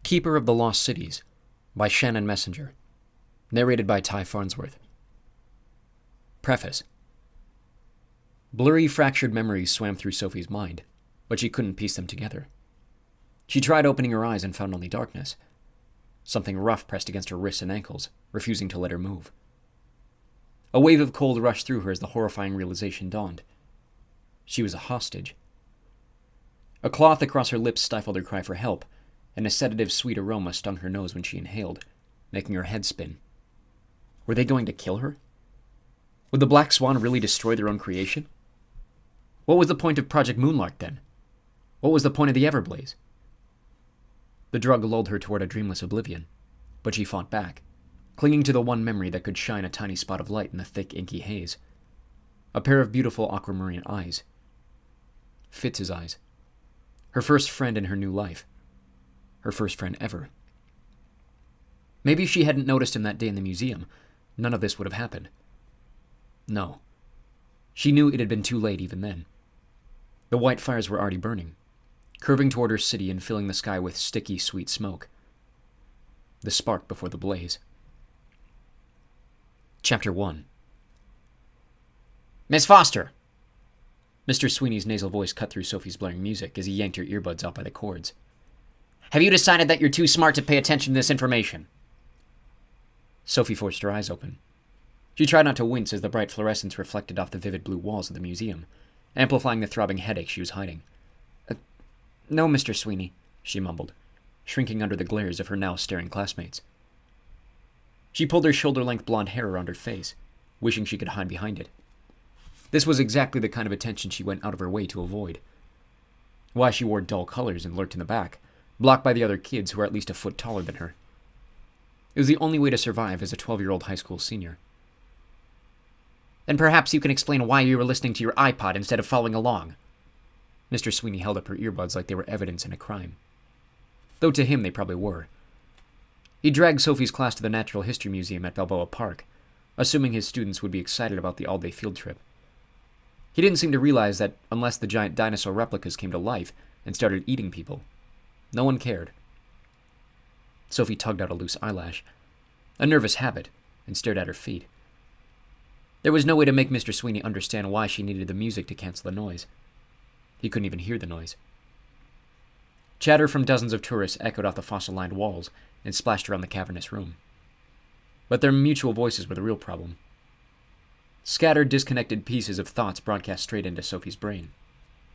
Keeper of the Lost Cities by Shannon Messenger. Narrated by Ty Farnsworth. Preface. Blurry, fractured memories swam through Sophie's mind, but she couldn't piece them together. She tried opening her eyes and found only darkness. Something rough pressed against her wrists and ankles, refusing to let her move. A wave of cold rushed through her as the horrifying realization dawned. She was a hostage. A cloth across her lips stifled her cry for help, and a sedative sweet aroma stung her nose when she inhaled, making her head spin. Were they going to kill her? Would the Black Swan really destroy their own creation? What was the point of Project Moonlark then? What was the point of the Everblaze? The drug lulled her toward a dreamless oblivion, but she fought back, clinging to the one memory that could shine a tiny spot of light in the thick, inky haze. A pair of beautiful aquamarine eyes. Fitz's eyes. Her first friend in her new life. Her first friend ever. Maybe if she hadn't noticed him that day in the museum, none of this would have happened. No. She knew it had been too late even then. The white fires were already burning, curving toward her city and filling the sky with sticky, sweet smoke. The spark before the blaze. Chapter 1. Miss Foster! Mr. Sweeney's nasal voice cut through Sophie's blaring music as he yanked her earbuds out by the cords. Have you decided that you're too smart to pay attention to this information? Sophie forced her eyes open. She tried not to wince as the bright fluorescence reflected off the vivid blue walls of the museum, amplifying the throbbing headache she was hiding. No, Mr. Sweeney, she mumbled, shrinking under the glares of her now staring classmates. She pulled her shoulder-length blonde hair around her face, wishing she could hide behind it. This was exactly the kind of attention she went out of her way to avoid. Why she wore dull colors and lurked in the back, blocked by the other kids who were at least a foot taller than her. It was the only way to survive as a 12-year-old high school senior. Then perhaps you can explain why you were listening to your iPod instead of following along. Mr. Sweeney held up her earbuds like they were evidence in a crime. Though to him they probably were. He dragged Sophie's class to the Natural History Museum at Balboa Park, assuming his students would be excited about the all-day field trip. He didn't seem to realize that unless the giant dinosaur replicas came to life and started eating people, no one cared. Sophie tugged out a loose eyelash, a nervous habit, and stared at her feet. There was no way to make Mr. Sweeney understand why she needed the music to cancel the noise. He couldn't even hear the noise. Chatter from dozens of tourists echoed off the fossil-lined walls and splashed around the cavernous room. But their mutual voices were the real problem. Scattered, disconnected pieces of thoughts broadcast straight into Sophie's brain,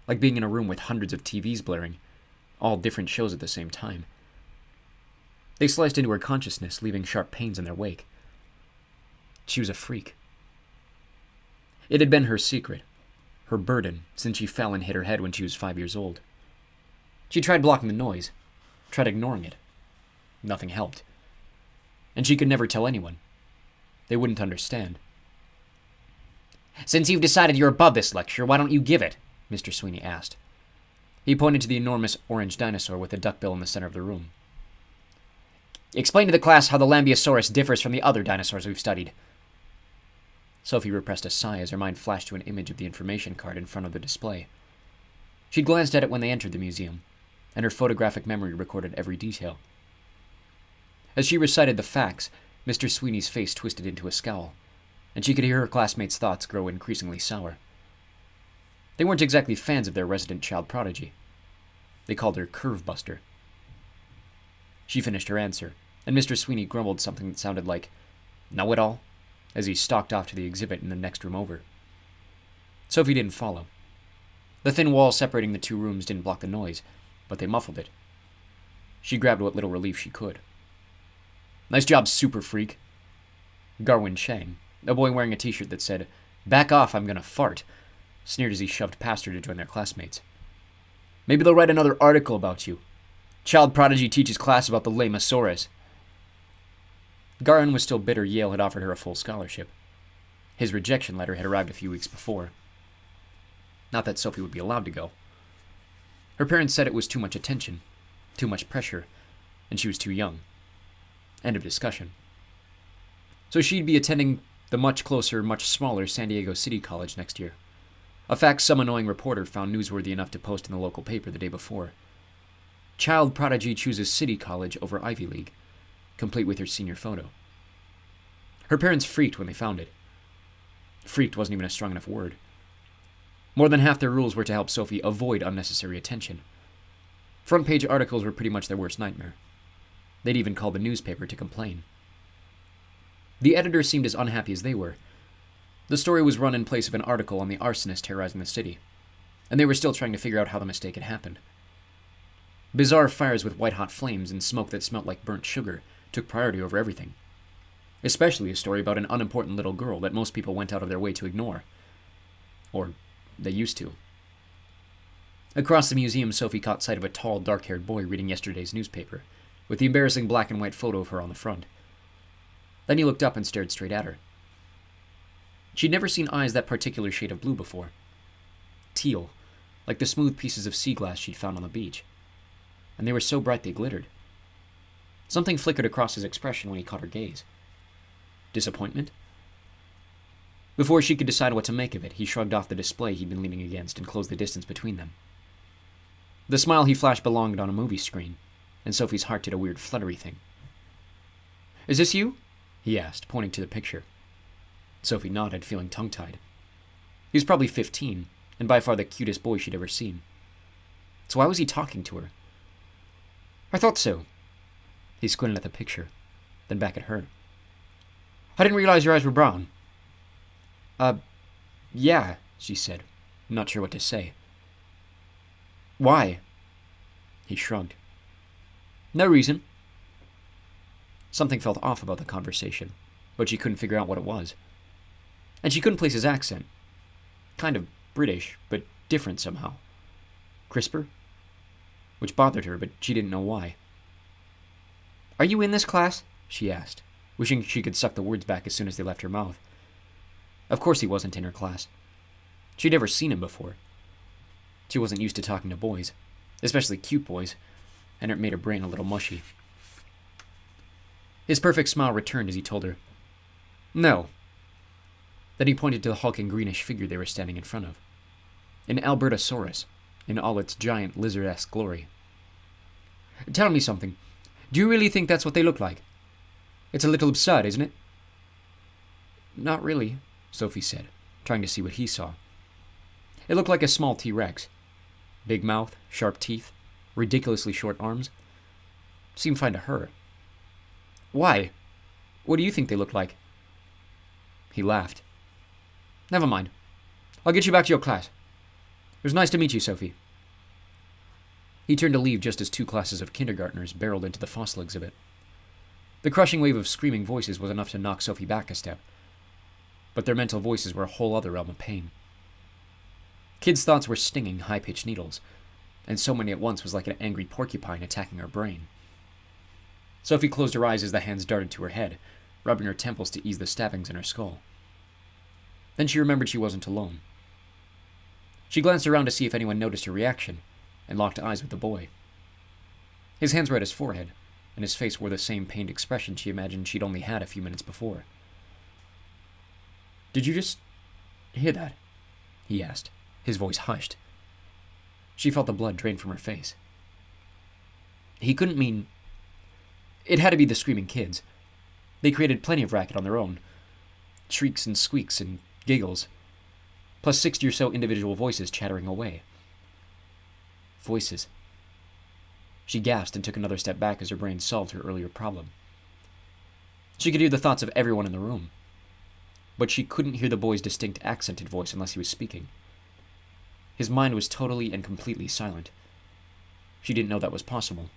like being in a room with hundreds of TVs blaring, all different shows at the same time. They sliced into her consciousness, leaving sharp pains in their wake. She was a freak. It had been her secret, her burden, since she fell and hit her head when she was 5 years old. She tried blocking the noise, tried ignoring it. Nothing helped. And she could never tell anyone. They wouldn't understand. Since you've decided you're above this lecture, why don't you give it? Mr. Sweeney asked. He pointed to the enormous orange dinosaur with a duckbill in the center of the room. Explain to the class how the Lambeosaurus differs from the other dinosaurs we've studied. Sophie repressed a sigh as her mind flashed to an image of the information card in front of the display. She glanced at it when they entered the museum, and her photographic memory recorded every detail. As she recited the facts, Mr. Sweeney's face twisted into a scowl, and she could hear her classmates' thoughts grow increasingly sour. They weren't exactly fans of their resident child prodigy. They called her Curve Buster. She finished her answer, and Mr. Sweeney grumbled something that sounded like, "Know-it-all," as he stalked off to the exhibit in the next room over. Sophie didn't follow. The thin walls separating the two rooms didn't block the noise, but they muffled it. She grabbed what little relief she could. Nice job, super freak. Garwin Chang, a boy wearing a t-shirt that said, "Back off, I'm gonna fart," sneered as he shoved past her to join their classmates. Maybe they'll write another article about you. Child prodigy teaches class about the Lambeosaurus. Garwin was still bitter Yale had offered her a full scholarship. His rejection letter had arrived a few weeks before. Not that Sophie would be allowed to go. Her parents said it was too much attention, too much pressure, and she was too young. End of discussion. So she'd be attending the much closer, much smaller San Diego City College next year. A fact some annoying reporter found newsworthy enough to post in the local paper the day before. Child prodigy chooses City College over Ivy League, complete with her senior photo. Her parents freaked when they found it. Freaked wasn't even a strong enough word. More than half their rules were to help Sophie avoid unnecessary attention. Front-page articles were pretty much their worst nightmare. They'd even call the newspaper to complain. The editor seemed as unhappy as they were. The story was run in place of an article on the arsonist terrorizing the city, and they were still trying to figure out how the mistake had happened. Bizarre fires with white-hot flames and smoke that smelt like burnt sugar took priority over everything, especially a story about an unimportant little girl that most people went out of their way to ignore. Or they used to. Across the museum, Sophie caught sight of a tall, dark-haired boy reading yesterday's newspaper, with the embarrassing black and white photo of her on the front. Then he looked up and stared straight at her. She'd never seen eyes that particular shade of blue before. Teal, like the smooth pieces of sea glass she'd found on the beach. And they were so bright they glittered. Something flickered across his expression when he caught her gaze. Disappointment? Before she could decide what to make of it, he shrugged off the display he'd been leaning against and closed the distance between them. The smile he flashed belonged on a movie screen, and Sophie's heart did a weird fluttery thing. "Is this you?" he asked, pointing to the picture. Sophie nodded, feeling tongue-tied. He was probably 15, and by far the cutest boy she'd ever seen. So why was he talking to her? "I thought so." He squinted at the picture, then back at her. "I didn't realize your eyes were brown." Yeah," she said, not sure what to say. "Why?" He shrugged. "No reason." Something felt off about the conversation, but she couldn't figure out what it was. And she couldn't place his accent. Kind of British, but different somehow. Crisper? Which bothered her, but she didn't know why. "Are you in this class?" she asked, wishing she could suck the words back as soon as they left her mouth. Of course he wasn't in her class. She'd never seen him before. She wasn't used to talking to boys, especially cute boys, and it made her brain a little mushy. His perfect smile returned as he told her, "No." Then he pointed to the hulking greenish figure they were standing in front of. An Albertosaurus, in all its giant lizard-esque glory. "Tell me something. Do you really think that's what they look like? It's a little absurd, isn't it?" "Not really," Sophie said, trying to see what he saw. It looked like a small T-Rex. Big mouth, sharp teeth, ridiculously short arms. Seemed fine to her. "Why? What do you think they look like?" He laughed. "Never mind. I'll get you back to your class. It was nice to meet you, Sophie." He turned to leave just as 2 classes of kindergartners barreled into the fossil exhibit. The crushing wave of screaming voices was enough to knock Sophie back a step, but their mental voices were a whole other realm of pain. Kids' thoughts were stinging, high-pitched needles, and so many at once was like an angry porcupine attacking her brain. Sophie closed her eyes as the hands darted to her head, rubbing her temples to ease the stabbings in her skull. Then she remembered she wasn't alone. She glanced around to see if anyone noticed her reaction, and locked eyes with the boy. His hands were at his forehead, and his face wore the same pained expression she imagined she'd only had a few minutes before. "Did you just hear that?" he asked, his voice hushed. She felt the blood drain from her face. He couldn't mean... It had to be the screaming kids. They created plenty of racket on their own. Shrieks and squeaks and giggles, plus 60 or so individual voices chattering away. Voices. She gasped and took another step back as her brain solved her earlier problem. She could hear the thoughts of everyone in the room, but she couldn't hear the boy's distinct accented voice unless he was speaking. His mind was totally and completely silent. She didn't know that was possible.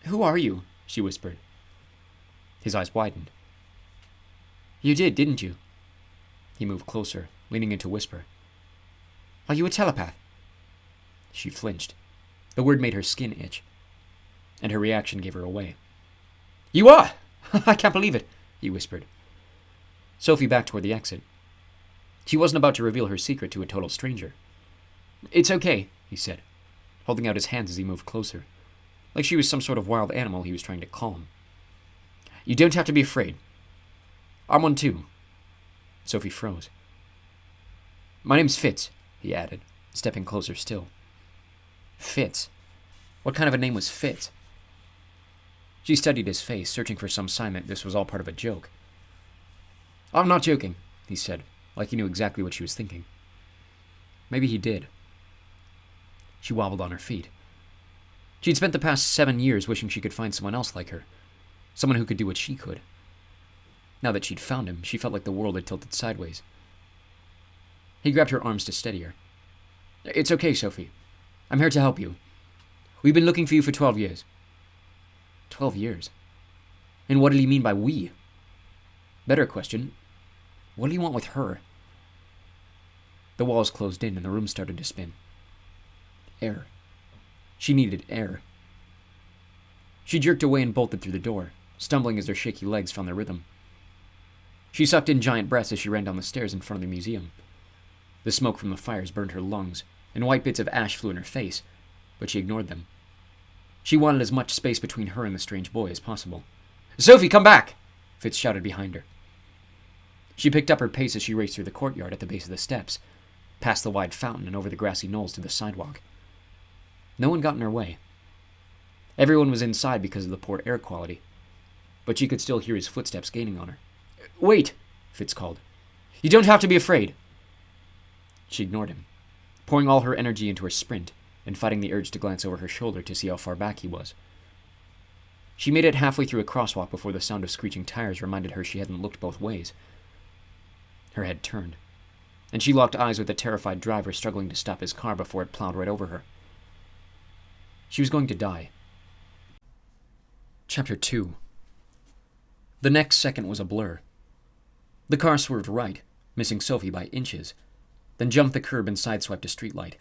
"Who are you?" she whispered. His eyes widened. "You did, didn't you?" He moved closer, leaning in to whisper. "Are you a telepath?" She flinched. The word made her skin itch, and her reaction gave her away. "You are! I can't believe it," he whispered. Sophie backed toward the exit. She wasn't about to reveal her secret to a total stranger. "It's okay," he said, holding out his hands as he moved closer, like she was some sort of wild animal he was trying to calm. "You don't have to be afraid. I'm one too." Sophie froze. "My name's Fitz," he added, stepping closer still. "Fitz." What kind of a name was Fitz? She studied his face, searching for some sign that this was all part of a joke. I'm not joking, he said, like he knew exactly what she was thinking. Maybe he did. She wobbled on her feet. She'd spent the past 7 years wishing she could find someone else like her. Someone who could do what she could. Now that she'd found him, she felt like the world had tilted sideways. He grabbed her arms to steady her. It's okay, Sophie. I'm here to help you. We've been looking for you for 12 years. 12 years? And what did he mean by we? Better question, what do you want with her? The walls closed in and the room started to spin. Air. She needed air. She jerked away and bolted through the door, stumbling as her shaky legs found their rhythm. She sucked in giant breaths as she ran down the stairs in front of the museum. The smoke from the fires burned her lungs, and white bits of ash flew in her face, but she ignored them. She wanted as much space between her and the strange boy as possible. Sophie, come back! Fitz shouted behind her. She picked up her pace as she raced through the courtyard at the base of the steps, past the wide fountain and over the grassy knolls to the sidewalk. No one got in her way. Everyone was inside because of the poor air quality, but she could still hear his footsteps gaining on her. Wait, Fitz called. You don't have to be afraid. She ignored him, pouring all her energy into her sprint and fighting the urge to glance over her shoulder to see how far back he was. She made it halfway through a crosswalk before the sound of screeching tires reminded her she hadn't looked both ways. Her head turned, and she locked eyes with the terrified driver struggling to stop his car before it plowed right over her. She was going to die. Chapter 2. The next second was a blur. The car swerved right, missing Sophie by inches, then jumped the curb and sideswiped a streetlight.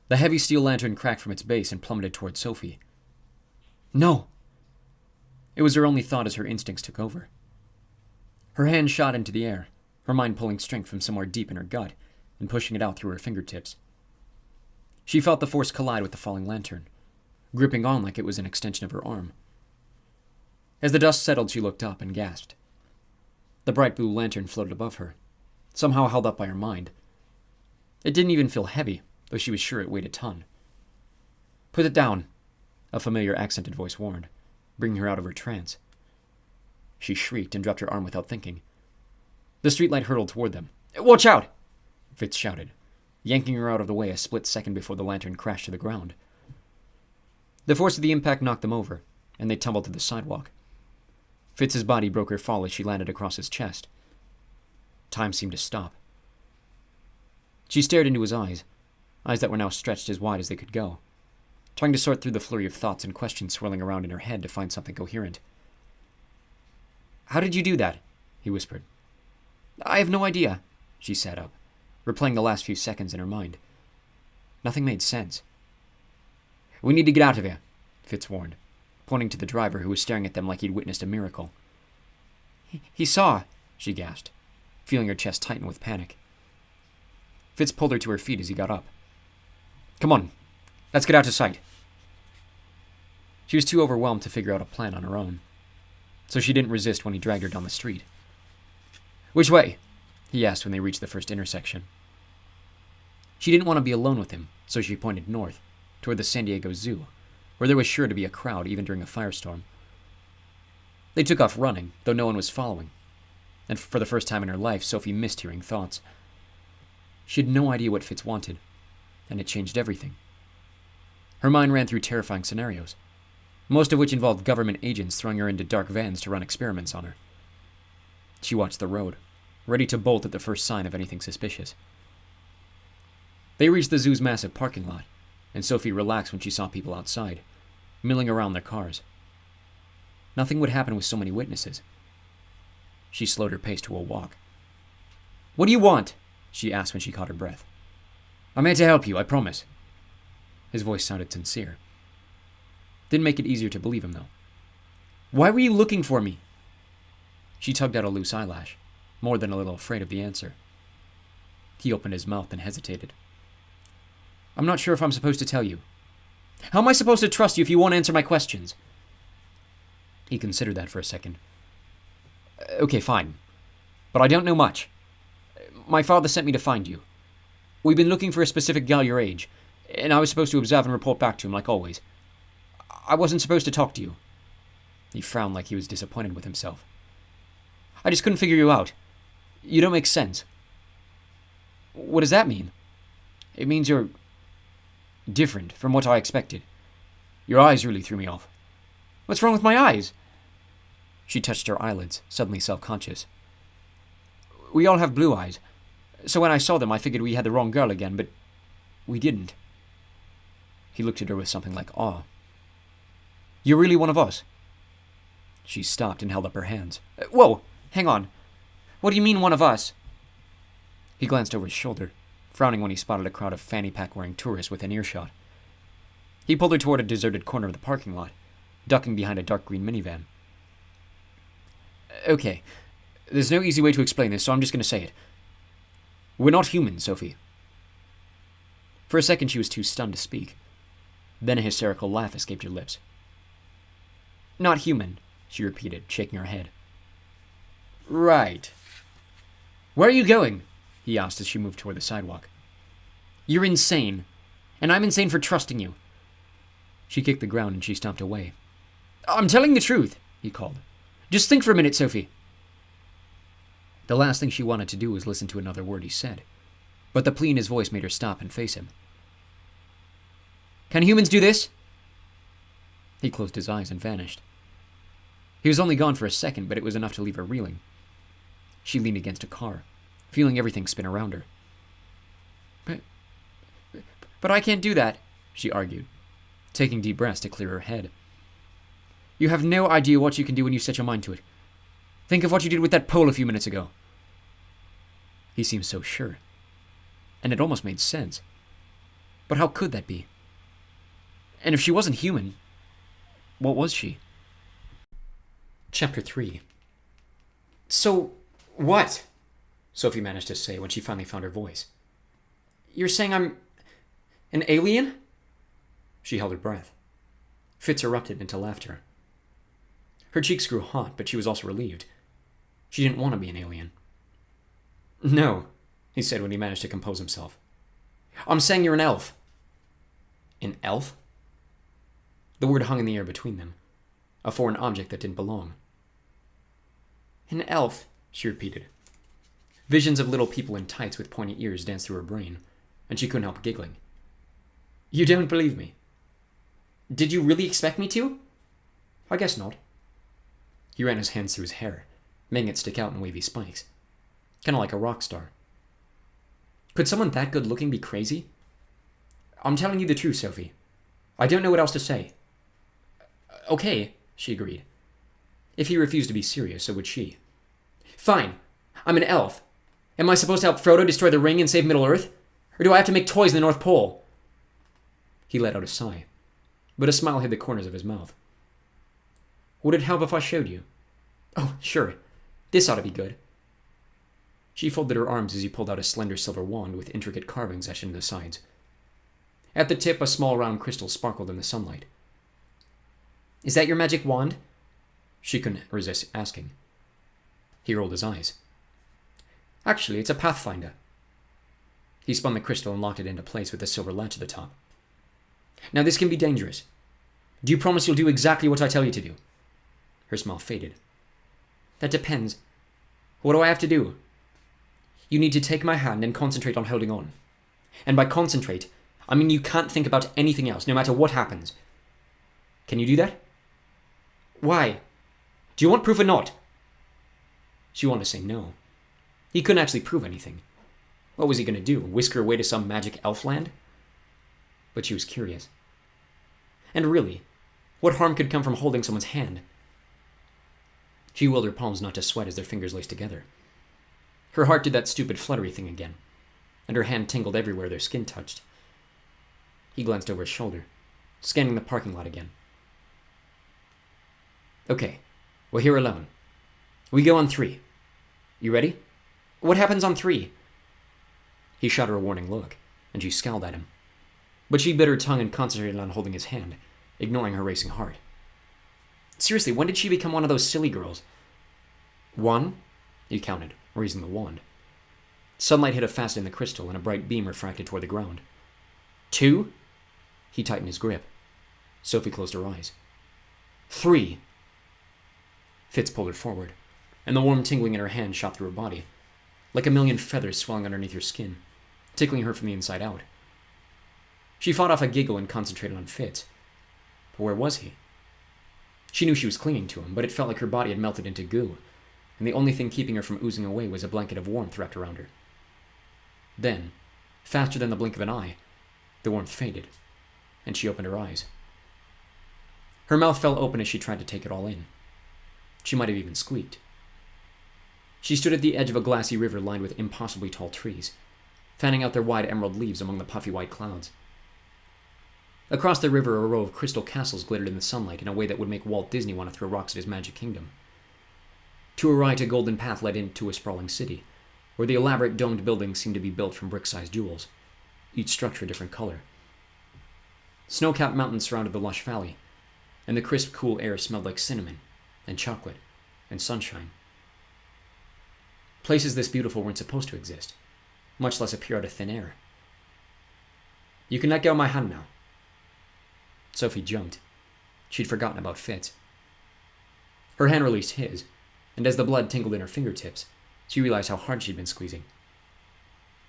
The heavy steel lantern cracked from its base and plummeted toward Sophie. No! It was her only thought as her instincts took over. Her hand shot into the air, her mind pulling strength from somewhere deep in her gut and pushing it out through her fingertips. She felt the force collide with the falling lantern, gripping on like it was an extension of her arm. As the dust settled, she looked up and gasped. The bright blue lantern floated above her, somehow held up by her mind. It didn't even feel heavy, though she was sure it weighed a ton. Put it down, a familiar accented voice warned, bringing her out of her trance. She shrieked and dropped her arm without thinking. The streetlight hurtled toward them. Watch out! Fitz shouted, yanking her out of the way a split second before the lantern crashed to the ground. The force of the impact knocked them over, and they tumbled to the sidewalk. Fitz's body broke her fall as she landed across his chest. Time seemed to stop. She stared into his eyes that were now stretched as wide as they could go, trying to sort through the flurry of thoughts and questions swirling around in her head to find something coherent. How did you do that? He whispered. I have no idea. She sat up, replaying the last few seconds in her mind. Nothing made sense. We need to get out of here, Fitz warned, pointing to the driver who was staring at them like he'd witnessed a miracle. He saw, she gasped, feeling her chest tighten with panic. Fitz pulled her to her feet as he got up. Come on, let's get out of sight. She was too overwhelmed to figure out a plan on her own, so she didn't resist when he dragged her down the street. Which way? He asked when they reached the first intersection. She didn't want to be alone with him, so she pointed north, toward the San Diego Zoo, where there was sure to be a crowd even during a firestorm. They took off running, though no one was following, and for the first time in her life, Sophie missed hearing thoughts. She had no idea what Fitz wanted, and it changed everything. Her mind ran through terrifying scenarios, most of which involved government agents throwing her into dark vans to run experiments on her. She watched the road, ready to bolt at the first sign of anything suspicious. They reached the zoo's massive parking lot, and Sophie relaxed when she saw people outside, milling around their cars. Nothing would happen with so many witnesses. She slowed her pace to a walk. What do you want? She asked when she caught her breath. I'm here to help you, I promise. His voice sounded sincere. Didn't make it easier to believe him, though. Why were you looking for me? She tugged out a loose eyelash, more than a little afraid of the answer. He opened his mouth and hesitated. I'm not sure if I'm supposed to tell you. How am I supposed to trust you if you won't answer my questions? He considered that for a second. Okay, fine. But I don't know much. My father sent me to find you. We've been looking for a specific gal your age. And I was supposed to observe and report back to him like always. I wasn't supposed to talk to you." He frowned like he was disappointed with himself. "I just couldn't figure you out. You don't make sense." "What does that mean?" "It means you're different from what I expected. Your eyes really threw me off." "What's wrong with my eyes?" She touched her eyelids, suddenly self-conscious. "We all have blue eyes. So when I saw them, I figured we had the wrong girl again, but we didn't." He looked at her with something like awe. "You're really one of us?" She stopped and held up her hands. "Whoa, hang on. What do you mean, one of us?" He glanced over his shoulder, frowning when he spotted a crowd of fanny-pack-wearing tourists within earshot. He pulled her toward a deserted corner of the parking lot, ducking behind a dark green minivan. "Okay, there's no easy way to explain this, so I'm just going to say it. We're not human, Sophie." For a second she was too stunned to speak. Then a hysterical laugh escaped her lips. "Not human," she repeated, shaking her head. "Right. Where are you going?" he asked as she moved toward the sidewalk. "You're insane, and I'm insane for trusting you." She kicked the ground and she stomped away. "I'm telling the truth," he called. "Just think for a minute, Sophie." The last thing she wanted to do was listen to another word he said, but the plea in his voice made her stop and face him. "Can humans do this?" He closed his eyes and vanished. He was only gone for a second, but it was enough to leave her reeling. She leaned against a car, feeling everything spin around her. But I can't do that," she argued, taking deep breaths to clear her head. "You have no idea what you can do when you set your mind to it. Think of what you did with that pole a few minutes ago." He seemed so sure, and it almost made sense. But how could that be? And if she wasn't human, what was she? Chapter 3. "So, what?" Sophie managed to say when she finally found her voice. "You're saying I'm an alien?" She held her breath. Fitz erupted into laughter. Her cheeks grew hot, but she was also relieved. She didn't want to be an alien. "No," he said when he managed to compose himself. "I'm saying you're an elf." "An elf?" The word hung in the air between them, a foreign object that didn't belong. "An elf," she repeated. Visions of little people in tights with pointy ears danced through her brain, and she couldn't help giggling. "You don't believe me?" "Did you really expect me to?" "I guess not." He ran his hands through his hair, making it stick out in wavy spikes. Kind of like a rock star. Could someone that good-looking be crazy? "I'm telling you the truth, Sophie. I don't know what else to say." "Okay," she agreed. If he refused to be serious, so would she. "Fine. I'm an elf. Am I supposed to help Frodo destroy the ring and save Middle-earth? Or do I have to make toys in the North Pole?" He let out a sigh, but a smile hid the corners of his mouth. "Would it help if I showed you?" "Oh, sure. This ought to be good." She folded her arms as he pulled out a slender silver wand with intricate carvings etched into the sides. At the tip, a small round crystal sparkled in the sunlight. "Is that your magic wand?" She couldn't resist asking. He rolled his eyes. "Actually, it's a pathfinder." He spun the crystal and locked it into place with a silver latch at the top. "Now this can be dangerous. Do you promise you'll do exactly what I tell you to do?" Her smile faded. "That depends. What do I have to do?" "You need to take my hand and concentrate on holding on. And by concentrate, I mean you can't think about anything else, no matter what happens. Can you do that?" "Why? Do you want proof or not?" She wanted to say no. He couldn't actually prove anything. What was he going to do, whisk her away to some magic elf land? But she was curious. And really, what harm could come from holding someone's hand? She willed her palms not to sweat as their fingers laced together. Her heart did that stupid fluttery thing again, and her hand tingled everywhere their skin touched. He glanced over his shoulder, scanning the parking lot again. "Okay, we're here alone. We go on 3. You ready?" "What happens on 3? He shot her a warning look, and she scowled at him. But she bit her tongue and concentrated on holding his hand, ignoring her racing heart. Seriously, when did she become one of those silly girls? 1, he counted, raising the wand. Sunlight hit a facet in the crystal, and a bright beam refracted toward the ground. 2. He tightened his grip. Sophie closed her eyes. 3. Fitz pulled her forward, and the warm tingling in her hand shot through her body, like a million feathers swelling underneath her skin, tickling her from the inside out. She fought off a giggle and concentrated on Fitz. But where was he? She knew she was clinging to him, but it felt like her body had melted into goo, and the only thing keeping her from oozing away was a blanket of warmth wrapped around her. Then, faster than the blink of an eye, the warmth faded, and she opened her eyes. Her mouth fell open as she tried to take it all in. She might have even squeaked. She stood at the edge of a glassy river lined with impossibly tall trees, fanning out their wide emerald leaves among the puffy white clouds. Across the river, a row of crystal castles glittered in the sunlight in a way that would make Walt Disney want to throw rocks at his magic kingdom. To her right, a golden path led into a sprawling city, where the elaborate domed buildings seemed to be built from brick-sized jewels, each structure a different color. Snow-capped mountains surrounded the lush valley, and the crisp, cool air smelled like cinnamon, and chocolate, and sunshine. Places this beautiful weren't supposed to exist, much less appear out of thin air. You can let go of my hand now. Sophie jumped. She'd forgotten about Fitz. Her hand released his, and as the blood tingled in her fingertips, she realized how hard she'd been squeezing.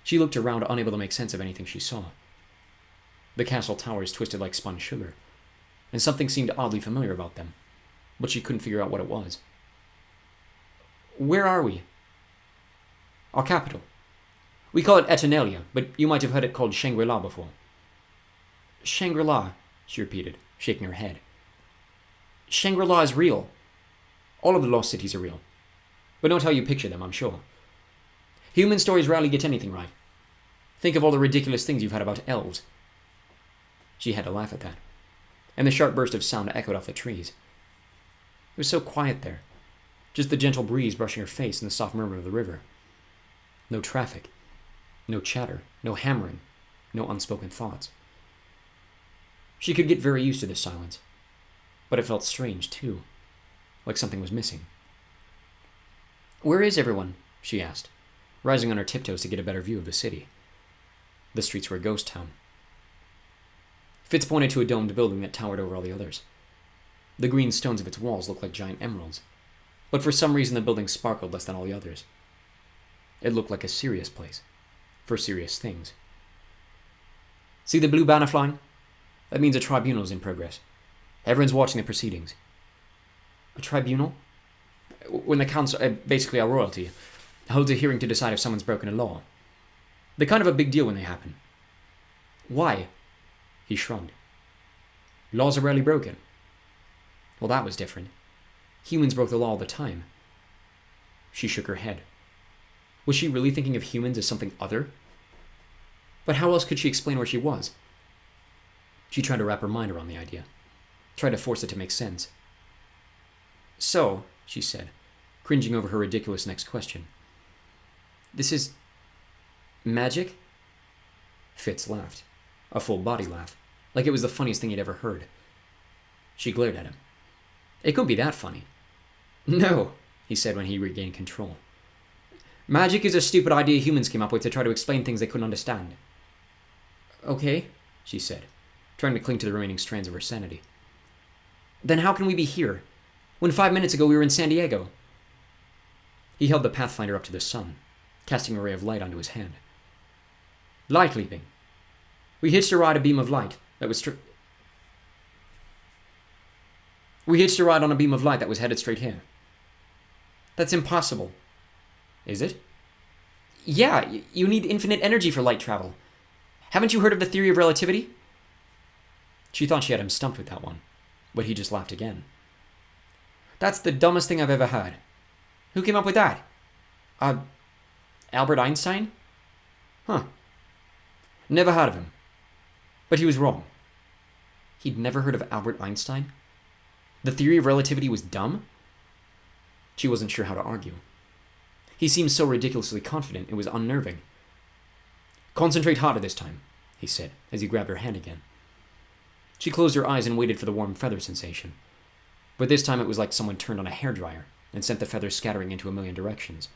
She looked around, unable to make sense of anything she saw. The castle towers twisted like spun sugar, and something seemed oddly familiar about them, but she couldn't figure out what it was. Where are we? Our capital. We call it Eternalia, but you might have heard it called Shangri-La before. Shangri-La, she repeated, shaking her head. Shangri-La is real. All of the lost cities are real. But not how you picture them, I'm sure. Human stories rarely get anything right. Think of all the ridiculous things you've heard about elves. She had to laugh at that, and the sharp burst of sound echoed off the trees. It was so quiet there, just the gentle breeze brushing her face and the soft murmur of the river. No traffic, no chatter, no hammering, no unspoken thoughts. She could get very used to this silence, but it felt strange, too, like something was missing. Where is everyone? She asked, rising on her tiptoes to get a better view of the city. The streets were a ghost town. Fitz pointed to a domed building that towered over all the others. The green stones of its walls looked like giant emeralds, but for some reason the building sparkled less than all the others. It looked like a serious place, for serious things. See the blue banner flying? That means a tribunal is in progress. Everyone's watching the proceedings. A tribunal? When the council, basically our royalty, holds a hearing to decide if someone's broken a law. They're kind of a big deal when they happen. Why? He shrugged. Laws are rarely broken. Well, that was different. Humans broke the law all the time. She shook her head. Was she really thinking of humans as something other? But how else could she explain where she was? She tried to wrap her mind around the idea, tried to force it to make sense. So, she said, cringing over her ridiculous next question. This is magic? Fitz laughed, a full body laugh, like it was the funniest thing he'd ever heard. She glared at him. It couldn't be that funny. No, he said when he regained control. Magic is a stupid idea humans came up with to try to explain things they couldn't understand. Okay, she said, trying to cling to the remaining strands of her sanity. Then how can we be here, when 5 minutes ago we were in San Diego? He held the Pathfinder up to the sun, casting a ray of light onto his hand. Light leaping. We hitched a ride a beam of light that was We hitched a ride on a beam of light that was headed straight here. That's impossible. Is it? Yeah, you need infinite energy for light travel. Haven't you heard of the theory of relativity? She thought she had him stumped with that one, but he just laughed again. That's the dumbest thing I've ever heard. Who came up with that? Albert Einstein? Huh. Never heard of him. But he was wrong. He'd never heard of Albert Einstein? The theory of relativity was dumb? She wasn't sure how to argue. He seemed so ridiculously confident it was unnerving. Concentrate harder this time, he said, as he grabbed her hand again. She closed her eyes and waited for the warm feather sensation. But this time it was like someone turned on a hairdryer and sent the feathers scattering into a million directions,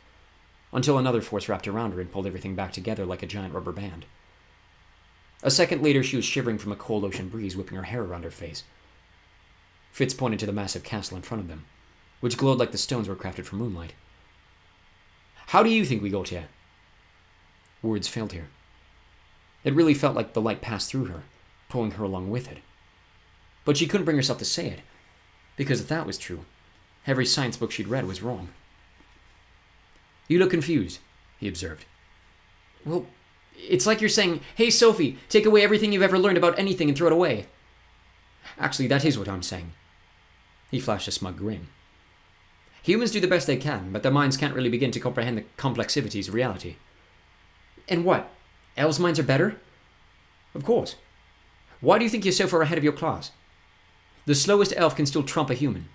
until another force wrapped around her and pulled everything back together like a giant rubber band. A second later, she was shivering from a cold ocean breeze whipping her hair around her face. Fitz pointed to the massive castle in front of them, which glowed like the stones were crafted for moonlight. How do you think we got here? Words failed her. It really felt like the light passed through her, pulling her along with it. But she couldn't bring herself to say it, because if that was true, every science book she'd read was wrong. You look confused, he observed. Well, it's like you're saying, hey Sophie, take away everything you've ever learned about anything and throw it away. Actually, that is what I'm saying. He flashed a smug grin. Humans do the best they can, but their minds can't really begin to comprehend the complexities of reality. And what? Elves' minds are better? Of course. Why do you think you're so far ahead of your class? The slowest elf can still trump a human,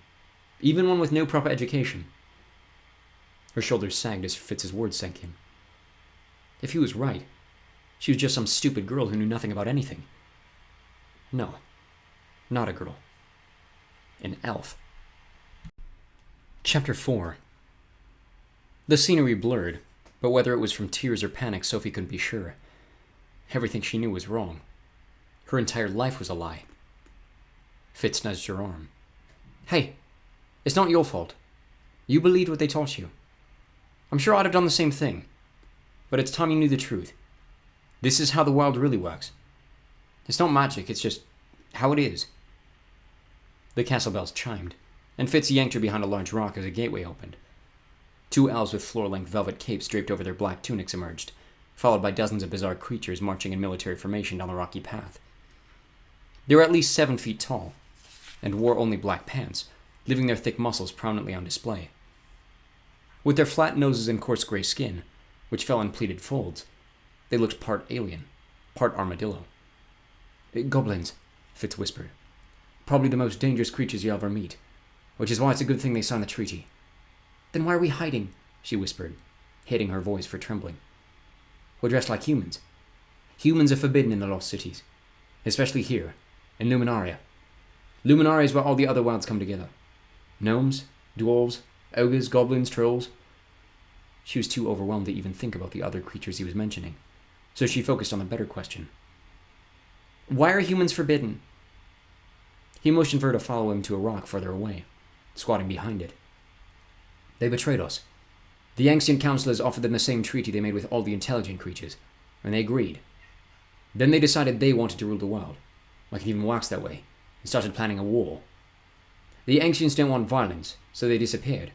even one with no proper education. Her shoulders sagged as Fitz's words sank in. If he was right, she was just some stupid girl who knew nothing about anything. No, not a girl. An elf. Chapter 4. The scenery blurred, but whether it was from tears or panic, Sophie couldn't be sure. Everything she knew was wrong. Her entire life was a lie. Fitz nudged her arm. Hey, it's not your fault. You believed what they taught you. I'm sure I'd have done the same thing. But it's time you knew the truth. This is how the world really works. It's not magic, it's just how it is. The castle bells chimed, and Fitz yanked her behind a large rock as a gateway opened. Two elves with floor-length velvet capes draped over their black tunics emerged, followed by dozens of bizarre creatures marching in military formation down the rocky path. They were at least 7 feet tall, and wore only black pants, leaving their thick muscles prominently on display. With their flat noses and coarse gray skin, which fell in pleated folds, they looked part alien, part armadillo. Goblins, Fitz whispered. Probably the most dangerous creatures you'll ever meet, which is why it's a good thing they signed the treaty. Then why are we hiding? She whispered, hating her voice for trembling. We're dressed like humans. Humans are forbidden in the lost cities, especially here, in Luminaria. Luminaria is where all the other worlds come together. Gnomes, dwarves, ogres, goblins, trolls. She was too overwhelmed to even think about the other creatures he was mentioning, so she focused on the better question. Why are humans forbidden? He motioned for her to follow him to a rock further away, squatting behind it. They betrayed us. The ancient councillors offered them the same treaty they made with all the intelligent creatures, and they agreed. Then they decided they wanted to rule the world, like it even works that way, and started planning a war. The ancients didn't want violence, so they disappeared,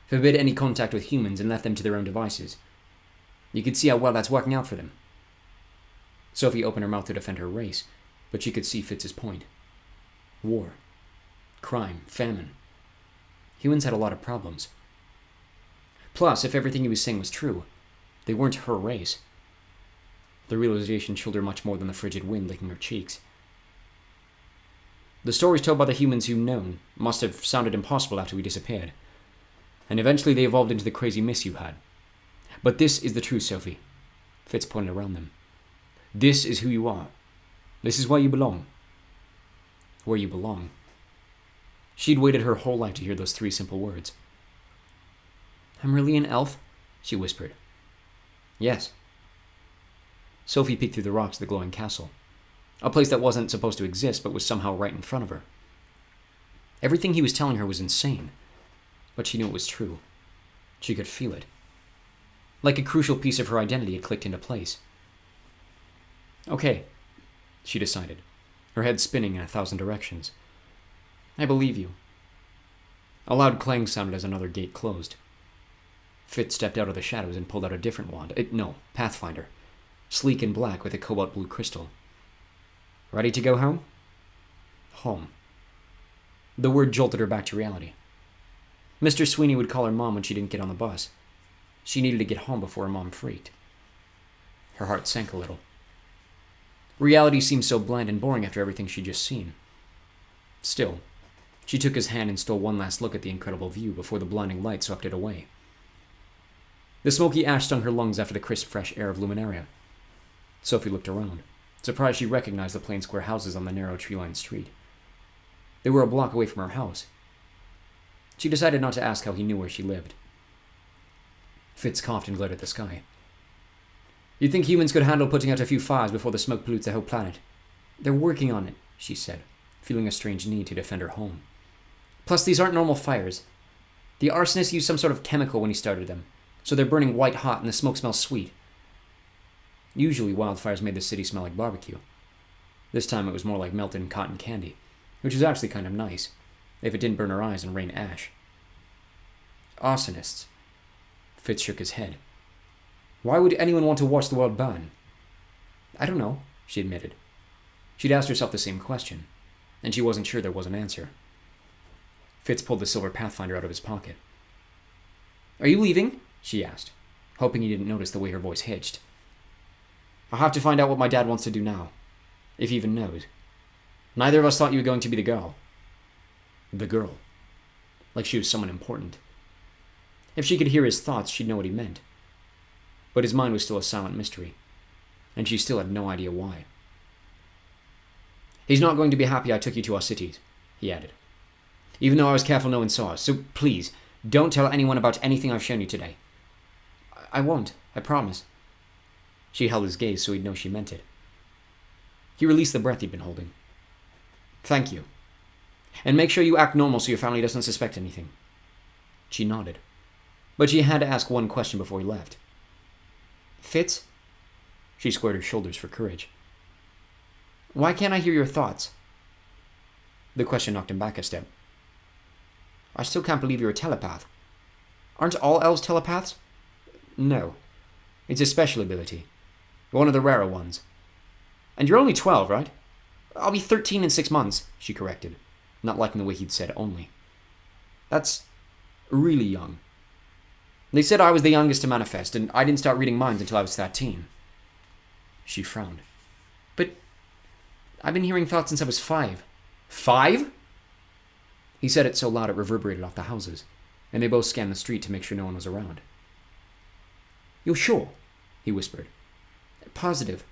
forbid any contact with humans, and left them to their own devices. You could see how well that's working out for them. Sophie opened her mouth to defend her race, but she could see Fitz's point. War. Crime. Famine. Humans had a lot of problems. Plus, if everything he was saying was true, they weren't her race. The realization chilled her much more than the frigid wind licking her cheeks. The stories told by the humans you've known must have sounded impossible after we disappeared, and eventually they evolved into the crazy myths you had. But this is the truth, Sophie. Fitz pointed around them. This is who you are. This is where you belong. Where you belong. She'd waited her whole life to hear those 3 simple words. I'm really an elf? She whispered. Yes. Sophie peeked through the rocks of the glowing castle, a place that wasn't supposed to exist but was somehow right in front of her. Everything he was telling her was insane, but she knew it was true. She could feel it. Like a crucial piece of her identity had clicked into place. Okay, she decided, her head spinning in 1,000 directions. I believe you. A loud clang sounded as another gate closed. Fitz stepped out of the shadows and pulled out a different wand. Pathfinder. Sleek and black with a cobalt blue crystal. Ready to go home? Home. The word jolted her back to reality. Mr. Sweeney would call her mom when she didn't get on the bus. She needed to get home before her mom freaked. Her heart sank a little. Reality seemed so bland and boring after everything she'd just seen. Still, she took his hand and stole one last look at the incredible view before the blinding light swept it away. The smoky ash stung her lungs after the crisp, fresh air of Luminaria. Sophie looked around, surprised she recognized the plain square houses on the narrow tree-lined street. They were a block away from her house. She decided not to ask how he knew where she lived. Fitz coughed and glared at the sky. You'd think humans could handle putting out a few fires before the smoke pollutes the whole planet. They're working on it, she said, feeling a strange need to defend her home. Plus, these aren't normal fires. The arsonist used some sort of chemical when he started them, so they're burning white hot and the smoke smells sweet. Usually wildfires made the city smell like barbecue. This time it was more like melted cotton candy, which was actually kind of nice, if it didn't burn her eyes and rain ash. Arsonists. Fitz shook his head. Why would anyone want to watch the world burn? I don't know, she admitted. She'd asked herself the same question, and she wasn't sure there was an answer. Fitz pulled the silver Pathfinder out of his pocket. Are you leaving? She asked, hoping he didn't notice the way her voice hitched. I'll have to find out what my dad wants to do now, if he even knows. Neither of us thought you were going to be the girl. The girl. Like she was someone important. If she could hear his thoughts, she'd know what he meant. But his mind was still a silent mystery, and she still had no idea why. He's not going to be happy I took you to our cities, he added. Even though I was careful no one saw us, so please, don't tell anyone about anything I've shown you today. I won't, I promise. She held his gaze so he'd know she meant it. He released the breath he'd been holding. Thank you. And make sure you act normal so your family doesn't suspect anything. She nodded. But she had to ask one question before he left. Fitz? She squared her shoulders for courage. Why can't I hear your thoughts? The question knocked him back a step. I still can't believe you're a telepath. Aren't all elves telepaths? No. It's a special ability. One of the rarer ones. And you're only 12, right? I'll be 13 in 6 months, she corrected, not liking the way he'd said only. That's really young. They said I was the youngest to manifest, and I didn't start reading minds until I was 13. She frowned. But I've been hearing thoughts since I was 5. 5? He said it so loud it reverberated off the houses, and they both scanned the street to make sure no one was around. You're sure? He whispered. Positive.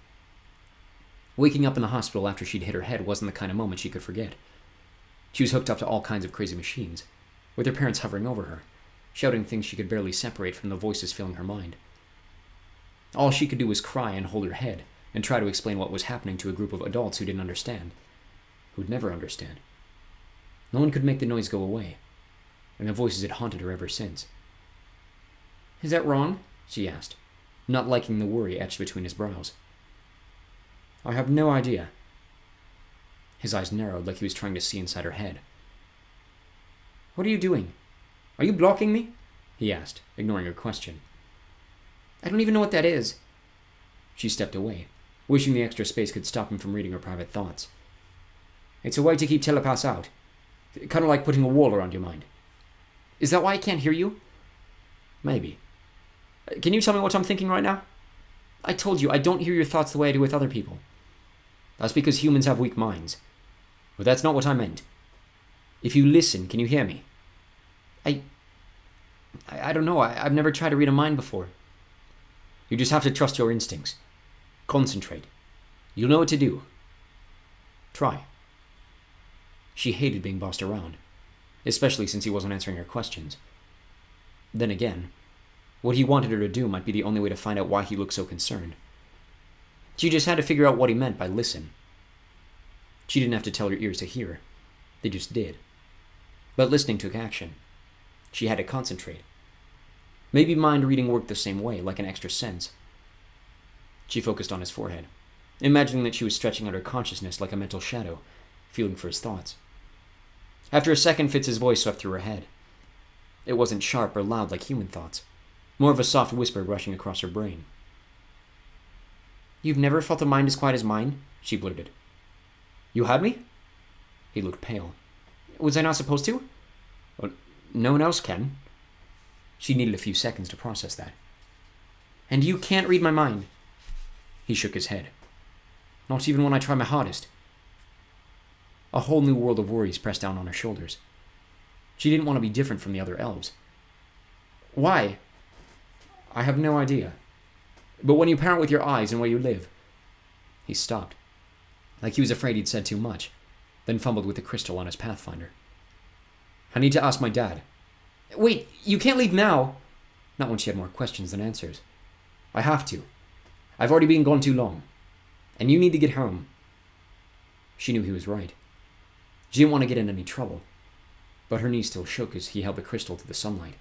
Waking up in the hospital after she'd hit her head wasn't the kind of moment she could forget. She was hooked up to all kinds of crazy machines, with her parents hovering over her, shouting things she could barely separate from the voices filling her mind. All she could do was cry and hold her head, and try to explain what was happening to a group of adults who didn't understand, who'd never understand. No one could make the noise go away, and the voices had haunted her ever since. Is that wrong? She asked, not liking the worry etched between his brows. I have no idea. His eyes narrowed like he was trying to see inside her head. What are you doing? Are you blocking me? He asked, ignoring her question. I don't even know what that is. She stepped away, wishing the extra space could stop him from reading her private thoughts. It's a way to keep telepaths out. Kind of like putting a wall around your mind. Is that why I can't hear you? Maybe. Can you tell me what I'm thinking right now? I told you, I don't hear your thoughts the way I do with other people. That's because humans have weak minds. But that's not what I meant. If you listen, can you hear me? I don't know. I've never tried to read a mind before. You just have to trust your instincts. Concentrate. You'll know what to do. Try. She hated being bossed around, especially since he wasn't answering her questions. Then again, what he wanted her to do might be the only way to find out why he looked so concerned. She just had to figure out what he meant by listen. She didn't have to tell her ears to hear. They just did. But listening took action. She had to concentrate. Maybe mind reading worked the same way, like an extra sense. She focused on his forehead, imagining that she was stretching out her consciousness like a mental shadow, feeling for his thoughts. After a second, Fitz's voice swept through her head. It wasn't sharp or loud like human thoughts, more of a soft whisper rushing across her brain. You've never felt a mind as quiet as mine? She blurted. You had me? He looked pale. Was I not supposed to? Well, no one else can. She needed a few seconds to process that. And you can't read my mind. He shook his head. Not even when I try my hardest. A whole new world of worries pressed down on her shoulders. She didn't want to be different from the other elves. Why? I have no idea. But when you parent with your eyes and where you live... He stopped, like he was afraid he'd said too much, then fumbled with the crystal on his Pathfinder. I need to ask my dad. Wait, you can't leave now! Not when she had more questions than answers. I have to. I've already been gone too long, and you need to get home. She knew he was right. She didn't want to get in any trouble, but her knees still shook as he held the crystal to the sunlight.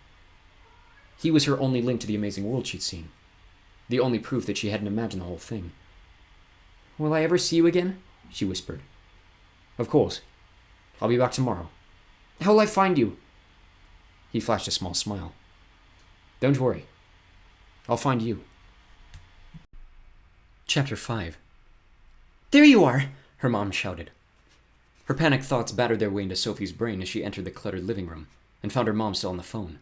He was her only link to the amazing world she'd seen, the only proof that she hadn't imagined the whole thing. Will I ever see you again? She whispered. Of course. I'll be back tomorrow. How will I find you? He flashed a small smile. Don't worry. I'll find you. Chapter 5. There you are, her mom shouted. Her panicked thoughts battered their way into Sophie's brain as she entered the cluttered living room and found her mom still on the phone.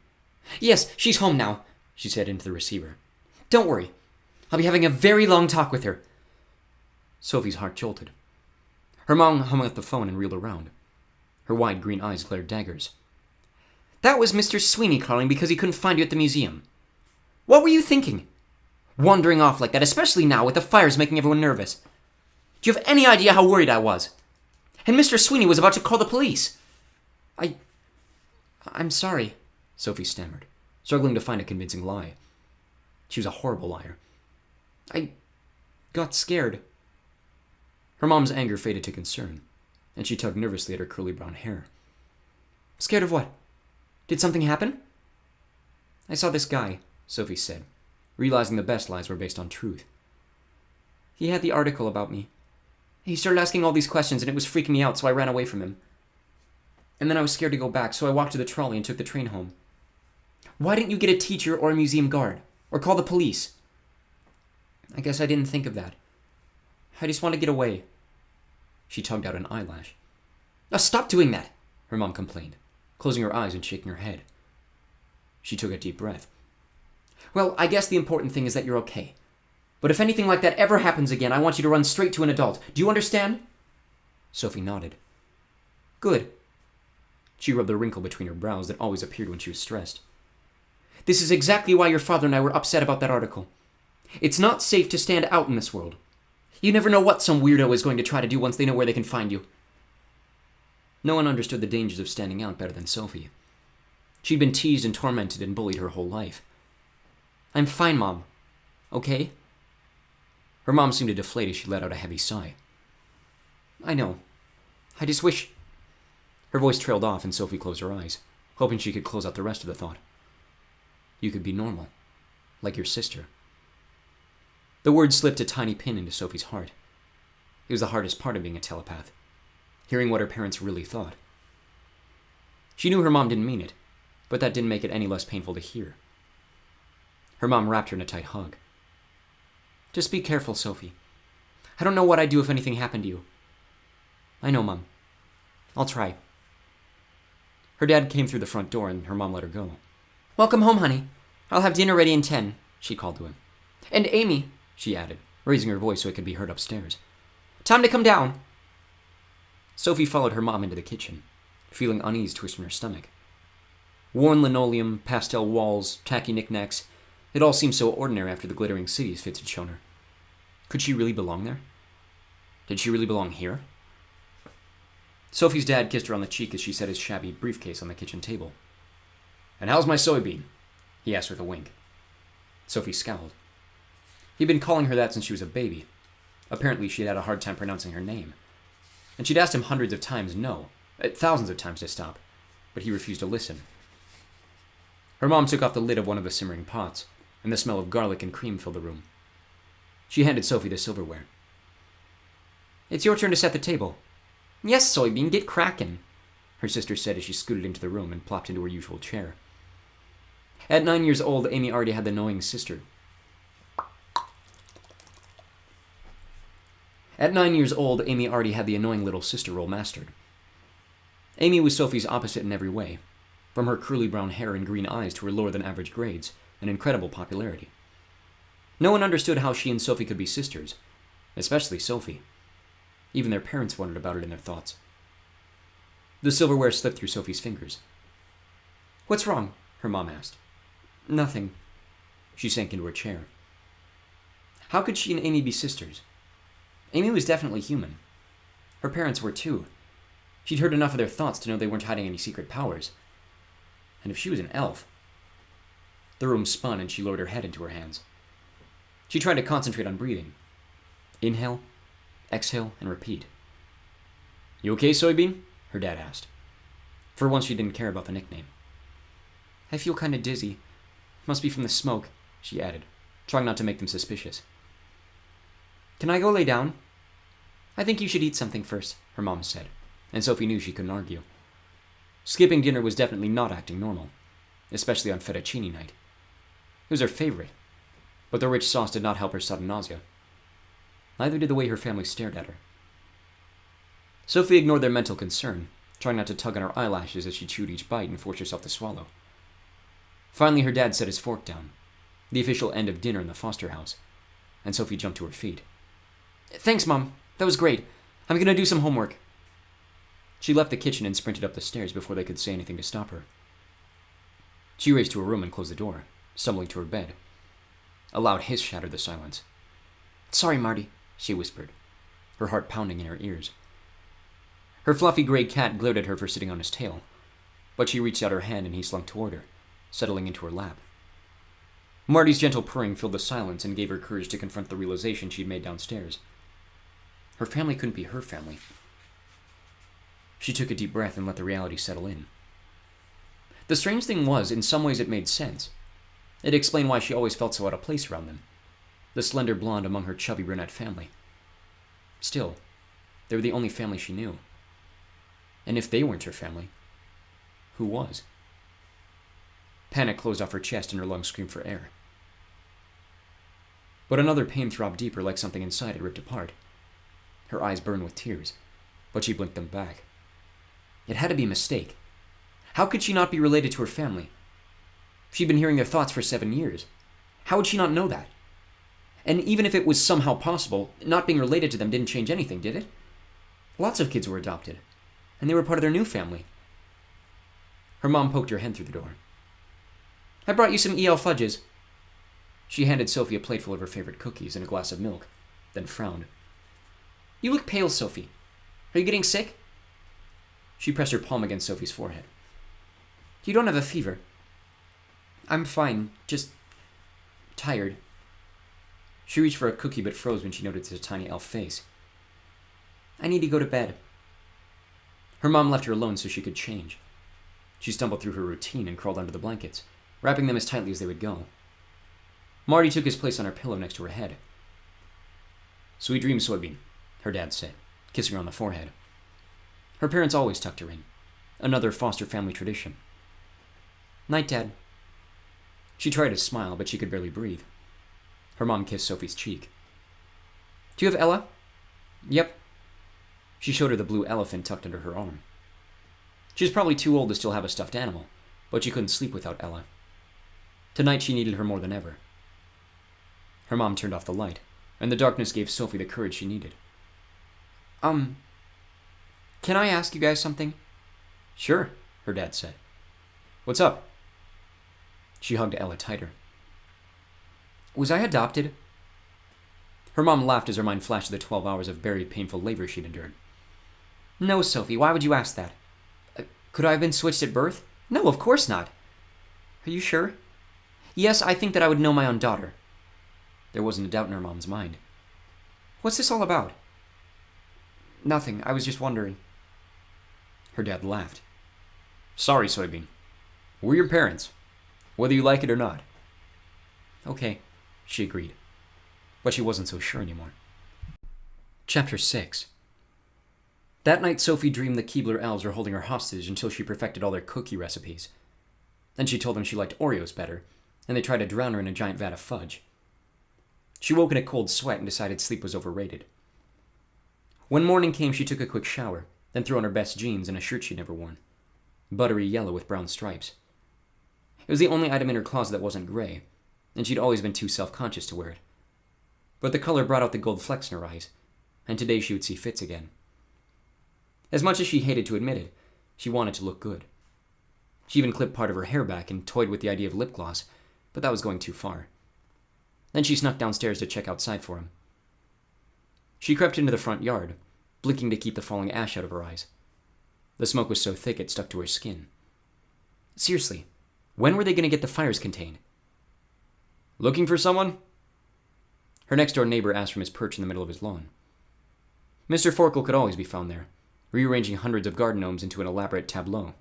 Yes, she's home now, she said into the receiver. Don't worry. I'll be having a very long talk with her. Sophie's heart jolted. Her mom hung up the phone and reeled around. Her wide green eyes glared daggers. That was Mr. Sweeney calling because he couldn't find you at the museum. What were you thinking? Wandering off like that, especially now with the fires making everyone nervous. Do you have any idea how worried I was? And Mr. Sweeney was about to call the police. I'm sorry, Sophie stammered, struggling to find a convincing lie. She was a horrible liar. I got scared. Her mom's anger faded to concern, and she tugged nervously at her curly brown hair. Scared of what? Did something happen? I saw this guy, Sophie said, realizing the best lies were based on truth. He had the article about me. He started asking all these questions, and it was freaking me out, so I ran away from him. And then I was scared to go back, so I walked to the trolley and took the train home. Why didn't you get a teacher or a museum guard? Or call the police? I guess I didn't think of that. I just want to get away. She tugged out an eyelash. Now stop doing that, her mom complained, closing her eyes and shaking her head. She took a deep breath. Well, I guess the important thing is that you're okay. But if anything like that ever happens again, I want you to run straight to an adult. Do you understand? Sophie nodded. Good. She rubbed the wrinkle between her brows that always appeared when she was stressed. This is exactly why your father and I were upset about that article. It's not safe to stand out in this world. You never know what some weirdo is going to try to do once they know where they can find you. No one understood the dangers of standing out better than Sophie. She'd been teased and tormented and bullied her whole life. I'm fine, Mom. Okay? Her mom seemed to deflate as she let out a heavy sigh. I know. I just wish... Her voice trailed off and Sophie closed her eyes, hoping she could close out the rest of the thought. You could be normal. Like your sister. The word slipped a tiny pin into Sophie's heart. It was the hardest part of being a telepath, hearing what her parents really thought. She knew her mom didn't mean it, but that didn't make it any less painful to hear. Her mom wrapped her in a tight hug. Just be careful, Sophie. I don't know what I'd do if anything happened to you. I know, Mom. I'll try. Her dad came through the front door and her mom let her go. Welcome home, honey. I'll have dinner ready in 10, she called to him. And Amy, she added, raising her voice so it could be heard upstairs. Time to come down. Sophie followed her mom into the kitchen, feeling unease twist in her stomach. Worn linoleum, pastel walls, tacky knickknacks, it all seemed so ordinary after the glittering cities Fitz had shown her. Could she really belong there? Did she really belong here? Sophie's dad kissed her on the cheek as she set his shabby briefcase on the kitchen table. And how's my soybean? He asked with a wink. Sophie scowled. He'd been calling her that since she was a baby. Apparently she had a hard time pronouncing her name. And she'd asked him hundreds of times thousands of times to stop, but he refused to listen. Her mom took off the lid of one of the simmering pots, and the smell of garlic and cream filled the room. She handed Sophie the silverware. It's your turn to set the table. Yes, Soybean, get crackin', her sister said as she scooted into the room and plopped into her usual chair. At 9 years old, Amy already had the annoying sister. At 9 years old, Amy already had the annoying little sister role mastered. Amy was Sophie's opposite in every way, from her curly brown hair and green eyes to her lower-than-average grades and incredible popularity. No one understood how she and Sophie could be sisters, especially Sophie. Even their parents wondered about it in their thoughts. The silverware slipped through Sophie's fingers. What's wrong? Her mom asked. Nothing. She sank into her chair. How could she and Amy be sisters? Amy was definitely human. Her parents were too. She'd heard enough of their thoughts to know they weren't hiding any secret powers. And if she was an elf... The room spun and she lowered her head into her hands. She tried to concentrate on breathing. Inhale, exhale, and repeat. "You okay, Soybean?" her dad asked. For once, she didn't care about the nickname. "I feel kind of dizzy. Must be from the smoke," she added, trying not to make them suspicious. "Can I go lay down?" "I think you should eat something first," her mom said, and Sophie knew she couldn't argue. Skipping dinner was definitely not acting normal, especially on fettuccine night. It was her favorite, but the rich sauce did not help her sudden nausea. Neither did the way her family stared at her. Sophie ignored their mental concern, trying not to tug on her eyelashes as she chewed each bite and forced herself to swallow. Finally, her dad set his fork down, the official end of dinner in the foster house, and Sophie jumped to her feet. "Thanks, Mom. That was great. I'm going to do some homework." She left the kitchen and sprinted up the stairs before they could say anything to stop her. She raced to her room and closed the door, stumbling to her bed. A loud hiss shattered the silence. "Sorry, Marty," she whispered, her heart pounding in her ears. Her fluffy gray cat glared at her for sitting on his tail, but she reached out her hand and he slunk toward her, settling into her lap. Marty's gentle purring filled the silence and gave her courage to confront the realization she'd made downstairs. Her family couldn't be her family. She took a deep breath and let the reality settle in. The strange thing was, in some ways it made sense. It explained why she always felt so out of place around them, the slender blonde among her chubby brunette family. Still, they were the only family she knew. And if they weren't her family, who was? Panic closed off her chest and her lungs screamed for air. But another pain throbbed deeper, like something inside had ripped apart. Her eyes burned with tears, but she blinked them back. It had to be a mistake. How could she not be related to her family? She'd been hearing their thoughts for 7 years. How would she not know that? And even if it was somehow possible, not being related to them didn't change anything, did it? Lots of kids were adopted, and they were part of their new family. Her mom poked her head through the door. "I brought you some EL fudges." She handed Sophie a plateful of her favorite cookies and a glass of milk, then frowned. "You look pale, Sophie. Are you getting sick?" She pressed her palm against Sophie's forehead. "You don't have a fever." "I'm fine, just tired." She reached for a cookie but froze when she noticed his tiny elf face. "I need to go to bed." Her mom left her alone so she could change. She stumbled through her routine and crawled under the blankets, wrapping them as tightly as they would go. Marty took his place on her pillow next to her head. "Sweet dreams, Soybean," her dad said, kissing her on the forehead. Her parents always tucked her in, another foster family tradition. "Night, Dad." She tried to smile, but she could barely breathe. Her mom kissed Sophie's cheek. "Do you have Ella?" "Yep." She showed her the blue elephant tucked under her arm. She was probably too old to still have a stuffed animal, but she couldn't sleep without Ella. Tonight she needed her more than ever. Her mom turned off the light, and the darkness gave Sophie the courage she needed. Can I ask you guys something?" "Sure," her dad said. "What's up?" She hugged Ella tighter. Was I adopted?" Her mom laughed as her mind flashed to the 12 hours of very painful labor she'd endured. "No, Sophie, why would you ask that? Could I have been switched at birth? No, of course not." "Are you sure?" "Yes, I think that I would know my own daughter." There wasn't a doubt in her mom's mind. "What's this all about?" "Nothing, I was just wondering." Her dad laughed. "Sorry, Soybean. We're your parents, whether you like it or not." "Okay," she agreed. But she wasn't so sure anymore. Chapter 6. That night, Sophie dreamed the Keebler elves were holding her hostage until she perfected all their cookie recipes. Then she told them she liked Oreos better, and they tried to drown her in a giant vat of fudge. She woke in a cold sweat and decided sleep was overrated. When morning came, she took a quick shower, then threw on her best jeans and a shirt she'd never worn, buttery yellow with brown stripes. It was the only item in her closet that wasn't gray, and she'd always been too self-conscious to wear it. But the color brought out the gold flecks in her eyes, and today she would see fits again. As much as she hated to admit it, she wanted to look good. She even clipped part of her hair back and toyed with the idea of lip gloss, but that was going too far. Then she snuck downstairs to check outside for him. She crept into the front yard, blinking to keep the falling ash out of her eyes. The smoke was so thick it stuck to her skin. Seriously, when were they going to get the fires contained? "Looking for someone?" Her next-door neighbor asked from his perch in the middle of his lawn. Mr. Forkle could always be found there, rearranging hundreds of garden gnomes into an elaborate tableau.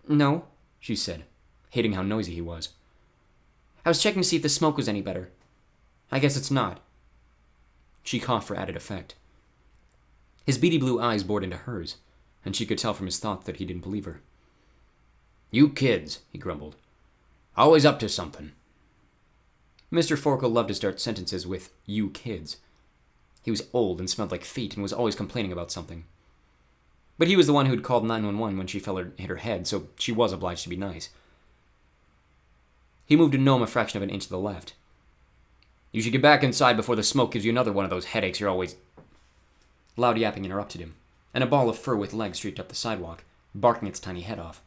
"No," she said, hating how noisy he was. "I was checking to see if the smoke was any better. I guess it's not." She coughed for added effect. His beady blue eyes bored into hers, and she could tell from his thoughts that he didn't believe her. "You kids," he grumbled. "Always up to something." Mr. Forkle loved to start sentences with, "you kids." He was old and smelled like feet and was always complaining about something. But he was the one who had called 911 when she hit her head, so she was obliged to be nice. He moved a gnome a fraction of an inch to the left. "You should get back inside before the smoke gives you another one of those headaches you're always—" Loud yapping interrupted him, and a ball of fur with legs streaked up the sidewalk, barking its tiny head off.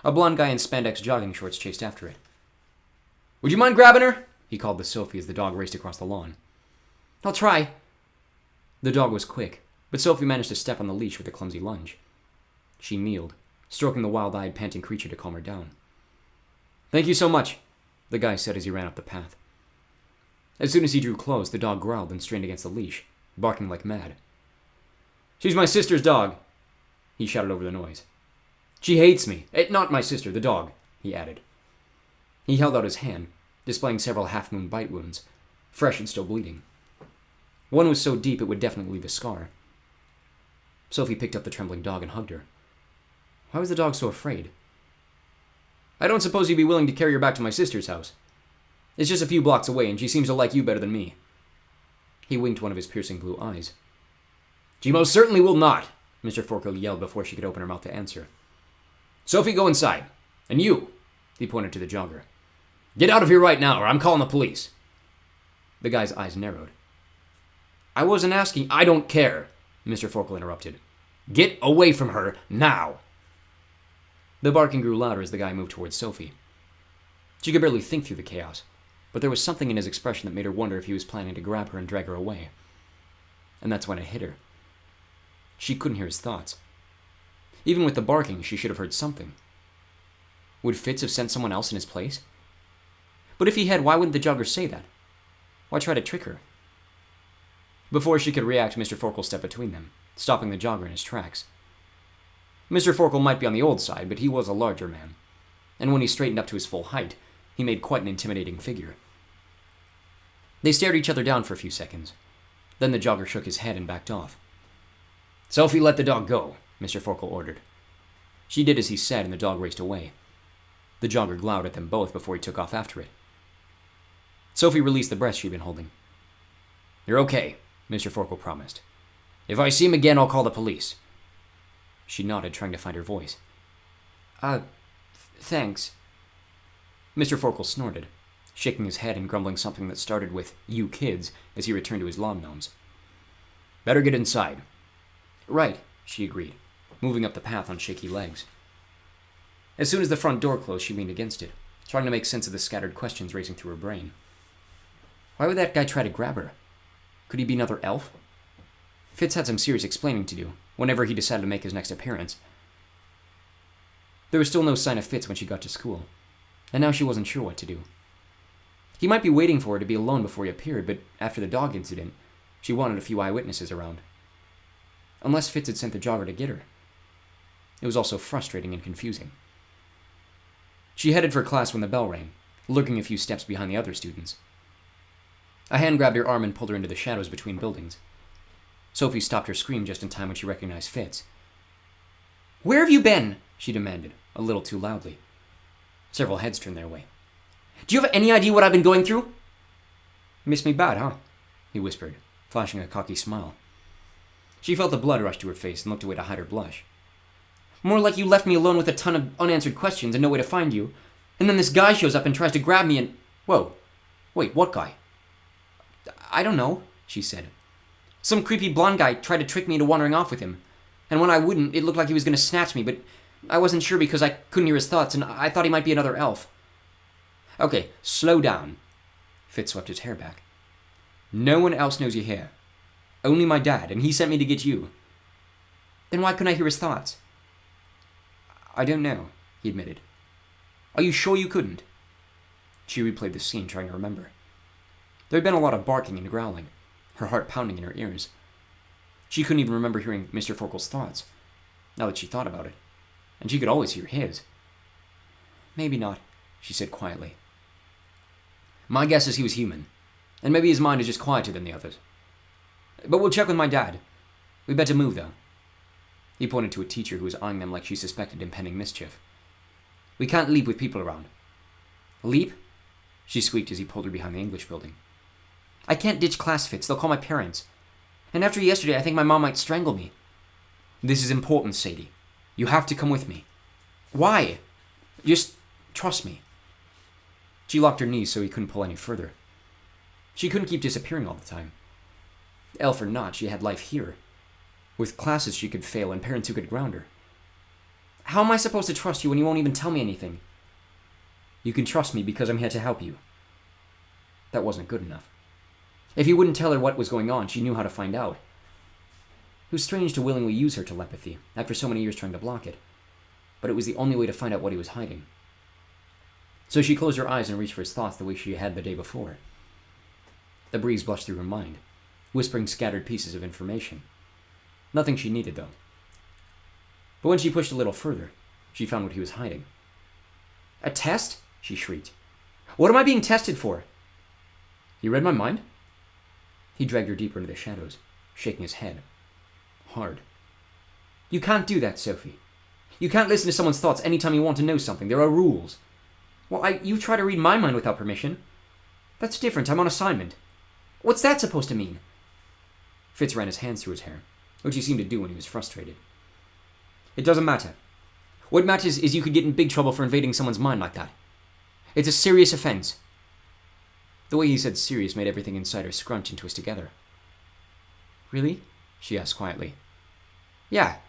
A blond guy in spandex jogging shorts chased after it. "Would you mind grabbing her?" he called to Sophie as the dog raced across the lawn. "I'll try." The dog was quick, but Sophie managed to step on the leash with a clumsy lunge. She kneeled, stroking the wild-eyed, panting creature to calm her down. "Thank you so much," the guy said as he ran up the path. As soon as he drew close, the dog growled and strained against the leash, barking like mad. "She's my sister's dog," he shouted over the noise. "She hates me. Not my sister, the dog," he added. He held out his hand, displaying several half-moon bite wounds, fresh and still bleeding. One was so deep it would definitely leave a scar. Sophie picked up the trembling dog and hugged her. Why was the dog so afraid? "I don't suppose you'd be willing to carry her back to my sister's house. It's just a few blocks away, and she seems to like you better than me." He winked one of his piercing blue eyes. "She most certainly will not," Mr. Forkle yelled before she could open her mouth to answer. "Sophie, go inside. And you," he pointed to the jogger. "Get out of here right now, or I'm calling the police." The guy's eyes narrowed. "I wasn't asking—" "I don't care," Mr. Forkle interrupted. "Get away from her, now." The barking grew louder as the guy moved towards Sophie. She could barely think through the chaos, but there was something in his expression that made her wonder if he was planning to grab her and drag her away. And that's when it hit her. She couldn't hear his thoughts. Even with the barking, she should have heard something. Would Fitz have sent someone else in his place? But if he had, why wouldn't the jogger say that? Why try to trick her? Before she could react, Mr. Forkle stepped between them, stopping the jogger in his tracks. Mr. Forkle might be on the old side, but he was a larger man, and when he straightened up to his full height, he made quite an intimidating figure. They stared each other down for a few seconds. Then the jogger shook his head and backed off. "Sophie, let the dog go," Mr. Forkle ordered. She did as he said, and the dog raced away. The jogger glowered at them both before he took off after it. Sophie released the breath she'd been holding. "You're okay," Mr. Forkle promised. "If I see him again, I'll call the police." She nodded, trying to find her voice. Thanks." Mr. Forkle snorted, shaking his head and grumbling something that started with, "you kids," as he returned to his lawn gnomes. "Better get inside." "Right," she agreed, moving up the path on shaky legs. As soon as the front door closed, she leaned against it, trying to make sense of the scattered questions racing through her brain. Why would that guy try to grab her? Could he be another elf? Fitz had some serious explaining to do, whenever he decided to make his next appearance. There was still no sign of Fitz when she got to school, and now she wasn't sure what to do. He might be waiting for her to be alone before he appeared, but after the dog incident, she wanted a few eyewitnesses around. Unless Fitz had sent the jogger to get her. It was also frustrating and confusing. She headed for class when the bell rang, lurking a few steps behind the other students. A hand grabbed her arm and pulled her into the shadows between buildings. Sophie stopped her scream just in time when she recognized Fitz. "Where have you been?" she demanded, a little too loudly. Several heads turned their way. "Do you have any idea what I've been going through?" "Miss me bad, huh?" he whispered, flashing a cocky smile. She felt the blood rush to her face and looked away to hide her blush. "More like you left me alone with a ton of unanswered questions and no way to find you, and then this guy shows up and tries to grab me and—" "Whoa. Wait, what guy?" "I don't know," she said. "Some creepy blonde guy tried to trick me into wandering off with him, and when I wouldn't, it looked like he was going to snatch me, but I wasn't sure because I couldn't hear his thoughts, and I thought he might be another elf." "Okay, slow down." Fitz swept his hair back. "No one else knows you're here. Only my dad, and he sent me to get you." "Then why couldn't I hear his thoughts?" "I don't know," he admitted. "Are you sure you couldn't?" She replayed the scene, trying to remember. There had been a lot of barking and growling, her heart pounding in her ears. She couldn't even remember hearing Mr. Forkel's thoughts, now that she thought about it, and she could always hear his. "Maybe not," she said quietly. "My guess is he was human, and maybe his mind is just quieter than the others. But we'll check with my dad. We'd better move, though." He pointed to a teacher who was eyeing them like she suspected impending mischief. "We can't leap with people around." "Leap?" she squeaked as he pulled her behind the English building. "I can't ditch class, Fitz. They'll call my parents. And after yesterday, I think my mom might strangle me." "This is important, Sadie. You have to come with me." "Why?" "Just trust me." She locked her knees so he couldn't pull any further. She couldn't keep disappearing all the time. Elf or not, she had life here, with classes she could fail and parents who could ground her. "How am I supposed to trust you when you won't even tell me anything?" "You can trust me because I'm here to help you." That wasn't good enough. If he wouldn't tell her what was going on, she knew how to find out. It was strange to willingly use her telepathy, after so many years trying to block it, but it was the only way to find out what he was hiding. So she closed her eyes and reached for his thoughts the way she had the day before. The breeze blushed through her mind, whispering scattered pieces of information. Nothing she needed, though. But when she pushed a little further, she found what he was hiding. "A test?" she shrieked. "What am I being tested for?" "You read my mind?" He dragged her deeper into the shadows, shaking his head. Hard. "You can't do that, Sophie. You can't listen to someone's thoughts anytime you want to know something. There are rules." "Well, you try to read my mind without permission. That's different. I'm on assignment." "What's that supposed to mean?" Fitz ran his hands through his hair, which he seemed to do when he was frustrated. "It doesn't matter. What matters is you could get in big trouble for invading someone's mind like that. It's a serious offense." The way he said serious made everything inside her scrunch and twist together. "Really?" she asked quietly. "Yeah.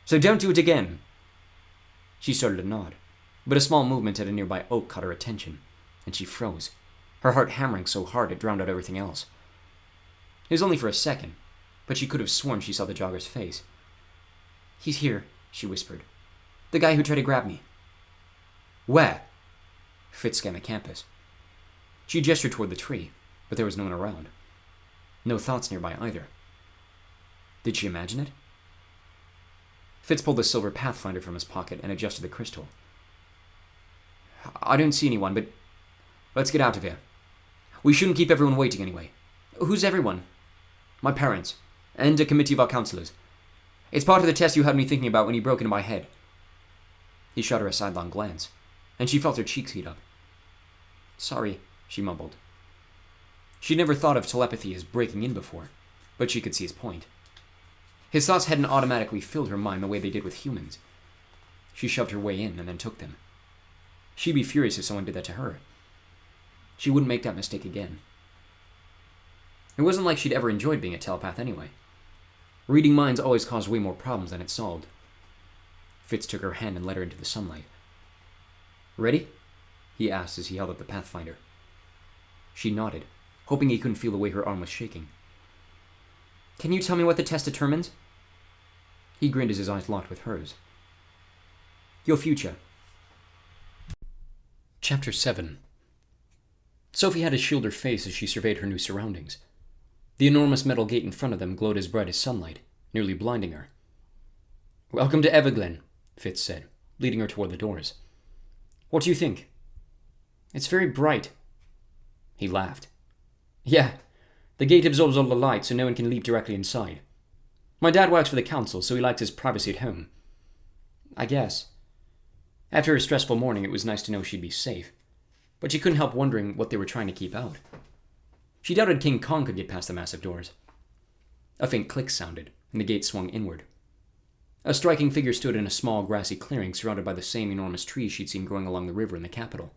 So don't do it again." She started to nod, but a small movement at a nearby oak caught her attention, and she froze, her heart hammering so hard it drowned out everything else. It was only for a second, but she could have sworn she saw the jogger's face. "He's here," she whispered. "The guy who tried to grab me." "Where?" Fitz scanned the campus. She gestured toward the tree, but there was no one around. No thoughts nearby either. Did she imagine it? Fitz pulled the silver pathfinder from his pocket and adjusted the crystal. "I don't see anyone, but let's get out of here. We shouldn't keep everyone waiting anyway." "Who's everyone?" "My parents, and a committee of our counselors. It's part of the test you had me thinking about when you broke into my head." He shot her a sidelong glance, and she felt her cheeks heat up. "Sorry," she mumbled. She'd never thought of telepathy as breaking in before, but she could see his point. His thoughts hadn't automatically filled her mind the way they did with humans. She shoved her way in and then took them. She'd be furious if someone did that to her. She wouldn't make that mistake again. It wasn't like she'd ever enjoyed being a telepath anyway. Reading minds always caused way more problems than it solved. Fitz took her hand and led her into the sunlight. "Ready?" he asked as he held up the pathfinder. She nodded, hoping he couldn't feel the way her arm was shaking. "Can you tell me what the test determines?" He grinned as his eyes locked with hers. "Your future." Chapter 7. Sophie had to shield her face as she surveyed her new surroundings. The enormous metal gate in front of them glowed as bright as sunlight, nearly blinding her. "Welcome to Everglen," Fitz said, leading her toward the doors. "What do you think?" "It's very bright." He laughed. "Yeah, the gate absorbs all the light so no one can leap directly inside. My dad works for the council, so he likes his privacy at home. I guess." After a stressful morning, it was nice to know she'd be safe, but she couldn't help wondering what they were trying to keep out. She doubted King Kong could get past the massive doors. A faint click sounded, and the gate swung inward. A striking figure stood in a small grassy clearing surrounded by the same enormous trees she'd seen growing along the river in the capital.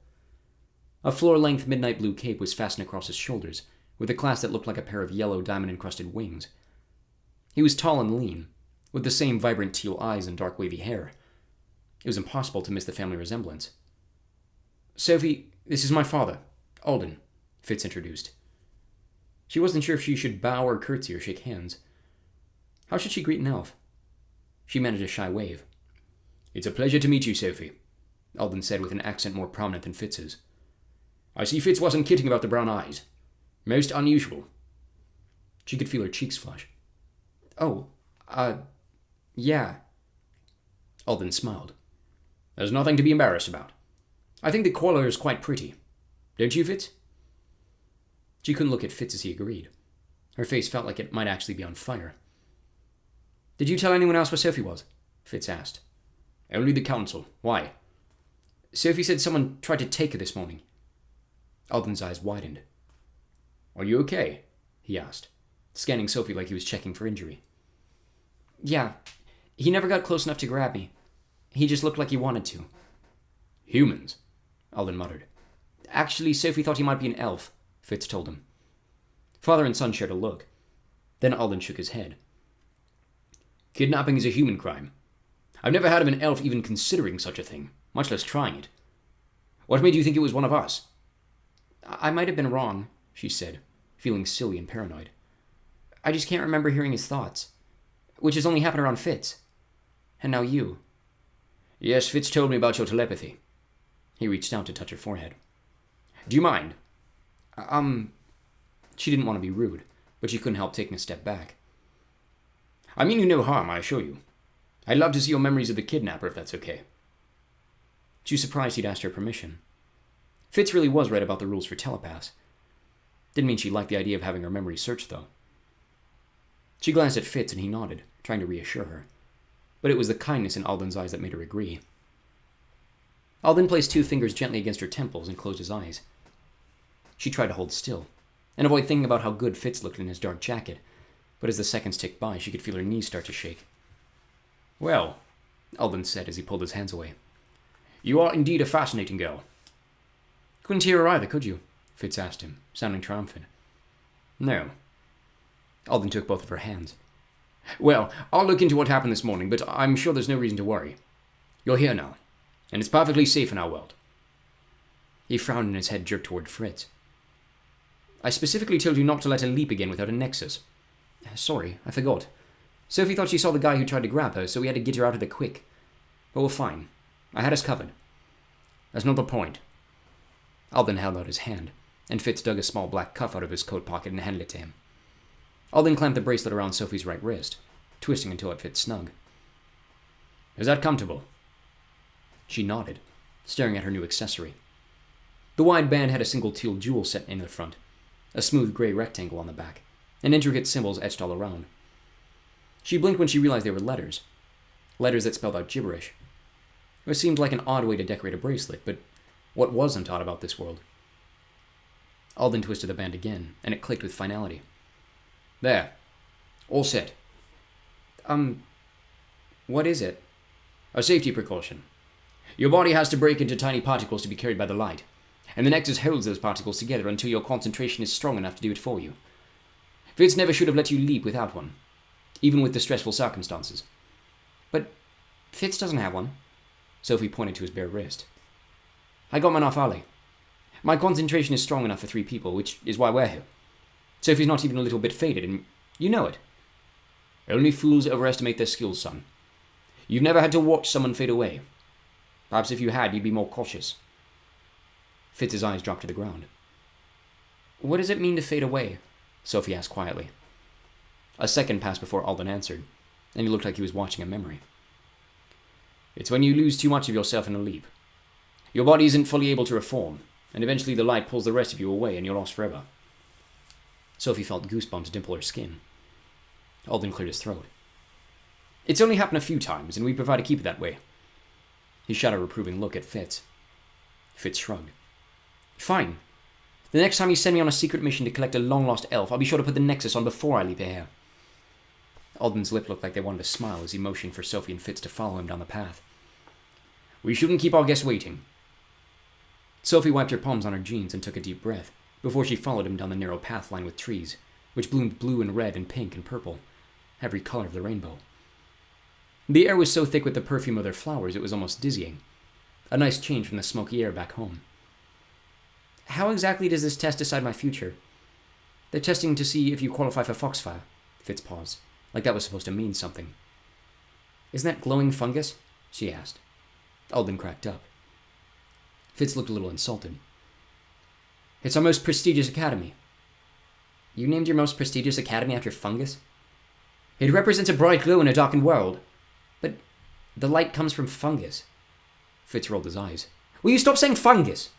A floor-length midnight blue cape was fastened across his shoulders, with a clasp that looked like a pair of yellow diamond-encrusted wings. He was tall and lean, with the same vibrant teal eyes and dark wavy hair. It was impossible to miss the family resemblance. "Sophie, this is my father, Alden," Fitz introduced. She wasn't sure if she should bow or curtsy or shake hands. How should she greet an elf? She managed a shy wave. "It's a pleasure to meet you, Sophie," Alden said with an accent more prominent than Fitz's. "I see Fitz wasn't kidding about the brown eyes. Most unusual. She could feel her cheeks flush. Oh, yeah. Alden smiled. There's nothing to be embarrassed about. I think the koala is quite pretty. Don't you, Fitz? She couldn't look at Fitz as he agreed. Her face felt like it might actually be on fire. Did you tell anyone else where Sophie was? Fitz asked. Only the council. Why? Sophie said someone tried to take her this morning. Alden's eyes widened. Are you okay? He asked, scanning Sophie like he was checking for injury. Yeah. He never got close enough to grab me. He just looked like he wanted to. Humans, Alden muttered. Actually, Sophie thought he might be an elf, Fitz told him. Father and son shared a look. Then Alden shook his head. Kidnapping is a human crime. I've never heard of an elf even considering such a thing, much less trying it. What made you think it was one of us? I might have been wrong, she said, feeling silly and paranoid. I just can't remember hearing his thoughts. Which has only happened around Fitz. And now you. Yes, Fitz told me about your telepathy. He reached out to touch her forehead. Do you mind? She didn't want to be rude, but she couldn't help taking a step back. I mean you no harm, I assure you. I'd love to see your memories of the kidnapper, if that's okay. She was surprised he'd asked her permission. Fitz really was right about the rules for telepaths. Didn't mean she liked the idea of having her memories searched, though. She glanced at Fitz and he nodded, trying to reassure her. But it was the kindness in Alden's eyes that made her agree. Alden placed 2 fingers gently against her temples and closed his eyes. She tried to hold still, and avoid thinking about how good Fitz looked in his dark jacket, but as the seconds ticked by, she could feel her knees start to shake. Well, Alden said as he pulled his hands away, you are indeed a fascinating girl. Couldn't hear her either, could you? Fitz asked him, sounding triumphant. No. Alden took both of her hands. Well, I'll look into what happened this morning, but I'm sure there's no reason to worry. You're here now, and it's perfectly safe in our world. He frowned and his head jerked toward Fritz. I specifically told you not to let her leap again without a nexus. Sorry, I forgot. Sophie thought she saw the guy who tried to grab her, so we had to get her out of there quick. But we're fine. I had us covered. That's not the point. Alden held out his hand, and Fitz dug a small black cuff out of his coat pocket and handed it to him. Alden clamped the bracelet around Sophie's right wrist, twisting until it fit snug. Is that comfortable? She nodded, staring at her new accessory. The wide band had a single teal jewel set in the front, a smooth gray rectangle on the back, and intricate symbols etched all around. She blinked when she realized they were letters that spelled out gibberish. It seemed like an odd way to decorate a bracelet, but what wasn't odd about this world? Alden twisted the band again, and it clicked with finality. There. All set. What is it? A safety precaution. Your body has to break into tiny particles to be carried by the light, and the Nexus holds those particles together until your concentration is strong enough to do it for you. Fitz never should have let you leap without one, even with the stressful circumstances. But Fitz doesn't have one. Sophie pointed to his bare wrist. I got mine off Ali. My concentration is strong enough for 3 people, which is why we're here. Sophie's not even a little bit faded, and you know it. Only fools overestimate their skills, son. You've never had to watch someone fade away. Perhaps if you had, you'd be more cautious. Fitz's eyes dropped to the ground. What does it mean to fade away? Sophie asked quietly. A second passed before Alden answered, and he looked like he was watching a memory. It's when you lose too much of yourself in a leap. Your body isn't fully able to reform, and eventually the light pulls the rest of you away and you're lost forever. Sophie felt goosebumps dimple her skin. Alden cleared his throat. It's only happened a few times, and we prefer to keep it that way. He shot a reproving look at Fitz. Fitz shrugged. Fine. The next time you send me on a secret mission to collect a long-lost elf, I'll be sure to put the Nexus on before I leave here. Alden's lip looked like they wanted to smile as he motioned for Sophie and Fitz to follow him down the path. We shouldn't keep our guests waiting. Sophie wiped her palms on her jeans and took a deep breath before she followed him down the narrow path lined with trees, which bloomed blue and red and pink and purple, every color of the rainbow. The air was so thick with the perfume of their flowers it was almost dizzying, a nice change from the smoky air back home. How exactly does this test decide my future? They're testing to see if you qualify for Foxfire. Fitz paused, like that was supposed to mean something. Isn't that glowing fungus? She asked. Alden cracked up. Fitz looked a little insulted. It's our most prestigious academy. You named your most prestigious academy after fungus? It represents a bright glow in a darkened world. But the light comes from fungus. Fitz rolled his eyes. Will you stop saying fungus?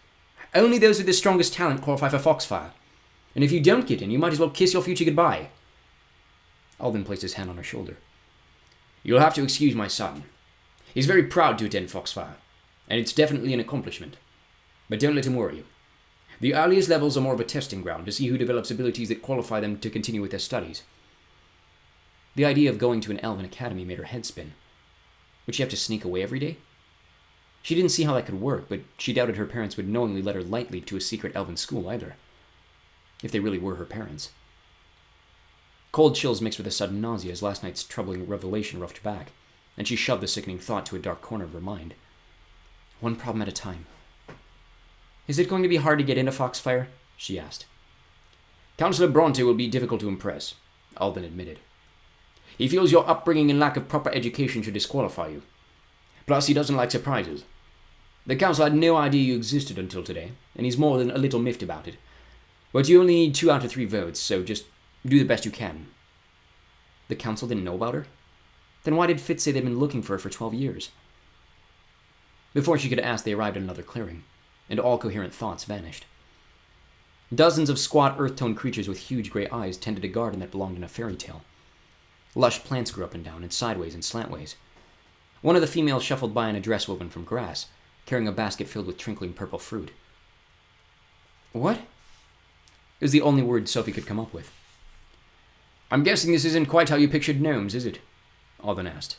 Only those with the strongest talent qualify for Foxfire. And if you don't get in, you might as well kiss your future goodbye. Alden placed his hand on her shoulder. You'll have to excuse my son. He's very proud to attend Foxfire, and it's definitely an accomplishment. But don't let him worry you. The earliest levels are more of a testing ground to see who develops abilities that qualify them to continue with their studies. The idea of going to an elven academy made her head spin. Would she have to sneak away every day? She didn't see how that could work, but she doubted her parents would knowingly let her lightly to a secret elven school either. If they really were her parents. Cold chills mixed with a sudden nausea as last night's troubling revelation roughed her back, and she shoved the sickening thought to a dark corner of her mind. One problem at a time. Is it going to be hard to get into Foxfire? She asked. Councillor Bronte will be difficult to impress, Alden admitted. He feels your upbringing and lack of proper education should disqualify you. Plus, he doesn't like surprises. The council had no idea you existed until today, and he's more than a little miffed about it. But you only need 2 out of 3 votes, so just do the best you can. The council didn't know about her? Then why did Fitz say they'd been looking for her for 12 years? Before she could ask, they arrived at another clearing, and all coherent thoughts vanished. Dozens of squat earth-toned creatures with huge gray eyes tended a garden that belonged in a fairy tale. Lush plants grew up and down, and sideways and slantways. One of the females shuffled by in a dress woven from grass, carrying a basket filled with twinkling purple fruit. What? It was the only word Sophie could come up with. I'm guessing this isn't quite how you pictured gnomes, is it? Alden asked.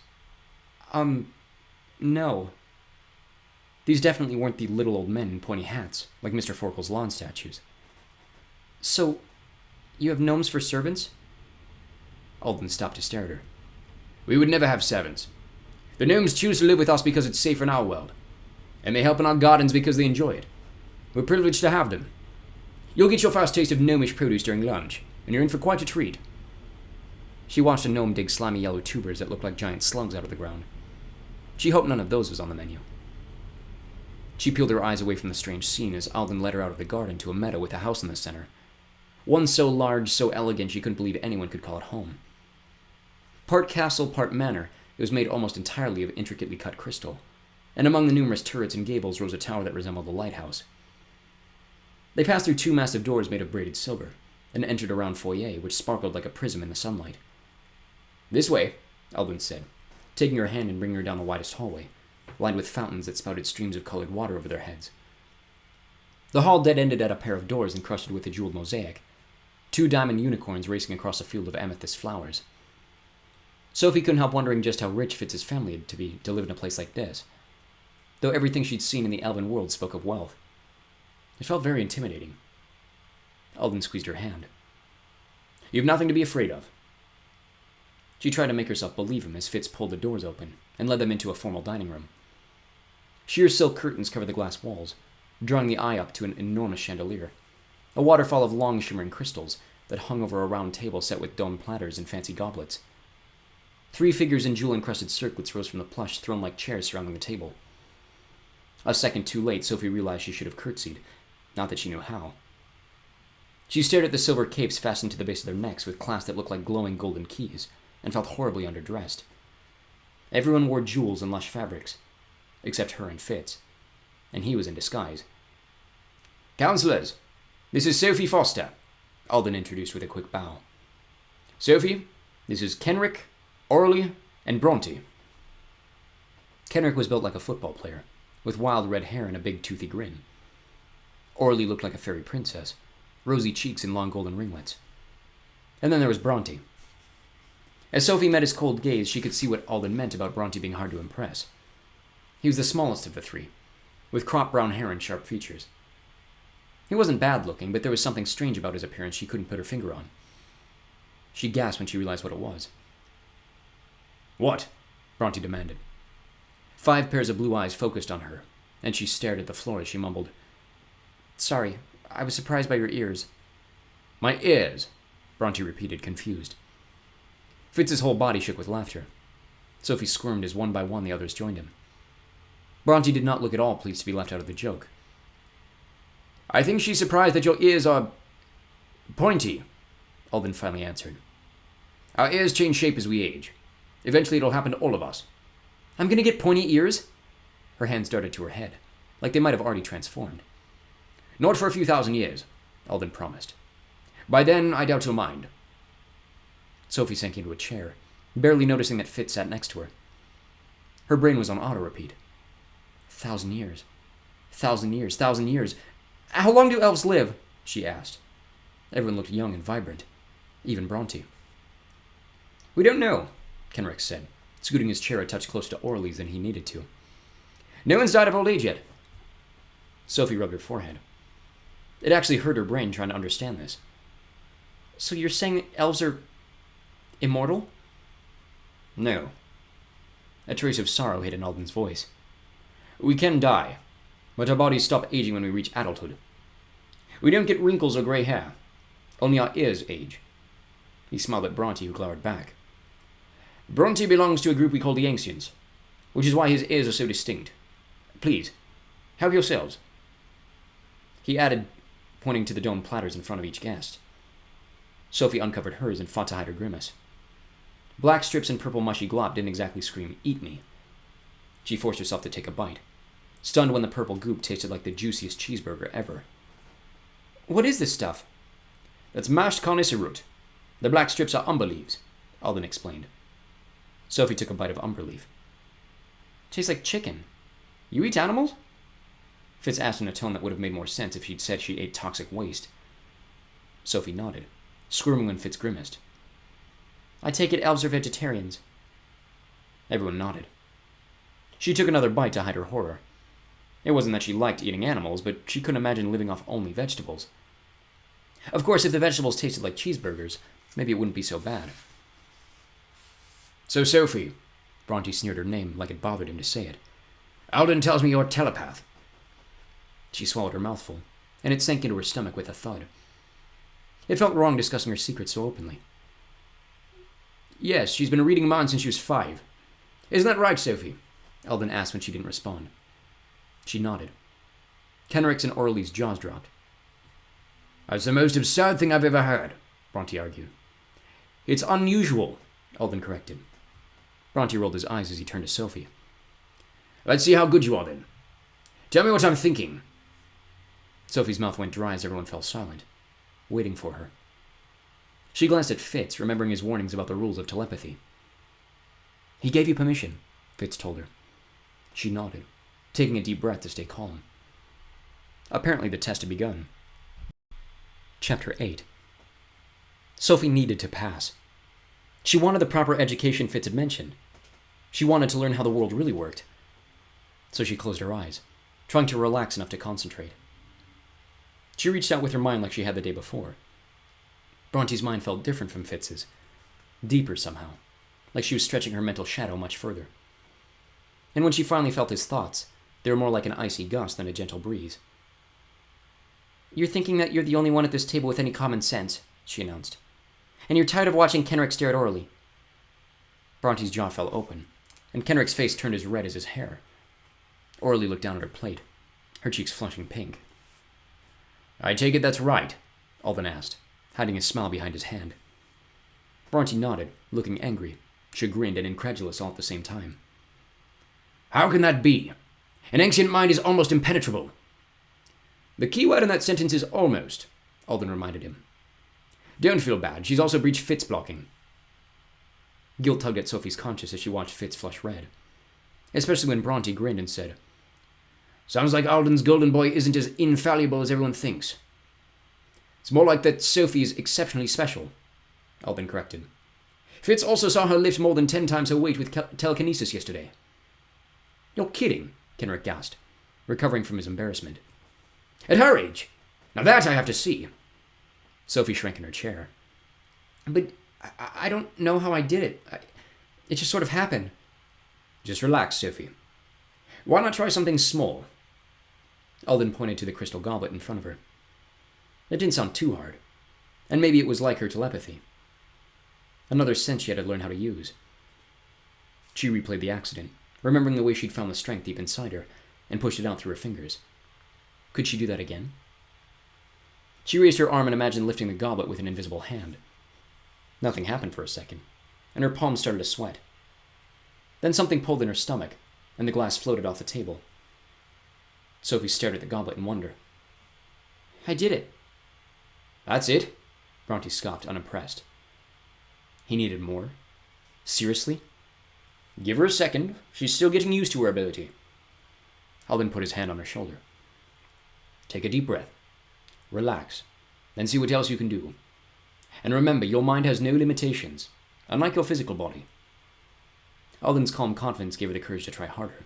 No. These definitely weren't the little old men in pointy hats, like Mr. Forkel's lawn statues. So, you have gnomes for servants? Alden stopped to stare at her. We would never have servants. The gnomes choose to live with us because it's safe in our world, and they help in our gardens because they enjoy it. We're privileged to have them. You'll get your first taste of gnomish produce during lunch, and you're in for quite a treat. She watched a gnome dig slimy yellow tubers that looked like giant slugs out of the ground. She hoped none of those was on the menu. She peeled her eyes away from the strange scene as Alden led her out of the garden to a meadow with a house in the center. One so large, so elegant, she couldn't believe anyone could call it home. Part castle, part manor, it was made almost entirely of intricately cut crystal, and among the numerous turrets and gables rose a tower that resembled a lighthouse. They passed through 2 massive doors made of braided silver, and entered a round foyer which sparkled like a prism in the sunlight. This way, Alden said, taking her hand and bringing her down the widest hallway, lined with fountains that spouted streams of colored water over their heads. The hall dead-ended at a pair of doors encrusted with a jeweled mosaic, 2 diamond unicorns racing across a field of amethyst flowers. Sophie couldn't help wondering just how rich Fitz's family had to be to live in a place like this, though everything she'd seen in the elven world spoke of wealth. It felt very intimidating. Alden squeezed her hand. You have nothing to be afraid of. She tried to make herself believe him as Fitz pulled the doors open and led them into a formal dining room. Sheer silk curtains covered the glass walls, drawing the eye up to an enormous chandelier, a waterfall of long shimmering crystals that hung over a round table set with domed platters and fancy goblets. 3 figures in jewel-encrusted circlets rose from the plush, throne-like chairs surrounding the table. A second too late, Sophie realized she should have curtsied, not that she knew how. She stared at the silver capes fastened to the base of their necks with clasps that looked like glowing golden keys, and felt horribly underdressed. Everyone wore jewels and lush fabrics, except her and Fitz, and he was in disguise. Councillors, this is Sophie Foster, Alden introduced with a quick bow. Sophie, this is Kenrick, Orley, and Bronte. Kenrick was built like a football player, with wild red hair and a big toothy grin. Orley looked like a fairy princess, rosy cheeks and long golden ringlets. And then there was Bronte. As Sophie met his cold gaze, she could see what Alden meant about Bronte being hard to impress. He was the smallest of the 3, with cropped brown hair and sharp features. He wasn't bad-looking, but there was something strange about his appearance she couldn't put her finger on. She gasped when she realized what it was. What? Bronte demanded. 5 pairs of blue eyes focused on her, and she stared at the floor as she mumbled, Sorry, I was surprised by your ears. My ears? Bronte repeated, confused. Fitz's whole body shook with laughter. Sophie squirmed as one by one the others joined him. Bronte did not look at all pleased to be left out of the joke. I think she's surprised that your ears are pointy, Alden finally answered. Our ears change shape as we age. Eventually it'll happen to all of us. I'm gonna get pointy ears? Her hands darted to her head, like they might have already transformed. Not for a few thousand years, Alden promised. By then, I doubt you'll mind. Sophie sank into a chair, barely noticing that Fitz sat next to her. Her brain was on auto-repeat. 1,000 years. 1,000 years. 1,000 years. How long do elves live? She asked. Everyone looked young and vibrant, even Bronte. We don't know, Kenrick said, scooting his chair a touch closer to Orly's than he needed to. No one's died of old age yet. Sophie rubbed her forehead. It actually hurt her brain trying to understand this. So you're saying that elves are immortal? No. A trace of sorrow hid in Alden's voice. We can die, but our bodies stop aging when we reach adulthood. We don't get wrinkles or gray hair. Only our ears age. He smiled at Bronte, who glowered back. Bronte belongs to a group we call the Ancients, which is why his ears are so distinct. Please, help yourselves. He added, pointing to the domed platters in front of each guest. Sophie uncovered hers and fought to hide her grimace. Black strips and purple mushy glop didn't exactly scream, "Eat me." She forced herself to take a bite, stunned when the purple goop tasted like the juiciest cheeseburger ever. What is this stuff? That's mashed carnicer root. The black strips are umber leaves, Alden explained. Sophie took a bite of umber leaf. Tastes like chicken. You eat animals? Fitz asked in a tone that would have made more sense if she'd said she ate toxic waste. Sophie nodded, squirming when Fitz grimaced. I take it elves are vegetarians. Everyone nodded. She took another bite to hide her horror. It wasn't that she liked eating animals, but she couldn't imagine living off only vegetables. Of course, if the vegetables tasted like cheeseburgers, maybe it wouldn't be so bad. So, Sophie, Bronte sneered her name like it bothered him to say it. Alden tells me you're a telepath. She swallowed her mouthful, and it sank into her stomach with a thud. It felt wrong discussing her secrets so openly. Yes, she's been reading minds since she was 5. Isn't that right, Sophie? Alden asked when she didn't respond. She nodded. Kenrick's and Orly's jaws dropped. That's the most absurd thing I've ever heard, Bronte argued. It's unusual, Alden corrected. Bronte rolled his eyes as he turned to Sophie. Let's see how good you are, then. Tell me what I'm thinking. Sophie's mouth went dry as everyone fell silent, waiting for her. She glanced at Fitz, remembering his warnings about the rules of telepathy. He gave you permission, Fitz told her. She nodded, taking a deep breath to stay calm. Apparently the test had begun. Chapter 8. Sophie needed to pass. She wanted the proper education Fitz had mentioned. She wanted to learn how the world really worked. So she closed her eyes, trying to relax enough to concentrate. She reached out with her mind like she had the day before. Bronte's mind felt different from Fitz's, deeper somehow, like she was stretching her mental shadow much further. And when she finally felt his thoughts, they were more like an icy gust than a gentle breeze. You're thinking that you're the only one at this table with any common sense, she announced. And you're tired of watching Kenrick stare at Orly. Bronte's jaw fell open, and Kenrick's face turned as red as his hair. Orly looked down at her plate, her cheeks flushing pink. I take it that's right, Alden asked, hiding a smile behind his hand. Bronte nodded, looking angry, chagrined, and incredulous all at the same time. How can that be? An ancient mind is almost impenetrable. The key word in that sentence is almost, Alden reminded him. Don't feel bad, she's also breached Fitz blocking. Guilt tugged at Sophie's conscience as she watched Fitz flush red, especially when Bronte grinned and said, Sounds like Alden's golden boy isn't as infallible as everyone thinks. It's more like that Sophie is exceptionally special, Alden corrected. Fitz also saw her lift more than 10 times her weight with telekinesis yesterday. You're kidding, Kenrick gasped, recovering from his embarrassment. At her age? Now that I have to see. Sophie shrank in her chair. But I don't know how I did it. It just sort of happened. Just relax, Sophie. Why not try something small? Alden pointed to the crystal goblet in front of her. It didn't sound too hard, and maybe it was like her telepathy. Another sense she had to learn how to use. She replayed the accident, remembering the way she'd found the strength deep inside her, and pushed it out through her fingers. Could she do that again? She raised her arm and imagined lifting the goblet with an invisible hand, Nothing happened for a second, and her palms started to sweat. Then something pulled in her stomach, and the glass floated off the table. Sophie stared at the goblet in wonder. "I did it." "That's it?" Bronte scoffed, unimpressed. He needed more? Seriously? "Give her a second. She's still getting used to her ability." Alden put his hand on her shoulder. "Take a deep breath. Relax. Then see what else you can do. And remember, your mind has no limitations, unlike your physical body." Alden's calm confidence gave her the courage to try harder.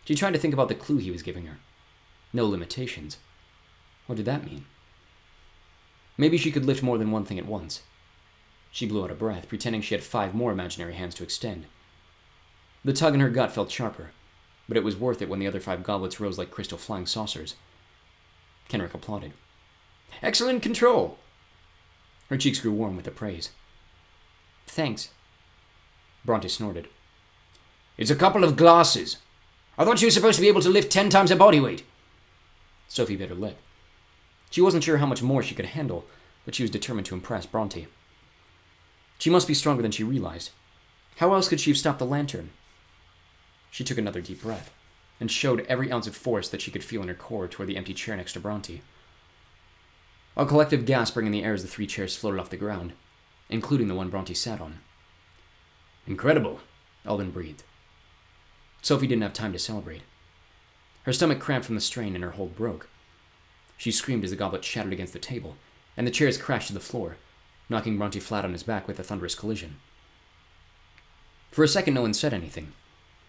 She tried to think about the clue he was giving her. No limitations. What did that mean? Maybe she could lift more than one thing at once. She blew out a breath, pretending she had 5 more imaginary hands to extend. The tug in her gut felt sharper, but it was worth it when the other 5 goblets rose like crystal flying saucers. Kenrick applauded. "Excellent control!" Her cheeks grew warm with the praise. "Thanks." Bronte snorted. "It's a couple of glasses. I thought she was supposed to be able to lift 10 times her body weight." Sophie bit her lip. She wasn't sure how much more she could handle, but she was determined to impress Bronte. She must be stronger than she realized. How else could she have stopped the lantern? She took another deep breath, and showed every ounce of force that she could feel in her core toward the empty chair next to Bronte. A collective gasp rang in the air as the 3 chairs floated off the ground, including the one Bronte sat on. "Incredible," Alden breathed. Sophie didn't have time to celebrate. Her stomach cramped from the strain and her hold broke. She screamed as the goblet shattered against the table, and the chairs crashed to the floor, knocking Bronte flat on his back with a thunderous collision. For a second, no one said anything.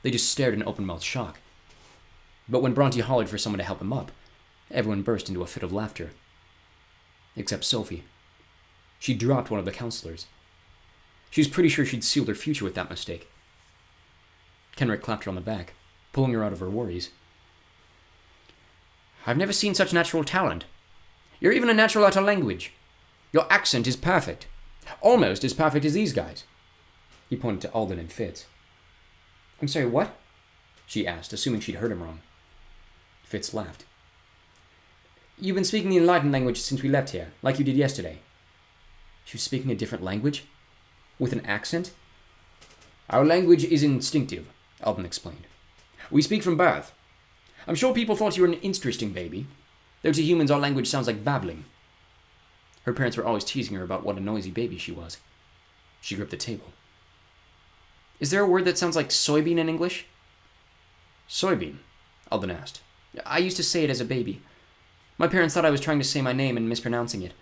They just stared in open-mouthed shock. But when Bronte hollered for someone to help him up, everyone burst into a fit of laughter. Except Sophie. She dropped one of the counselors. She was pretty sure she'd sealed her future with that mistake. Kenrick clapped her on the back, pulling her out of her worries. "I've never seen such natural talent. You're even a natural at a language. Your accent is perfect. Almost as perfect as these guys." He pointed to Alden and Fitz. "I'm sorry, what?" she asked, assuming she'd heard him wrong. Fitz laughed. "You've been speaking the Enlightened language since we left here, like you did yesterday." She was speaking a different language? With an accent? "Our language is instinctive," Alden explained. "We speak from birth. I'm sure people thought you were an interesting baby, though to humans our language sounds like babbling." Her parents were always teasing her about what a noisy baby she was. She gripped the table. "Is there a word that sounds like soybean in English?" "Soybean?" Alden asked. "I used to say it as a baby. My parents thought I was trying to say my name and mispronouncing it.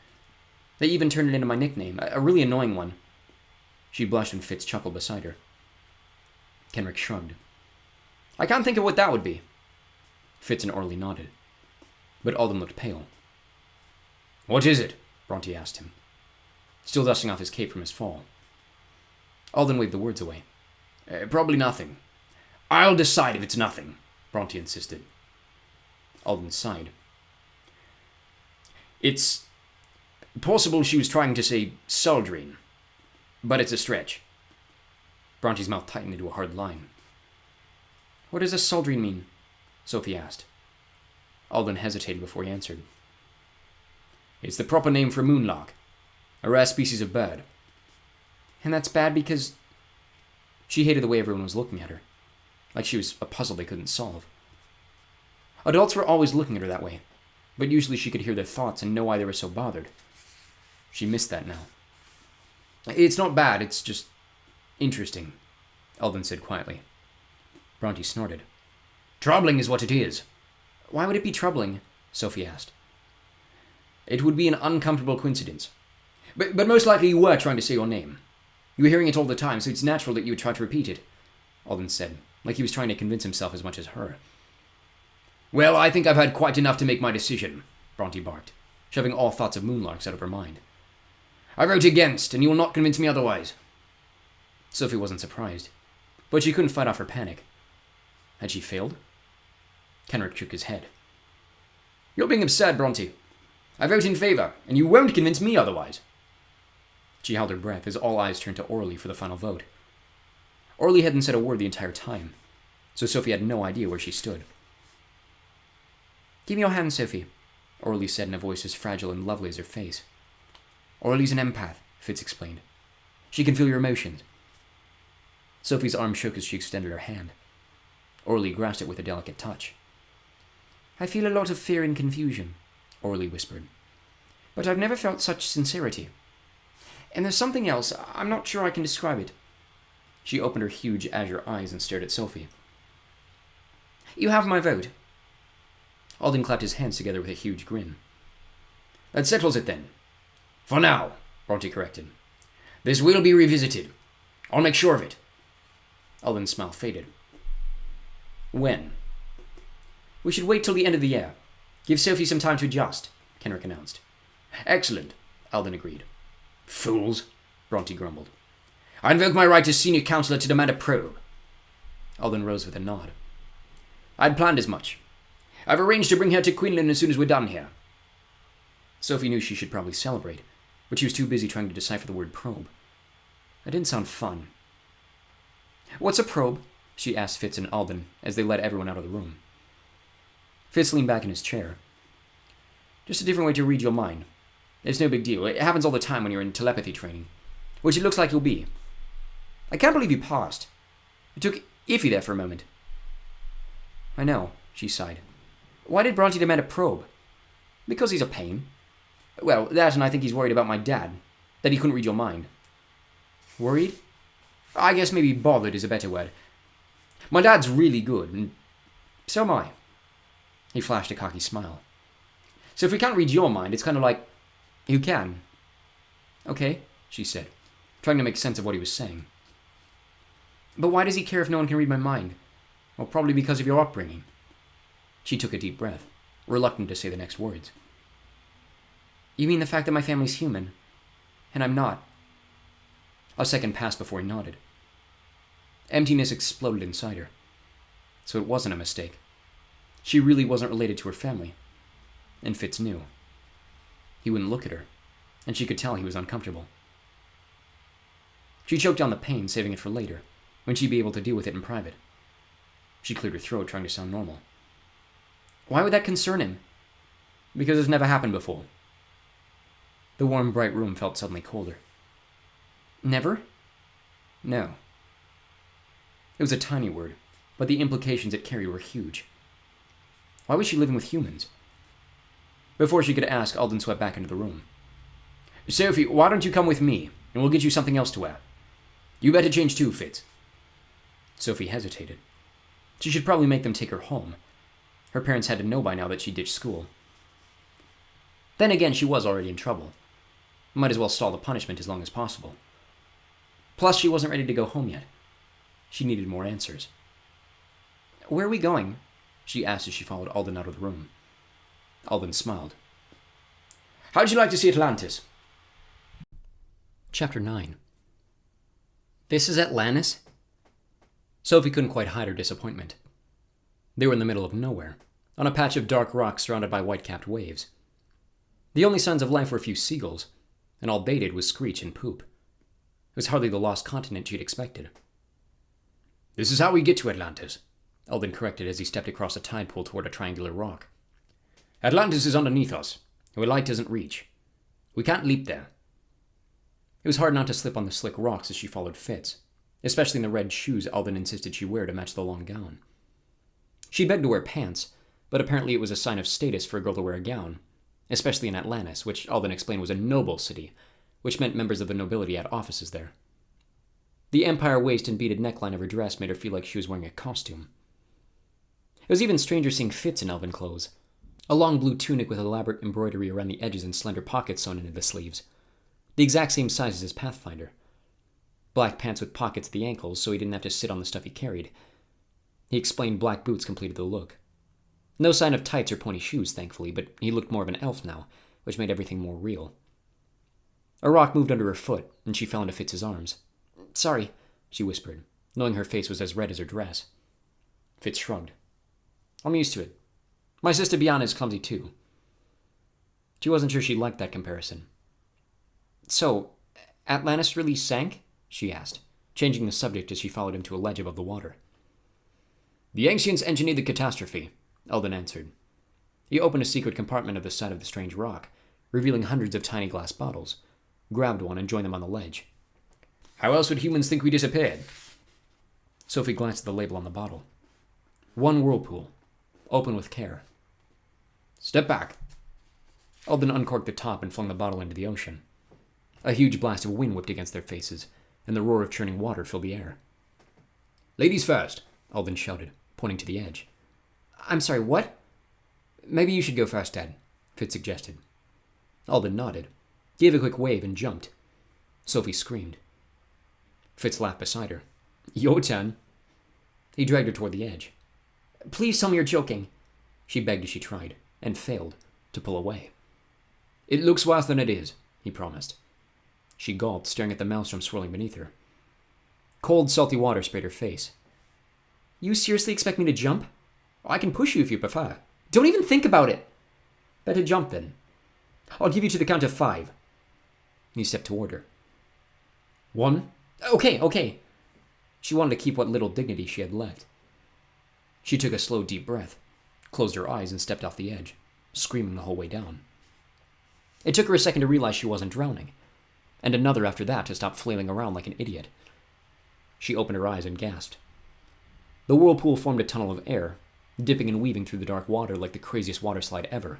They even turned it into my nickname, a really annoying one." She blushed when Fitz chuckled beside her. Kenrick shrugged. "I can't think of what that would be." Fitz and Orly nodded. But Alden looked pale. "What is it?" Bronte asked him, still dusting off his cape from his fall. Alden waved the words away. Probably nothing." "I'll decide if it's nothing," Bronte insisted. Alden sighed. "It's possible she was trying to say soldering, but it's a stretch." Bronte's mouth tightened into a hard line. "What does a soldering mean?" Sophie asked. Alden hesitated before he answered. "It's the proper name for a moonlark, a rare species of bird." "And that's bad because—" She hated the way everyone was looking at her, like she was a puzzle they couldn't solve. Adults were always looking at her that way, but usually she could hear their thoughts and know why they were so bothered. She missed that now. "It's not bad, it's just interesting," Alden said quietly. Bronte snorted. "Troubling is what it is." "Why would it be troubling?" Sophie asked. "It would be an uncomfortable coincidence. But most likely you were trying to say your name. You were hearing it all the time, so it's natural that you would try to repeat it," Alden said, like he was trying to convince himself as much as her. "Well, I think I've had quite enough to make my decision," Bronte barked, shoving all thoughts of moonlarks out of her mind. "I vote against, and you will not convince me otherwise." Sophie wasn't surprised, but she couldn't fight off her panic. Had she failed? Kenrick shook his head. "You're being absurd, Bronte. I vote in favor, and you won't convince me otherwise." She held her breath as all eyes turned to Orly for the final vote. Orly hadn't said a word the entire time, so Sophie had no idea where she stood. "Give me your hand, Sophie," Orly said in a voice as fragile and lovely as her face. "Orly's an empath, Fitz explained. "She can feel your emotions." Sophie's arm shook as she extended her hand. Orly grasped it with a delicate touch. "I feel a lot of fear and confusion," Orly whispered. "But I've never felt such sincerity. And there's something else. I'm not sure I can describe it." She opened her huge azure eyes and stared at Sophie. "You have my vote." Alden clapped his hands together with a huge grin. "That settles it then. For now," Bronte corrected. "This will be revisited. I'll make sure of it." Alden's smile faded. "When?" "We should wait till the end of the year. Give Sophie some time to adjust," Kenrick announced. "Excellent," Alden agreed. "Fools," Bronte grumbled. "I invoke my right as senior counselor to demand a probe." Alden rose with a nod. "I'd planned as much. I've arranged to bring her to Quinlan as soon as we're done here." Sophie knew she should probably celebrate, but she was too busy trying to decipher the word probe. That didn't sound fun. "What's a probe?" she asked Fitz and Alden as they led everyone out of the room. Fitz leaned back in his chair. "Just a different way to read your mind. It's no big deal. It happens all the time when you're in telepathy training, which it looks like you'll be. I can't believe you passed. It took iffy there for a moment." "I know," she sighed. "Why did Bronte demand a probe?" "Because he's a pain. Well, that, and I think he's worried about my dad, that he couldn't read your mind." "Worried?" "I guess maybe bothered is a better word. My dad's really good, and so am I." He flashed a cocky smile. "So if we can't read your mind, it's kind of like, who can?" "Okay," she said, trying to make sense of what he was saying. "But why does he care if no one can read my mind?" "Well, probably because of your upbringing." She took a deep breath, reluctant to say the next words. "You mean the fact that my family's human, and I'm not?" A second passed before he nodded. Emptiness exploded inside her. So it wasn't a mistake. She really wasn't related to her family. And Fitz knew. He wouldn't look at her, and she could tell he was uncomfortable. She choked down the pain, saving it for later, when she'd be able to deal with it in private. She cleared her throat, trying to sound normal. "Why would that concern him?" "Because it's never happened before." The warm, bright room felt suddenly colder. "Never?" "No." It was a tiny word, but the implications it carried were huge. Why was she living with humans? Before she could ask, Alden swept back into the room. "Sophie, why don't you come with me, and we'll get you something else to wear? You better change too, Fitz." Sophie hesitated. She should probably make them take her home. Her parents had to know by now that she ditched school. Then again, she was already in trouble. Might as well stall the punishment as long as possible. Plus, she wasn't ready to go home yet. She needed more answers. "Where are we going?" she asked as she followed Alden out of the room. Alden smiled. "How'd you like to see Atlantis?" Chapter 9. "This is Atlantis?" Sophie couldn't quite hide her disappointment. They were in the middle of nowhere, on a patch of dark rock surrounded by white-capped waves. The only signs of life were a few seagulls, and all they did was screech and poop. It was hardly the lost continent she'd expected. "This is how we get to Atlantis," Alden corrected as he stepped across a tide pool toward a triangular rock. "Atlantis is underneath us, where light doesn't reach. We can't leap there." It was hard not to slip on the slick rocks as she followed Fitz, especially in the red shoes Alden insisted she wear to match the long gown. She begged to wear pants, but apparently it was a sign of status for a girl to wear a gown, especially in Atlantis, which Alden explained was a noble city, which meant members of the nobility had offices there. The empire waist and beaded neckline of her dress made her feel like she was wearing a costume. It was even stranger seeing Fitz in elven clothes, a long blue tunic with elaborate embroidery around the edges and slender pockets sewn into the sleeves, the exact same size as his Pathfinder. Black pants with pockets at the ankles so he didn't have to sit on the stuff he carried. He explained black boots completed the look. No sign of tights or pointy shoes, thankfully, but he looked more of an elf now, which made everything more real. A rock moved under her foot, and she fell into Fitz's arms. "Sorry," she whispered, knowing her face was as red as her dress. Fitz shrugged. "I'm used to it. My sister Biana is clumsy too." She wasn't sure she liked that comparison. "So, Atlantis really sank?" she asked, changing the subject as she followed him to a ledge above the water. "The ancients engineered the catastrophe," Alden answered. He opened a secret compartment of the side of the strange rock, revealing hundreds of tiny glass bottles, grabbed one, and joined them on the ledge. How else would humans think we disappeared? Sophie glanced at the label on the bottle. One whirlpool. Open with care. Step back. Alden uncorked the top and flung the bottle into the ocean. A huge blast of wind whipped against their faces, and the roar of churning water filled the air. Ladies first, Alden shouted, pointing to the edge. I'm sorry, what? Maybe you should go first, Dad, Fitz suggested. Alden nodded, gave a quick wave, and jumped. Sophie screamed. Fitz laughed beside her. Your turn. He dragged her toward the edge. Please tell me you're joking, she begged as she tried, and failed, to pull away. It looks worse than it is, he promised. She gulped, staring at the maelstrom swirling beneath her. Cold, salty water sprayed her face. You seriously expect me to jump? I can push you if you prefer. Don't even think about it. Better jump, then. I'll give you to the count of 5. He stepped toward her. 1. Okay. She wanted to keep what little dignity she had left. She took a slow, deep breath, closed her eyes, and stepped off the edge, screaming the whole way down. It took her a second to realize she wasn't drowning, and another after that to stop flailing around like an idiot. She opened her eyes and gasped. The whirlpool formed a tunnel of air, dipping and weaving through the dark water like the craziest waterslide ever.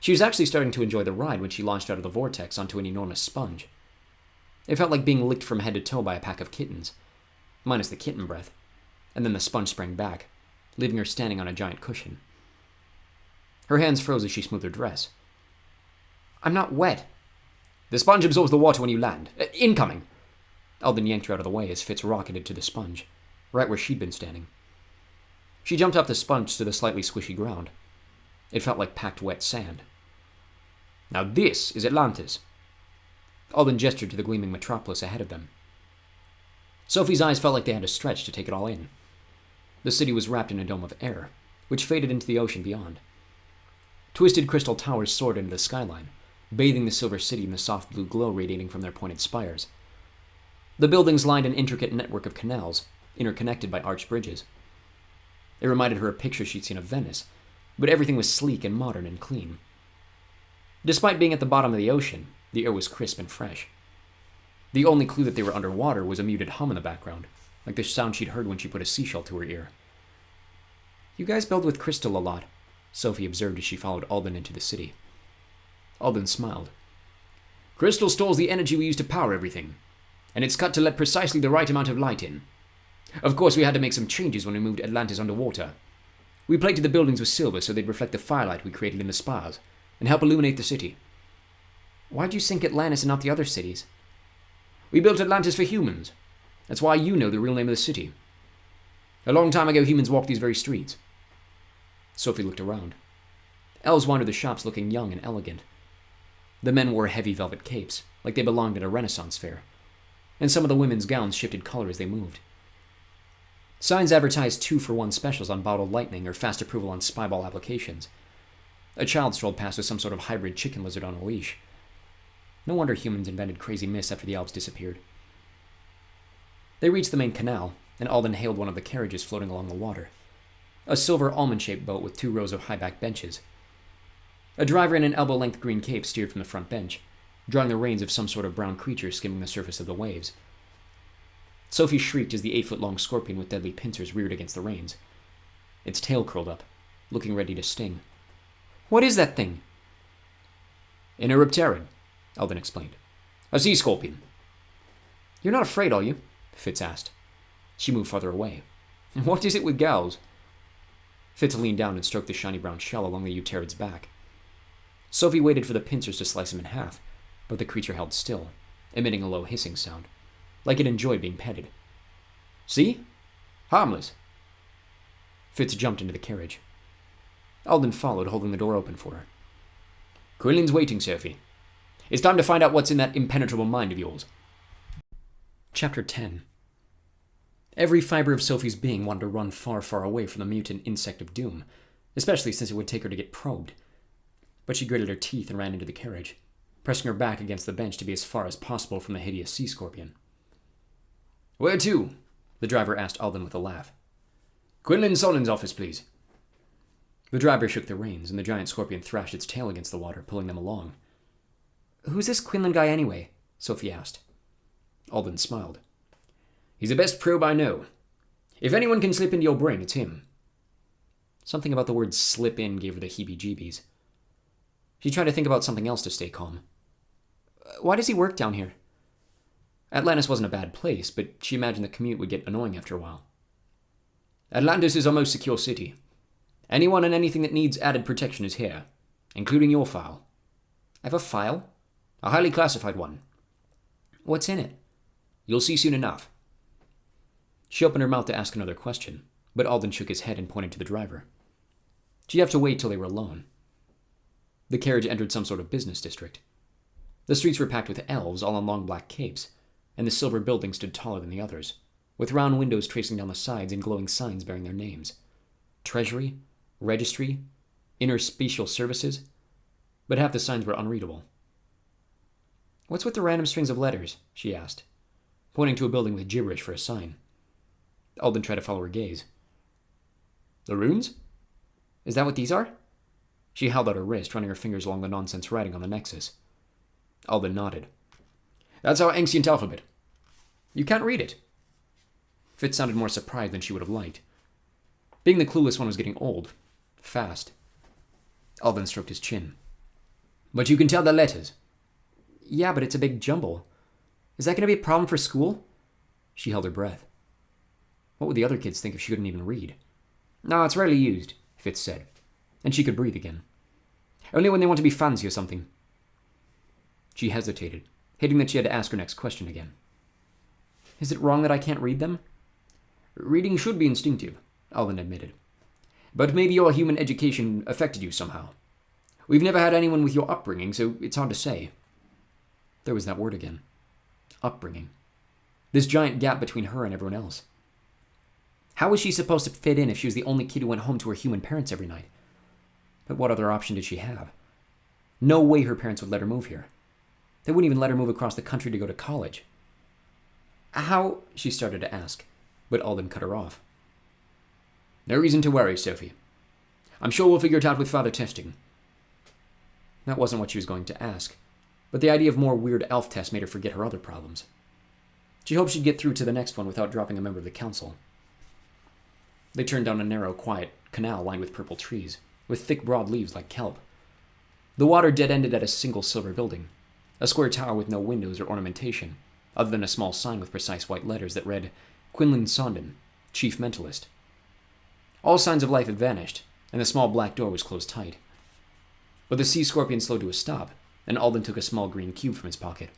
She was actually starting to enjoy the ride when she launched out of the vortex onto an enormous sponge. It felt like being licked from head to toe by a pack of kittens, minus the kitten breath, and then the sponge sprang back, leaving her standing on a giant cushion. Her hands froze as she smoothed her dress. I'm not wet. The sponge absorbs the water when you land. Incoming! Alden yanked her out of the way as Fitz rocketed to the sponge, right where she'd been standing. She jumped off the sponge to the slightly squishy ground. It felt like packed wet sand. Now this is Atlantis. Alden gestured to the gleaming metropolis ahead of them. Sophie's eyes felt like they had to stretch to take it all in. The city was wrapped in a dome of air, which faded into the ocean beyond. Twisted crystal towers soared into the skyline, bathing the silver city in the soft blue glow radiating from their pointed spires. The buildings lined an intricate network of canals, interconnected by arched bridges. It reminded her of pictures she'd seen of Venice, but everything was sleek and modern and clean. Despite being at the bottom of the ocean, the air was crisp and fresh. The only clue that they were underwater was a muted hum in the background, like the sound she'd heard when she put a seashell to her ear. You guys build with crystal a lot, Sophie observed as she followed Alden into the city. Alden smiled. Crystal stores the energy we use to power everything, and it's cut to let precisely the right amount of light in. Of course, we had to make some changes when we moved Atlantis underwater. We plated the buildings with silver so they'd reflect the firelight we created in the spars, and help illuminate the city. Why'd you sink Atlantis and not the other cities? We built Atlantis for humans. That's why you know the real name of the city. A long time ago, humans walked these very streets. Sophie looked around. Elves wandered the shops looking young and elegant. The men wore heavy velvet capes, like they belonged at a Renaissance fair, and some of the women's gowns shifted color as they moved. Signs advertised 2-for-1 specials on bottled lightning or fast approval on spyball applications. A child strolled past with some sort of hybrid chicken lizard on a leash. No wonder humans invented crazy myths after the elves disappeared. They reached the main canal, and Alden hailed one of the carriages floating along the water. A silver almond-shaped boat with 2 rows of high-backed benches. A driver in an elbow-length green cape steered from the front bench, drawing the reins of some sort of brown creature skimming the surface of the waves. Sophie shrieked as the 8-foot-long scorpion with deadly pincers reared against the reins. Its tail curled up, looking ready to sting. What is that thing? An Erupterid, Alden explained. A sea scorpion. You're not afraid, are you? Fitz asked. She moved farther away. And what is it with gals? Fitz leaned down and stroked the shiny brown shell along the Euterid's back. Sophie waited for the pincers to slice him in half, but the creature held still, emitting a low hissing sound, like it enjoyed being petted. See? Harmless. Fitz jumped into the carriage. Alden followed, holding the door open for her. Quinlan's waiting, Sophie. It's time to find out what's in that impenetrable mind of yours. Chapter 10. Every fiber of Sophie's being wanted to run far, far away from the mutant insect of doom, especially since it would take her to get probed. But she gritted her teeth and ran into the carriage, pressing her back against the bench to be as far as possible from the hideous sea scorpion. Where to? The driver asked Alden with a laugh. Quinlan Solin's office, please. The driver shook the reins, and the giant scorpion thrashed its tail against the water, pulling them along. Who's this Quinlan guy anyway? Sophie asked. Alden smiled. He's the best probe I know. If anyone can slip into your brain, it's him. Something about the word slip in gave her the heebie-jeebies. She tried to think about something else to stay calm. Why does he work down here? Atlantis wasn't a bad place, but she imagined the commute would get annoying after a while. Atlantis is our most secure city. Anyone and anything that needs added protection is here, including your file. I have a file? A highly classified one. What's in it? You'll see soon enough. She opened her mouth to ask another question, but Alden shook his head and pointed to the driver. She'd have to wait till they were alone. The carriage entered some sort of business district. The streets were packed with elves, all in long black capes, and the silver buildings stood taller than the others, with round windows tracing down the sides and glowing signs bearing their names. Treasury, Registry, Interspecial Services, but half the signs were unreadable. What's with the random strings of letters? She asked, pointing to a building with gibberish for a sign. Alden tried to follow her gaze. The runes? Is that what these are? She held out her wrist, running her fingers along the nonsense writing on the nexus. Alden nodded. That's our ancient alphabet. You can't read it. Fitz sounded more surprised than she would have liked. Being the clueless one was getting old. Fast. Alden stroked his chin. But you can tell the letters. Yeah, but it's a big jumble. Is that going to be a problem for school? She held her breath. What would the other kids think if she couldn't even read? No, it's rarely used, Fitz said, and she could breathe again. Only when they want to be fancy or something. She hesitated, hating that she had to ask her next question again. Is it wrong that I can't read them? Reading should be instinctive, Alden admitted. But maybe your human education affected you somehow. We've never had anyone with your upbringing, so it's hard to say. There was that word again. Upbringing. This giant gap between her and everyone else. How was she supposed to fit in if she was the only kid who went home to her human parents every night? But what other option did she have? No way her parents would let her move here. They wouldn't even let her move across the country to go to college. How? She started to ask, but Alden cut her off. No reason to worry, Sophie. I'm sure we'll figure it out with further testing. That wasn't what she was going to ask, but the idea of more weird elf tests made her forget her other problems. She hoped she'd get through to the next one without dropping a member of the council. They turned down a narrow, quiet canal lined with purple trees, with thick, broad leaves like kelp. The water dead-ended at a single silver building, a square tower with no windows or ornamentation, other than a small sign with precise white letters that read, Quinlan Sondon, Chief Mentalist. All signs of life had vanished, and the small black door was closed tight. But the sea scorpion slowed to a stop, and Alden took a small green cube from his pocket.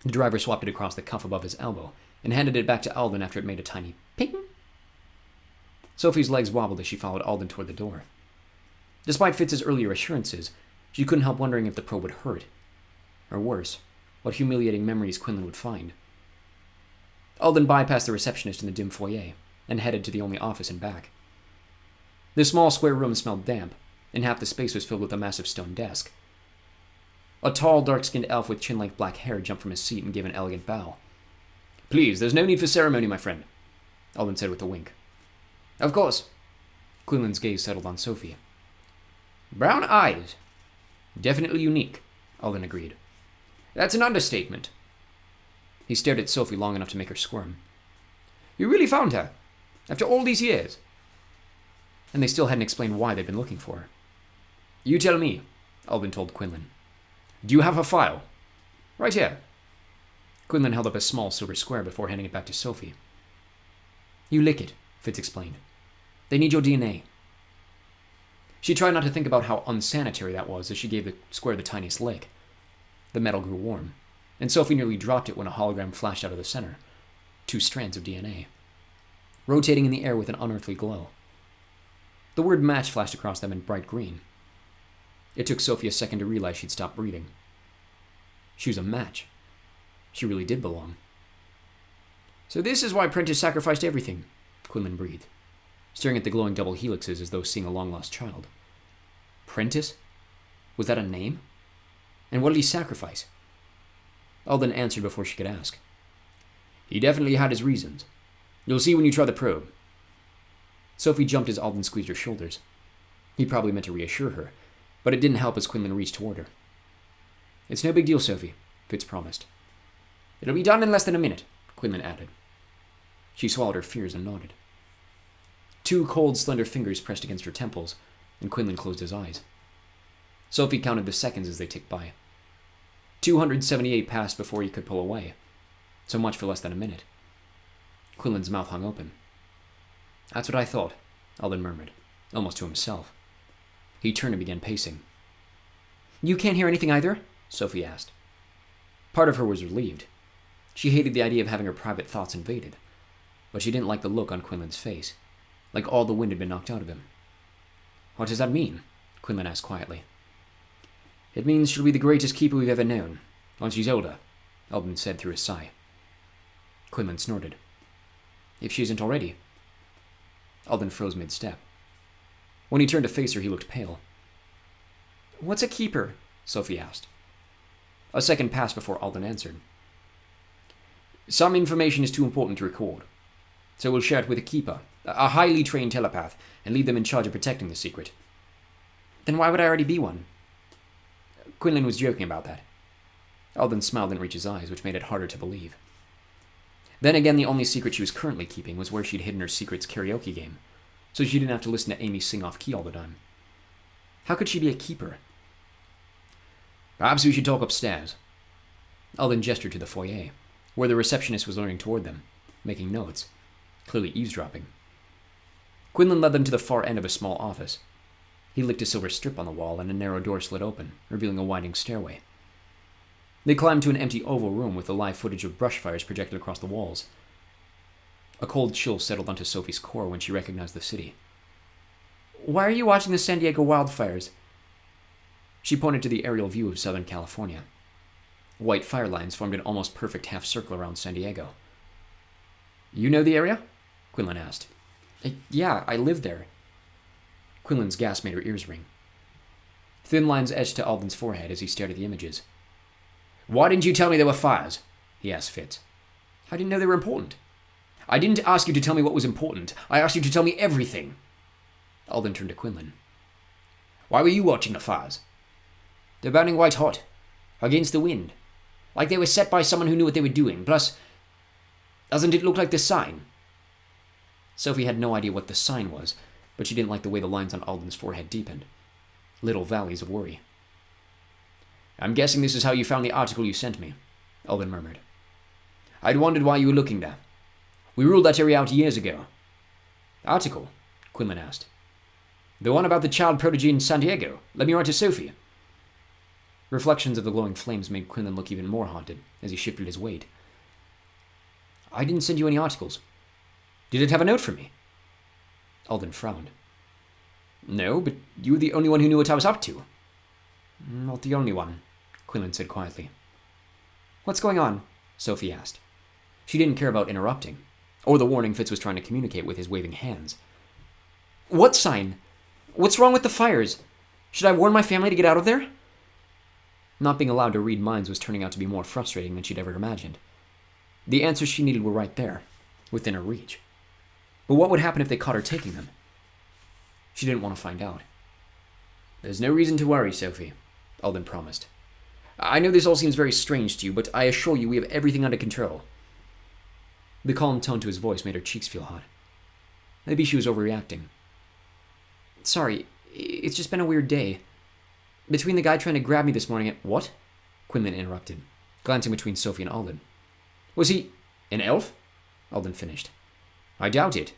The driver swapped it across the cuff above his elbow, and handed it back to Alden after it made a tiny ping. Sophie's legs wobbled as she followed Alden toward the door. Despite Fitz's earlier assurances, she couldn't help wondering if the probe would hurt. Or worse, what humiliating memories Quinlan would find. Alden bypassed the receptionist in the dim foyer, and headed to the only office and back. The small square room smelled damp, and half the space was filled with a massive stone desk. A tall, dark-skinned elf with chin-length black hair jumped from his seat and gave an elegant bow. Please, there's no need for ceremony, my friend, Alden said with a wink. Of course. Quinlan's gaze settled on Sophie. Brown eyes. Definitely unique, Alden agreed. That's an understatement. He stared at Sophie long enough to make her squirm. You really found her? After all these years? And they still hadn't explained why they'd been looking for her. You tell me, Alden told Quinlan. Do you have her file? Right here. Quinlan held up a small silver square before handing it back to Sophie. You lick it, Fitz explained. They need your DNA. She tried not to think about how unsanitary that was as she gave the square the tiniest lick. The metal grew warm, and Sophie nearly dropped it when a hologram flashed out of the center. 2 strands of DNA, rotating in the air with an unearthly glow. The word match flashed across them in bright green. It took Sophie a second to realize she'd stopped breathing. She was a match. She really did belong. So this is why Prentice sacrificed everything, Quinlan breathed, staring at the glowing double helixes as though seeing a long-lost child. Prentice? Was that a name? And what did he sacrifice? Alden answered before she could ask. He definitely had his reasons. You'll see when you try the probe. Sophie jumped as Alden squeezed her shoulders. He probably meant to reassure her, but it didn't help as Quinlan reached toward her. It's no big deal, Sophie, Fitz promised. It'll be done in less than a minute, Quinlan added. She swallowed her fears and nodded. 2 cold, slender fingers pressed against her temples, and Quinlan closed his eyes. Sophie counted the seconds as they ticked by. 278 passed before he could pull away. So much for less than a minute. Quinlan's mouth hung open. That's what I thought, Alden murmured, almost to himself. He turned and began pacing. You can't hear anything either? Sophie asked. Part of her was relieved. She hated the idea of having her private thoughts invaded, but she didn't like the look on Quinlan's face, like all the wind had been knocked out of him. What does that mean? Quinlan asked quietly. It means she'll be the greatest keeper we've ever known, once she's older, Alden said through a sigh. Quinlan snorted. If she isn't already. Alden froze mid-step. When he turned to face her, he looked pale. What's a keeper? Sophie asked. A second passed before Alden answered. Some information is too important to record, so we'll share it with a keeper, a highly trained telepath, and leave them in charge of protecting the secret. Then why would I already be one? Quinlan was joking about that. Alden smiled and reached his eyes, which made it harder to believe. Then again, the only secret she was currently keeping was where she'd hidden her secret's karaoke game, so she didn't have to listen to Amy sing off-key all the time. How could she be a keeper? Perhaps we should talk upstairs. Alden gestured to the foyer, where the receptionist was leaning toward them, making notes, clearly eavesdropping. Quinlan led them to the far end of a small office. He licked a silver strip on the wall, and a narrow door slid open, revealing a winding stairway. They climbed to an empty oval room with the live footage of brush fires projected across the walls. A cold chill settled onto Sophie's core when she recognized the city. Why are you watching the San Diego wildfires? She pointed to the aerial view of Southern California. White fire lines formed an almost perfect half circle around San Diego. You know the area? Quinlan asked. Yeah, I live there. Quinlan's gasp made her ears ring. Thin lines etched to Alden's forehead as he stared at the images. Why didn't you tell me there were fires? He asked Fitz. I didn't know they were important. I didn't ask you to tell me what was important. I asked you to tell me everything. Alden turned to Quinlan. Why were you watching the fires? They're burning white hot, against the wind, like they were set by someone who knew what they were doing. Plus, doesn't it look like the sign? Sophie had no idea what the sign was, but she didn't like the way the lines on Alden's forehead deepened. Little valleys of worry. I'm guessing this is how you found the article you sent me, Alden murmured. I'd wondered why you were looking there. We ruled that area out years ago. Article? Quinlan asked. The one about the child prodigy in San Diego. Let me write to Sophie. Reflections of the glowing flames made Quinlan look even more haunted as he shifted his weight. I didn't send you any articles. Did it have a note for me? Alden frowned. No, but you were the only one who knew what I was up to. Not the only one, Quinlan said quietly. What's going on? Sophie asked. She didn't care about interrupting, or the warning Fitz was trying to communicate with his waving hands. What sign? What's wrong with the fires? Should I warn my family to get out of there? Not being allowed to read minds was turning out to be more frustrating than she'd ever imagined. The answers she needed were right there, within her reach. But what would happen if they caught her taking them? She didn't want to find out. There's no reason to worry, Sophie, Alden promised. I know this all seems very strange to you, but I assure you we have everything under control. The calm tone to his voice made her cheeks feel hot. Maybe she was overreacting. Sorry, it's just been a weird day. Between the guy trying to grab me this morning and... What? Quinlan interrupted, glancing between Sophie and Alden. Was he... an elf? Alden finished. I doubt it.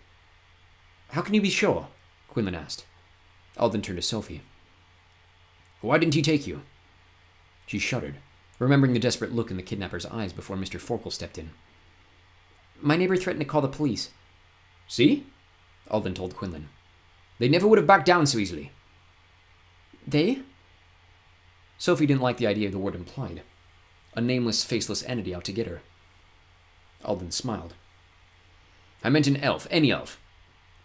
How can you be sure? Quinlan asked. Alden turned to Sophie. Why didn't he take you? She shuddered, remembering the desperate look in the kidnapper's eyes before Mr. Forkel stepped in. My neighbor threatened to call the police. See? Alden told Quinlan. They never would have backed down so easily. They? Sophie didn't like the idea the word implied. A nameless, faceless entity out to get her. Alden smiled. I meant an elf, any elf.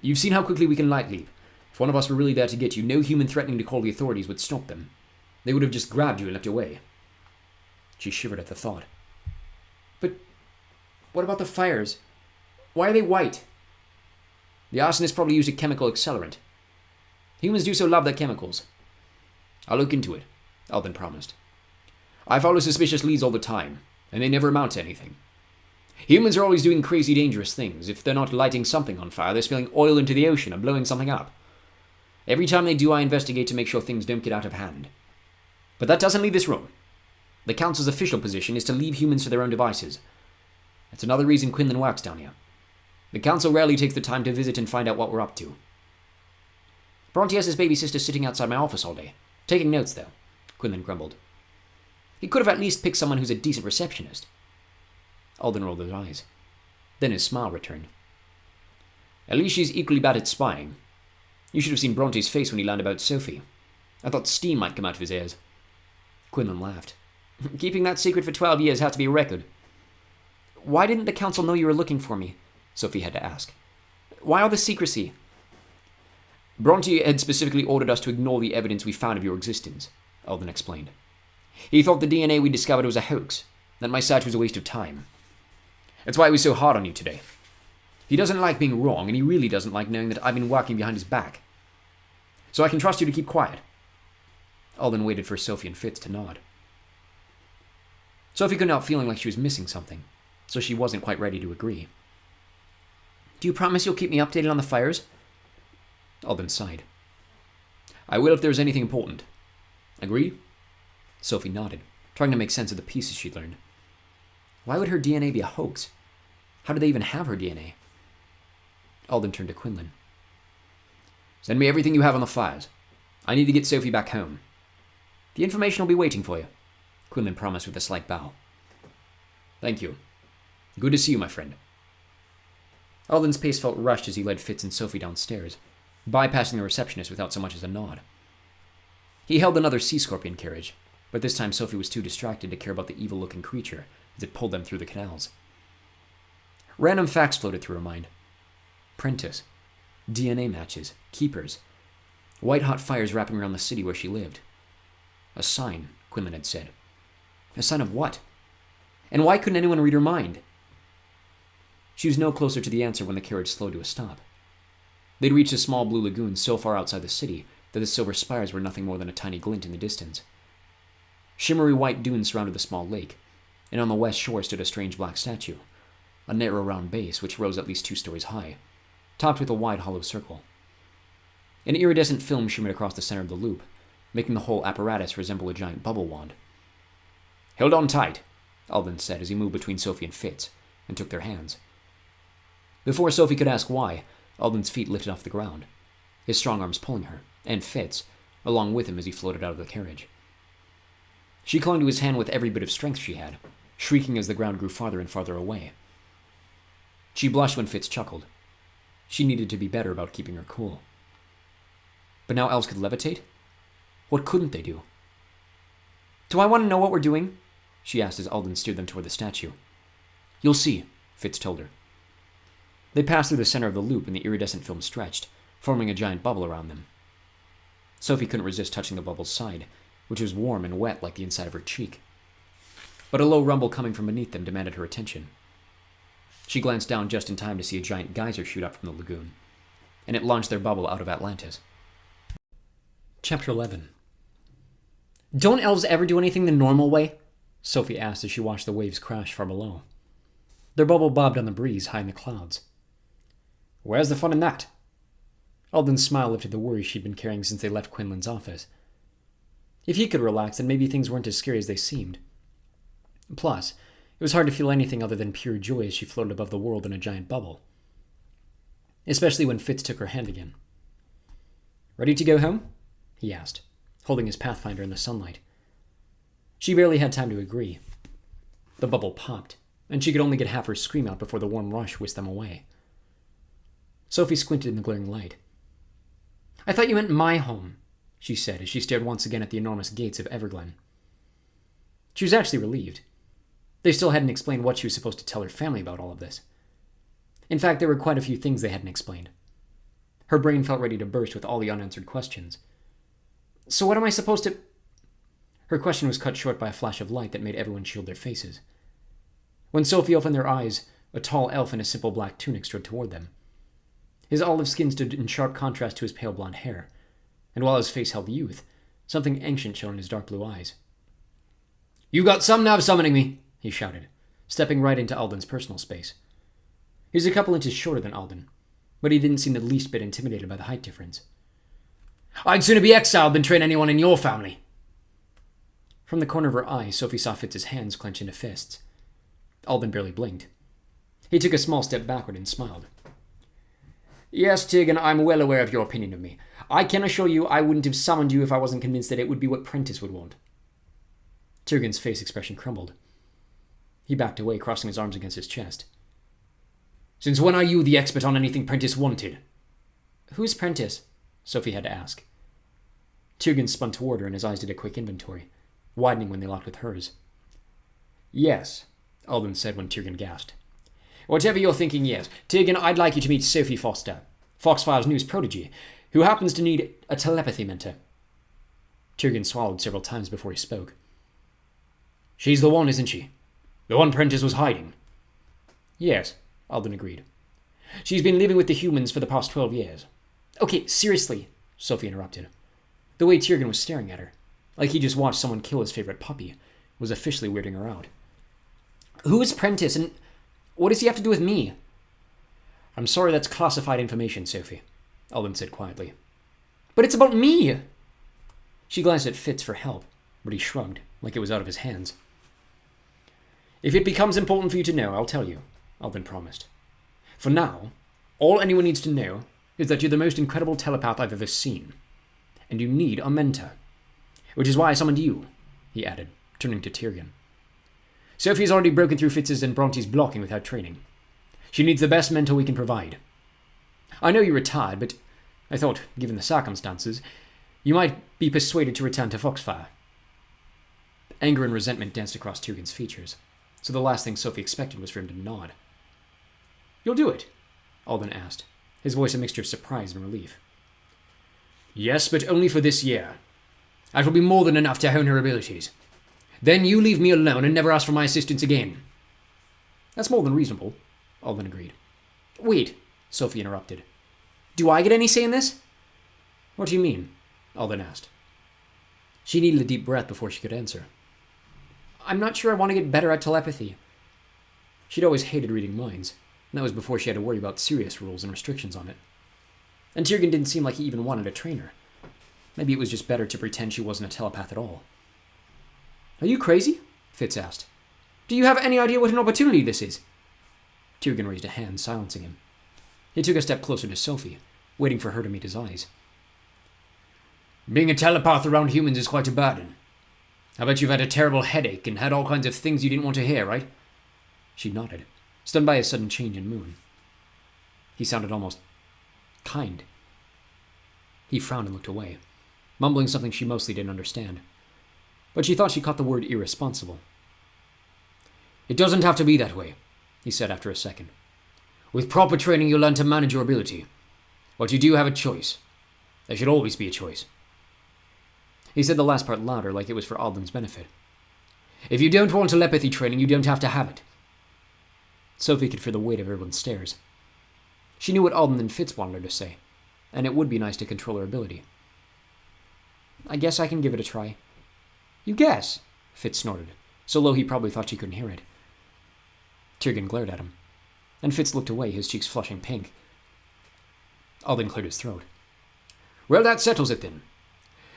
You've seen how quickly we can light leap. If one of us were really there to get you, no human threatening to call the authorities would stop them. They would have just grabbed you and leapt away. She shivered at the thought. But what about the fires? Why are they white? The arsonist probably used a chemical accelerant. Humans do so love their chemicals. I'll look into it, Alden promised. I follow suspicious leads all the time, and they never amount to anything. Humans are always doing crazy dangerous things. If they're not lighting something on fire, they're spilling oil into the ocean or blowing something up. Every time they do, I investigate to make sure things don't get out of hand. But that doesn't leave this room. The Council's official position is to leave humans to their own devices. That's another reason Quinlan works down here. The Council rarely takes the time to visit and find out what we're up to. Bronte has his baby sister sitting outside my office all day. Taking notes, though, Quinlan grumbled. He could have at least picked someone who's a decent receptionist. Alden rolled his eyes. Then his smile returned. At least she's equally bad at spying. You should have seen Bronte's face when he learned about Sophie. I thought steam might come out of his ears. Quinlan laughed. Keeping that secret for 12 years had to be a record. Why didn't the Council know you were looking for me? Sophie had to ask. Why all the secrecy? Bronte had specifically ordered us to ignore the evidence we found of your existence, Alden explained. He thought the DNA we discovered was a hoax, that my search was a waste of time. That's why he was so hard on you today. He doesn't like being wrong, and he really doesn't like knowing that I've been working behind his back. So I can trust you to keep quiet. Alden waited for Sophie and Fitz to nod. Sophie couldn't help feeling like she was missing something, so she wasn't quite ready to agree. Do you promise you'll keep me updated on the fires? Alden sighed. I will if there's anything important. Agreed? Sophie nodded, trying to make sense of the pieces she'd learned. Why would her DNA be a hoax? How did they even have her DNA? Alden turned to Quinlan. Send me everything you have on the fires. I need to get Sophie back home. The information will be waiting for you, Quinlan promised with a slight bow. Thank you. Good to see you, my friend. Alden's pace felt rushed as he led Fitz and Sophie downstairs, bypassing the receptionist without so much as a nod. He held another sea scorpion carriage, but this time Sophie was too distracted to care about the evil-looking creature as it pulled them through the canals. Random facts floated through her mind. Prentice, DNA matches, keepers, white-hot fires wrapping around the city where she lived. A sign, Quinlan had said. A sign of what? And why couldn't anyone read her mind? She was no closer to the answer when the carriage slowed to a stop. They'd reached a small blue lagoon so far outside the city that the silver spires were nothing more than a tiny glint in the distance. Shimmery white dunes surrounded the small lake, and on the west shore stood a strange black statue, a narrow round base which rose at least 2 stories high, topped with a wide hollow circle. An iridescent film shimmered across the center of the loop, making the whole apparatus resemble a giant bubble wand. Hold on tight, Alden said as he moved between Sophie and Fitz, and took their hands. Before Sophie could ask why, Alden's feet lifted off the ground, his strong arms pulling her, and Fitz, along with him as he floated out of the carriage. She clung to his hand with every bit of strength she had, shrieking as the ground grew farther and farther away. She blushed when Fitz chuckled. She needed to be better about keeping her cool. But now elves could levitate? What couldn't they do? Do I want to know what we're doing? She asked as Alden steered them toward the statue. You'll see, Fitz told her. They passed through the center of the loop and the iridescent film stretched, forming a giant bubble around them. Sophie couldn't resist touching the bubble's side, which was warm and wet like the inside of her cheek. But a low rumble coming from beneath them demanded her attention. She glanced down just in time to see a giant geyser shoot up from the lagoon, and it launched their bubble out of Atlantis. Chapter 11. Don't elves ever do anything the normal way? Sophie asked as she watched the waves crash far below. Their bubble bobbed on the breeze high in the clouds. Where's the fun in that? Alden's smile lifted the worries she'd been carrying since they left Quinlan's office. If he could relax, then maybe things weren't as scary as they seemed. Plus, it was hard to feel anything other than pure joy as she floated above the world in a giant bubble. Especially when Fitz took her hand again. Ready to go home? He asked, holding his Pathfinder in the sunlight. She barely had time to agree. The bubble popped, and she could only get half her scream out before the warm rush whisked them away. Sophie squinted in the glaring light. I thought you meant my home, she said as she stared once again at the enormous gates of Everglen. She was actually relieved. They still hadn't explained what she was supposed to tell her family about all of this. In fact, there were quite a few things they hadn't explained. Her brain felt ready to burst with all the unanswered questions. So what am I supposed to... Her question was cut short by a flash of light that made everyone shield their faces. When Sophie opened their eyes, a tall elf in a simple black tunic strode toward them. His olive skin stood in sharp contrast to his pale blonde hair, and while his face held youth, something ancient shone in his dark blue eyes. You got some nerve summoning me, he shouted, stepping right into Alden's personal space. He was a couple inches shorter than Alden, but he didn't seem the least bit intimidated by the height difference. I'd sooner be exiled than train anyone in your family. From the corner of her eye, Sophie saw Fitz's hands clench into fists. Alden barely blinked. He took a small step backward and smiled. Yes, Tegan, I'm well aware of your opinion of me. I can assure you I wouldn't have summoned you if I wasn't convinced that it would be what Prentice would want. Tyrgan's face expression crumbled. He backed away, crossing his arms against his chest. Since when are you the expert on anything Prentice wanted? Who's Prentice? Sophie had to ask. Tyrgan spun toward her and his eyes did a quick inventory, widening when they locked with hers. Yes, Alden said when Tyrgan gasped. Whatever you're thinking, yes. Tyrgan, I'd like you to meet Sophie Foster, Foxfire's newest prodigy, who happens to need a telepathy mentor. Tyrgan swallowed several times before he spoke. She's the one, isn't she? The one Prentice was hiding. Yes, Alden agreed. She's been living with the humans for the past 12 years. Okay, seriously, Sophie interrupted. The way Tyrgan was staring at her, like he just watched someone kill his favorite puppy, was officially weirding her out. Who is Prentice, and what does he have to do with me? I'm sorry, that's classified information, Sophie, Alden said quietly. But it's about me! She glanced at Fitz for help, but he shrugged, like it was out of his hands. If it becomes important for you to know, I'll tell you, Alden promised. For now, all anyone needs to know is that you're the most incredible telepath I've ever seen, and you need a mentor. Which is why I summoned you, he added, turning to Tyrgan. Sophie's already broken through Fitz's and Bronte's blocking without training. She needs the best mentor we can provide. I know you're retired, but I thought, given the circumstances, you might be persuaded to return to Foxfire. Anger and resentment danced across Tyrgan's features, so the last thing Sophie expected was for him to nod. You'll do it? Alden asked, his voice a mixture of surprise and relief. Yes, but only for this year. That will be more than enough to hone her abilities. Then you leave me alone and never ask for my assistance again. That's more than reasonable, Alden agreed. Wait, Sophie interrupted. Do I get any say in this? What do you mean? Alden asked. She needed a deep breath before she could answer. I'm not sure I want to get better at telepathy. She'd always hated reading minds, and that was before she had to worry about serious rules and restrictions on it. And Tyrgan didn't seem like he even wanted to train her. Maybe it was just better to pretend she wasn't a telepath at all. Are you crazy? Fitz asked. Do you have any idea what an opportunity this is? Tyrgan raised a hand, silencing him. He took a step closer to Sophie, waiting for her to meet his eyes. Being a telepath around humans is quite a burden. I bet you've had a terrible headache and had all kinds of things you didn't want to hear, right? She nodded, stunned by a sudden change in mood. He sounded almost kind. He frowned and looked away, mumbling something she mostly didn't understand. But she thought she caught the word irresponsible. It doesn't have to be that way, he said after a second. With proper training, you'll learn to manage your ability. But you do have a choice. There should always be a choice. He said the last part louder, like it was for Alden's benefit. If you don't want telepathy training, you don't have to have it. Sophie could feel the weight of everyone's stares. She knew what Alden and Fitz wanted her to say, and it would be nice to control her ability. I guess I can give it a try. You guess? Fitz snorted, so low he probably thought she couldn't hear it. Tyrgan glared at him, and Fitz looked away, his cheeks flushing pink. Alden cleared his throat. Well, that settles it then.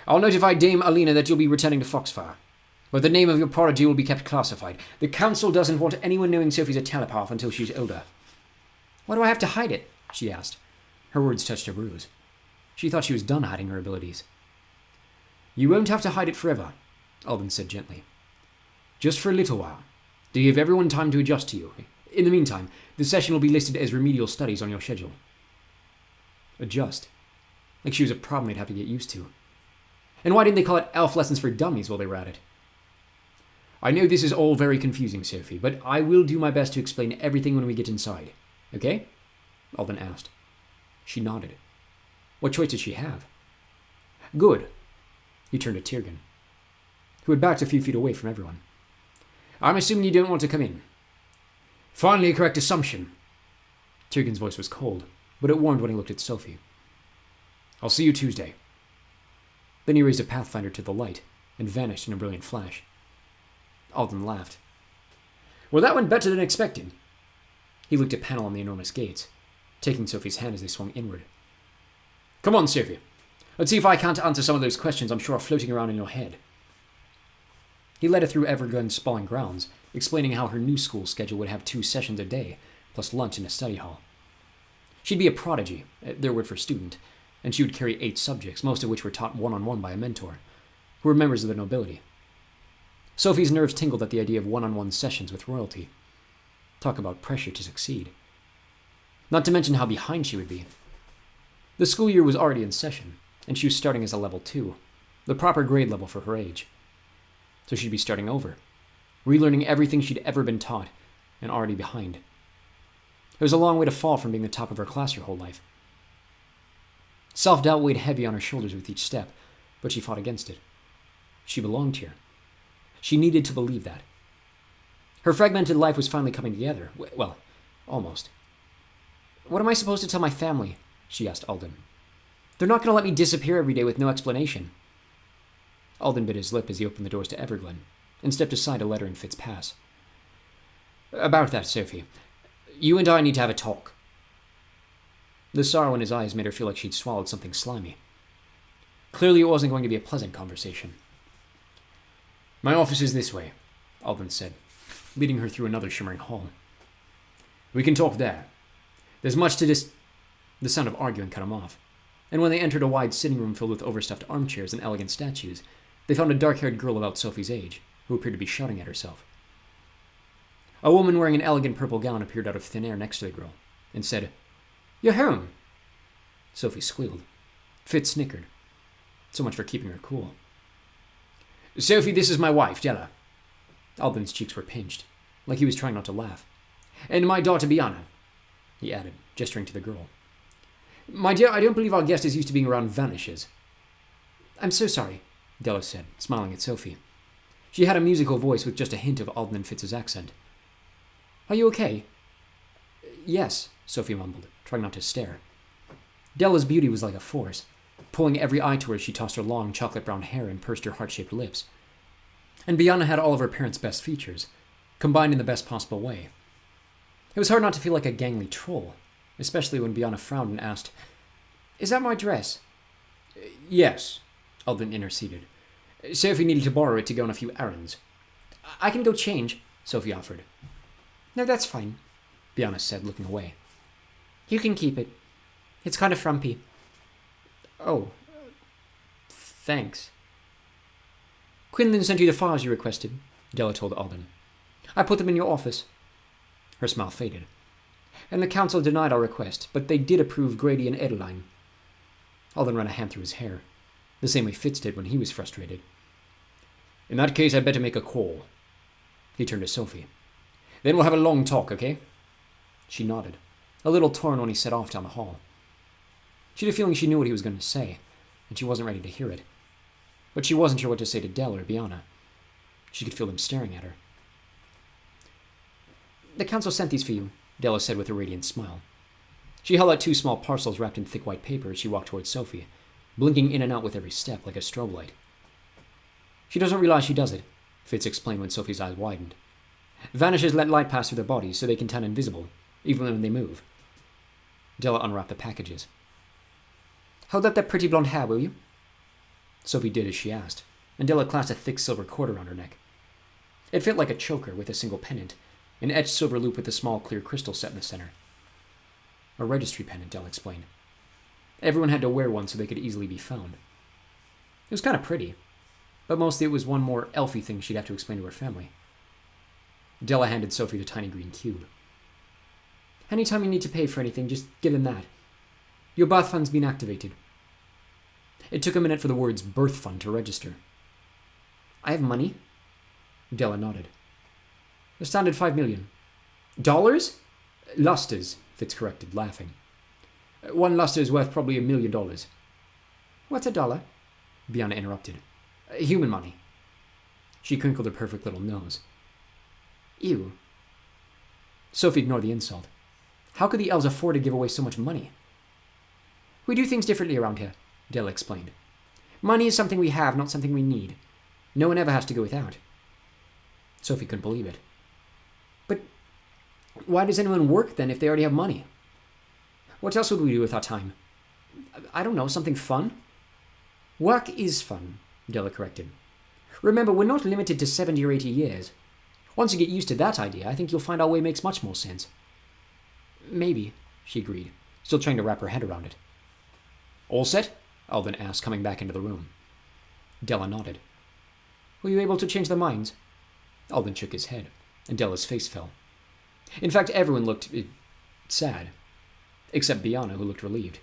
I'll notify Dame Alina that you'll be returning to Foxfire, but the name of your prodigy will be kept classified. The Council doesn't want anyone knowing Sophie's a telepath until she's older. Why do I have to hide it? She asked. Her words touched a bruise. She thought she was done hiding her abilities. You won't have to hide it forever, Alden said gently. Just for a little while, to give everyone time to adjust to you. In the meantime, the session will be listed as remedial studies on your schedule. Adjust? Like she was a problem they'd have to get used to. And why didn't they call it elf lessons for dummies while they were at it? I know this is all very confusing, Sophie, but I will do my best to explain everything when we get inside. Okay? Alden asked. She nodded. What choice did she have? Good. He turned to Tyrgan, who had backed a few feet away from everyone. I'm assuming you don't want to come in. Finally a correct assumption. Tyrgan's voice was cold, but it warmed when he looked at Sophie. I'll see you Tuesday. Then he raised a pathfinder to the light and vanished in a brilliant flash. Alden laughed. Well, that went better than expected. He looked at Panel on the enormous gates, taking Sophie's hand as they swung inward. Come on, Sophie. Let's see if I can't answer some of those questions I'm sure are floating around in your head. He led her through Everglen's sprawling grounds, explaining how her new school schedule would have 2 sessions a day, plus lunch in a study hall. She'd be a prodigy, their word for student, and she would carry 8 subjects, most of which were taught one-on-one by a mentor, who were members of the nobility. Sophie's nerves tingled at the idea of one-on-one sessions with royalty. Talk about pressure to succeed. Not to mention how behind she would be. The school year was already in session, and she was starting as a level 2, the proper grade level for her age. So she'd be starting over, relearning everything she'd ever been taught, and already behind. It was a long way to fall from being the top of her class her whole life. Self-doubt weighed heavy on her shoulders with each step, but she fought against it. She belonged here. She needed to believe that. Her fragmented life was finally coming together. Well, almost. What am I supposed to tell my family? She asked Alden. They're not going to let me disappear every day with no explanation. Alden bit his lip as he opened the doors to Everglen, and stepped aside to let her and Fitz pass. About that, Sophie. You and I need to have a talk. The sorrow in his eyes made her feel like she'd swallowed something slimy. Clearly it wasn't going to be a pleasant conversation. My office is this way, Alden said, leading her through another shimmering hall. We can talk there. There's much to this... The sound of arguing cut him off, and when they entered a wide sitting room filled with overstuffed armchairs and elegant statues, they found a dark-haired girl about Sophie's age, who appeared to be shouting at herself. A woman wearing an elegant purple gown appeared out of thin air next to the girl, and said, You're home. Sophie squealed. Fitz snickered. So much for keeping her cool. Sophie, this is my wife, Della. Alden's cheeks were pinched, like he was trying not to laugh. And my daughter, Bianna, he added, gesturing to the girl. My dear, I don't believe our guest is used to being around vanishes. I'm so sorry, Della said, smiling at Sophie. She had a musical voice with just a hint of Alden and Fitz's accent. Are you okay? Yes, Sophie mumbled, trying not to stare. Della's beauty was like a force. Pulling every eye to her, she tossed her long chocolate-brown hair and pursed her heart-shaped lips. And Bianna had all of her parents' best features, combined in the best possible way. It was hard not to feel like a gangly troll, especially when Bianna frowned and asked, Is that my dress? Yes, Alden interceded. Sophie needed to borrow it to go on a few errands. I can go change, Sophie offered. No, that's fine, Bianna said, looking away. You can keep it. It's kind of frumpy. Oh, thanks. Quinlan sent you the files you requested, Della told Alden. I put them in your office. Her smile faded. And the council denied our request, but they did approve Grady and Edeline. Alden ran a hand through his hair, the same way Fitz did when he was frustrated. In that case, I'd better make a call. He turned to Sophie. Then we'll have a long talk, okay? She nodded, a little torn when he set off down the hall. She had a feeling she knew what he was going to say, and she wasn't ready to hear it. But she wasn't sure what to say to Della or Bianna. She could feel them staring at her. The council sent these for you, Della said with a radiant smile. She held out 2 small parcels wrapped in thick white paper as she walked towards Sophie, blinking in and out with every step like a strobe light. She doesn't realize she does it, Fitz explained when Sophie's eyes widened. Vanishers let light pass through their bodies so they can turn invisible, even when they move. Della unwrapped the packages. Hold up that pretty blonde hair, will you? Sophie did as she asked, and Della clasped a thick silver cord around her neck. It fit like a choker with a single pennant, an etched silver loop with a small clear crystal set in the center. A registry pendant, Della explained. Everyone had to wear one so they could easily be found. It was kind of pretty, but mostly it was one more elfy thing she'd have to explain to her family. Della handed Sophie the tiny green cube. Anytime you need to pay for anything, just give him that. Your birth fund's been activated. It took a minute for the words birth fund to register. I have money? Della nodded. The standard 5 million. Dollars? Lusters, Fitz corrected, laughing. 1 luster is worth probably $1 million. What's a dollar? Bianna interrupted. Human money. She crinkled her perfect little nose. Ew. Sophie ignored the insult. How could the elves afford to give away so much money? We do things differently around here, Della explained. Money is something we have, not something we need. No one ever has to go without. Sophie couldn't believe it. But why does anyone work then if they already have money? What else would we do with our time? I don't know, something fun? Work is fun, Della corrected. Remember, we're not limited to 70 or 80 years. Once you get used to that idea, I think you'll find our way makes much more sense. Maybe, she agreed, still trying to wrap her head around it. All set? Alden asked, coming back into the room. Della nodded. Were you able to change their minds? Alden shook his head, and Della's face fell. In fact, everyone looked sad, except Biana, who looked relieved.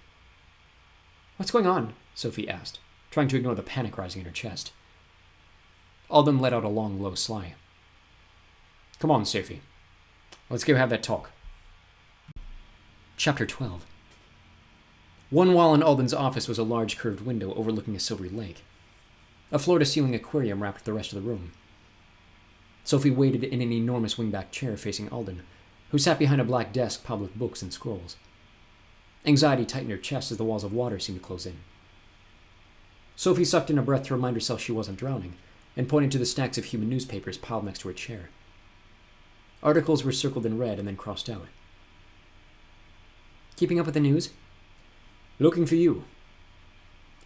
What's going on? Sophie asked, trying to ignore the panic rising in her chest. Alden let out a long, low sigh. Come on, Sophie. Let's go have that talk. Chapter 12. One wall in Alden's office was a large curved window overlooking a silvery lake. A floor-to-ceiling aquarium wrapped the rest of the room. Sophie waited in an enormous wingback chair facing Alden, who sat behind a black desk piled with books and scrolls. Anxiety tightened her chest as the walls of water seemed to close in. Sophie sucked in a breath to remind herself she wasn't drowning, and pointed to the stacks of human newspapers piled next to her chair. Articles were circled in red and then crossed out. Keeping up with the news? Looking for you.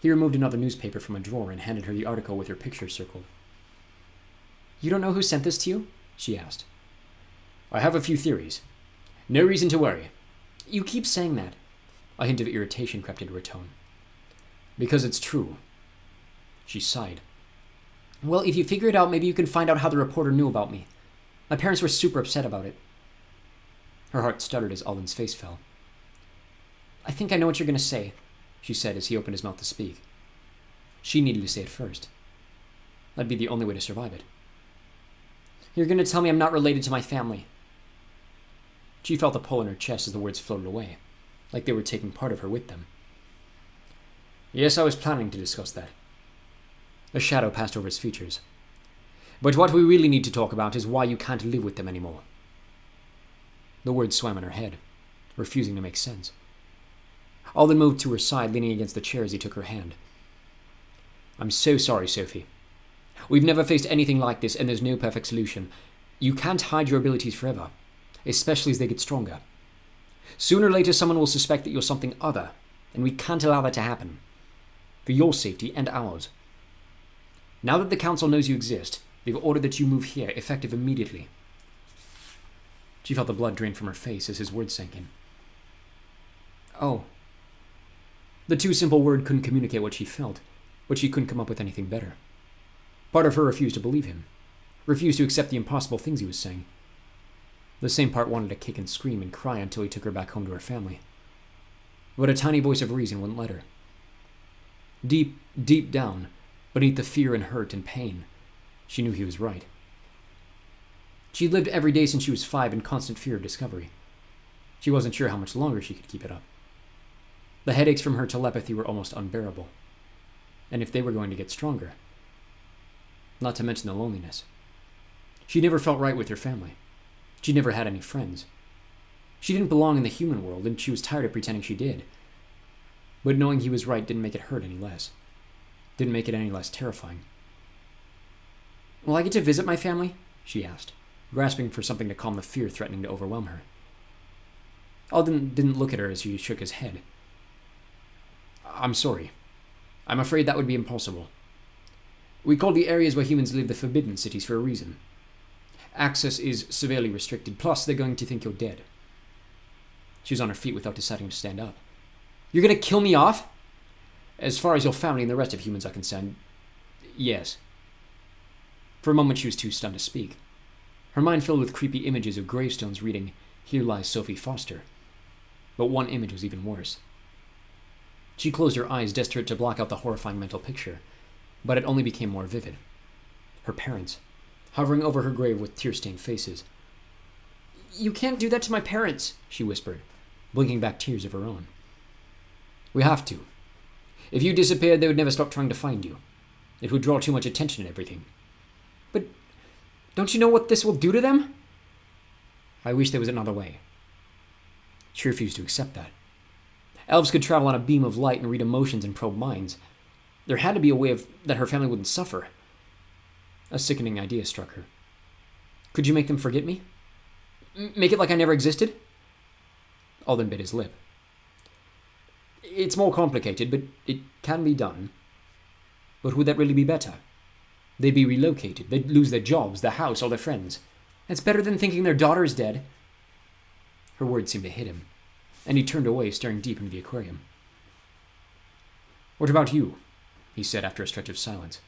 He removed another newspaper from a drawer and handed her the article with her picture circled. You don't know who sent this to you? She asked. I have a few theories. No reason to worry. You keep saying that. A hint of irritation crept into her tone. Because it's true. She sighed. Well, if you figure it out, maybe you can find out how the reporter knew about me. My parents were super upset about it. Her heart stuttered as Alden's face fell. I think I know what you're going to say, she said as he opened his mouth to speak. She needed to say it first. That'd be the only way to survive it. You're going to tell me I'm not related to my family. She felt a pull in her chest as the words floated away, like they were taking part of her with them. Yes, I was planning to discuss that. A shadow passed over his features. But what we really need to talk about is why you can't live with them anymore. The words swam in her head, refusing to make sense. Alden moved to her side, leaning against the chair as he took her hand. I'm so sorry, Sophie. We've never faced anything like this, and there's no perfect solution. You can't hide your abilities forever, especially as they get stronger. Sooner or later, someone will suspect that you're something other, and we can't allow that to happen. For your safety and ours. Now that the Council knows you exist, they've ordered that you move here, effective immediately. She felt the blood drain from her face as his words sank in. Oh. The too simple word couldn't communicate what she felt, but she couldn't come up with anything better. Part of her refused to believe him, refused to accept the impossible things he was saying. The same part wanted to kick and scream and cry until he took her back home to her family. But a tiny voice of reason wouldn't let her. Deep, deep down, beneath the fear and hurt and pain, she knew he was right. She'd lived every day since she was 5 in constant fear of discovery. She wasn't sure how much longer she could keep it up. The headaches from her telepathy were almost unbearable. And if they were going to get stronger, not to mention the loneliness. She never felt right with her family. She never had any friends. She didn't belong in the human world, and she was tired of pretending she did. But knowing he was right didn't make it hurt any less. Didn't make it any less terrifying. Will I get to visit my family? She asked, grasping for something to calm the fear threatening to overwhelm her. Alden didn't look at her as he shook his head. I'm sorry. I'm afraid that would be impossible. We call the areas where humans live the Forbidden Cities for a reason. Access is severely restricted, plus they're going to think you're dead. She was on her feet without deciding to stand up. You're going to kill me off? As far as your family and the rest of humans are concerned, yes. For a moment she was too stunned to speak. Her mind filled with creepy images of gravestones reading, "Here lies Sophie Foster." But one image was even worse. She closed her eyes, desperate to block out the horrifying mental picture, but it only became more vivid. Her parents, hovering over her grave with tear-stained faces. You can't do that to my parents, she whispered, blinking back tears of her own. We have to. If you disappeared, they would never stop trying to find you. It would draw too much attention and everything. But don't you know what this will do to them? I wish there was another way. She refused to accept that. Elves could travel on a beam of light and read emotions and probe minds. There had to be a way that her family wouldn't suffer. A sickening idea struck her. Could you make them forget me? Make it like I never existed? Alden bit his lip. It's more complicated, but it can be done. But would that really be better? They'd be relocated. They'd lose their jobs, their house, all their friends. It's better than thinking their daughter is dead. Her words seemed to hit him, and he turned away, staring deep into the aquarium. What about you? He said after a stretch of silence.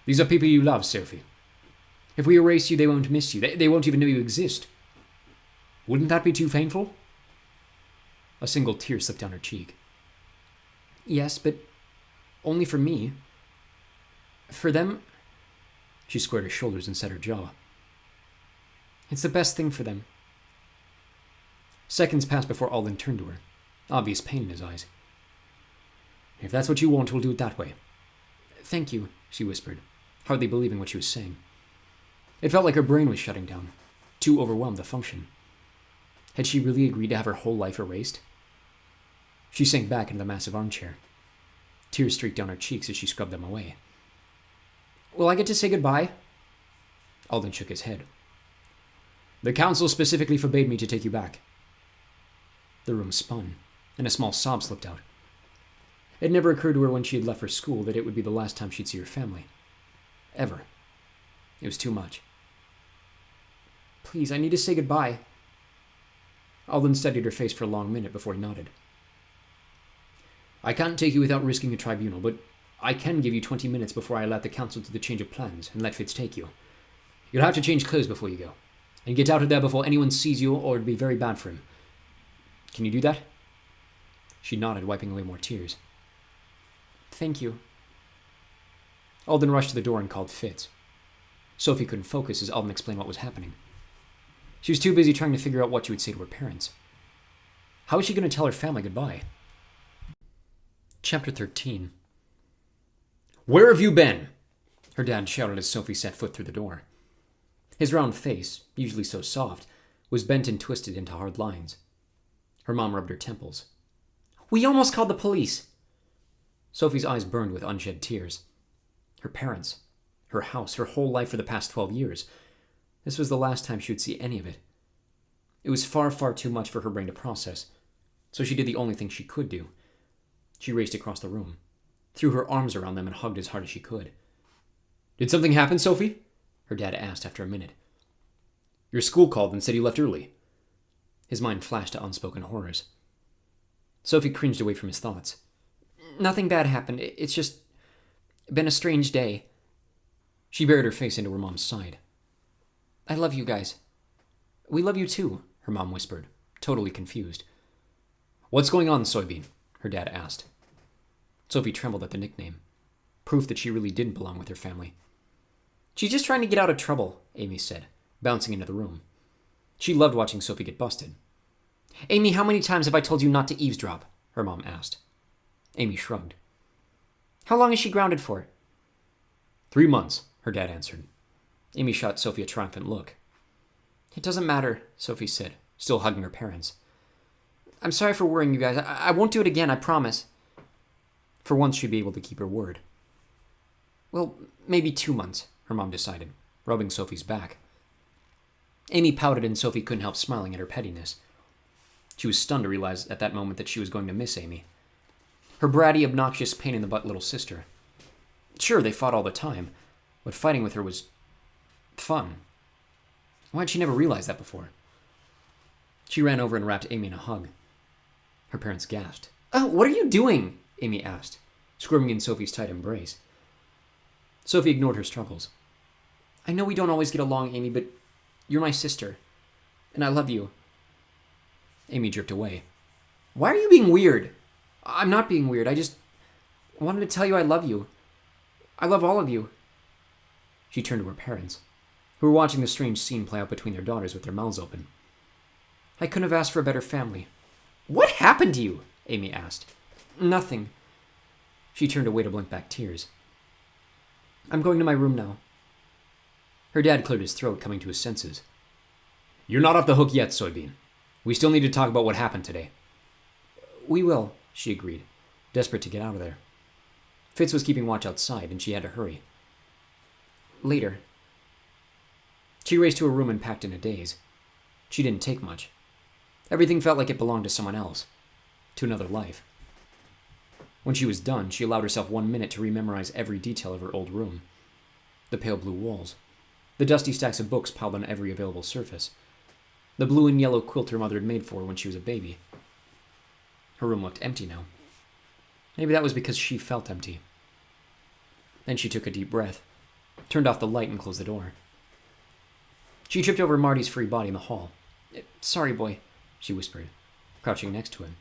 These are people you love, Sophie. If we erase you, they won't miss you. They won't even know you exist. Wouldn't that be too painful? A single tear slipped down her cheek. Yes, but only for me. For them... She squared her shoulders and set her jaw. It's the best thing for them. Seconds passed before Alden turned to her, obvious pain in his eyes. If that's what you want, we'll do it that way. Thank you, she whispered, hardly believing what she was saying. It felt like her brain was shutting down, too overwhelmed to function. Had she really agreed to have her whole life erased? She sank back into the massive armchair. Tears streaked down her cheeks as she scrubbed them away. Will I get to say goodbye? Alden shook his head. The council specifically forbade me to take you back. The room spun, and a small sob slipped out. It never occurred to her when she had left for school that it would be the last time she'd see her family. Ever. It was too much. Please, I need to say goodbye. Alden studied her face for a long minute before he nodded. I can't take you without risking a tribunal, but I can give you 20 minutes before I allow the council to the change of plans and let Fitz take you. You'll have to change clothes before you go, and get out of there before anyone sees you, or it'd be very bad for him. Can you do that? She nodded, wiping away more tears. Thank you. Alden rushed to the door and called Fitz. Sophie couldn't focus as Alden explained what was happening. She was too busy trying to figure out what she would say to her parents. How was she going to tell her family goodbye? Chapter 13. Where have you been? Her dad shouted as Sophie set foot through the door. His round face, usually so soft, was bent and twisted into hard lines. Her mom rubbed her temples. We almost called the police. Sophie's eyes burned with unshed tears. Her parents, her house, her whole life for the past 12 years. This was the last time she would see any of it. It was far, far too much for her brain to process, so she did the only thing she could do. She raced across the room, threw her arms around them and hugged as hard as she could. Did something happen, Sophie? Her dad asked after a minute. Your school called and said you left early. His mind flashed to unspoken horrors. Sophie cringed away from his thoughts. Nothing bad happened. It's just been a strange day. She buried her face into her mom's side. I love you guys. We love you too, her mom whispered, totally confused. What's going on, Soybean? Her dad asked. Sophie trembled at the nickname, proof that she really didn't belong with her family. She's just trying to get out of trouble, Amy said, bouncing into the room. She loved watching Sophie get busted. Amy, how many times have I told you not to eavesdrop? Her mom asked. Amy shrugged. How long is she grounded for? 3 months, her dad answered. Amy shot Sophie a triumphant look. It doesn't matter, Sophie said, still hugging her parents. I'm sorry for worrying you guys. I won't do it again, I promise. For once, she'd be able to keep her word. Well, maybe 2 months, her mom decided, rubbing Sophie's back. Amy pouted and Sophie couldn't help smiling at her pettiness. She was stunned to realize at that moment that she was going to miss Amy. Her bratty, obnoxious, pain-in-the-butt little sister. Sure, they fought all the time, but fighting with her was fun. Why had she never realized that before? She ran over and wrapped Amy in a hug. Her parents gasped. Oh, what are you doing? Amy asked, squirming in Sophie's tight embrace. Sophie ignored her struggles. I know we don't always get along, Amy, but you're my sister, and I love you. Amy jerked away. Why are you being weird? I'm not being weird. I just wanted to tell you I love you. I love all of you. She turned to her parents, who were watching the strange scene play out between their daughters with their mouths open. I couldn't have asked for a better family. What happened to you? Amy asked. Nothing. She turned away to blink back tears. I'm going to my room now. Her dad cleared his throat, coming to his senses. You're not off the hook yet, Soybean. We still need to talk about what happened today. We will, she agreed, desperate to get out of there. Fitz was keeping watch outside, and she had to hurry. Later. She raced to her room and packed in a daze. She didn't take much. Everything felt like it belonged to someone else, to another life. When she was done, she allowed herself 1 minute to rememorize every detail of her old room. The pale blue walls, the dusty stacks of books piled on every available surface, the blue and yellow quilt her mother had made for her when she was a baby. Her room looked empty now. Maybe that was because she felt empty. Then she took a deep breath, turned off the light, and closed the door. She tripped over Marty's free body in the hall. "Sorry, boy," she whispered, crouching next to him.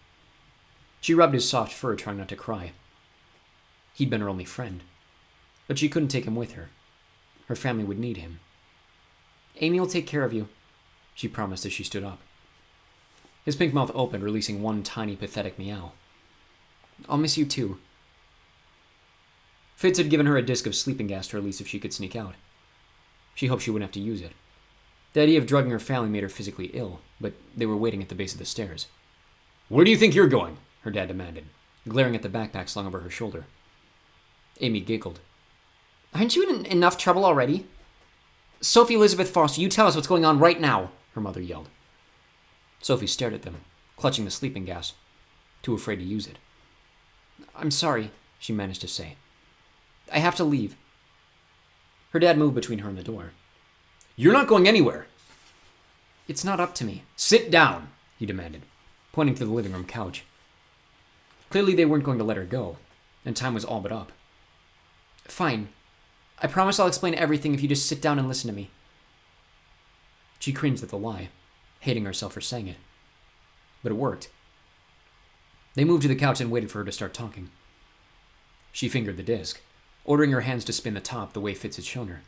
She rubbed his soft fur, trying not to cry. He'd been her only friend, but she couldn't take him with her. Her family would need him. "Amy will take care of you," she promised as she stood up. His pink mouth opened, releasing one tiny, pathetic meow. "I'll miss you too." Fitz had given her a disc of sleeping gas to release if she could sneak out. She hoped she wouldn't have to use it. The idea of drugging her family made her physically ill, but they were waiting at the base of the stairs. "Where do you think you're going?" her dad demanded, glaring at the backpack slung over her shoulder. Amy giggled. "Aren't you in enough trouble already?" "Sophie Elizabeth Foster, you tell us what's going on right now," her mother yelled. Sophie stared at them, clutching the sleeping gas, too afraid to use it. "I'm sorry," she managed to say. "I have to leave." Her dad moved between her and the door. "You're not going anywhere." "It's not up to me." "Sit down," he demanded, pointing to the living room couch. Clearly they weren't going to let her go, and time was all but up. "Fine. I promise I'll explain everything if you just sit down and listen to me." She cringed at the lie, hating herself for saying it. But it worked. They moved to the couch and waited for her to start talking. She fingered the disc, ordering her hands to spin the top the way Fitz had shown her.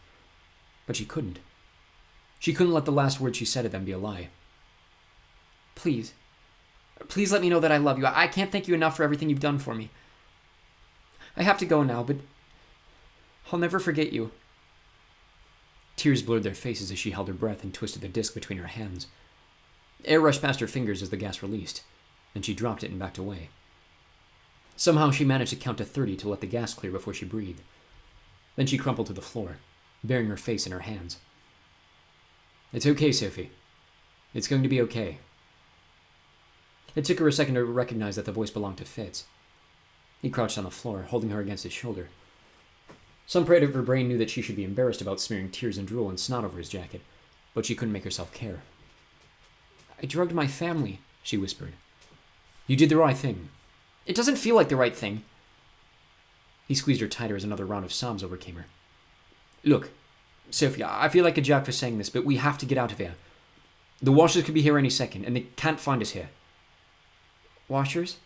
But she couldn't. She couldn't let the last word she said to them be a lie. Please let me know that I love you. I can't thank you enough for everything you've done for me. I have to go now, but I'll never forget you." Tears blurred their faces as she held her breath and twisted the disc between her hands. Air rushed past her fingers as the gas released, and she dropped it and backed away. Somehow she managed to count to 30 to let the gas clear before she breathed. Then she crumpled to the floor, burying her face in her hands. "It's okay, Sophie. It's going to be okay." It took her a second to recognize that the voice belonged to Fitz. He crouched on the floor, holding her against his shoulder. Some part of her brain knew that she should be embarrassed about smearing tears and drool and snot over his jacket, but she couldn't make herself care. "I drugged my family," she whispered. "You did the right thing." "It doesn't feel like the right thing." He squeezed her tighter as another round of sobs overcame her. "Look, Sophie, I feel like a jerk for saying this, but we have to get out of here. The washers could be here any second, and they can't find us here." "Washers?"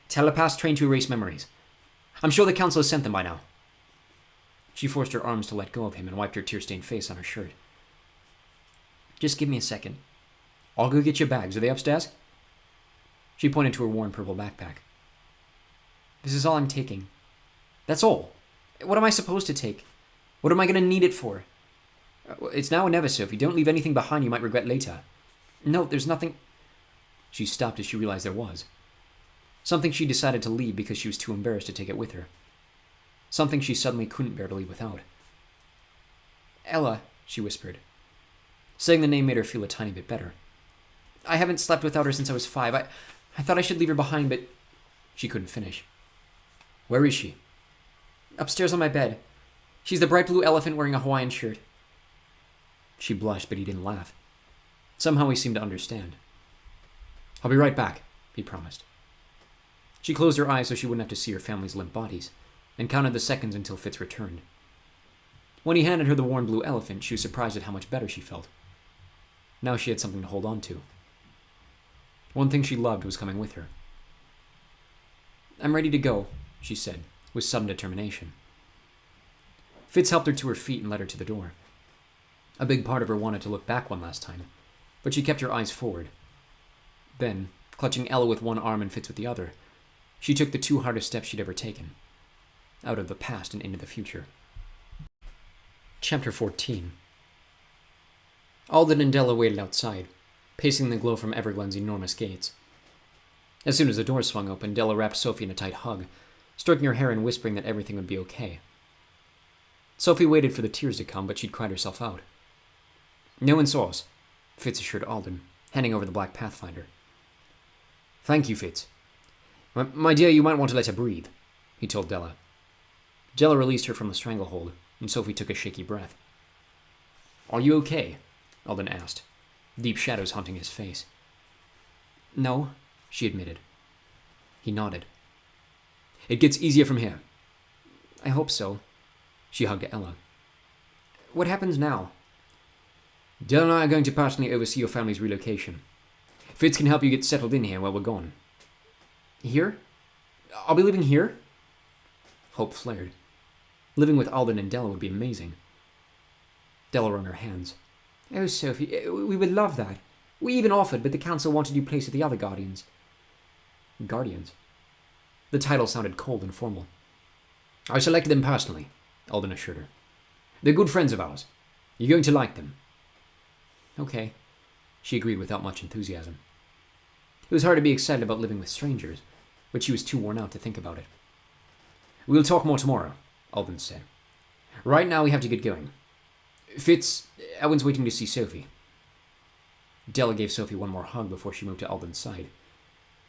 "Telepaths trained to erase memories. I'm sure the council has sent them by now." She forced her arms to let go of him and wiped her tear-stained face on her shirt. "Just give me a second. I'll go get your bags. Are they upstairs?" She pointed to her worn purple backpack. "This is all I'm taking." "That's all? What am I supposed to take? What am I going to need it for?" "It's now or never, Sophie. Don't leave anything behind you might regret later." "No, there's nothing." She stopped as she realized there was. Something she decided to leave because she was too embarrassed to take it with her. Something she suddenly couldn't bear to leave without. "Ella," she whispered. Saying the name made her feel a tiny bit better. "I haven't slept without her since I was 5. I thought I should leave her behind, but..." She couldn't finish. "Where is she?" "Upstairs on my bed. She's the bright blue elephant wearing a Hawaiian shirt." She blushed, but he didn't laugh. Somehow he seemed to understand. "I'll be right back," he promised. She closed her eyes so she wouldn't have to see her family's limp bodies, and counted the seconds until Fitz returned. When he handed her the worn blue elephant, she was surprised at how much better she felt. Now she had something to hold on to. One thing she loved was coming with her. "I'm ready to go," she said, with sudden determination. Fitz helped her to her feet and led her to the door. A big part of her wanted to look back one last time, but she kept her eyes forward. Then, clutching Ella with one arm and Fitz with the other, she took the 2 hardest steps she'd ever taken, out of the past and into the future. Chapter 14. Alden and Della waited outside, pacing the glow from Everglen's enormous gates. As soon as the door swung open, Della wrapped Sophie in a tight hug, stroking her hair and whispering that everything would be okay. Sophie waited for the tears to come, but she'd cried herself out. No one saw us, Fitz assured Alden, handing over the black Pathfinder. Thank you, Fitz. My dear, you might want to let her breathe, he told Della. Della released her from the stranglehold, and Sophie took a shaky breath. Are you okay? Alden asked, deep shadows haunting his face. No, she admitted. He nodded. It gets easier from here. I hope so. She hugged Ella. What happens now? Della and I are going to personally oversee your family's relocation. Fitz can help you get settled in here while we're gone. Here? I'll be living here? Hope flared. Living with Alden and Della would be amazing. Della wrung her hands. Oh, Sophie, we would love that. We even offered, but the council wanted you placed with the other Guardians. Guardians? The title sounded cold and formal. I selected them personally, Alden assured her. They're good friends of ours. You're going to like them. Okay, she agreed without much enthusiasm. It was hard to be excited about living with strangers, but she was too worn out to think about it. We'll talk more tomorrow, Alden said. Right now we have to get going. Fitz, Elwin's waiting to see Sophie. Della gave Sophie one more hug before she moved to Alden's side.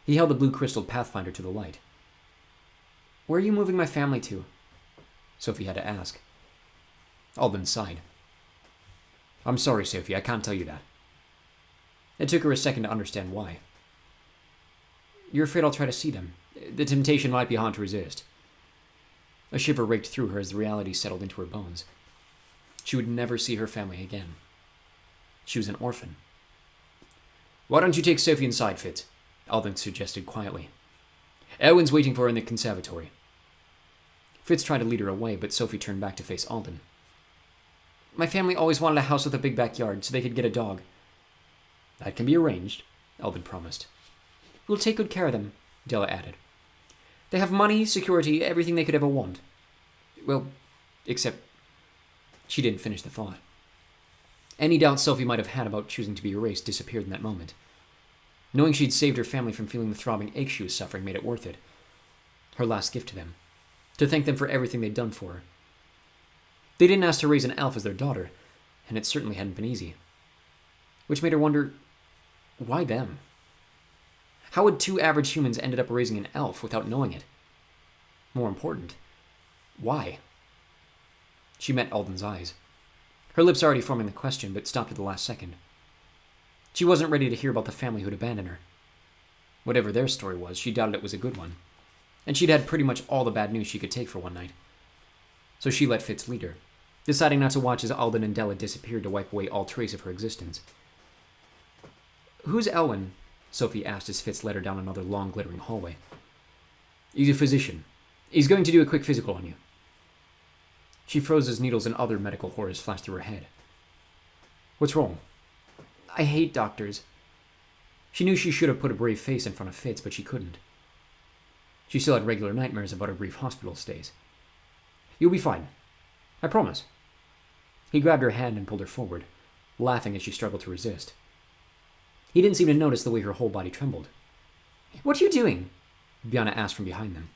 He held the blue-crystaled Pathfinder to the light. Where are you moving my family to? Sophie had to ask. Alden sighed. I'm sorry, Sophie, I can't tell you that. It took her a second to understand why. You're afraid I'll try to see them. The temptation might be hard to resist. A shiver raked through her as the reality settled into her bones. She would never see her family again. She was an orphan. Why don't you take Sophie inside, Fitz? Alden suggested quietly. Elwin's waiting for her in the conservatory. Fitz tried to lead her away, but Sophie turned back to face Alden. My family always wanted a house with a big backyard so they could get a dog. That can be arranged, Alden promised. We'll take good care of them, Della added. They have money, security, everything they could ever want. Well, except she didn't finish the thought. Any doubt Sophie might have had about choosing to be erased disappeared in that moment. Knowing she'd saved her family from feeling the throbbing ache she was suffering made it worth it. Her last gift to them. To thank them for everything they'd done for her. They didn't ask to raise an elf as their daughter, and it certainly hadn't been easy. Which made her wonder, why them? How had two average humans ended up raising an elf without knowing it? More important, why? She met Alden's eyes. Her lips already forming the question, but stopped at the last second. She wasn't ready to hear about the family who'd abandoned her. Whatever their story was, she doubted it was a good one. And she'd had pretty much all the bad news she could take for one night. So she let Fitz lead her, deciding not to watch as Alden and Della disappeared to wipe away all trace of her existence. Who's Elwin? Sophie asked as Fitz led her down another long, glittering hallway. He's a physician. He's going to do a quick physical on you. She froze as needles and other medical horrors flashed through her head. What's wrong? I hate doctors. She knew she should have put a brave face in front of Fitz, but she couldn't. She still had regular nightmares about her brief hospital stays. You'll be fine. I promise. He grabbed her hand and pulled her forward, laughing as she struggled to resist. He didn't seem to notice the way her whole body trembled. What are you doing? Bianna asked from behind them.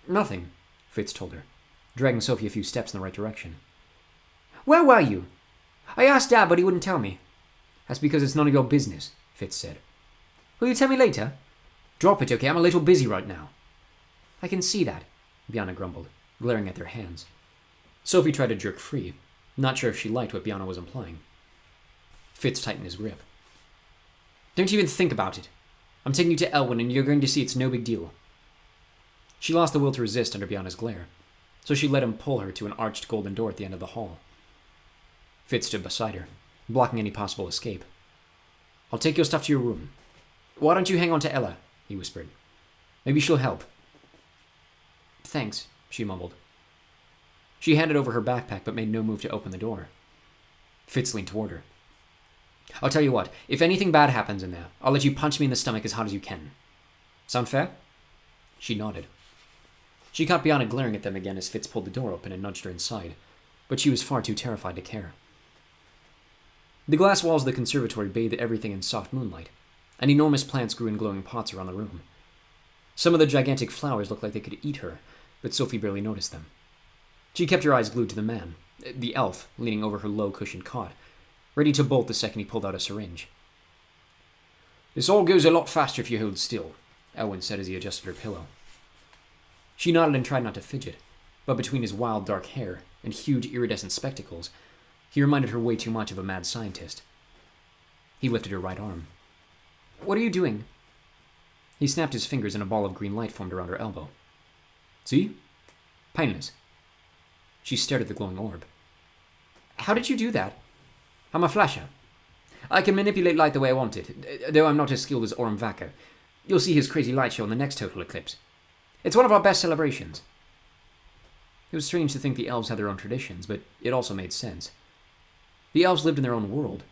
Nothing, Fitz told her, dragging Sophie a few steps in the right direction. Where were you? I asked Dad, but he wouldn't tell me. That's because it's none of your business, Fitz said. Will you tell me later? Drop it, okay? I'm a little busy right now. I can see that, Bianna grumbled, glaring at their hands. Sophie tried to jerk free, not sure if she liked what Bianna was implying. Fitz tightened his grip. Don't even think about it. I'm taking you to Elwin, and you're going to see it's no big deal. She lost the will to resist under Bianna's glare, so she let him pull her to an arched golden door at the end of the hall. Fitz stood beside her, blocking any possible escape. I'll take your stuff to your room. Why don't you hang on to Ella? He whispered. Maybe she'll help. Thanks, she mumbled. She handed over her backpack but made no move to open the door. Fitz leaned toward her. I'll tell you what, if anything bad happens in there, I'll let you punch me in the stomach as hard as you can. Sound fair? She nodded. She caught Bianna glaring at them again as Fitz pulled the door open and nudged her inside, but she was far too terrified to care. The glass walls of the conservatory bathed everything in soft moonlight, and enormous plants grew in glowing pots around the room. Some of the gigantic flowers looked like they could eat her, but Sophie barely noticed them. She kept her eyes glued to the man, the elf, leaning over her low-cushioned cot, ready to bolt the second he pulled out a syringe. "This all goes a lot faster if you hold still," Elwyn said as he adjusted her pillow. She nodded and tried not to fidget, but between his wild dark hair and huge iridescent spectacles, he reminded her way too much of a mad scientist. He lifted her right arm. "What are you doing?" He snapped his fingers and a ball of green light formed around her elbow. "See? Painless." She stared at the glowing orb. "How did you do that?" "I'm a flasher. I can manipulate light the way I want it, though I'm not as skilled as Orm Vacker. You'll see his crazy light show in the next total eclipse. It's one of our best celebrations." It was strange to think the elves had their own traditions, but it also made sense. The elves lived in their own world,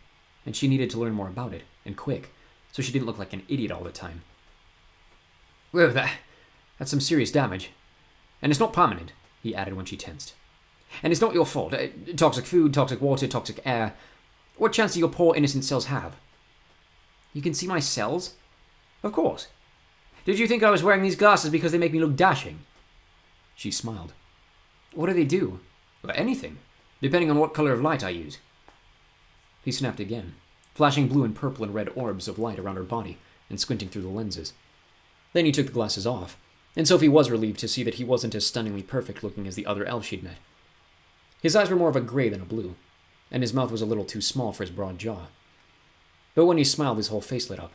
and she needed to learn more about it, and quick, so she didn't look like an idiot all the time. "Whoa, that's some serious damage. And it's not permanent," he added when she tensed. "And it's not your fault. Toxic food, toxic water, toxic air. What chance do your poor innocent cells have?" "You can see my cells?" "Of course. Did you think I was wearing these glasses because they make me look dashing?" She smiled. "What do they do?" "Well, anything, depending on what color of light I use." He snapped again, flashing blue and purple and red orbs of light around her body and squinting through the lenses. Then he took the glasses off, and Sophie was relieved to see that he wasn't as stunningly perfect looking as the other elf she'd met. His eyes were more of a gray than a blue, and his mouth was a little too small for his broad jaw. But when he smiled, his whole face lit up.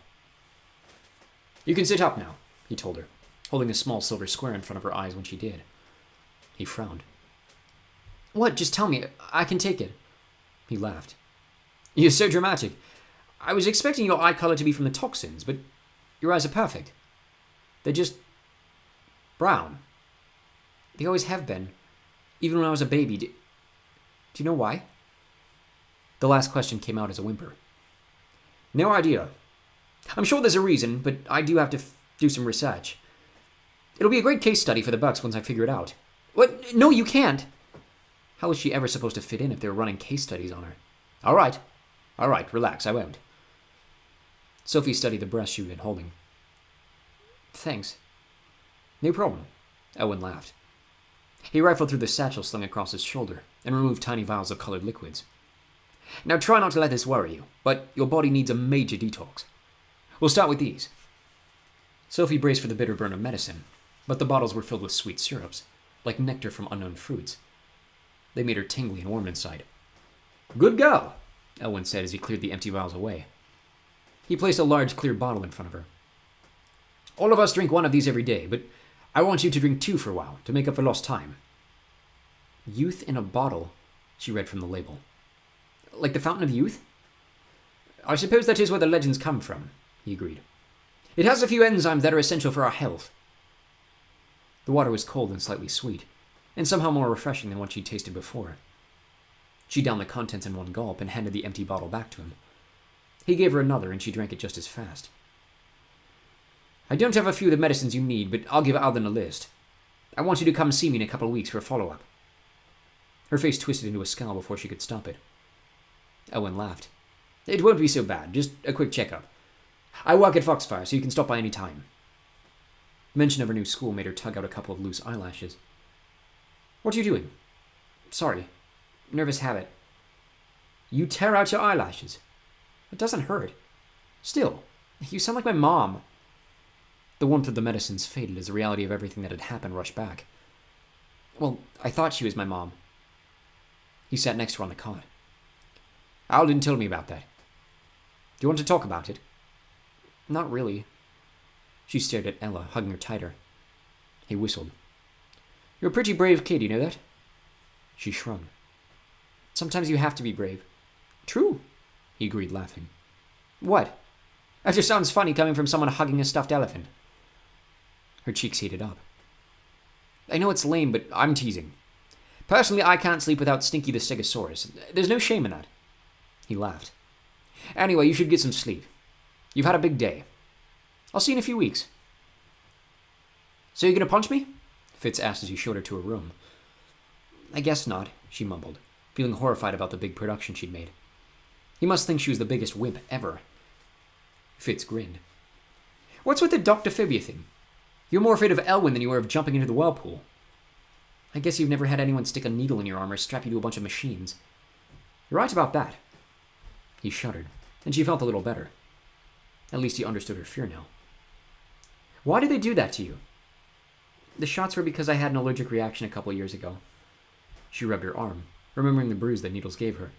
"You can sit up now," he told her, holding a small silver square in front of her eyes when she did. He frowned. "What? Just tell me. I can take it." He laughed. "You're so dramatic. I was expecting your eye color to be from the toxins, but your eyes are perfect. They're just brown. They always have been, even when I was a baby. Do you know why?" The last question came out as a whimper. "No idea. I'm sure there's a reason, but I do have to do some research. It'll be a great case study for the Bucks once I figure it out." "What? No, you can't." How was she ever supposed to fit in if they were running case studies on her? All right, relax, I won't." Sophie studied the breast she had been holding. "Thanks." "No problem," Elwyn laughed. He rifled through the satchel slung across his shoulder and removed tiny vials of colored liquids. "Now try not to let this worry you, but your body needs a major detox. We'll start with these." Sophie braced for the bitter burn of medicine, but the bottles were filled with sweet syrups, like nectar from unknown fruits. They made her tingly and warm inside. "Good girl," Elwyn said as he cleared the empty vials away. He placed a large clear bottle in front of her. "All of us drink one of these every day, but I want you to drink 2 for a while, to make up for lost time." "Youth in a bottle," she read from the label. "Like the Fountain of Youth?" "I suppose that is where the legends come from," he agreed. "It has a few enzymes that are essential for our health." The water was cold and slightly sweet, and somehow more refreshing than what she'd tasted before. She downed the contents in one gulp and handed the empty bottle back to him. He gave her another, and she drank it just as fast. "I don't have a few of the medicines you need, but I'll give Alden a list. I want you to come see me in a couple of weeks for a follow-up." Her face twisted into a scowl before she could stop it. Elwyn laughed. "It won't be so bad, just a quick checkup. I work at Foxfire, so you can stop by any time." Mention of her new school made her tug out a couple of loose eyelashes. "What are you doing?" "Sorry. Nervous habit." "You tear out your eyelashes." "It doesn't hurt." "Still, you sound like my mom." The warmth of the medicines faded as the reality of everything that had happened rushed back. "Well, I thought she was my mom." He sat next to her on the cot. "Alden told me about that. Do you want to talk about it?" "Not really." She stared at Ella, hugging her tighter. He whistled. "You're a pretty brave kid, you know that?" She shrugged. "Sometimes you have to be brave." "True," he agreed, laughing. "What? That just sounds funny coming from someone hugging a stuffed elephant." Her cheeks heated up. "I know it's lame, but I'm teasing. Personally, I can't sleep without Stinky the Stegosaurus. There's no shame in that." He laughed. "Anyway, you should get some sleep. You've had a big day. I'll see you in a few weeks." "So you gonna punch me?" Fitz asked as he showed her to her room. "I guess not," she mumbled, feeling horrified about the big production she'd made. He must think she was the biggest wimp ever. Fitz grinned. "What's with the Dr. Phibia thing? You're more afraid of Elwyn than you are of jumping into the whirlpool. I guess you've never had anyone stick a needle in your arm or strap you to a bunch of machines." "You're right about that." He shuddered, and she felt a little better. At least he understood her fear now. Why did they do that to you? The shots were because I had an allergic reaction a couple years ago. She rubbed her arm, remembering the bruise that needles gave her.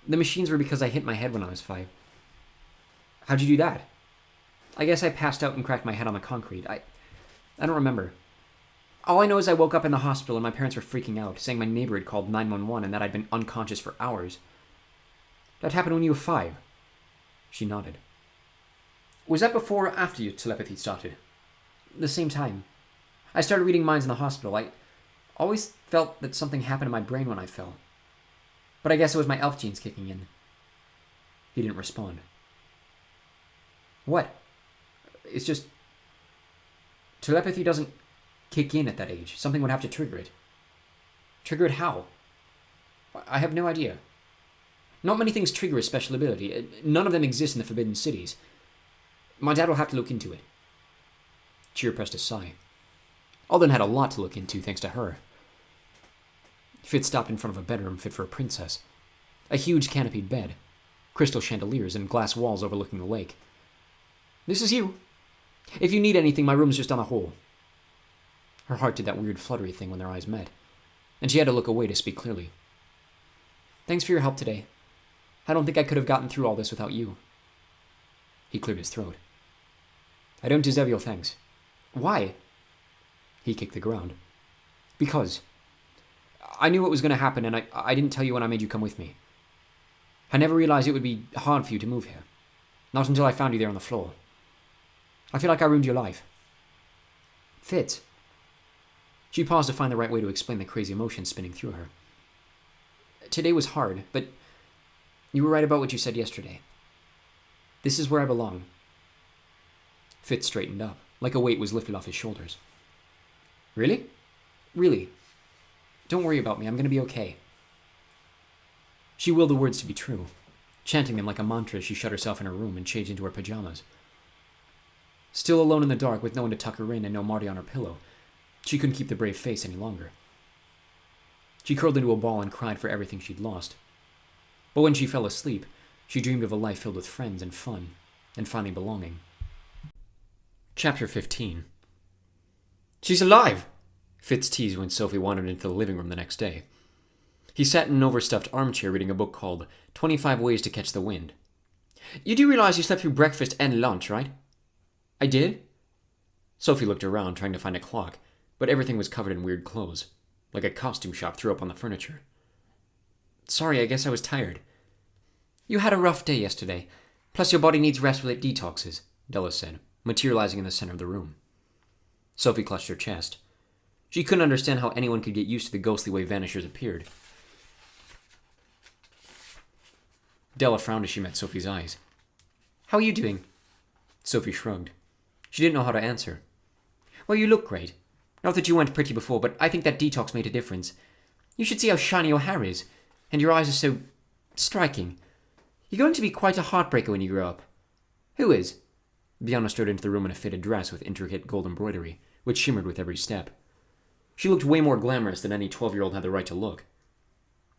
The machines were because I hit my head when I was 5. How'd you do that? I guess I passed out and cracked my head on the concrete. I don't remember. All I know is I woke up in the hospital and my parents were freaking out, saying my neighbor had called 911 and that I'd been unconscious for hours. That happened when you were 5. She nodded. Was that before or after your telepathy started? The same time. I started reading minds in the hospital. I always felt that something happened in my brain when I fell. But I guess it was my elf genes kicking in. He didn't respond. What? It's just... Telepathy doesn't kick in at that age. Something would have to trigger it. Trigger it how? I have no idea. Not many things trigger a special ability. None of them exist in the Forbidden Cities. My dad will have to look into it. She repressed a sigh. Alden had a lot to look into thanks to her. Fitz stopped in front of a bedroom fit for a princess. A huge canopied bed, crystal chandeliers, and glass walls overlooking the lake. This is you. If you need anything, my room's just down the hall. Her heart did that weird fluttery thing when their eyes met, and she had to look away to speak clearly. Thanks for your help today. I don't think I could have gotten through all this without you. He cleared his throat. I don't deserve your thanks. Why? He kicked the ground. Because. I knew what was going to happen, and I didn't tell you when I made you come with me. I never realized it would be hard for you to move here. Not until I found you there on the floor. I feel like I ruined your life. Fitz. She paused to find the right way to explain the crazy emotions spinning through her. Today was hard, but you were right about what you said yesterday. This is where I belong. Fitz straightened up, like a weight was lifted off his shoulders. Really? Really. Don't worry about me, I'm going to be okay. She willed the words to be true, chanting them like a mantra as she shut herself in her room and changed into her pajamas. Still alone in the dark with no one to tuck her in and no Marty on her pillow, she couldn't keep the brave face any longer. She curled into a ball and cried for everything she'd lost. But when she fell asleep, she dreamed of a life filled with friends and fun, and finally belonging. Chapter 15. She's alive! Fitz teased when Sophie wandered into the living room the next day. He sat in an overstuffed armchair reading a book called 25 Ways to Catch the Wind. You do realize you slept through breakfast and lunch, right? I did? Sophie looked around, trying to find a clock, but everything was covered in weird clothes, like a costume shop threw up on the furniture. Sorry, I guess I was tired. You had a rough day yesterday. Plus your body needs rest while it detoxes, Della said, materializing in the center of the room. Sophie clutched her chest. She couldn't understand how anyone could get used to the ghostly way vanishers appeared. Della frowned as she met Sophie's eyes. How are you doing? Sophie shrugged. She didn't know how to answer. Well, you look great. Not that you weren't pretty before, but I think that detox made a difference. You should see how shiny your hair is, and your eyes are so striking. You're going to be quite a heartbreaker when you grow up. Who is? Bianca strode into the room in a fitted dress with intricate gold embroidery, which shimmered with every step. She looked way more glamorous than any 12-year-old had the right to look.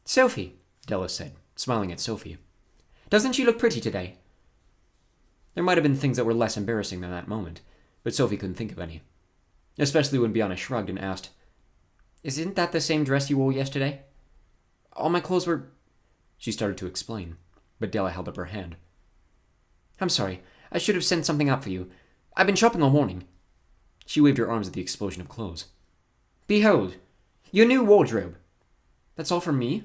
Sophie, Della said, smiling at Sophie. Doesn't she look pretty today? There might have been things that were less embarrassing than that moment, but Sophie couldn't think of any. Especially when Bianca shrugged and asked, Isn't that the same dress you wore yesterday? All my clothes were... She started to explain, but Della held up her hand. I'm sorry, I should have sent something out for you. I've been shopping all morning. She waved her arms at the explosion of clothes. Behold, your new wardrobe. That's all for me?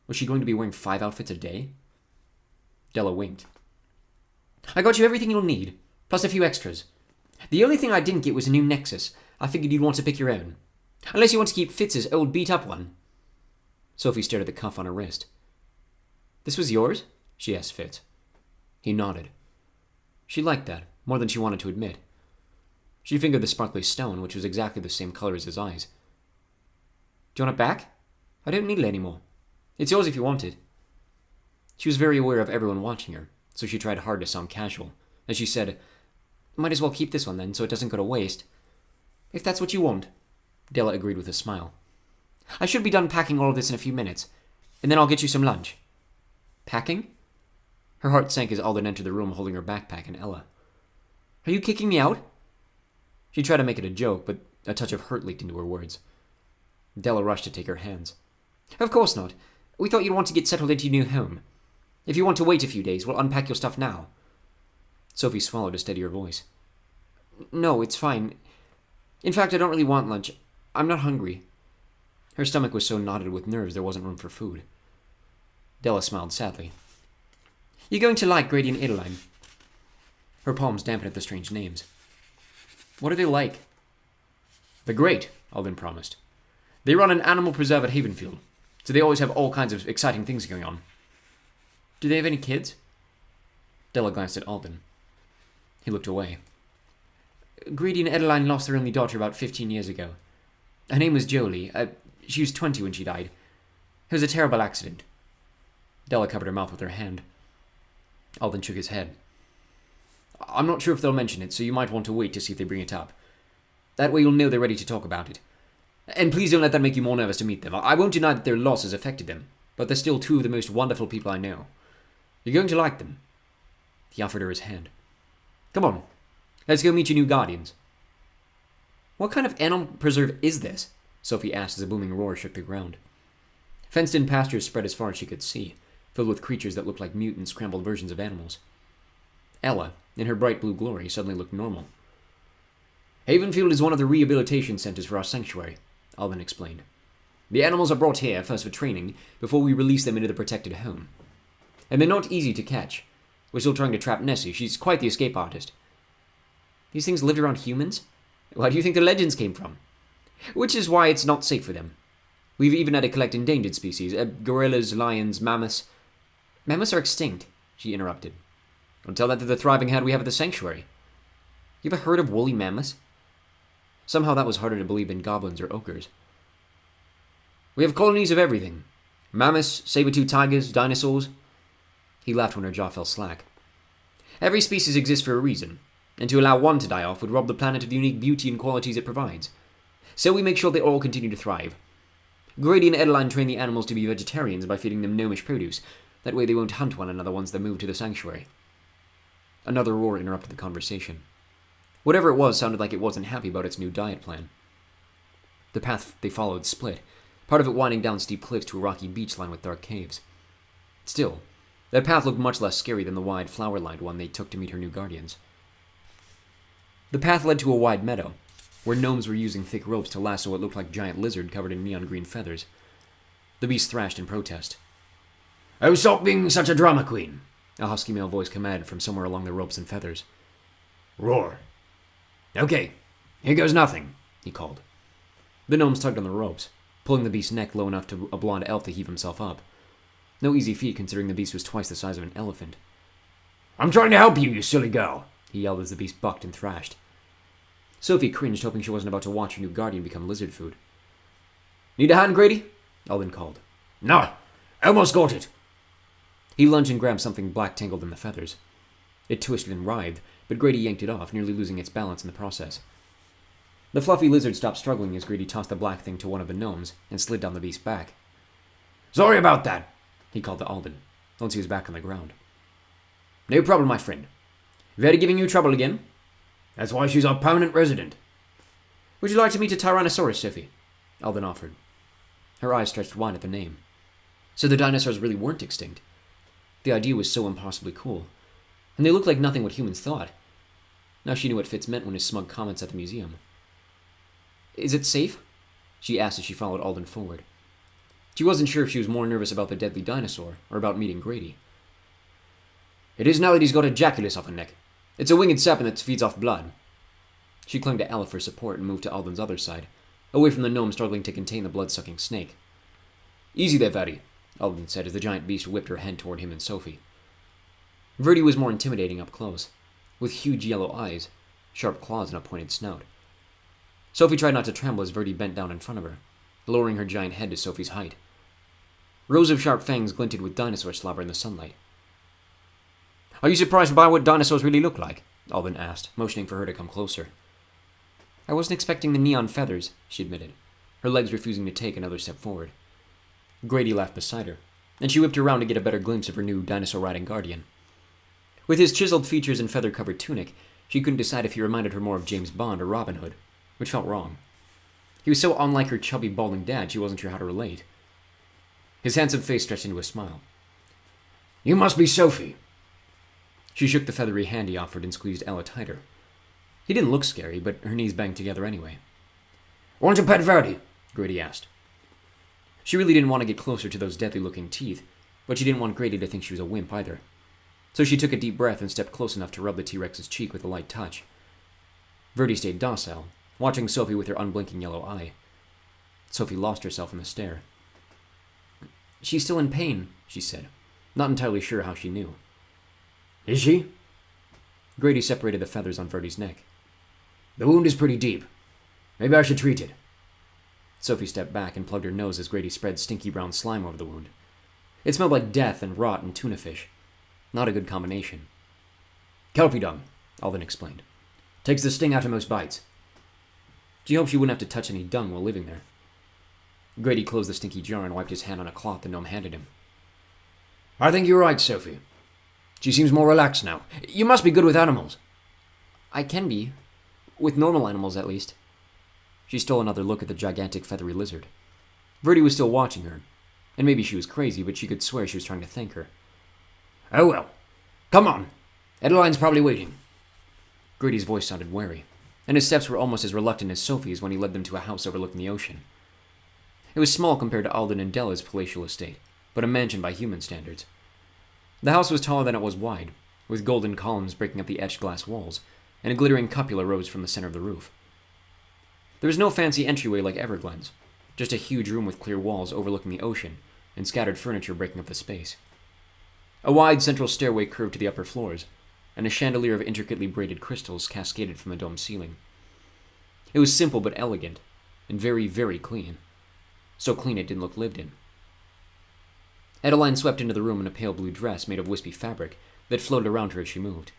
Was she going to be wearing 5 outfits a day? Della winked. I got you everything you'll need, plus a few extras. The only thing I didn't get was a new Nexus. I figured you'd want to pick your own. Unless you want to keep Fitz's old beat-up one. Sophie stared at the cuff on her wrist. This was yours? She asked Fitz. He nodded. She liked that, more than she wanted to admit. She fingered the sparkly stone, which was exactly the same color as his eyes. Do you want it back? I don't need it anymore. It's yours if you want it. She was very aware of everyone watching her, so she tried hard to sound casual, as she said, Might as well keep this one then, so it doesn't go to waste. If that's what you want, Della agreed with a smile. I should be done packing all of this in a few minutes, and then I'll get you some lunch. Packing? Her heart sank as Alden entered the room holding her backpack and Ella. Are you kicking me out? She tried to make it a joke, but a touch of hurt leaked into her words. Della rushed to take her hands. Of course not. We thought you'd want to get settled into your new home. If you want to wait a few days, we'll unpack your stuff now. Sophie swallowed to steady her voice. No, it's fine. In fact, I don't really want lunch. I'm not hungry. Her stomach was so knotted with nerves there wasn't room for food. Della smiled sadly. You're going to like Grady and Adeline. Her palms dampened at the strange names. What are they like? They're great, Alden promised. They run an animal preserve at Havenfield, so they always have all kinds of exciting things going on. Do they have any kids? Della glanced at Alden. He looked away. Grady and Adeline lost their only daughter about 15 years ago. Her name was Jolie. She was 20 when she died. It was a terrible accident. Della covered her mouth with her hand. Alden shook his head. I'm not sure if they'll mention it, so you might want to wait to see if they bring it up. That way you'll know they're ready to talk about it. And please don't let that make you more nervous to meet them. I won't deny that their loss has affected them, but they're still two of the most wonderful people I know. You're going to like them. He offered her his hand. Come on, let's go meet your new guardians. What kind of animal preserve is this? Sophie asked as a booming roar shook the ground. Fenced-in pastures spread as far as she could see, filled with creatures that looked like mutant, scrambled versions of animals. Ella, in her bright blue glory, suddenly looked normal. Havenfield is one of the rehabilitation centers for our sanctuary, Alden explained. The animals are brought here first for training, before we release them into the protected home. And they're not easy to catch. We're still trying to trap Nessie. She's quite the escape artist. These things lived around humans? Why do you think the legends came from? Which is why it's not safe for them. We've even had to collect endangered species, gorillas, lions, mammoths. Mammoths are extinct, she interrupted. Don't tell that to the thriving herd we have at the sanctuary. You ever heard of woolly mammoths? Somehow that was harder to believe than goblins or ogres. We have colonies of everything. Mammoths, saber-toothed tigers, dinosaurs. He laughed when her jaw fell slack. Every species exists for a reason, and to allow one to die off would rob the planet of the unique beauty and qualities it provides. So we make sure they all continue to thrive. Grady and Adeline train the animals to be vegetarians by feeding them gnomish produce. That way they won't hunt one another once they move to the sanctuary. Another roar interrupted the conversation. Whatever it was sounded like it wasn't happy about its new diet plan. The path they followed split, part of it winding down steep cliffs to a rocky beach lined with dark caves. Still, that path looked much less scary than the wide, flower-lined one they took to meet her new guardians. The path led to a wide meadow, where gnomes were using thick ropes to lasso what looked like a giant lizard covered in neon green feathers. The beast thrashed in protest. "Oh, stop being such a drama queen!" a husky male voice commanded from somewhere along the ropes and feathers. "Roar." "Okay, here goes nothing," he called. The gnomes tugged on the ropes, pulling the beast's neck low enough to a blond elf to heave himself up. No easy feat considering the beast was twice the size of an elephant. "I'm trying to help you, you silly girl," he yelled as the beast bucked and thrashed. Sophie cringed, hoping she wasn't about to watch her new guardian become lizard food. "Need a hand, Grady?" Alden called. "No, almost got it." He lunged and grabbed something black tangled in the feathers. It twisted and writhed, but Grady yanked it off, nearly losing its balance in the process. The fluffy lizard stopped struggling as Grady tossed the black thing to one of the gnomes and slid down the beast's back. "Sorry about that," he called to Alden, once he was back on the ground. "No problem, my friend. Vera giving you trouble again?" "That's why she's our permanent resident." "Would you like to meet a Tyrannosaurus, Sophie?" Alden offered. Her eyes stretched wide at the name. So the dinosaurs really weren't extinct. The idea was so impossibly cool, and they looked like nothing what humans thought. Now she knew what Fitz meant when his smug comments at the museum. "Is it safe?" she asked as she followed Alden forward. She wasn't sure if she was more nervous about the deadly dinosaur or about meeting Grady. "It is now that he's got a jaculus off her neck. It's a winged serpent that feeds off blood." She clung to Ella for support and moved to Alden's other side, away from the gnome struggling to contain the blood-sucking snake. "Easy there, Verdi," Alden said as the giant beast whipped her head toward him and Sophie. Verdi was more intimidating up close, with huge yellow eyes, sharp claws, and a pointed snout. Sophie tried not to tremble as Verdi bent down in front of her, lowering her giant head to Sophie's height. Rows of sharp fangs glinted with dinosaur slobber in the sunlight. "Are you surprised by what dinosaurs really look like?" Alden asked, motioning for her to come closer. "I wasn't expecting the neon feathers," she admitted, her legs refusing to take another step forward. Grady laughed beside her, and she whipped around to get a better glimpse of her new dinosaur-riding guardian. With his chiseled features and feather-covered tunic, she couldn't decide if he reminded her more of James Bond or Robin Hood, which felt wrong. He was so unlike her chubby, balding dad, she wasn't sure how to relate. His handsome face stretched into a smile. "You must be Sophie." She shook the feathery hand he offered and squeezed Ella tighter. He didn't look scary, but her knees banged together anyway. "Want a pet Verdi?" Grady asked. She really didn't want to get closer to those deadly-looking teeth, but she didn't want Grady to think she was a wimp either. So she took a deep breath and stepped close enough to rub the T-Rex's cheek with a light touch. Verdi stayed docile, watching Sophie with her unblinking yellow eye. Sophie lost herself in the stare. "She's still in pain," she said, not entirely sure how she knew. "Is she?" Grady separated the feathers on Verdi's neck. "The wound is pretty deep. Maybe I should treat it." Sophie stepped back and plugged her nose as Grady spread stinky brown slime over the wound. It smelled like death and rot and tuna fish. Not a good combination. "Kelpie dung," Alden explained. "Takes the sting out of most bites." She hoped she wouldn't have to touch any dung while living there. Grady closed the stinky jar and wiped his hand on a cloth the gnome handed him. "I think you're right, Sophie. She seems more relaxed now. You must be good with animals." "I can be. With normal animals, at least." She stole another look at the gigantic feathery lizard. Verdi was still watching her, and maybe she was crazy, but she could swear she was trying to thank her. "Oh well. Come on. Adeline's probably waiting." Grady's voice sounded wary, and his steps were almost as reluctant as Sophie's when he led them to a house overlooking the ocean. It was small compared to Alden and Della's palatial estate, but a mansion by human standards. The house was taller than it was wide, with golden columns breaking up the etched glass walls, and a glittering cupola rose from the center of the roof. There was no fancy entryway like Everglen's, just a huge room with clear walls overlooking the ocean and scattered furniture breaking up the space. A wide central stairway curved to the upper floors, and a chandelier of intricately braided crystals cascaded from the domed ceiling. It was simple but elegant, and very, very clean. So clean it didn't look lived in. Adeline swept into the room in a pale blue dress made of wispy fabric that floated around her as she moved.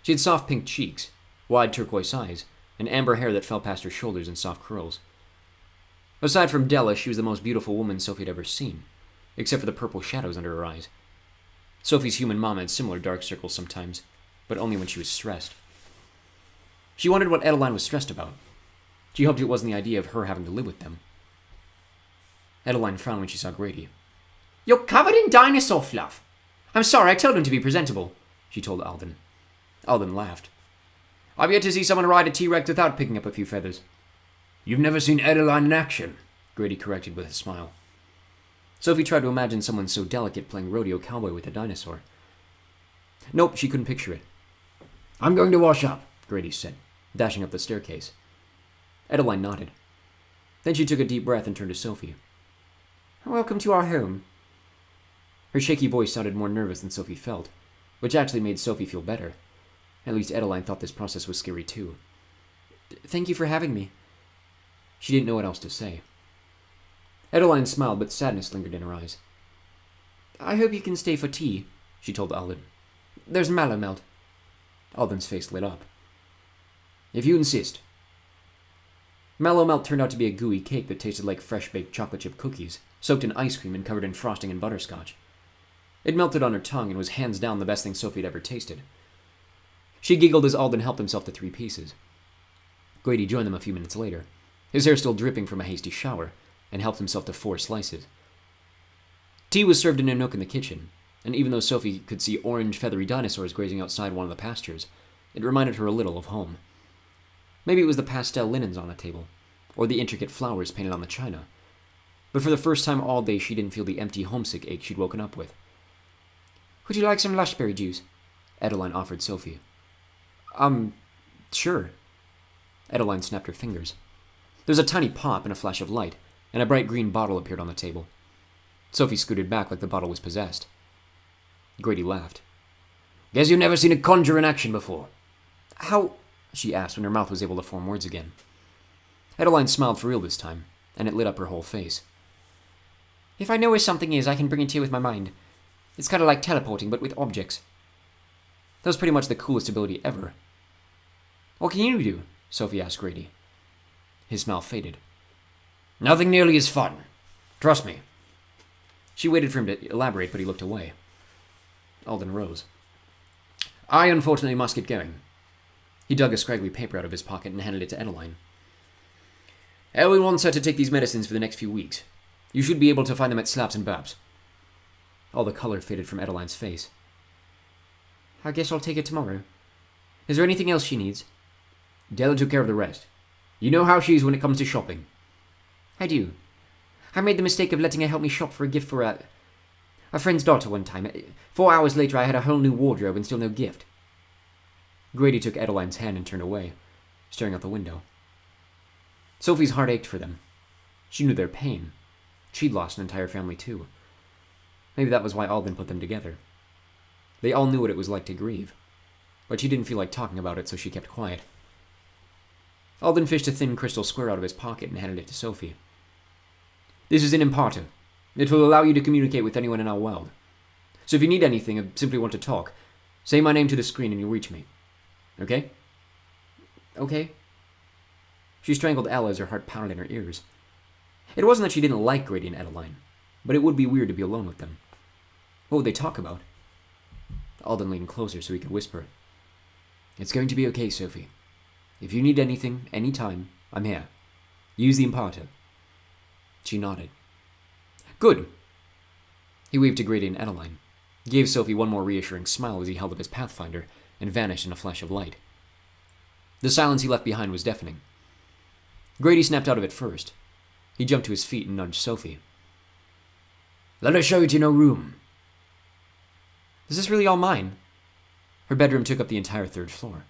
She had soft pink cheeks, wide turquoise eyes, and amber hair that fell past her shoulders in soft curls. Aside from Della, she was the most beautiful woman Sophie had ever seen, except for the purple shadows under her eyes. Sophie's human mom had similar dark circles sometimes, but only when she was stressed. She wondered what Adeline was stressed about. She hoped it wasn't the idea of her having to live with them. Adeline frowned when she saw Grady. "You're covered in dinosaur fluff. I'm sorry, I told him to be presentable," she told Alden. Alden laughed. "I've yet to see someone ride a T-Rex without picking up a few feathers." "You've never seen Adeline in action," Grady corrected with a smile. Sophie tried to imagine someone so delicate playing rodeo cowboy with a dinosaur. Nope, she couldn't picture it. "I'm going to wash up," Grady said, dashing up the staircase. Adeline nodded. Then she took a deep breath and turned to Sophie. "Welcome to our home." Her shaky voice sounded more nervous than Sophie felt, which actually made Sophie feel better. At least Adeline thought this process was scary too. "Thank you for having me." She didn't know what else to say. Adeline smiled, but sadness lingered in her eyes. "I hope you can stay for tea," she told Alden. "There's mallow melt." Alden's face lit up. "If you insist." Mallow melt turned out to be a gooey cake that tasted like fresh-baked chocolate chip cookies, soaked in ice cream and covered in frosting and butterscotch. It melted on her tongue and was hands down the best thing Sophie had ever tasted. She giggled as Alden helped himself to 3 pieces. Grady joined them a few minutes later, his hair still dripping from a hasty shower, and helped himself to 4 slices. Tea was served in a nook in the kitchen, and even though Sophie could see orange, feathery dinosaurs grazing outside one of the pastures, it reminded her a little of home. Maybe it was the pastel linens on the table, or the intricate flowers painted on the china, but for the first time all day she didn't feel the empty homesick ache she'd woken up with. "Would you like some lushberry juice?" Adeline offered Sophie. Sure." Adeline snapped her fingers. There was a tiny pop and a flash of light, and a bright green bottle appeared on the table. Sophie scooted back like the bottle was possessed. Grady laughed. "Guess you've never seen a conjure in action before." "How?" she asked when her mouth was able to form words again. Adeline smiled for real this time, and it lit up her whole face. "If I know where something is, I can bring it here with my mind. It's kind of like teleporting, but with objects." That was pretty much the coolest ability ever. "What can you do?" Sophie asked Grady. His smile faded. "Nothing nearly as fun. Trust me." She waited for him to elaborate, but he looked away. Alden rose. I unfortunately must get going. He dug a scraggly paper out of his pocket and handed it to Adeline. Elwyn wants her to take these medicines for the next few weeks. You should be able to find them at Slaps and Babs. All the color faded from Adeline's face. I guess I'll take it tomorrow. Is there anything else she needs? Della took care of the rest. You know how she is when it comes to shopping. I do. I made the mistake of letting her help me shop for a gift for a friend's daughter one time. 4 hours later I had a whole new wardrobe and still no gift. Grady took Adeline's hand and turned away, staring out the window. Sophie's heart ached for them. She knew their pain. She'd lost an entire family too. Maybe that was why Alden put them together. They all knew what it was like to grieve, but she didn't feel like talking about it, so she kept quiet. Alden fished a thin crystal square out of his pocket and handed it to Sophie. This is an imparter. It will allow you to communicate with anyone in our world. So if you need anything or simply want to talk, say my name to the screen and you'll reach me. Okay? Okay. She strangled Ella as her heart pounded in her ears. It wasn't that she didn't like Grady and Adeline, but it would be weird to be alone with them. What would they talk about? Alden leaned closer so he could whisper. It's going to be okay, Sophie. If you need anything, anytime, I'm here. Use the imparter. She nodded. Good. He waved to Grady and Adeline, gave Sophie one more reassuring smile as he held up his pathfinder, and vanished in a flash of light. The silence he left behind was deafening. Grady snapped out of it first. He jumped to his feet and nudged Sophie. Let us show you to your room. Is this really all mine? Her bedroom took up the entire 3rd floor.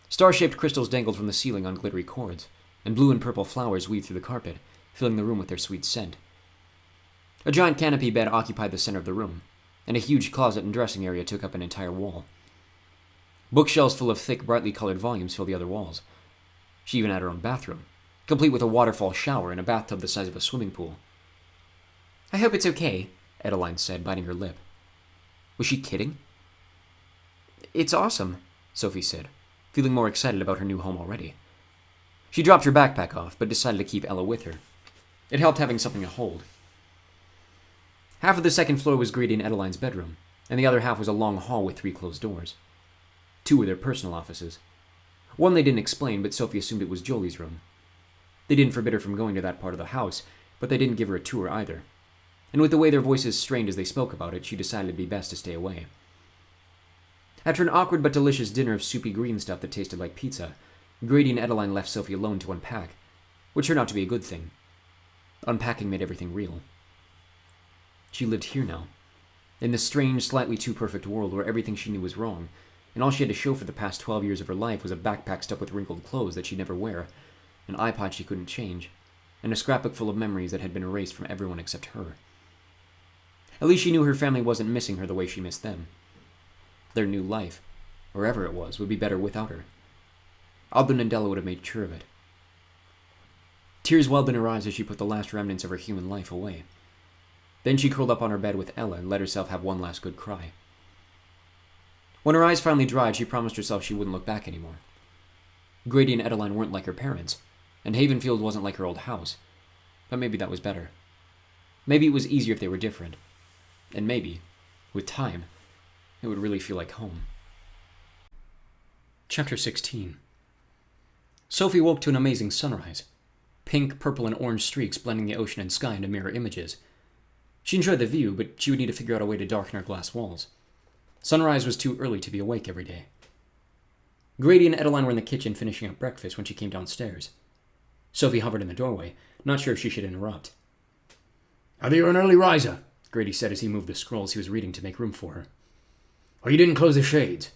Star-shaped crystals dangled from the ceiling on glittery cords, and blue and purple flowers weaved through the carpet, filling the room with their sweet scent. A giant canopy bed occupied the center of the room, and a huge closet and dressing area took up an entire wall. Bookshelves full of thick, brightly colored volumes filled the other walls. She even had her own bathroom, complete with a waterfall shower and a bathtub the size of a swimming pool. I hope it's okay, Adeline said, biting her lip. Was she kidding? It's awesome, Sophie said, feeling more excited about her new home already. She dropped her backpack off, but decided to keep Ella with her. It helped having something to hold. Half of the 2nd floor was Grady and Adeline's bedroom, and the other half was a long hall with 3 closed doors. 2 were their personal offices. One they didn't explain, but Sophie assumed it was Jolie's room. They didn't forbid her from going to that part of the house, but they didn't give her a tour either. And with the way their voices strained as they spoke about it, she decided it'd be best to stay away. After an awkward but delicious dinner of soupy green stuff that tasted like pizza, Grady and Adeline left Sophie alone to unpack, which turned out to be a good thing. Unpacking made everything real. She lived here now, in this strange, slightly too perfect world where everything she knew was wrong, and all she had to show for the past 12 years of her life was a backpack stuffed with wrinkled clothes that she'd never wear, an iPod she couldn't change, and a scrapbook full of memories that had been erased from everyone except her. At least she knew her family wasn't missing her the way she missed them. Their new life, wherever it was, would be better without her. Alden and Della would have made sure of it. Tears welled in her eyes as she put the last remnants of her human life away. Then she curled up on her bed with Ella and let herself have one last good cry. When her eyes finally dried, she promised herself she wouldn't look back anymore. Grady and Adeline weren't like her parents, and Havenfield wasn't like her old house. But maybe that was better. Maybe it was easier if they were different. And maybe, with time, it would really feel like home. Chapter 16. Sophie woke to an amazing sunrise. Pink, purple, and orange streaks blending the ocean and sky into mirror images. She enjoyed the view, but she would need to figure out a way to darken her glass walls. Sunrise was too early to be awake every day. Grady and Adeline were in the kitchen finishing up breakfast when she came downstairs. Sophie hovered in the doorway, not sure if she should interrupt. "Are you an early riser?" Grady said as he moved the scrolls he was reading to make room for her. "Or you didn't close the shades?"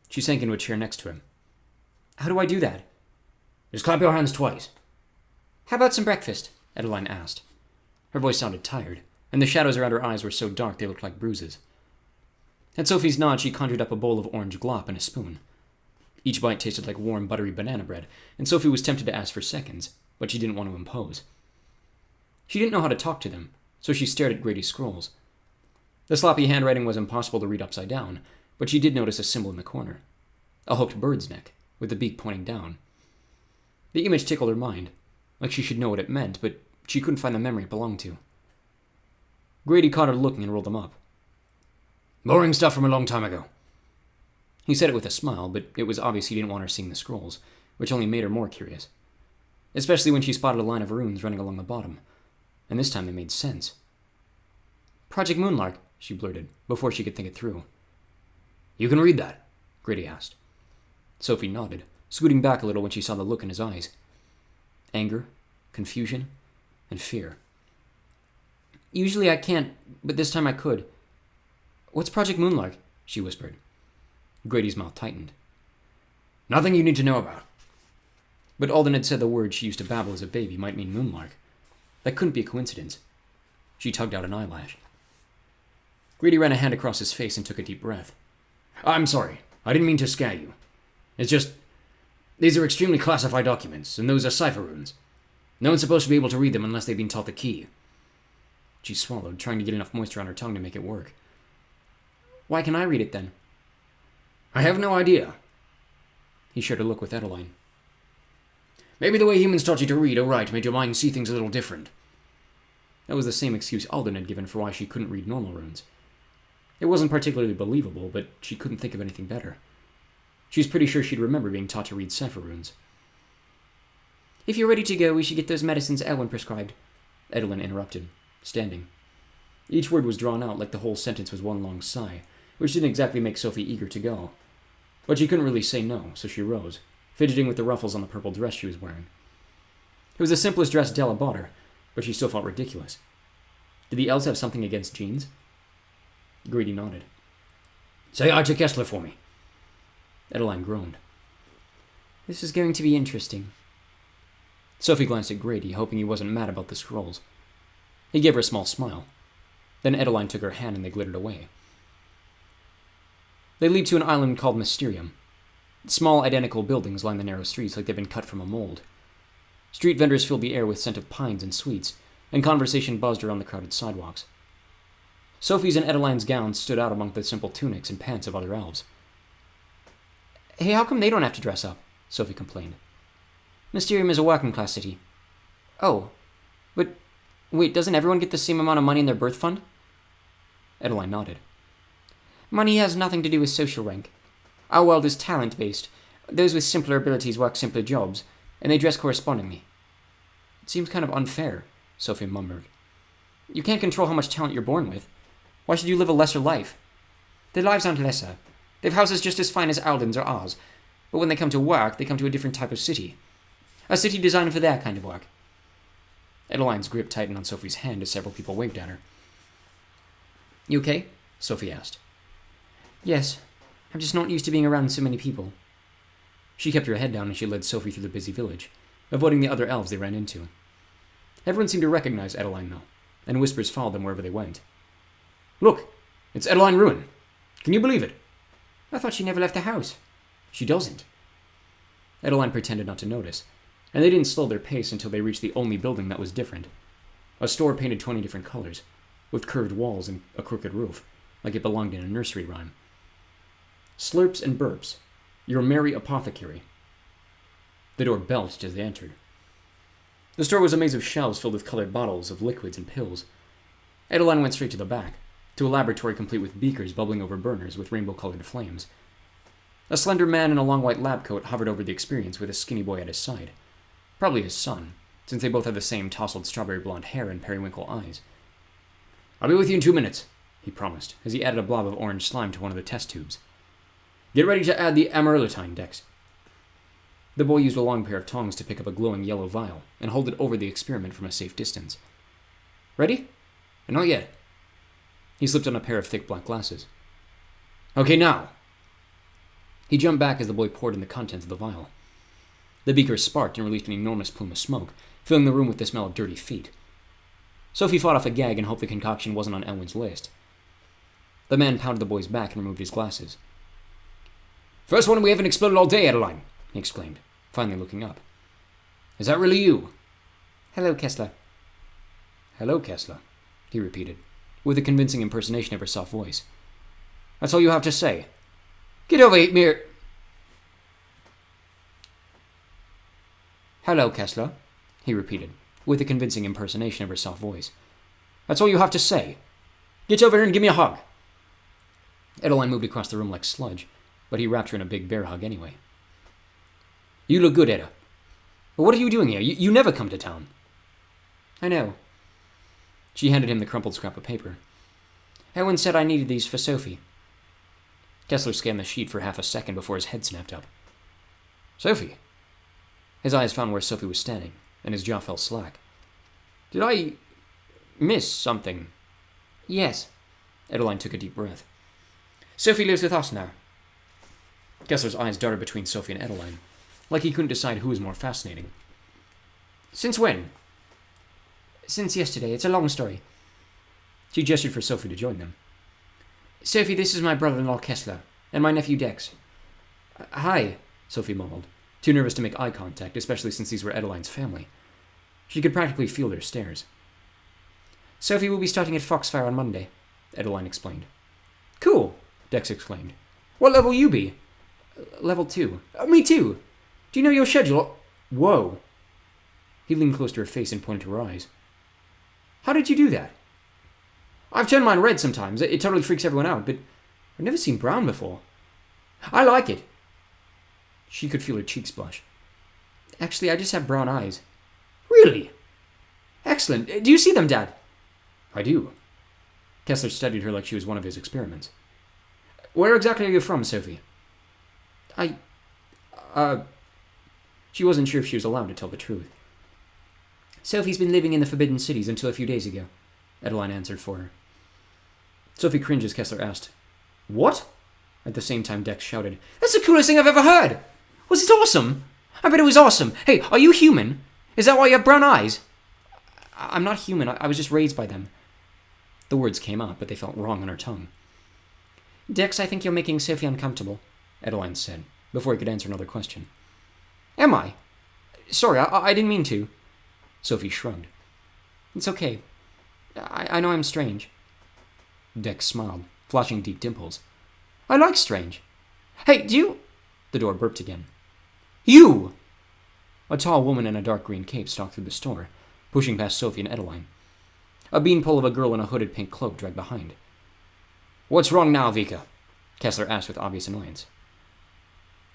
She sank into a chair next to him. "How do I do that?" "Just clap your hands twice." "How about some breakfast?" Adeline asked. Her voice sounded tired, and the shadows around her eyes were so dark they looked like bruises. At Sophie's nod, she conjured up a bowl of orange glop and a spoon. Each bite tasted like warm, buttery banana bread, and Sophie was tempted to ask for seconds, but she didn't want to impose. She didn't know how to talk to them, so she stared at Grady's scrolls. The sloppy handwriting was impossible to read upside down, but she did notice a symbol in the corner. A hooked bird's neck, with the beak pointing down. The image tickled her mind, like she should know what it meant, but she couldn't find the memory it belonged to. Grady caught her looking and rolled them up. "Boring stuff from a long time ago." He said it with a smile, but it was obvious he didn't want her seeing the scrolls, which only made her more curious. Especially when she spotted a line of runes running along the bottom. And this time they made sense. "Project Moonlark," she blurted, before she could think it through. "You can read that?" Grady asked. Sophie nodded, scooting back a little when she saw the look in his eyes. Anger, confusion, and fear. "Usually I can't, but this time I could. What's Project Moonlark?" she whispered. Grady's mouth tightened. "Nothing you need to know about." But Alden had said the word she used to babble as a baby might mean Moonlark. That couldn't be a coincidence. She tugged out an eyelash. Grady ran a hand across his face and took a deep breath. "I'm sorry. I didn't mean to scare you. It's just, these are extremely classified documents, and those are cipher runes. No one's supposed to be able to read them unless they've been taught the key." She swallowed, trying to get enough moisture on her tongue to make it work. "Why can I read it then?" "I have no idea." He shared a look with Adeline. "Maybe the way humans taught you to read or write made your mind see things a little different." That was the same excuse Alden had given for why she couldn't read normal runes. It wasn't particularly believable, but she couldn't think of anything better. She was pretty sure she'd remember being taught to read cipher runes. "If you're ready to go, we should get those medicines Elwyn prescribed," Adeline interrupted, standing. Each word was drawn out like the whole sentence was one long sigh, which didn't exactly make Sophie eager to go. But she couldn't really say no, so she rose, fidgeting with the ruffles on the purple dress she was wearing. It was the simplest dress Della bought her, but she still felt ridiculous. Did the elves have something against jeans? Grady nodded. "Say hi to Kessler for me." Adeline groaned. "This is going to be interesting." Sophie glanced at Grady, hoping he wasn't mad about the scrolls. He gave her a small smile. Then Adeline took her hand and they glittered away. They leaped to an island called Mysterium. Small, identical buildings lined the narrow streets like they'd been cut from a mold. Street vendors filled the air with scent of pines and sweets, and conversation buzzed around the crowded sidewalks. Sophie's and Adeline's gowns stood out among the simple tunics and pants of other elves. "Hey, how come they don't have to dress up?" Sophie complained. "Mysterium is a working-class city." "Oh, but wait, doesn't everyone get the same amount of money in their birth fund?" Adeline nodded. "Money has nothing to do with social rank. Our world is talent-based. Those with simpler abilities work simpler jobs, and they dress correspondingly." "It seems kind of unfair," Sophie murmured. "You can't control how much talent you're born with. Why should you live a lesser life?" "Their lives aren't lesser. They've houses just as fine as Alden's or ours, but when they come to work, they come to a different type of city. A city designed for their kind of work." Adeline's grip tightened on Sophie's hand as several people waved at her. "You okay?" Sophie asked. "Yes. I'm just not used to being around so many people." She kept her head down as she led Sophie through the busy village, avoiding the other elves they ran into. Everyone seemed to recognize Adeline, though, and whispers followed them wherever they went. "Look, it's Adeline Ruin. Can you believe it?" "I thought she never left the house." "She doesn't." Adeline pretended not to notice, and they didn't slow their pace until they reached the only building that was different. A store painted 20 different colors, with curved walls and a crooked roof, like it belonged in a nursery rhyme. "Slurps and burps. Your merry apothecary." The door belched as they entered. The store was a maze of shelves filled with colored bottles of liquids and pills. Adeline went straight to the back, to a laboratory complete with beakers bubbling over burners with rainbow-colored flames. A slender man in a long white lab coat hovered over the experience with a skinny boy at his side. Probably his son, since they both had the same tousled strawberry blonde hair and periwinkle eyes. "I'll be with you in 2 minutes," he promised, as he added a blob of orange slime to one of the test tubes. "Get ready to add the amaryllitine, Dex." The boy used a long pair of tongs to pick up a glowing yellow vial and hold it over the experiment from a safe distance. "Ready?" "Not yet." He slipped on a pair of thick black glasses. "Okay, now." He jumped back as the boy poured in the contents of the vial. The beaker sparked and released an enormous plume of smoke, filling the room with the smell of dirty feet. Sophie fought off a gag and hoped the concoction wasn't on Elwyn's list. The man pounded the boy's back and removed his glasses. "First one we haven't exploded all day, Adeline," he exclaimed, finally looking up. "Is that really you?" "Hello, Kessler." "Hello, Kessler," he repeated, with a convincing impersonation of her soft voice. "That's all you have to say? Get over here." "Hello, Kessler," he repeated, with a convincing impersonation of her soft voice. "That's all you have to say? Get over here and give me a hug." Adeline moved across the room like sludge, but he wrapped her in a big bear hug anyway. You look good, Etta. But what are you doing here? You never come to town. I know. She handed him the crumpled scrap of paper. Owen said I needed these for Sophie. Kessler scanned the sheet for half a second before his head snapped up. Sophie? His eyes found where Sophie was standing, and his jaw fell slack. Did I miss something? Yes. Adeline took a deep breath. Sophie lives with us now. Kessler's eyes darted between Sophie and Adeline, like he couldn't decide who was more fascinating. Since when? Since yesterday. It's a long story. She gestured for Sophie to join them. Sophie, this is my brother-in-law Kessler, and my nephew Dex. Hi, Sophie mumbled, too nervous to make eye contact, especially since these were Adeline's family. She could practically feel their stares. Sophie will be starting at Foxfire on Monday, Adeline explained. Cool, Dex exclaimed. What level will you be? Level 2. Me too. Do you know your schedule? Whoa. He leaned close to her face and pointed to her eyes. How did you do that? I've turned mine red sometimes. It totally freaks everyone out, but I've never seen brown before. I like it. She could feel her cheeks blush. Actually, I just have brown eyes. Really? Excellent. Do you see them, Dad? I do. Kessler studied her like she was one of his experiments. Where exactly are you from, Sophie? She wasn't sure if she was allowed to tell the truth. Sophie's been living in the Forbidden Cities until a few days ago, Adeline answered for her. Sophie cringed as Kessler asked, What? At the same time, Dex shouted, That's the coolest thing I've ever heard! Was it awesome? I bet it was awesome. Hey, are you human? Is that why you have brown eyes? I'm not human. I was just raised by them. The words came out, but they felt wrong on her tongue. Dex, I think you're making Sophie uncomfortable, Adeline said, before he could answer another question. Am I? Sorry, I didn't mean to. Sophie shrugged. It's okay. I know I'm strange. Dex smiled, flashing deep dimples. I like strange. Hey, do you... The door burped again. You! A tall woman in a dark green cape stalked through the store, pushing past Sophie and Adeline. A beanpole of a girl in a hooded pink cloak dragged behind. What's wrong now, Vika? Kessler asked with obvious annoyance.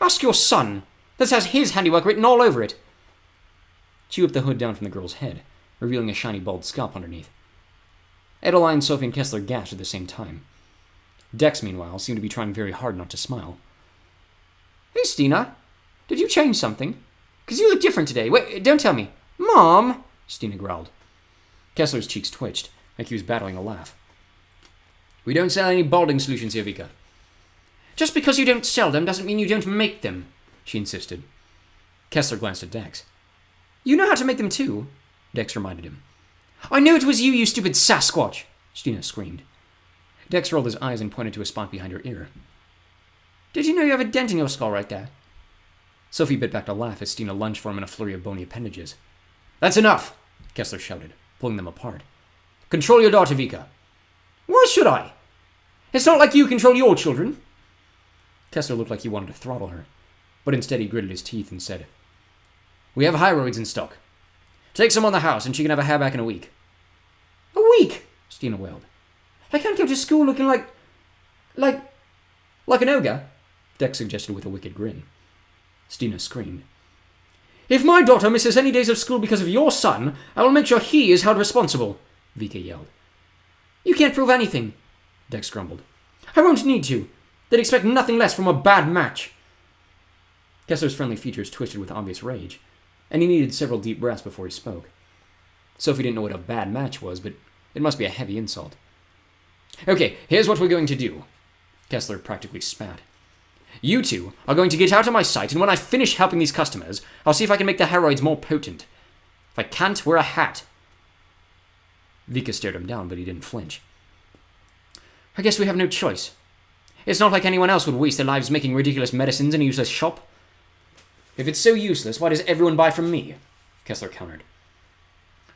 Ask your son. This has his handiwork written all over it. She whipped the hood down from the girl's head, revealing a shiny bald scalp underneath. Adeline, Sophie, and Kessler gasped at the same time. Dex, meanwhile, seemed to be trying very hard not to smile. Hey, Stina. Did you change something? 'Cause you look different today. Wait, don't tell me. Mom! Stina growled. Kessler's cheeks twitched, like he was battling a laugh. We don't sell any balding solutions here, Vika. Just because you don't sell them doesn't mean you don't make them, she insisted. Kessler glanced at Dex. You know how to make them too, Dex reminded him. I knew it was you, you stupid Sasquatch, Stina screamed. Dex rolled his eyes and pointed to a spot behind her ear. Did you know you have a dent in your skull right there? Sophie bit back to laugh as Stina lunged for him in a flurry of bony appendages. That's enough, Kessler shouted, pulling them apart. Control your daughter, Vika. Why should I? It's not like you control your children. Kessler looked like he wanted to throttle her, but instead he gritted his teeth and said, We have hyroids in stock. Take some on the house and she can have a hair back in a week. A week? Stina wailed. I can't go to school looking like an ogre, Dex suggested with a wicked grin. Stina screamed. If my daughter misses any days of school because of your son, I will make sure he is held responsible, Vika yelled. You can't prove anything, Dex grumbled. I won't need to. They'd expect nothing less from a bad match. Kessler's friendly features twisted with obvious rage, and he needed several deep breaths before he spoke. Sophie didn't know what a bad match was, but it must be a heavy insult. Okay, here's what we're going to do. Kessler practically spat. You two are going to get out of my sight, and when I finish helping these customers, I'll see if I can make the heroids more potent. If I can't, wear a hat. Vika stared him down, but he didn't flinch. I guess we have no choice. It's not like anyone else would waste their lives making ridiculous medicines in a useless shop. If it's so useless, why does everyone buy from me? Kessler countered.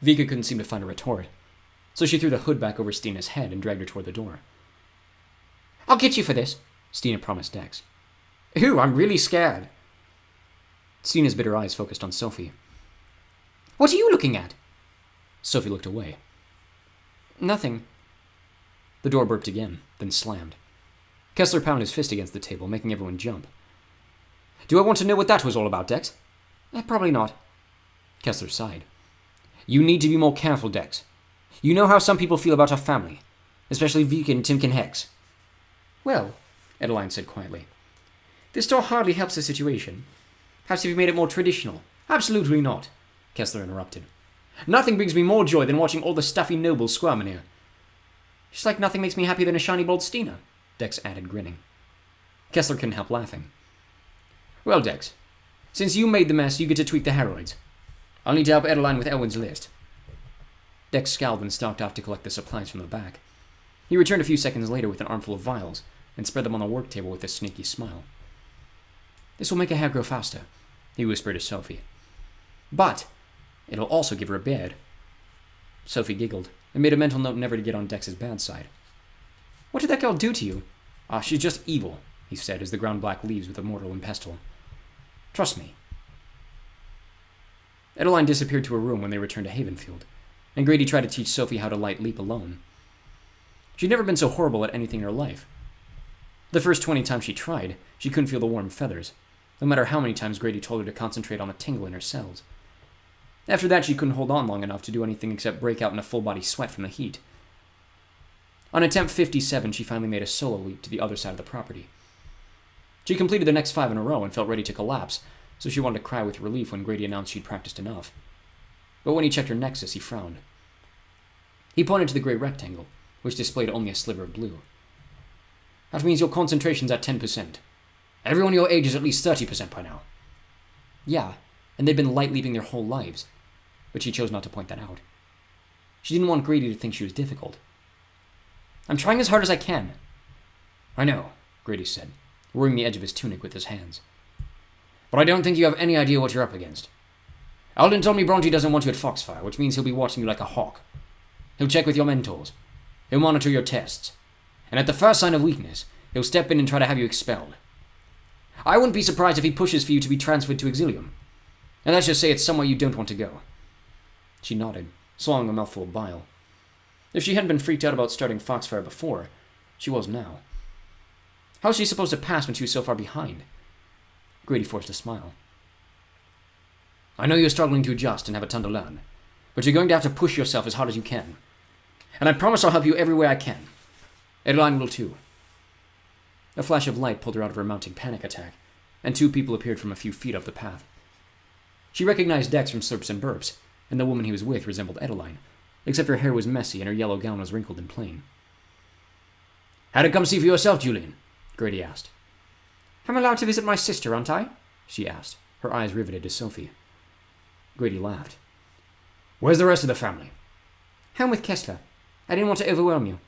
Vika couldn't seem to find a retort, so she threw the hood back over Stina's head and dragged her toward the door. I'll get you for this, Stina promised Dex. Ooh, I'm really scared. Stina's bitter eyes focused on Sophie. What are you looking at? Sophie looked away. Nothing. The door burped again, then slammed. Kessler pounded his fist against the table, making everyone jump. Do I want to know what that was all about, Dex? Probably not. Kessler sighed. You need to be more careful, Dex. You know how some people feel about our family, especially Vika and Timken Hex. Well, Adeline said quietly, this door hardly helps the situation. Perhaps if you made it more traditional. Absolutely not, Kessler interrupted. Nothing brings me more joy than watching all the stuffy nobles squirm in here. Just like nothing makes me happier than a shiny bald Stina, Dex added, grinning. Kessler couldn't help laughing. Well, Dex, since you made the mess, you get to tweak the heroids. I'll need to help Adeline with Elwyn's list. Dex scowled and stalked off to collect the supplies from the back. He returned a few seconds later with an armful of vials and spread them on the work table with a sneaky smile. This will make her hair grow faster, he whispered to Sophie. But it'll also give her a beard. Sophie giggled and made a mental note never to get on Dex's bad side. What did that girl do to you? She's just evil, he said as the ground black leaves with a mortar and pestle. Trust me. Adeline disappeared to her room when they returned to Havenfield, and Grady tried to teach Sophie how to light leap alone. She'd never been so horrible at anything in her life. The first 20 times she tried, she couldn't feel the warm feathers, no matter how many times Grady told her to concentrate on the tingle in her cells. After that, she couldn't hold on long enough to do anything except break out in a full-body sweat from the heat. On attempt 57, she finally made a solo leap to the other side of the property. She completed the next 5 in a row and felt ready to collapse, so she wanted to cry with relief when Grady announced she'd practiced enough. But when he checked her nexus, he frowned. He pointed to the gray rectangle, which displayed only a sliver of blue. That means your concentration's at 10%. Everyone your age is at least 30% by now. Yeah, and they'd been light leaping their whole lives, but she chose not to point that out. She didn't want Grady to think she was difficult. I'm trying as hard as I can. I know, Grady said, worrying the edge of his tunic with his hands. But I don't think you have any idea what you're up against. Alden told me Bronte doesn't want you at Foxfire, which means he'll be watching you like a hawk. He'll check with your mentors. He'll monitor your tests. And at the first sign of weakness, he'll step in and try to have you expelled. I wouldn't be surprised if he pushes for you to be transferred to Exilium. And let's just say it's somewhere you don't want to go. She nodded, swallowing a mouthful of bile. If she hadn't been freaked out about starting Foxfire before, she was now. How was she supposed to pass when she was so far behind? Grady forced a smile. I know you're struggling to adjust and have a ton to learn, but you're going to have to push yourself as hard as you can. And I promise I'll help you every way I can. Adeline will too. A flash of light pulled her out of her mounting panic attack, and 2 people appeared from a few feet up the path. She recognized Dex from Slurps and Burps, and the woman he was with resembled Adeline, except her hair was messy and her yellow gown was wrinkled and plain. How to come see for yourself, Julian? Grady asked. I'm allowed to visit my sister, aren't I? She asked, her eyes riveted to Sophie. Grady laughed. Where's the rest of the family? Home with Kessler. I didn't want to overwhelm you.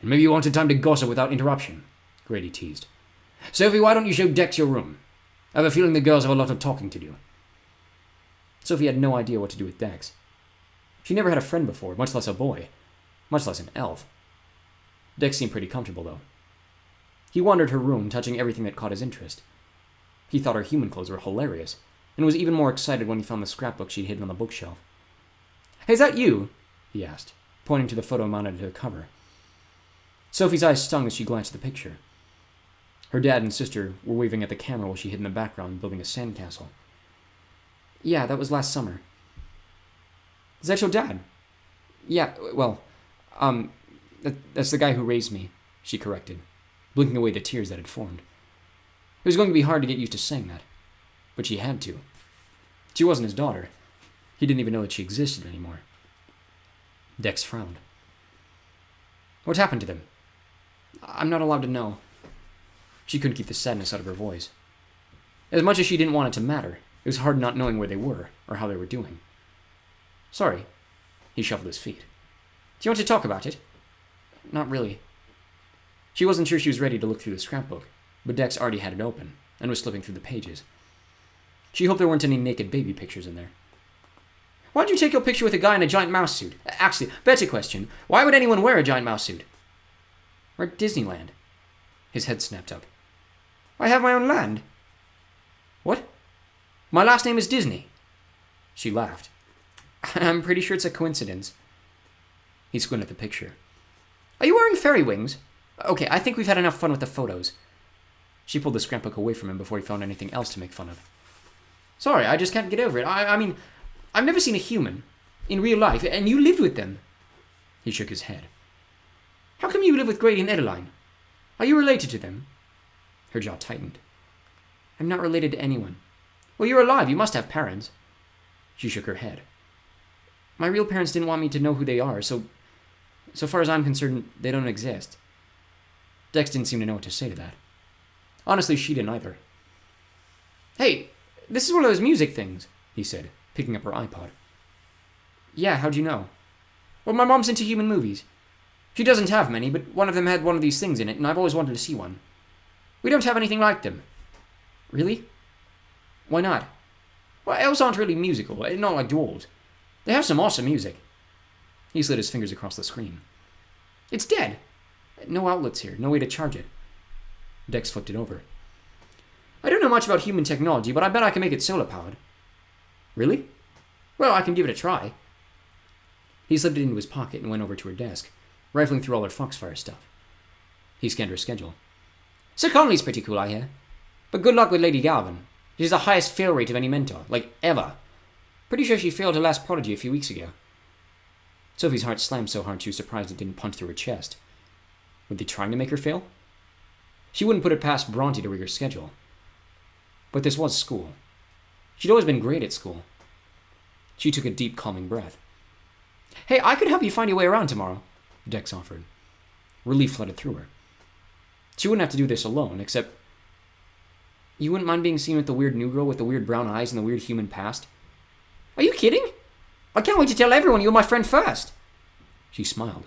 And maybe you wanted time to gossip without interruption, Grady teased. Sophie, why don't you show Dex your room? I have a feeling the girls have a lot of talking to do. Sophie had no idea what to do with Dex. She never had a friend before, much less a boy, much less an elf. Dex seemed pretty comfortable, though. He wandered her room, touching everything that caught his interest. He thought her human clothes were hilarious, and was even more excited when he found the scrapbook she'd hidden on the bookshelf. Hey, is that you? He asked, pointing to the photo mounted to the cover. Sophie's eyes stung as she glanced at the picture. Her dad and sister were waving at the camera while she hid in the background building a sandcastle. Yeah, that was last summer. Is that your dad? Yeah, well, that's the guy who raised me, she corrected, blinking away the tears that had formed. It was going to be hard to get used to saying that, but she had to. She wasn't his daughter. He didn't even know that she existed anymore. Dex frowned. What happened to them? I'm not allowed to know. She couldn't keep the sadness out of her voice. As much as she didn't want it to matter, it was hard not knowing where they were or how they were doing. Sorry. He shuffled his feet. Do you want to talk about it? Not really. She wasn't sure she was ready to look through the scrapbook, but Dex already had it open and was flipping through the pages. She hoped there weren't any naked baby pictures in there. Why'd you take your picture with a guy in a giant mouse suit? Actually, better question. Why would anyone wear a giant mouse suit? We're at Disneyland. His head snapped up. I have my own land. What? My last name is Disney. She laughed. I'm pretty sure it's a coincidence. He squinted at the picture. Are you wearing fairy wings? Okay, I think we've had enough fun with the photos. She pulled the scrapbook away from him before he found anything else to make fun of. Sorry, I just can't get over it. I mean, I've never seen a human in real life, and you lived with them. He shook his head. How come you live with Grady and Adeline? Are you related to them? Her jaw tightened. I'm not related to anyone. Well, you're alive. You must have parents. She shook her head. My real parents didn't want me to know who they are, so far as I'm concerned, they don't exist. Dex didn't seem to know what to say to that. Honestly, she didn't either. Hey, this is one of those music things, he said, picking up her iPod. Yeah, how'd you know? Well, my mom's into human movies. She doesn't have many, but one of them had one of these things in it, and I've always wanted to see one. We don't have anything like them. Really? Why not? Well, elves aren't really musical, not like dwarves. They have some awesome music. He slid his fingers across the screen. It's dead. No outlets here, no way to charge it. Dex flipped it over. I don't know much about human technology, but I bet I can make it solar-powered. Really? Well, I can give it a try. He slipped it into his pocket and went over to her desk, rifling through all her Foxfire stuff. He scanned her schedule. Sir Conley's pretty cool, I hear. But good luck with Lady Galvin. She's the highest fail rate of any mentor, like ever. Pretty sure she failed her last prodigy a few weeks ago. Sophie's heart slammed so hard she was surprised it didn't punch through her chest. Were they trying to make her fail? She wouldn't put it past Bronte to rig her schedule. But this was school. She'd always been great at school. She took a deep, calming breath. Hey, I could help you find your way around tomorrow, Dex offered. Relief flooded through her. She wouldn't have to do this alone, except... You wouldn't mind being seen with the weird new girl with the weird brown eyes and the weird human past? Are you kidding? I can't wait to tell everyone you're my friend first. She smiled.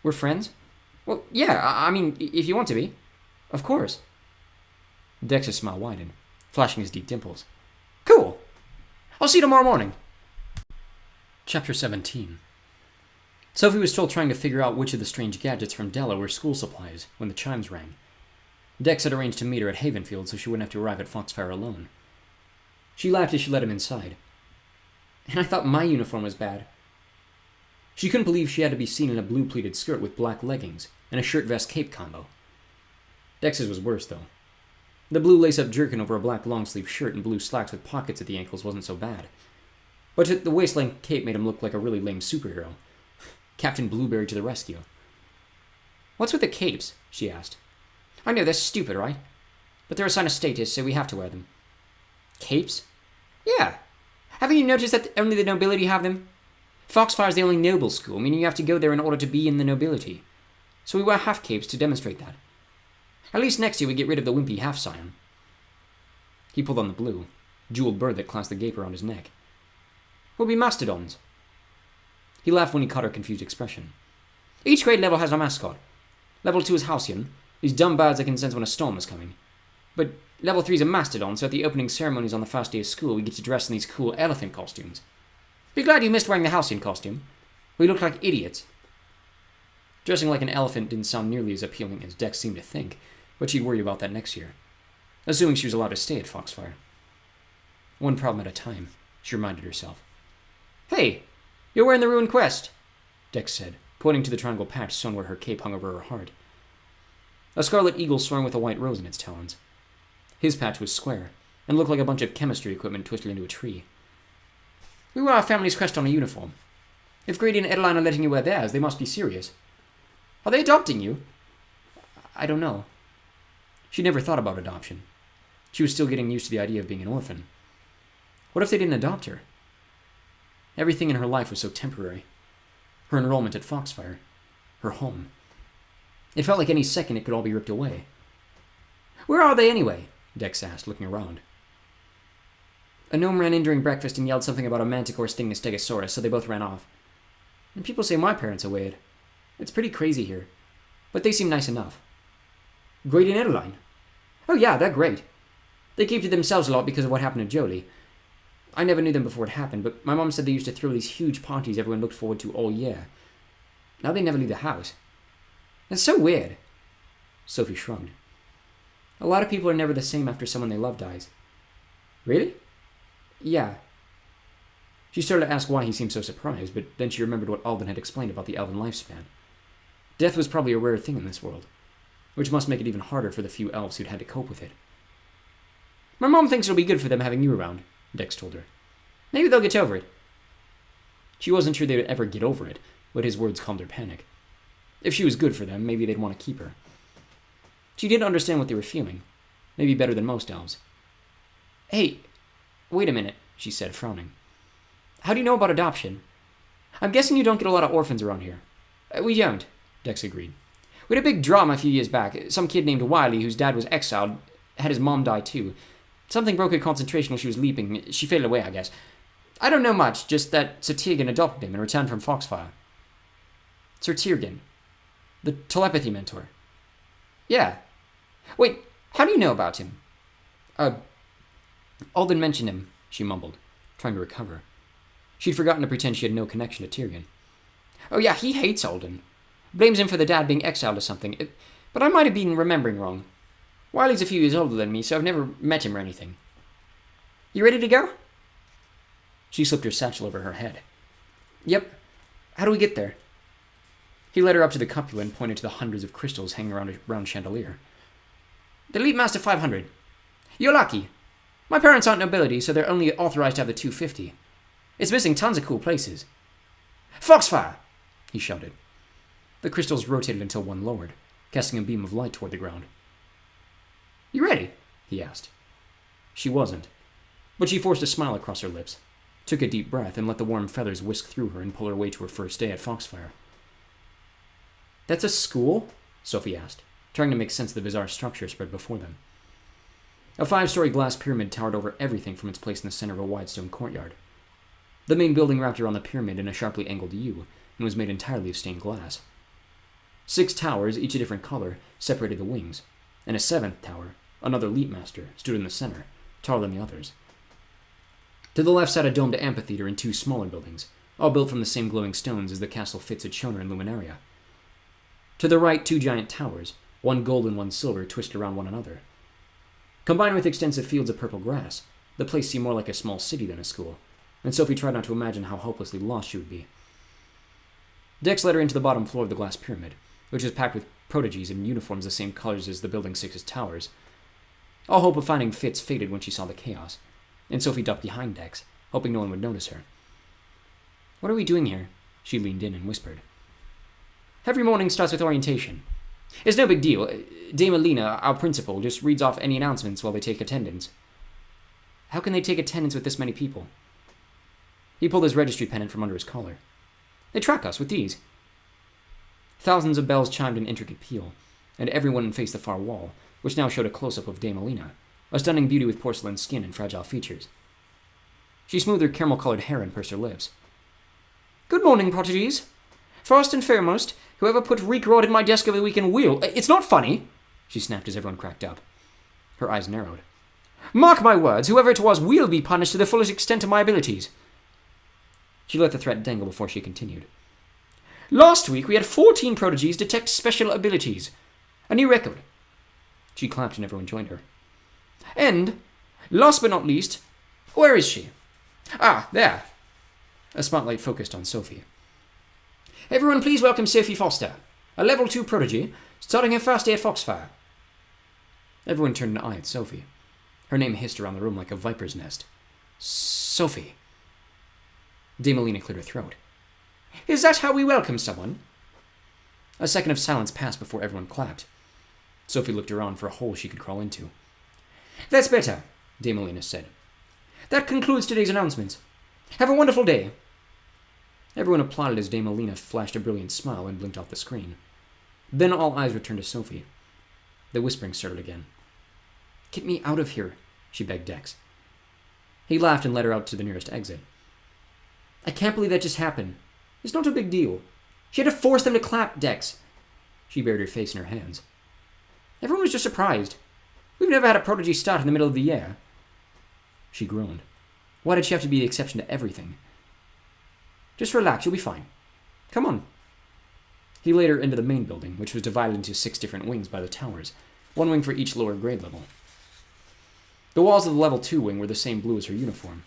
We're friends? Well, yeah, I mean, if you want to be. Of course. Dex's smile widened, flashing his deep dimples. Cool. I'll see you tomorrow morning. Chapter 17. Sophie was still trying to figure out which of the strange gadgets from Della were school supplies when the chimes rang. Dex had arranged to meet her at Havenfield so she wouldn't have to arrive at Foxfire alone. She laughed as she led him inside. And I thought my uniform was bad. She couldn't believe she had to be seen in a blue pleated skirt with black leggings and a shirt-vest-cape combo. Dex's was worse, though. The blue lace-up jerkin over a black long-sleeve shirt and blue slacks with pockets at the ankles wasn't so bad. But the waist-length cape made him look like a really lame superhero. Captain Blueberry to the rescue. What's with the capes? She asked. I know they're stupid, right? But they're a sign of status, so we have to wear them. Capes? Yeah. Haven't you noticed that only the nobility have them? Foxfire's the only noble school, meaning you have to go there in order to be in the nobility. So we wear half-capes to demonstrate that. At least next year we get rid of the wimpy half-scion. He pulled on the blue, jeweled bird that clasped the gape around his neck. We'll be mastodons. He laughed when he caught her confused expression. Each grade level has a mascot. Level 2 is halcyon, these dumb birds that can sense when a storm is coming. But level 3 is a mastodon, so at the opening ceremonies on the first day of school we get to dress in these cool elephant costumes. Be glad you missed wearing the halcyon costume. We look like idiots. Dressing like an elephant didn't sound nearly as appealing as Dex seemed to think, but she'd worry about that next year, assuming she was allowed to stay at Foxfire. One problem at a time, she reminded herself. Hey, you're wearing the Ruined Quest, Dex said, pointing to the triangle patch sewn where her cape hung over her heart. A scarlet eagle soaring with a white rose in its talons. His patch was square, and looked like a bunch of chemistry equipment twisted into a tree. We wear our family's crest on a uniform. If Grady and Adeline are letting you wear theirs, they must be serious. Are they adopting you? I don't know. She'd never thought about adoption. She was still getting used to the idea of being an orphan. What if they didn't adopt her? Everything in her life was so temporary. Her enrollment at Foxfire. Her home. It felt like any second it could all be ripped away. Where are they anyway? Dex asked, looking around. A gnome ran in during breakfast and yelled something about a manticore stinging a stegosaurus, so they both ran off. And people say my parents are weird. It's pretty crazy here. But they seem nice enough. Grady and Adeline? Oh yeah, they're great. They keep to themselves a lot because of what happened to Jolie. I never knew them before it happened, but my mom said they used to throw these huge parties everyone looked forward to all year. Now they never leave the house. That's so weird. Sophie shrugged. A lot of people are never the same after someone they love dies. Really? Yeah. She started to ask why he seemed so surprised, but then she remembered what Alden had explained about the elven lifespan. Death was probably a rare thing in this world, which must make it even harder for the few elves who'd had to cope with it. "My mom thinks it'll be good for them having you around," Dex told her. "Maybe they'll get over it." She wasn't sure they would ever get over it, but his words calmed her panic. If she was good for them, maybe they'd want to keep her. She didn't understand what they were feeling, maybe better than most elves. "Hey, wait a minute," she said, frowning. "How do you know about adoption? I'm guessing you don't get a lot of orphans around here." "We don't," Dex agreed. "We had a big drama a few years back. Some kid named Wiley, whose dad was exiled, had his mom die too. Something broke her concentration while she was leaping. She faded away, I guess. I don't know much, just that Sir Tiergan adopted him in return from Foxfire." "Sir Tiergan? The telepathy mentor?" "Yeah. Wait, how do you know about him?" Alden mentioned him," she mumbled, trying to recover. She'd forgotten to pretend she had no connection to Tiergan. "Oh yeah, he hates Alden. Blames him for the dad being exiled or something. But I might have been remembering wrong. Wiley's a few years older than me, so I've never met him or anything. You ready to go?" She slipped her satchel over her head. "Yep. How do we get there?" He led her up to the cupola and pointed to the hundreds of crystals hanging around a round chandelier. "The Leap Master 500. You're lucky. My parents aren't nobility, so they're only authorized to have the 250. It's missing tons of cool places. Foxfire!" he shouted. The crystals rotated until one lowered, casting a beam of light toward the ground. "You ready?" he asked. She wasn't, but she forced a smile across her lips, took a deep breath, and let the warm feathers whisk through her and pull her way to her first day at Foxfire. "That's a school?" Sophie asked, trying to make sense of the bizarre structure spread before them. A 5-story glass pyramid towered over everything from its place in the center of a wide stone courtyard. The main building wrapped around the pyramid in a sharply angled U and was made entirely of stained glass. 6 towers, each a different color, separated the wings, and a 7th tower, another Leap Master, stood in the center, taller than the others. To the left sat a domed amphitheater and 2 smaller buildings, all built from the same glowing stones as the castle Fitz had shown her in Luminaria. To the right, 2 giant towers, one gold and one silver, twisted around one another. Combined with extensive fields of purple grass, the place seemed more like a small city than a school, and Sophie tried not to imagine how hopelessly lost she would be. Dex led her into the bottom floor of the glass pyramid, which was packed with prodigies in uniforms the same colors as the Building 6's towers. All hope of finding Fitz faded when she saw the chaos, and Sophie ducked behind Dex, hoping no one would notice her. "What are we doing here?" She leaned in and whispered. "Every morning starts with orientation. It's no big deal. Dame Alina, our principal, just reads off any announcements while they take attendance." "How can they take attendance with this many people?" He pulled his registry pennant from under his collar. "They track us with these." Thousands of bells chimed in intricate peal, and everyone faced the far wall, which now showed a close-up of Dame Alina, a stunning beauty with porcelain skin and fragile features. She smoothed her caramel-colored hair and pursed her lips. "Good morning, prodigies. First and foremost, whoever put Reek Rod in my desk over the weekend will... It's not funny!" she snapped as everyone cracked up. Her eyes narrowed. "Mark my words, whoever it was will be punished to the fullest extent of my abilities." She let the threat dangle before she continued. "Last week we had 14 prodigies detect special abilities. A new record." She clapped and everyone joined her. "And, last but not least, where is she? Ah, there." A spotlight focused on Sophie. "Everyone please welcome Sophie Foster, a level 2 prodigy, starting her first day at Foxfire." Everyone turned an eye at Sophie. Her name hissed around the room like a viper's nest. "Sophie." Dame Alina cleared her throat. "Is that how we welcome someone?" A second of silence passed before everyone clapped. Sophie looked around for a hole she could crawl into. "That's better," Dame Alina said. "That concludes today's announcements. Have a wonderful day." Everyone applauded as Dame Alina flashed a brilliant smile and blinked off the screen. Then all eyes returned to Sophie. The whispering started again. "Get me out of here," she begged Dex. He laughed and led her out to the nearest exit. "I can't believe that just happened. It's not a big deal. She had to force them to clap, Dex." She buried her face in her hands. "Everyone was just surprised. We've never had a prodigy start in the middle of the year." She groaned. Why did she have to be the exception to everything? "Just relax, you'll be fine. Come on." He led her into the main building, which was divided into 6 different wings by the towers, one wing for each lower grade level. The walls of the level 2 wing were the same blue as her uniform,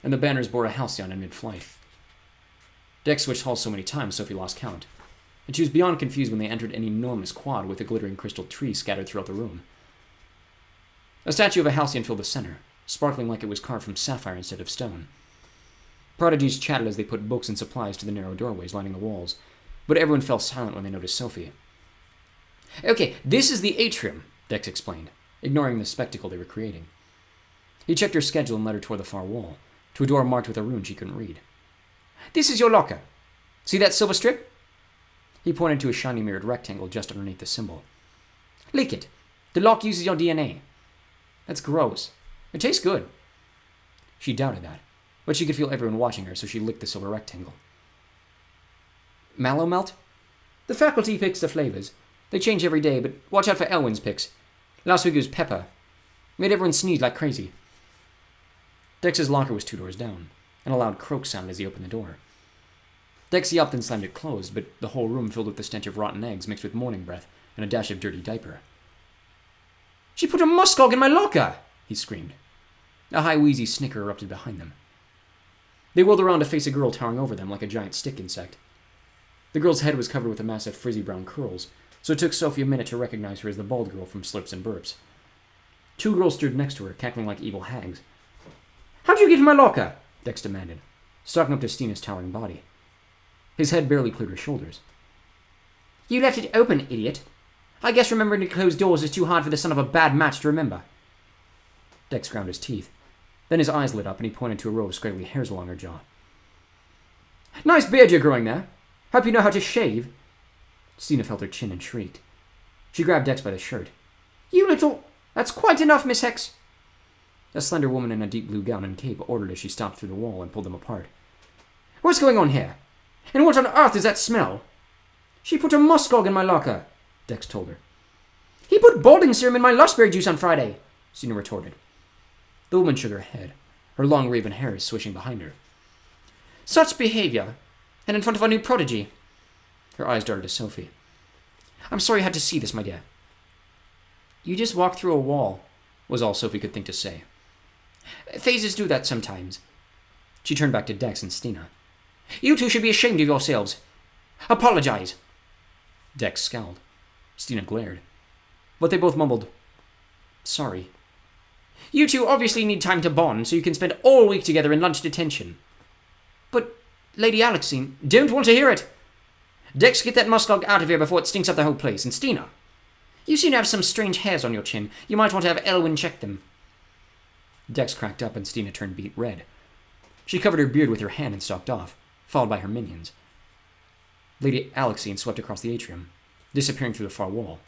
and the banners bore a halcyon in mid-flight. Dex switched halls so many times Sophie lost count. and she was beyond confused when they entered an enormous quad with a glittering crystal tree scattered throughout the room. A statue of a halcyon filled the center, sparkling like it was carved from sapphire instead of stone. Prodigies chatted as they put books and supplies to the narrow doorways lining the walls, but everyone fell silent when they noticed Sophie. "Okay, this is the atrium," Dex explained, ignoring the spectacle they were creating. He checked her schedule and led her toward the far wall, to a door marked with a rune she couldn't read. "This is your locker. See that silver strip?" He pointed to a shiny mirrored rectangle just underneath the symbol. "Lick it. The lock uses your DNA." "That's gross. It tastes good." She doubted that, but she could feel everyone watching her, so she licked the silver rectangle. "Mallow melt?" "The faculty picks the flavors. They change every day, but watch out for Elwyn's picks. Last week it was pepper. Made everyone sneeze like crazy." Dex's locker was 2 doors down, and a loud croak sounded as he opened the door. Dex yelped and slammed it closed, but the whole room filled with the stench of rotten eggs mixed with morning breath and a dash of dirty diaper. "She put a muskog in my locker!" he screamed. A high wheezy snicker erupted behind them. They whirled around to face a girl towering over them like a giant stick insect. The girl's head was covered with a mass of frizzy brown curls, so it took Sophie a minute to recognize her as the bald girl from Slurps and Burps. 2 girls stood next to her, cackling like evil hags. "How'd you get in my locker?" Dex demanded, stalking up to Stina's towering body. His head barely cleared her shoulders. "You left it open, idiot. I guess remembering to close doors is too hard for the son of a bad match to remember." Dex ground his teeth. Then his eyes lit up and he pointed to a row of scraggly hairs along her jaw. "Nice beard you're growing there. Hope you know how to shave." Stina felt her chin and shrieked. She grabbed Dex by the shirt. "You little... That's quite enough, Miss Hex." A slender woman in a deep blue gown and cape ordered as she stomped through the wall and pulled them apart. "What's going on here? And what on earth is that smell?" "She put a muskog in my locker," Dex told her. "He put balding serum in my lushberry juice on Friday," Stina retorted. The woman shook her head, her long raven hair swishing behind her. "Such behavior, and in front of our new prodigy." Her eyes darted to Sophie. "I'm sorry you had to see this, my dear." "You just walked through a wall," was all Sophie could think to say. "Phases do that sometimes." She turned back to Dex and Stina. "You two should be ashamed of yourselves. Apologize." Dex scowled. Stina glared. But they both mumbled, "Sorry." "You two obviously need time to bond so you can spend all week together in lunch detention." "But, Lady Alexine, don't want to hear it." "Dex, get that muskog out of here before it stinks up the whole place. And Stina, you seem to have some strange hairs on your chin. You might want to have Elwyn check them." Dex cracked up and Stina turned beet red. She covered her beard with her hand and stalked off, followed by her minions. Lady Alexine swept across the atrium, disappearing through the far wall.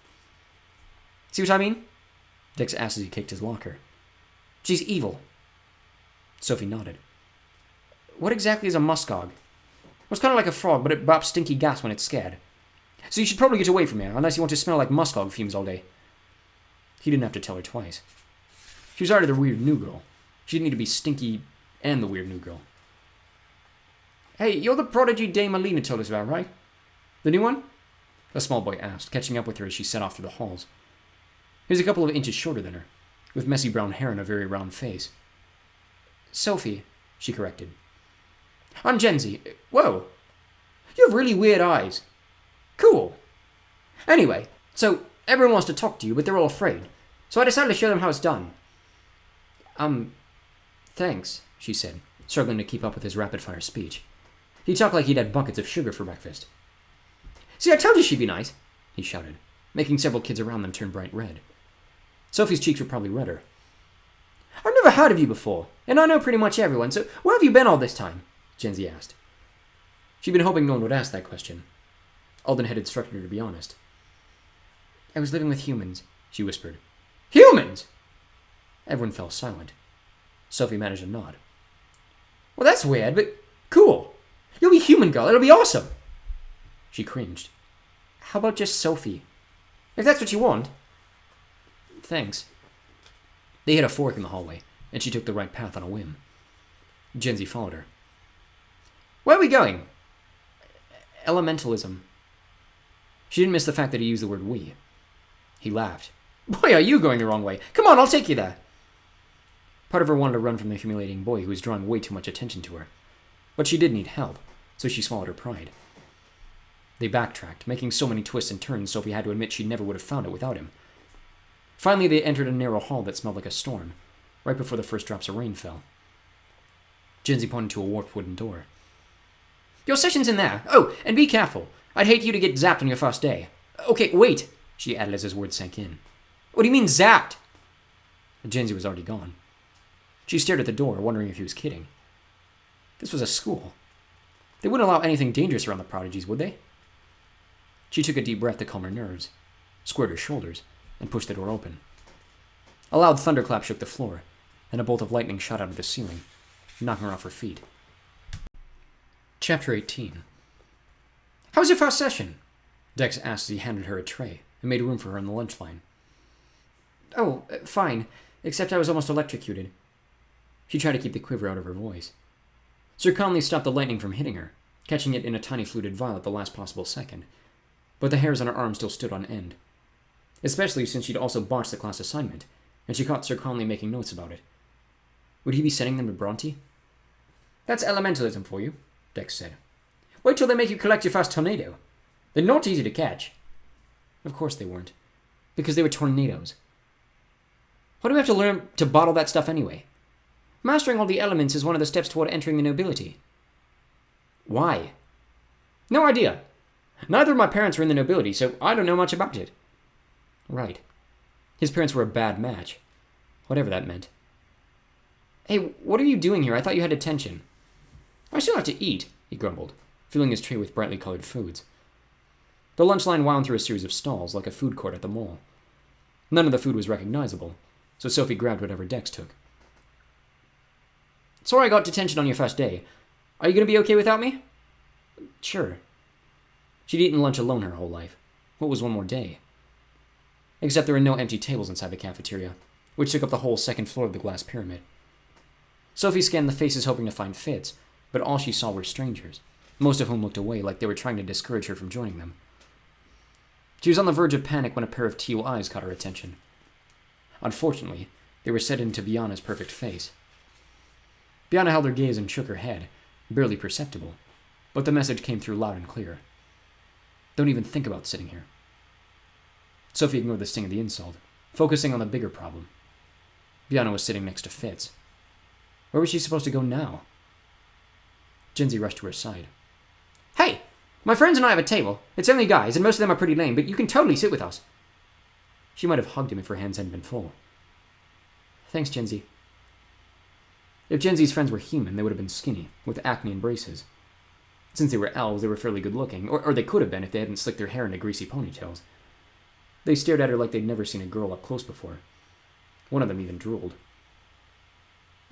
"See what I mean?" Dex asked as he kicked his locker. "She's evil." Sophie nodded. "What exactly is a muskog?" "It's kind of like a frog, but it bops stinky gas when it's scared. So you should probably get away from here, unless you want to smell like muskog fumes all day." He didn't have to tell her twice. She was already the weird new girl. She didn't need to be stinky and the weird new girl. "Hey, you're the prodigy Dame Alina told us about, right? The new one?" A small boy asked, catching up with her as she set off through the halls. He was a couple of inches shorter than her, with messy brown hair and a very round face. "Sophie," she corrected. "I'm Genzi. Whoa. You have really weird eyes. Cool. Anyway, so everyone wants to talk to you, but they're all afraid. So I decided to show them how it's done." Thanks," she said, struggling to keep up with his rapid-fire speech. He talked like he'd had buckets of sugar for breakfast. "See, I told you she'd be nice," he shouted, making several kids around them turn bright red. Sophie's cheeks were probably redder. "I've never heard of you before, and I know pretty much everyone, so where have you been all this time?" Genzi asked. She'd been hoping no one would ask that question. Alden had instructed her to be honest. "I was living with humans," she whispered. "Humans?" Everyone fell silent. Sophie managed a nod. "Well, that's weird, but cool. You'll be human, girl. It'll be awesome." She cringed. "How about just Sophie? If that's what you want." "Thanks." They hit a fork in the hallway, and she took the right path on a whim. Genzi followed her. "Where are we going?" "Elementalism." She didn't miss the fact that he used the word we. He laughed. "Boy, are you going the wrong way. Come on, I'll take you there." Part of her wanted to run from the humiliating boy who was drawing way too much attention to her. But she did need help, so she swallowed her pride. They backtracked, making so many twists and turns Sophie had to admit she never would have found it without him. Finally, they entered a narrow hall that smelled like a storm, right before the first drops of rain fell. Jinsey pointed to a warped wooden door. "Your session's in there. Oh, and be careful. I'd hate you to get zapped on your first day. Okay, wait," she added as his words sank in. "What do you mean, zapped?" Jinsey was already gone. She stared at the door, wondering if he was kidding. This was a school. They wouldn't allow anything dangerous around the prodigies, would they? She took a deep breath to calm her nerves, squared her shoulders, and pushed the door open. A loud thunderclap shook the floor, and a bolt of lightning shot out of the ceiling, knocking her off her feet. Chapter 18. "How was your first session?" Dex asked as he handed her a tray and made room for her on the lunch line. "Oh, fine, except I was almost electrocuted." She tried to keep the quiver out of her voice. Sir Conley stopped the lightning from hitting her, catching it in a tiny fluted vial at the last possible second, but the hairs on her arm still stood on end. Especially since she'd also botched the class assignment, and she caught Sir Conley making notes about it. Would he be sending them to Bronte? "That's elementalism for you," Dex said. "Wait till they make you collect your first tornado. They're not easy to catch." Of course they weren't, because they were tornadoes. Why do we have to learn to bottle that stuff anyway? Mastering all the elements is one of the steps toward entering the nobility. Why? No idea. Neither of my parents were in the nobility, so I don't know much about it. Right. His parents were a bad match. Whatever that meant. Hey, what are you doing here? I thought you had detention. I still have to eat, he grumbled, filling his tray with brightly colored foods. The lunch line wound through a series of stalls, like a food court at the mall. None of the food was recognizable, so Sophie grabbed whatever Dex took. "Sorry I got detention on your first day. Are you going to be okay without me?" "Sure." She'd eaten lunch alone her whole life. What was one more day? Except there were no empty tables inside the cafeteria, which took up the whole second floor of the glass pyramid. Sophie scanned the faces hoping to find Fitz, but all she saw were strangers, most of whom looked away like they were trying to discourage her from joining them. She was on the verge of panic when a pair of teal eyes caught her attention. Unfortunately, they were set into Biana's perfect face. Biana held her gaze and shook her head, barely perceptible, but the message came through loud and clear. "Don't even think about sitting here." Sophie ignored the sting of the insult, focusing on the bigger problem. Biana was sitting next to Fitz. Where was she supposed to go now? Jinsey rushed to her side. "Hey! My friends and I have a table. It's only guys, and most of them are pretty lame, but you can totally sit with us." She might have hugged him if her hands hadn't been full. "Thanks, Jinsey." If Jinsey's friends were human, they would have been skinny, with acne and braces. Since they were elves, they were fairly good-looking, or they could have been if they hadn't slicked their hair into greasy ponytails. They stared at her like they'd never seen a girl up close before. One of them even drooled.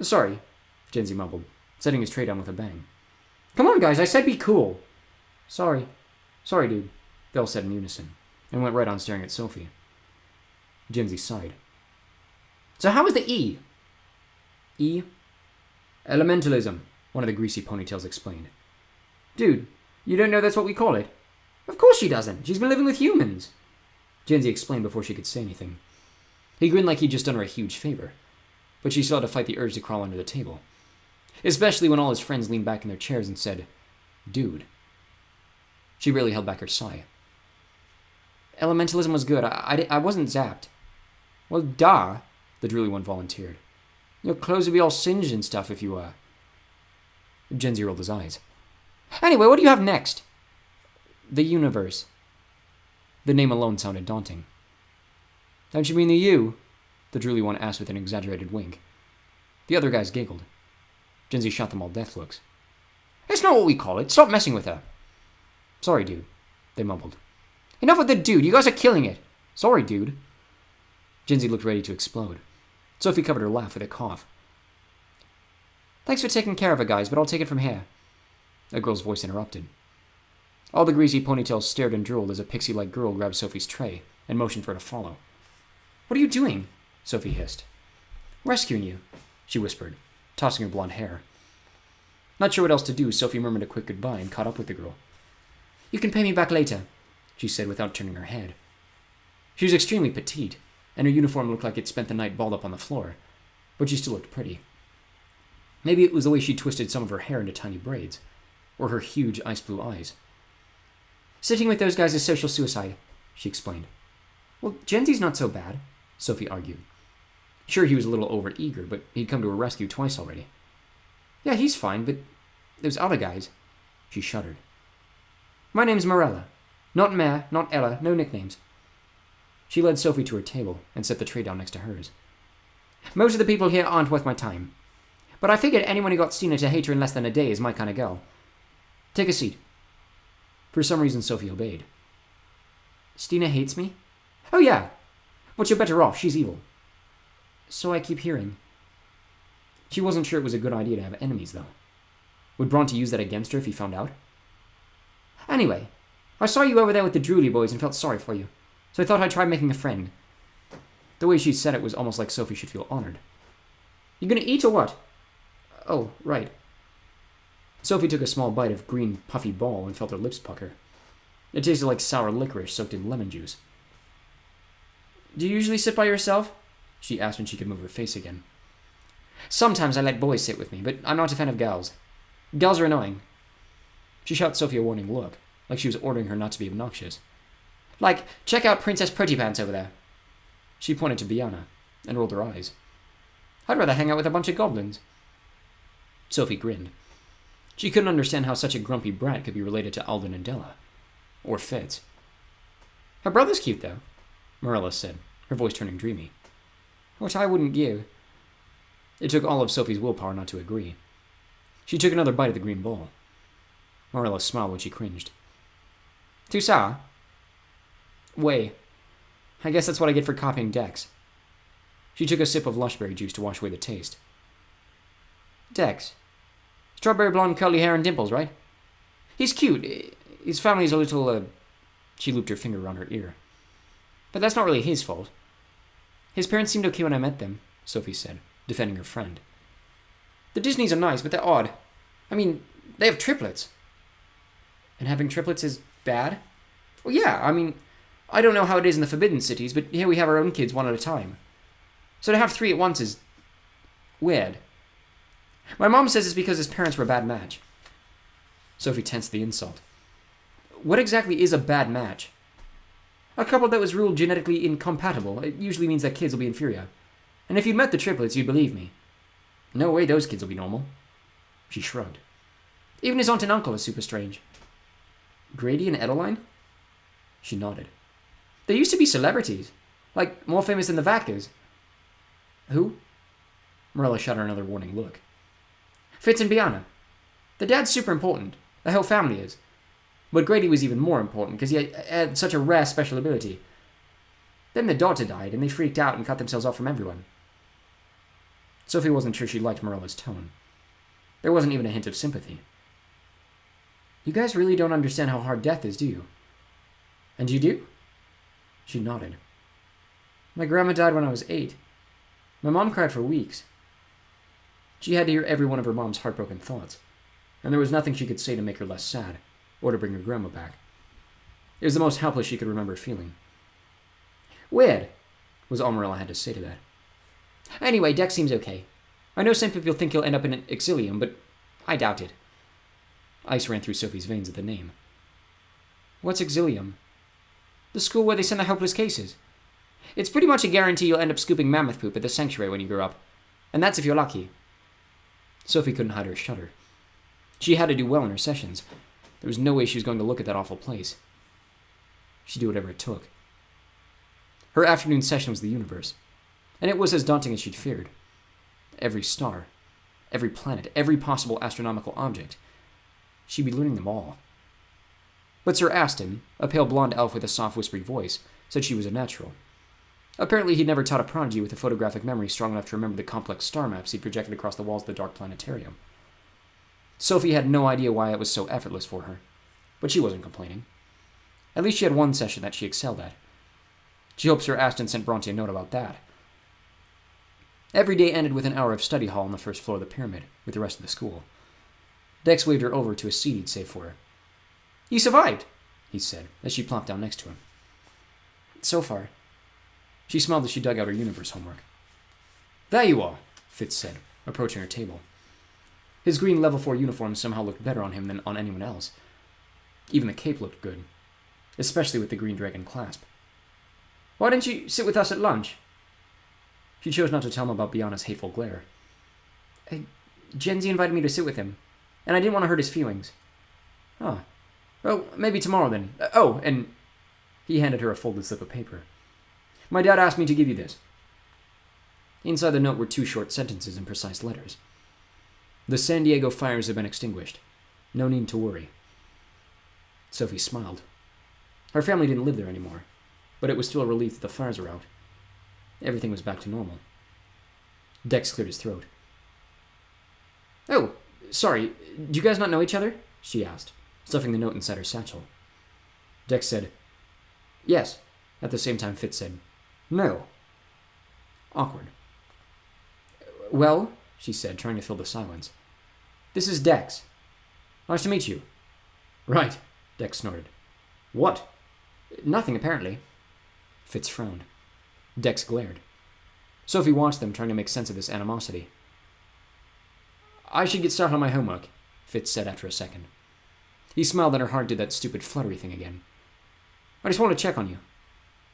"Sorry," Jinsey mumbled, setting his tray down with a bang. "Come on, guys, I said be cool." "Sorry. Sorry, dude," they all said in unison, and went right on staring at Sophie. Jinsey sighed. "So how was the E?" "E? Elementalism," one of the greasy ponytails explained. "Dude, you don't know that's what we call it?" "Of course she doesn't. She's been living with humans," Jinsey explained before she could say anything. He grinned like he'd just done her a huge favor, but she still had to fight the urge to crawl under the table. Especially when all his friends leaned back in their chairs and said, "Dude." She barely held back her sigh. "Elementalism was good. I wasn't zapped." "Well, duh," the drooly one volunteered. "Your clothes would be all singed and stuff if you were." Jinsey rolled his eyes. "Anyway, what do you have next?" "The universe." The name alone sounded daunting. "Don't you mean the U?" the drooly one asked with an exaggerated wink. The other guys giggled. Jinsey shot them all death looks. "It's not what we call it. Stop messing with her." "Sorry, dude," they mumbled. "Enough with the dude. You guys are killing it." "Sorry, dude." Jinsey looked ready to explode. Sophie covered her laugh with a cough. "Thanks for taking care of it, guys, but I'll take it from here." A girl's voice interrupted. All the greasy ponytails stared and drooled as a pixie-like girl grabbed Sophie's tray and motioned for her to follow. "What are you doing?" Sophie hissed. "Rescuing you," she whispered, tossing her blonde hair. Not sure what else to do, Sophie murmured a quick goodbye and caught up with the girl. "You can pay me back later," she said without turning her head. She was extremely petite, and her uniform looked like it spent the night balled up on the floor, but she still looked pretty. Maybe it was the way she twisted some of her hair into tiny braids, or her huge ice blue eyes. Sitting with those guys is social suicide, she explained. Well, Genzi's not so bad, Sophie argued. Sure, he was a little over-eager, but he'd come to her rescue twice already. Yeah, he's fine, but those other guys... She shuddered. My name's Morella. Not Mare, not Ella, no nicknames. She led Sophie to her table and set the tray down next to hers. Most of the people here aren't worth my time. But I figured anyone who got Stina to hate her in less than a day is my kind of girl. Take a seat. For some reason, Sophie obeyed. Stina hates me? Oh, yeah. But you're better off. She's evil. So I keep hearing. She wasn't sure it was a good idea to have enemies, though. Would Bronte use that against her if he found out? Anyway, I saw you over there with the Drooly boys and felt sorry for you, so I thought I'd try making a friend. The way she said it was almost like Sophie should feel honored. You gonna eat or what? Oh, right. Sophie took a small bite of green, puffy ball and felt her lips pucker. It tasted like sour licorice soaked in lemon juice. Do you usually sit by yourself? She asked when she could move her face again. Sometimes I let boys sit with me, but I'm not a fan of gals. Gals are annoying. She shot Sophie a warning look, like she was ordering her not to be obnoxious. Like, check out Princess Pretty Pants over there. She pointed to Biana and rolled her eyes. I'd rather hang out with a bunch of goblins. Sophie grinned. She couldn't understand how such a grumpy brat could be related to Alden and Della. Or Fitz. Her brother's cute, though, Morella said, her voice turning dreamy. What I wouldn't give. It took all of Sophie's willpower not to agree. She took another bite of the green ball. Morella smiled when she cringed. Too sour? Way. I guess that's what I get for copying Dex. She took a sip of lushberry juice to wash away the taste. Dex. Strawberry blonde curly hair and dimples, right? He's cute. His family's a little, She looped her finger around her ear. But that's not really his fault. His parents seemed okay when I met them, Sophie said, defending her friend. The Disneys are nice, but they're odd. I mean, they have triplets. And having triplets is bad? Well, yeah, I mean, I don't know how it is in the Forbidden Cities, but here we have our own kids one at a time. So to have 3 at once is... weird. My mom says it's because his parents were a bad match. Sophie tensed the insult. What exactly is a bad match? A couple that was ruled genetically incompatible. It usually means that kids will be inferior. And if you'd met the triplets, you'd believe me. No way those kids will be normal. She shrugged. Even his aunt and uncle are super strange. Grady and Edeline? She nodded. They used to be celebrities. Like, more famous than the Vackers. Who? Morella shot her another warning look. Fitz and Biana. The dad's super important. The whole family is. But Grady was even more important because he had such a rare special ability. Then the daughter died and they freaked out and cut themselves off from everyone. Sophie wasn't sure she liked Morella's tone. There wasn't even a hint of sympathy. You guys really don't understand how hard death is, do you? And you do? She nodded. My grandma died when I was 8. My mom cried for weeks. She had to hear every one of her mom's heartbroken thoughts, and there was nothing she could say to make her less sad, or to bring her grandma back. It was the most helpless she could remember feeling. Weird, was all Morella had to say to that. Anyway, Dex seems okay. I know some people think he'll end up in an Exilium, but I doubt it. Ice ran through Sophie's veins at the name. What's Exilium? The school where they send the helpless cases. It's pretty much a guarantee you'll end up scooping mammoth poop at the sanctuary when you grow up. And that's if you're lucky. Sophie couldn't hide her shudder. She had to do well in her sessions. There was no way she was going to look at that awful place. She'd do whatever it took. Her afternoon session was the universe, and it was as daunting as she'd feared. Every star, every planet, every possible astronomical object. She'd be learning them all. But Sir Aston, a pale blonde elf with a soft whispery voice, said she was a natural. Apparently he'd never taught a prodigy with a photographic memory strong enough to remember the complex star maps he'd projected across the walls of the dark planetarium. Sophie had no idea why it was so effortless for her, but she wasn't complaining. At least she had one session that she excelled at. She hoped Sir Aston sent Bronte a note about that. Every day ended with an hour of study hall on the first floor of the pyramid, with the rest of the school. Dex waved her over to a seat he'd saved for her. You survived, he said, as she plopped down next to him. So far. She smiled as she dug out her universe homework. There you are, Fitz said, approaching her table. His green level 4 uniform somehow looked better on him than on anyone else. Even the cape looked good, especially with the green dragon clasp. Why didn't you sit with us at lunch? She chose not to tell him about Biana's hateful glare. Genzi invited me to sit with him, and I didn't want to hurt his feelings. Oh. Well, maybe tomorrow then. Oh, and he handed her a folded slip of paper. My dad asked me to give you this. Inside the note were 2 short sentences in precise letters. The San Diego fires have been extinguished. No need to worry. Sophie smiled. Her family didn't live there anymore, but it was still a relief that the fires were out. Everything was back to normal. Dex cleared his throat. Oh, sorry, do you guys not know each other? She asked, stuffing the note inside her satchel. Dex said, yes. At the same time, Fitz said, no. Awkward. Well, she said, trying to fill the silence. This is Dex. Nice to meet you. Right, Dex snorted. What? Nothing, apparently. Fitz frowned. Dex glared. Sophie watched them, trying to make sense of this animosity. I should get started on my homework, Fitz said after a second. He smiled and her heart did that stupid fluttery thing again. I just want to check on you.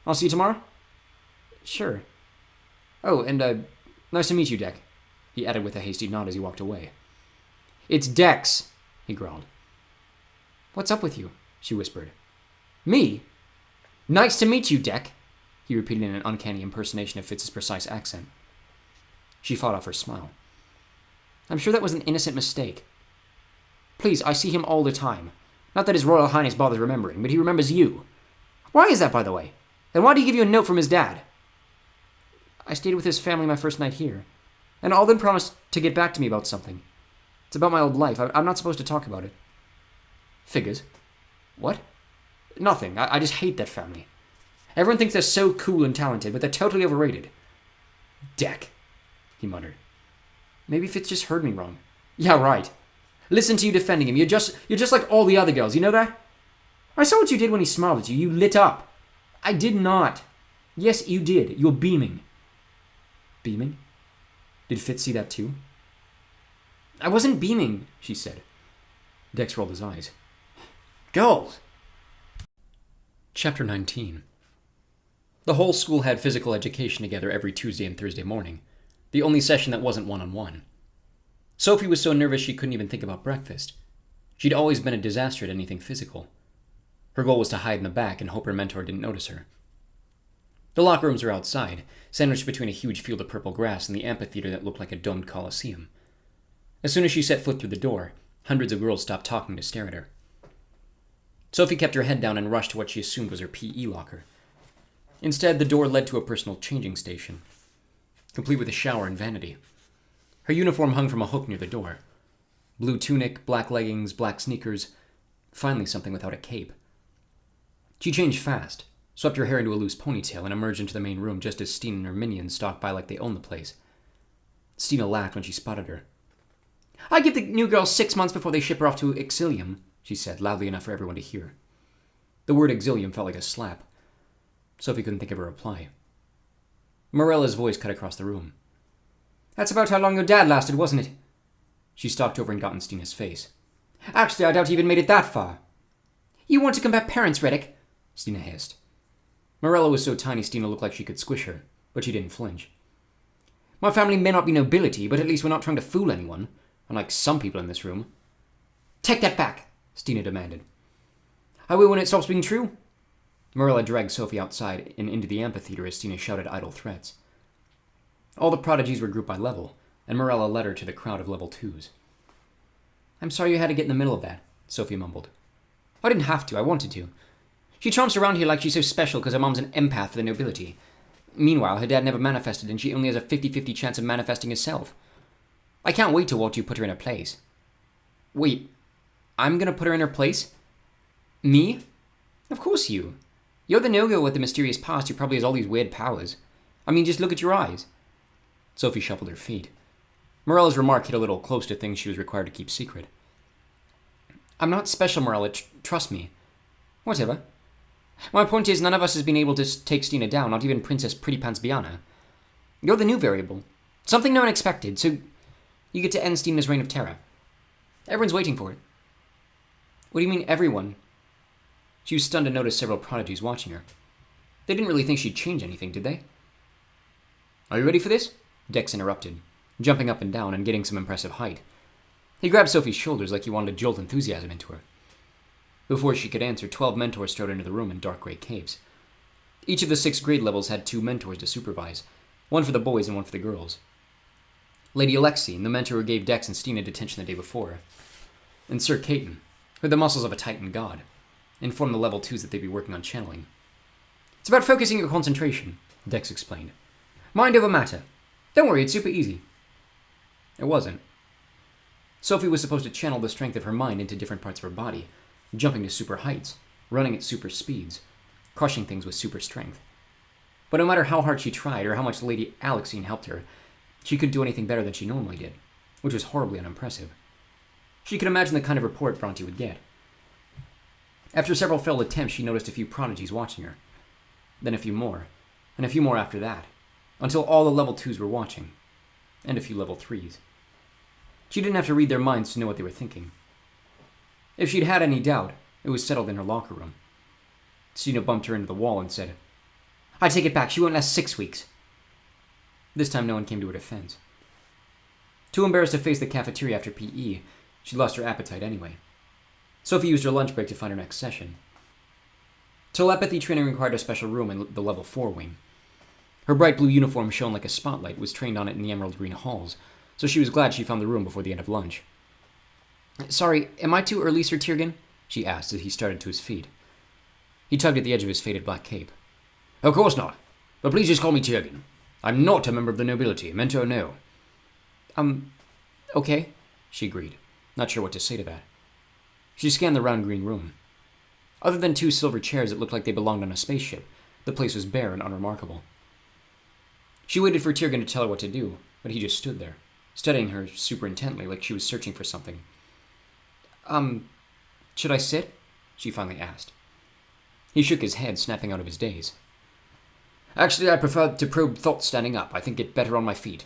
I'll see you tomorrow? Sure. Oh, and, nice to meet you, Dex, he added with a hasty nod as he walked away. It's Dex, he growled. What's up with you? She whispered. Me? Nice to meet you, Dex, he repeated in an uncanny impersonation of Fitz's precise accent. She fought off her smile. I'm sure that was an innocent mistake. Please, I see him all the time. Not that His Royal Highness bothers remembering, but he remembers you. Why is that, by the way? And why did he give you a note from his dad? I stayed with his family my first night here, and Alden promised to get back to me about something. It's about my old life. I'm not supposed to talk about it. Figures. What? Nothing. I just hate that family. Everyone thinks they're so cool and talented, but they're totally overrated. Deck, he muttered. Maybe Fitz just heard me wrong. Yeah, right. Listen to you defending him. You're just like all the other girls, you know that? I saw what you did when he smiled at you. You lit up. I did not. Yes, you did. You're beaming. Beaming? Did Fitz see that too? I wasn't beaming, she said. Dex rolled his eyes. Girls! Chapter 19. The whole school had physical education together every Tuesday and Thursday morning, the only session that wasn't one-on-one. Sophie was so nervous she couldn't even think about breakfast. She'd always been a disaster at anything physical. Her goal was to hide in the back and hope her mentor didn't notice her. The locker rooms were outside, sandwiched between a huge field of purple grass and the amphitheater that looked like a domed coliseum. As soon as she set foot through the door, hundreds of girls stopped talking to stare at her. Sophie kept her head down and rushed to what she assumed was her PE locker. Instead, the door led to a personal changing station, complete with a shower and vanity. Her uniform hung from a hook near the door. Blue tunic, black leggings, black sneakers, finally something without a cape. She changed fast, swept her hair into a loose ponytail, and emerged into the main room just as Stina and her minions stalked by like they owned the place. Stina laughed when she spotted her. I give the new girl 6 months before they ship her off to Exilium, she said, loudly enough for everyone to hear. The word Exilium felt like a slap. Sophie couldn't think of a reply. Morella's voice cut across the room. That's about how long your dad lasted, wasn't it? She stalked over and got in Stina's face. Actually, I doubt he even made it that far. You want to compare parents, Reddick? Stina hissed. Morella was so tiny Stina looked like she could squish her, but she didn't flinch. My family may not be nobility, but at least we're not trying to fool anyone, unlike some people in this room. Take that back, Stina demanded. I will when it stops being true. Morella dragged Sophie outside and into the amphitheater as Stina shouted idle threats. All the prodigies were grouped by level, and Morella led her to the crowd of level 2s. I'm sorry you had to get in the middle of that, Sophie mumbled. I didn't have to, I wanted to. She trumps around here like she's so special because her mom's an empath for the nobility. Meanwhile, her dad never manifested and she only has a 50-50 chance of manifesting herself. I can't wait to watch you put her in her place. Wait, I'm gonna put her in her place? Me? Of course you. You're the no-go with the mysterious past who probably has all these weird powers. I mean, just look at your eyes. Sophie shuffled her feet. Morella's remark hit a little close to things she was required to keep secret. I'm not special, Morella, trust me. Whatever. My point is, none of us has been able to take Stina down, not even Princess Pretty Pants Biana. You're the new variable. Something no one expected, so you get to end Stina's reign of terror. Everyone's waiting for it. What do you mean, everyone? She was stunned to notice several prodigies watching her. They didn't really think she'd change anything, did they? Are you ready for this? Dex interrupted, jumping up and down and getting some impressive height. He grabbed Sophie's shoulders like he wanted to jolt enthusiasm into her. Before she could answer, 12 mentors strode into the room in dark gray capes. Each of the 6 grade levels had 2 mentors to supervise, one for the boys and one for the girls. Lady Alexine, the mentor who gave Dex and Stina detention the day before, and Sir Caton, who had the muscles of a Titan god, informed the level 2s that they'd be working on channeling. It's about focusing your concentration, Dex explained. Mind over matter. Don't worry, it's super easy. It wasn't. Sophie was supposed to channel the strength of her mind into different parts of her body, jumping to super heights, running at super speeds, crushing things with super strength. But no matter how hard she tried or how much Lady Alexine helped her, she couldn't do anything better than she normally did, which was horribly unimpressive. She could imagine the kind of report Bronte would get. After several failed attempts, she noticed a few prodigies watching her, then a few more, and a few more after that, until all the level 2s were watching, and a few level 3s. She didn't have to read their minds to know what they were thinking. If she'd had any doubt, it was settled in her locker room. Stina bumped her into the wall and said, I take it back, she won't last 6 weeks. This time no one came to her defense. Too embarrassed to face the cafeteria after PE, she lost her appetite anyway. Sophie used her lunch break to find her next session. Telepathy training required a special room in the level 4 wing. Her bright blue uniform shone like a spotlight was trained on it in the emerald green halls, so she was glad she found the room before the end of lunch. Sorry, am I too early, Sir Tyrgan? She asked as he started to his feet. He tugged at the edge of his faded black cape. Of course not, but please just call me Tyrgan. I'm not a member of the nobility, meant or no. Okay, she agreed, not sure what to say to that. She scanned the round green room. Other than 2 silver chairs that looked like they belonged on a spaceship, the place was bare and unremarkable. She waited for Tyrgan to tell her what to do, but he just stood there, studying her super intently like she was searching for something. Should I sit? She finally asked. He shook his head, snapping out of his daze. Actually, I prefer to probe thoughts standing up. I think it better on my feet.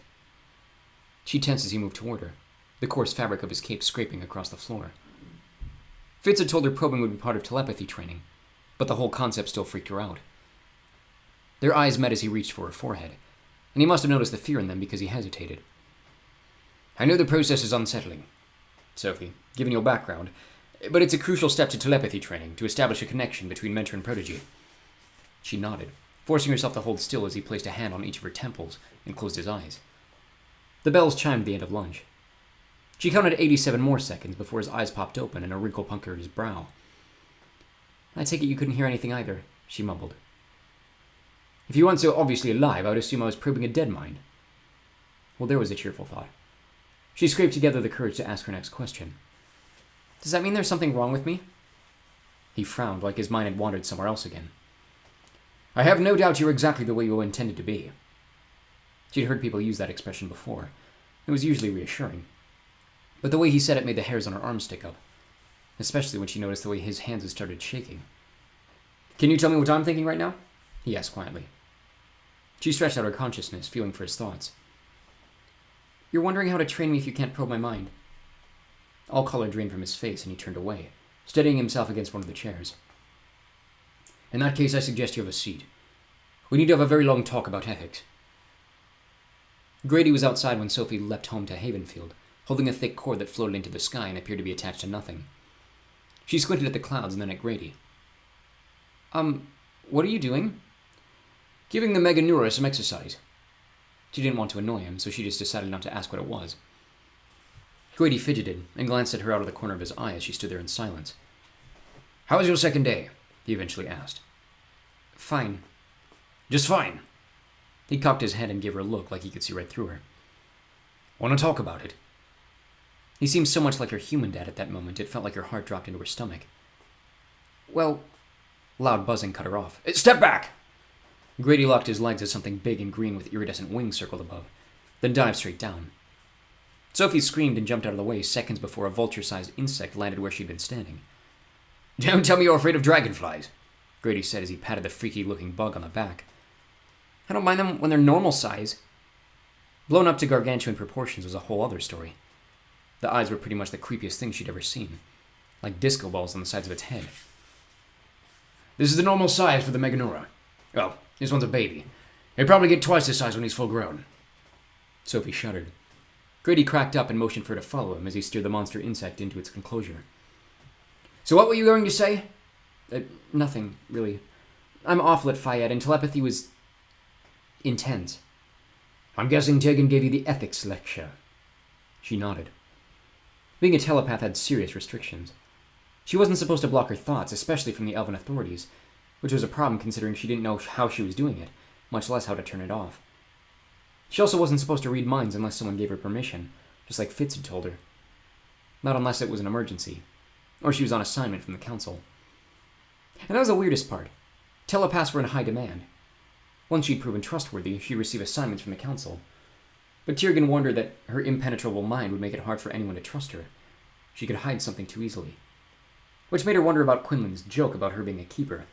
She tensed as he moved toward her, the coarse fabric of his cape scraping across the floor. Fitz had told her probing would be part of telepathy training, but the whole concept still freaked her out. Their eyes met as he reached for her forehead, and he must have noticed the fear in them because he hesitated. I know the process is unsettling, Sophie, given your background, but it's a crucial step to telepathy training to establish a connection between mentor and protege. She nodded, forcing herself to hold still as he placed a hand on each of her temples and closed his eyes. The bells chimed the end of lunch. She counted 87 more seconds before his eyes popped open and a wrinkle punctured his brow. I take it you couldn't hear anything either, she mumbled. If you weren't so obviously alive, I would assume I was probing a dead mind. Well, there was a cheerful thought. She scraped together the courage to ask her next question. Does that mean there's something wrong with me? He frowned, like his mind had wandered somewhere else again. I have no doubt you're exactly the way you were intended to be. She'd heard people use that expression before. It was usually reassuring. But the way he said it made the hairs on her arms stick up, especially when she noticed the way his hands had started shaking. Can you tell me what I'm thinking right now? He asked quietly. She stretched out her consciousness, feeling for his thoughts. You're wondering how to train me if you can't probe my mind. All color drained from his face, and he turned away, steadying himself against one of the chairs. In that case, I suggest you have a seat. We need to have a very long talk about ethics. Grady was outside when Sophie leapt home to Havenfield, holding a thick cord that floated into the sky and appeared to be attached to nothing. She squinted at the clouds and then at Grady. What are you doing? Giving the Mega Neuro some exercise. She didn't want to annoy him, so she just decided not to ask what it was. Grady fidgeted and glanced at her out of the corner of his eye as she stood there in silence. How was your second day? He eventually asked. Fine. Just fine. He cocked his head and gave her a look like he could see right through her. Want to talk about it? He seemed so much like her human dad at that moment, it felt like her heart dropped into her stomach. Well, loud buzzing cut her off. Step back! Grady locked his legs as something big and green with iridescent wings circled above, then dived straight down. Sophie screamed and jumped out of the way seconds before a vulture-sized insect landed where she'd been standing. Don't tell me you're afraid of dragonflies, Grady said as he patted the freaky-looking bug on the back. I don't mind them when they're normal size. Blown up to gargantuan proportions was a whole other story. The eyes were pretty much the creepiest thing she'd ever seen, like disco balls on the sides of its head. This is the normal size for the Meganora. Oh, this one's a baby. He'll probably get twice this size when he's full grown. Sophie shuddered. Grady cracked up and motioned for her to follow him as he steered the monster insect into its enclosure. So what were you going to say? Nothing, really. I'm awful at Fayed, and telepathy was intense. I'm guessing Tegan gave you the ethics lecture. She nodded. Being a telepath had serious restrictions. She wasn't supposed to block her thoughts, especially from the Elven authorities, which was a problem considering she didn't know how she was doing it, much less how to turn it off. She also wasn't supposed to read minds unless someone gave her permission, just like Fitz had told her. Not unless it was an emergency, or she was on assignment from the council. And that was the weirdest part. Telepaths were in high demand. Once she'd proven trustworthy, she'd receive assignments from the council. But Tiergan warned her that her impenetrable mind would make it hard for anyone to trust her. She could hide something too easily. Which made her wonder about Quinlan's joke about her being a keeper.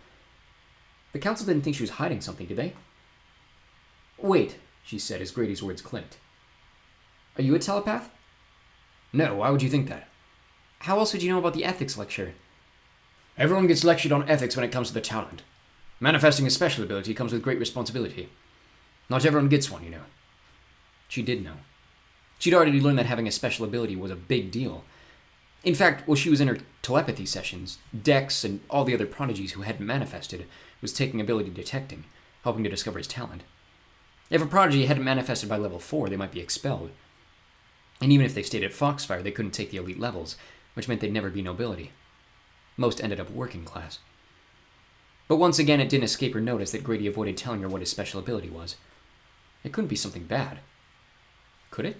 The council didn't think she was hiding something, did they? Wait, she said as Grady's words clicked. Are you a telepath? No, why would you think that? How else would you know about the ethics lecture? Everyone gets lectured on ethics when it comes to the talent. Manifesting a special ability comes with great responsibility. Not everyone gets one, you know. She did know. She'd already learned that having a special ability was a big deal. In fact, while she was in her telepathy sessions, Dex and all the other prodigies who hadn't manifested was taking ability detecting, helping to discover his talent. If a prodigy hadn't manifested by level 4, they might be expelled. And even if they stayed at Foxfire, they couldn't take the elite levels, which meant they'd never be nobility. Most ended up working class. But once again, it didn't escape her notice that Grady avoided telling her what his special ability was. It couldn't be something bad. Could it?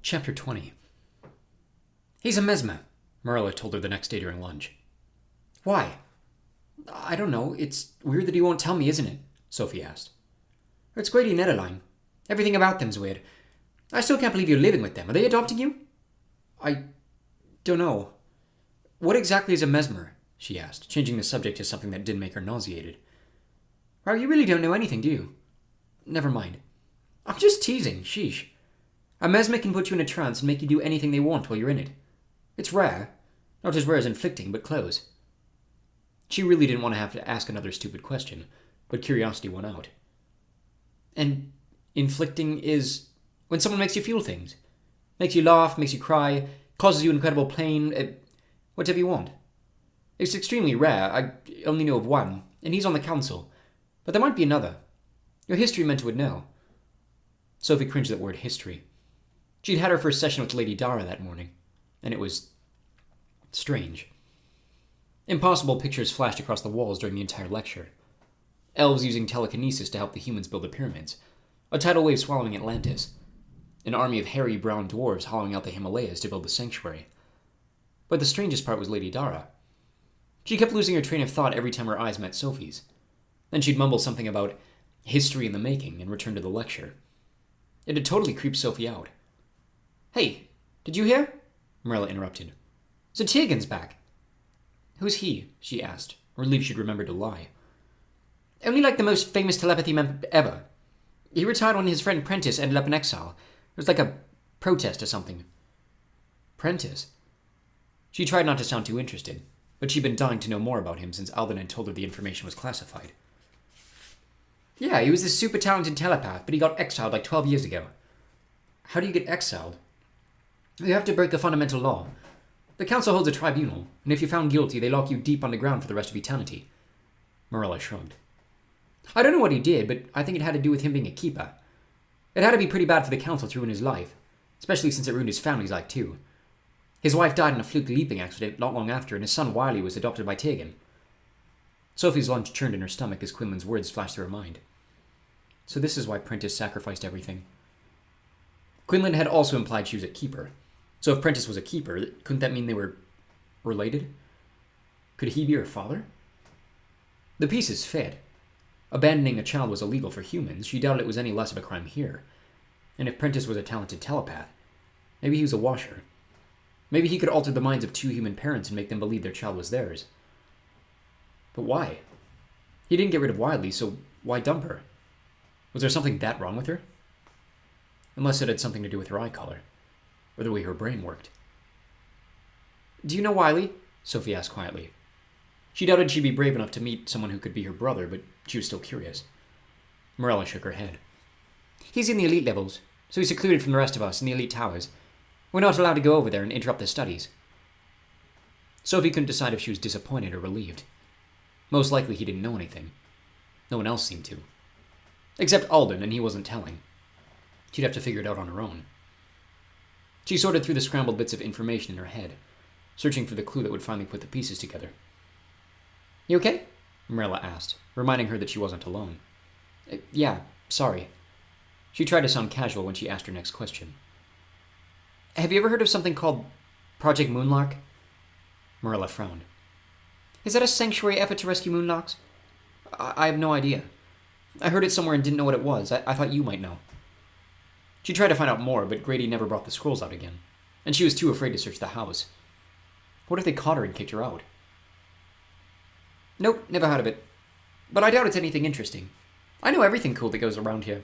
Chapter 20. He's a mesmer, Marilla told her the next day during lunch. Why? I don't know. It's weird that he won't tell me, isn't it? Sophie asked. It's Grady and Edeline. Everything about them's weird. I still can't believe you're living with them. Are they adopting you? I don't know. What exactly is a mesmer? She asked, changing the subject to something that didn't make her nauseated. Well, you really don't know anything, do you? Never mind. I'm just teasing, sheesh. A mesmer can put you in a trance and make you do anything they want while you're in it. It's rare. Not as rare as inflicting, but close. She really didn't want to have to ask another stupid question, but curiosity won out. And inflicting is when someone makes you feel things. Makes you laugh, makes you cry, causes you incredible pain, whatever you want. It's extremely rare. I only know of one, and he's on the council. But there might be another. Your history mentor would know. Sophie cringed at the word history. She'd had her first session with Lady Dara that morning, and it was strange. Impossible pictures flashed across the walls during the entire lecture. Elves using telekinesis to help the humans build the pyramids. A tidal wave swallowing Atlantis. An army of hairy brown dwarves hollowing out the Himalayas to build the sanctuary. But the strangest part was Lady Dara. She kept losing her train of thought every time her eyes met Sophie's. Then she'd mumble something about history in the making and return to the lecture. It had totally creeped Sophie out. Hey, did you hear? Marilla interrupted. So Tegan's back. Who's he? She asked, relieved she'd remembered to lie. Only like the most famous telepathy member ever. He retired when his friend Prentice ended up in exile. It was like a protest or something. Prentice? She tried not to sound too interested, but she'd been dying to know more about him since Alden had told her the information was classified. Yeah, he was this super talented telepath, but he got exiled like 12 years ago. How do you get exiled? You have to break the fundamental law. The council holds a tribunal, and if you're found guilty, they lock you deep underground for the rest of eternity. Marilla shrugged. I don't know what he did, but I think it had to do with him being a keeper. It had to be pretty bad for the council to ruin his life, especially since it ruined his family's life too. His wife died in a fluke leaping accident not long after, and his son Wiley was adopted by Tegan. Sophie's lunch churned in her stomach as Quinlan's words flashed through her mind. So this is why Prentice sacrificed everything. Quinlan had also implied she was a keeper. So if Prentice was a keeper, couldn't that mean they were related? Could he be her father? The pieces fit. Abandoning a child was illegal for humans. She doubted it was any less of a crime here. And if Prentice was a talented telepath, maybe he was a washer. Maybe he could alter the minds of two human parents and make them believe their child was theirs. But why? He didn't get rid of Wiley, so why dump her? Was there something that wrong with her? Unless it had something to do with her eye color, or the way her brain worked. Do you know Wiley? Sophie asked quietly. She doubted she'd be brave enough to meet someone who could be her brother, but she was still curious. Morella shook her head. He's in the elite levels, so he's secluded from the rest of us in the elite towers. We're not allowed to go over there and interrupt their studies. Sophie couldn't decide if she was disappointed or relieved. Most likely he didn't know anything. No one else seemed to. Except Alden, and he wasn't telling. She'd have to figure it out on her own. She sorted through the scrambled bits of information in her head, searching for the clue that would finally put the pieces together. You okay? Morella asked, reminding her that she wasn't alone. Yeah, sorry. She tried to sound casual when she asked her next question. Have you ever heard of something called Project Moonlark? Morella frowned. Is that a sanctuary effort to rescue moonlarks? I have no idea. I heard it somewhere and didn't know what it was. I thought you might know. She tried to find out more, but Grady never brought the scrolls out again, and she was too afraid to search the house. What if they caught her and kicked her out? Nope, never heard of it. But I doubt it's anything interesting. I know everything cool that goes around here.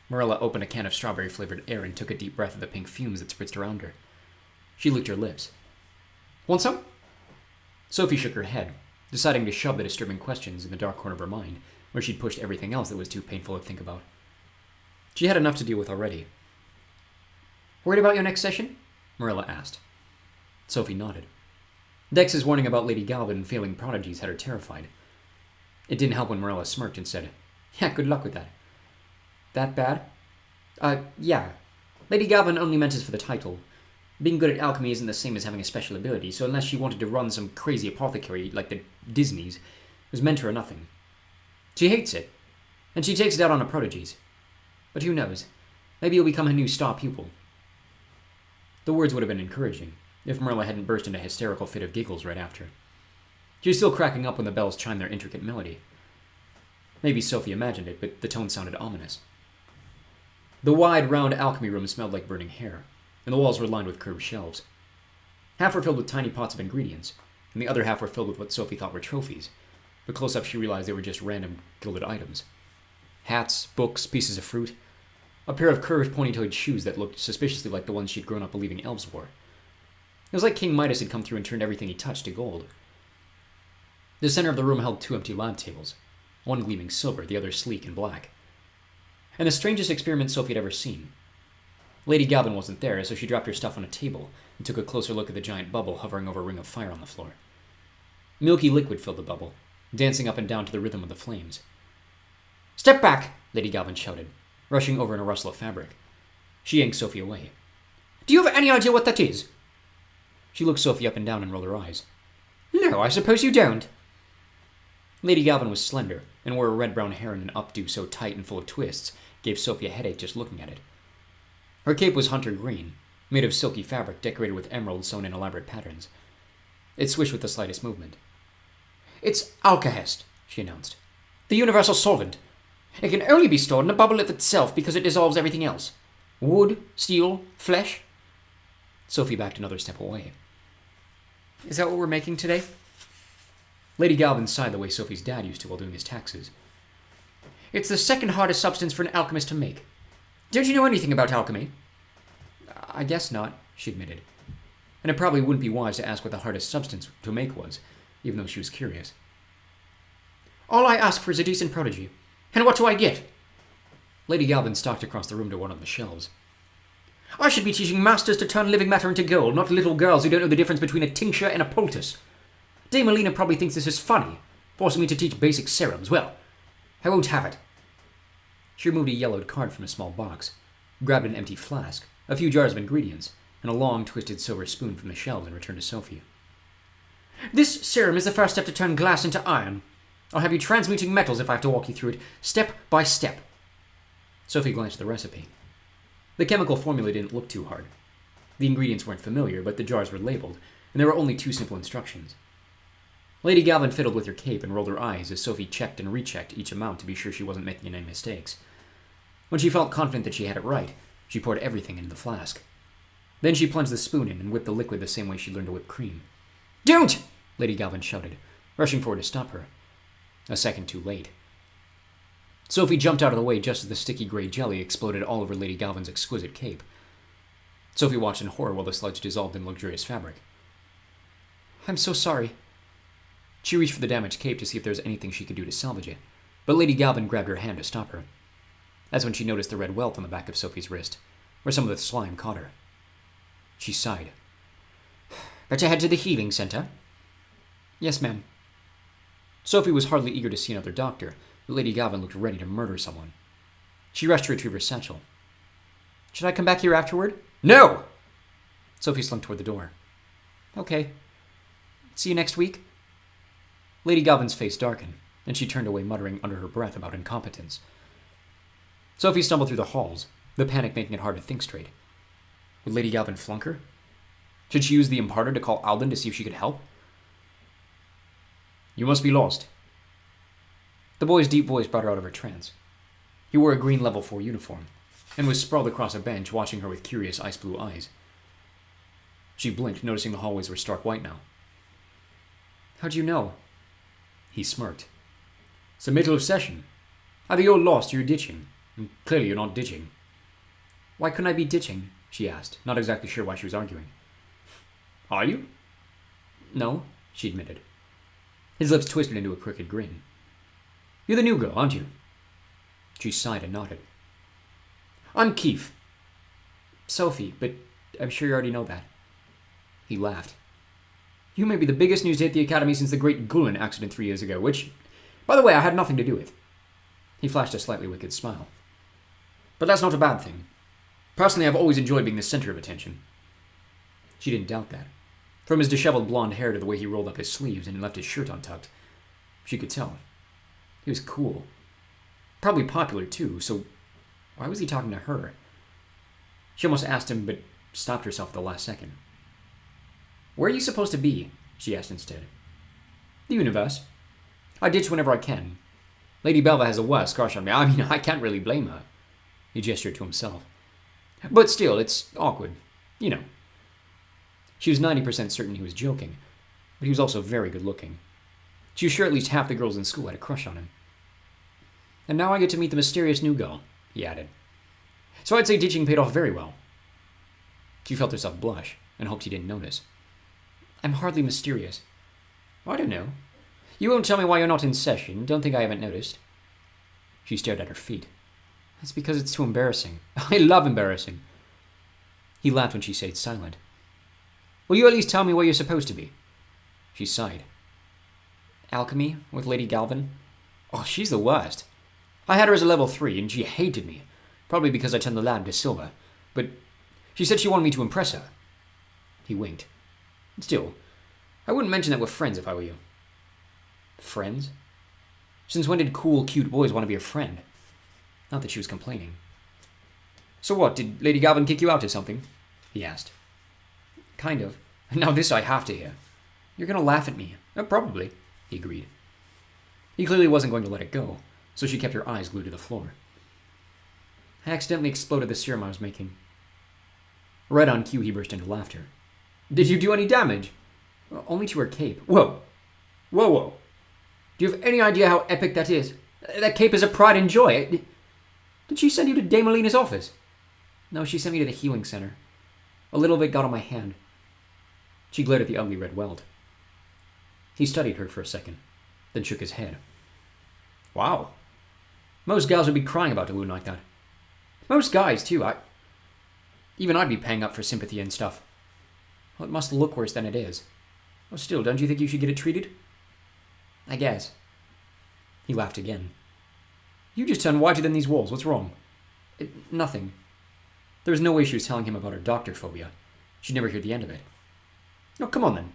Morella opened a can of strawberry-flavored air and took a deep breath of the pink fumes that spritzed around her. She licked her lips. Want some? Sophie shook her head, deciding to shove the disturbing questions in the dark corner of her mind, where she'd pushed everything else that was too painful to think about. She had enough to deal with already. Worried about your next session? Morella asked. Sophie nodded. Dex's warning about Lady Galvin and failing prodigies had her terrified. It didn't help when Morella smirked and said, Yeah, good luck with that. That bad? Yeah. Lady Galvin only meant us for the title. Being good at alchemy isn't the same as having a special ability, so unless she wanted to run some crazy apothecary like the Disneys, it was meant her or nothing. She hates it, and she takes it out on her prodigies. But who knows? Maybe you'll become her new star pupil. The words would have been encouraging, if Morella hadn't burst into a hysterical fit of giggles right after. She was still cracking up when the bells chimed their intricate melody. Maybe Sophie imagined it, but the tone sounded ominous. The wide, round alchemy room smelled like burning hair, and the walls were lined with curved shelves. Half were filled with tiny pots of ingredients, and the other half were filled with what Sophie thought were trophies, but close up she realized they were just random gilded items. Hats, books, pieces of fruit, a pair of curved pointy-toed shoes that looked suspiciously like the ones she'd grown up believing elves wore. It was like King Midas had come through and turned everything he touched to gold. The center of the room held 2 empty lab tables, one gleaming silver, the other sleek and black. And the strangest experiment Sophie had ever seen. Lady Galvin wasn't there, so she dropped her stuff on a table and took a closer look at the giant bubble hovering over a ring of fire on the floor. Milky liquid filled the bubble, dancing up and down to the rhythm of the flames. Step back, Lady Galvin shouted, rushing over in a rustle of fabric. She yanked Sophie away. Do you have any idea what that is? She looked Sophie up and down and rolled her eyes. No, I suppose you don't. Lady Galvin was slender, and wore her red-brown hair in an updo so tight and full of twists, gave Sophie a headache just looking at it. Her cape was hunter green, made of silky fabric decorated with emeralds sewn in elaborate patterns. It swished with the slightest movement. It's alkahest, she announced. The universal solvent. It can only be stored in a bubble of itself because it dissolves everything else. Wood, steel, flesh. Sophie backed another step away. Is that what we're making today? Lady Galvin sighed the way Sophie's dad used to while doing his taxes. It's the second hardest substance for an alchemist to make. Don't you know anything about alchemy? I guess not, she admitted. And it probably wouldn't be wise to ask what the hardest substance to make was, even though she was curious. All I ask for is a decent prodigy. And what do I get? Lady Galvin stalked across the room to one of the shelves. I should be teaching masters to turn living matter into gold, not little girls who don't know the difference between a tincture and a poultice. Dame Alina probably thinks this is funny, forcing me to teach basic serums. Well, I won't have it. She removed a yellowed card from a small box, grabbed an empty flask, a few jars of ingredients, and a long, twisted silver spoon from the shelves and returned to Sophie. This serum is the first step to turn glass into iron. I'll have you transmuting metals if I have to walk you through it, step by step. Sophie glanced at the recipe. The chemical formula didn't look too hard. The ingredients weren't familiar, but the jars were labeled, and there were only 2 simple instructions. Lady Galvin fiddled with her cape and rolled her eyes as Sophie checked and rechecked each amount to be sure she wasn't making any mistakes. When she felt confident that she had it right, she poured everything into the flask. Then she plunged the spoon in and whipped the liquid the same way she learned to whip cream. Don't! Lady Galvin shouted, rushing forward to stop her. A second too late. Sophie jumped out of the way just as the sticky gray jelly exploded all over Lady Galvin's exquisite cape. Sophie watched in horror while the sludge dissolved in luxurious fabric. I'm so sorry. She reached for the damaged cape to see if there was anything she could do to salvage it, but Lady Galvin grabbed her hand to stop her. That's when she noticed the red welt on the back of Sophie's wrist, where some of the slime caught her. She sighed. Better head to the healing center? Yes, ma'am. Sophie was hardly eager to see another doctor, but Lady Galvin looked ready to murder someone. She rushed to retrieve her satchel. Should I come back here afterward? No! Sophie slunk toward the door. Okay. See you next week? Lady Galvin's face darkened, and she turned away muttering under her breath about incompetence. Sophie stumbled through the halls, the panic making it hard to think straight. Would Lady Galvin flunk her? Should she use the imparter to call Alden to see if she could help? You must be lost. The boy's deep voice brought her out of her trance. He wore a green level 4 uniform, and was sprawled across a bench watching her with curious ice-blue eyes. She blinked, noticing the hallways were stark white now. How'd you know? He smirked. It's the middle of session. Either you're lost or you're ditching. And clearly you're not ditching. Why couldn't I be ditching? She asked, not exactly sure why she was arguing. Are you? No, she admitted. His lips twisted into a crooked grin. You're the new girl, aren't you? She sighed and nodded. I'm Keith. Sophie, but I'm sure you already know that. He laughed. You may be the biggest news to hit the Academy since the Great Gulen accident 3 years ago, which, by the way, I had nothing to do with. He flashed a slightly wicked smile. But that's not a bad thing. Personally, I've always enjoyed being the center of attention. She didn't doubt that. From his disheveled blonde hair to the way he rolled up his sleeves and left his shirt untucked, she could tell. He was cool. Probably popular, too, so why was he talking to her? She almost asked him, but stopped herself at the last second. Where are you supposed to be? She asked instead. The universe. I ditch whenever I can. Lady Belva has a worse crush on me. I mean, I can't really blame her. He gestured to himself. But still, it's awkward. You know. She was 90% certain he was joking, but he was also very good looking. She was sure at least half the girls in school had a crush on him. And now I get to meet the mysterious new girl, he added. So I'd say ditching paid off very well. She felt herself blush, and hoped he didn't notice. I'm hardly mysterious. I don't know. You won't tell me why you're not in session. Don't think I haven't noticed. She stared at her feet. That's because it's too embarrassing. I love embarrassing. He laughed when she stayed silent. Will you at least tell me where you're supposed to be? She sighed. Alchemy with Lady Galvin? Oh, she's the worst. I had her as a level 3, and she hated me. Probably because I turned the lab to silver. But she said she wanted me to impress her. He winked. Still, I wouldn't mention that we're friends if I were you. Friends? Since when did cool, cute boys want to be a friend? Not that she was complaining. So what, did Lady Galvin kick you out or something? He asked. Kind of. Now this I have to hear. You're going to laugh at me. Probably, he agreed. He clearly wasn't going to let it go, so she kept her eyes glued to the floor. I accidentally exploded the serum I was making. Right on cue, he burst into laughter. Did you do any damage? Only to her cape. Whoa. Whoa, whoa. Do you have any idea how epic that is? That cape is a pride and joy. Did she send you to Dame Alina's office? No, she sent me to the healing center. A little bit got on my hand. She glared at the ugly red welt. He studied her for a second, then shook his head. Wow. Most gals would be crying about a wound like that. Most guys, too. Even I'd be paying up for sympathy and stuff. Well, it must look worse than it is. Oh, still, don't you think you should get it treated? I guess. He laughed again. You just turned whiter than these walls. What's wrong? Nothing. There was no way she was telling him about her doctor phobia. She'd never hear the end of it. Oh, come on then.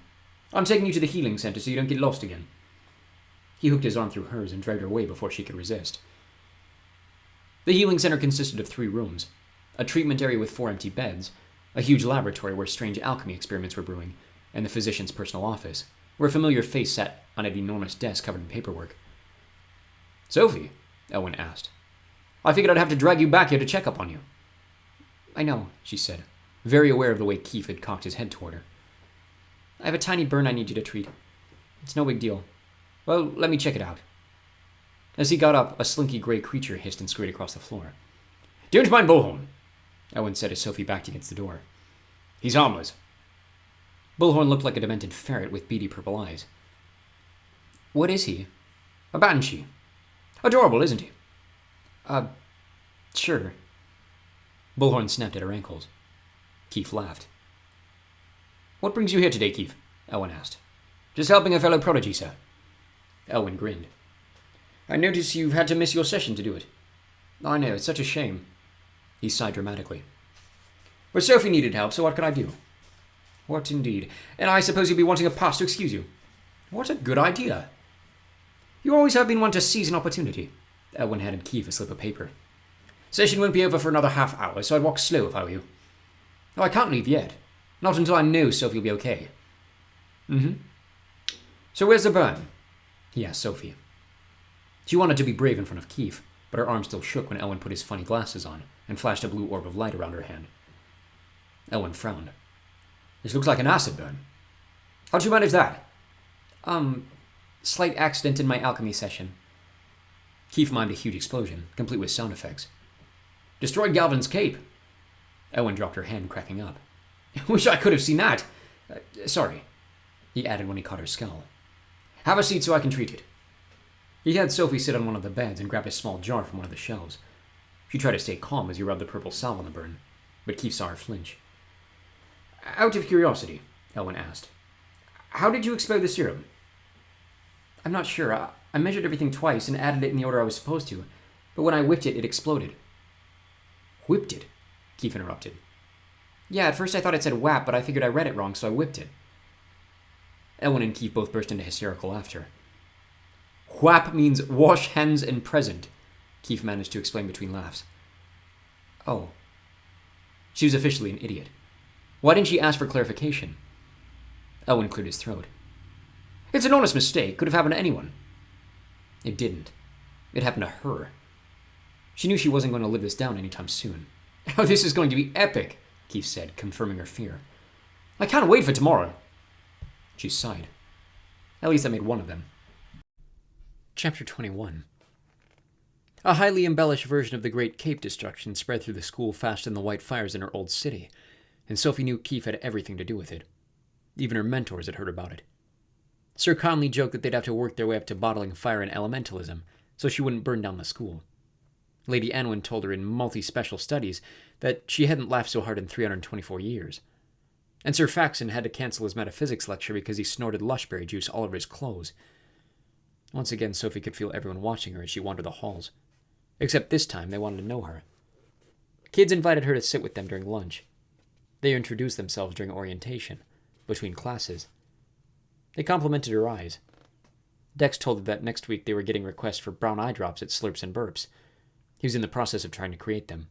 I'm taking you to the healing center so you don't get lost again. He hooked his arm through hers and dragged her away before she could resist. The healing center consisted of 3 rooms, a treatment area with 4 empty beds, a huge laboratory where strange alchemy experiments were brewing, and the physician's personal office, where a familiar face sat on an enormous desk covered in paperwork. Sophie, Owen asked. I figured I'd have to drag you back here to check up on you. I know, she said, very aware of the way Keith had cocked his head toward her. I have a tiny burn I need you to treat. It's no big deal. Well, let me check it out. As he got up, a slinky gray creature hissed and scurried across the floor. Don't mind Bullhorn, Owen said as Sophie backed against the door. He's harmless. Bullhorn looked like a demented ferret with beady purple eyes. What is he? A banshee. Adorable, isn't he? Sure. Bullhorn snapped at her ankles. Keith laughed. What brings you here today, Keith? Elwyn asked. Just helping a fellow prodigy, sir. Elwyn grinned. I notice you've had to miss your session to do it. I know, it's such a shame. He sighed dramatically. But Sophie needed help, so what could I do? What indeed? And I suppose you'll be wanting a pass to excuse you. What a good idea. You always have been one to seize an opportunity. Elwyn handed Keith a slip of paper. Session won't be over for another half hour, so I'd walk slow if I were you. Oh, I can't leave yet. Not until I know Sophie will be okay. So where's the burn? He asked Sophie. She wanted to be brave in front of Keith, but her arm still shook when Elwyn put his funny glasses on and flashed a blue orb of light around her hand. Elwyn frowned. This looks like an acid burn. How'd you manage that? Slight accident in my alchemy session. Keith mimed a huge explosion, complete with sound effects. Destroyed Galvin's cape. Elwyn dropped her hand, cracking up. Wish I could have seen that. Sorry, he added when he caught her scowl. Have a seat so I can treat it. He had Sophie sit on one of the beds and grabbed a small jar from one of the shelves. She tried to stay calm as he rubbed the purple salve on the burn, but Keith saw her flinch. Out of curiosity, Elwyn asked, how did you explode the serum? I'm not sure. I measured everything twice and added it in the order I was supposed to, but when I whipped it, it exploded. Whipped it? Keith interrupted. Yeah, at first I thought it said WAP, but I figured I read it wrong, so I whipped it. Elwyn and Keith both burst into hysterical laughter. WAP means wash hands and present, Keith managed to explain between laughs. Oh. She was officially an idiot. Why didn't she ask for clarification? Elwyn cleared his throat. It's an honest mistake. Could have happened to anyone. It didn't. It happened to her. She knew she wasn't going to live this down anytime soon. Oh, this is going to be epic, Keith said, confirming her fear. I can't wait for tomorrow. She sighed. At least that made one of them. Chapter 21. A highly embellished version of the Great Cape destruction spread through the school faster than the white fires in her old city, and Sophie knew Keith had everything to do with it. Even her mentors had heard about it. Sir Conley joked that they'd have to work their way up to bottling fire and elementalism, so she wouldn't burn down the school. Lady Anwyn told her in multi-special studies that she hadn't laughed so hard in 324 years. And Sir Faxon had to cancel his metaphysics lecture because he snorted lushberry juice all over his clothes. Once again, Sophie could feel everyone watching her as she wandered the halls. Except this time, they wanted to know her. Kids invited her to sit with them during lunch. They introduced themselves during orientation, between classes. They complimented her eyes. Dex told her that next week they were getting requests for brown eye drops at Slurps and Burps. He was in the process of trying to create them.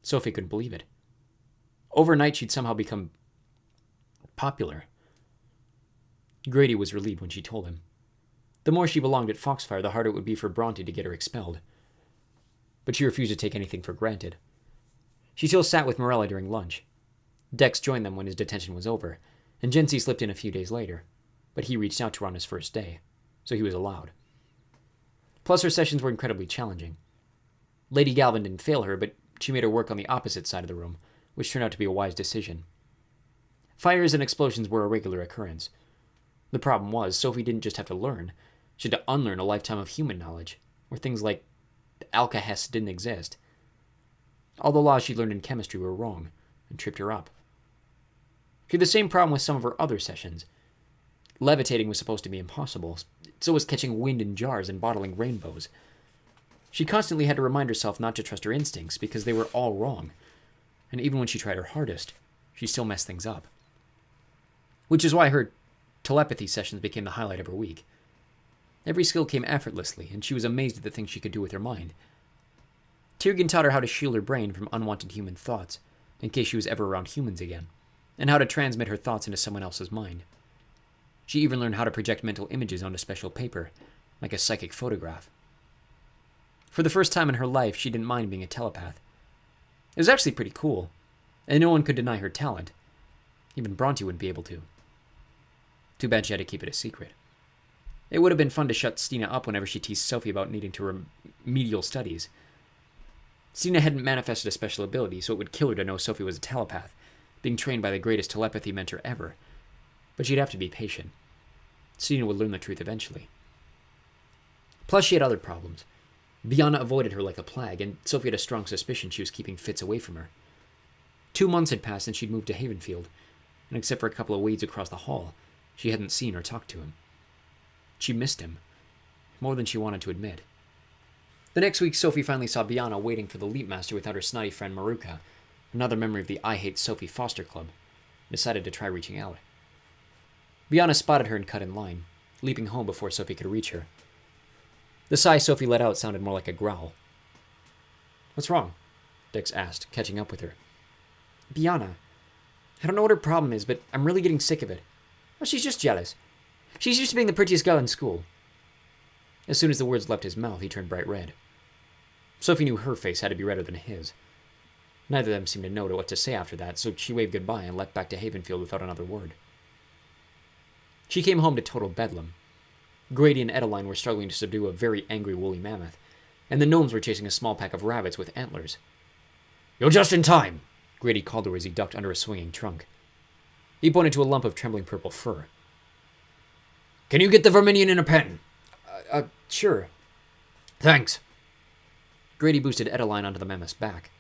Sophie couldn't believe it. Overnight, she'd somehow become popular. Grady was relieved when she told him. The more she belonged at Foxfire, the harder it would be for Bronte to get her expelled. But she refused to take anything for granted. She still sat with Morella during lunch. Dex joined them when his detention was over, and Jency slipped in a few days later, but he reached out to her on his first day, so he was allowed. Plus, her sessions were incredibly challenging. Lady Galvin didn't fail her, but she made her work on the opposite side of the room, which turned out to be a wise decision. Fires and explosions were a regular occurrence. The problem was, Sophie didn't just have to learn, she had to unlearn a lifetime of human knowledge, where things like alkahest didn't exist. All the laws she learned in chemistry were wrong, and tripped her up. She had the same problem with some of her other sessions. Levitating was supposed to be impossible, so was catching wind in jars and bottling rainbows. She constantly had to remind herself not to trust her instincts, because they were all wrong, and even when she tried her hardest, she still messed things up. Which is why her telepathy sessions became the highlight of her week. Every skill came effortlessly, and she was amazed at the things she could do with her mind. Tiergan taught her how to shield her brain from unwanted human thoughts, in case she was ever around humans again, and how to transmit her thoughts into someone else's mind. She even learned how to project mental images onto special paper, like a psychic photograph. For the first time in her life, she didn't mind being a telepath. It was actually pretty cool, and no one could deny her talent. Even Bronte wouldn't be able to. Too bad she had to keep it a secret. It would have been fun to shut Stina up whenever she teased Sophie about needing to remedial studies. Stina hadn't manifested a special ability, so it would kill her to know Sophie was a telepath, being trained by the greatest telepathy mentor ever. But she'd have to be patient. Stina would learn the truth eventually. Plus, she had other problems. Bianna avoided her like a plague, and Sophie had a strong suspicion she was keeping Fitz away from her. 2 months had passed since she'd moved to Havenfield, and except for a couple of weeds across the hall, she hadn't seen or talked to him. She missed him, more than she wanted to admit. The next week, Sophie finally saw Bianna waiting for the Leap Master without her snotty friend Maruka, another member of the I Hate Sophie Foster Club, and decided to try reaching out. Bianna spotted her and cut in line, leaping home before Sophie could reach her. The sigh Sophie let out sounded more like a growl. "What's wrong?" Dix asked, catching up with her. "Bianna. I don't know what her problem is, but I'm really getting sick of it. Oh, she's just jealous. She's used to being the prettiest girl in school." As soon as the words left his mouth, he turned bright red. Sophie knew her face had to be redder than his. Neither of them seemed to know what to say after that, so she waved goodbye and leapt back to Havenfield without another word. She came home to total bedlam. Grady and Edeline were struggling to subdue a very angry woolly mammoth, and the gnomes were chasing a small pack of rabbits with antlers. "You're just in time," Grady called to her as he ducked under a swinging trunk. He pointed to a lump of trembling purple fur. "Can you get the verminion in a pen?" Sure. "Thanks." Grady boosted Edeline onto the mammoth's back.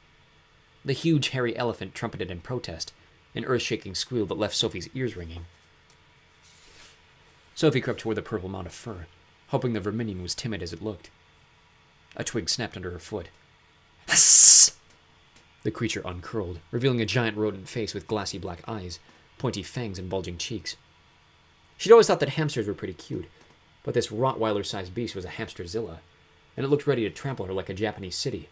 The huge, hairy elephant trumpeted in protest, an earth-shaking squeal that left Sophie's ears ringing. Sophie crept toward the purple mound of fur, hoping the verminion was timid as it looked. A twig snapped under her foot. "Hiss!" The creature uncurled, revealing a giant rodent face with glassy black eyes, pointy fangs, and bulging cheeks. She'd always thought that hamsters were pretty cute, but this Rottweiler-sized beast was a hamsterzilla, and it looked ready to trample her like a Japanese city.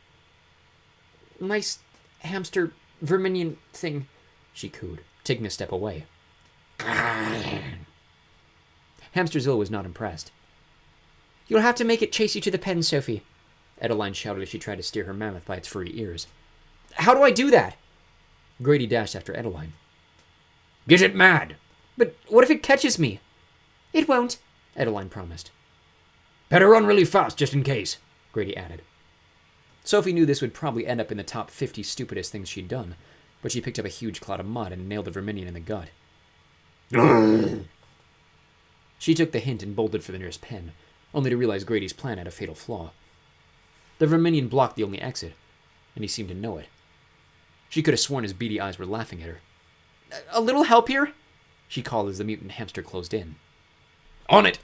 "Nice hamster verminion thing," she cooed, taking a step away. Hamsterzilla was not impressed. "You'll have to make it chase you to the pen, Sophie," Edeline shouted as she tried to steer her mammoth by its furry ears. "How do I do that?" Grady dashed after Edeline. "Get it mad!" "But what if it catches me?" "It won't," Edeline promised. "Better run really fast, just in case," Grady added. Sophie knew this would probably end up in the top 50 stupidest things she'd done, but she picked up a huge cloud of mud and nailed the verminion in the gut. She took the hint and bolted for the nearest pen, only to realize Grady's plan had a fatal flaw. The verminion blocked the only exit, and he seemed to know it. She could have sworn his beady eyes were laughing at her. "A little help here?" she called as the mutant hamster closed in. "On it!"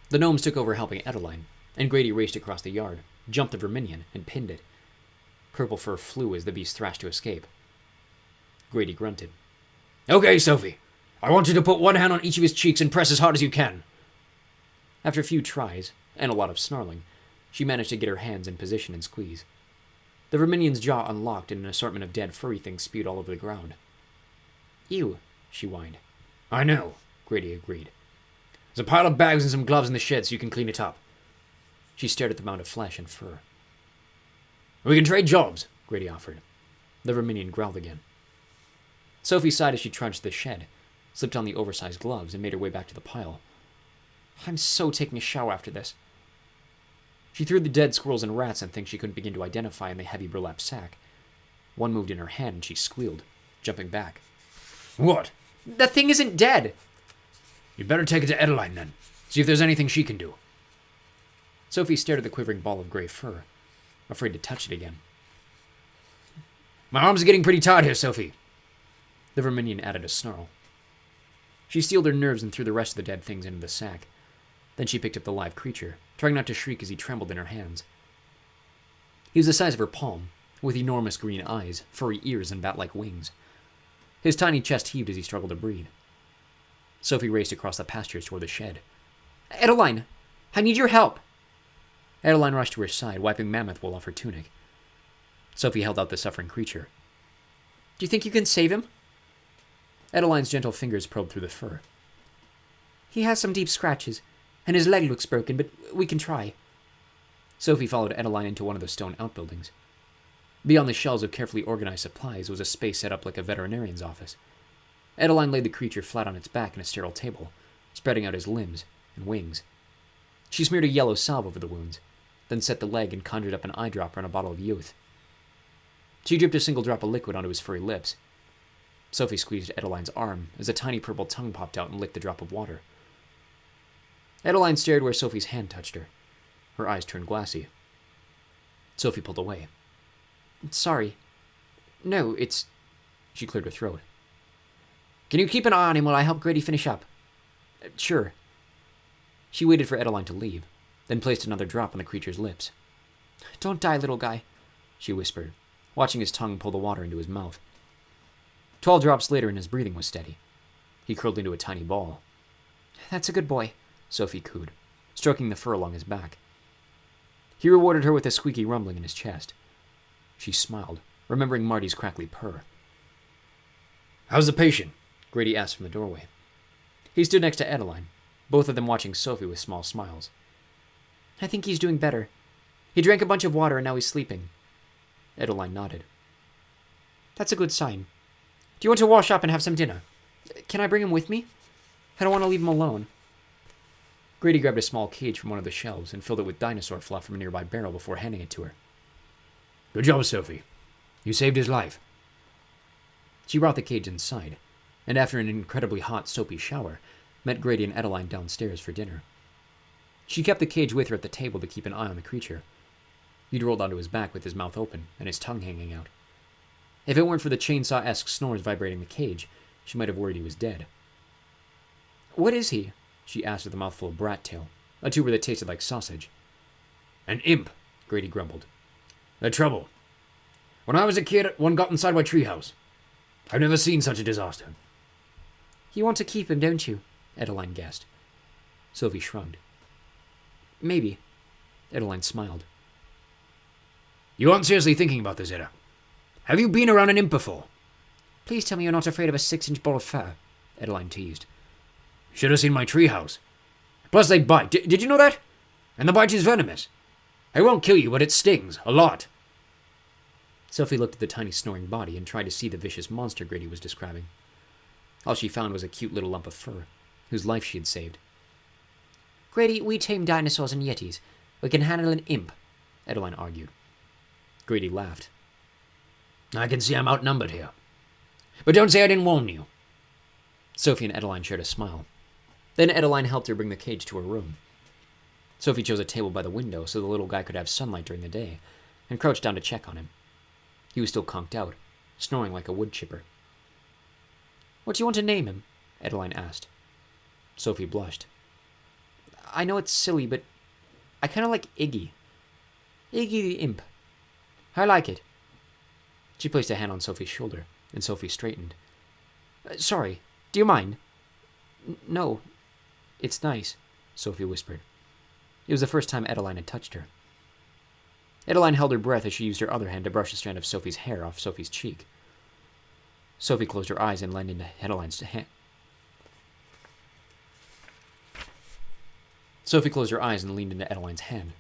The gnomes took over helping Edeline, and Grady raced across the yard, jumped the verminion, and pinned it. Purple fur flew as the beast thrashed to escape. Grady grunted. "Okay, Sophie. I want you to put one hand on each of his cheeks and press as hard as you can." After a few tries, and a lot of snarling, she managed to get her hands in position and squeeze. The verminion's jaw unlocked and an assortment of dead furry things spewed all over the ground. "Ew," she whined. "I know," Grady agreed. "There's a pile of bags and some gloves in the shed so you can clean it up." She stared at the mound of flesh and fur. "We can trade jobs," Grady offered. The verminion growled again. Sophie sighed as she trudged to the shed, slipped on the oversized gloves, and made her way back to the pile. "I'm so taking a shower after this." She threw the dead squirrels and rats and things she couldn't begin to identify in the heavy burlap sack. One moved in her hand and she squealed, jumping back. "What?" "The thing isn't dead." "You'd better take it to Edeline, then. See if there's anything she can do." Sophie stared at the quivering ball of gray fur, afraid to touch it again. "My arms are getting pretty tired here, Sophie." The verminion added a snarl. She steeled her nerves and threw the rest of the dead things into the sack. Then she picked up the live creature, trying not to shriek as he trembled in her hands. He was the size of her palm, with enormous green eyes, furry ears, and bat-like wings. His tiny chest heaved as he struggled to breathe. Sophie raced across the pastures toward the shed. "Edeline, I need your help." Edeline rushed to her side, wiping mammoth wool off her tunic. Sophie held out the suffering creature. "Do you think you can save him?" Edeline's gentle fingers probed through the fur. "He has some deep scratches, and his leg looks broken, but we can try." Sophie followed Edeline into one of the stone outbuildings. Beyond the shelves of carefully organized supplies was a space set up like a veterinarian's office. Edeline laid the creature flat on its back in a sterile table, spreading out his limbs and wings. She smeared a yellow salve over the wounds, then set the leg and conjured up an eyedropper and a bottle of youth. She dripped a single drop of liquid onto his furry lips. Sophie squeezed Edeline's arm as a tiny purple tongue popped out and licked the drop of water. Adeline stared where Sophie's hand touched her. Her eyes turned glassy. Sophie pulled away. Sorry. No, it's... She cleared her throat. Can you keep an eye on him while I help Grady finish up? Sure. She waited for Adeline to leave, then placed another drop on the creature's lips. Don't die, little guy, she whispered, watching his tongue pull the water into his mouth. 12 drops later and his breathing was steady. He curled into a tiny ball. That's a good boy, Sophie cooed, stroking the fur along his back. He rewarded her with a squeaky rumbling in his chest. She smiled, remembering Marty's crackly purr. How's the patient? Grady asked from the doorway. He stood next to Adeline, both of them watching Sophie with small smiles. I think he's doing better. He drank a bunch of water and now he's sleeping. Adeline nodded. That's a good sign. Do you want to wash up and have some dinner? Can I bring him with me? I don't want to leave him alone. Grady grabbed a small cage from one of the shelves and filled it with dinosaur fluff from a nearby barrel before handing it to her. Good job, Sophie. You saved his life. She brought the cage inside, and after an incredibly hot, soapy shower, met Grady and Adeline downstairs for dinner. She kept the cage with her at the table to keep an eye on the creature. He'd rolled onto his back with his mouth open and his tongue hanging out. If it weren't for the chainsaw-esque snores vibrating the cage, she might have worried he was dead. What is he? She asked with a mouthful of brat tail, a tuber that tasted like sausage. An imp, Grady grumbled. The trouble. When I was a kid, one got inside my treehouse. I've never seen such a disaster. You want to keep him, don't you? Adeline guessed. Sophie shrugged. Maybe. Adeline smiled. You aren't seriously thinking about this, Ada. Have you been around an imp before? Please tell me you're not afraid of a 6-inch ball of fur, Adeline teased. Should have seen my treehouse. Plus they bite. Did you know that? And the bite is venomous. It won't kill you, but it stings. A lot. Sophie looked at the tiny snoring body and tried to see the vicious monster Grady was describing. All she found was a cute little lump of fur, whose life she had saved. Grady, we tame dinosaurs and yetis. We can handle an imp, Adeline argued. Grady laughed. I can see I'm outnumbered here. But don't say I didn't warn you. Sophie and Adeline shared a smile. Then Adeline helped her bring the cage to her room. Sophie chose a table by the window so the little guy could have sunlight during the day, and crouched down to check on him. He was still conked out, snoring like a wood chipper. What do you want to name him? Adeline asked. Sophie blushed. I know it's silly, but I kind of like Iggy. Iggy the Imp. I like it. She placed a hand on Sophie's shoulder, and Sophie straightened. Sorry, do you mind? No, it's nice, Sophie whispered. It was the first time Adeline had touched her. Adeline held her breath as she used her other hand to brush a strand of Sophie's hair off Sophie's cheek. Sophie closed her eyes and leaned into Adeline's hand. Sophie closed her eyes and leaned into Adeline's hand.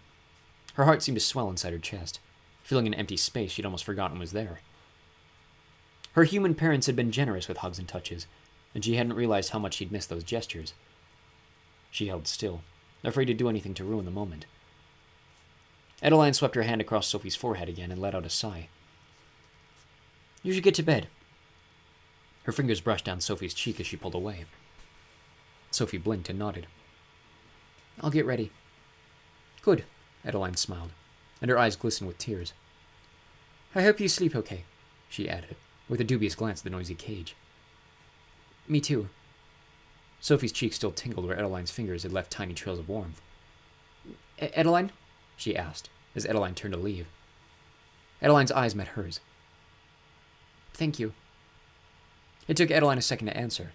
Her heart seemed to swell inside her chest, filling an empty space she'd almost forgotten was there. Her human parents had been generous with hugs and touches, and she hadn't realized how much she'd missed those gestures. She held still, afraid to do anything to ruin the moment. Adeline swept her hand across Sophie's forehead again and let out a sigh. You should get to bed. Her fingers brushed down Sophie's cheek as she pulled away. Sophie blinked and nodded. I'll get ready. Good, Adeline smiled, and her eyes glistened with tears. I hope you sleep okay, she added, with a dubious glance at the noisy cage. Me too. Sophie's cheek still tingled where Adeline's fingers had left tiny trails of warmth. Adeline? She asked, as Adeline turned to leave. Adeline's eyes met hers. Thank you. It took Adeline a second to answer.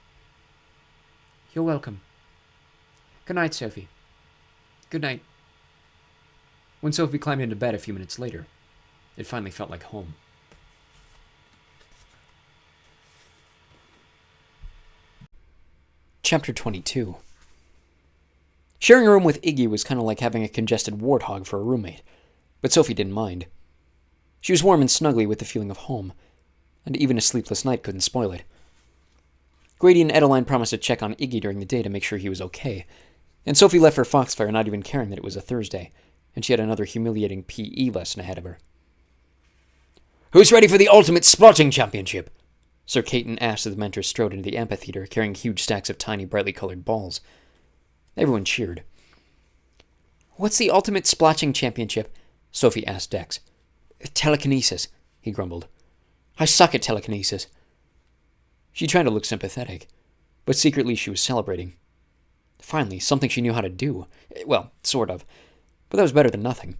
You're welcome. Good night, Sophie. Good night. When Sophie climbed into bed a few minutes later, it finally felt like home. Chapter 22. Sharing a room with Iggy was kind of like having a congested warthog for a roommate, but Sophie didn't mind. She was warm and snuggly with the feeling of home, and even a sleepless night couldn't spoil it. Grady and Adeline promised to check on Iggy during the day to make sure he was okay, and Sophie left for Foxfire not even caring that it was a Thursday, and she had another humiliating PE lesson ahead of her. Who's ready for the Ultimate Splotting Championship? Sir Caton asked as the mentor strode into the amphitheater, carrying huge stacks of tiny, brightly colored balls. Everyone cheered, What's the ultimate splotching championship? Sophie asked Dex. Telekinesis, he grumbled. I suck at telekinesis. She tried to look sympathetic, but secretly she was celebrating. Finally, something she knew how to do. Well, sort of. But that was better than nothing.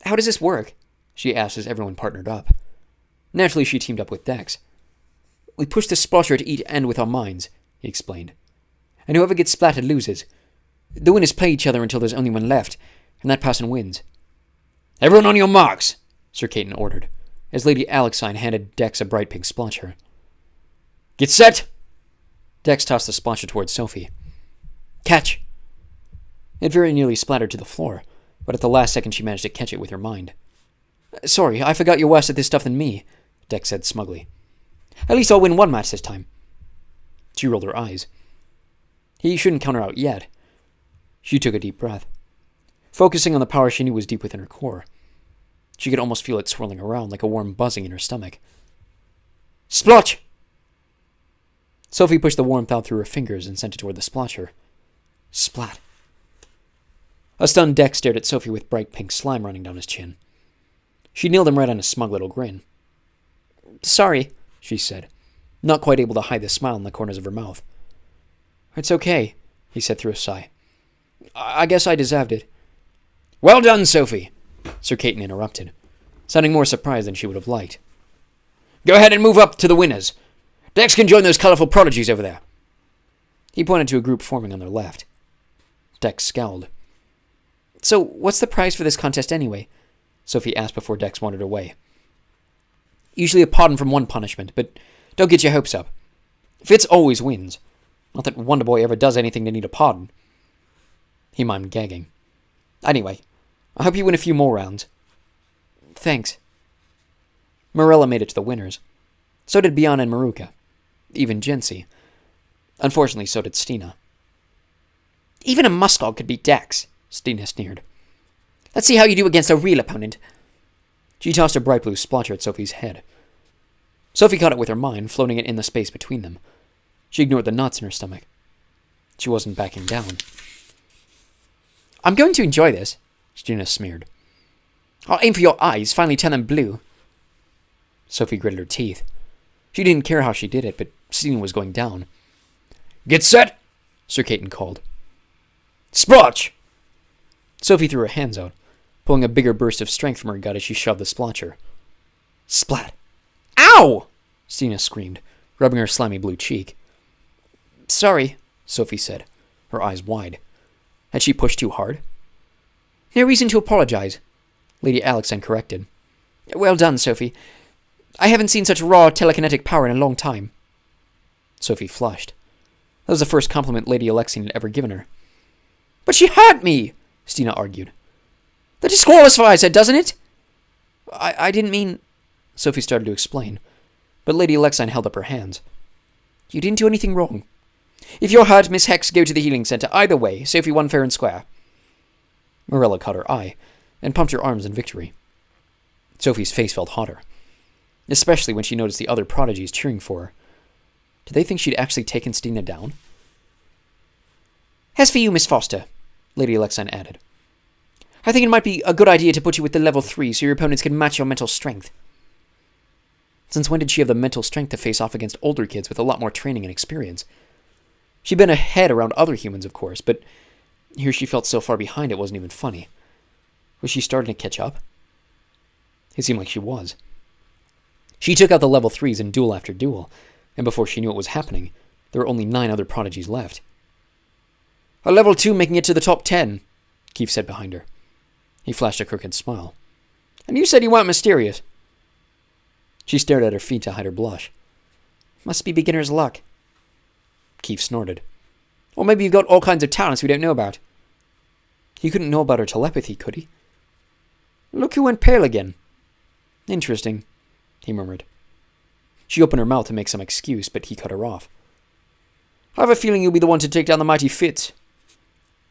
How does this work? She asked as everyone partnered up. Naturally, she teamed up with Dex. We push the splotcher at each end with our minds, he explained. And whoever gets splattered loses. The winners play each other until there's only one left, and that person wins. Everyone on your marks, Sir Caton ordered, as Lady Alexine handed Dex a bright pink splotcher. Get set! Dex tossed the splotcher towards Sophie. Catch! It very nearly splattered to the floor, but at the last second she managed to catch it with her mind. Sorry, I forgot you're worse at this stuff than me, Dex said smugly. At least I'll win one match this time. She rolled her eyes. He shouldn't count her out yet. She took a deep breath, focusing on the power she knew was deep within her core. She could almost feel it swirling around like a warm buzzing in her stomach. Splotch! Sophie pushed the warmth out through her fingers and sent it toward the splotcher. Splat. A stunned Dex stared at Sophie with bright pink slime running down his chin. She nailed him right on a smug little grin. Sorry, she said, not quite able to hide the smile in the corners of her mouth. It's okay, he said through a sigh. I guess I deserved it. Well done, Sophie, Sir Caton interrupted, sounding more surprised than she would have liked. Go ahead and move up to the winners. Dex can join those colorful prodigies over there. He pointed to a group forming on their left. Dex scowled. So, what's the prize for this contest anyway? Sophie asked before Dex wandered away. Usually a pardon from one punishment, but don't get your hopes up. Fitz always wins. Not that Wonder Boy ever does anything to need a pardon. He mimed gagging. Anyway, I hope you win a few more rounds. Thanks. Morella made it to the winners. So did Biana and Maruka. Even Jency. Unfortunately, so did Stina. Even a muskog could beat Dex, Stina sneered. Let's see how you do against a real opponent. She tossed a bright blue splotcher at Sophie's head. Sophie caught it with her mind, floating it in the space between them. She ignored the knots in her stomach. She wasn't backing down. I'm going to enjoy this, Stina smeared. I'll aim for your eyes, finally turn them blue. Sophie gritted her teeth. She didn't care how she did it, but Stina was going down. Get set, Sir Caton called. Splotch! Sophie threw her hands out, pulling a bigger burst of strength from her gut as she shoved the splotcher. Splat! Ow! Stina screamed, rubbing her slimy blue cheek. Sorry, Sophie said, her eyes wide. Had she pushed too hard? No reason to apologize, Lady Alexine corrected. Well done, Sophie. I haven't seen such raw telekinetic power in a long time. Sophie flushed. That was the first compliment Lady Alexine had ever given her. But she hurt me, Stina argued. That disqualifies her, doesn't it? I didn't mean... Sophie started to explain, but Lady Alexine held up her hands. You didn't do anything wrong. If you're hurt, Miss Hex, go to the healing center. Either way, Sophie won fair and square. Morella caught her eye and pumped her arms in victory. Sophie's face felt hotter, especially when she noticed the other prodigies cheering for her. Did they think she'd actually taken Stina down? As for you, Miss Foster, Lady Alexine added, I think it might be a good idea to put you with the level 3 so your opponents can match your mental strength. Since when did she have the mental strength to face off against older kids with a lot more training and experience? She'd been ahead around other humans, of course, but here she felt so far behind it wasn't even funny. Was she starting to catch up? It seemed like she was. She took out the level 3s in duel after duel, and before she knew what was happening, there were only 9 other prodigies left. A level 2 making it to the top 10, Keith said behind her. He flashed a crooked smile. And you said you weren't mysterious. She stared at her feet to hide her blush. Must be beginner's luck. Keith snorted. Or maybe you've got all kinds of talents we don't know about. He couldn't know about her telepathy, could he? Look who went pale again. Interesting, he murmured. She opened her mouth to make some excuse, but he cut her off. I have a feeling you'll be the one to take down the mighty Fitz.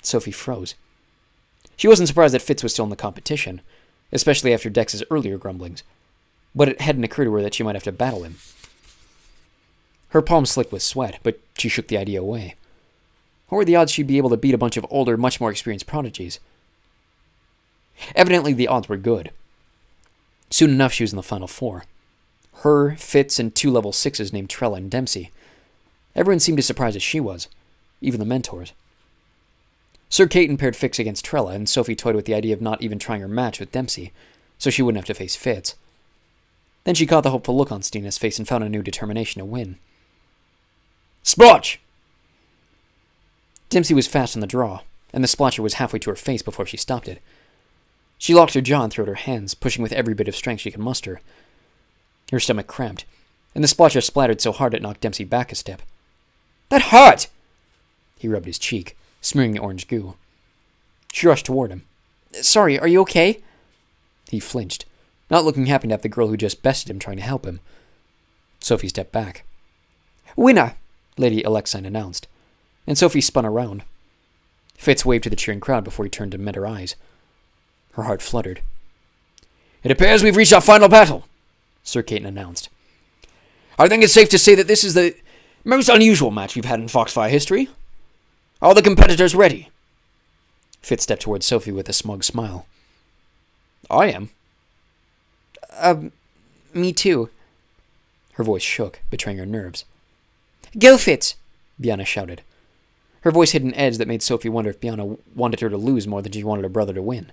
Sophie froze. She wasn't surprised that Fitz was still in the competition, especially after Dex's earlier grumblings, but it hadn't occurred to her that she might have to battle him. Her palms slicked with sweat, but she shook the idea away. What were the odds she'd be able to beat a bunch of older, much more experienced prodigies? Evidently, the odds were good. Soon enough, she was in the final four. Her, Fitz, and 2 level 6s named Trella and Dempsey. Everyone seemed as surprised as she was, even the mentors. Sir Caton paired Fitz against Trella, and Sophie toyed with the idea of not even trying her match with Dempsey, so she wouldn't have to face Fitz. Then she caught the hopeful look on Stina's face and found a new determination to win. Splotch! Dempsey was fast on the draw, and the splotcher was halfway to her face before she stopped it. She locked her jaw and threw out her hands, pushing with every bit of strength she could muster. Her stomach cramped, and the splotcher splattered so hard it knocked Dempsey back a step. That hurt! He rubbed his cheek, smearing the orange goo. She rushed toward him. Sorry, are you okay? He flinched, not looking happy to have the girl who just bested him trying to help him. Sophie stepped back. Winner, Lady Alexine announced, and Sophie spun around. Fitz waved to the cheering crowd before he turned and met her eyes. Her heart fluttered. It appears we've reached our final battle, Sir Caton announced. I think it's safe to say that this is the most unusual match we've had in Foxfire history. Are the competitors ready? Fitz stepped towards Sophie with a smug smile. I am. Me too. Her voice shook, betraying her nerves. Go, Fitz! Biana shouted. Her voice hid an edge that made Sophie wonder if Biana wanted her to lose more than she wanted her brother to win.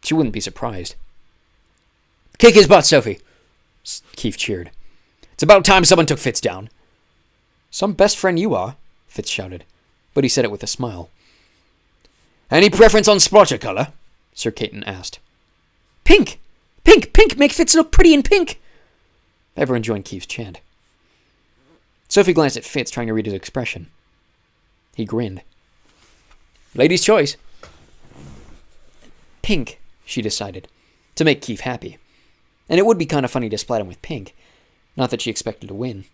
She wouldn't be surprised. Kick his butt, Sophie! Keith cheered. It's about time someone took Fitz down. Some best friend you are, Fitz shouted, but he said it with a smile. Any preference on splotcher color? Sir Caton asked. Pink! Pink! Pink! Make Fitz look pretty in pink! Everyone joined Keith's chant. Sophie glanced at Fitz, trying to read his expression. He grinned. Lady's choice. Pink, she decided, to make Keith happy. And it would be kind of funny to splat him with pink. Not that she expected to win.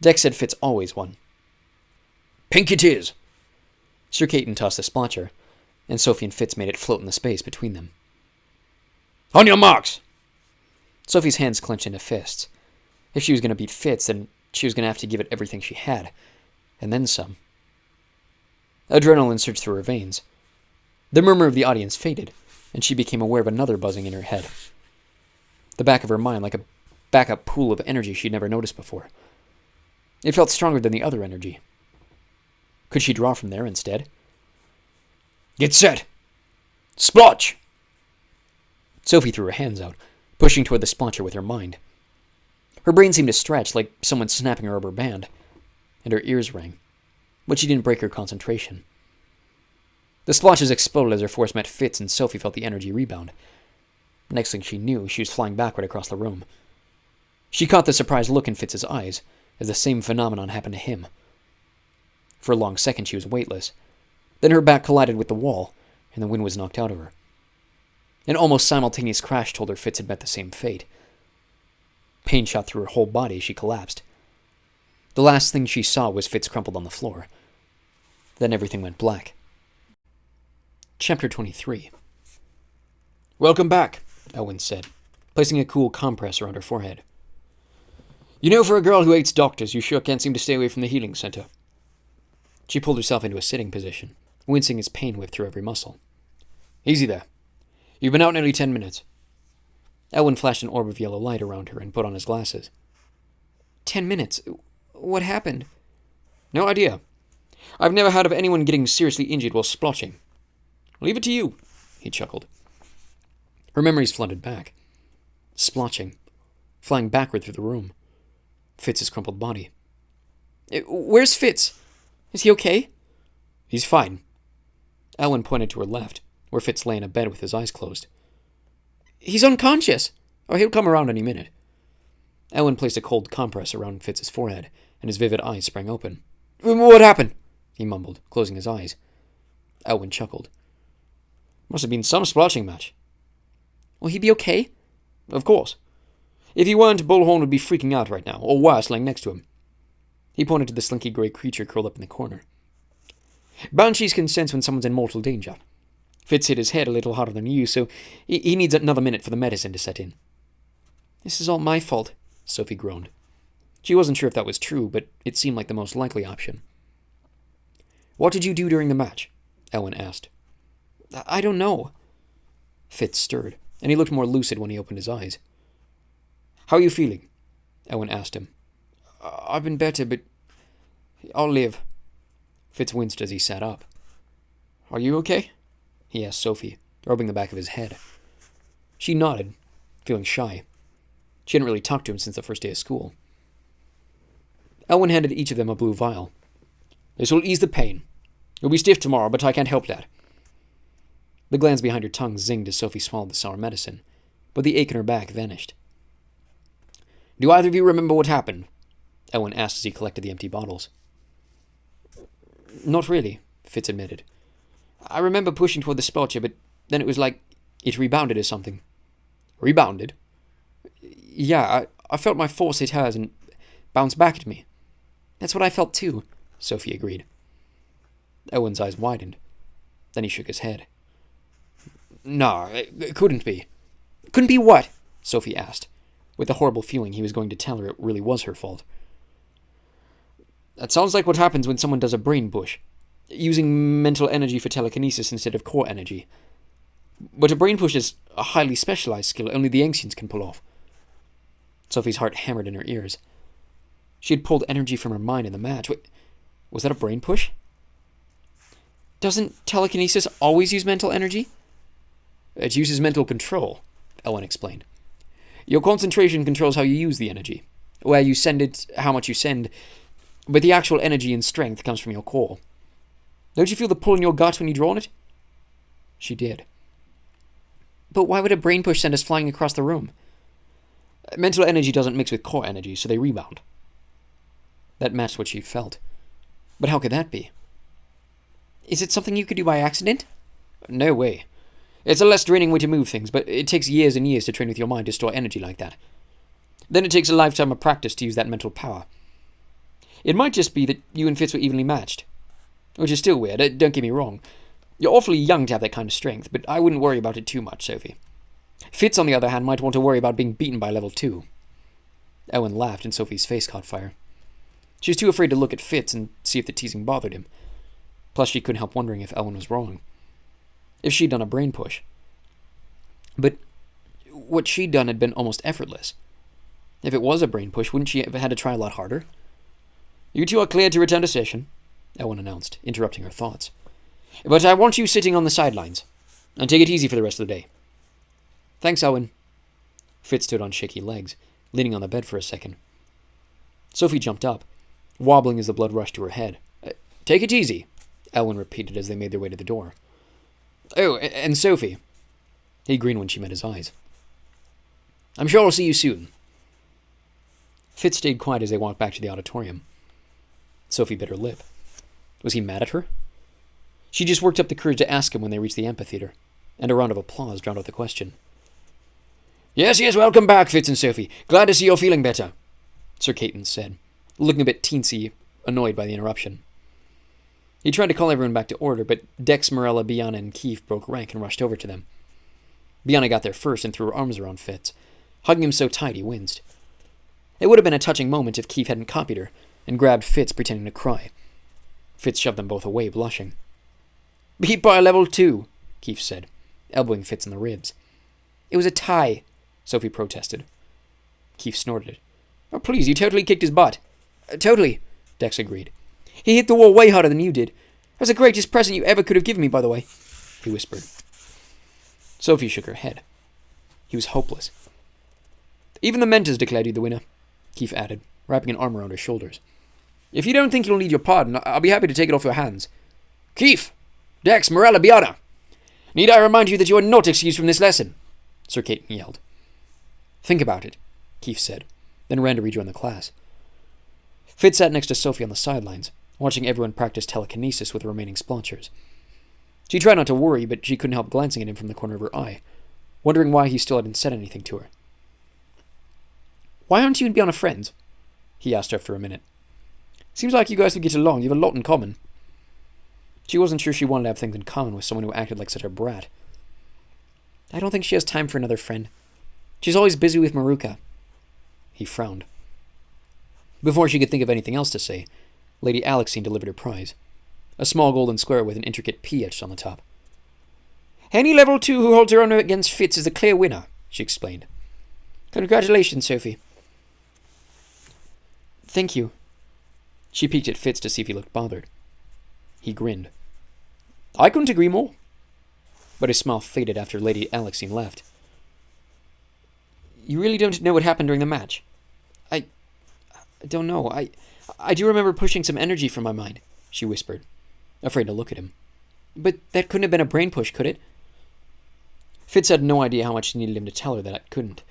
Dex said Fitz always won. Pink it is! Sir Caton tossed the splotcher, and Sophie and Fitz made it float in the space between them. On your marks! Sophie's hands clenched into fists. If she was going to beat Fitz, then she was going to have to give it everything she had, and then some. Adrenaline surged through her veins. The murmur of the audience faded, and she became aware of another buzzing in her head. The back of her mind like a backup pool of energy she'd never noticed before. It felt stronger than the other energy. Could she draw from there instead? Get set! Splotch! Sophie threw her hands out, pushing toward the splotcher with her mind. Her brain seemed to stretch like someone snapping a rubber band, and her ears rang, but she didn't break her concentration. The splotches exploded as her force met Fitz, and Sophie felt the energy rebound. Next thing she knew, she was flying backward across the room. She caught the surprised look in Fitz's eyes, as the same phenomenon happened to him. For a long second she was weightless. Then her back collided with the wall, and the wind was knocked out of her. An almost simultaneous crash told her Fitz had met the same fate. Pain shot through her whole body as she collapsed. The last thing she saw was Fitz crumpled on the floor. Then everything went black. Chapter 23. Welcome back, Elwyn said, placing a cool compress around her forehead. You know, for a girl who hates doctors, you sure can't seem to stay away from the healing center. She pulled herself into a sitting position, wincing as pain whipped through every muscle. Easy there. You've been out nearly 10 minutes. Elwyn flashed an orb of yellow light around her and put on his glasses. 10 minutes? What happened? No idea. I've never heard of anyone getting seriously injured while splotching. Leave it to you, he chuckled. Her memories flooded back. Splotching. Flying backward through the room. Fitz's crumpled body. Where's Fitz? Is he okay? He's fine. Elwyn pointed to her left, where Fitz lay in a bed with his eyes closed. He's unconscious. Oh, he'll come around any minute. Elwyn placed a cold compress around Fitz's forehead, and his vivid eyes sprang open. What happened? He mumbled, closing his eyes. Elwyn chuckled. Must have been some splotching match. Will he be okay? Of course. If he weren't, Bullhorn would be freaking out right now, or worse, lying next to him. He pointed to the slinky grey creature curled up in the corner. Banshees can sense when someone's in mortal danger. Fitz hit his head a little harder than you, so he needs another minute for the medicine to set in. This is all my fault, Sophie groaned. She wasn't sure if that was true, but it seemed like the most likely option. What did you do during the match? Elwyn asked. I don't know. Fitz stirred, and he looked more lucid when he opened his eyes. "How are you feeling?" Owen asked him. "I've been better, but I'll live." Fitz winced as he sat up. "Are you okay?" he asked Sophie, rubbing the back of his head. She nodded, feeling shy. She hadn't really talked to him since the first day of school. Elwyn handed each of them a blue vial. "This will ease the pain. You'll be stiff tomorrow, but I can't help that." The glands behind her tongue zinged as Sophie swallowed the sour medicine, but the ache in her back vanished. "Do either of you remember what happened?" Elwyn asked as he collected the empty bottles. "Not really," Fitz admitted. "I remember pushing toward the splotcher, but then it was like it rebounded or something." "Rebounded?" "Yeah, I felt my force hit hers and bounce back at me." "That's what I felt too," Sophie agreed. Owen's eyes widened. Then he shook his head. "No, it couldn't be." "Couldn't be what?" Sophie asked, with the horrible feeling he was going to tell her it really was her fault. "That sounds like what happens when someone does a brain push, using mental energy for telekinesis instead of core energy. But a brain push is a highly specialized skill only the ancients can pull off." Sophie's heart hammered in her ears. She had pulled energy from her mind in the match. Was that a brain push? "Doesn't telekinesis always use mental energy?" "It uses mental control," Elwyn explained. "Your concentration controls how you use the energy, where you send it, how much you send, but the actual energy and strength comes from your core. Don't you feel the pull in your gut when you draw on it?" She did. "But why would a brain push send us flying across the room?" "Mental energy doesn't mix with core energy, so they rebound." That matched what she felt. But how could that be? "Is it something you could do by accident?" "No way. It's a less draining way to move things, but it takes years and years to train with your mind to store energy like that. Then it takes a lifetime of practice to use that mental power. It might just be that you and Fitz were evenly matched. Which is still weird, don't get me wrong. You're awfully young to have that kind of strength, but I wouldn't worry about it too much, Sophie. Fitz, on the other hand, might want to worry about being beaten by level 2. Owen laughed and Sophie's face caught fire. She was too afraid to look at Fitz and see if the teasing bothered him. Plus, she couldn't help wondering if Elwyn was wrong. If she'd done a brain push. But what she'd done had been almost effortless. If it was a brain push, wouldn't she have had to try a lot harder? "You two are cleared to return to session," Elwyn announced, interrupting her thoughts. "But I want you sitting on the sidelines. And take it easy for the rest of the day." "Thanks, Owen." Fitz stood on shaky legs, leaning on the bed for a second. Sophie jumped up, wobbling as the blood rushed to her head. "Take it easy," Elwyn repeated as they made their way to the door. "Oh, and Sophie." He grinned when she met his eyes. "I'm sure I'll see you soon." Fitz stayed quiet as they walked back to the auditorium. Sophie bit her lip. Was he mad at her? She just worked up the courage to ask him when they reached the amphitheater, and a round of applause drowned out the question. Yes, welcome back, Fitz and Sophie. Glad to see you're feeling better," Sir Caton said, looking a bit teensy, annoyed by the interruption. He tried to call everyone back to order, but Dex, Morella, Biana, and Keith broke rank and rushed over to them. Biana got there first and threw her arms around Fitz, hugging him so tight he winced. It would have been a touching moment if Keith hadn't copied her and grabbed Fitz, pretending to cry. Fitz shoved them both away, blushing. "Beat by a level 2, Keith said, elbowing Fitz in the ribs. "It was a tie," Sophie protested. Keith snorted. "Oh, please, you totally kicked his butt." "Totally," Dex agreed. "He hit the wall way harder than you did. That was the greatest present you ever could have given me, by the way," he whispered. Sophie shook her head. He was hopeless. "Even the mentors declared you the winner," Keith added, wrapping an arm around her shoulders. "If you don't think you'll need your pardon, I'll be happy to take it off your hands. Keith! Dex, Morella, Biana! Need I remind you that you are not excused from this lesson?" Sir Caton yelled. "Think about it," Keith said, then ran to rejoin the class. Fitz sat next to Sophie on the sidelines, watching everyone practice telekinesis with the remaining splotchers. She tried not to worry, but she couldn't help glancing at him from the corner of her eye, wondering why he still hadn't said anything to her. "Why aren't you and Biana friends?" he asked after a minute. "Seems like you guys would get along. You have a lot in common." She wasn't sure she wanted to have things in common with someone who acted like such a brat. "I don't think she has time for another friend. She's always busy with Maruka." He frowned. Before she could think of anything else to say, Lady Alexine delivered her prize, a small golden square with an intricate P etched on the top. Any level 2 who holds her own against Fitz is a clear winner, she explained. Congratulations, Sophie. Thank you. She peeked at Fitz to see if he looked bothered. He grinned. I couldn't agree more. But his smile faded after Lady Alexine left. You really don't know what happened during the match? I don't know. I do remember pushing some energy from my mind, she whispered, afraid to look at him. But that couldn't have been a brain push, could it? Fitz had no idea how much she needed him to tell her that it couldn't.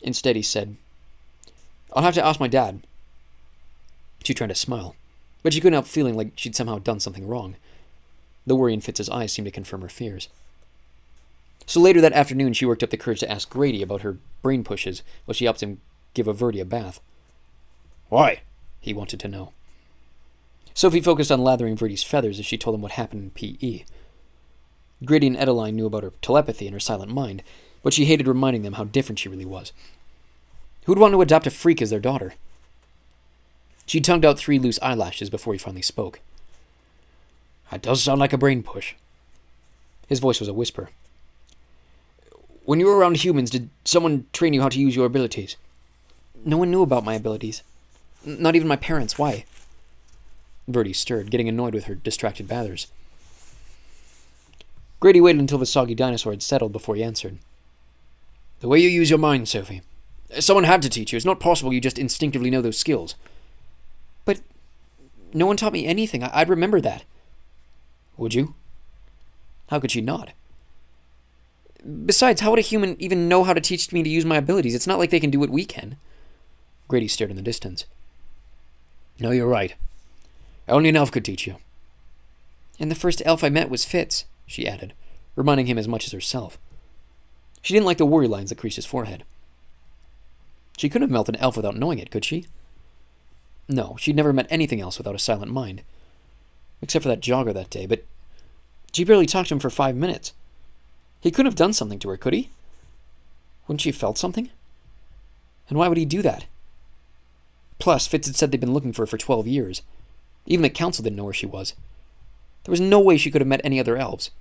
Instead, he said, I'll have to ask my dad. She tried to smile, but she couldn't help feeling like she'd somehow done something wrong. The worry in Fitz's eyes seemed to confirm her fears. So later that afternoon, she worked up the courage to ask Grady about her brain pushes while she helped him give Verdi a bath. Why? He wanted to know. Sophie focused on lathering Verdi's feathers as she told him what happened in P.E. Grady and Edeline knew about her telepathy and her silent mind, but she hated reminding them how different she really was. Who'd want to adopt a freak as their daughter? She tongued out 3 loose eyelashes before he finally spoke. That does sound like a brain push. His voice was a whisper. When you were around humans, did someone train you how to use your abilities? No one knew about my abilities. Not even my parents. Why? Verdi stirred, getting annoyed with her distracted bathers. Grady waited until the soggy dinosaur had settled before he answered. The way you use your mind, Sophie. Someone had to teach you. It's not possible you just instinctively know those skills. But no one taught me anything. I'd remember that. Would you? How could she not? Besides, how would a human even know how to teach me to use my abilities? It's not like they can do what we can. Grady stared in the distance. No, you're right. Only an elf could teach you. And the first elf I met was Fitz, she added, reminding him as much as herself. She didn't like the worry lines that creased his forehead. She couldn't have melted an elf without knowing it, could she? No, she'd never met anything else without a silent mind. Except for that jogger that day, but she barely talked to him for 5 minutes. He couldn't have done something to her, could he? Wouldn't she have felt something? And why would he do that? Plus, Fitz had said they'd been looking for her for 12 years. Even the council didn't know where she was. There was no way she could have met any other elves.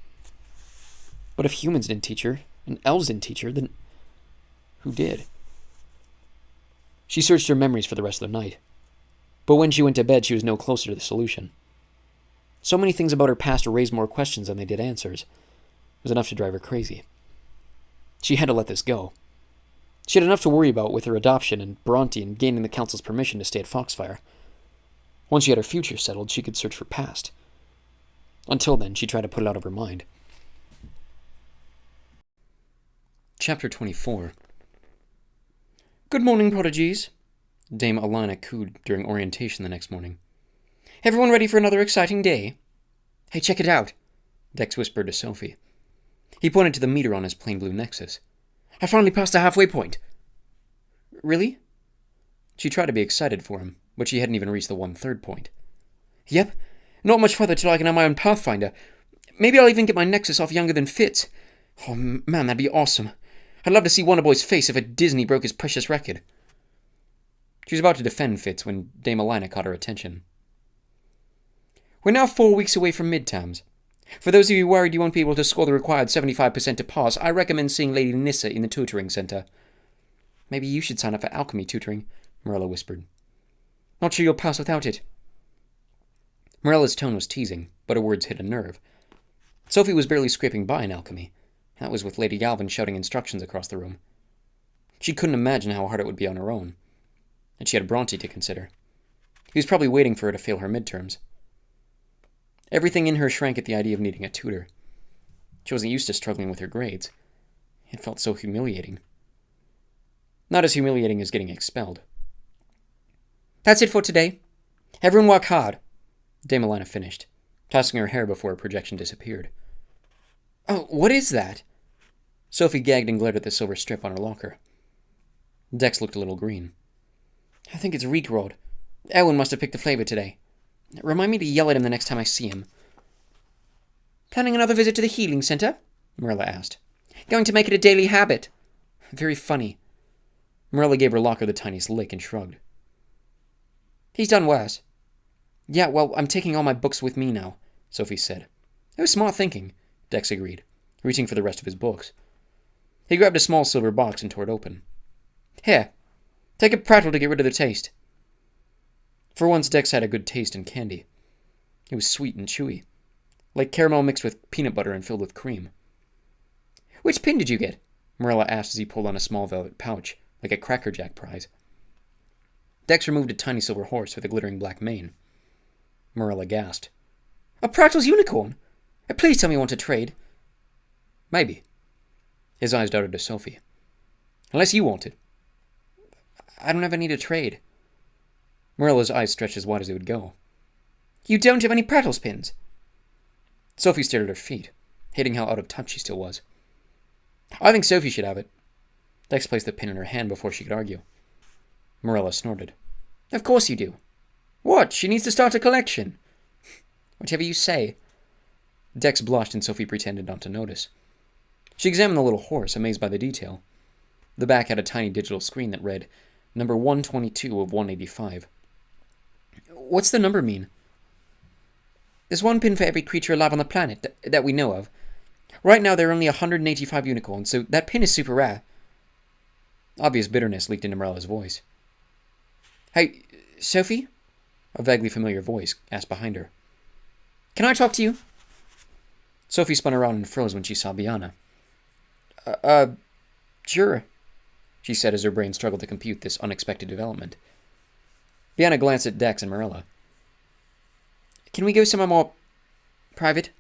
But if humans didn't teach her, and elves didn't teach her, then who did? She searched her memories for the rest of the night. But when she went to bed, she was no closer to the solution. So many things about her past raised more questions than they did answers. It was enough to drive her crazy. She had to let this go. She had enough to worry about with her adoption and Bronte and gaining the council's permission to stay at Foxfire. Once she had her future settled, she could search for past. Until then, she tried to put it out of her mind. Chapter 24. Good morning, prodigies, Dame Alana cooed during orientation the next morning. Everyone ready for another exciting day? Hey, check it out, Dex whispered to Sophie. He pointed to the meter on his plain blue nexus. I finally passed the halfway point. Really? She tried to be excited for him, but she hadn't even reached the 1/3 point. Yep, not much further till I can have my own Pathfinder. Maybe I'll even get my nexus off younger than Fitz. Oh man, that'd be awesome. I'd love to see Wonderboy's face if a Disney broke his precious record. She was about to defend Fitz when Dame Alina caught her attention. We're now 4 weeks away from midterms. For those of you worried you won't be able to score the required 75% to pass, I recommend seeing Lady Nissa in the tutoring center. Maybe you should sign up for alchemy tutoring, Morella whispered. Not sure you'll pass without it. Morella's tone was teasing, but her words hit a nerve. Sophie was barely scraping by in alchemy. That was with Lady Galvin shouting instructions across the room. She couldn't imagine how hard it would be on her own. And she had Bronte to consider. He was probably waiting for her to fail her midterms. Everything in her shrank at the idea of needing a tutor. She wasn't used to struggling with her grades. It felt so humiliating. Not as humiliating as getting expelled. That's it for today. Everyone work hard, Dame Alana finished, tossing her hair before her projection disappeared. Oh, what is that? Sophie gagged and glared at the silver strip on her locker. Dex looked a little green. I think it's Reekroad. Elwyn must have picked the flavor today. Remind me to yell at him the next time I see him. Planning another visit to the healing center? Marilla asked. Going to make it a daily habit. Very funny. Marilla gave her locker the tiniest lick and shrugged. He's done worse. Yeah, well, I'm taking all my books with me now, Sophie said. It was smart thinking, Dex agreed. reaching for the rest of his books. He grabbed a small silver box and tore it open. Here, take a prattle to get rid of the taste. For once, Dex had a good taste in candy. It was sweet and chewy, like caramel mixed with peanut butter and filled with cream. Which pin did you get? Marilla asked as he pulled on a small velvet pouch, like a Cracker Jack prize. Dex removed a tiny silver horse with a glittering black mane. Marilla gasped. A Prattle's unicorn? Please tell me you want to trade. Maybe. His eyes darted to Sophie. Unless you want it. I don't have any to trade. Marilla's eyes stretched as wide as they would go. You don't have any Prattle's pins? Sophie stared at her feet, hating how out of touch she still was. I think Sophie should have it. Dex placed the pin in her hand before she could argue. Marilla snorted. Of course you do. What? She needs to start a collection. Whatever you say. Dex blushed and Sophie pretended not to notice. She examined the little horse, amazed by the detail. The back had a tiny digital screen that read, number 122 of 185. What's the number mean? There's one pin for every creature alive on the planet that we know of. Right now there are only 185 unicorns, so that pin is super rare. Obvious bitterness leaked into Marilla's voice. Hey, Sophie? A vaguely familiar voice asked behind her. Can I talk to you? Sophie spun around and froze when she saw Biana. Sure, she said as her brain struggled to compute this unexpected development. Biana glanced at Dex and Marilla. Can we go somewhere more private?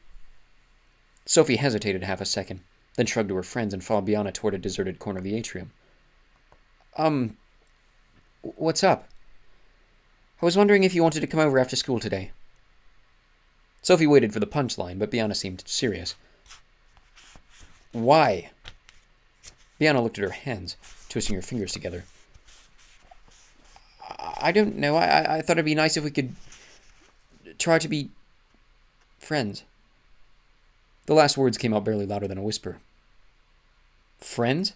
Sophie hesitated half a second, then shrugged to her friends and followed Biana toward a deserted corner of the atrium. What's up? I was wondering if you wanted to come over after school today. Sophie waited for the punchline, but Biana seemed serious. Why? Biana looked at her hands, twisting her fingers together. I don't know. I thought it'd be nice if we could try to be friends. The last words came out barely louder than a whisper. Friends?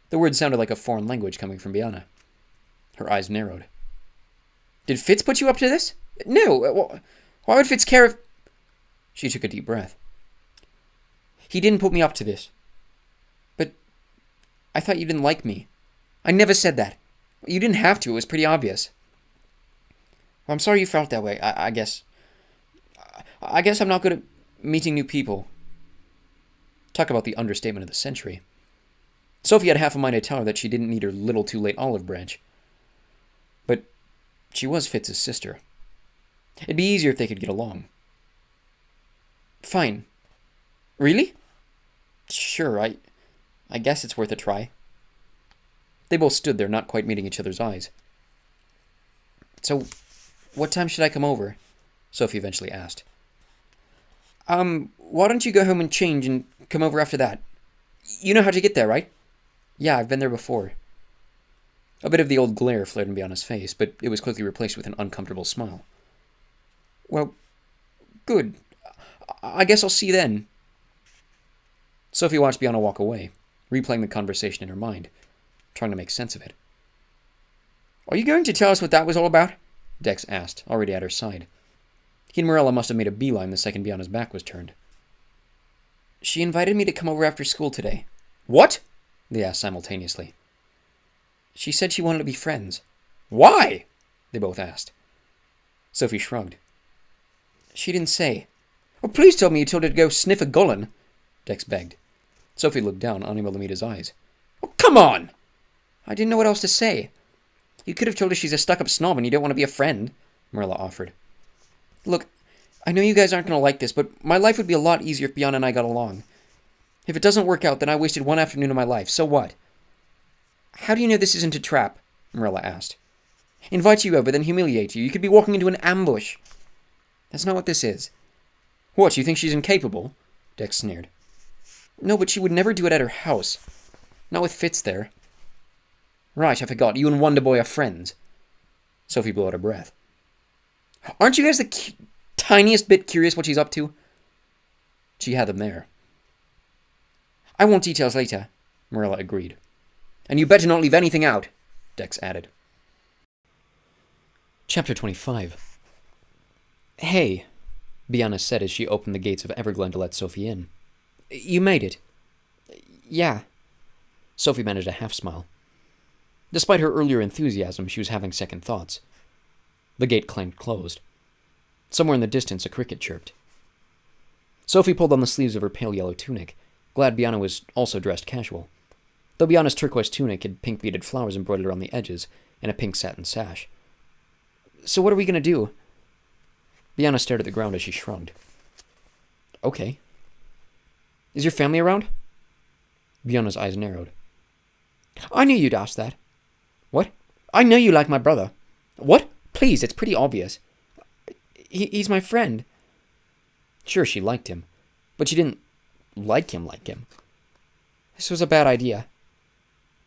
The words sounded like a foreign language coming from Biana. Her eyes narrowed. Did Fitz put you up to this? No. Why would Fitz care if... She took a deep breath. He didn't put me up to this. But I thought you didn't like me. I never said that. You didn't have to. It was pretty obvious. Well, I'm sorry you felt that way, I guess. I guess I'm not good at meeting new people. Talk about the understatement of the century. Sophie had half a mind to tell her that she didn't need her little too late olive branch. But she was Fitz's sister. It'd be easier if they could get along. Fine. Really? Sure, I guess it's worth a try. They both stood there, not quite meeting each other's eyes. So, what time should I come over? Sophie eventually asked. Why don't you go home and change and come over after that? You know how to get there, right? Yeah, I've been there before. A bit of the old glare flared in Biana's face, but it was quickly replaced with an uncomfortable smile. Well, good. I guess I'll see you then. Sophie watched Biana walk away, replaying the conversation in her mind, trying to make sense of it. Are you going to tell us what that was all about? Dex asked, already at her side. He and Marilla must have made a beeline the second Biana's back was turned. She invited me to come over after school today. What? They asked simultaneously. She said she wanted to be friends. Why? They both asked. Sophie shrugged. She didn't say. Oh, please tell me you told her to go sniff a Gullin, Dex begged. Sophie looked down, unable to meet his eyes. Oh, come on! I didn't know what else to say. You could have told her she's a stuck-up snob and you don't want to be a friend, Marilla offered. Look, I know you guys aren't going to like this, but my life would be a lot easier if Biana and I got along. If it doesn't work out, then I wasted one afternoon of my life. So what? How do you know this isn't a trap? Marilla asked. Invite you over, then humiliate you. You could be walking into an ambush. That's not what this is. What, you think she's incapable? Dex sneered. No, but she would never do it at her house. Not with Fitz there. Right, I forgot. You and Wonderboy are friends. Sophie blew out her breath. Aren't you guys the tiniest bit curious what she's up to? She had them there. I want details later, Marilla agreed. And you better not leave anything out, Dex added. Chapter 25. Hey, Biana said as she opened the gates of Everglen to let Sophie in. You made it. Yeah. Sophie managed a half-smile. Despite her earlier enthusiasm, she was having second thoughts. The gate clanged closed. Somewhere in the distance, a cricket chirped. Sophie pulled on the sleeves of her pale yellow tunic, glad Biana was also dressed casual. Though Biana's turquoise tunic had pink beaded flowers embroidered around the edges and a pink satin sash. So what are we going to do? Biana stared at the ground as she shrugged. Okay. Is your family around? Biana's eyes narrowed. I knew you'd ask that. What? I know you like my brother. What? Please, it's pretty obvious. He's my friend. Sure, she liked him, but she didn't like him. This was a bad idea.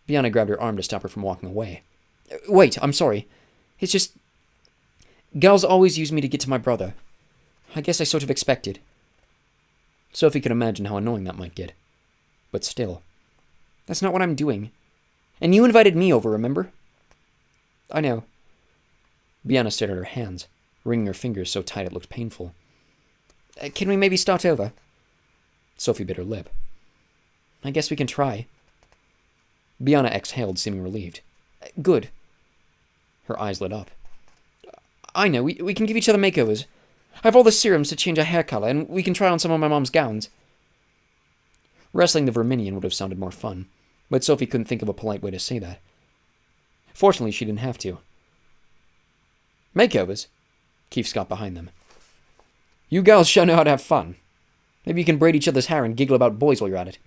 Biana grabbed her arm to stop her from walking away. Wait, I'm sorry. It's just... Girls always use me to get to my brother. I guess I sort of expected. Sophie could imagine how annoying that might get. But still. That's not what I'm doing. And you invited me over, remember? I know. Biana stared at her hands, wringing her fingers so tight it looked painful. Can we maybe start over? Sophie bit her lip. I guess we can try. Biana exhaled, seeming relieved. Good. Her eyes lit up. I know, we can give each other makeovers. I have all the serums to change our hair color, and we can try on some of my mom's gowns. Wrestling the Verminion would have sounded more fun, but Sophie couldn't think of a polite way to say that. Fortunately, she didn't have to. Makeovers? Keith got behind them. You girls sure know how to have fun. Maybe you can braid each other's hair and giggle about boys while you're at it.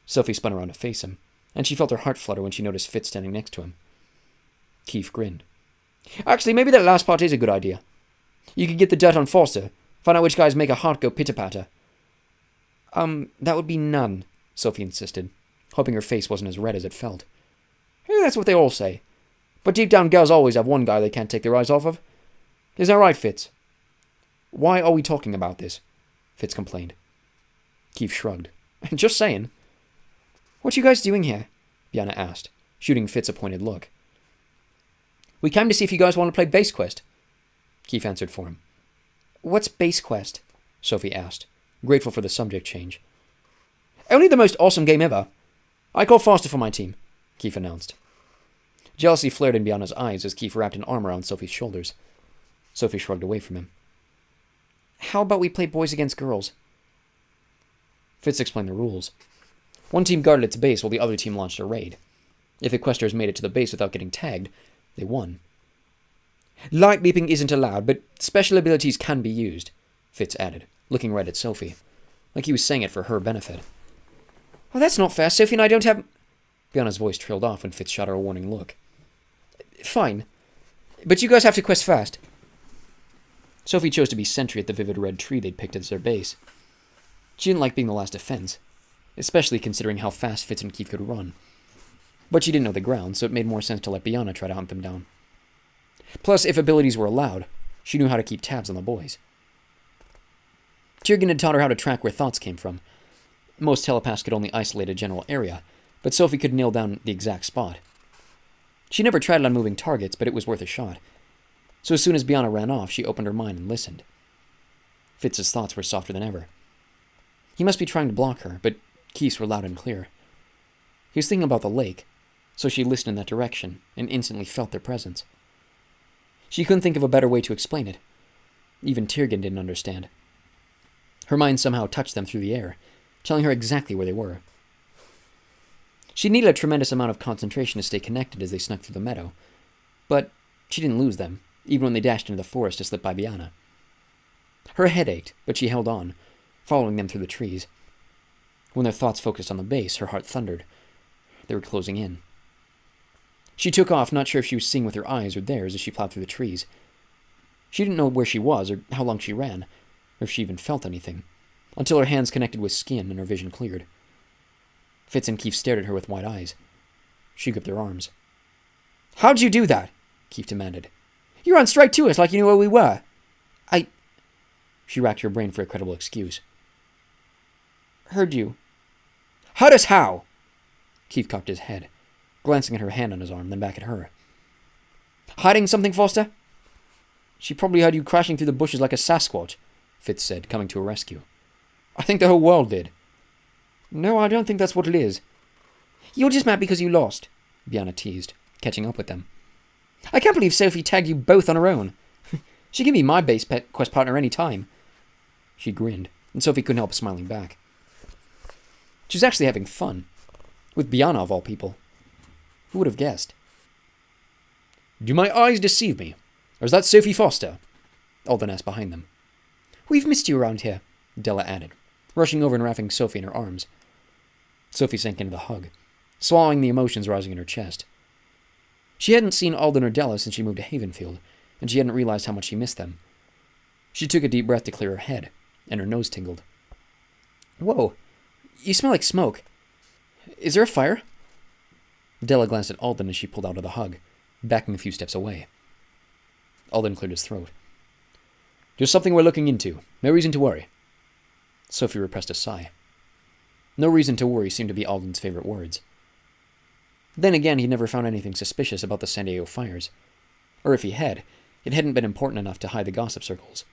Sophie spun around to face him, and she felt her heart flutter when she noticed Fitz standing next to him. Keith grinned. Actually, maybe that last part is a good idea. You could get the dirt on Forster, find out which guys make a heart go pitter-patter. That would be none, Sophie insisted, hoping her face wasn't as red as it felt. That's what they all say. But deep down, girls always have one guy they can't take their eyes off of. Is that right, Fitz? Why are we talking about this? Fitz complained. Keith shrugged. Just saying. What you guys doing here? Biana asked, shooting Fitz a pointed look. We came to see if you guys want to play Base Quest. Keith answered for him. What's Base Quest? Sophie asked, grateful for the subject change. Only the most awesome game ever. I call Foster for my team, Keith announced. Jealousy flared in Biana's eyes as Keith wrapped an arm around Sophie's shoulders. Sophie shrugged away from him. How about we play boys against girls? Fitz explained the rules. One team guarded its base while the other team launched a raid. If the questers made it to the base without getting tagged, they won. Light leaping isn't allowed, but special abilities can be used, Fitz added, looking right at Sophie, like he was saying it for her benefit. Well, that's not fair. Sophie and I don't have... Biana's voice trailed off when Fitz shot her a warning look. Fine. But you guys have to quest fast. Sophie chose to be sentry at the vivid red tree they'd picked as their base. She didn't like being the last defense, especially considering how fast Fitz and Keith could run. But she didn't know the ground, so it made more sense to let Biana try to hunt them down. Plus, if abilities were allowed, she knew how to keep tabs on the boys. Tyrgen had taught her how to track where thoughts came from. Most telepaths could only isolate a general area, but Sophie could nail down the exact spot. She never tried it on moving targets, but it was worth a shot. So as soon as Biana ran off, she opened her mind and listened. Fitz's thoughts were softer than ever. He must be trying to block her, but Keith's were loud and clear. He was thinking about the lake, so she listened in that direction and instantly felt their presence. She couldn't think of a better way to explain it. Even Tyrgen didn't understand. Her mind somehow touched them through the air, telling her exactly where they were. She needed a tremendous amount of concentration to stay connected as they snuck through the meadow, but she didn't lose them, even when they dashed into the forest to slip by Biana. Her head ached, but she held on, following them through the trees. When their thoughts focused on the base, her heart thundered. They were closing in. She took off, not sure if she was seeing with her eyes or theirs as she plowed through the trees. She didn't know where she was or how long she ran, or if she even felt anything, until her hands connected with skin and her vision cleared. Fitz and Keith stared at her with wide eyes. She gripped their arms. How'd you do that? Keith demanded. You ran straight to us like you knew where we were. She racked her brain for a credible excuse. Heard you. Heard us how? Keith cocked his head, glancing at her hand on his arm, then back at her. Hiding something, Foster? She probably heard you crashing through the bushes like a Sasquatch, Fitz said, coming to her rescue. I think the whole world did. No, I don't think that's what it is. You're just mad because you lost, Biana teased, catching up with them. I can't believe Sophie tagged you both on her own. She can be my base quest partner any time. She grinned, and Sophie couldn't help smiling back. She was actually having fun. With Biana, of all people. Who would have guessed? Do my eyes deceive me? Or is that Sophie Foster? Alden asked behind them. We've missed you around here, Della added, rushing over and wrapping Sophie in her arms. Sophie sank into the hug, swallowing the emotions rising in her chest. She hadn't seen Alden or Della since she moved to Havenfield, and she hadn't realized how much she missed them. She took a deep breath to clear her head, and her nose tingled. Whoa, you smell like smoke. Is there a fire? Della glanced at Alden as she pulled out of the hug, backing a few steps away. Alden cleared his throat. Just something we're looking into. No reason to worry. Sophie repressed a sigh. No reason to worry seemed to be Alden's favorite words. Then again, he'd never found anything suspicious about the San Diego fires. Or if he had, it hadn't been important enough to hide the gossip circles.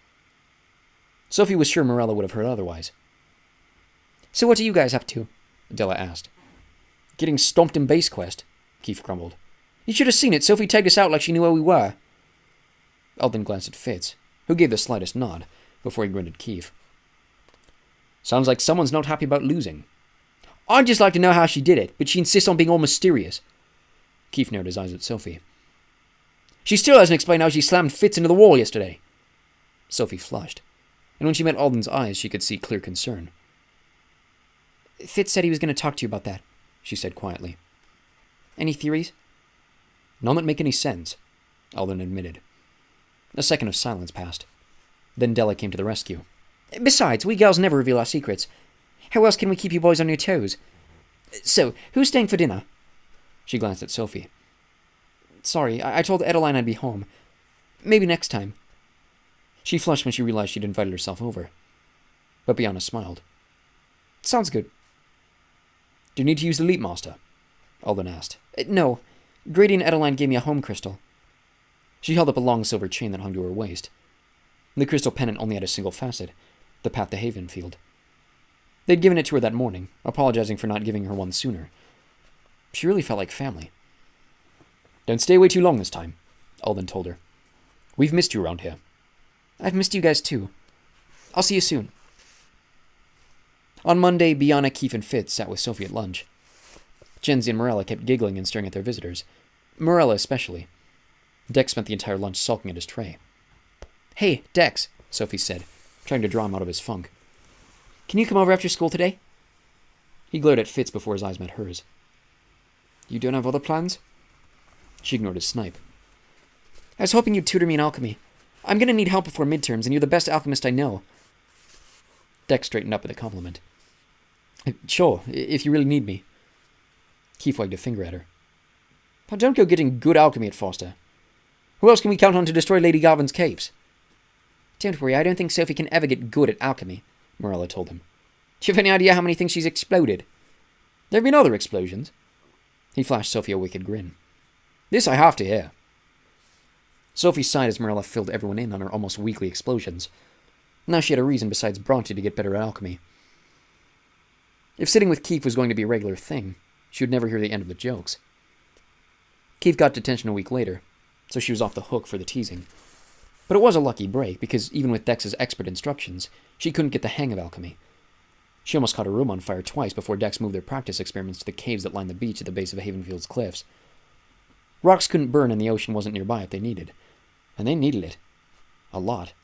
Sophie was sure Morella would have heard otherwise. So what are you guys up to? Della asked. Getting stomped in base quest, Keith grumbled. You should have seen it. Sophie tagged us out like she knew where we were. Alden glanced at Fitz, who gave the slightest nod, before he grinned at Keith. Sounds like someone's not happy about losing. I'd just like to know how she did it, but she insists on being all mysterious. Keith narrowed his eyes at Sophie. She still hasn't explained how she slammed Fitz into the wall yesterday. Sophie flushed, and when she met Alden's eyes, she could see clear concern. Fitz said he was going to talk to you about that, she said quietly. Any theories? None that make any sense, Alden admitted. A second of silence passed. Then Della came to the rescue. Besides, we girls never reveal our secrets. How else can we keep you boys on your toes? So, who's staying for dinner? She glanced at Sophie. Sorry, I told Adeline I'd be home. Maybe next time. She flushed when she realized she'd invited herself over. But Biana smiled. Sounds good. Do you need to use the Leap Master? Alden asked. No. Grady and Adeline gave me a home crystal. She held up a long silver chain that hung to her waist. The crystal pendant only had a single facet, the path to Havenfield. They'd given it to her that morning, apologizing for not giving her one sooner. She really felt like family. Don't stay away too long this time, Alden told her. We've missed you around here. I've missed you guys too. I'll see you soon. On Monday, Biana, Keith, and Fitz sat with Sophie at lunch. Jenzi and Morella kept giggling and staring at their visitors. Morella especially. Dex spent the entire lunch sulking at his tray. Hey, Dex, Sophie said, trying to draw him out of his funk. Can you come over after school today? He glared at Fitz before his eyes met hers. You don't have other plans? She ignored his snipe. I was hoping you'd tutor me in alchemy. I'm going to need help before midterms, and you're the best alchemist I know. Dex straightened up with a compliment. Sure, if you really need me. Keith wagged a finger at her. But don't go getting good alchemy at Foster. Who else can we count on to destroy Lady Garvin's capes? Don't worry, I don't think Sophie can ever get good at alchemy, Morella told him. Do you have any idea how many things she's exploded? There have been other explosions. He flashed Sophie a wicked grin. This I have to hear. Sophie sighed as Morella filled everyone in on her almost weekly explosions. Now she had a reason besides Bronte to get better at alchemy. If sitting with Keith was going to be a regular thing, she would never hear the end of the jokes. Keith got detention a week later, so she was off the hook for the teasing. But it was a lucky break, because even with Dex's expert instructions, she couldn't get the hang of alchemy. She almost caught her room on fire twice before Dex moved their practice experiments to the caves that lined the beach at the base of Havenfield's cliffs. Rocks couldn't burn and the ocean wasn't nearby if they needed. And they needed it. A lot.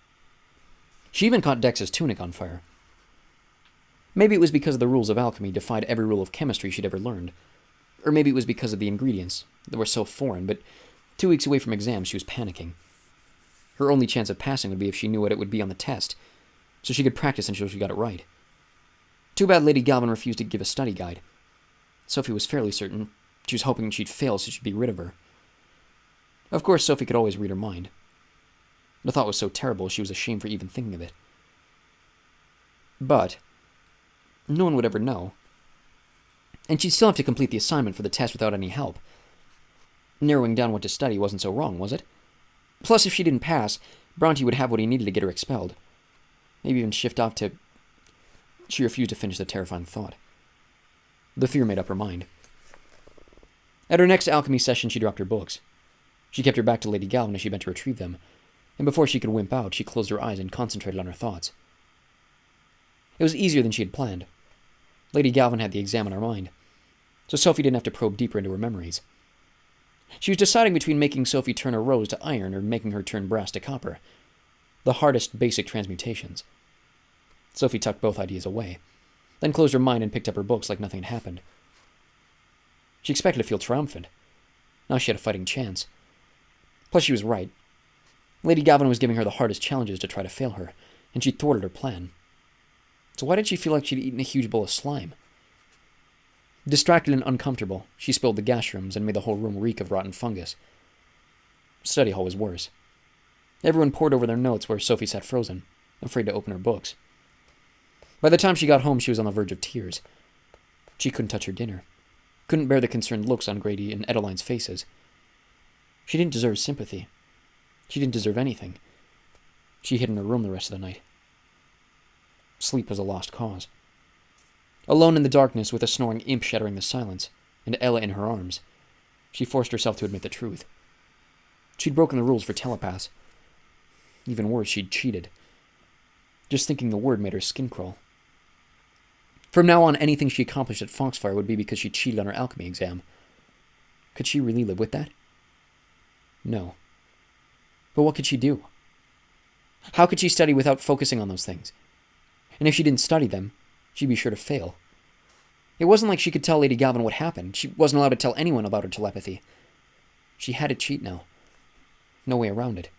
She even caught Dex's tunic on fire. Maybe it was because the rules of alchemy defied every rule of chemistry she'd ever learned. Or maybe it was because of the ingredients that were so foreign, but 2 weeks away from exams she was panicking. Her only chance of passing would be if she knew what it would be on the test, so she could practice until she got it right. Too bad Lady Galvin refused to give a study guide. Sophie was fairly certain she was hoping she'd fail so she'd be rid of her. Of course, Sophie could always read her mind. The thought was so terrible she was ashamed for even thinking of it. But no one would ever know. And she'd still have to complete the assignment for the test without any help. Narrowing down what to study wasn't so wrong, was it? Plus, if she didn't pass, Bronte would have what he needed to get her expelled. Maybe even shift off to... She refused to finish the terrifying thought. The fear made up her mind. At her next alchemy session, she dropped her books. She kept her back to Lady Galvin as she bent to retrieve them, and before she could wimp out, she closed her eyes and concentrated on her thoughts. It was easier than she had planned. Lady Galvin had the exam on her mind, so Sophie didn't have to probe deeper into her memories. She was deciding between making Sophie turn a rose to iron or making her turn brass to copper, the hardest basic transmutations. Sophie tucked both ideas away, then closed her mind and picked up her books like nothing had happened. She expected to feel triumphant. Now she had a fighting chance. Plus, she was right. Lady Galvin was giving her the hardest challenges to try to fail her, and she thwarted her plan. So why did she feel like she'd eaten a huge bowl of slime? Distracted and uncomfortable, she spilled the gas rooms and made the whole room reek of rotten fungus. Study hall was worse. Everyone pored over their notes where Sophie sat frozen, afraid to open her books. By the time she got home, she was on the verge of tears. She couldn't touch her dinner. Couldn't bear the concerned looks on Grady and Adeline's faces. She didn't deserve sympathy. She didn't deserve anything. She hid in her room the rest of the night. Sleep was a lost cause. Alone in the darkness with a snoring imp shattering the silence, and Ella in her arms, she forced herself to admit the truth. She'd broken the rules for telepaths. Even worse, she'd cheated. Just thinking the word made her skin crawl. From now on, anything she accomplished at Foxfire would be because she cheated on her alchemy exam. Could she really live with that? No. But what could she do? How could she study without focusing on those things? And if she didn't study them, she'd be sure to fail. It wasn't like she could tell Lady Galvin what happened. She wasn't allowed to tell anyone about her telepathy. She had to cheat now. No way around it.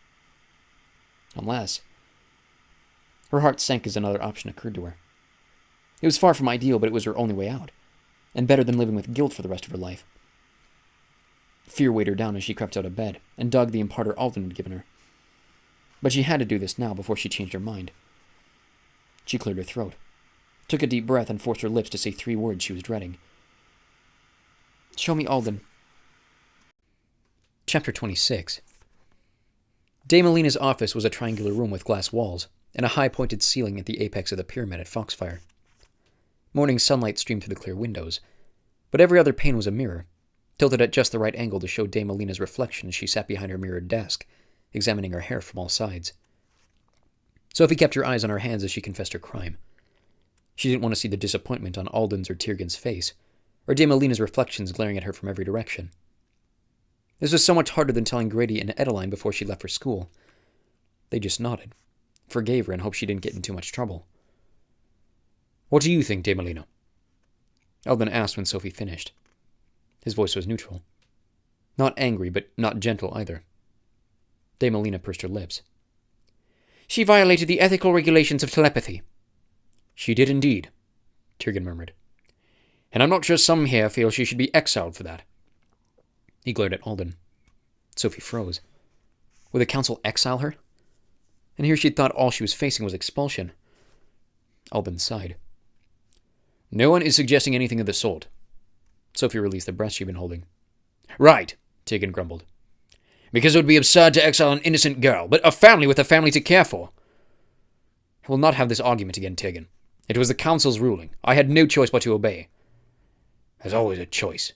Unless... Her heart sank as another option occurred to her. It was far from ideal, but it was her only way out, and better than living with guilt for the rest of her life. Fear weighed her down as she crept out of bed and dug the imparter Alden had given her. But she had to do this now before she changed her mind. She cleared her throat, took a deep breath, and forced her lips to say 3 words she was dreading. Show me Alden. Chapter 26. Dame Alina's office was a triangular room with glass walls and a high-pointed ceiling at the apex of the pyramid at Foxfire. Morning sunlight streamed through the clear windows, but every other pane was a mirror, tilted at just the right angle to show Dame Alina's reflection as she sat behind her mirrored desk, examining her hair from all sides. Sophie kept her eyes on her hands as she confessed her crime. She didn't want to see the disappointment on Alden's or Tyrgan's face, or Dame Alina's reflections glaring at her from every direction. This was so much harder than telling Grady and Adeline before she left for school. They just nodded, forgave her, and hoped she didn't get in too much trouble. What do you think, Dame Alina? Alden asked when Sophie finished. His voice was neutral. Not angry, but not gentle either. Dame Alina pursed her lips. She violated the ethical regulations of telepathy. She did indeed, Tyrgan murmured. And I'm not sure some here feel she should be exiled for that. He glared at Alden. Sophie froze. Would the council exile her? And here she'd thought all she was facing was expulsion. Alden sighed. No one is suggesting anything of the sort. Sophie released the breath she'd been holding. Right, Tyrgan grumbled. Because it would be absurd to exile an innocent girl, but a family with a family to care for. I will not have this argument again, Tyrgan. It was the council's ruling. I had no choice but to obey. There's always a choice,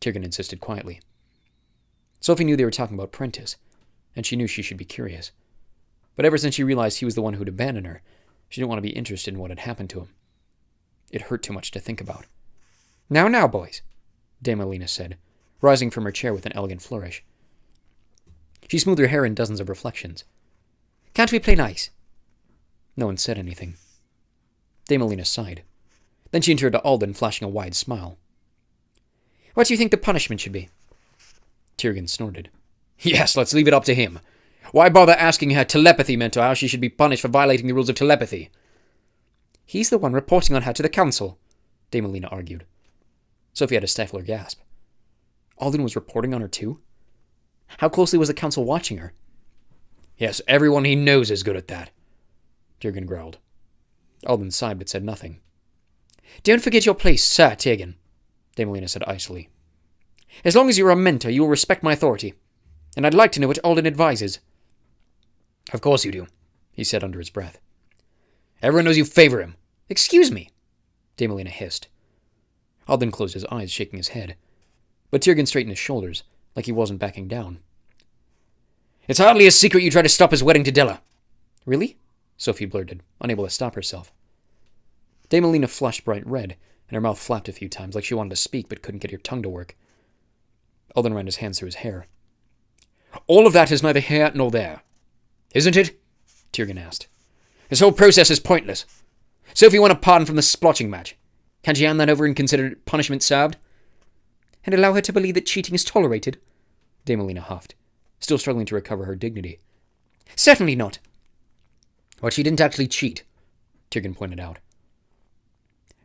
Tyrgan insisted quietly. Sophie knew they were talking about Prentice, and she knew she should be curious. But ever since she realized he was the one who'd abandoned her, she didn't want to be interested in what had happened to him. It hurt too much to think about. Now, boys, Dame Alina said, rising from her chair with an elegant flourish. She smoothed her hair in dozens of reflections. Can't we play nice? No one said anything. Dame Alina sighed. Then she turned to Alden, flashing a wide smile. What do you think the punishment should be? Tyrgan snorted. Yes, let's leave it up to him. Why bother asking her telepathy mentor how she should be punished for violating the rules of telepathy? He's the one reporting on her to the council, Dame Alina argued. Sophie had to stifle her gasp. Alden was reporting on her too? How closely was the council watching her? Yes, everyone he knows is good at that, Tyrgan growled. Alden sighed but said nothing. Don't forget your place, Sir Tyrgan, Dame Alina said icily. As long as you're a mentor, you will respect my authority, and I'd like to know what Alden advises. Of course you do, he said under his breath. Everyone knows you favor him, Excuse me, Damelina hissed. Alden closed his eyes, shaking his head. But Tyrgen straightened his shoulders, like he wasn't backing down. It's hardly a secret you tried to stop his wedding to Della. Really? Sophie blurted, unable to stop herself. Damelina flushed bright red, and her mouth flapped a few times like she wanted to speak but couldn't get her tongue to work. Alden ran his hands through his hair. All of that is neither here nor there. Isn't it? Tyrgen asked. This whole process is pointless. Sophie won a pardon from the splotching match. Can't she hand that over and consider punishment served? And allow her to believe that cheating is tolerated? Damelina huffed, still struggling to recover her dignity. Certainly not. Well, she didn't actually cheat, Tyrgen pointed out.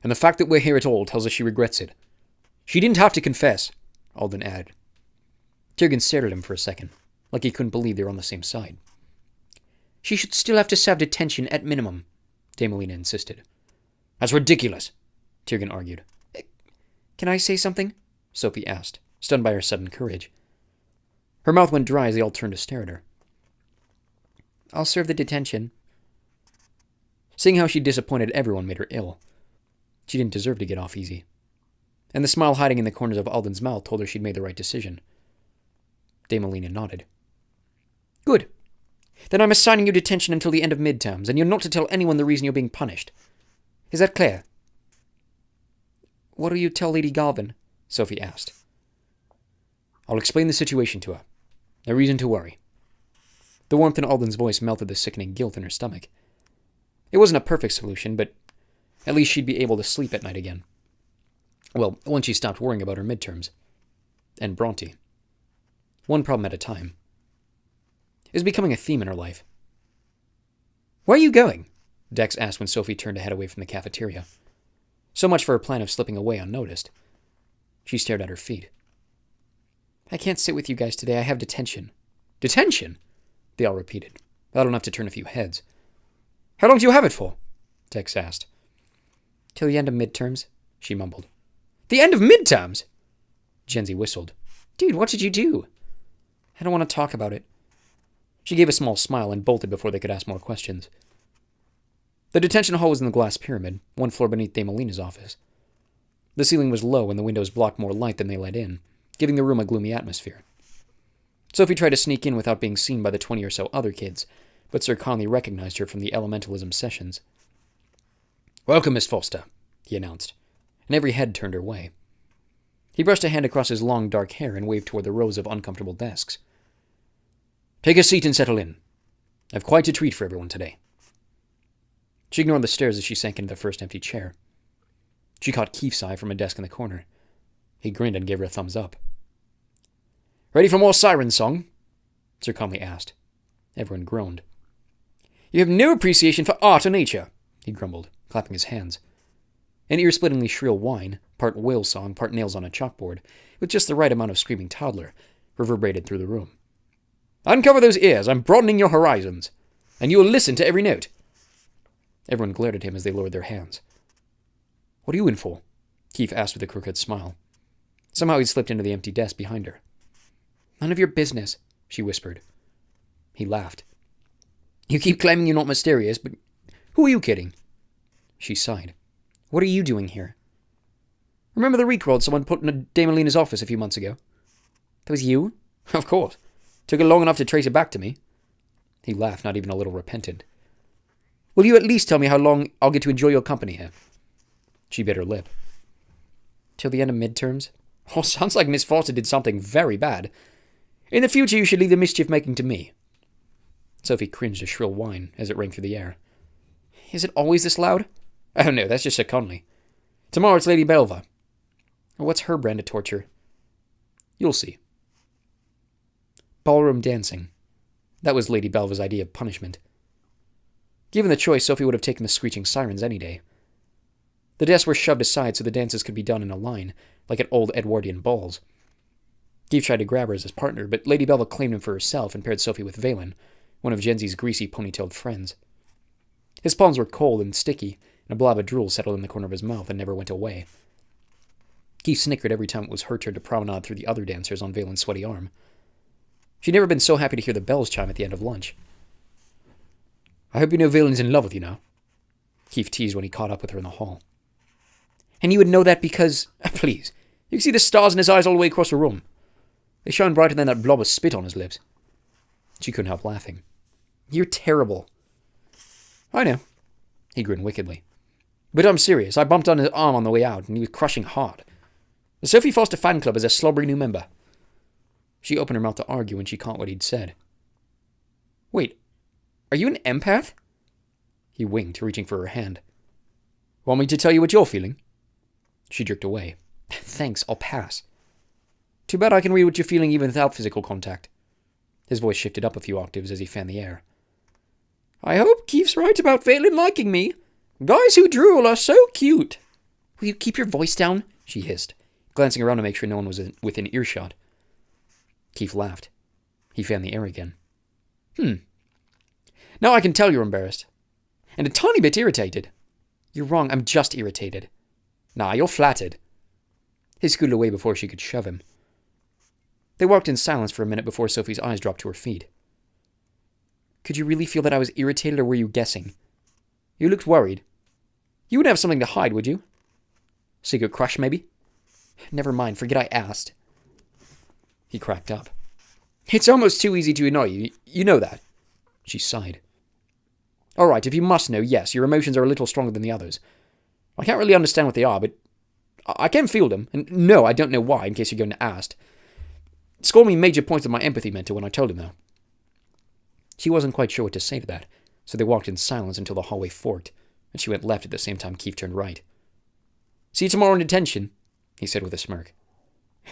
And the fact that we're here at all tells us she regrets it. She didn't have to confess, Alden added. Tyrgen stared at him for a second, like he couldn't believe they were on the same side. She should still have to serve detention at minimum, Damelina insisted. That's ridiculous, Tyrgen argued. Can I say something? Sophie asked, stunned by her sudden courage. Her mouth went dry as they all turned to stare at her. I'll serve the detention. Seeing how she disappointed everyone made her ill. She didn't deserve to get off easy. And the smile hiding in the corners of Alden's mouth told her she'd made the right decision. Damelina nodded. Good. Then I'm assigning you detention until the end of midterms, and you're not to tell anyone the reason you're being punished. Is that clear? What will you tell Lady Garvin? Sophie asked. I'll explain the situation to her. No reason to worry. The warmth in Alden's voice melted the sickening guilt in her stomach. It wasn't a perfect solution, but at least she'd be able to sleep at night again. Well, once she stopped worrying about her midterms. And Bronte. One problem at a time. It was becoming a theme in her life. Where are you going? Dex asked when Sophie turned to head away from the cafeteria. So much for her plan of slipping away unnoticed. She stared at her feet. I can't sit with you guys today. I have detention. Detention? They all repeated, loud enough to turn a few heads. How long do you have it for? Dex asked. Till the end of midterms, she mumbled. The end of midterms? Genzi whistled. Dude, what did you do? I don't want to talk about it. She gave a small smile and bolted before they could ask more questions. The detention hall was in the glass pyramid, one floor beneath Damelina's office. The ceiling was low and the windows blocked more light than they let in, giving the room a gloomy atmosphere. Sophie tried to sneak in without being seen by the 20 or so other kids, but Sir Conley recognized her from the elementalism sessions. Welcome, Miss Foster, he announced, and every head turned her way. He brushed a hand across his long, dark hair and waved toward the rows of uncomfortable desks. Take a seat and settle in. I've quite a treat for everyone today. She ignored the stares as she sank into the first empty chair. She caught Keith's eye from a desk in the corner. He grinned and gave her a thumbs up. Ready for more siren song? Sir Conley asked. Everyone groaned. You have no appreciation for art or nature, he grumbled, clapping his hands. An ear-splittingly shrill whine, part whale song, part nails on a chalkboard, with just the right amount of screaming toddler, reverberated through the room. Uncover those ears, I'm broadening your horizons, and you will listen to every note. Everyone glared at him as they lowered their hands. What are you in for? Keith asked with a crooked smile. Somehow he slipped into the empty desk behind her. None of your business, she whispered. He laughed. You keep claiming you're not mysterious, but who are you kidding? She sighed. What are you doing here? Remember the rickroll someone put in Damelina's office a few months ago? That was you? Of course. Took it long enough to trace it back to me. He laughed, not even a little repentant. Will you at least tell me how long I'll get to enjoy your company here? She bit her lip. Till the end of midterms? Oh, sounds like Miss Foster did something very bad. In the future, you should leave the mischief-making to me. Sophie cringed a shrill whine as it rang through the air. Is it always this loud? Oh no, that's just Sir Conley. Tomorrow it's Lady Belva. What's her brand of torture? You'll see. Ballroom dancing. That was Lady Belva's idea of punishment. Given the choice, Sophie would have taken the screeching sirens any day. The desks were shoved aside so the dances could be done in a line, like at old Edwardian balls. Keith tried to grab her as his partner, but Lady Belva claimed him for herself and paired Sophie with Valen, one of Genzi's greasy ponytailed friends. His palms were cold and sticky, and a blob of drool settled in the corner of his mouth and never went away. Keith snickered every time it was her turn to promenade through the other dancers on Valen's sweaty arm. She'd never been so happy to hear the bells chime at the end of lunch. I hope you know Valen's in love with you now. Keith teased when he caught up with her in the hall. And you would know that because... Please, you can see the stars in his eyes all the way across the room. They shine brighter than that blob of spit on his lips. She couldn't help laughing. You're terrible. I know. He grinned wickedly. But I'm serious. I bumped on his arm on the way out, and he was crushing hard. The Sophie Foster fan club is a slobbery new member. She opened her mouth to argue when she caught what he'd said. Wait, are you an empath? He winked, reaching for her hand. Want me to tell you what you're feeling? She jerked away. Thanks, I'll pass. Too bad I can read what you're feeling even without physical contact. His voice shifted up a few octaves as he fanned the air. I hope Keith's right about Valen liking me. Guys who drool are so cute. Will you keep your voice down? She hissed, glancing around to make sure no one was within earshot. Keith laughed. He fanned the air again. Now I can tell you're embarrassed. And a tiny bit irritated. You're wrong, I'm just irritated. Nah, you're flattered. He scooted away before she could shove him. They walked in silence for a minute before Sophie's eyes dropped to her feet. Could you really feel that I was irritated, or were you guessing? You looked worried. You wouldn't have something to hide, would you? Secret crush, maybe? Never mind, forget I asked. He cracked up. It's almost too easy to annoy you. You know that. She sighed. All right, if you must know, yes, your emotions are a little stronger than the others. I can't really understand what they are, but I can feel them. And no, I don't know why, in case you're going to ask. Scored me major points of my empathy mentor when I told him, though. She wasn't quite sure what to say to that, so they walked in silence until the hallway forked, and she went left at the same time Keith turned right. See you tomorrow in detention, he said with a smirk.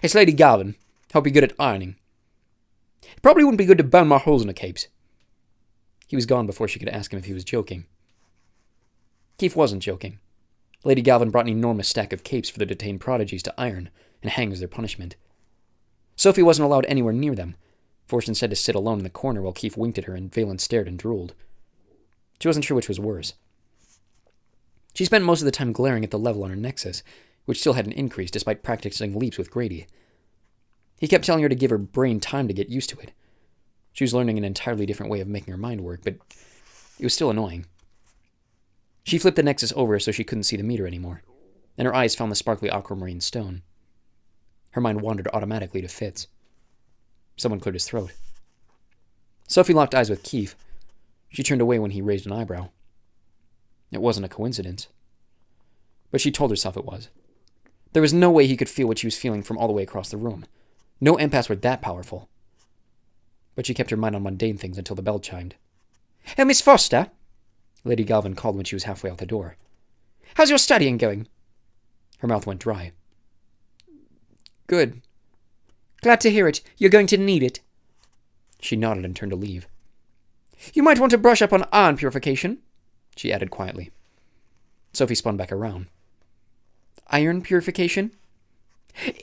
It's Lady Galvin. Hope you're good at ironing. It probably wouldn't be good to burn more holes in the capes. He was gone before she could ask him if he was joking. Keith wasn't joking. Lady Galvin brought an enormous stack of capes for the detained prodigies to iron and hang as their punishment. Sophie wasn't allowed anywhere near them, forced instead to sit alone in the corner while Keith winked at her and Valen stared and drooled. She wasn't sure which was worse. She spent most of the time glaring at the level on her nexus, which still hadn't increased despite practicing leaps with Grady. He kept telling her to give her brain time to get used to it. She was learning an entirely different way of making her mind work, but it was still annoying. She flipped the nexus over so she couldn't see the meter anymore, and her eyes found the sparkly aquamarine stone. Her mind wandered automatically to Fitz. Someone cleared his throat. Sophie locked eyes with Keith. She turned away when he raised an eyebrow. It wasn't a coincidence. But she told herself it was. There was no way he could feel what she was feeling from all the way across the room. No empaths were that powerful. But she kept her mind on mundane things until the bell chimed. Oh, Miss Foster, Lady Galvin called when she was halfway out the door. How's your studying going? Her mouth went dry. Good. Glad to hear it. You're going to need it. She nodded and turned to leave. You might want to brush up on iron purification, she added quietly. Sophie spun back around. Iron purification?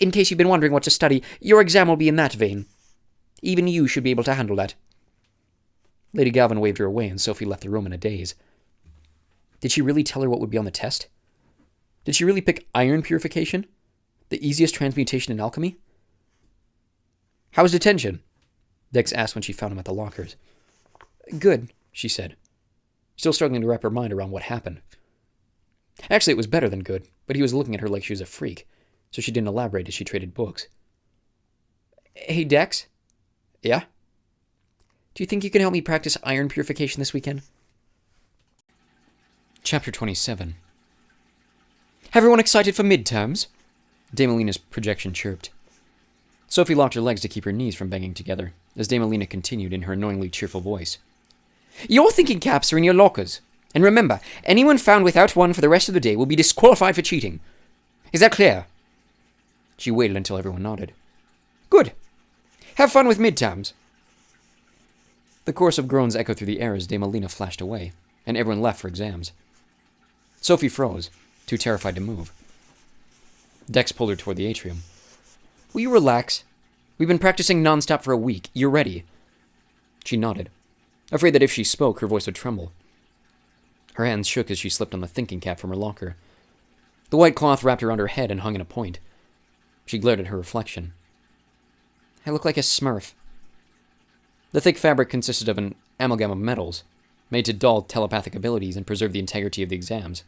In case you've been wondering what to study, your exam will be in that vein. Even you should be able to handle that. Lady Galvin waved her away, and Sophie left the room in a daze. Did she really tell her what would be on the test? Did she really pick iron purification? The easiest transmutation in alchemy? How was detention? Dex asked when she found him at the lockers. Good, she said, still struggling to wrap her mind around what happened. Actually, it was better than good, but he was looking at her like she was a freak, so she didn't elaborate as she traded books. Hey, Dex? Yeah? Do you think you can help me practice iron purification this weekend? Chapter 27. Everyone excited for midterms? Dame Alina's projection chirped. Sophie locked her legs to keep her knees from banging together, as Dame Alina continued in her annoyingly cheerful voice. Your thinking caps are in your lockers. And remember, anyone found without one for the rest of the day will be disqualified for cheating. Is that clear? She waited until everyone nodded. Good. Have fun with midterms. The chorus of groans echoed through the air as Dame Alina flashed away, and everyone left for exams. Sophie froze, too terrified to move. Dex pulled her toward the atrium. Will you relax? We've been practicing nonstop for a week. You're ready. She nodded, afraid that if she spoke, her voice would tremble. Her hands shook as she slipped on the thinking cap from her locker. The white cloth wrapped around her head and hung in a point. She glared at her reflection. I look like a smurf. The thick fabric consisted of an amalgam of metals, made to dull telepathic abilities and preserve the integrity of the exams.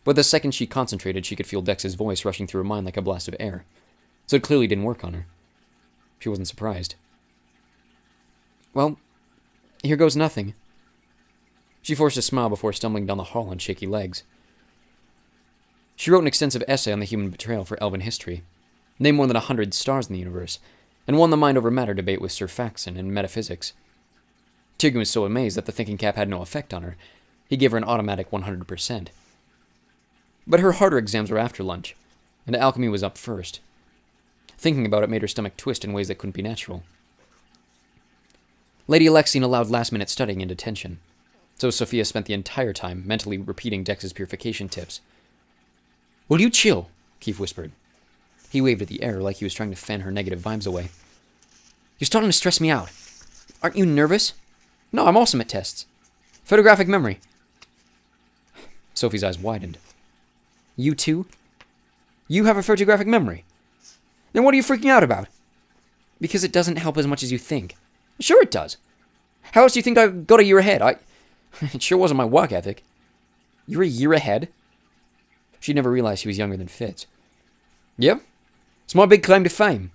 But the second she concentrated, she could feel Dex's voice rushing through her mind like a blast of air. So it clearly didn't work on her. She wasn't surprised. Well, here goes nothing. She forced a smile before stumbling down the hall on shaky legs. She wrote an extensive essay on the human betrayal for Elven history, named more than 100 stars in the universe, and won the mind over matter debate with Sir Faxon in metaphysics. Tigran was so amazed that the thinking cap had no effect on her, he gave her an automatic 100%. But her harder exams were after lunch, and alchemy was up first. Thinking about it made her stomach twist in ways that couldn't be natural. Lady Alexian allowed last-minute studying and detention, so Sophia spent the entire time mentally repeating Dex's purification tips. Will you chill? Keith whispered. He waved at the air like he was trying to fan her negative vibes away. You're starting to stress me out. Aren't you nervous? No, I'm awesome at tests. Photographic memory. Sophie's eyes widened. You too? You have a photographic memory? Then what are you freaking out about? Because it doesn't help as much as you think. Sure it does. How else do you think I got a year ahead? It sure wasn't my work ethic. You're a year ahead? She never realized he was younger than Fitz. Yep. It's my big claim to fame.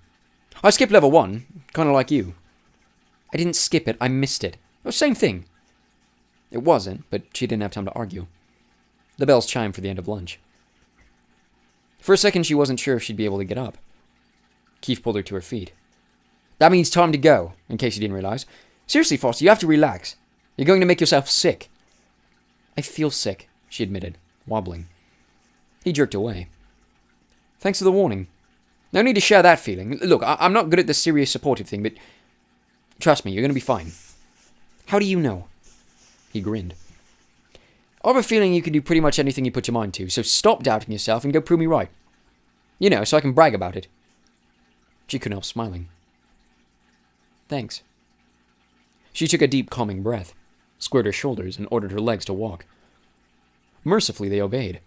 I skipped level 1, kind of like you. I didn't skip it, I missed it. Same thing. It wasn't, but she didn't have time to argue. The bells chimed for the end of lunch. For a second, she wasn't sure if she'd be able to get up. Keith pulled her to her feet. That means time to go, in case you didn't realize. Seriously, Foster, you have to relax. You're going to make yourself sick. I feel sick, she admitted, wobbling. He jerked away. Thanks for the warning. No need to share that feeling. Look, I'm not good at the serious supportive thing, but trust me, you're going to be fine. How do you know? He grinned. I have a feeling you can do pretty much anything you put your mind to, so stop doubting yourself and go prove me right. You know, so I can brag about it. She couldn't help smiling. Thanks. She took a deep, calming breath, squared her shoulders, and ordered her legs to walk. Mercifully, they obeyed.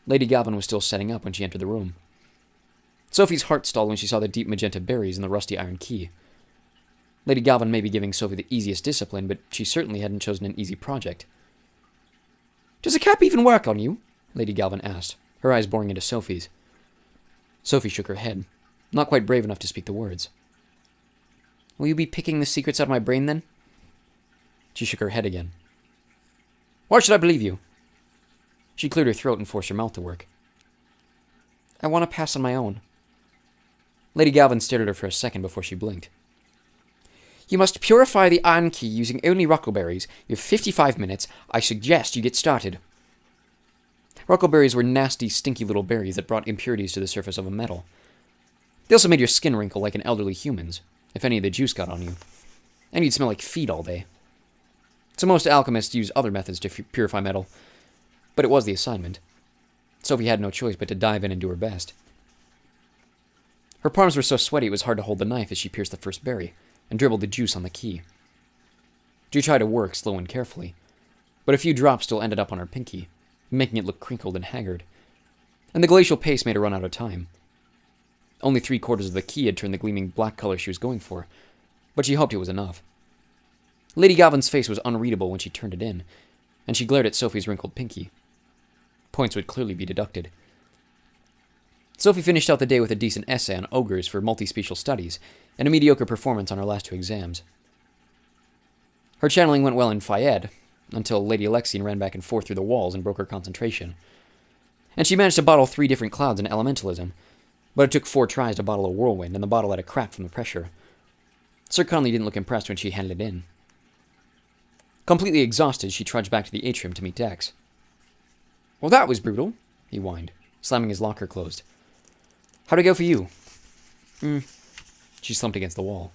Lady Galvin was still setting up when she entered the room. Sophie's heart stalled when she saw the deep magenta berries and the rusty iron key. Lady Galvin may be giving Sophie the easiest discipline, but she certainly hadn't chosen an easy project. Does a cap even work on you? Lady Galvin asked, her eyes boring into Sophie's. Sophie shook her head, not quite brave enough to speak the words. Will you be picking the secrets out of my brain, then? She shook her head again. Why should I believe you? She cleared her throat and forced her mouth to work. I want to pass on my own. Lady Galvin stared at her for a second before she blinked. You must purify the iron key using only ruckleberries. You have 55 minutes. I suggest you get started. Ruckleberries were nasty, stinky little berries that brought impurities to the surface of a metal. They also made your skin wrinkle like an elderly human's, if any of the juice got on you. And you'd smell like feet all day. So most alchemists use other methods to purify metal, but it was the assignment. Sophie had no choice but to dive in and do her best. Her palms were so sweaty it was hard to hold the knife as she pierced the first berry and dribbled the juice on the key. She tried to work slow and carefully, but a few drops still ended up on her pinky, making it look crinkled and haggard. And the glacial pace made her run out of time. Only 3/4 of the key had turned the gleaming black color she was going for, but she hoped it was enough. Lady Galvin's face was unreadable when she turned it in, and she glared at Sophie's wrinkled pinky. Points would clearly be deducted. Sophie finished out the day with a decent essay on ogres for multispecial studies, and a mediocre performance on her last 2 exams. Her channeling went well in Fayed, until Lady Alexian ran back and forth through the walls and broke her concentration. And she managed to bottle 3 different clouds in elementalism, but it took 4 tries to bottle a whirlwind, and the bottle had a crack from the pressure. Sir Conley didn't look impressed when she handed it in. Completely exhausted, she trudged back to the atrium to meet Dex. Well, that was brutal, he whined, slamming his locker closed. How'd it go for you? She slumped against the wall.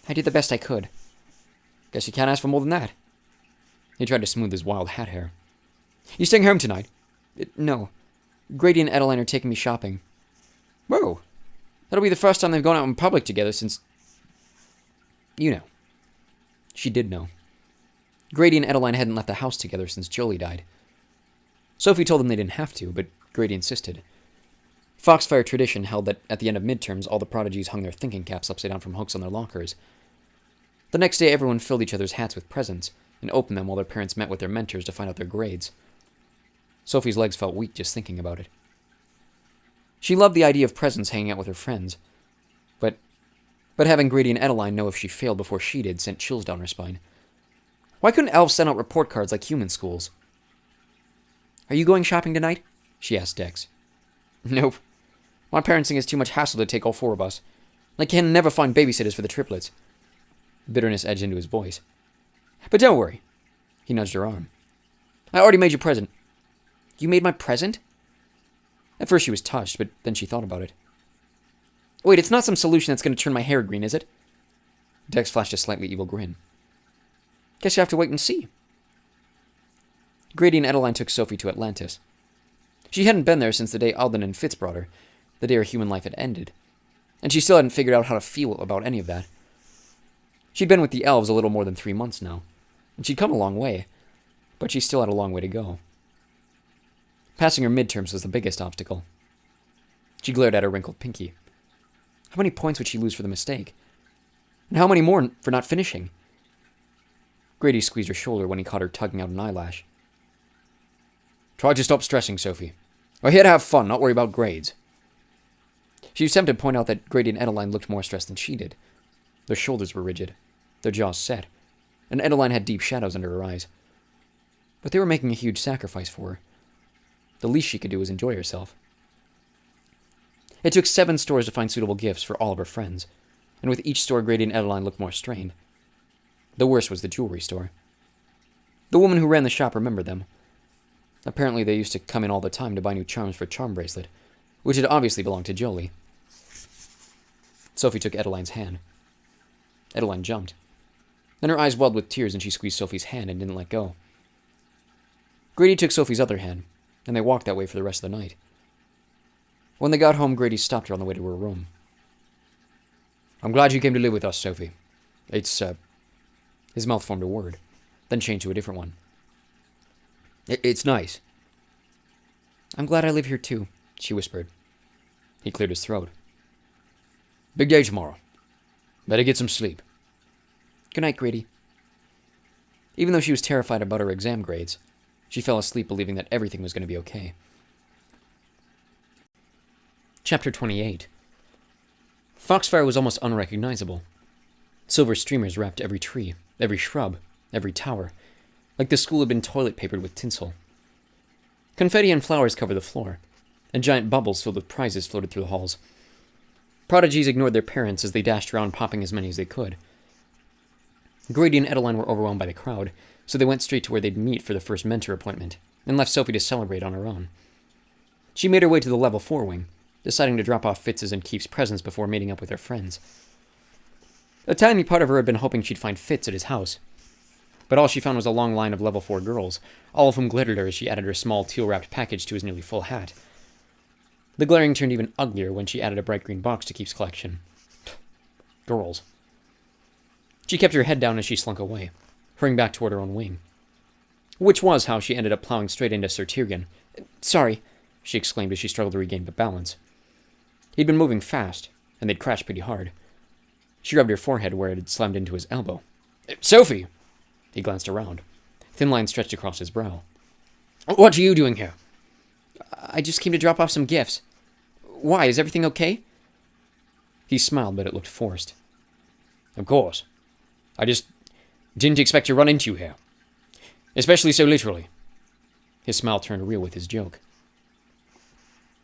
I did the best I could. Guess you can't ask for more than that. He tried to smooth his wild hat hair. You staying home tonight? No. Grady and Edeline are taking me shopping. Whoa. That'll be the first time they've gone out in public together since... You know. She did know. Grady and Edeline hadn't left the house together since Jolie died. Sophie told them they didn't have to, but Grady insisted. Foxfire tradition held that at the end of midterms, all the prodigies hung their thinking caps upside down from hooks on their lockers. The next day, everyone filled each other's hats with presents and opened them while their parents met with their mentors to find out their grades. Sophie's legs felt weak just thinking about it. She loved the idea of presents hanging out with her friends, but having Grady and Adeline know if she failed before she did sent chills down her spine. Why couldn't elves send out report cards like human schools? Are you going shopping tonight? She asked Dex. Nope. My parents think it's too much hassle to take all four of us. I can never find babysitters for the triplets. Bitterness edged into his voice. But don't worry. He nudged her arm. I already made your present. You made my present? At first she was touched, but then she thought about it. Wait, it's not some solution that's going to turn my hair green, is it? Dex flashed a slightly evil grin. Guess you have to wait and see. Grady and Adeline took Sophie to Atlantis. She hadn't been there since the day Alden and Fitz brought her, the day her human life had ended, and she still hadn't figured out how to feel about any of that. She'd been with the elves a little more than 3 months now, and she'd come a long way, but she still had a long way to go. Passing her midterms was the biggest obstacle. She glared at her wrinkled pinky. How many points would she lose for the mistake? And how many more for not finishing? Grady squeezed her shoulder when he caught her tugging out an eyelash. Try to stop stressing, Sophie. We're here to have fun, not worry about grades. She was tempted to point out that Grady and Adeline looked more stressed than she did. Their shoulders were rigid, their jaws set, and Adeline had deep shadows under her eyes. But they were making a huge sacrifice for her. The least she could do was enjoy herself. It took 7 stores to find suitable gifts for all of her friends, and with each store Grady and Adeline looked more strained. The worst was the jewelry store. The woman who ran the shop remembered them. Apparently they used to come in all the time to buy new charms for Charm Bracelet, which had obviously belonged to Jolie. Sophie took Adeline's hand. Adeline jumped. Then her eyes welled with tears and she squeezed Sophie's hand and didn't let go. Grady took Sophie's other hand, and they walked that way for the rest of the night. When they got home, Grady stopped her on the way to her room. I'm glad you came to live with us, Sophie. It's, His mouth formed a word, then changed to a different one. It's nice. I'm glad I live here too, she whispered. He cleared his throat. Big day tomorrow. Better get some sleep. Good night, Grady. Even though she was terrified about her exam grades, she fell asleep believing that everything was going to be okay. Chapter 28. Foxfire was almost unrecognizable. Silver streamers wrapped every tree, every shrub, every tower, like the school had been toilet papered with tinsel. Confetti and flowers covered the floor, and giant bubbles filled with prizes floated through the halls. Prodigies ignored their parents as they dashed around popping as many as they could. Grady and Adeline were overwhelmed by the crowd, so they went straight to where they'd meet for the first mentor appointment, and left Sophie to celebrate on her own. She made her way to the Level 4 wing, deciding to drop off Fitz's and Keefe's presents before meeting up with her friends. A tiny part of her had been hoping she'd find Fitz at his house, but all she found was a long line of Level 4 girls, all of whom glittered her as she added her small teal-wrapped package to his nearly full hat. The glaring turned even uglier when she added a bright green box to Keefe's collection. Girls. She kept her head down as she slunk away, hurrying back toward her own wing. Which was how she ended up plowing straight into Sir Tyrgan. Sorry, she exclaimed as she struggled to regain the balance. He'd been moving fast, and they'd crashed pretty hard. She rubbed her forehead where it had slammed into his elbow. Sophie! He glanced around. Thin lines stretched across his brow. What are you doing here? I just came to drop off some gifts. Why, is everything okay? He smiled, but it looked forced. Of course. I just didn't expect to run into you here. Especially so literally. His smile turned real with his joke.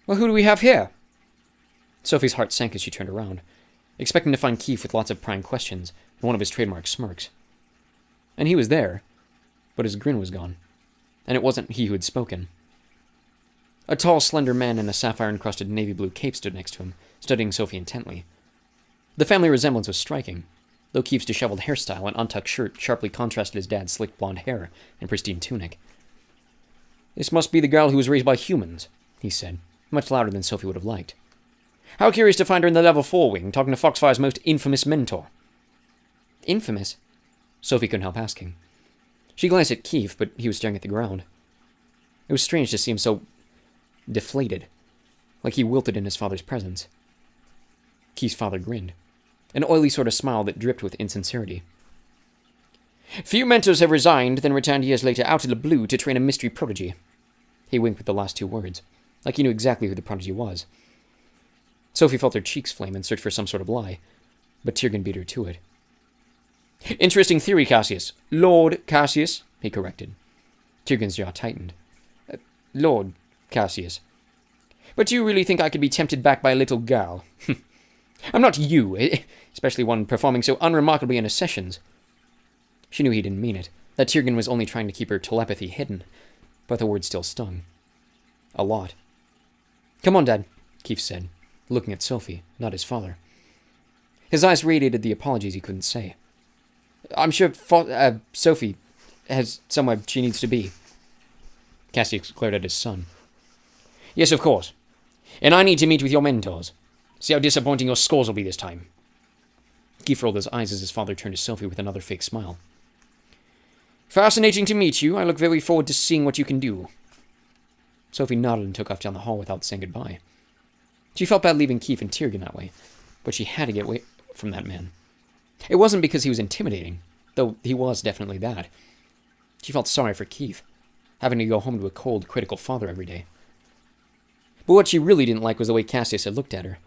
Well, who do we have here? Sophie's heart sank as she turned around, expecting to find Keefe with lots of prying questions and one of his trademark smirks. And he was there, but his grin was gone, and it wasn't he who had spoken. A tall, slender man in a sapphire-encrusted navy blue cape stood next to him, studying Sophie intently. The family resemblance was striking, though Keefe's disheveled hairstyle and untucked shirt sharply contrasted his dad's slick blonde hair and pristine tunic. This must be the girl who was raised by humans, he said, much louder than Sophie would have liked. How curious to find her in the Level 4 wing, talking to Foxfire's most infamous mentor. Infamous? Sophie couldn't help asking. She glanced at Keefe, but he was staring at the ground. It was strange to see him so deflated, like he wilted in his father's presence. Keefe's father grinned, an oily sort of smile that dripped with insincerity. Few mentors have resigned, then returned years later out of the blue to train a mystery prodigy. He winked with the last two words, like he knew exactly who the prodigy was. Sophie felt her cheeks flame and searched for some sort of lie, but Tyrgen beat her to it. Interesting theory, Cassius. Lord Cassius, he corrected. Tyrgen's jaw tightened. Lord Cassius. But do you really think I could be tempted back by a little girl? I'm not you, especially one performing so unremarkably in her sessions. She knew he didn't mean it, that Tyrgen was only trying to keep her telepathy hidden, but the words still stung. A lot. Come on, Dad, Keith said, looking at Sophie, not his father. His eyes radiated the apologies he couldn't say. I'm sure Sophie has somewhere she needs to be. Cassius glared at his son. Yes, of course. And I need to meet with your mentors. See how disappointing your scores will be this time. Keith rolled his eyes as his father turned to Sophie with another fake smile. Fascinating to meet you. I look very forward to seeing what you can do. Sophie nodded and took off down the hall without saying goodbye. She felt bad leaving Keith and Tyrgen that way, but she had to get away from that man. It wasn't because he was intimidating, though he was definitely that. She felt sorry for Keith, having to go home to a cold, critical father every day. But what she really didn't like was the way Cassius had looked at her,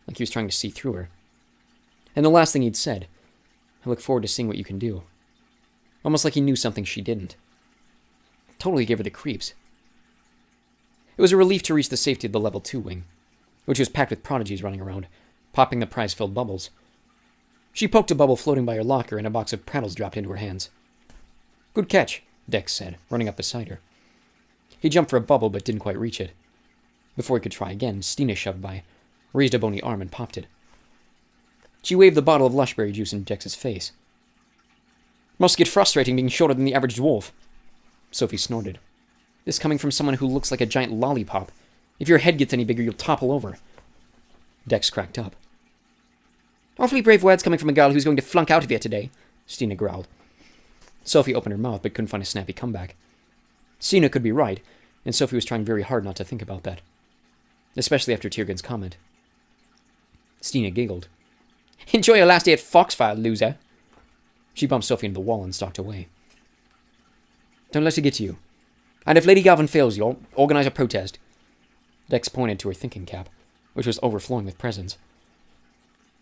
like he was trying to see through her. And the last thing he'd said, I look forward to seeing what you can do. Almost like he knew something she didn't. Totally gave her the creeps. It was a relief to reach the safety of the Level 2 wing, which was packed with prodigies running around, popping the prize-filled bubbles. She poked a bubble floating by her locker, and a box of prattles dropped into her hands. Good catch, Dex said, running up beside her. He jumped for a bubble, but didn't quite reach it. Before he could try again, Stina shoved by, raised a bony arm, and popped it. She waved the bottle of lushberry juice in Dex's face. Must get frustrating being shorter than the average dwarf. Sophie snorted. This coming from someone who looks like a giant lollipop. If your head gets any bigger, you'll topple over. Dex cracked up. Awfully brave words coming from a girl who's going to flunk out of here today, Stina growled. Sophie opened her mouth but couldn't find a snappy comeback. Stina could be right, and Sophie was trying very hard not to think about that. Especially after Tyrgen's comment. Stina giggled. Enjoy your last day at Foxfire, loser. She bumped Sophie into the wall and stalked away. Don't let it get to you. And if Lady Galvin fails you, I'll organize a protest. Dex pointed to her thinking cap, which was overflowing with presents.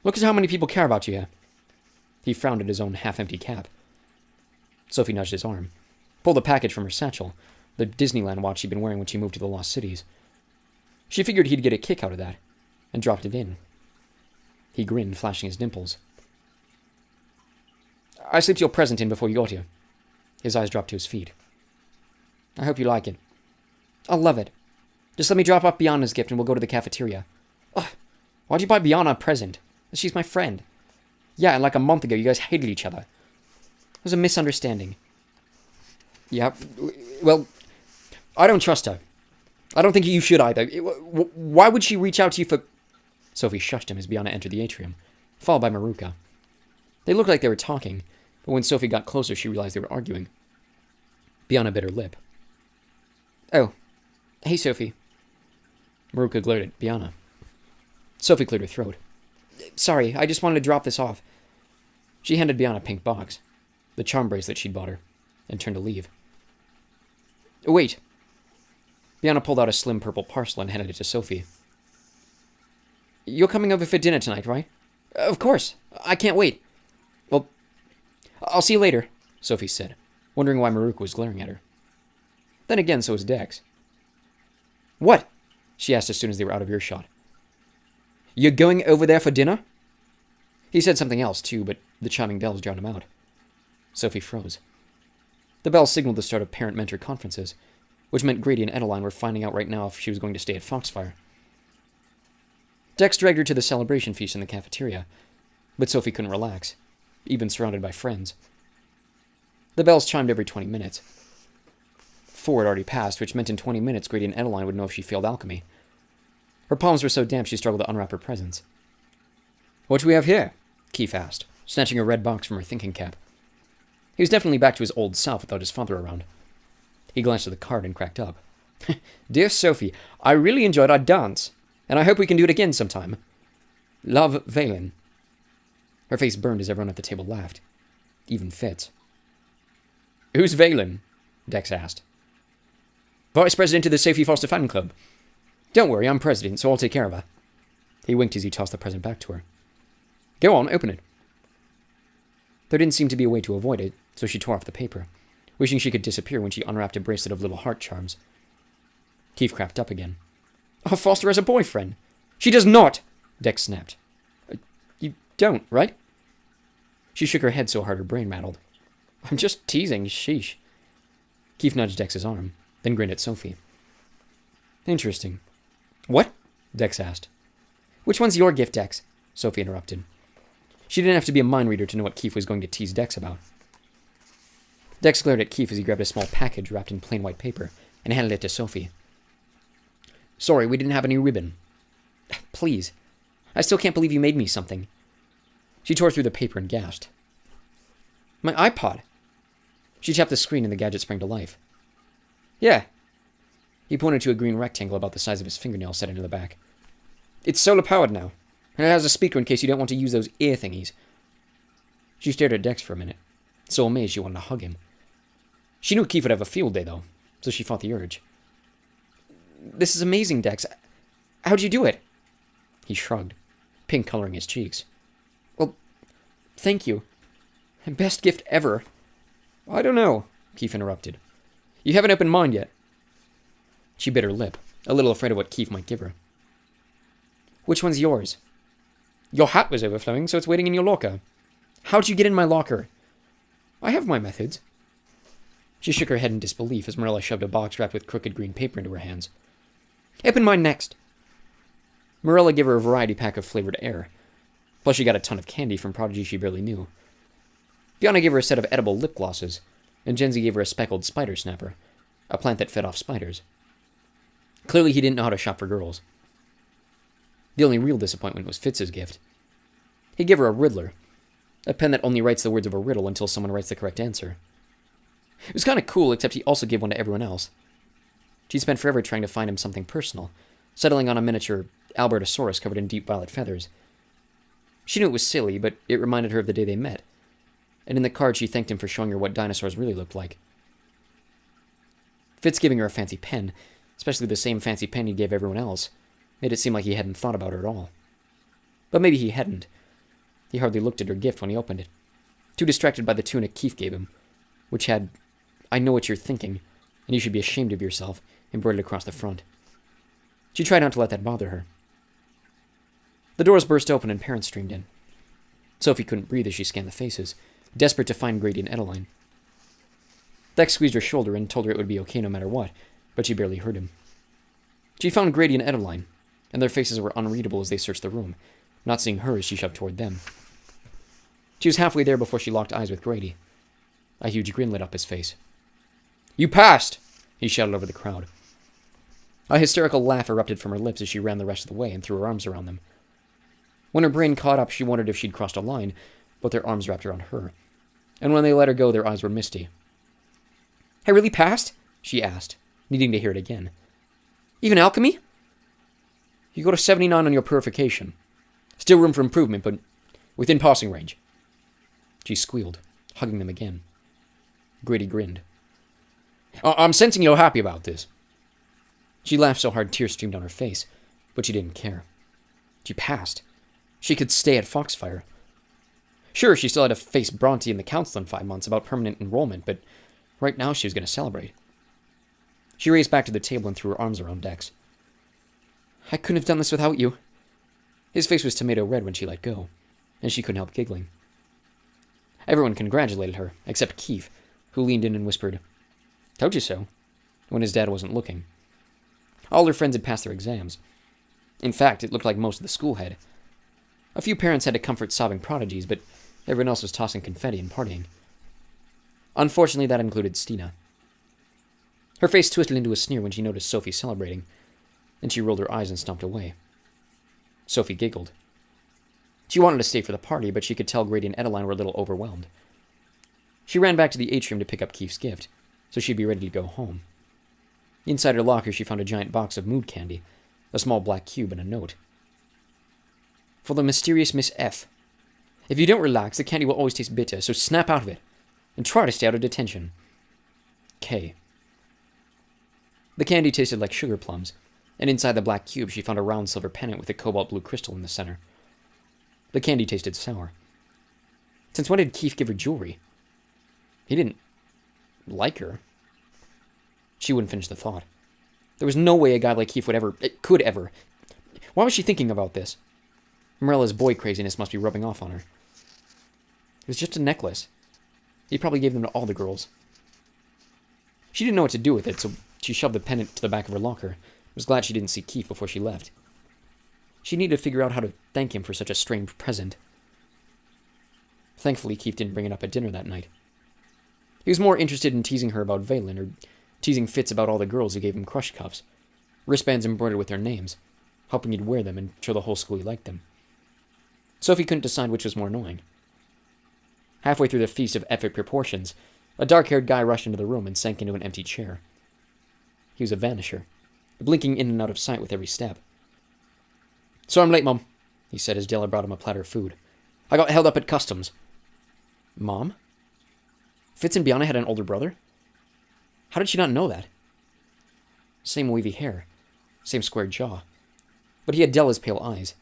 Look at how many people care about you here. He frowned at his own half-empty cap. Sophie nudged his arm, pulled a package from her satchel, the Disneyland watch she'd been wearing when she moved to the Lost Cities. She figured he'd get a kick out of that, and dropped it in. He grinned, flashing his dimples. I slipped your present in before you got here. His eyes dropped to his feet. I hope you like it. I'll love it. Just let me drop off Bianna's gift and we'll go to the cafeteria. Ugh, why'd you buy Bianna a present? She's my friend. Yeah, and like a month ago you guys hated each other. It was a misunderstanding. Yeah, well, I don't trust her. I don't think you should either. Why would she reach out to you for... Sophie shushed him as Bianna entered the atrium, followed by Maruka. They looked like they were talking, but when Sophie got closer she realized they were arguing. Bianna bit her lip. Oh, hey Sophie. Maruka glared at Bianna. Sophie cleared her throat. Sorry, I just wanted to drop this off. She handed Bianna a pink box, the charm bracelet she'd bought her, and turned to leave. Wait. Bianna pulled out a slim purple parcel and handed it to Sophie. You're coming over for dinner tonight, right? Of course. I can't wait. Well, I'll see you later, Sophie said, wondering why Maruka was glaring at her. Then again, so was Dex. What? She asked as soon as they were out of earshot. You're going over there for dinner? He said something else, too, but the chiming bells drowned him out. Sophie froze. The bells signaled the start of parent-mentor conferences, which meant Grady and Edeline were finding out right now if she was going to stay at Foxfire. Dex dragged her to the celebration feast in the cafeteria, but Sophie couldn't relax, even surrounded by friends. The bells chimed every 20 minutes. 4 had already passed, which meant in 20 minutes Grady and Edeline would know if she failed alchemy. Her palms were so damp she struggled to unwrap her presents. What do we have here? Keith asked, snatching a red box from her thinking cap. He was definitely back to his old self without his father around. He glanced at the card and cracked up. Dear Sophie, I really enjoyed our dance, and I hope we can do it again sometime. Love, Valen. Her face burned as everyone at the table laughed. Even Fitz. Who's Valen? Dex asked. Vice President of the Sophie Foster Fan Club. Don't worry, I'm president, so I'll take care of her. He winked as he tossed the present back to her. Go on, open it. There didn't seem to be a way to avoid it, so she tore off the paper, wishing she could disappear when she unwrapped a bracelet of little heart charms. Keith cracked up again. Oh, Foster has a boyfriend. She does not, Dex snapped. You don't, right? She shook her head so hard her brain rattled. I'm just teasing, sheesh. Keith nudged Dex's arm, then grinned at Sophie. Interesting. What? Dex asked. Which one's your gift, Dex? Sophie interrupted. She didn't have to be a mind reader to know what Keith was going to tease Dex about. Dex glared at Keith as he grabbed a small package wrapped in plain white paper and handed it to Sophie. Sorry, we didn't have any ribbon. Please. I still can't believe you made me something. She tore through the paper and gasped. My iPod. She tapped the screen and the gadget sprang to life. Yeah. He pointed to a green rectangle about the size of his fingernail set into the back. It's solar-powered now, and it has a speaker in case you don't want to use those ear thingies. She stared at Dex for a minute, so amazed she wanted to hug him. She knew Keith would have a field day, though, so she fought the urge. This is amazing, Dex. How'd you do it? He shrugged, pink coloring his cheeks. Well, thank you. Best gift ever. I don't know, Keith interrupted. You haven't opened mine yet. She bit her lip, a little afraid of what Keith might give her. Which one's yours? Your hat was overflowing, so it's waiting in your locker. How'd you get in my locker? I have my methods. She shook her head in disbelief as Marilla shoved a box wrapped with crooked green paper into her hands. Open mine next. Marilla gave her a variety pack of flavored air, plus she got a ton of candy from prodigy she barely knew. Bianca gave her a set of edible lip glosses, and Jenzy gave her a speckled spider snapper, a plant that fed off spiders. Clearly he didn't know how to shop for girls. The only real disappointment was Fitz's gift. He gave her a riddler, a pen that only writes the words of a riddle until someone writes the correct answer. It was kind of cool, except he also gave one to everyone else. She'd spent forever trying to find him something personal, settling on a miniature Albertosaurus covered in deep violet feathers. She knew it was silly, but it reminded her of the day they met, and in the card she thanked him for showing her what dinosaurs really looked like. Fitz giving her a fancy pen, especially the same fancy pen he gave everyone else, made it seem like he hadn't thought about her at all. But maybe he hadn't. He hardly looked at her gift when he opened it, too distracted by the tunic Keith gave him, which had, I know what you're thinking, and you should be ashamed of yourself, embroidered across the front. She tried not to let that bother her. The doors burst open and parents streamed in. Sophie couldn't breathe as she scanned the faces, desperate to find Grady and Edeline. Dex squeezed her shoulder and told her it would be okay no matter what, but she barely heard him. She found Grady and Edeline, and their faces were unreadable as they searched the room, not seeing her as she shoved toward them. She was halfway there before she locked eyes with Grady. A huge grin lit up his face. You passed! He shouted over the crowd. A hysterical laugh erupted from her lips as she ran the rest of the way and threw her arms around them. When her brain caught up, she wondered if she'd crossed a line, but their arms wrapped around her, and when they let her go, their eyes were misty. I really passed? She asked, needing to hear it again. Even alchemy? You got a 79 on your purification. Still room for improvement, but within passing range. She squealed, hugging them again. Grady grinned. I'm sensing you're happy about this. She laughed so hard tears streamed down her face, but she didn't care. She passed. She could stay at Foxfire. Sure, she still had to face Bronte and the council in 5 months about permanent enrollment, but right now she was going to celebrate. She raced back to the table and threw her arms around Dex. I couldn't have done this without you. His face was tomato red when she let go, and she couldn't help giggling. Everyone congratulated her, except Keith, who leaned in and whispered, Told you so, when his dad wasn't looking. All her friends had passed their exams. In fact, it looked like most of the school had. A few parents had to comfort sobbing prodigies, but everyone else was tossing confetti and partying. Unfortunately, that included Stina. Her face twisted into a sneer when she noticed Sophie celebrating, and she rolled her eyes and stomped away. Sophie giggled. She wanted to stay for the party, but she could tell Grady and Edeline were a little overwhelmed. She ran back to the atrium to pick up Keith's gift, so she'd be ready to go home. Inside her locker, she found a giant box of mood candy, a small black cube, and a note. For the mysterious Miss F. If you don't relax, the candy will always taste bitter, so snap out of it, and try to stay out of detention. K. The candy tasted like sugar plums, and inside the black cube she found a round silver pennant with a cobalt blue crystal in the center. The candy tasted sour. Since when did Keith give her jewelry? He didn't like her. She wouldn't finish the thought. There was no way a guy like Keith could ever. Why was she thinking about this? Morella's boy craziness must be rubbing off on her. It was just a necklace. He probably gave them to all the girls. She didn't know what to do with it, so she shoved the pendant to the back of her locker. Was glad she didn't see Keith before she left. She needed to figure out how to thank him for such a strange present. Thankfully, Keith didn't bring it up at dinner that night. He was more interested in teasing her about Valen, or teasing Fitz about all the girls who gave him crush cuffs, wristbands embroidered with their names, hoping he'd wear them and show the whole school he liked them. Sophie couldn't decide which was more annoying. Halfway through the feast of epic proportions, a dark-haired guy rushed into the room and sank into an empty chair. He was a vanisher, blinking in and out of sight with every step. "So I'm late, Mom," he said as Della brought him a platter of food. "I got held up at customs." Mom? Fitz and Bianca had an older brother? How did she not know that? Same wavy hair, same square jaw, but he had Della's pale eyes.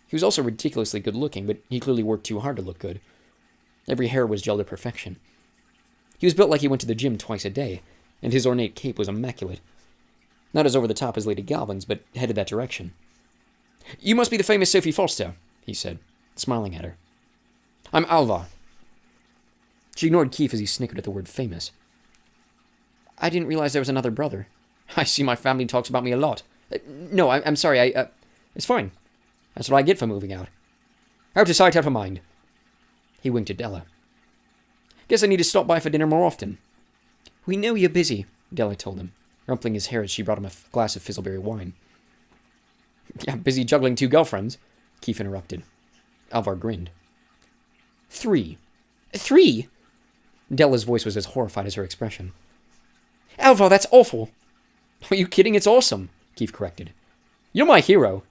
He was also ridiculously good-looking, but he clearly worked too hard to look good. Every hair was gelled to perfection. He was built like he went to the gym twice a day, and his ornate cape was immaculate. Not as over-the-top as Lady Galvin's, but headed that direction. "You must be the famous Sophie Foster," he said, smiling at her. "I'm Alva." She ignored Keith as he snickered at the word famous. "I didn't realize there was another brother. I see my family talks about me a lot. No, I'm sorry, it's fine. That's what I get for moving out. Out of sight, out of mind." He winked at Della. "Guess I need to stop by for dinner more often." "We know you're busy," Della told him, rumpling his hair as she brought him a glass of fizzleberry wine. "Yeah, busy juggling 2 girlfriends," Keith interrupted. Alvar grinned. Three? Della's voice was as horrified as her expression. "Alvar, that's awful." "Are you kidding? It's awesome," Keith corrected. "You're my hero."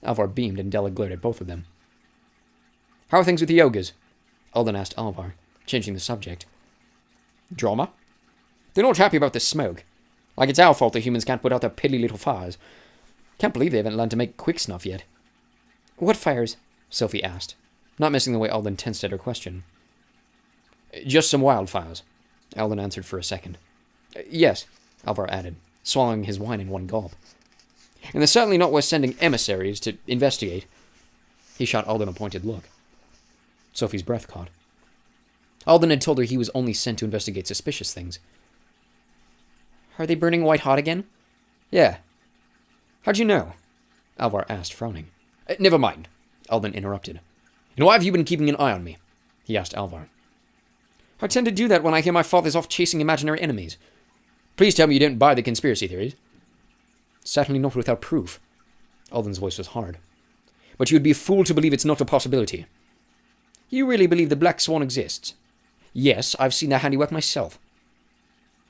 Alvar beamed, and Della glared at both of them. "How are things with the ogres?" Alden asked Alvar, changing the subject. "Drama? They're not happy about the smoke. Like it's our fault the humans can't put out their piddly little fires. Can't believe they haven't learned to make quick snuff yet." "What fires?" Sophie asked, not missing the way Alden tensed at her question. "Just some wildfires," Alden answered for a second. "Yes," Alvar added, swallowing his wine in one gulp. "And they're certainly not worth sending emissaries to investigate." He shot Alden a pointed look. Sophie's breath caught. Alden had told her he was only sent to investigate suspicious things. "Are they burning white hot again?" "Yeah." "How'd you know?" Alvar asked, frowning. "Never mind," Alden interrupted. "And why have you been keeping an eye on me?" he asked Alvar. "I tend to do that when I hear my father's off chasing imaginary enemies. Please tell me you don't buy the conspiracy theories." "Certainly not without proof." Alden's voice was hard. "But you would be a fool to believe it's not a possibility." "You really believe the Black Swan exists?" "Yes, I've seen their handiwork myself."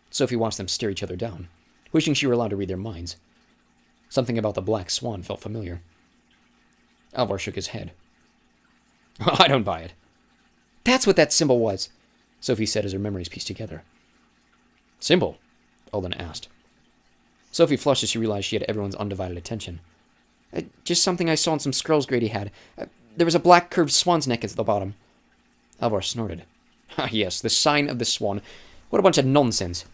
Sophie watched them stare each other down, wishing she were allowed to read their minds. Something about the Black Swan felt familiar. Alvar shook his head. "I don't buy it." "That's what that symbol was," Sophie said as her memories pieced together. "Symbol?" Alden asked. Sophie flushed as she realized she had everyone's undivided attention. Just something I saw in some scrolls Grady had. There was a black curved swan's neck at the bottom." Alvar snorted. "Ah, yes, the sign of the swan. What a bunch of nonsense."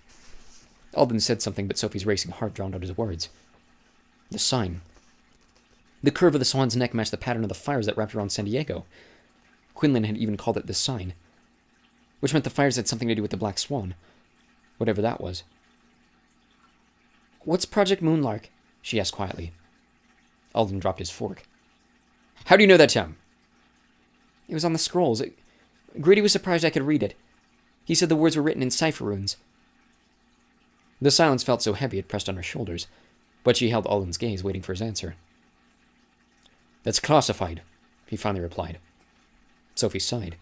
Alden said something, but Sophie's racing heart drowned out his words. The sign. The curve of the swan's neck matched the pattern of the fires that wrapped around San Diego. Quinlan had even called it the sign, which meant the fires had something to do with the Black Swan, whatever that was. "What's Project Moonlark?" she asked quietly. Alden dropped his fork. "How do you know that term?" "It was on the scrolls. Grady was surprised I could read it. He said the words were written in cipher runes." The silence felt so heavy it pressed on her shoulders, but she held Alden's gaze, waiting for his answer. "That's classified," he finally replied. Sophie sighed.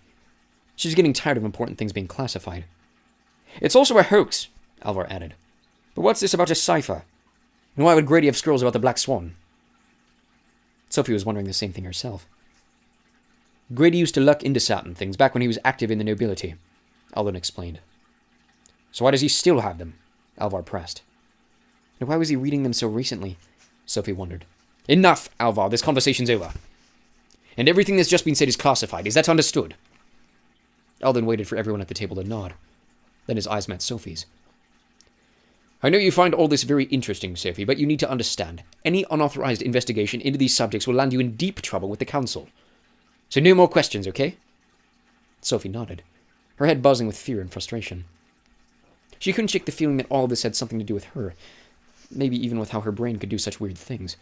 She was getting tired of important things being classified. "It's also a hoax," Alvar added. "But what's this about a cipher? And why would Grady have scrolls about the Black Swan?" Sophie was wondering the same thing herself. "Grady used to luck into certain things back when he was active in the nobility," Alden explained. So why does he still have them? Alvar pressed. And why was he reading them so recently? Sophie wondered. Enough, Alvar. This conversation's over. And everything that's just been said is classified. Is that understood? Alden waited for everyone at the table to nod. Then his eyes met Sophie's. I know you find all this very interesting, Sophie, but you need to understand. Any unauthorized investigation into these subjects will land you in deep trouble with the Council. So no more questions, okay? Sophie nodded, her head buzzing with fear and frustration. She couldn't shake the feeling that all of this had something to do with her, maybe even with how her brain could do such weird things.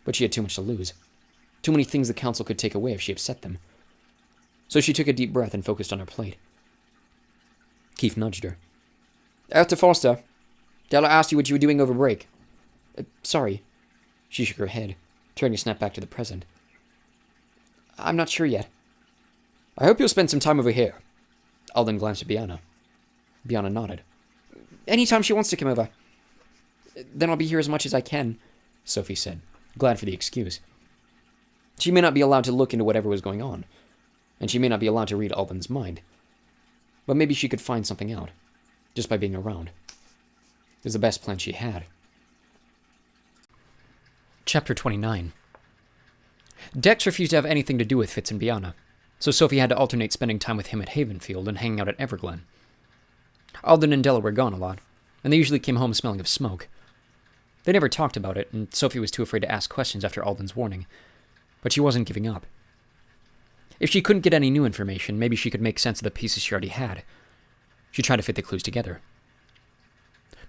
But she had too much to lose. Too many things the Council could take away if she upset them. So she took a deep breath and focused on her plate. Keith nudged her. After Foster, Della asked you what you were doing over break. Sorry. She shook her head, trying to snap back to the present. I'm not sure yet. I hope you'll spend some time over here. Alden glanced at Biana. Biana nodded. Anytime she wants to come over. Then I'll be here as much as I can, Sophie said, glad for the excuse. She may not be allowed to look into whatever was going on, and she may not be allowed to read Alden's mind. But maybe she could find something out, just by being around. It was the best plan she had. Chapter 29. Dex refused to have anything to do with Fitz and Biana, so Sophie had to alternate spending time with him at Havenfield and hanging out at Everglen. Alden and Della were gone a lot, and they usually came home smelling of smoke. They never talked about it, and Sophie was too afraid to ask questions after Alden's warning, but she wasn't giving up. If she couldn't get any new information, maybe she could make sense of the pieces she already had. She tried to fit the clues together.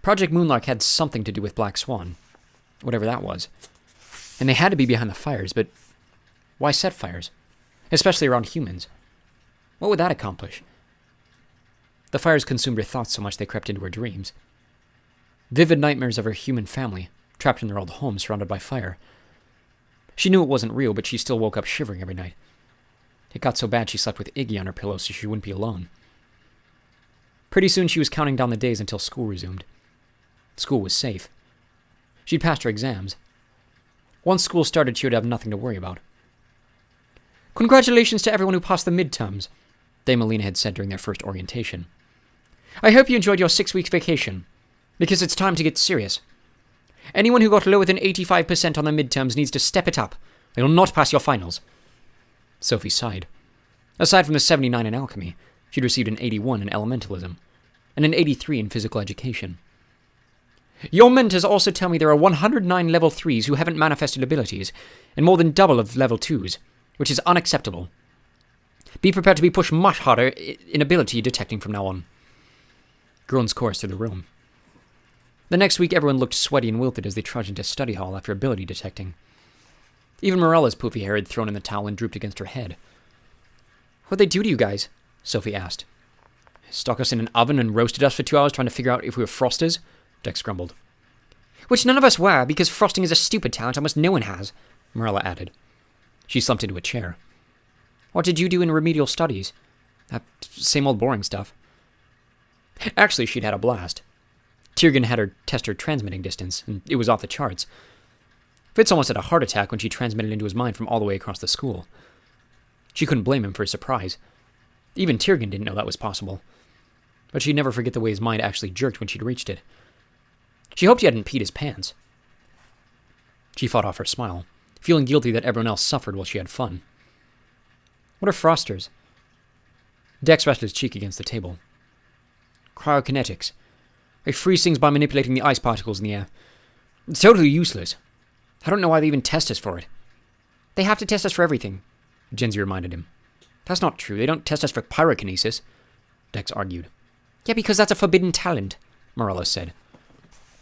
Project Moonlark had something to do with Black Swan, whatever that was. And they had to be behind the fires, but why set fires? Especially around humans. What would that accomplish? The fires consumed her thoughts so much they crept into her dreams. Vivid nightmares of her human family, trapped in their old home surrounded by fire. She knew it wasn't real, but she still woke up shivering every night. It got so bad she slept with Iggy on her pillow so she wouldn't be alone. Pretty soon she was counting down the days until school resumed. School was safe. She'd passed her exams. Once school started, she would have nothing to worry about. Congratulations to everyone who passed the midterms, Dame Alina had said during their first orientation. I hope you enjoyed your 6-week vacation, because it's time to get serious. Anyone who got lower than 85% on the midterms needs to step it up. They will not pass your finals. Sophie sighed. Aside from the 79 in alchemy, she'd received an 81 in elementalism, and an 83 in physical education. Your mentors also tell me there are 109 level 3s who haven't manifested abilities, and more than double of level 2s, which is unacceptable. Be prepared to be pushed much harder in ability detecting from now on. Groans chorused through the room. The next week, everyone looked sweaty and wilted as they trudged into study hall after ability detecting. Even Morella's poofy hair had thrown in the towel and drooped against her head. What'd they do to you guys? Sophie asked. Stuck us in an oven and roasted us for 2 hours trying to figure out if we were frosters? Dex grumbled. Which none of us were, because frosting is a stupid talent almost no one has, Morella added. She slumped into a chair. What did you do in remedial studies? Same old boring stuff. Actually, she'd had a blast. Tiergan had her test her transmitting distance, and it was off the charts. Fitz almost had a heart attack when she transmitted into his mind from all the way across the school. She couldn't blame him for his surprise. Even Tiergan didn't know that was possible. But she'd never forget the way his mind actually jerked when she'd reached it. She hoped he hadn't peed his pants. She fought off her smile, feeling guilty that everyone else suffered while she had fun. What are frosters? Dex rested his cheek against the table. Cryokinetics. They freeze things by manipulating the ice particles in the air. It's totally useless. I don't know why they even test us for it. They have to test us for everything, Genzi reminded him. That's not true. They don't test us for pyrokinesis, Dex argued. Yeah, because that's a forbidden talent, Morella said.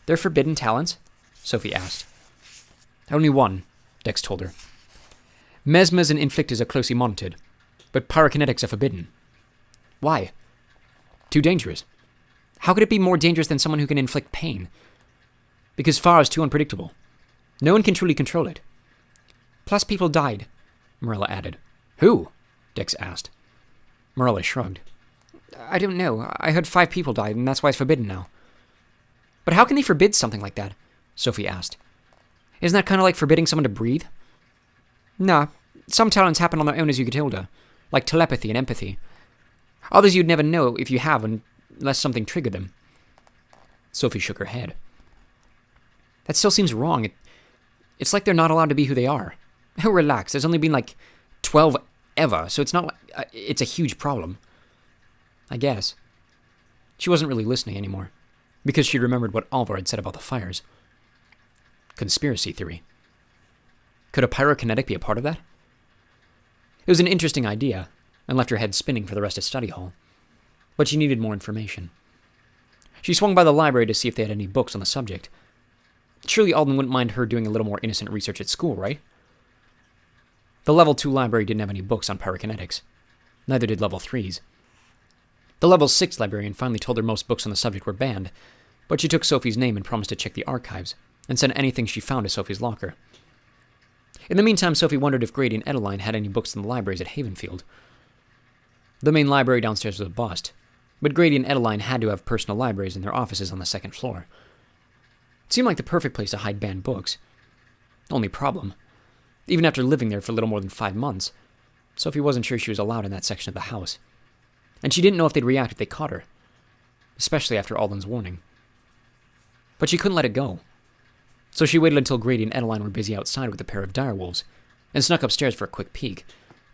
They're forbidden talents? Sophie asked. Only one, Dex told her. Mesmers and inflictors are closely monitored, but pyrokinetics are forbidden. Why? Too dangerous. How could it be more dangerous than someone who can inflict pain? Because fire is too unpredictable. No one can truly control it. Plus people died, Morella added. Who? Dex asked. Morella shrugged. I don't know. I heard 5 people died, and that's why it's forbidden now. But how can they forbid something like that? Sophie asked. Isn't that kind of like forbidding someone to breathe? Nah. Some talents happen on their own as you get older, like telepathy and empathy. Others you'd never know if you have, and unless something triggered them. Sophie shook her head. That still seems wrong. It's like they're not allowed to be who they are. Relax, there's only been like 12 ever, so it's not like it's a huge problem. I guess. She wasn't really listening anymore, because she remembered what Alvar had said about the fires. Conspiracy theory. Could a pyrokinetic be a part of that? It was an interesting idea, and left her head spinning for the rest of study hall. But she needed more information. She swung by the library to see if they had any books on the subject. Surely Alden wouldn't mind her doing a little more innocent research at school, right? The Level 2 library didn't have any books on pyrokinetics. Neither did Level 3's. The Level 6 librarian finally told her most books on the subject were banned, but she took Sophie's name and promised to check the archives, and send anything she found to Sophie's locker. In the meantime, Sophie wondered if Grady and Edeline had any books in the libraries at Havenfield. The main library downstairs was a bust, but Grady and Edeline had to have personal libraries in their offices on the second floor. It seemed like the perfect place to hide banned books. Only problem, even after living there for a little more than 5 months, Sophie wasn't sure she was allowed in that section of the house. And she didn't know if they'd react if they caught her, especially after Alden's warning. But she couldn't let it go. So she waited until Grady and Edeline were busy outside with a pair of direwolves, and snuck upstairs for a quick peek,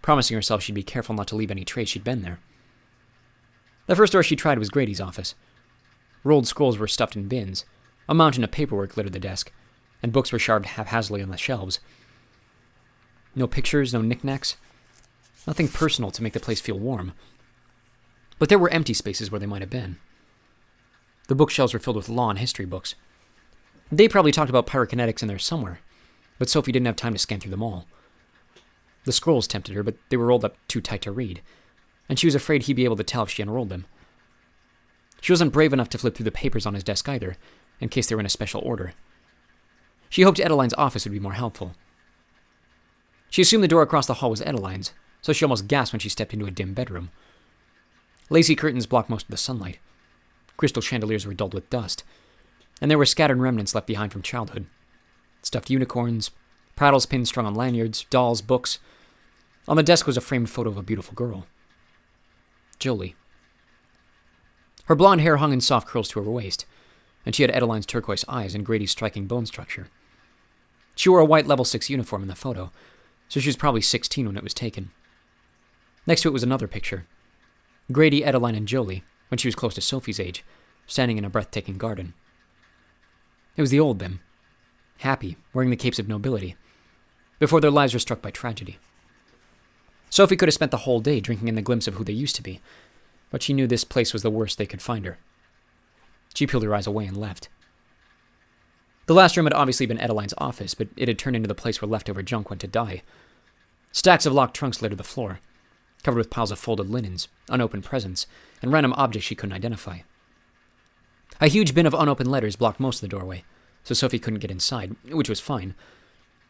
promising herself she'd be careful not to leave any trace she'd been there. The first door she tried was Grady's office. Rolled scrolls were stuffed in bins, a mountain of paperwork littered the desk, and books were shoved haphazardly on the shelves. No pictures, no knickknacks. Nothing personal to make the place feel warm. But there were empty spaces where they might have been. The bookshelves were filled with law and history books. They probably talked about pyrokinetics in there somewhere, but Sophie didn't have time to scan through them all. The scrolls tempted her, but they were rolled up too tight to read, and she was afraid he'd be able to tell if she unrolled them. She wasn't brave enough to flip through the papers on his desk either, in case they were in a special order. She hoped Edeline's office would be more helpful. She assumed the door across the hall was Edeline's, so she almost gasped when she stepped into a dim bedroom. Lacy curtains blocked most of the sunlight. Crystal chandeliers were dulled with dust, and there were scattered remnants left behind from childhood. Stuffed unicorns, prattles pins strung on lanyards, dolls, books. On the desk was a framed photo of a beautiful girl. Jolie. Her blonde hair hung in soft curls to her waist, and she had Edeline's turquoise eyes and Grady's striking bone structure. She wore a white level 6 uniform in the photo, so she was probably 16 when it was taken. Next to it was another picture. Grady, Edeline, and Jolie, when she was close to Sophie's age, standing in a breathtaking garden. It was the old them, happy, wearing the capes of nobility, before their lives were struck by tragedy. Sophie could have spent the whole day drinking in the glimpse of who they used to be, but she knew this place was the worst they could find her. She peeled her eyes away and left. The last room had obviously been Edeline's office, but it had turned into the place where leftover junk went to die. Stacks of locked trunks littered the floor, covered with piles of folded linens, unopened presents, and random objects she couldn't identify. A huge bin of unopened letters blocked most of the doorway, so Sophie couldn't get inside, which was fine.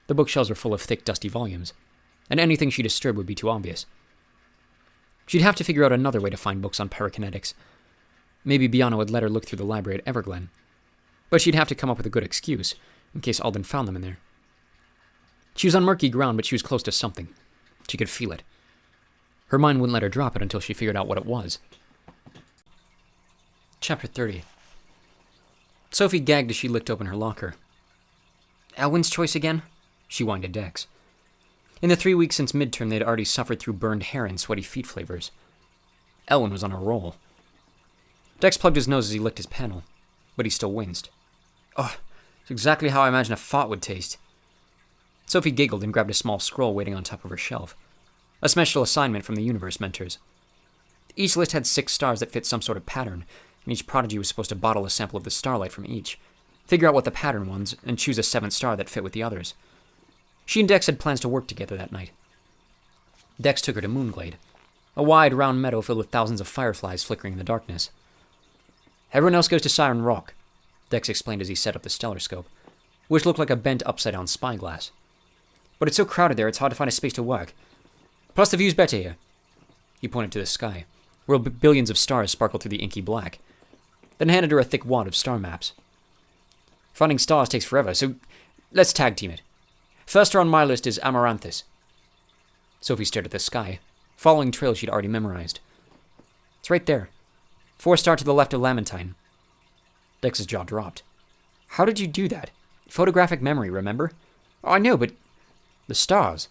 The bookshelves were full of thick, dusty volumes, and anything she disturbed would be too obvious. She'd have to figure out another way to find books on pyrokinetics. Maybe Biano would let her look through the library at Everglen, but she'd have to come up with a good excuse, in case Alden found them in there. She was on murky ground, but she was close to something. She could feel it. Her mind wouldn't let her drop it until she figured out what it was. Chapter 30. Sophie gagged as she licked open her locker. Elwyn's choice again? She whined at Dex. In the 3 weeks since midterm, they'd already suffered through burned hair and sweaty feet flavors. Elwyn was on a roll. Dex plugged his nose as he licked his panel, but he still winced. Oh, it's exactly how I imagine a fart would taste. Sophie giggled and grabbed a small scroll waiting on top of her shelf. A special assignment from the universe mentors. Each list had 6 stars that fit some sort of pattern, and each prodigy was supposed to bottle a sample of the starlight from each, figure out what the pattern was, and choose a 7th star that fit with the others. She and Dex had plans to work together that night. Dex took her to Moonglade, a wide, round meadow filled with thousands of fireflies flickering in the darkness. Everyone else goes to Siren Rock, Dex explained as he set up the stellar-scope, which looked like a bent upside-down spyglass. But it's so crowded there, it's hard to find a space to work. Plus the view's better here. He pointed to the sky, where billions of stars sparkled through the inky black, then handed her a thick wad of star maps. Finding stars takes forever, so let's tag team it. First star on my list is Amaranthus. Sophie stared at the sky, following trails she'd already memorized. It's right there. 4-star to the left of Lamentine. Dex's jaw dropped. How did you do that? Photographic memory, remember? Oh, I know, but the stars.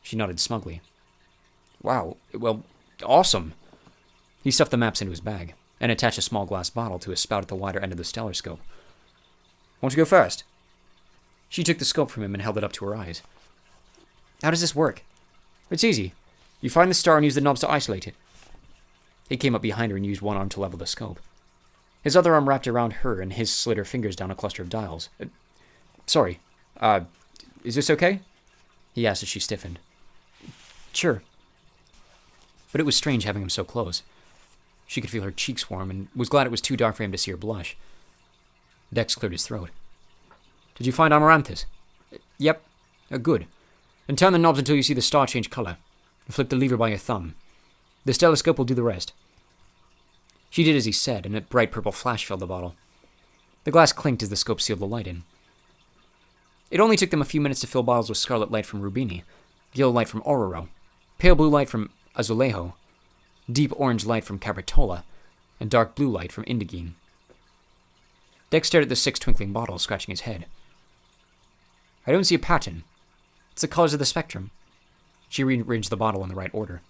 She nodded smugly. Wow, well, awesome. He stuffed the maps into his bag and attached a small glass bottle to a spout at the wider end of the stellar scope. Want to go first? She took the scope from him and held it up to her eyes. How does this work? It's easy. You find the star and use the knobs to isolate it. He came up behind her and used one arm to level the scope. His other arm wrapped around her and his slid her fingers down a cluster of dials. Sorry. Is this okay? He asked as she stiffened. Sure. But it was strange having him so close. She could feel her cheeks warm and was glad it was too dark for him to see her blush. Dex cleared his throat. Did you find Amaranthus? Yep. Good. And turn the knobs until you see the star change color. And flip the lever by your thumb. The stelloscope will do the rest. She did as he said, and a bright purple flash filled the bottle. The glass clinked as the scope sealed the light in. It only took them a few minutes to fill bottles with scarlet light from Rubini, yellow light from Ororo, pale blue light from Azulejo, deep orange light from Cabritola, and dark blue light from Indigene. Dex stared at the 6 twinkling bottles, scratching his head. I don't see a pattern. It's the colors of the spectrum. She rearranged the bottle in the right order.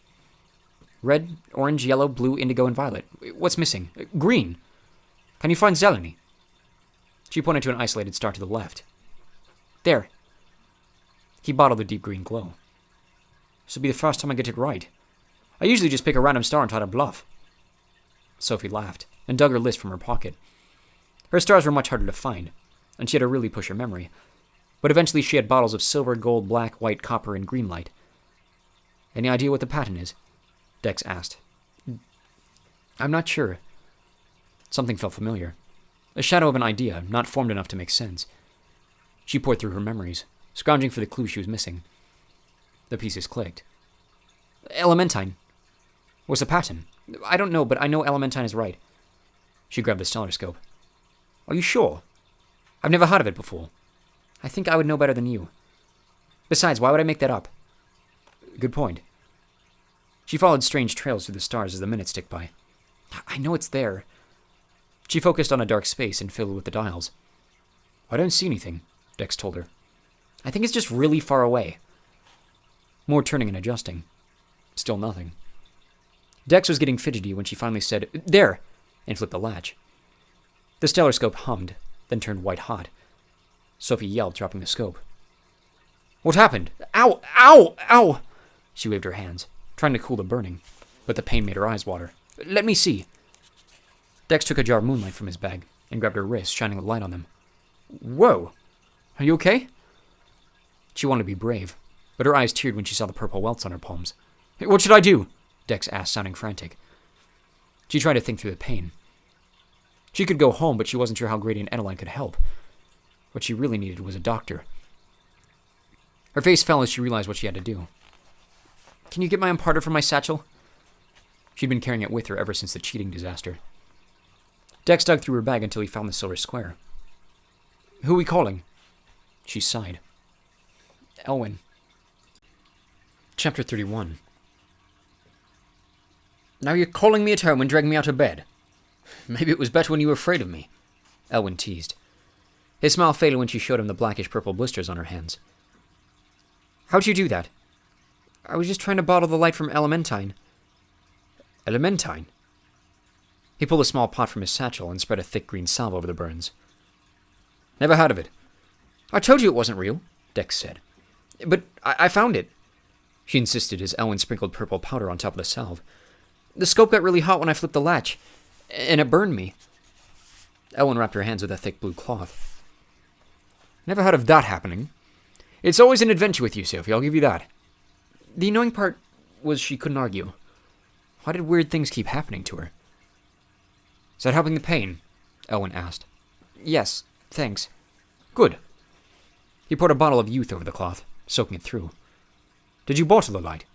Red, orange, yellow, blue, indigo, and violet. What's missing? Green. Can you find Zeleny? She pointed to an isolated star to the left. There. He bottled the deep green glow. This will be the first time I get it right. I usually just pick a random star and try to bluff. Sophie laughed and dug her list from her pocket. Her stars were much harder to find, and she had to really push her memory. But eventually she had bottles of silver, gold, black, white, copper, and green light. Any idea what the pattern is? Dex asked. I'm not sure. Something felt familiar. A shadow of an idea, not formed enough to make sense. She poured through her memories, scrounging for the clue she was missing. The pieces clicked. Elementine. What's the pattern? I don't know, but I know Elementine is right. She grabbed the stelloscope. Are you sure? I've never heard of it before. I think I would know better than you. Besides, why would I make that up? Good point. She followed strange trails through the stars as the minutes ticked by. I know it's there. She focused on a dark space and filled it with the dials. I don't see anything, Dex told her. I think it's just really far away. More turning and adjusting. Still nothing. Dex was getting fidgety when she finally said, There! And flipped the latch. The stelloscope hummed, then turned white-hot. Sophie yelled, dropping the scope. What happened? Ow! Ow! Ow! She waved her hands, trying to cool the burning, but the pain made her eyes water. Let me see. Dex took a jar of moonlight from his bag and grabbed her wrists, shining the light on them. Whoa! Are you okay? She wanted to be brave, but her eyes teared when she saw the purple welts on her palms. What should I do? Dex asked, sounding frantic. She tried to think through the pain. She could go home, but she wasn't sure how Grady and Edeline could help. What she really needed was a doctor. Her face fell as she realized what she had to do. Can you get my imparter from my satchel? She'd been carrying it with her ever since the cheating disaster. Dex dug through her bag until he found the silver square. Who are we calling? She sighed. Elwyn. Chapter 31. Now you're calling me at home and dragging me out of bed. Maybe it was better when you were afraid of me, Elwyn teased. His smile faded when she showed him the blackish-purple blisters on her hands. How'd you do that? I was just trying to bottle the light from Elementine. Elementine? He pulled a small pot from his satchel and spread a thick green salve over the burns. Never heard of it. I told you it wasn't real, Dex said. But I found it, she insisted as Elwyn sprinkled purple powder on top of the salve. The scope got really hot when I flipped the latch, and it burned me. Elwyn wrapped her hands with a thick blue cloth. Never heard of that happening. It's always an adventure with you, Sophie, I'll give you that. The annoying part was she couldn't argue. Why did weird things keep happening to her? Is that helping the pain? Elwyn asked. Yes, thanks. Good. He poured a bottle of youth over the cloth, soaking it through. Did you bottle the light?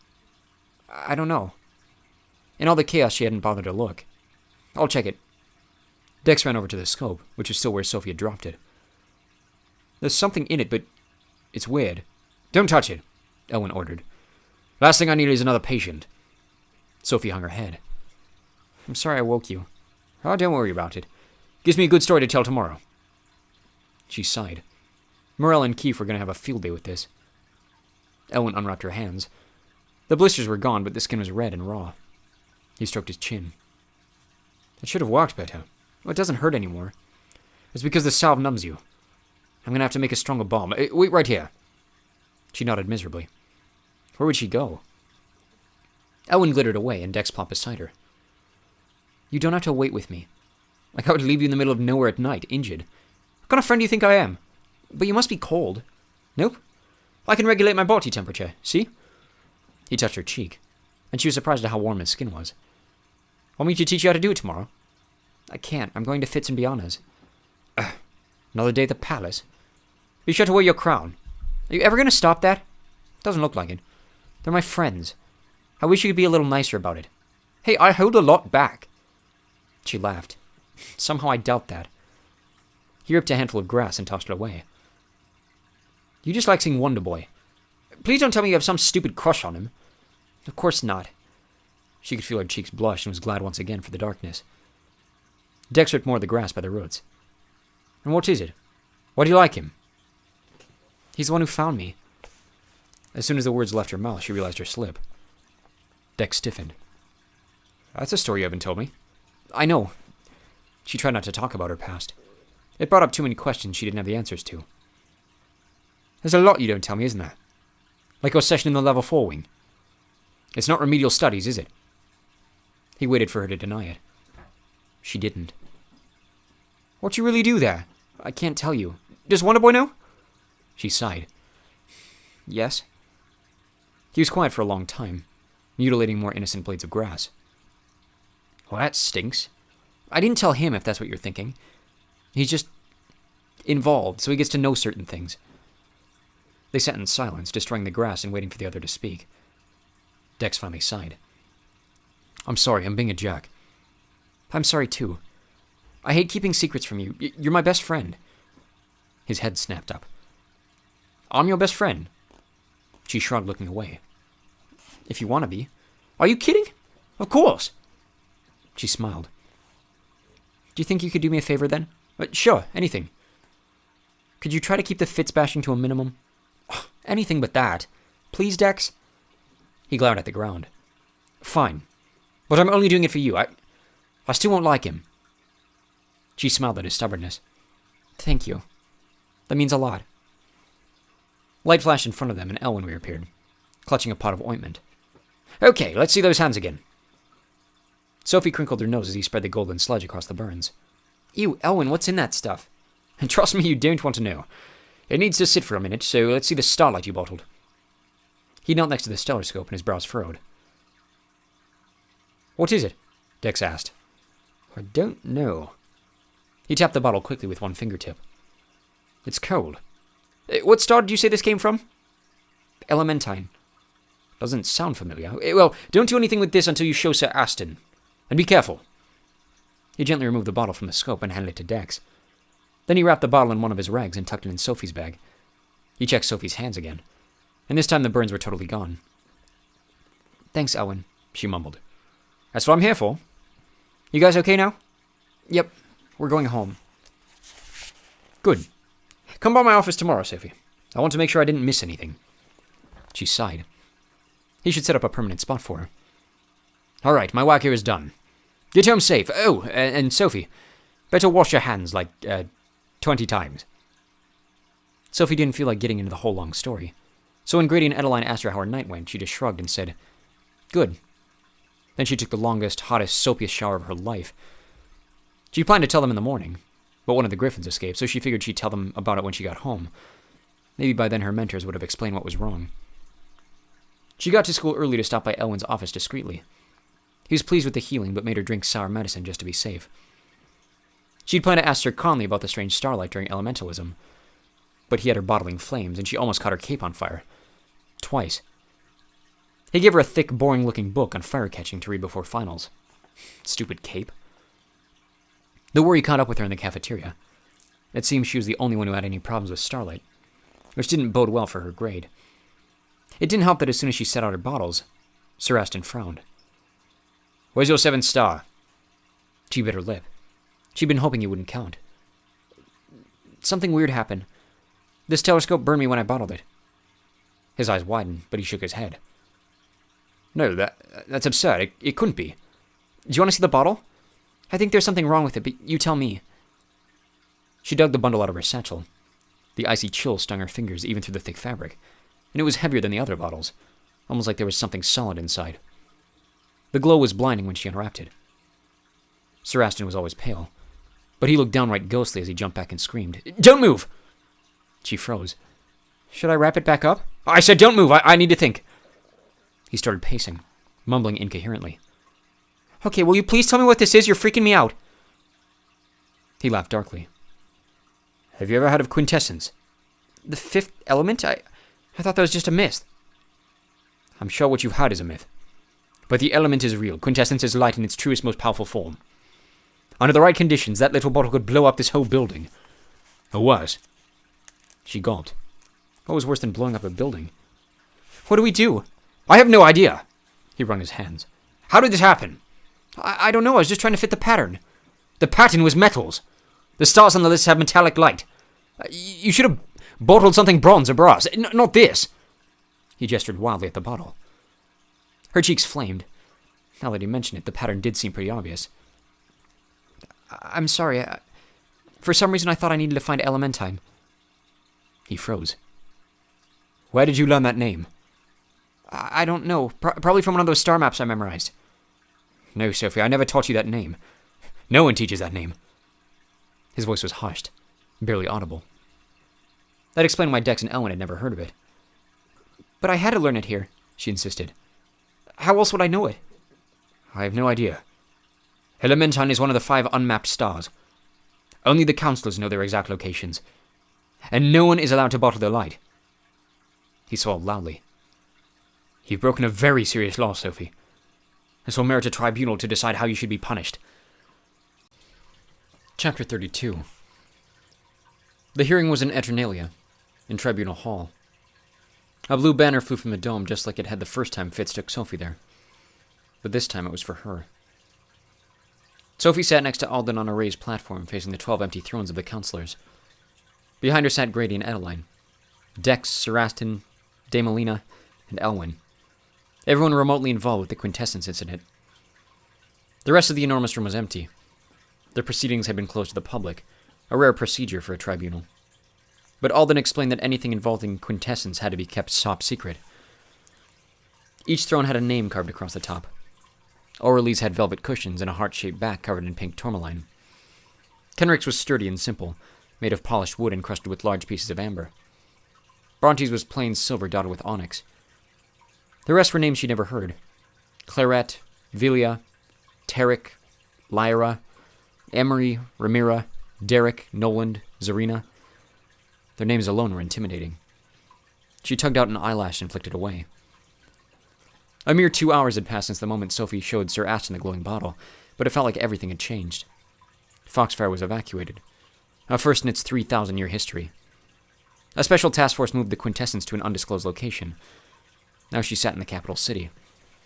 I don't know. In all the chaos, she hadn't bothered to look. I'll check it. Dex ran over to the scope, which was still where Sophie had dropped it. There's something in it, but it's weird. Don't touch it, Elwyn ordered. Last thing I need is another patient. Sophie hung her head. I'm sorry I woke you. Oh, don't worry about it. Gives me a good story to tell tomorrow. She sighed. Morel and Keith were going to have a field day with this. Elwyn unwrapped her hands. The blisters were gone, but the skin was red and raw. He stroked his chin. It should have worked better. Well, it doesn't hurt anymore. It's because the salve numbs you. I'm going to have to make a stronger balm. Wait right here. She nodded miserably. Where would she go? Elwyn glittered away, and Dex plopped beside her. You don't have to wait with me. Like I would leave you in the middle of nowhere at night, injured. What kind of friend do you think I am? But you must be cold. Nope. I can regulate my body temperature, see? He touched her cheek, and she was surprised at how warm his skin was. Want me to teach you how to do it tomorrow? I can't. I'm going to Fitz and Biana's. Another day at the palace. Be sure to wear your crown. Are you ever going to stop that? Doesn't look like it. They're my friends. I wish you could be a little nicer about it. Hey, I hold a lot back. She laughed. Somehow I doubt that. He ripped a handful of grass and tossed it away. You just like seeing Wonder Boy. Please don't tell me you have some stupid crush on him. Of course not. She could feel her cheeks blush and was glad once again for the darkness. Dex ripped more of the grass by the roots. And what is it? Why do you like him? He's the one who found me. As soon as the words left her mouth, she realized her slip. Dex stiffened. That's a story you haven't told me. I know. She tried not to talk about her past. It brought up too many questions she didn't have the answers to. There's a lot you don't tell me, isn't there? Like your session in the level 4 wing. It's not remedial studies, is it? He waited for her to deny it. She didn't. What'd you really do there? I can't tell you. Does Wonder Boy know? She sighed. Yes. He was quiet for a long time, mutilating more innocent blades of grass. Well, that stinks. I didn't tell him, if that's what you're thinking. He's just involved, so he gets to know certain things. They sat in silence, destroying the grass and waiting for the other to speak. Dex finally sighed. I'm sorry, I'm being a jack. I'm sorry, too. I hate keeping secrets from you. You're my best friend. His head snapped up. I'm your best friend. She shrugged, looking away. If you want to be. Are you kidding? Of course. She smiled. Do you think you could do me a favor, then? Sure, anything. Could you try to keep the Fitz bashing to a minimum? Anything but that. Please, Dex? He glowered at the ground. Fine. But I'm only doing it for you. I still won't like him. She smiled at his stubbornness. Thank you. That means a lot. Light flashed in front of them, and Elwyn reappeared, clutching a pot of ointment. Okay, let's see those hands again. Sophie crinkled her nose as he spread the golden sludge across the burns. Ew, Elwyn, what's in that stuff? And trust me, you don't want to know. It needs to sit for a minute, so let's see the starlight you bottled. He knelt next to the stelloscope, and his brows furrowed. What is it? Dex asked. I don't know. He tapped the bottle quickly with one fingertip. It's cold. What star did you say this came from? Elementine. Doesn't sound familiar. Well, don't do anything with this until you show Sir Aston. And be careful. He gently removed the bottle from the scope and handed it to Dex. Then he wrapped the bottle in one of his rags and tucked it in Sophie's bag. He checked Sophie's hands again, and this time the burns were totally gone. Thanks, Elwyn, she mumbled. That's what I'm here for. You guys okay now? Yep, we're going home. Good. Come by my office tomorrow, Sophie. I want to make sure I didn't miss anything. She sighed. He should set up a permanent spot for her. All right, my work here is done. Get home safe. Oh, and Sophie, better wash your hands like 20 times. Sophie didn't feel like getting into the whole long story, so when Grady and Edeline asked her how her night went, she just shrugged and said, Good. Then she took the longest, hottest, soapiest shower of her life. She planned to tell them in the morning, but one of the Griffins escaped, so she figured she'd tell them about it when she got home. Maybe by then her mentors would have explained what was wrong. She got to school early to stop by Elwyn's office discreetly. He was pleased with the healing, but made her drink sour medicine just to be safe. She'd planned to ask Sir Conley about the strange starlight during elementalism, but he had her bottling flames, and she almost caught her cape on fire. Twice. He gave her a thick, boring-looking book on fire catching to read before finals. Stupid cape. The worry caught up with her in the cafeteria. It seemed she was the only one who had any problems with starlight, which didn't bode well for her grade. It didn't help that as soon as she set out her bottles, Sir Aston frowned. Where's your 7th star? She bit her lip. She'd been hoping he wouldn't count. Something weird happened. This telescope burned me when I bottled it. His eyes widened, but he shook his head. No, that's absurd. It couldn't be. Do you want to see the bottle? I think there's something wrong with it, but you tell me. She dug the bundle out of her satchel. The icy chill stung her fingers even through the thick fabric, and it was heavier than the other bottles, almost like there was something solid inside. The glow was blinding when she unwrapped it. Sir Aston was always pale, but he looked downright ghostly as he jumped back and screamed, "Don't move!" She froze. Should I wrap it back up? I said don't move! I need to think. He started pacing, mumbling incoherently. Okay, will you please tell me what this is? You're freaking me out. He laughed darkly. Have you ever heard of quintessence? The fifth element? I thought that was just a myth. I'm sure what you've heard is a myth. But the element is real. Quintessence is light in its truest, most powerful form. Under the right conditions, that little bottle could blow up this whole building. Or worse. She gulped. What was worse than blowing up a building? What do we do? I have no idea. He wrung his hands. How did this happen? I don't know. I was just trying to fit the pattern. The pattern was metals. The stars on the list have metallic light. You should have bottled something bronze or brass. Not this. He gestured wildly at the bottle. Her cheeks flamed. Now that he mentioned it, the pattern did seem pretty obvious. I'm sorry. For some reason, I thought I needed to find Elementine. He froze. Where did you learn that name? I don't know. Probably from one of those star maps I memorized. No, Sophie, I never taught you that name. No one teaches that name. His voice was hushed, barely audible. That explained why Dex and Elwyn had never heard of it. But I had to learn it here, she insisted. How else would I know it? I have no idea. Elementine is one of the 5 unmapped stars. Only the counselors know their exact locations. And no one is allowed to bottle their light. He swallowed loudly. You've broken a very serious law, Sophie. This will merit a tribunal to decide how you should be punished. Chapter 32. The hearing was in Eternalia, in Tribunal Hall. A blue banner flew from the dome just like it had the first time Fitz took Sophie there. But this time it was for her. Sophie sat next to Alden on a raised platform facing the 12 empty thrones of the counselors. Behind her sat Grady and Adeline, Dex, Sir Aston, Damelina, and Elwyn. Everyone remotely involved with the quintessence incident. The rest of the enormous room was empty. The proceedings had been closed to the public, a rare procedure for a tribunal. But Alden explained that anything involving quintessence had to be kept top secret. Each throne had a name carved across the top. Aurelie's had velvet cushions and a heart-shaped back covered in pink tourmaline. Kenrick's was sturdy and simple, made of polished wood encrusted with large pieces of amber. Bronte's was plain silver dotted with onyx. The rest were names she'd never heard. Claret, Vilia, Tarek, Lyra, Emery, Ramira, Derek, Noland, Zarina. Their names alone were intimidating. She tugged out an eyelash and flicked it away. A mere 2 hours had passed since the moment Sophie showed Sir Aston the glowing bottle, but it felt like everything had changed. Foxfire was evacuated, a first in its 3,000-year history. A special task force moved the quintessence to an undisclosed location. Now she sat in the capital city,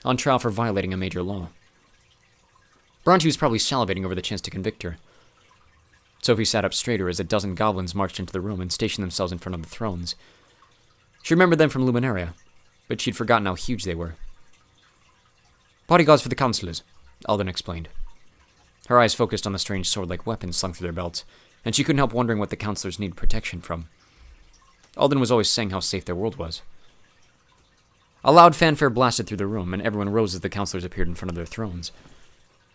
on trial for violating a major law. Bronte was probably salivating over the chance to convict her. Sophie sat up straighter as a dozen goblins marched into the room and stationed themselves in front of the thrones. She remembered them from Luminaria, but she'd forgotten how huge they were. Bodyguards for the counselors, Alden explained. Her eyes focused on the strange sword-like weapons slung through their belts, and she couldn't help wondering what the counselors needed protection from. Alden was always saying how safe their world was. A loud fanfare blasted through the room, and everyone rose as the counselors appeared in front of their thrones.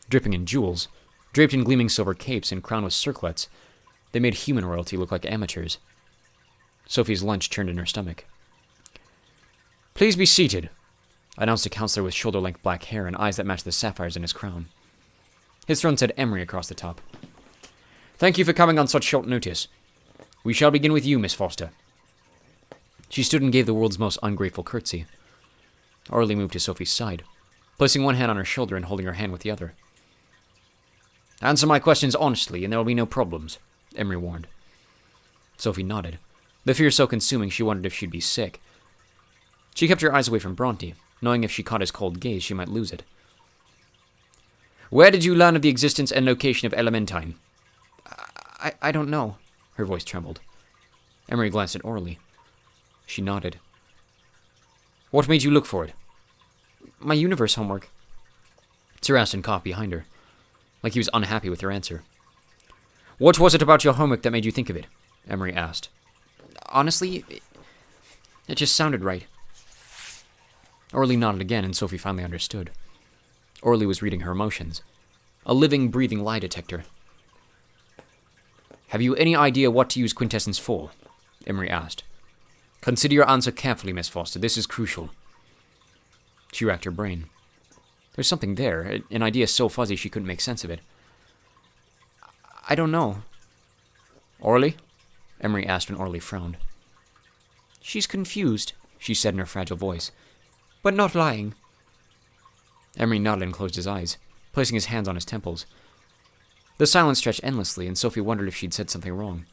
Dripping in jewels, draped in gleaming silver capes and crowned with circlets, they made human royalty look like amateurs. Sophie's lunch churned in her stomach. Please be seated, announced a counselor with shoulder-length black hair and eyes that matched the sapphires in his crown. His throne said Emery across the top. Thank you for coming on such short notice. We shall begin with you, Miss Foster. She stood and gave the world's most ungrateful curtsy. Aurelie moved to Sophie's side, placing one hand on her shoulder and holding her hand with the other. Answer my questions honestly, and there will be no problems, Emery warned. Sophie nodded, the fear so consuming she wondered if she'd be sick. She kept her eyes away from Bronte, knowing if she caught his cold gaze she might lose it. Where did you learn of the existence and location of Elementine? I don't know. Her voice trembled. Emery glanced at Orly. She nodded. What made you look for it? My universe homework. Sir Aston coughed behind her, like he was unhappy with her answer. What was it about your homework that made you think of it? Emery asked. Honestly, it just sounded right. Orly nodded again, and Sophie finally understood. Orly was reading her emotions. A living, breathing lie detector. Have you any idea what to use quintessence for? Emery asked. Consider your answer carefully, Miss Foster. This is crucial. She racked her brain. There's something there, an idea so fuzzy she couldn't make sense of it. I don't know. Orly? Emery asked when Orly frowned. She's confused, she said in her fragile voice, but not lying. Emery nodded and closed his eyes, placing his hands on his temples. The silence stretched endlessly, and Sophie wondered if she'd said something wrong.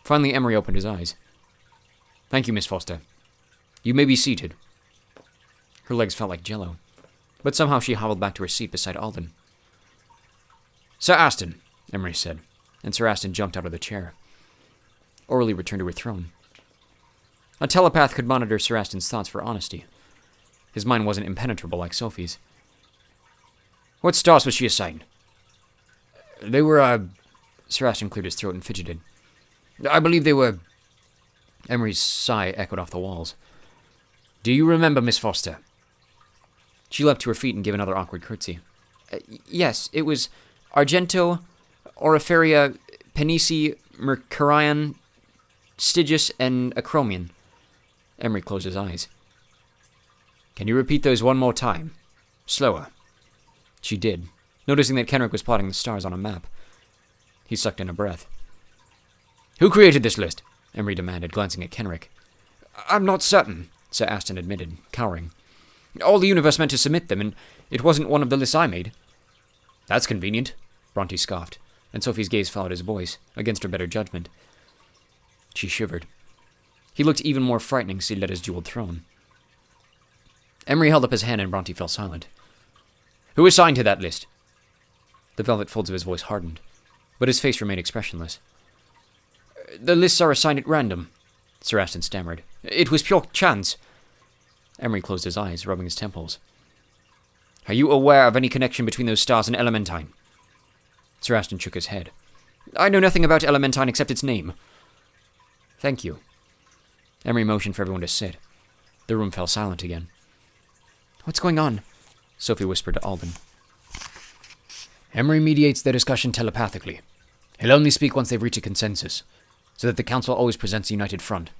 Finally, Emery opened his eyes. Thank you, Miss Foster. You may be seated. Her legs felt like jello, but somehow she hobbled back to her seat beside Alden. Sir Aston, Emery said, and Sir Aston jumped out of the chair. Orly returned to her throne. A telepath could monitor Sir Aston's thoughts for honesty. His mind wasn't impenetrable like Sophie's. What stars was she assigned? They were, Sir Aston cleared his throat and fidgeted. I believe they were... Emery's sigh echoed off the walls. Do you remember, Miss Foster? She leapt to her feet and gave another awkward curtsy. Yes, it was Argento, Auriferia, Penici, Mercurian, Stygius, and Acromion. Emery closed his eyes. Can you repeat those one more time? Slower. She did, noticing that Kenrick was plotting the stars on a map. He sucked in a breath. Who created this list? Emery demanded, glancing at Kenrick. I'm not certain, Sir Aston admitted, cowering. All the universe meant to submit them, and it wasn't one of the lists I made. That's convenient, Bronte scoffed, and Sophie's gaze followed his voice, against her better judgment. She shivered. He looked even more frightening seated at his jeweled throne. Emery held up his hand and Bronte fell silent. Who assigned to that list? The velvet folds of his voice hardened, but his face remained expressionless. The lists are assigned at random, Sir Aston stammered. It was pure chance. Emery closed his eyes, rubbing his temples. Are you aware of any connection between those stars and Elementine? Sir Aston shook his head. I know nothing about Elementine except its name. Thank you. Emery motioned for everyone to sit. The room fell silent again. What's going on? Sophie whispered to Alden. Emery mediates their discussion telepathically. He'll only speak once they've reached a consensus, so that the council always presents a united front.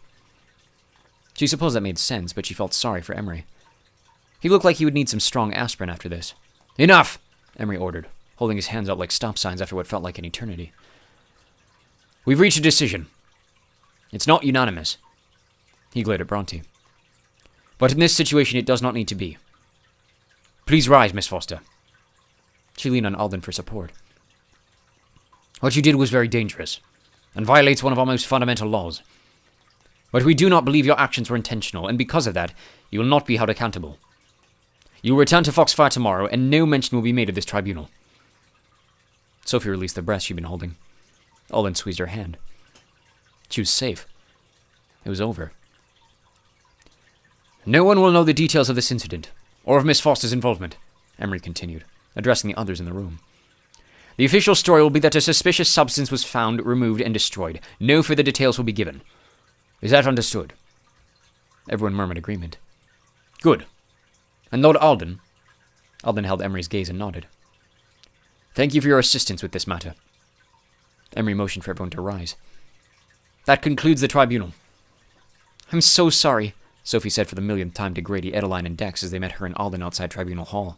She supposed that made sense, but she felt sorry for Emery. He looked like he would need some strong aspirin after this. Enough! Emery ordered, holding his hands out like stop signs after what felt like an eternity. We've reached a decision. It's not unanimous. He glared at Bronte. But in this situation, it does not need to be. Please rise, Miss Foster. She leaned on Alden for support. What you did was very dangerous, and violates one of our most fundamental laws. But we do not believe your actions were intentional, and because of that, you will not be held accountable. You will return to Foxfire tomorrow, and no mention will be made of this tribunal. Sophie released the breast she'd been holding. Alden squeezed her hand. She was safe. It was over. No one will know the details of this incident, or of Miss Foster's involvement, Emery continued, addressing the others in the room. The official story will be that a suspicious substance was found, removed, and destroyed. No further details will be given. Is that understood? Everyone murmured agreement. Good. And Lord Alden? Alden held Emery's gaze and nodded. Thank you for your assistance with this matter. Emery motioned for everyone to rise. That concludes the tribunal. I'm so sorry, Sophie said for the millionth time to Grady, Adeline, and Dex as they met her and Alden outside Tribunal Hall.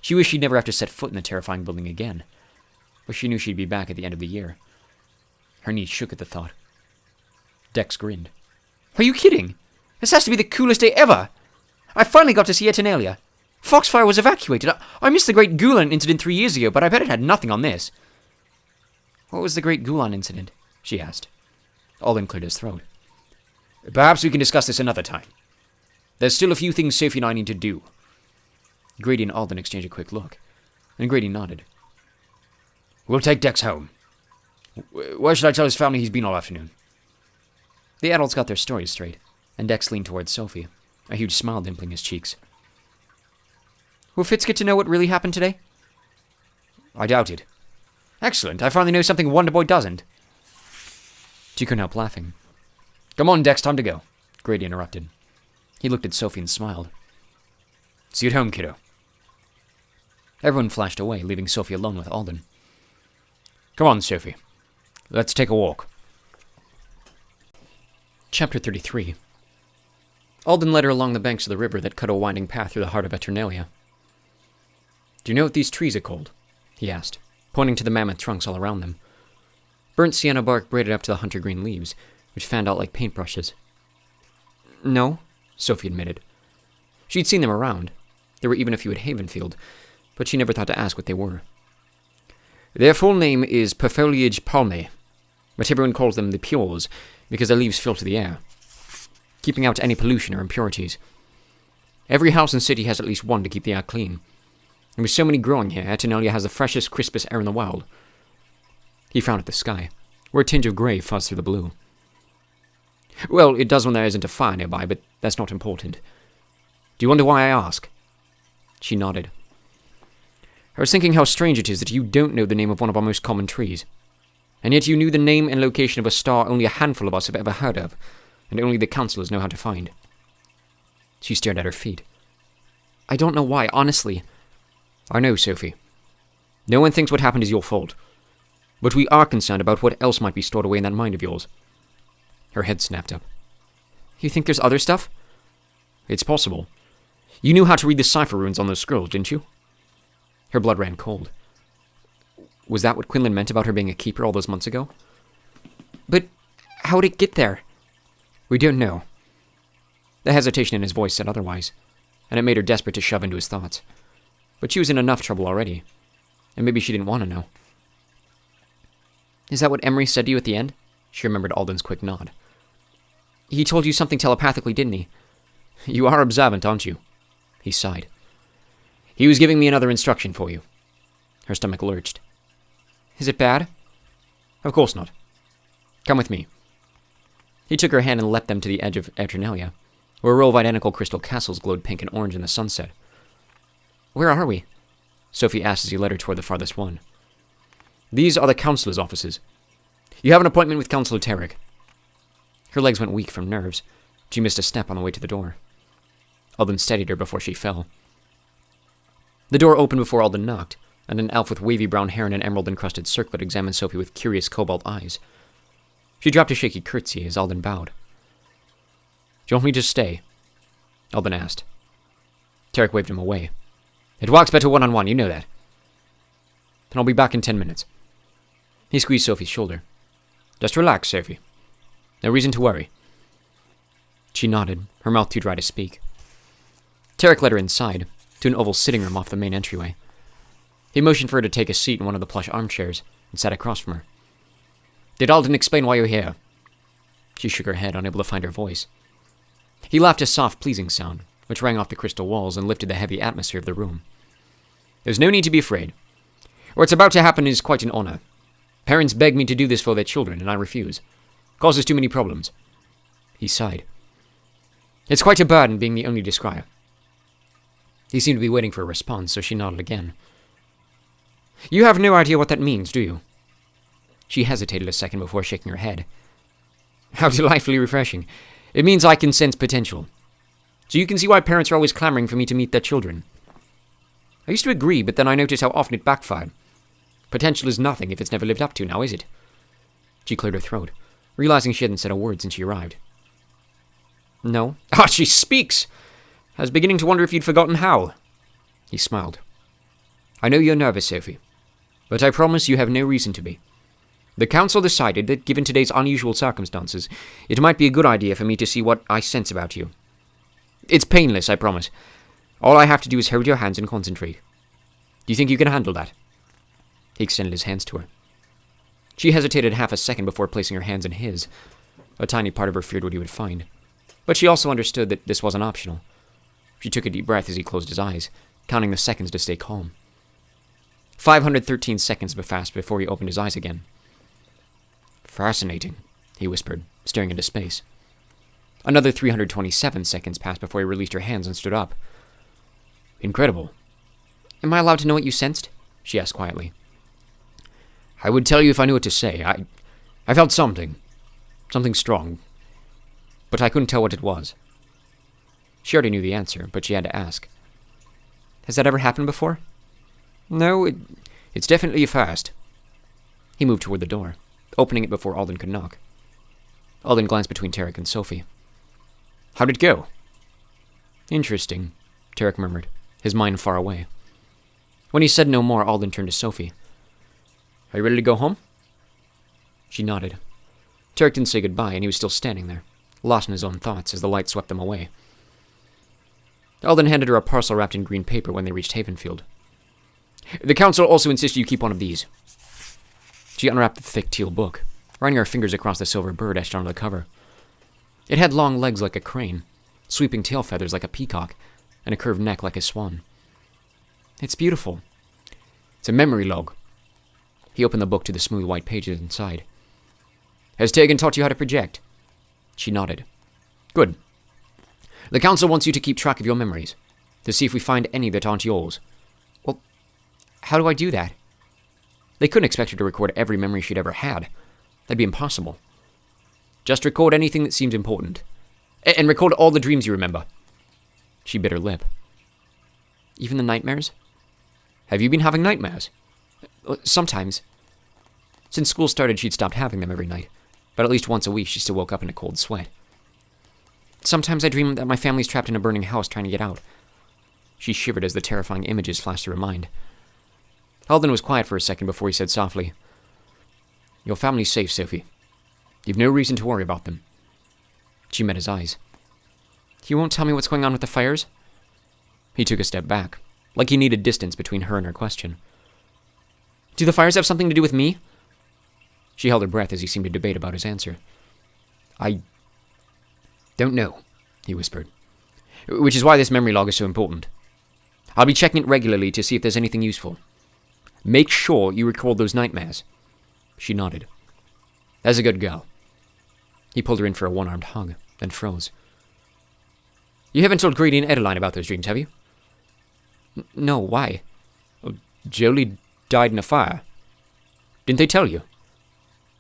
She wished she'd never have to set foot in the terrifying building again, but she knew she'd be back at the end of the year. Her knees shook at the thought. Dex grinned. Are you kidding? This has to be the coolest day ever! I finally got to see Eternalia. Foxfire was evacuated. I missed the Great Gulan incident 3 years ago, but I bet it had nothing on this. What was the Great Gulan incident? She asked. Alden cleared his throat. Perhaps we can discuss this another time. There's still a few things Sophie and I need to do. Grady and Alden exchanged a quick look. and Grady nodded. We'll take Dex home. Where should I tell his family he's been all afternoon? The adults got their stories straight, and Dex leaned towards Sophie, a huge smile dimpling his cheeks. Will Fitz get to know what really happened today? I doubt it. Excellent, I finally know something Wonderboy doesn't. She couldn't help laughing. Come on, Dex, time to go. Grady interrupted. He looked at Sophie and smiled. See you at home, kiddo. Everyone flashed away, leaving Sophie alone with Alden. Come on, Sophie. Let's take a walk. Chapter 33. Alden led her along the banks of the river that cut a winding path through the heart of Eternalia. Do you know what these trees are called? He asked, pointing to the mammoth trunks all around them. Burnt sienna bark braided up to the hunter green leaves, which fanned out like paintbrushes. No, Sophie admitted. She'd seen them around. There were even a few at Havenfield, but she never thought to ask what they were. Their full name is Perfoliage palmae, but everyone calls them the Pures because their leaves filter the air, keeping out any pollution or impurities. Every house and city has at least one to keep the air clean. And with so many growing here, Eternalia has the freshest, crispest air in the world. He frowned at the sky, where a tinge of grey fuzzed through the blue. Well, it does when there isn't a fire nearby, but that's not important. Do you wonder why I ask? She nodded. I was thinking how strange it is that you don't know the name of one of our most common trees. And yet you knew the name and location of a star only a handful of us have ever heard of, and only the councillors know how to find. She stared at her feet. I don't know why, honestly. I know, Sophie. No one thinks what happened is your fault. But we are concerned about what else might be stored away in that mind of yours. Her head snapped up. You think there's other stuff? It's possible. You knew how to read the cipher runes on those scrolls, didn't you? Her blood ran cold. Was that what Quinlan meant about her being a keeper all those months ago? But how'd it get there? We don't know. The hesitation in his voice said otherwise, and it made her desperate to shove into his thoughts. But she was in enough trouble already, and maybe she didn't want to know. Is that what Emery said to you at the end? She remembered Alden's quick nod. He told you something telepathically, didn't he? You are observant, aren't you? He sighed. He was giving me another instruction for you. Her stomach lurched. Is it bad? Of course not. Come with me. He took her hand and leapt them to the edge of Eternalia, where a row of identical crystal castles glowed pink and orange in the sunset. Where are we? Sophie asked as he led her toward the farthest one. These are the councillor's offices. You have an appointment with Councillor Tarek. Her legs went weak from nerves. She missed a step on the way to the door. Alden steadied her before she fell. The door opened before Alden knocked, and an elf with wavy brown hair and an emerald-encrusted circlet examined Sophie with curious cobalt eyes. She dropped a shaky curtsy as Alden bowed. Do you want me to stay? Alden asked. Tarek waved him away. It works better one-on-one, you know that. Then I'll be back in 10 minutes. He squeezed Sophie's shoulder. Just relax, Sophie. No reason to worry. She nodded, her mouth too dry to speak. Tarek led her inside, to an oval sitting room off the main entryway. He motioned for her to take a seat in one of the plush armchairs, and sat across from her. Did Alden explain why you're here? She shook her head, unable to find her voice. He laughed a soft, pleasing sound, which rang off the crystal walls and lifted the heavy atmosphere of the room. There's no need to be afraid. What's about to happen is quite an honor. Parents beg me to do this for their children, and I refuse. Causes too many problems. He sighed. It's quite a burden being the only descrier. He seemed to be waiting for a response, so she nodded again. You have no idea what that means, do you? She hesitated a second before shaking her head. How delightfully refreshing. It means I can sense potential. So you can see why parents are always clamoring for me to meet their children. I used to agree, but then I noticed how often it backfired. Potential is nothing if it's never lived up to, now is it? She cleared her throat, realizing she hadn't said a word since she arrived. No. Ah, she speaks! I was beginning to wonder if you'd forgotten how. He smiled. I know you're nervous, Sophie, but I promise you have no reason to be. The council decided that, given today's unusual circumstances, it might be a good idea for me to see what I sense about you. It's painless, I promise. All I have to do is hold your hands and concentrate. Do you think you can handle that? He extended his hands to her. She hesitated half a second before placing her hands in his. A tiny part of her feared what he would find. But she also understood that this wasn't optional. She took a deep breath as he closed his eyes, counting the seconds to stay calm. 513 seconds passed before he opened his eyes again. Fascinating, he whispered, staring into space. Another 327 seconds passed before he released her hands and stood up. Incredible. Am I allowed to know what you sensed? She asked quietly. I would tell you if I knew what to say. I felt something. Something strong. But I couldn't tell what it was. She already knew the answer, but she had to ask. Has that ever happened before? No, it's definitely a first. He moved toward the door, opening it before Alden could knock. Alden glanced between Tarek and Sophie. How'd it go? Interesting, Tarek murmured, his mind far away. When he said no more, Alden turned to Sophie. Are you ready to go home? She nodded. Tarek didn't say goodbye, and he was still standing there, lost in his own thoughts as the light swept them away. Alden handed her a parcel wrapped in green paper when they reached Havenfield. The council also insists you keep one of these. She unwrapped the thick teal book, running her fingers across the silver bird etched onto the cover. It had long legs like a crane, sweeping tail feathers like a peacock, and a curved neck like a swan. It's beautiful. It's a memory log. He opened the book to the smooth white pages inside. Has Tegan taught you how to project? She nodded. Good. The council wants you to keep track of your memories, to see if we find any that aren't yours. Well, how do I do that? They couldn't expect her to record every memory she'd ever had. That'd be impossible. Just record anything that seems important. And record all the dreams you remember. She bit her lip. Even the nightmares? Have you been having nightmares? Sometimes. Since school started, she'd stopped having them every night, but at least once a week she still woke up in a cold sweat. Sometimes I dream that my family's trapped in a burning house trying to get out. She shivered as the terrifying images flashed through her mind. Alden was quiet for a second before he said softly, Your family's safe, Sophie. You've no reason to worry about them. She met his eyes. You won't tell me what's going on with the fires? He took a step back, like he needed distance between her and her question. Do the fires have something to do with me? She held her breath as he seemed to debate about his answer. I don't know, he whispered. Which is why this memory log is so important. I'll be checking it regularly to see if there's anything useful. Make sure you record those nightmares. She nodded. That's a good girl. He pulled her in for a one-armed hug, then froze. You haven't told Grady and Adeline about those dreams, have you? No, why? Well, Jolie died in a fire. Didn't they tell you?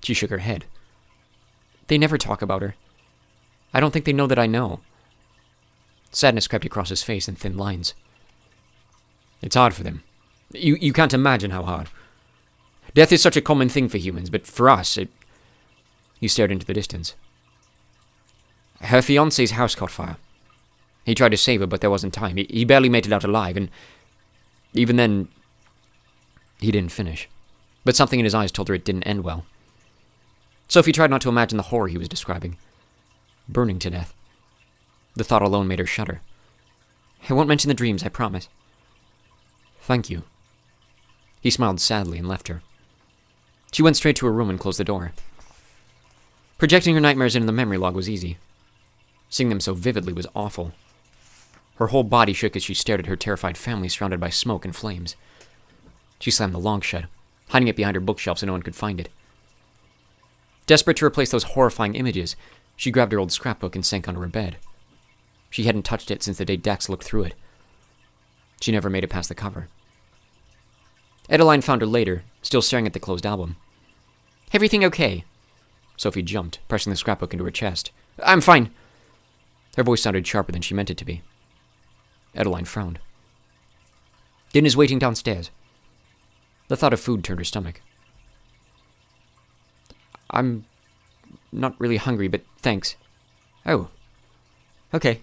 She shook her head. They never talk about her. I don't think they know that I know. Sadness crept across his face in thin lines. It's hard for them. You can't imagine how hard. Death is such a common thing for humans, but for us, He stared into the distance. Her fiancé's house caught fire. He tried to save her, but there wasn't time. He barely made it out alive, and even then, he didn't finish. But something in his eyes told her it didn't end well. Sophie tried not to imagine the horror he was describing. Burning to death. The thought alone made her shudder. I won't mention the dreams, I promise. Thank you. He smiled sadly and left her. She went straight to her room and closed the door. Projecting her nightmares into the memory log was easy. Seeing them so vividly was awful. Her whole body shook as she stared at her terrified family surrounded by smoke and flames. She slammed the log shut, hiding it behind her bookshelf so no one could find it. Desperate to replace those horrifying images, she grabbed her old scrapbook and sank onto her bed. She hadn't touched it since the day Dax looked through it. She never made it past the cover. Adeline found her later, still staring at the closed album. Everything okay? Sophie jumped, pressing the scrapbook into her chest. I'm fine. Her voice sounded sharper than she meant it to be. Adeline frowned. Dinner's waiting downstairs. The thought of food turned her stomach. I'm not really hungry, but thanks. Oh. Okay.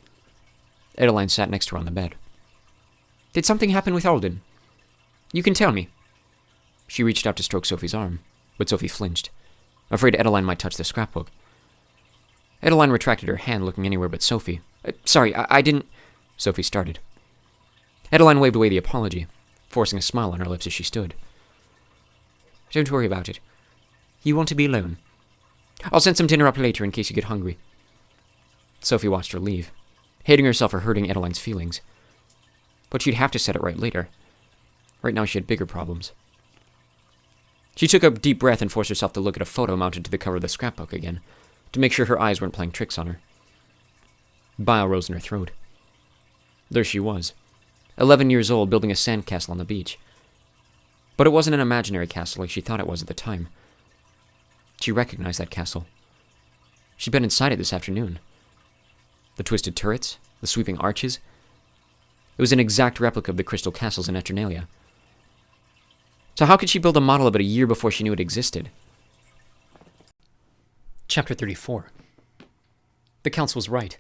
Adeline sat next to her on the bed. Did something happen with Alden? You can tell me. She reached out to stroke Sophie's arm, but Sophie flinched, afraid Adeline might touch the scrapbook. Adeline retracted her hand, looking anywhere but Sophie. Sorry, I didn't... Sophie started. Adeline waved away the apology, forcing a smile on her lips as she stood. Don't worry about it. You want to be alone. I'll send some dinner up later in case you get hungry. Sophie watched her leave, hating herself for hurting Adeline's feelings. But she'd have to set it right later. Right now she had bigger problems. She took a deep breath and forced herself to look at a photo mounted to the cover of the scrapbook again, to make sure her eyes weren't playing tricks on her. Bile rose in her throat. There she was, 11 years old, building a sandcastle on the beach. But it wasn't an imaginary castle like she thought it was at the time. She recognized that castle. She'd been inside it this afternoon. The twisted turrets, the sweeping arches. It was an exact replica of the crystal castles in Eternalia. So how could she build a model of it a year before she knew it existed? Chapter 34. The council was right.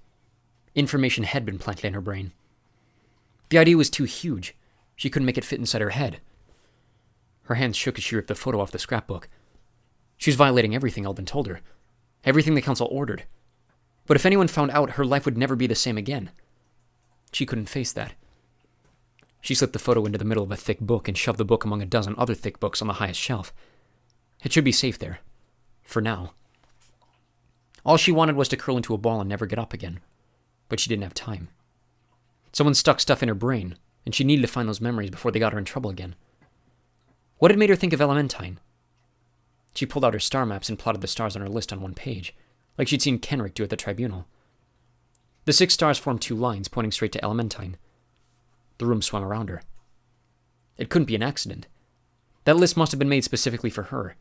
Information had been planted in her brain. The idea was too huge. She couldn't make it fit inside her head. Her hands shook as she ripped the photo off the scrapbook. She was violating everything Elbin told her. Everything the council ordered. But if anyone found out, her life would never be the same again. She couldn't face that. She slipped the photo into the middle of a thick book and shoved the book among a dozen other thick books on the highest shelf. It should be safe there. For now. All she wanted was to curl into a ball and never get up again. But she didn't have time. Someone stuck stuff in her brain, and she needed to find those memories before they got her in trouble again. What had made her think of Elementine? She pulled out her star maps and plotted the stars on her list on one page, like she'd seen Kenric do at the tribunal. The 6 stars formed 2 lines pointing straight to Elementine. The room swung around her. It couldn't be an accident. That list must have been made specifically for her,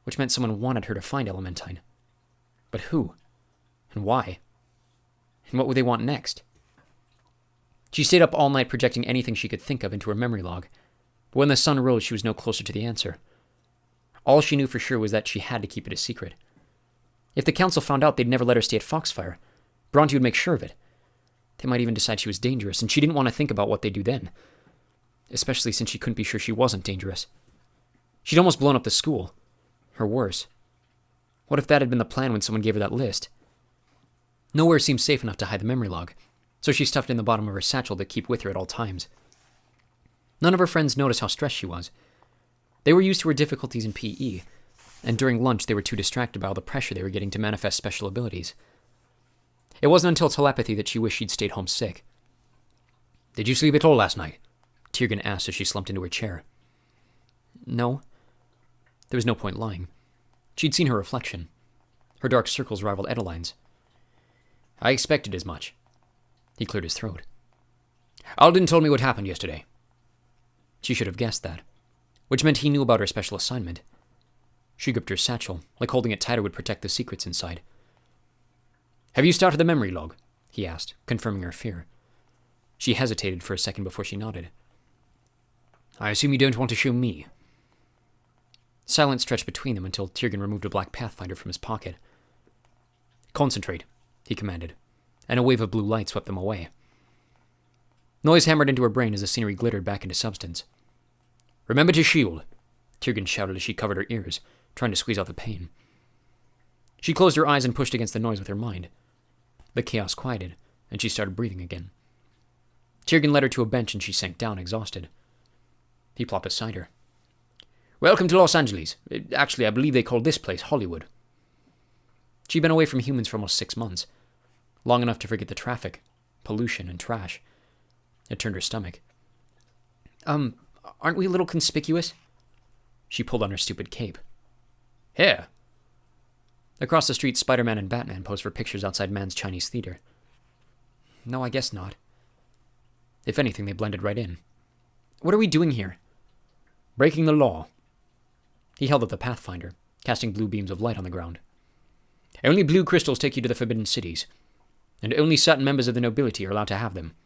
which meant someone wanted her to find Elementine. But who? And why? And what would they want next? She stayed up all night projecting anything she could think of into her memory log, but when the sun rose, she was no closer to the answer. All she knew for sure was that she had to keep it a secret. If the council found out, they'd never let her stay at Foxfire. Bronte would make sure of it. They might even decide she was dangerous, and she didn't want to think about what they'd do then. Especially since she couldn't be sure she wasn't dangerous. She'd almost blown up the school. Or worse. What if that had been the plan when someone gave her that list? Nowhere seemed safe enough to hide the memory log, so she stuffed it in the bottom of her satchel to keep with her at all times. None of her friends noticed how stressed she was. They were used to her difficulties in PE, and during lunch they were too distracted by all the pressure they were getting to manifest special abilities. It wasn't until telepathy that she wished she'd stayed home sick. "Did you sleep at all last night?" Tiergan asked as she slumped into her chair. No. There was no point lying. She'd seen her reflection. Her dark circles rivaled Adeline's. "I expected as much." He cleared his throat. "Alden told me what happened yesterday." She should have guessed that, which meant he knew about her special assignment. She gripped her satchel, like holding it tighter would protect the secrets inside. "Have you started the memory log?" he asked, confirming her fear. She hesitated for a second before she nodded. "I assume you don't want to show me." Silence stretched between them until Tiergan removed a black pathfinder from his pocket. "Concentrate," he commanded, and a wave of blue light swept them away. Noise hammered into her brain as the scenery glittered back into substance. "Remember to shield," Tiergan shouted as she covered her ears, trying to squeeze out the pain. She closed her eyes and pushed against the noise with her mind. The chaos quieted, and she started breathing again. Tiergan led her to a bench and she sank down, exhausted. He plopped beside her. "Welcome to Los Angeles. Actually, I believe they call this place Hollywood." She'd been away from humans for almost 6 months, long enough to forget the traffic, pollution, and trash. It turned her stomach. Aren't we a little conspicuous?" She pulled on her stupid cape. "Here." Across the street, Spider-Man and Batman posed for pictures outside Man's Chinese Theater. No, I guess not. If anything, they blended right in. "What are we doing here?" "Breaking the law." He held up the Pathfinder, casting blue beams of light on the ground. "Only blue crystals take you to the Forbidden Cities, and only certain members of the nobility are allowed to have them.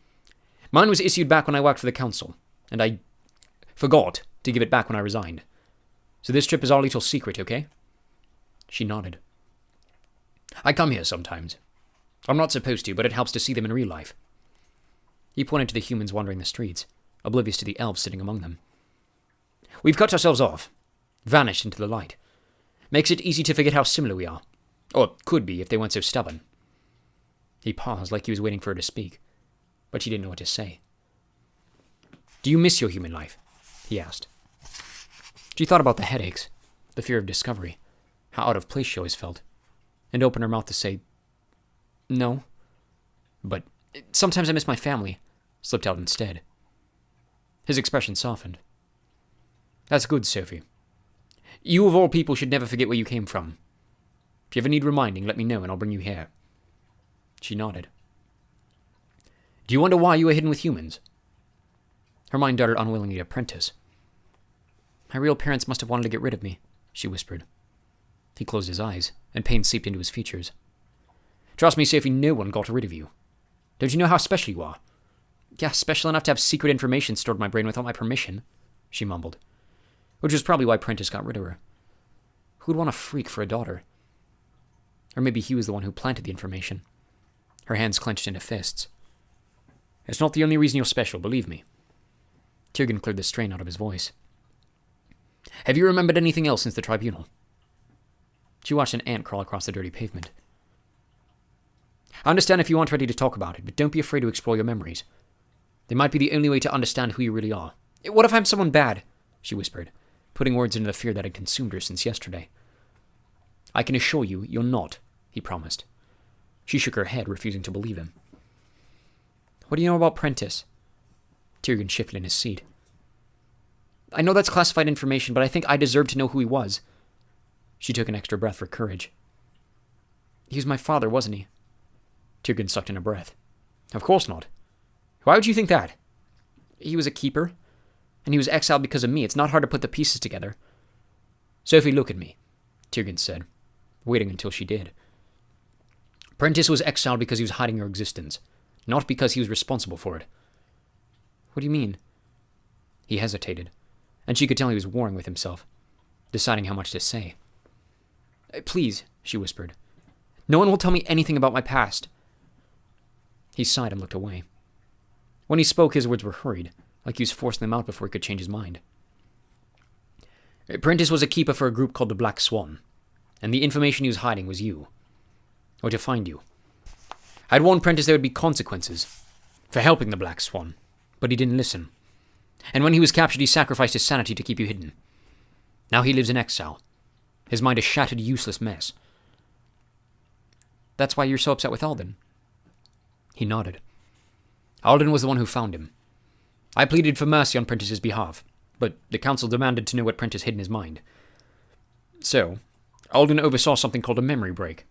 Mine was issued back when I worked for the council, and I forgot to give it back when I resigned. So this trip is our little secret, okay?" She nodded. "I come here sometimes. I'm not supposed to, but it helps to see them in real life." He pointed to the humans wandering the streets, oblivious to the elves sitting among them. "We've cut ourselves off, vanished into the light. Makes it easy to forget how similar we are. Or could be if they weren't so stubborn." He paused like he was waiting for her to speak, but she didn't know what to say. "Do you miss your human life?" he asked. She thought about the headaches, the fear of discovery, how out of place she always felt, and opened her mouth to say, "No. But sometimes I miss my family," slipped out instead. His expression softened. "That's good, Sophie. You of all people should never forget where you came from. If you ever need reminding, let me know and I'll bring you here. She nodded. Do you wonder why you were hidden with humans? Her mind darted unwillingly to Prentice. My real parents must have wanted to get rid of me, she whispered. He closed his eyes, and pain seeped into his features. Trust me, Sophie, no one got rid of you. Don't you know how special you are? Yeah, special enough to have secret information stored in my brain without my permission, she mumbled. Which was probably why Prentice got rid of her. Who'd want a freak for a daughter? Or maybe he was the one who planted the information. Her hands clenched into fists. It's not the only reason you're special, believe me. Tiergan cleared the strain out of his voice. Have you remembered anything else since the tribunal? She watched an ant crawl across the dirty pavement. I understand if you aren't ready to talk about it, but don't be afraid to explore your memories. They might be the only way to understand who you really are. What if I'm someone bad? She whispered, putting words into the fear that had consumed her since yesterday. I can assure you, you're not, he promised. She shook her head, refusing to believe him. What do you know about Prentice? Tiergan shifted in his seat. I know that's classified information, but I think I deserve to know who he was. She took an extra breath for courage. He was my father, wasn't he? Tiergan sucked in a breath. Of course not. Why would you think that? He was a keeper, and he was exiled because of me. It's not hard to put the pieces together. Sophie, look at me, Tiergan said, waiting until she did. Prentice was exiled because he was hiding your existence, not because he was responsible for it. What do you mean? He hesitated, and she could tell he was warring with himself, deciding how much to say. Please, she whispered. No one will tell me anything about my past. He sighed and looked away. When he spoke, his words were hurried, like he was forcing them out before he could change his mind. Prentice was a keeper for a group called the Black Swan, and the information he was hiding was you. Or to find you. I'd warned Prentice there would be consequences for helping the Black Swan, but he didn't listen. And when he was captured, he sacrificed his sanity to keep you hidden. Now he lives in exile. His mind a shattered, useless mess. That's why you're so upset with Alden. He nodded. Alden was the one who found him. I pleaded for mercy on Prentice's behalf, but the council demanded to know what Prentice hid in his mind. So, Alden oversaw something called a memory break.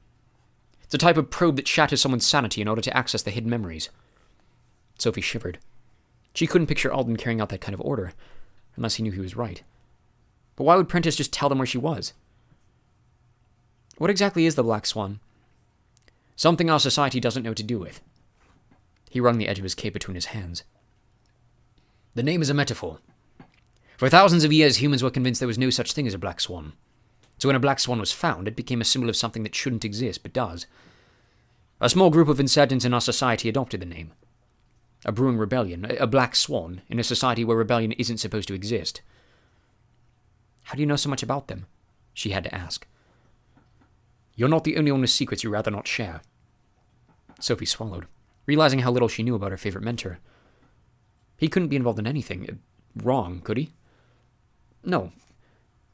It's a type of probe that shatters someone's sanity in order to access the hidden memories. Sophie shivered. She couldn't picture Alden carrying out that kind of order, unless he knew he was right. But why would Prentice just tell them where she was? What exactly is the Black Swan? Something our society doesn't know what to do with. He wrung the edge of his cape between his hands. The name is a metaphor. For thousands of years, humans were convinced there was no such thing as a black swan. So when a black swan was found, it became a symbol of something that shouldn't exist, but does. A small group of insurgents in our society adopted the name. A brewing rebellion, a black swan, in a society where rebellion isn't supposed to exist. How do you know so much about them? She had to ask. You're not the only one with secrets you'd rather not share. Sophie swallowed, realizing how little she knew about her favorite mentor. He couldn't be involved in anything wrong, could he? No.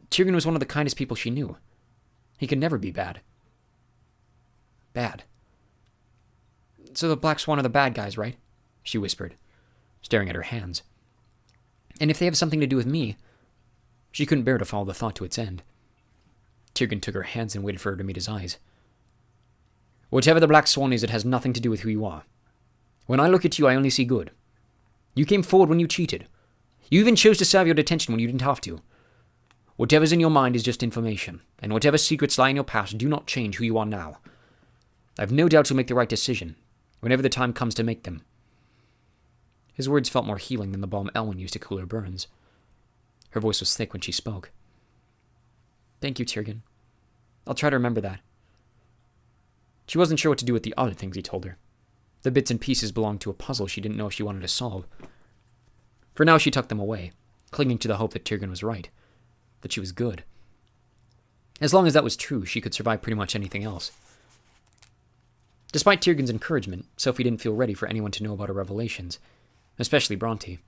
Tiergan was one of the kindest people she knew. He could never be bad. Bad. So the Black Swan are the bad guys, right? She whispered, staring at her hands. And if they have something to do with me... She couldn't bear to follow the thought to its end. Tiergan took her hands and waited for her to meet his eyes. Whatever the Black Swan is, it has nothing to do with who you are. When I look at you, I only see good. You came forward when you cheated. You even chose to serve your detention when you didn't have to. Whatever's in your mind is just information, and whatever secrets lie in your past do not change who you are now. I have no doubt you'll make the right decision, whenever the time comes to make them. His words felt more healing than the balm Elwyn used to cool her burns. Her voice was thick when she spoke. Thank you, Tiergan. I'll try to remember that. She wasn't sure what to do with the other things he told her. The bits and pieces belonged to a puzzle she didn't know if she wanted to solve. For now, she tucked them away, clinging to the hope that Tiergan was right, that she was good. As long as that was true, she could survive pretty much anything else. Despite Tiergan's encouragement, Sophie didn't feel ready for anyone to know about her revelations, especially Bronte.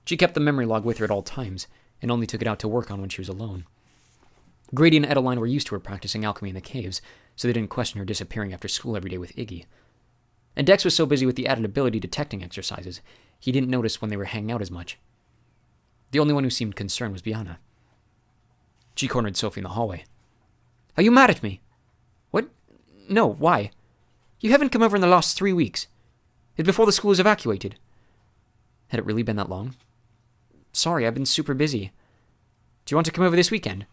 She kept the memory log with her at all times, and only took it out to work on when she was alone. Grady and Edeline were used to her practicing alchemy in the caves, so they didn't question her disappearing after school every day with Iggy. And Dex was so busy with the added ability detecting exercises, he didn't notice when they were hanging out as much. The only one who seemed concerned was Biana. She cornered Sophie in the hallway. Are you mad at me? What? No, why? You haven't come over in the last 3 weeks. It's before the school was evacuated. Had it really been that long? Sorry, I've been super busy. Do you want to come over this weekend?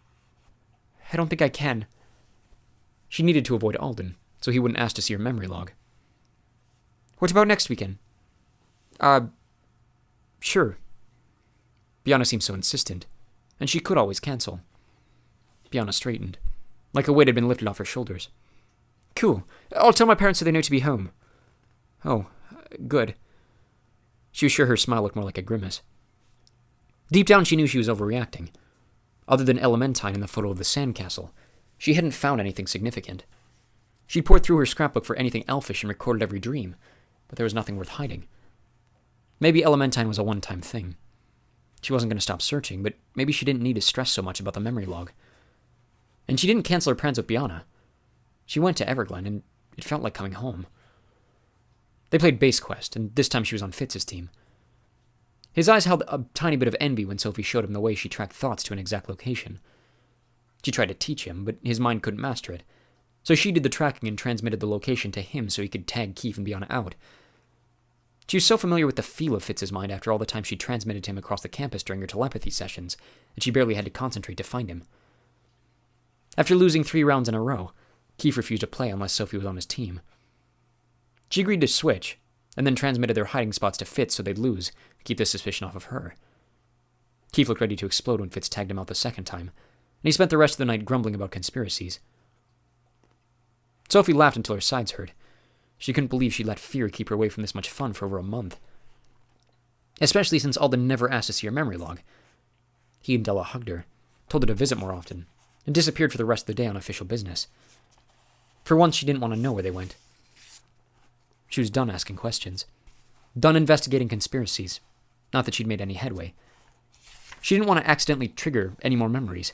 I don't think I can. She needed to avoid Alden, so he wouldn't ask to see her memory log. What about next weekend? Sure. Biana seemed so insistent, and she could always cancel. Biana straightened, like a weight had been lifted off her shoulders. Cool. I'll tell my parents so they know to be home. Oh, good. She was sure her smile looked more like a grimace. Deep down, she knew she was overreacting. Other than Elementine and the photo of the sandcastle, she hadn't found anything significant. She'd poured through her scrapbook for anything elfish and recorded every dream, but there was nothing worth hiding. Maybe Elementine was a one-time thing. She wasn't going to stop searching, but maybe she didn't need to stress so much about the memory log. And she didn't cancel her plans with Biana. She went to Everglen, and it felt like coming home. They played Base Quest, and this time she was on Fitz's team. His eyes held a tiny bit of envy when Sophie showed him the way she tracked thoughts to an exact location. She tried to teach him, but his mind couldn't master it, so she did the tracking and transmitted the location to him so he could tag Keith and Biana out. She was so familiar with the feel of Fitz's mind after all the time she transmitted to him across the campus during her telepathy sessions that she barely had to concentrate to find him. After losing 3 rounds in a row, Keith refused to play unless Sophie was on his team. She agreed to switch, and then transmitted their hiding spots to Fitz so they'd lose, to keep the suspicion off of her. Keith looked ready to explode when Fitz tagged him out the second time, and he spent the rest of the night grumbling about conspiracies. Sophie laughed until her sides hurt. She couldn't believe she'd let fear keep her away from this much fun for over a month. Especially since Alden never asked to see her memory log. He and Della hugged her, told her to visit more often, and disappeared for the rest of the day on official business. For once, she didn't want to know where they went. She was done asking questions. Done investigating conspiracies. Not that she'd made any headway. She didn't want to accidentally trigger any more memories.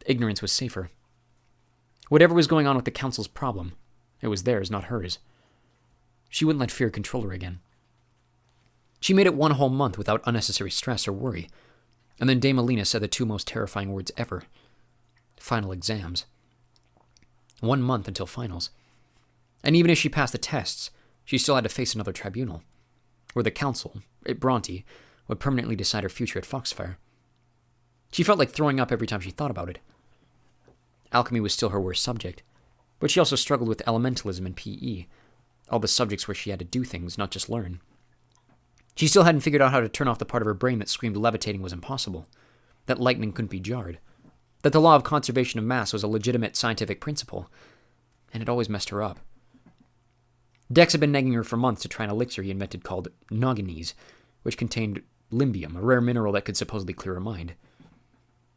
Ignorance was safer. Whatever was going on with the Council's problem, it was theirs, not hers. She wouldn't let fear control her again. She made it 1 whole month without unnecessary stress or worry, and then Dame Alina said the 2 most terrifying words ever. Final exams. 1 month until finals. And even if she passed the tests, she still had to face another tribunal, where the Council, Bronte, would permanently decide her future at Foxfire. She felt like throwing up every time she thought about it. Alchemy was still her worst subject, but she also struggled with elementalism and PE, all the subjects where she had to do things, not just learn. She still hadn't figured out how to turn off the part of her brain that screamed levitating was impossible, that lightning couldn't be jarred, that the law of conservation of mass was a legitimate scientific principle, and it always messed her up. Dex had been nagging her for months to try an elixir he invented called Nogginese, which contained limbium, a rare mineral that could supposedly clear her mind.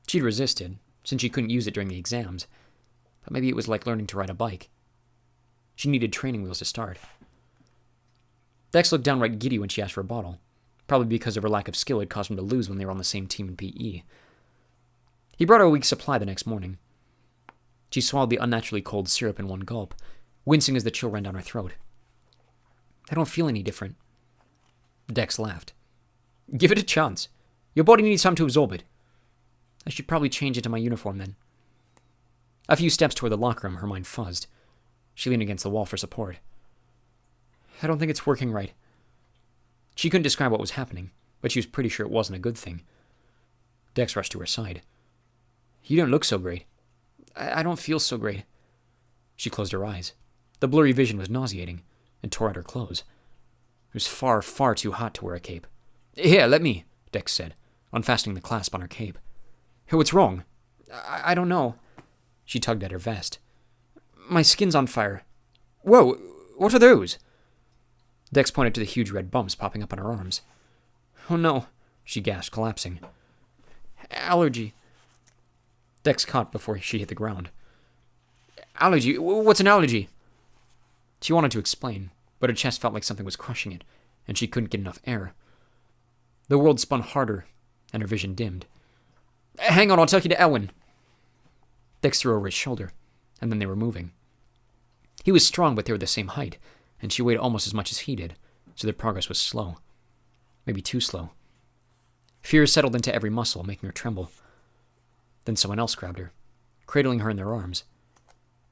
She'd resisted, since she couldn't use it during the exams, but maybe it was like learning to ride a bike. She needed training wheels to start. Dex looked downright giddy when she asked for a bottle, probably because of her lack of skill had caused him to lose when they were on the same team in PE. He brought her a week's supply the next morning. She swallowed the unnaturally cold syrup in 1 gulp, wincing as the chill ran down her throat. I don't feel any different. Dex laughed. Give it a chance. Your body needs time to absorb it. I should probably change into my uniform then. A few steps toward the locker room, her mind fuzzed. She leaned against the wall for support. I don't think it's working right. She couldn't describe what was happening, but she was pretty sure it wasn't a good thing. Dex rushed to her side. You don't look so great. I don't feel so great. She closed her eyes. The blurry vision was nauseating, and tore at her clothes. It was far, far too hot to wear a cape. Here, let me, Dex said, unfastening the clasp on her cape. What's wrong? I don't know. She tugged at her vest. My skin's on fire. Whoa, what are those? Dex pointed to the huge red bumps popping up on her arms. Oh no, she gasped, collapsing. Allergy. Dex caught before she hit the ground. Allergy? What's an allergy? She wanted to explain, but her chest felt like something was crushing it, and she couldn't get enough air. The world spun harder, and her vision dimmed. Hang on, I'll take you to Elwyn. Dex threw over his shoulder, and then they were moving. He was strong, but they were the same height, and she weighed almost as much as he did, so their progress was slow. Maybe too slow. Fear settled into every muscle, making her tremble. Then someone else grabbed her, cradling her in their arms.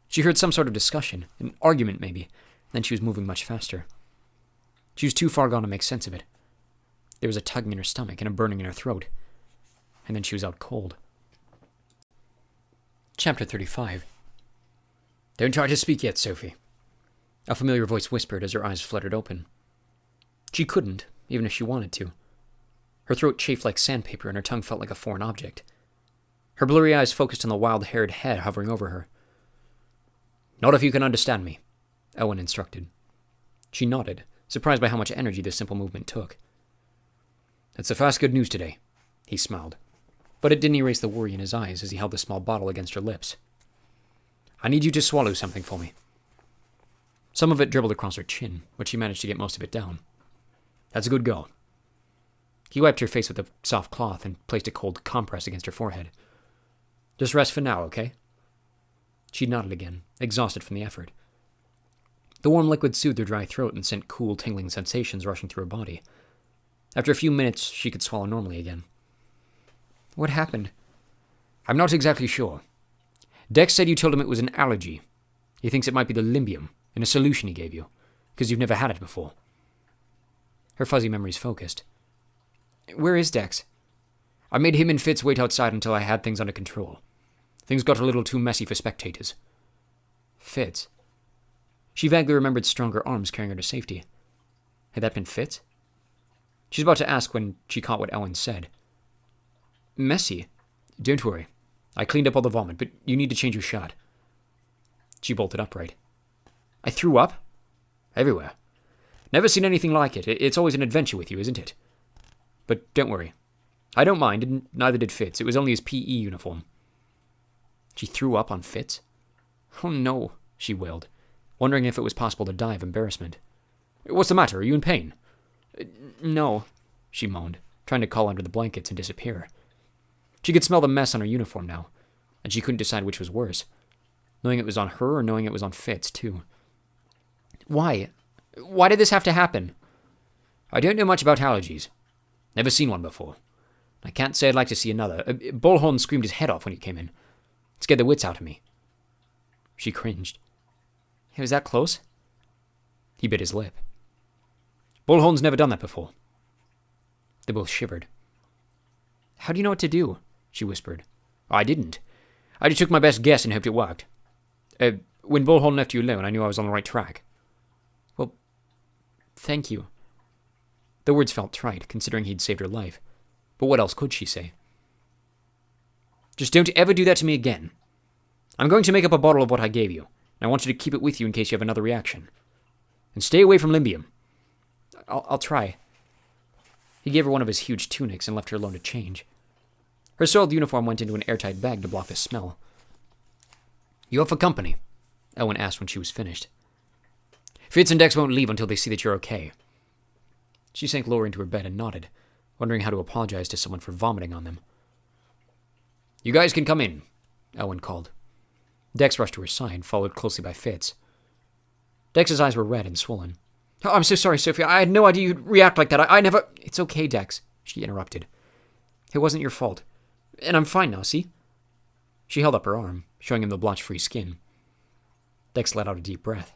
She heard some sort of discussion, an argument maybe, then she was moving much faster. She was too far gone to make sense of it. There was a tugging in her stomach and a burning in her throat. And then she was out cold. Chapter 35. Don't try to speak yet, Sophie. A familiar voice whispered as her eyes fluttered open. She couldn't, even if she wanted to. Her throat chafed like sandpaper and her tongue felt like a foreign object. Her blurry eyes focused on the wild-haired head hovering over her. Not if you can understand me, Owen instructed. She nodded, surprised by how much energy this simple movement took. That's the fast good news today, he smiled. But it didn't erase the worry in his eyes as he held the small bottle against her lips. I need you to swallow something for me. Some of it dribbled across her chin, but she managed to get most of it down. That's a good girl. He wiped her face with a soft cloth and placed a cold compress against her forehead. Just rest for now, okay? She nodded again, exhausted from the effort. The warm liquid soothed her dry throat and sent cool, tingling sensations rushing through her body. After a few minutes, she could swallow normally again. What happened? I'm not exactly sure. Dex said you told him it was an allergy. He thinks it might be the limbium in a solution he gave you, because you've never had it before. Her fuzzy memories focused. Where is Dex? I made him and Fitz wait outside until I had things under control. Things got a little too messy for spectators. Fitz. She vaguely remembered stronger arms carrying her to safety. Had that been Fitz? She was about to ask when she caught what Ellen said. Messy? Don't worry. I cleaned up all the vomit, but you need to change your shot. She bolted upright. I threw up? Everywhere. Never seen anything like it. It's always an adventure with you, isn't it? But don't worry. I don't mind, and neither did Fitz. It was only his PE uniform. She threw up on Fitz? Oh no, she wailed, wondering if it was possible to die of embarrassment. What's the matter? Are you in pain? No, she moaned, trying to crawl under the blankets and disappear. She could smell the mess on her uniform now, and she couldn't decide which was worse, knowing it was on her or knowing it was on Fitz, too. Why? Why did this have to happen? I don't know much about allergies. Never seen one before. I can't say I'd like to see another. Bullhorn screamed his head off when he came in. It scared the wits out of me. She cringed. Hey, was that close? He bit his lip. Bullhorn's never done that before. They both shivered. How do you know what to do? She whispered. I didn't. I just took my best guess and hoped it worked. When Bullhorn left you alone, I knew I was on the right track. Well, thank you. The words felt trite, considering he'd saved her life. But what else could she say? Just don't ever do that to me again. I'm going to make up a bottle of what I gave you, and I want you to keep it with you in case you have another reaction. And stay away from Limbium. I'll try. He gave her one of his huge tunics and left her alone to change. Her soiled uniform went into an airtight bag to block the smell. You up for company? Owen asked when she was finished. Fitz and Dex won't leave until they see that you're okay. She sank lower into her bed and nodded, wondering how to apologize to someone for vomiting on them. You guys can come in, Owen called. Dex rushed to her side, followed closely by Fitz. Dex's eyes were red and swollen. Oh, I'm so sorry, Sophie. I had no idea you'd react like that. I never... It's okay, Dex, she interrupted. It wasn't your fault. And I'm fine now, see? She held up her arm, showing him the blotch-free skin. Dex let out a deep breath.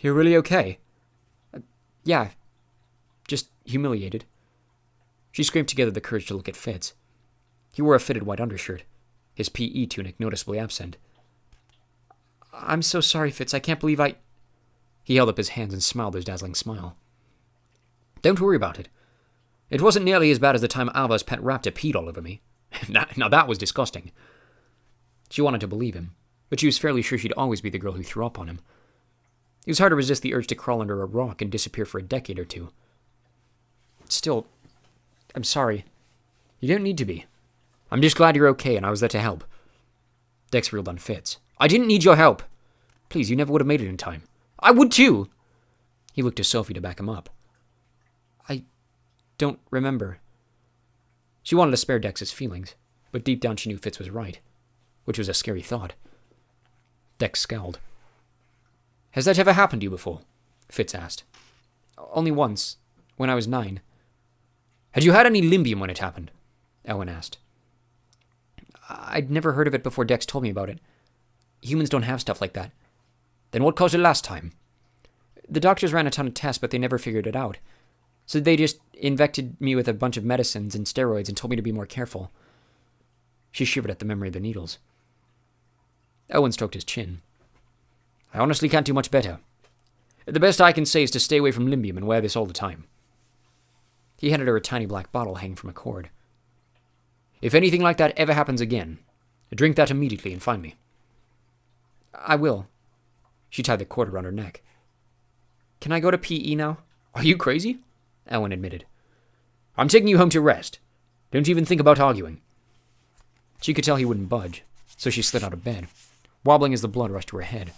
You're really okay? Yeah. Just humiliated. She scraped together the courage to look at Fitz. He wore a fitted white undershirt, his PE tunic noticeably absent. I'm so sorry, Fitz. I can't believe I... He held up his hands and smiled his dazzling smile. Don't worry about it. It wasn't nearly as bad as the time Alva's pet raptor peed all over me. Now that was disgusting. She wanted to believe him, but she was fairly sure she'd always be the girl who threw up on him. It was hard to resist the urge to crawl under a rock and disappear for a decade or two. Still, I'm sorry. You don't need to be. I'm just glad you're okay and I was there to help. Dex reeled on Fitz. I didn't need your help. Please, you never would have made it in time. I would too. He looked to Sophie to back him up. I don't remember. She wanted to spare Dex's feelings, but deep down she knew Fitz was right, which was a scary thought. Dex scowled. Has that ever happened to you before? Fitz asked. Only once, when I was 9. Had you had any limbium when it happened? Owen asked. I'd never heard of it before Dex told me about it. Humans don't have stuff like that. Then what caused it last time? The doctors ran a ton of tests, but they never figured it out. So they just injected me with a bunch of medicines and steroids and told me to be more careful. She shivered at the memory of the needles. Owen stroked his chin. I honestly can't do much better. The best I can say is to stay away from limbium and wear this all the time. He handed her a tiny black bottle hanging from a cord. If anything like that ever happens again, drink that immediately and find me. I will. She tied the cord around her neck. Can I go to PE now? Are you crazy? Owen admitted. I'm taking you home to rest. Don't even think about arguing. She could tell he wouldn't budge, so she slid out of bed, wobbling as the blood rushed to her head.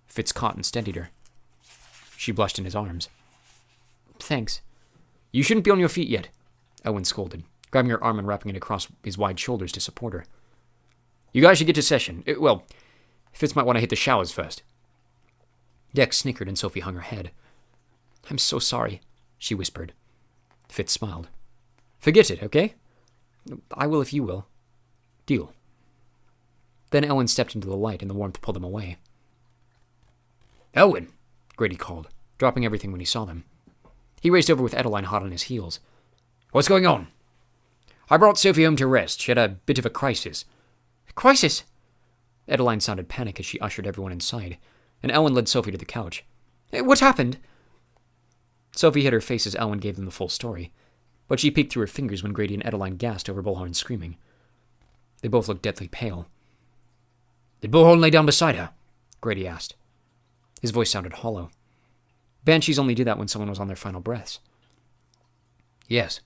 Fitz caught and steadied her. She blushed in his arms. Thanks. You shouldn't be on your feet yet, Owen scolded, grabbing her arm and wrapping it across his wide shoulders to support her. You guys should get to session. Well, Fitz might want to hit the showers first. Dex snickered and Sophie hung her head. I'm so sorry, she whispered. Fitz smiled. Forget it, okay? I will if you will. Deal. Then Owen stepped into the light and the warmth pulled them away. Owen, Grady called, dropping everything when he saw them. He raced over with Edeline hot on his heels. What's going on? I brought Sophie home to rest. She had a bit of a crisis. Crisis? Edeline sounded panicked as she ushered everyone inside, and Owen led Sophie to the couch. What happened? Sophie hid her face as Owen gave them the full story, but she peeked through her fingers when Grady and Edeline gasped over Bullhorn screaming. They both looked deathly pale. Did Bullhorn lay down beside her? Grady asked. His voice sounded hollow. Banshees only do that when someone was on their final breaths. Yes,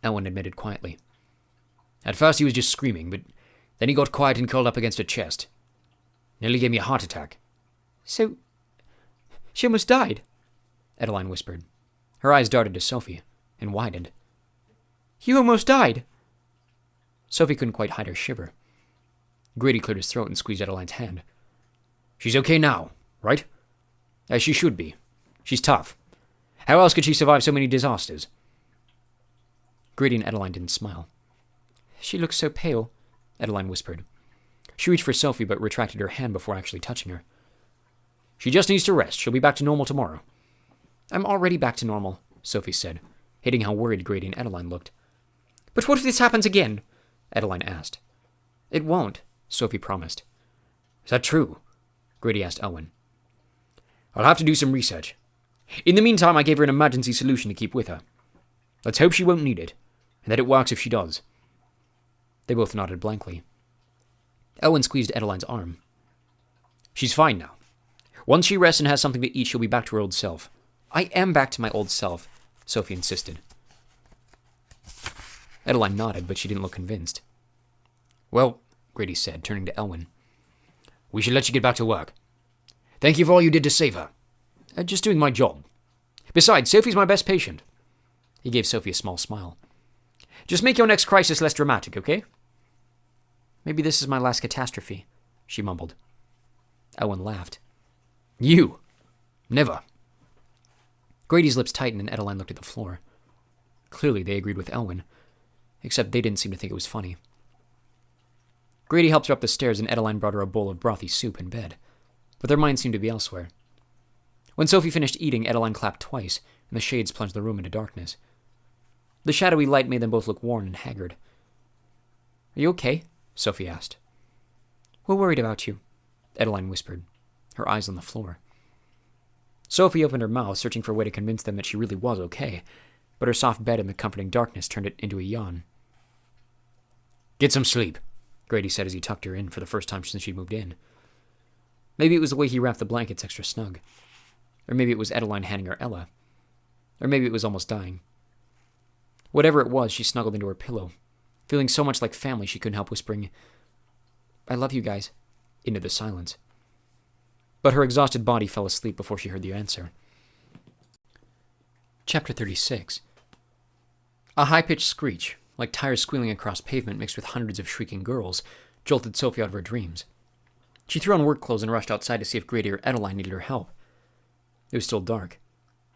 Owen admitted quietly. At first he was just screaming, but then he got quiet and curled up against her chest. Nearly gave me a heart attack. So, she almost died, Edeline whispered. Her eyes darted to Sophie, and widened. You almost died. Sophie couldn't quite hide her shiver. Grady cleared his throat and squeezed Edeline's hand. She's okay now, right? As she should be. She's tough. How else could she survive so many disasters? Grady and Edeline didn't smile. She looks so pale, Edeline whispered. She reached for Sophie but retracted her hand before actually touching her. She just needs to rest. She'll be back to normal tomorrow. I'm already back to normal, Sophie said, hating how worried Grady and Edeline looked. But what if this happens again? Edeline asked. It won't, Sophie promised. Is that true? Grady asked Owen. I'll have to do some research. In the meantime, I gave her an emergency solution to keep with her. Let's hope she won't need it, and that it works if she does. They both nodded blankly. Owen squeezed Edeline's arm. She's fine now. Once she rests and has something to eat, she'll be back to her old self. I am back to my old self, Sophie insisted. Edeline nodded, but she didn't look convinced. Well, Grady said, turning to Elwyn. We should let you get back to work. Thank you for all you did to save her. Just doing my job. Besides, Sophie's my best patient. He gave Sophie a small smile. Just make your next crisis less dramatic, okay? Maybe this is my last catastrophe, she mumbled. Owen laughed. You? Never. Grady's lips tightened and Edeline looked at the floor. Clearly they agreed with Elwyn, except they didn't seem to think it was funny. Grady helped her up the stairs and Edeline brought her a bowl of brothy soup in bed, but their minds seemed to be elsewhere. When Sophie finished eating, Edeline clapped twice, and the shades plunged the room into darkness. The shadowy light made them both look worn and haggard. Are you okay? Sophie asked. We're worried about you, Edeline whispered, her eyes on the floor. Sophie opened her mouth, searching for a way to convince them that she really was okay, but her soft bed in the comforting darkness turned it into a yawn. Get some sleep, Grady said as he tucked her in for the first time since she'd moved in. Maybe it was the way he wrapped the blankets extra snug. Or maybe it was Edeline handing her Ella. Or maybe it was almost dying. Whatever it was, she snuggled into her pillow, feeling so much like family she couldn't help whispering, I love you guys, into the silence. But her exhausted body fell asleep before she heard the answer. Chapter 36. A high-pitched screech, like tires squealing across pavement mixed with hundreds of shrieking girls, jolted Sophie out of her dreams. She threw on work clothes and rushed outside to see if Grady or Edeline needed her help. It was still dark,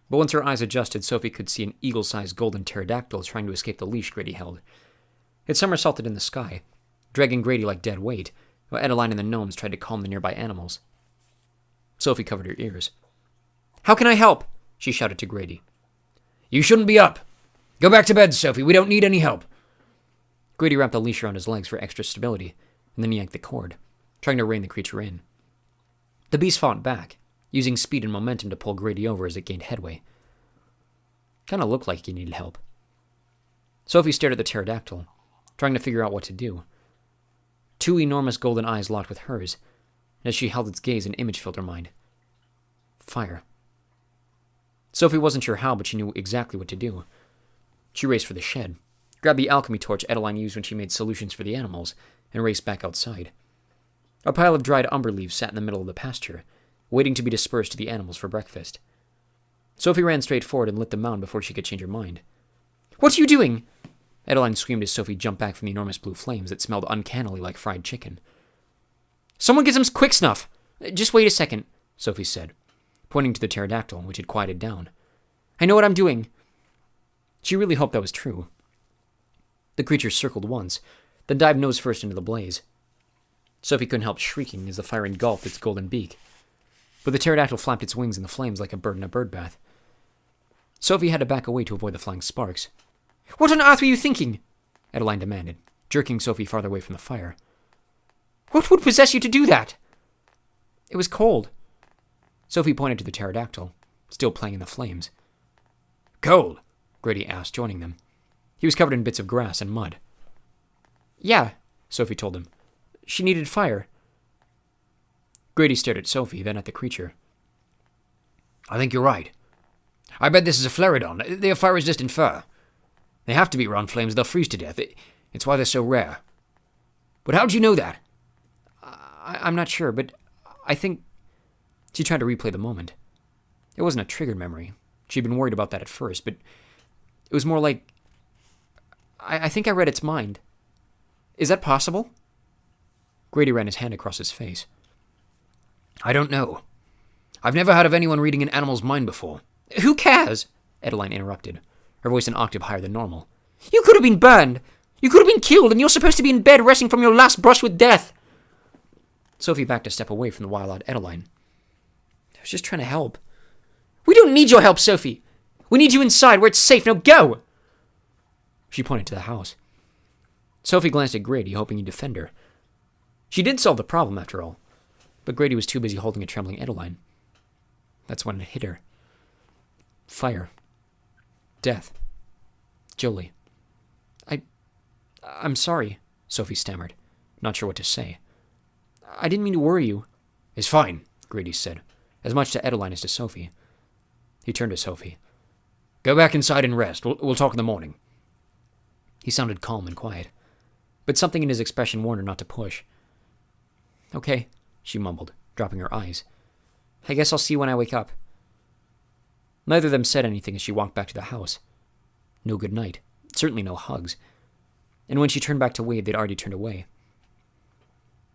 but once her eyes adjusted, Sophie could see an eagle-sized golden pterodactyl trying to escape the leash Grady held. It somersaulted in the sky, dragging Grady like dead weight, while Adeline and the gnomes tried to calm the nearby animals. Sophie covered her ears. "How can I help?" she shouted to Grady. "You shouldn't be up. Go back to bed, Sophie. We don't need any help." Grady wrapped the leash around his legs for extra stability, and then yanked the cord, trying to rein the creature in. The beast fought back, using speed and momentum to pull Grady over as it gained headway. Kind of looked like he needed help. Sophie stared at the pterodactyl, trying to figure out what to do. Two enormous golden eyes locked with hers, and as she held its gaze, an image filled her mind. Fire. Sophie wasn't sure how, but she knew exactly what to do. She raced for the shed, grabbed the alchemy torch Adeline used when she made solutions for the animals, and raced back outside. A pile of dried umber leaves sat in the middle of the pasture, waiting to be dispersed to the animals for breakfast. Sophie ran straight forward and lit the mound before she could change her mind. "What are you doing?" Adeline screamed as Sophie jumped back from the enormous blue flames that smelled uncannily like fried chicken. "Someone get some quick snuff! Just wait a second," Sophie said, pointing to the pterodactyl, which had quieted down. "I know what I'm doing." She really hoped that was true. The creature circled once, then dived nose first into the blaze. Sophie couldn't help shrieking as the fire engulfed its golden beak, but the pterodactyl flapped its wings in the flames like a bird in a bird bath. Sophie had to back away to avoid the flying sparks. "What on earth were you thinking?" Adeline demanded, jerking Sophie farther away from the fire. "What would possess you to do that?" "It was cold." Sophie pointed to the pterodactyl, still playing in the flames. "Cold?" Grady asked, joining them. He was covered in bits of grass and mud. "Yeah," Sophie told him. "She needed fire." Grady stared at Sophie, then at the creature. "I think you're right. I bet this is a Flareodon. They have fire-resistant fur. They have to be around flames, they'll freeze to death. It's why they're so rare. But how'd you know that?" I'm not sure, but I think..." She tried to replay the moment. It wasn't a triggered memory. She'd been worried about that at first, but it was more like... I think I read its mind. Is that possible?" Grady ran his hand across his face. "I don't know. I've never heard of anyone reading an animal's mind before." "Who cares?" Adeline interrupted, her voice an octave higher than normal. "You could have been burned. You could have been killed, and you're supposed to be in bed resting from your last brush with death." Sophie backed a step away from the wild-eyed Adeline. "I was just trying to help." "We don't need your help, Sophie. We need you inside where it's safe. Now go!" She pointed to the house. Sophie glanced at Grady, hoping he'd defend her. She did solve the problem, after all, but Grady was too busy holding a trembling Adeline. That's when it hit her. Fire. Death. Jolie. I'm sorry, Sophie stammered, not sure what to say. "I didn't mean to worry you." "It's fine," Grady said, as much to Adeline as to Sophie. He turned to Sophie. "Go back inside and rest. We'll talk in the morning." He sounded calm and quiet, but something in his expression warned her not to push. "Okay," she mumbled, dropping her eyes. "I guess I'll see you when I wake up." Neither of them said anything as she walked back to the house. No good night, certainly no hugs. And when she turned back to wave, they'd already turned away.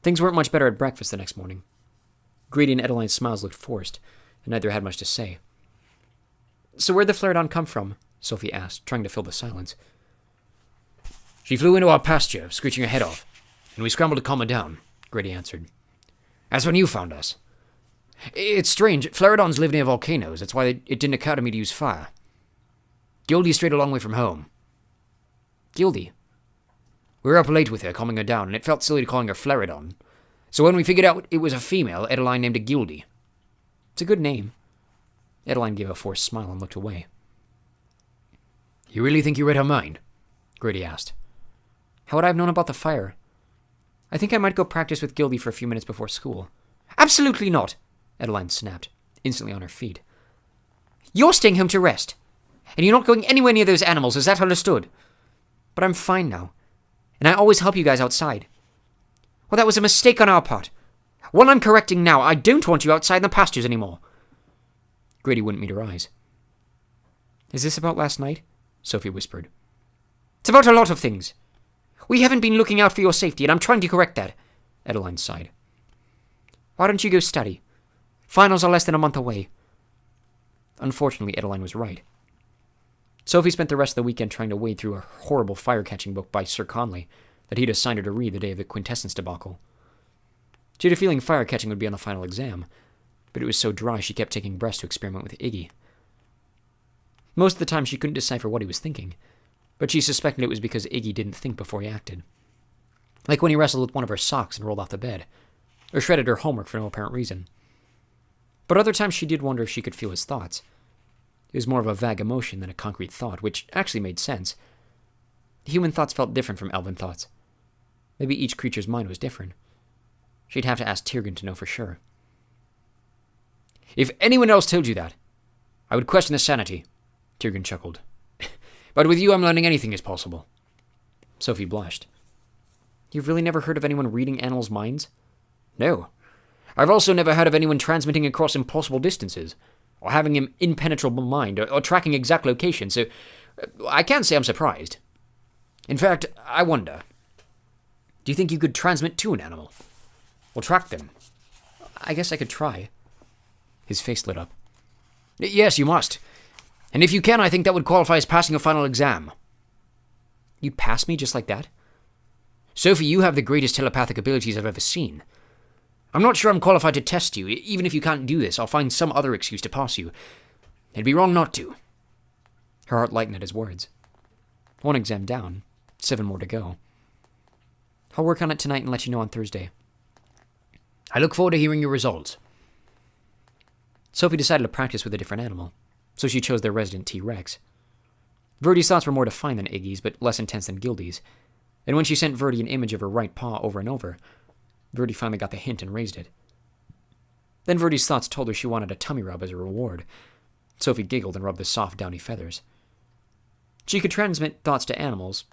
Things weren't much better at breakfast the next morning. Grady and Adeline's smiles looked forced, and neither had much to say. "So where'd the Flareodon come from?" Sophie asked, trying to fill the silence. "She flew into our pasture, screeching her head off, and we scrambled to calm her down," Grady answered. "That's when you found us. It's strange. Flareodons live near volcanoes. That's why it didn't occur to me to use fire. Gildy strayed a long way from home." "Gildy?" "We were up late with her, calming her down, and it felt silly calling her Flareodon. So when we figured out it was a female, Adeline named it Gildy." "It's a good name." Adeline gave a forced smile and looked away. "You really think you read her mind?" Grady asked. "How would I have known about the fire? I think I might go practice with Gildy for a few minutes before school." "Absolutely not," Adeline snapped, instantly on her feet. "You're staying home to rest, and you're not going anywhere near those animals, is that understood? But I'm fine now, and I always help you guys outside. Well, that was a mistake on our part. One I'm correcting now. I don't want you outside in the pastures anymore." Grady wouldn't meet her eyes. "Is this about last night?" Sophie whispered. "It's about a lot of things. We haven't been looking out for your safety, and I'm trying to correct that," Adeline sighed. "Why don't you go study? Finals are less than a month away." Unfortunately, Adeline was right. Sophie spent the rest of the weekend trying to wade through a horrible fire-catching book by Sir Conley, that he'd assigned her to read the day of the quintessence debacle. She had a feeling fire catching would be on the final exam, but it was so dry she kept taking breaths to experiment with Iggy. Most of the time she couldn't decipher what he was thinking, but she suspected it was because Iggy didn't think before he acted. Like when he wrestled with one of her socks and rolled off the bed, or shredded her homework for no apparent reason. But other times she did wonder if she could feel his thoughts. It was more of a vague emotion than a concrete thought, which actually made sense. Human thoughts felt different from elven thoughts. Maybe each creature's mind was different. She'd have to ask Tyrgen to know for sure. "If anyone else told you that, I would question their sanity," Tyrgen chuckled. "But with you, I'm learning anything is possible." Sophie blushed. "You've really never heard of anyone reading animals' minds?" "No. I've also never heard of anyone transmitting across impossible distances, or having an impenetrable mind, or tracking exact location, so I can't say I'm surprised. In fact, I wonder, do you think you could transmit to an animal? Or track them?" "I guess I could try." His face lit up. "Yes, you must. And if you can, I think that would qualify as passing a final exam." "You'd pass me just like that?" "Sophie, you have the greatest telepathic abilities I've ever seen. I'm not sure I'm qualified to test you. Even if you can't do this, I'll find some other excuse to pass you. It'd be wrong not to." Her heart lightened at his words. One exam down, 7 more to go. "I'll work on it tonight and let you know on Thursday." "I look forward to hearing your results." Sophie decided to practice with a different animal, so she chose their resident T-Rex. Verdi's thoughts were more defined than Iggy's, but less intense than Gildy's, and when she sent Verdi an image of her right paw over and over, Verdi finally got the hint and raised it. Then Verdi's thoughts told her she wanted a tummy rub as a reward. Sophie giggled and rubbed the soft, downy feathers. She could transmit thoughts to animals.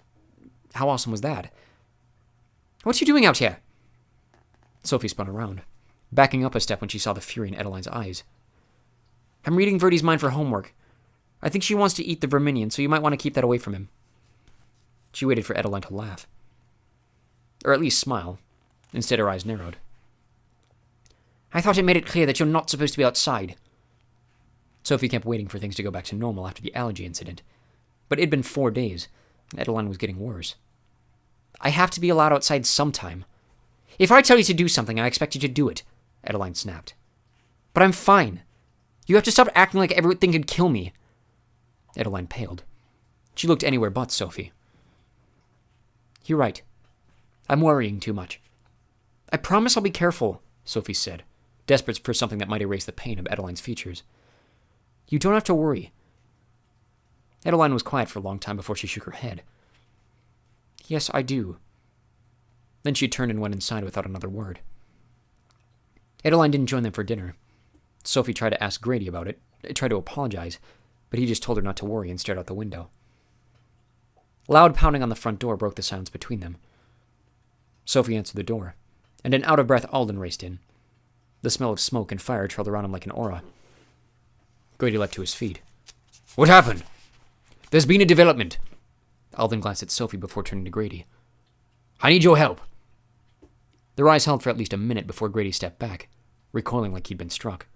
How awesome was that? "What you doing out here?" Sophie spun around, backing up a step when she saw the fury in Adeline's eyes. "I'm reading Verdi's mind for homework. I think she wants to eat the verminion, so you might want to keep that away from him." She waited for Adeline to laugh. Or at least smile. Instead, her eyes narrowed. "I thought it made it clear that you're not supposed to be outside." Sophie kept waiting for things to go back to normal after the allergy incident, but it'd been 4 days, and Adeline was getting worse. "I have to be allowed outside sometime. If I tell you to do something, I expect you to do it," Adeline snapped. "But I'm fine. You have to stop acting like everything could kill me." Adeline paled. She looked anywhere but Sophie. "You're right. I'm worrying too much." "I promise I'll be careful," Sophie said, desperate for something that might erase the pain of Adeline's features. "You don't have to worry." Adeline was quiet for a long time before she shook her head. "Yes, I do." Then she turned and went inside without another word. Adeline didn't join them for dinner. Sophie tried to ask Grady about it, tried to apologize, but he just told her not to worry and stared out the window. Loud pounding on the front door broke the silence between them. Sophie answered the door, and an out-of-breath Alden raced in. The smell of smoke and fire trailed around him like an aura. Grady leapt to his feet. "What happened?" "There's been a development." Alden glanced at Sophie before turning to Grady. "I need your help." Their eyes held for at least a minute before Grady stepped back, recoiling like he'd been struck.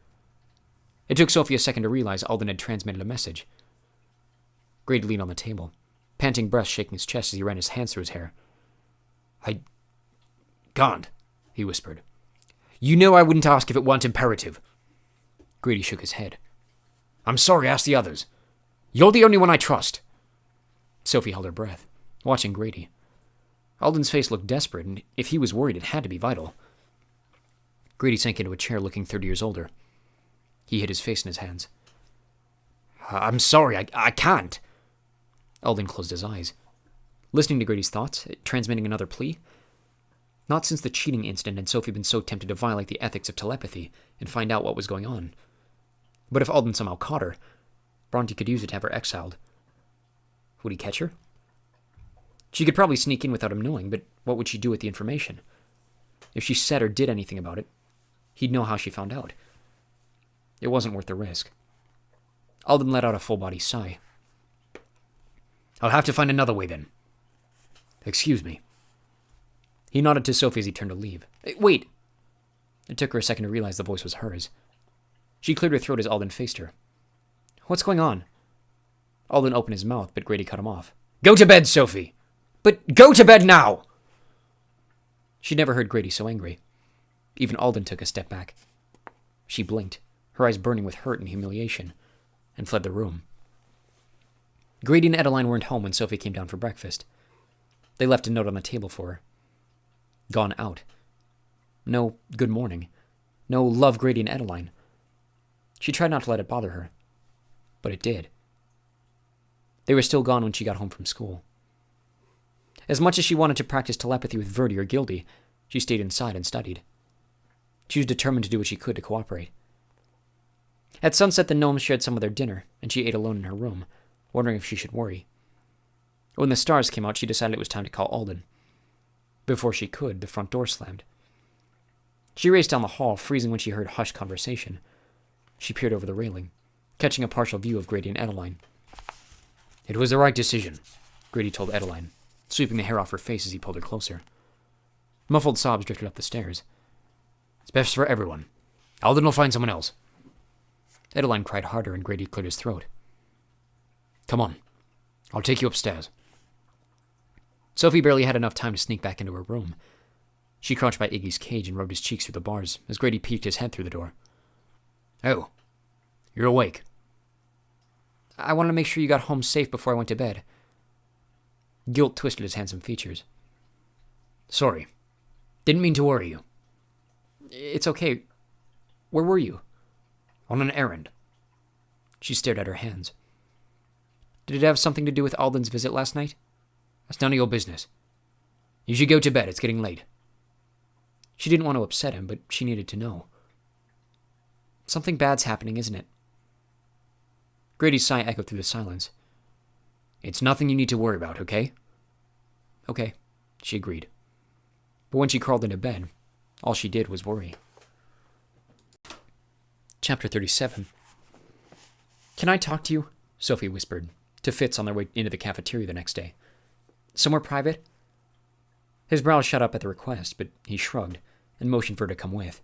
It took Sophie a second to realize Alden had transmitted a message. Grady leaned on the table, panting breath shaking his chest as he ran his hands through his hair. "I can't," he whispered. "You know I wouldn't ask if it weren't imperative." Grady shook his head. "I'm sorry, ask the others. You're the only one I trust." Sophie held her breath, watching Grady. Alden's face looked desperate, and if he was worried, it had to be vital. Grady sank into a chair, looking 30 years older. He hid his face in his hands. "I'm sorry, I can't." Alden closed his eyes, listening to Grady's thoughts, transmitting another plea. Not since the cheating incident had Sophie been so tempted to violate the ethics of telepathy and find out what was going on. But if Alden somehow caught her, Bronte could use it to have her exiled. Would he catch her? She could probably sneak in without him knowing, but what would she do with the information? If she said or did anything about it, he'd know how she found out. It wasn't worth the risk. Alden let out a full-body sigh. "I'll have to find another way, then." "Excuse me." He nodded to Sophie as he turned to leave. "Wait!" It took her a second to realize the voice was hers. She cleared her throat as Alden faced her. "What's going on?" Alden opened his mouth, but Grady cut him off. "Go to bed, Sophie!" "But go to bed now!" She'd never heard Grady so angry. Even Alden took a step back. She blinked, her eyes burning with hurt and humiliation, and fled the room. Grady and Adeline weren't home when Sophie came down for breakfast. They left a note on the table for her. Gone out. No good morning. No love Grady and Adeline. She tried not to let it bother her, but it did. They were still gone when she got home from school. As much as she wanted to practice telepathy with Verdi or Gildy, she stayed inside and studied. She was determined to do what she could to cooperate. At sunset, the gnomes shared some of their dinner, and she ate alone in her room, wondering if she should worry. When the stars came out, she decided it was time to call Alden. Before she could, the front door slammed. She raced down the hall, freezing when she heard hushed conversation. She peered over the railing, catching a partial view of Grady and Adeline. "It was the right decision," Grady told Adeline, sweeping the hair off her face as he pulled her closer. Muffled sobs drifted up the stairs. "It's best for everyone. Alden will find someone else." Adeline cried harder, and Grady cleared his throat. "Come on. I'll take you upstairs." Sophie barely had enough time to sneak back into her room. She crouched by Iggy's cage and rubbed his cheeks through the bars as Grady peeked his head through the door. "Oh, you're awake." "I wanted to make sure you got home safe before I went to bed." Guilt twisted his handsome features. "Sorry. Didn't mean to worry you." "It's okay. Where were you?" "On an errand." She stared at her hands. "Did it have something to do with Alden's visit last night?" "That's none of your business. You should go to bed. It's getting late." She didn't want to upset him, but she needed to know. "Something bad's happening, isn't it?" Grady's sigh echoed through the silence. "It's nothing you need to worry about, okay?" "Okay," she agreed. But when she crawled into bed, all she did was worry. Chapter 37. "Can I talk to you?" Sophie whispered to Fitz on their way into the cafeteria the next day. "Somewhere private?" His brows shot up at the request, but he shrugged and motioned for her to come with.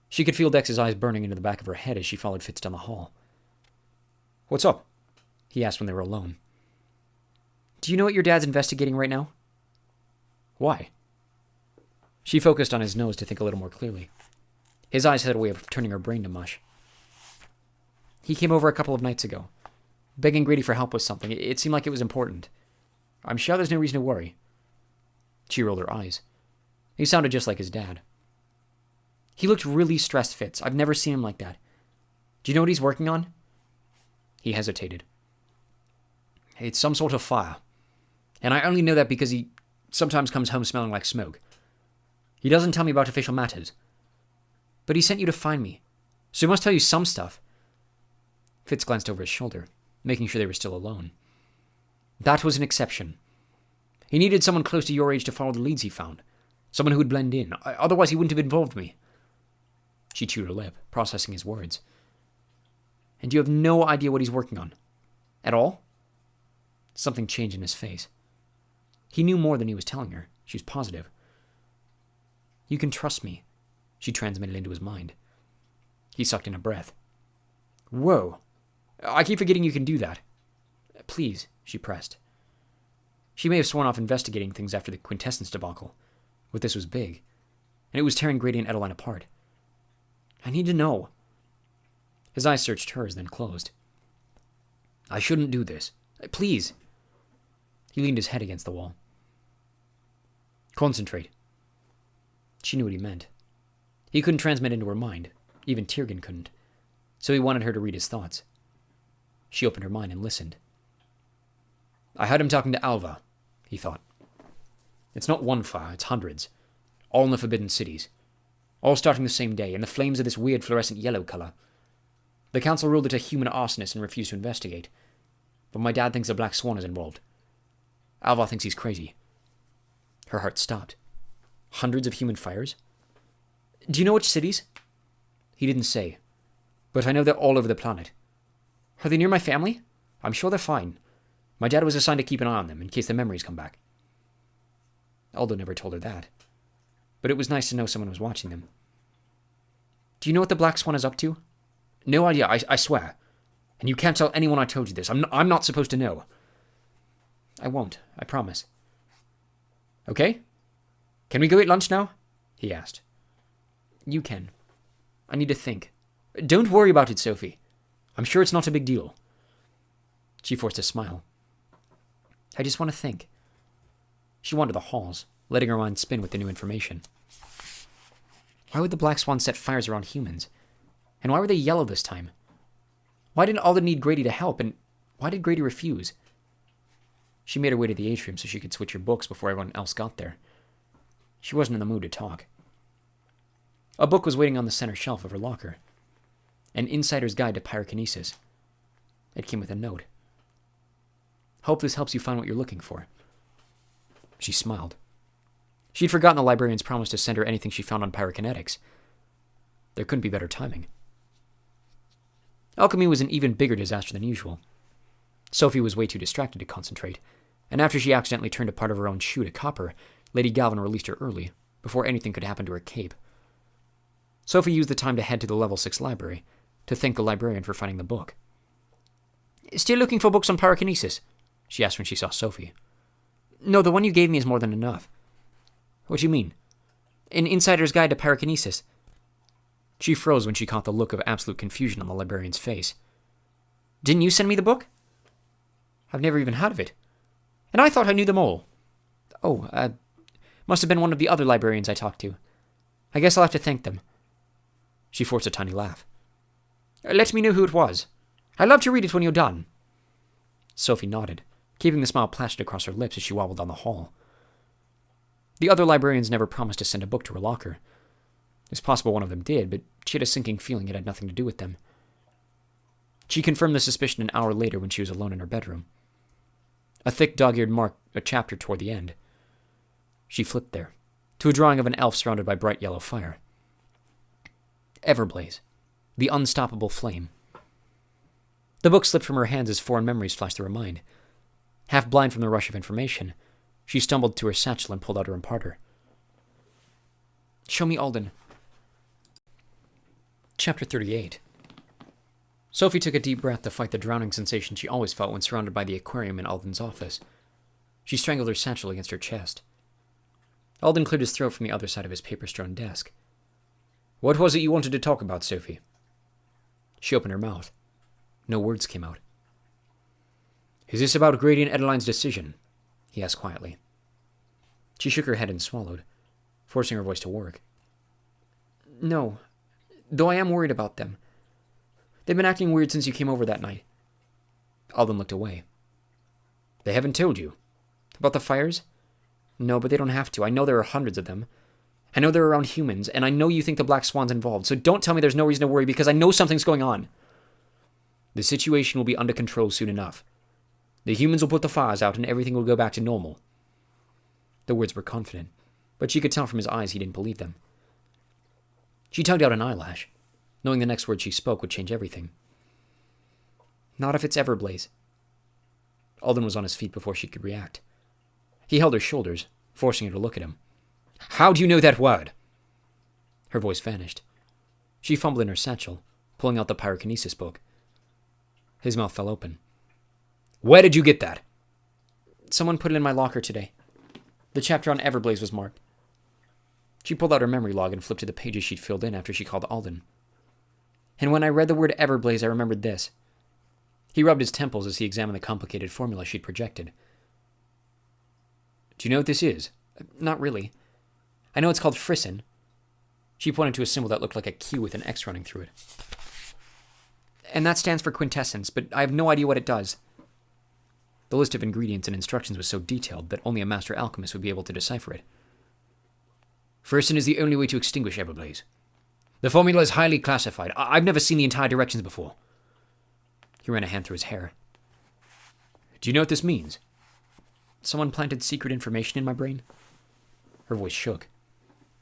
She could feel Dex's eyes burning into the back of her head as she followed Fitz down the hall. "What's up?" he asked when they were alone. "Do you know what your dad's investigating right now?" "Why?" She focused on his nose to think a little more clearly. His eyes had a way of turning her brain to mush. "He came over a couple of nights ago, begging Grady for help with something. It seemed like it was important. I'm sure there's no reason to worry." She rolled her eyes. He sounded just like his dad. "He looked really stressed, Fitz. I've never seen him like that. Do you know what he's working on?" He hesitated. "It's some sort of fire. And I only know that because he sometimes comes home smelling like smoke. He doesn't tell me about official matters. But he sent you to find me, so he must tell you some stuff." Fitz glanced over his shoulder, making sure they were still alone. "That was an exception. He needed someone close to your age to follow the leads he found. Someone who would blend in. Otherwise, he wouldn't have involved me." She chewed her lip, processing his words. "And you have no idea what he's working on? At all?" Something changed in his face. He knew more than he was telling her. She was positive. "You can trust me," she transmitted into his mind. He sucked in a breath. "Whoa. I keep forgetting you can do that." "Please," she pressed. She may have sworn off investigating things after the quintessence debacle, but this was big, and it was tearing Grady and Adeline apart. "I need to know." His eyes searched hers, then closed. "I shouldn't do this." "Please." He leaned his head against the wall. "Concentrate." She knew what he meant. He couldn't transmit into her mind. Even Tiergan couldn't. So he wanted her to read his thoughts. She opened her mind and listened. "I heard him talking to Alva," he thought. "It's not one fire, it's hundreds. All in the Forbidden Cities. All starting the same day, and the flames are this weird fluorescent yellow color. The council ruled it a human arsonist and refused to investigate. But my dad thinks the Black Swan is involved. Alva thinks he's crazy." Her heart stopped. Hundreds of human fires? "Do you know which cities?" He didn't say, but I know they're all over the planet. "Are they near my family?" "I'm sure they're fine. My dad was assigned to keep an eye on them in case their memories come back." Aldo never told her that, but it was nice to know someone was watching them. "Do you know what the Black Swan is up to?" "No idea, I swear. And you can't tell anyone I told you this. I'm not supposed to know." "I won't, I promise." "Okay?" Can we go eat lunch now? He asked. You can. I need to think. Don't worry about it, Sophie. I'm sure it's not a big deal. She forced a smile. I just want to think. She wandered the halls, letting her mind spin with the new information. Why would the Black Swan set fires around humans? And why were they yellow this time? Why didn't Alden need Grady to help, and why did Grady refuse? She made her way to the atrium so she could switch her books before everyone else got there. She wasn't in the mood to talk. A book was waiting on the center shelf of her locker. An Insider's Guide to Pyrokinesis. It came with a note. Hope this helps you find what you're looking for. She smiled. She'd forgotten the librarian's promise to send her anything she found on pyrokinetics. There couldn't be better timing. Alchemy was an even bigger disaster than usual. Sophie was way too distracted to concentrate, and after she accidentally turned a part of her own shoe to copper, Lady Galvin released her early, before anything could happen to her cape. Sophie used the time to head to the Level 6 library, to thank the librarian for finding the book. Still looking for books on pyrokinesis? She asked when she saw Sophie. No, the one you gave me is more than enough. What do you mean? An Insider's Guide to Pyrokinesis. She froze when she caught the look of absolute confusion on the librarian's face. Didn't you send me the book? I've never even heard of it. And I thought I knew them all. Oh, must have been one of the other librarians I talked to. I guess I'll have to thank them. She forced a tiny laugh. Let me know who it was. I'd love to read it when you're done. Sophie nodded, keeping the smile plastered across her lips as she wobbled down the hall. The other librarians never promised to send a book to her locker. It's possible one of them did, but she had a sinking feeling it had nothing to do with them. She confirmed the suspicion an hour later when she was alone in her bedroom. A thick dog-eared marked a chapter toward the end. She flipped there, to a drawing of an elf surrounded by bright yellow fire. Everblaze, the unstoppable flame. The book slipped from her hands as foreign memories flashed through her mind. Half blind from the rush of information, she stumbled to her satchel and pulled out her imparter. Show me Alden. Chapter 38. Sophie took a deep breath to fight the drowning sensation she always felt when surrounded by the aquarium in Alden's office. She strangled her satchel against her chest. Alden cleared his throat from the other side of his paper-strewn desk. What was it you wanted to talk about, Sophie? She opened her mouth. No words came out. Is this about Grady and Adeline's decision? He asked quietly. She shook her head and swallowed, forcing her voice to work. No, though I am worried about them. They've been acting weird since you came over that night. Alden looked away. They haven't told you? About the fires? No, but they don't have to. I know there are hundreds of them. I know they're around humans, and I know you think the Black Swan's involved, so don't tell me there's no reason to worry because I know something's going on. The situation will be under control soon enough. The humans will put the fires out and everything will go back to normal. The words were confident, but she could tell from his eyes he didn't believe them. She tugged out an eyelash, knowing the next word she spoke would change everything. Not if it's Everblaze. Alden was on his feet before she could react. He held her shoulders, forcing her to look at him. How do you know that word? Her voice vanished. She fumbled in her satchel, pulling out the pyrokinesis book. His mouth fell open. Where did you get that? Someone put it in my locker today. The chapter on Everblaze was marked. She pulled out her memory log and flipped to the pages she'd filled in after she called Alden. And when I read the word Everblaze, I remembered this. He rubbed his temples as he examined the complicated formula she'd projected. Do you know what this is? Not really. I know it's called frisson. She pointed to a symbol that looked like a Q with an X running through it. And that stands for quintessence, but I have no idea what it does. The list of ingredients and instructions was so detailed that only a master alchemist would be able to decipher it. Frisson is the only way to extinguish Everblaze. The formula is highly classified. I've never seen the entire directions before. He ran a hand through his hair. Do you know what this means? Someone planted secret information in my brain? Her voice shook.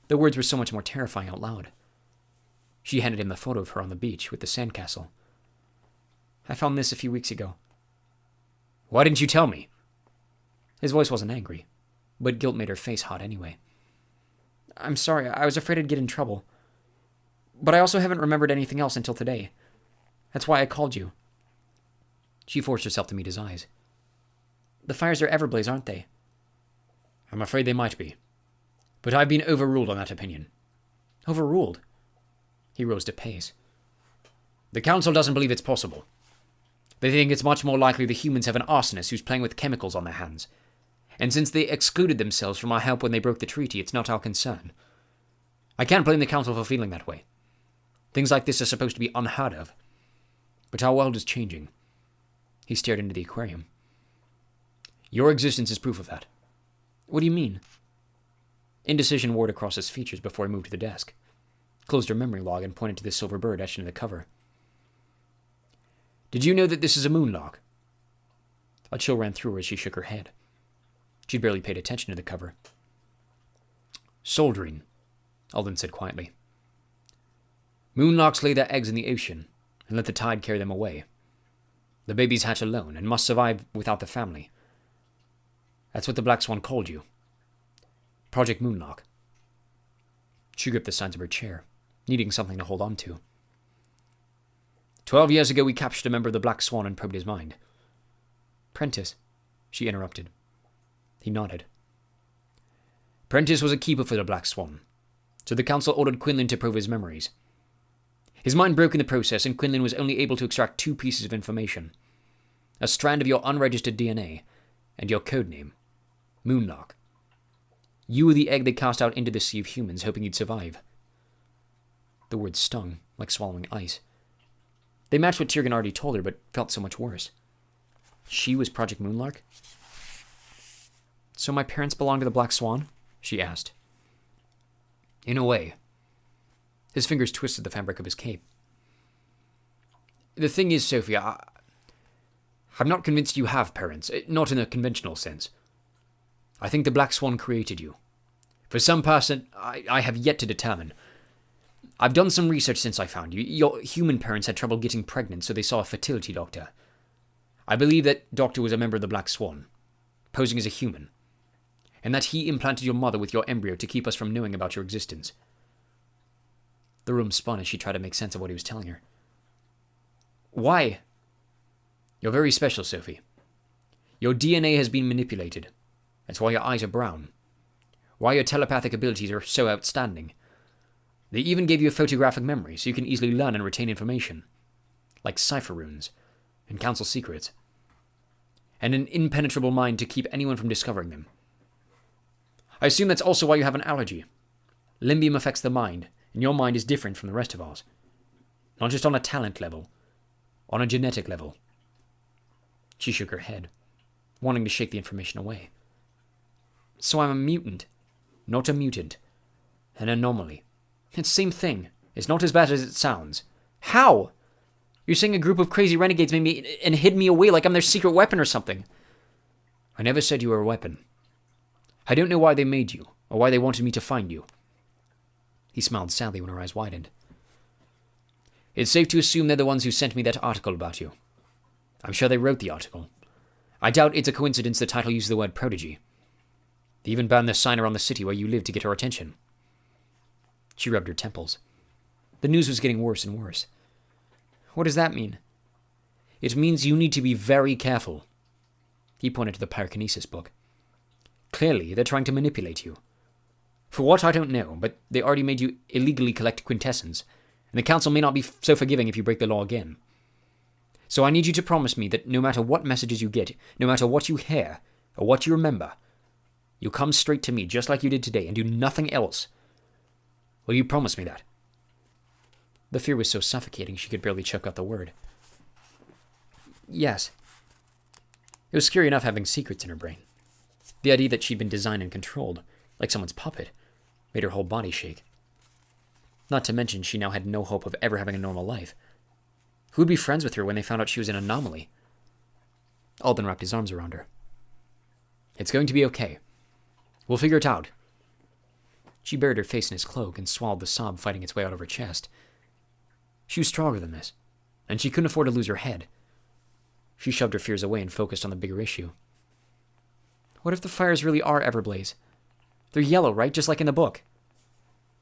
The words were so much more terrifying out loud. She handed him the photo of her on the beach with the sandcastle. I found this a few weeks ago. Why didn't you tell me? His voice wasn't angry, but guilt made her face hot anyway. I'm sorry, I was afraid I'd get in trouble. But I also haven't remembered anything else until today. That's why I called you. She forced herself to meet his eyes. The fires are Everblaze, aren't they? I'm afraid they might be. But I've been overruled on that opinion. Overruled? He rose to pace. The council doesn't believe it's possible. They think it's much more likely the humans have an arsonist who's playing with chemicals on their hands. And since they excluded themselves from our help when they broke the treaty, it's not our concern. I can't blame the council for feeling that way. Things like this are supposed to be unheard of. But our world is changing. He stared into the aquarium. Your existence is proof of that. What do you mean? Indecision wore across his features before he moved to the desk, closed her memory log, and pointed to the silver bird etched into the cover. Did you know that this is a moon log? A chill ran through her as she shook her head. She'd barely paid attention to the cover. Soldering, Alden said quietly. Moonlarks lay their eggs in the ocean and let the tide carry them away. The babies hatch alone and must survive without the family. That's what the Black Swan called you. Project Moonlark. She gripped the sides of her chair, needing something to hold on to. 12 years ago, we captured a member of the Black Swan and probed his mind. Prentice, she interrupted. He nodded. Prentice was a keeper for the Black Swan, so the council ordered Quinlan to probe his memories. His mind broke in the process, and Quinlan was only able to extract 2 pieces of information. A strand of your unregistered DNA, and your code name, Moonlark. You were the egg they cast out into the sea of humans, hoping you'd survive. The words stung, like swallowing ice. They matched what Tiergan already told her, but felt so much worse. She was Project Moonlark? So my parents belong to the Black Swan? She asked. In a way. His fingers twisted the fabric of his cape. The thing is, Sophia, I'm not convinced you have parents, not in a conventional sense. I think the Black Swan created you. For some person, I have yet to determine. I've done some research since I found you. Your human parents had trouble getting pregnant, so they saw a fertility doctor. I believe that doctor was a member of the Black Swan, posing as a human, and that he implanted your mother with your embryo to keep us from knowing about your existence. The room spun as she tried to make sense of what he was telling her. Why? You're very special, Sophie. Your DNA has been manipulated. That's why your eyes are brown. Why your telepathic abilities are so outstanding. They even gave you a photographic memory so you can easily learn and retain information. Like cipher runes and council secrets. And an impenetrable mind to keep anyone from discovering them. I assume that's also why you have an allergy. Limbium affects the mind, and your mind is different from the rest of ours. Not just on a talent level, on a genetic level. She shook her head, wanting to shake the information away. So I'm a mutant, not a mutant. An anomaly. It's the same thing. It's not as bad as it sounds. How? You're saying a group of crazy renegades made me and hid me away like I'm their secret weapon or something. I never said you were a weapon. I don't know why they made you, or why they wanted me to find you. He smiled sadly when her eyes widened. It's safe to assume they're the ones who sent me that article about you. I'm sure they wrote the article. I doubt it's a coincidence the title uses the word prodigy. They even burned the sign around the city where you live to get her attention. She rubbed her temples. The news was getting worse and worse. What does that mean? It means you need to be very careful. He pointed to the pyrokinesis book. Clearly, they're trying to manipulate you. For what, I don't know, but they already made you illegally collect quintessence, and the council may not be so forgiving if you break the law again. So I need you to promise me that no matter what messages you get, no matter what you hear, or what you remember, you'll come straight to me just like you did today and do nothing else. Will you promise me that? The fear was so suffocating she could barely choke out the word. Yes. It was scary enough having secrets in her brain. The idea that she'd been designed and controlled, like someone's puppet, made her whole body shake. Not to mention she now had no hope of ever having a normal life. Who would be friends with her when they found out she was an anomaly? Alden wrapped his arms around her. It's going to be okay. We'll figure it out. She buried her face in his cloak and swallowed the sob fighting its way out of her chest. She was stronger than this, and she couldn't afford to lose her head. She shoved her fears away and focused on the bigger issue. What if the fires really are Everblaze? They're yellow, right? Just like in the book.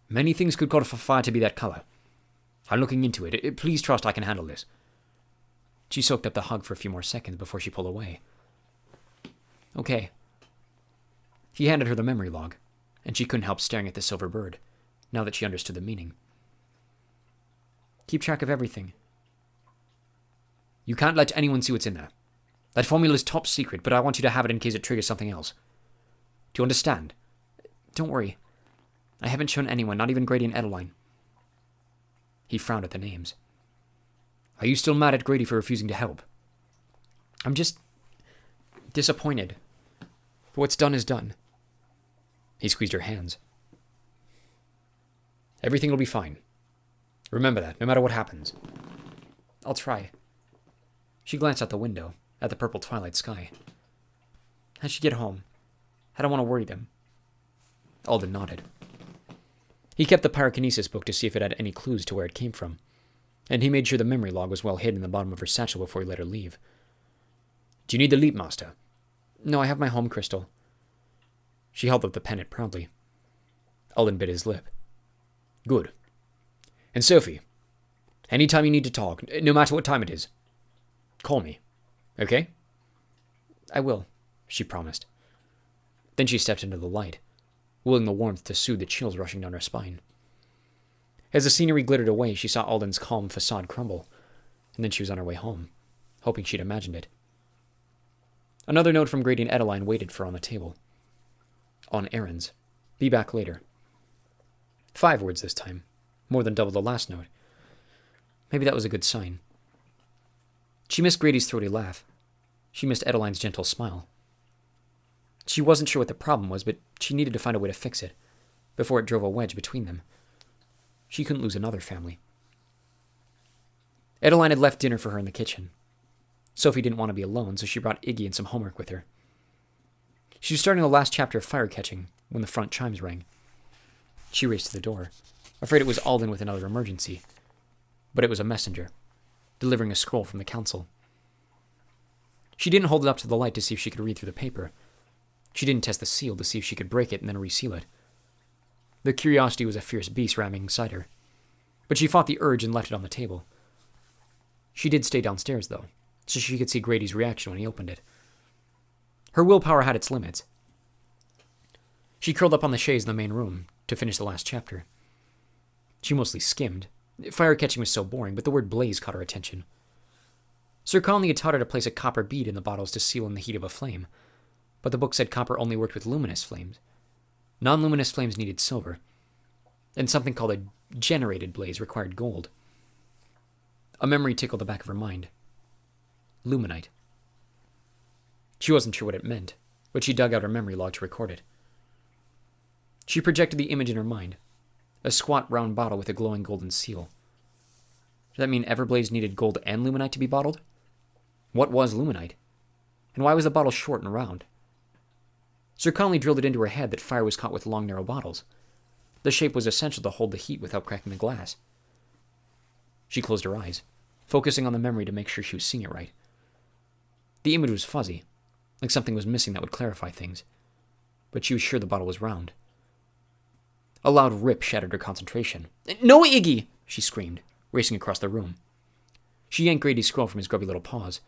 Many things could cause a fire to be that color. I'm looking into it. Please trust I can handle this. She soaked up the hug for a few more seconds before she pulled away. Okay. He handed her the memory log, and she couldn't help staring at the silver bird, now that she understood the meaning. Keep track of everything. You can't let anyone see what's in there. That formula's top secret, but I want you to have it in case it triggers something else. Do you understand? Don't worry. I haven't shown anyone, not even Grady and Adeline. He frowned at the names. Are you still mad at Grady for refusing to help? I'm just disappointed. But what's done is done. He squeezed her hands. Everything will be fine. Remember that, no matter what happens. I'll try. She glanced out the window, at the purple twilight sky. How'd she get home? I don't want to worry them. Alden nodded. He kept the pyrokinesis book to see if it had any clues to where it came from, and he made sure the memory log was well hidden in the bottom of her satchel before he let her leave. Do you need the leap, Master? No, I have my home crystal. She held up the pennant proudly. Alden bit his lip. Good. And Sophie, anytime you need to talk, no matter what time it is, call me, okay? I will, she promised. Then she stepped into the light, willing the warmth to soothe the chills rushing down her spine. As the scenery glittered away, she saw Alden's calm facade crumble, and then she was on her way home, hoping she'd imagined it. Another note from Grady and Adeline waited for her on the table. On errands. Be back later. 5 words this time, more than double the last note. Maybe that was a good sign. She missed Grady's throaty laugh. She missed Adeline's gentle smile. She wasn't sure what the problem was, but she needed to find a way to fix it, before it drove a wedge between them. She couldn't lose another family. Adeline had left dinner for her in the kitchen. Sophie didn't want to be alone, so she brought Iggy and some homework with her. She was starting the last chapter of Fire Catching when the front chimes rang. She raced to the door, afraid it was Alden with another emergency. But it was a messenger, delivering a scroll from the council. She didn't hold it up to the light to see if she could read through the paper. She didn't test the seal to see if she could break it and then reseal it. The curiosity was a fierce beast ramming inside her, but she fought the urge and left it on the table. She did stay downstairs, though, so she could see Grady's reaction when he opened it. Her willpower had its limits. She curled up on the chaise in the main room to finish the last chapter. She mostly skimmed. Fire catching was so boring, but the word blaze caught her attention. Sir Conley had taught her to place a copper bead in the bottles to seal in the heat of a flame, but the book said copper only worked with luminous flames. Non-luminous flames needed silver, and something called a generated blaze required gold. A memory tickled the back of her mind. Luminite. She wasn't sure what it meant, but she dug out her memory log to record it. She projected the image in her mind, a squat round bottle with a glowing golden seal. Did that mean Everblaze needed gold and luminite to be bottled? What was luminite? And why was the bottle short and round? Sir Conley drilled it into her head that fire was caught with long, narrow bottles. The shape was essential to hold the heat without cracking the glass. She closed her eyes, focusing on the memory to make sure she was seeing it right. The image was fuzzy, like something was missing that would clarify things, but she was sure the bottle was round. A loud rip shattered her concentration. "No, Iggy!" she screamed, racing across the room. She yanked Grady's scroll from his grubby little paws.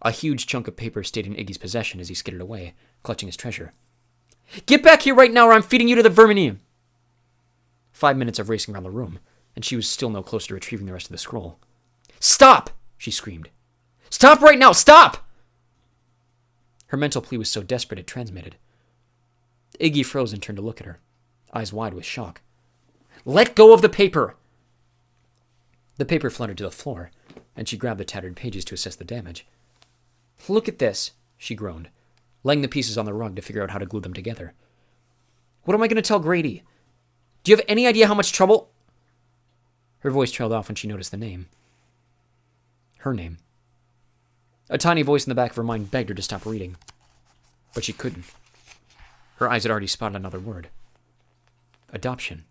A huge chunk of paper stayed in Iggy's possession as he skittered away, clutching his treasure. "Get back here right now or I'm feeding you to the verminium!" 5 minutes of racing around the room, and she was still no closer to retrieving the rest of the scroll. "Stop!" she screamed. "Stop right now! Stop!" Her mental plea was so desperate it transmitted. Iggy froze and turned to look at her, eyes wide with shock. "Let go of the paper!" The paper fluttered to the floor, and she grabbed the tattered pages to assess the damage. "Look at this," she groaned, laying the pieces on the rug to figure out how to glue them together. "What am I going to tell Grady? Do you have any idea how much trouble—" Her voice trailed off when she noticed the name. Her name. A tiny voice in the back of her mind begged her to stop reading, but she couldn't. Her eyes had already spotted another word. Adoption.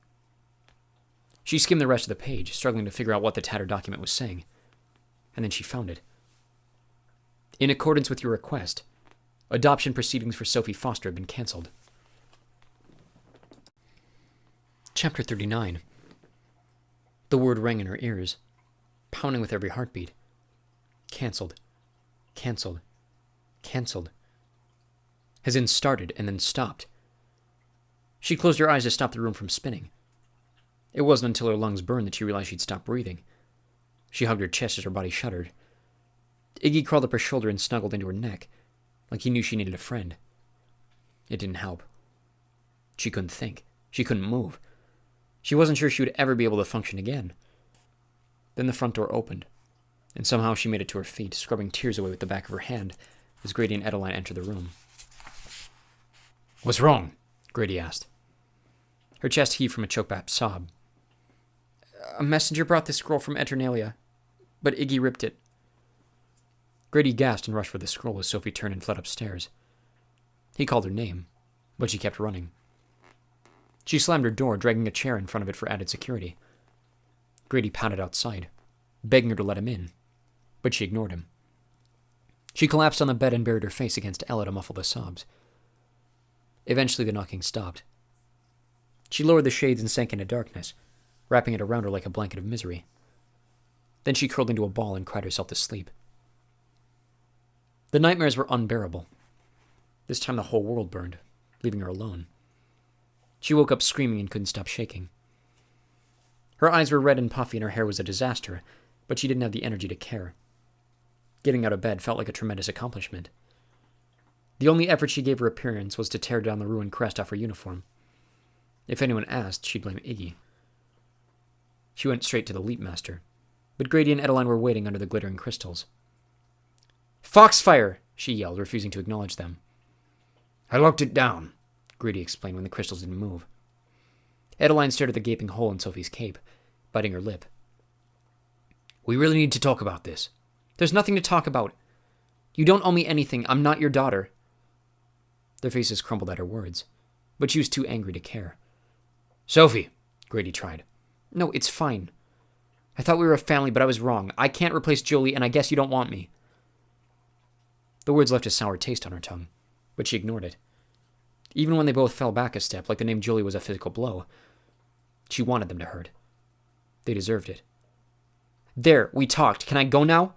She skimmed the rest of the page, struggling to figure out what the tattered document was saying, and then she found it. In accordance with your request, adoption proceedings for Sophie Foster have been cancelled. Chapter 39. The word rang in her ears, pounding with every heartbeat. Cancelled. Cancelled. Cancelled. As in started and then stopped. She closed her eyes to stop the room from spinning. It wasn't until her lungs burned that she realized she'd stopped breathing. She hugged her chest as her body shuddered. Iggy crawled up her shoulder and snuggled into her neck, like he knew she needed a friend. It didn't help. She couldn't think. She couldn't move. She wasn't sure she would ever be able to function again. Then the front door opened, and somehow she made it to her feet, scrubbing tears away with the back of her hand as Grady and Adeline entered the room. "What's wrong?" Grady asked. Her chest heaved from a choked-back sob. "A messenger brought this scroll from Eternalia, but Iggy ripped it." Grady gasped and rushed for the scroll as Sophie turned and fled upstairs. He called her name, but she kept running. She slammed her door, dragging a chair in front of it for added security. Grady pounded outside, begging her to let him in, but she ignored him. She collapsed on the bed and buried her face against Ella to muffle the sobs. Eventually the knocking stopped. She lowered the shades and sank into darkness, wrapping it around her like a blanket of misery. Then she curled into a ball and cried herself to sleep. The nightmares were unbearable. This time the whole world burned, leaving her alone. She woke up screaming and couldn't stop shaking. Her eyes were red and puffy and her hair was a disaster, but she didn't have the energy to care. Getting out of bed felt like a tremendous accomplishment. The only effort she gave her appearance was to tear down the ruined crest off her uniform. If anyone asked, she'd blame Iggy. She went straight to the Leap Master, but Grady and Adeline were waiting under the glittering crystals. "Foxfire!" she yelled, refusing to acknowledge them. "I locked it down," Grady explained when the crystals didn't move. Adeline stared at the gaping hole in Sophie's cape, biting her lip. "We really need to talk about this." "There's nothing to talk about. You don't owe me anything. I'm not your daughter." Their faces crumbled at her words, but she was too angry to care. "Sophie," Grady tried. "No, it's fine. I thought we were a family, but I was wrong. I can't replace Jolie, and I guess you don't want me." The words left a sour taste on her tongue, but she ignored it. Even when they both fell back a step, like the name Jolie was a physical blow, she wanted them to hurt. They deserved it. "There, we talked. Can I go now?"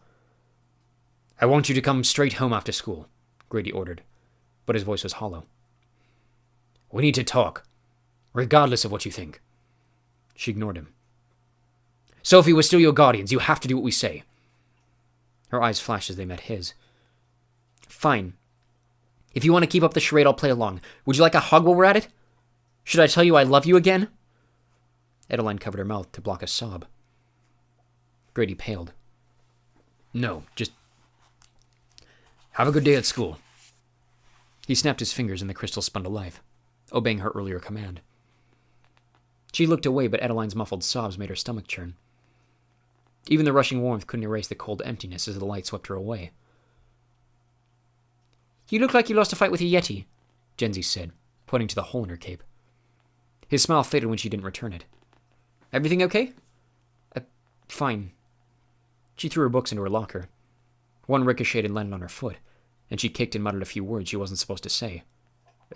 "I want you to come straight home after school," Grady ordered, but his voice was hollow. "We need to talk, regardless of what you think." She ignored him. "Sophie, we're still your guardians. You have to do what we say." Her eyes flashed as they met his. "Fine. If you want to keep up the charade, I'll play along. Would you like a hug while we're at it? Should I tell you I love you again?" Adeline covered her mouth to block a sob. Grady paled. "No, just have a good day at school." He snapped his fingers and the crystal spun to life, obeying her earlier command. She looked away, but Adeline's muffled sobs made her stomach churn. Even the rushing warmth couldn't erase the cold emptiness as the light swept her away. "You look like you lost a fight with a Yeti," Genzi said, pointing to the hole in her cape. His smile faded when she didn't return it. "Everything okay?" Fine." She threw her books into her locker. One ricocheted and landed on her foot, and she kicked and muttered a few words she wasn't supposed to say.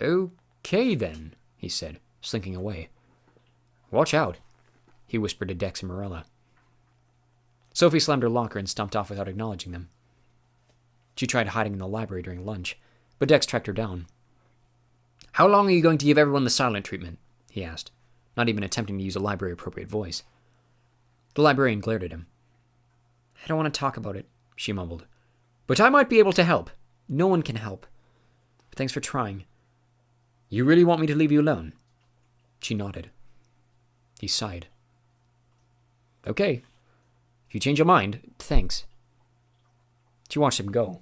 "Okay, then," he said, slinking away. "Watch out," he whispered to Dex and Morella. Sophie slammed her locker and stomped off without acknowledging them. She tried hiding in the library during lunch, but Dex tracked her down. "How long are you going to give everyone the silent treatment?" he asked, not even attempting to use a library-appropriate voice. The librarian glared at him. "I don't want to talk about it," she mumbled. "But I might be able to help." "No one can help. Thanks for trying." "You really want me to leave you alone?" She nodded. He sighed. "Okay. If you change your mind, thanks." She watched him go,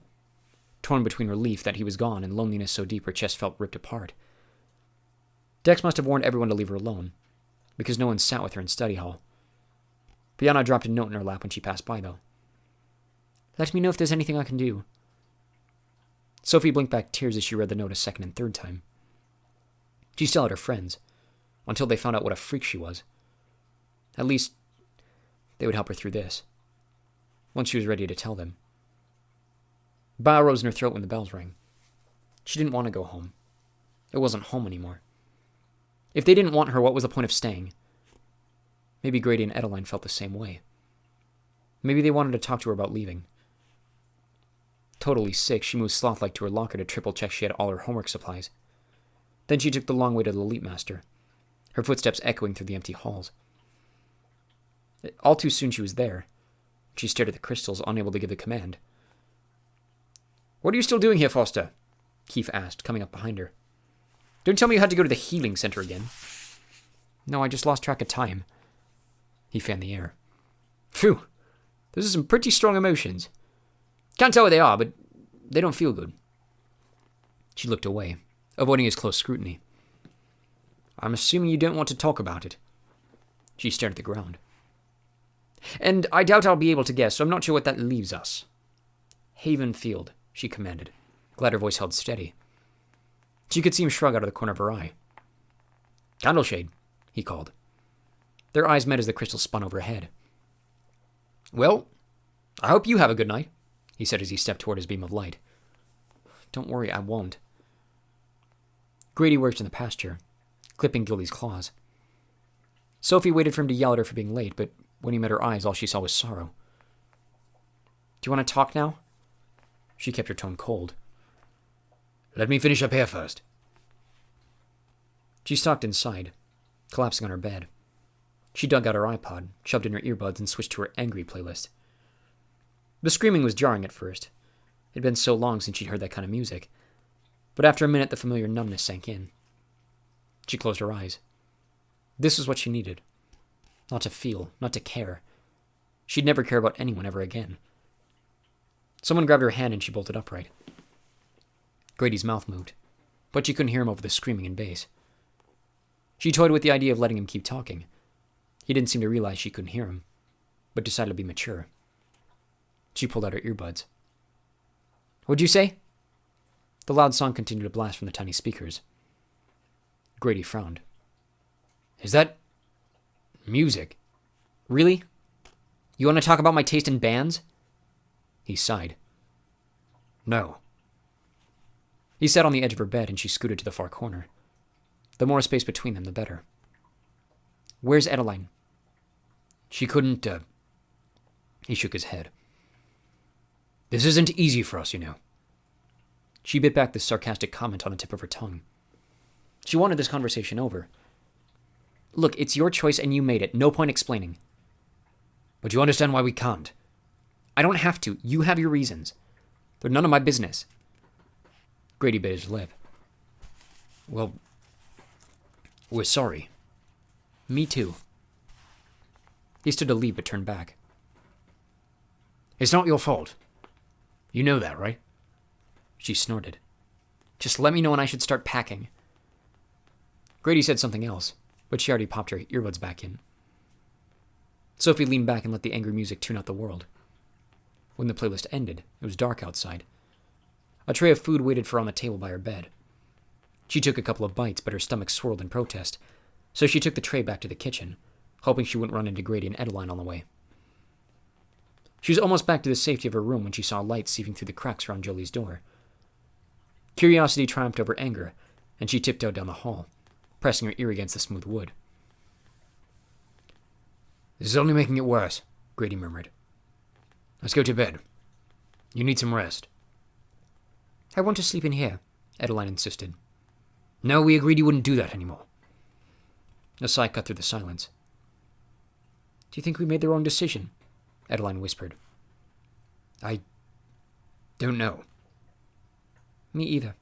torn between relief that he was gone and loneliness so deep her chest felt ripped apart. Dex must have warned everyone to leave her alone, because no one sat with her in study hall. Brianna dropped a note in her lap when she passed by, though. "Let me know if there's anything I can do." Sophie blinked back tears as she read the note a second and third time. She still had her friends, until they found out what a freak she was. At least, they would help her through this, once she was ready to tell them. Bile rose in her throat when the bells rang. She didn't want to go home. It wasn't home anymore. If they didn't want her, what was the point of staying? Maybe Grady and Adeline felt the same way. Maybe they wanted to talk to her about leaving. Totally sick, she moved sloth-like to her locker to triple-check she had all her homework supplies. Then she took the long way to the Leap Master, her footsteps echoing through the empty halls. All too soon she was there. She stared at the crystals, unable to give a command. "What are you still doing here, Foster?" Keith asked, coming up behind her. "Don't tell me you had to go to the healing center again." "No, I just lost track of time." He fanned the air. "Phew, those are some pretty strong emotions. Can't tell what they are, but they don't feel good." She looked away, avoiding his close scrutiny. "I'm assuming you don't want to talk about it." She stared at the ground. "And I doubt I'll be able to guess, so I'm not sure what that leaves us." "Haven Field," she commanded, glad her voice held steady. She could see him shrug out of the corner of her eye. "Candleshade," he called. Their eyes met as the crystal spun overhead. "Well, I hope you have a good night," he said as he stepped toward his beam of light. "Don't worry, I won't." Grady worked in the pasture, clipping Gilly's claws. Sophie waited for him to yell at her for being late, but when he met her eyes, all she saw was sorrow. "Do you want to talk now?" She kept her tone cold. "Let me finish up here first." She stalked inside, collapsing on her bed. She dug out her iPod, shoved in her earbuds, and switched to her angry playlist. The screaming was jarring at first. It had been so long since she'd heard that kind of music. But after a minute, the familiar numbness sank in. She closed her eyes. This was what she needed. Not to feel, not to care. She'd never care about anyone ever again. Someone grabbed her hand and she bolted upright. Grady's mouth moved, but she couldn't hear him over the screaming and bass. She toyed with the idea of letting him keep talking. He didn't seem to realize she couldn't hear him, but decided to be mature. She pulled out her earbuds. "What'd you say?" The loud song continued to blast from the tiny speakers. Grady frowned. "Is that music? Really? You want to talk about my taste in bands?" He sighed. "No." He sat on the edge of her bed and she scooted to the far corner. The more space between them, the better. "Where's Adeline?" "She couldn't, He shook his head. "This isn't easy for us, you know." She bit back this sarcastic comment on the tip of her tongue. She wanted this conversation over. "Look, it's your choice and you made it. No point explaining." "But you understand why we can't." "I don't have to. You have your reasons. They're none of my business." Grady bit his lip. "Well, we're sorry." "Me too." He stood to leave but turned back. "It's not your fault. You know that, right?" She snorted. "Just let me know when I should start packing." Grady said something else, but she already popped her earbuds back in. Sophie leaned back and let the angry music tune out the world. When the playlist ended, it was dark outside. A tray of food waited for her on the table by her bed. She took a couple of bites, but her stomach swirled in protest, so she took the tray back to the kitchen, hoping she wouldn't run into Grady and Adeline on the way. She was almost back to the safety of her room when she saw light seeping through the cracks around Jolie's door. Curiosity triumphed over anger, and she tiptoed down the hall, pressing her ear against the smooth wood. "This is only making it worse," Grady murmured. "Let's go to bed. You need some rest." "I want to sleep in here," Adeline insisted. "No, we agreed you wouldn't do that anymore." A sigh cut through the silence. "Do you think we made the wrong decision?" Adeline whispered. "I don't know." "Me either."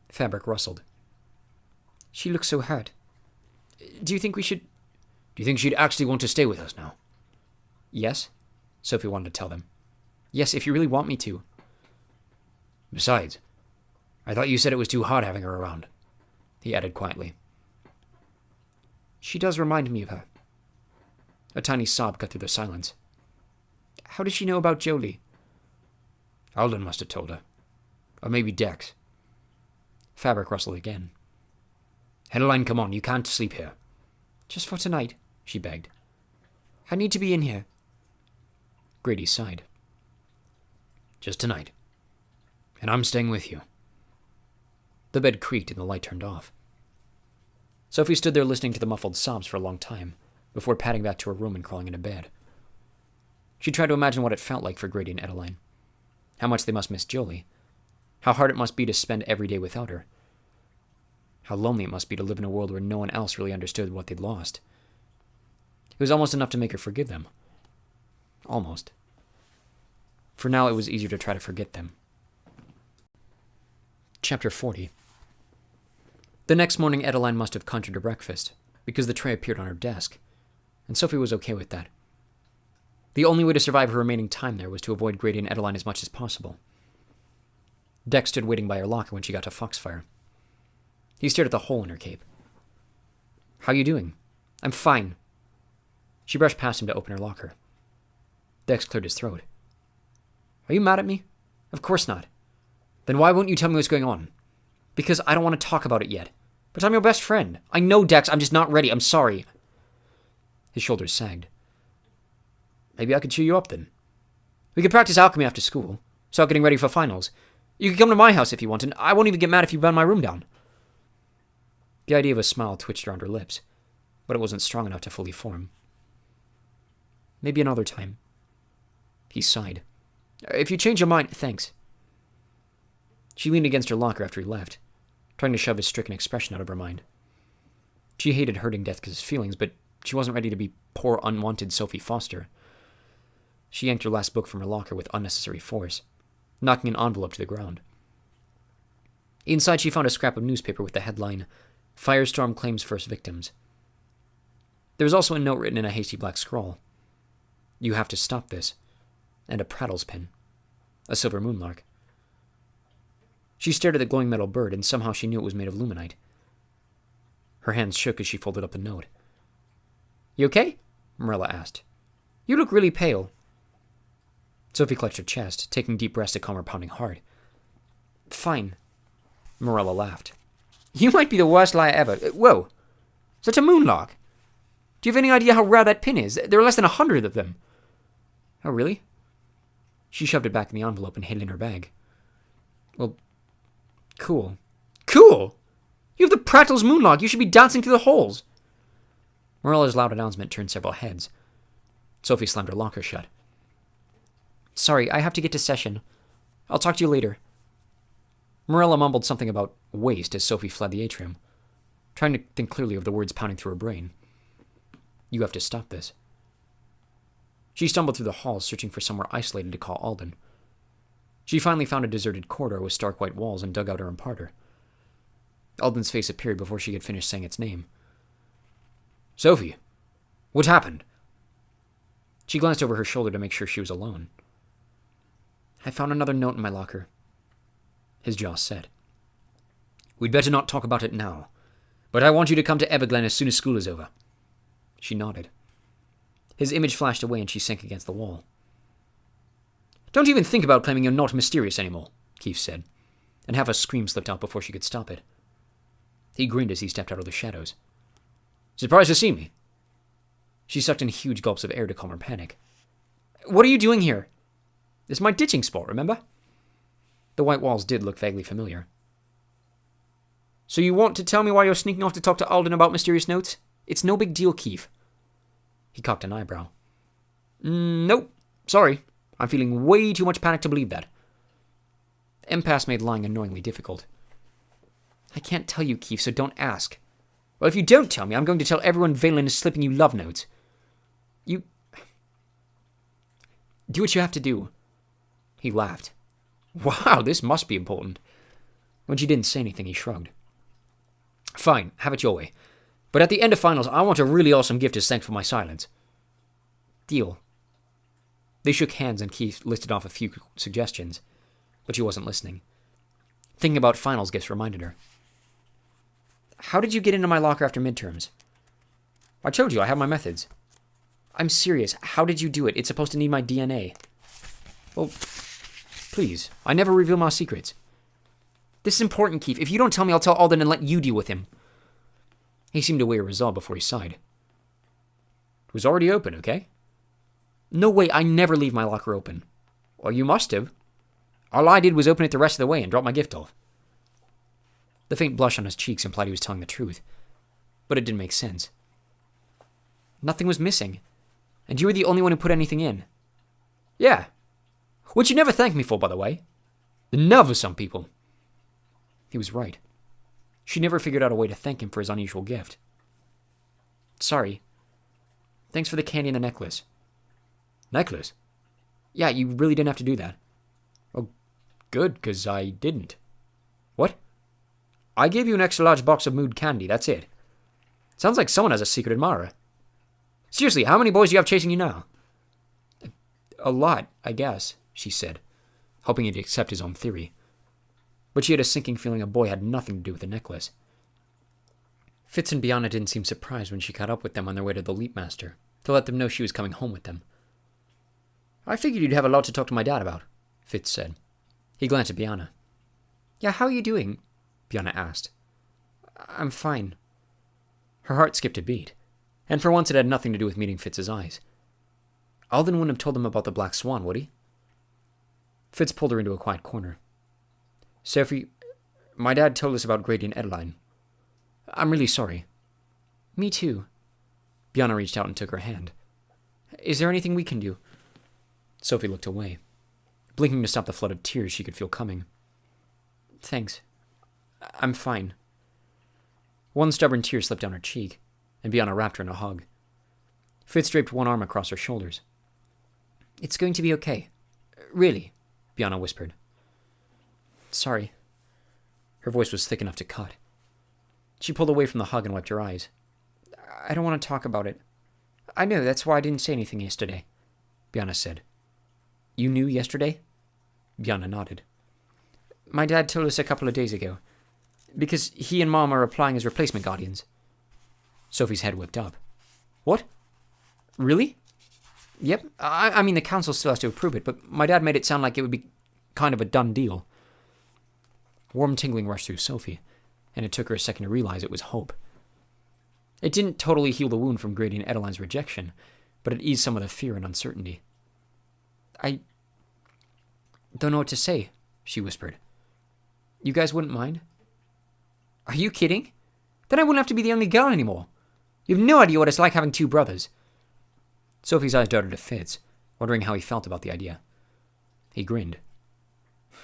Fabric rustled. "She looks so hurt. Do you think we should—" "Do you think she'd actually want to stay with us now?" "Yes," Sophie wanted to tell them. "Yes, if you really want me to." "Besides, I thought you said it was too hard having her around," he added quietly. "She does remind me of her." A tiny sob cut through the silence. "How does she know about Jolie?" "Alden must have told her. Or maybe Dex." Fabric rustled again. "Adeline, come on, you can't sleep here." "Just for tonight," she begged. "I need to be in here." Grady sighed. "Just tonight. And I'm staying with you." The bed creaked and the light turned off. Sophie stood there listening to the muffled sobs for a long time, before padding back to her room and crawling into bed. She tried to imagine what it felt like for Grady and Adeline. How much they must miss Jolie. How hard it must be to spend every day without her. How lonely it must be to live in a world where no one else really understood what they'd lost. It was almost enough to make her forgive them. Almost. For now, it was easier to try to forget them. Chapter 40. The next morning, Adeline must have conjured her breakfast, because the tray appeared on her desk, and Sophie was okay with that. The only way to survive her remaining time there was to avoid grating Adeline as much as possible. Dex stood waiting by her locker when she got to Foxfire. He stared at the hole in her cape. "How you doing?" "I'm fine." She brushed past him to open her locker. Dex cleared his throat. "Are you mad at me?" "Of course not." "Then why won't you tell me what's going on?" "Because I don't want to talk about it yet." "But I'm your best friend." "I know, Dex, I'm just not ready. I'm sorry." His shoulders sagged. "Maybe I could cheer you up then. We could practice alchemy after school. Start getting ready for finals. You could come to my house if you want, and I won't even get mad if you burn my room down." The idea of a smile twitched around her lips, but it wasn't strong enough to fully form. "Maybe another time." He sighed. "If you change your mind, thanks." She leaned against her locker after he left, trying to shove his stricken expression out of her mind. She hated hurting Death's feelings, but she wasn't ready to be poor, unwanted Sophie Foster. She yanked her last book from her locker with unnecessary force, knocking an envelope to the ground. Inside, she found a scrap of newspaper with the headline, "Firestorm Claims First Victims." There was also a note written in a hasty black scrawl. "You have to stop this," and a Prattle's pin, a silver moonlark. She stared at the glowing metal bird, and somehow she knew it was made of luminite. Her hands shook as she folded up the note. "You okay?" Marilla asked. "You look really pale." Sophie clutched her chest, taking deep breaths to calm her pounding heart. "Fine." Marilla laughed. "You might be the worst liar ever. Whoa. Is that a moonlark? Do you have any idea how rare that pin is? There are less than 100 of them." "Oh, really?" She shoved it back in the envelope and hid it in her bag. "Well, cool." "Cool? You have the Prattle's moonlark. You should be dancing through the halls." Marilla's loud announcement turned several heads. Sophie slammed her locker shut. "Sorry, I have to get to session. I'll talk to you later." Marilla mumbled something about waste as Sophie fled the atrium, trying to think clearly of the words pounding through her brain. "You have to stop this." She stumbled through the halls, searching for somewhere isolated to call Alden. She finally found a deserted corridor with stark white walls and dug out her imparter. Alden's face appeared before she had finished saying its name. "Sophie, what happened?" She glanced over her shoulder to make sure she was alone. "I found another note in my locker." His jaw set. "We'd better not talk about it now, but I want you to come to Everglen as soon as school is over." She nodded. His image flashed away and she sank against the wall. "Don't even think about claiming you're not mysterious anymore," Keith said, and half a scream slipped out before she could stop it. He grinned as he stepped out of the shadows. "Surprised to see me?" She sucked in huge gulps of air to calm her panic. "What are you doing here?" "This is my ditching spot, remember?" The white walls did look vaguely familiar. "So you want to tell me why you're sneaking off to talk to Alden about mysterious notes? It's no big deal, Keith." He cocked an eyebrow. "Nope. Sorry. I'm feeling way too much panic to believe that." Impasse made lying annoyingly difficult. "I can't tell you, Keith, so don't ask." "Well, if you don't tell me, I'm going to tell everyone Valen is slipping you love notes." "You... do what you have to do." He laughed. "Wow, this must be important." When she didn't say anything, he shrugged. "Fine, have it your way. But at the end of finals, I want a really awesome gift as thanks for my silence." "Deal." They shook hands and Keith listed off a few suggestions, but she wasn't listening. Thinking about finals gifts reminded her. "How did you get into my locker after midterms?" "I told you, I have my methods." "I'm serious. How did you do it? It's supposed to need my DNA." "Well, please. I never reveal my secrets." "This is important, Keith. If you don't tell me, I'll tell Alden and let you deal with him." He seemed to weigh a resolve before he sighed. "It was already open, okay?" "No way. I never leave my locker open." "Well, you must have. All I did was open it the rest of the way and drop my gift off." The faint blush on his cheeks implied he was telling the truth, but it didn't make sense. "Nothing was missing, and you were the only one who put anything in." "Yeah. Which you never thanked me for, by the way. The nerve of some people." He was right. She never figured out a way to thank him for his unusual gift. Sorry. Thanks for the candy and the necklace. Necklace? Yeah, you really didn't have to do that. Oh, good, because I didn't. What? I gave you an extra large box of mood candy, that's it. Sounds like someone has a secret admirer. Seriously, how many boys do you have chasing you now? A lot, I guess, she said, hoping he'd accept his own theory. But she had a sinking feeling a boy had nothing to do with the necklace. Fitz and Bianca didn't seem surprised when she caught up with them on their way to the Leapmaster, to let them know she was coming home with them. I figured you'd have a lot to talk to my dad about, Fitz said. He glanced at Bianca. Yeah, how are you doing? Bianca asked. I'm fine. Her heart skipped a beat, and for once it had nothing to do with meeting Fitz's eyes. Alden wouldn't have told them about the Black Swan, would he? Fitz pulled her into a quiet corner. Sophie, my dad told us about Grady and Adeline. I'm really sorry. Me too. Bianca reached out and took her hand. Is there anything we can do? Sophie looked away, blinking to stop the flood of tears she could feel coming. Thanks. I'm fine. One stubborn tear slipped down her cheek, and Bianca wrapped her in a hug. Fitz draped one arm across her shoulders. It's going to be okay. Really, Bianca whispered. Sorry. Her voice was thick enough to cut. She pulled away from the hug and wiped her eyes. I don't want to talk about it. I know, that's why I didn't say anything yesterday, Bianca said. You knew yesterday? Bianca nodded. My dad told us a couple of days ago, because he and Mom are applying as replacement guardians. Sophie's head whipped up. What? Really? Yep. I mean, the council still has to approve it, but my dad made it sound like it would be kind of a done deal. Warm tingling rushed through Sophie, and it took her a second to realize it was hope. It didn't totally heal the wound from Grady and Adeline's rejection, but it eased some of the fear and uncertainty. I don't know what to say, she whispered. You guys wouldn't mind? Are you kidding? Then I wouldn't have to be the only girl anymore. You have no idea what it's like having two brothers. Sophie's eyes darted to Fitz, wondering how he felt about the idea. He grinned.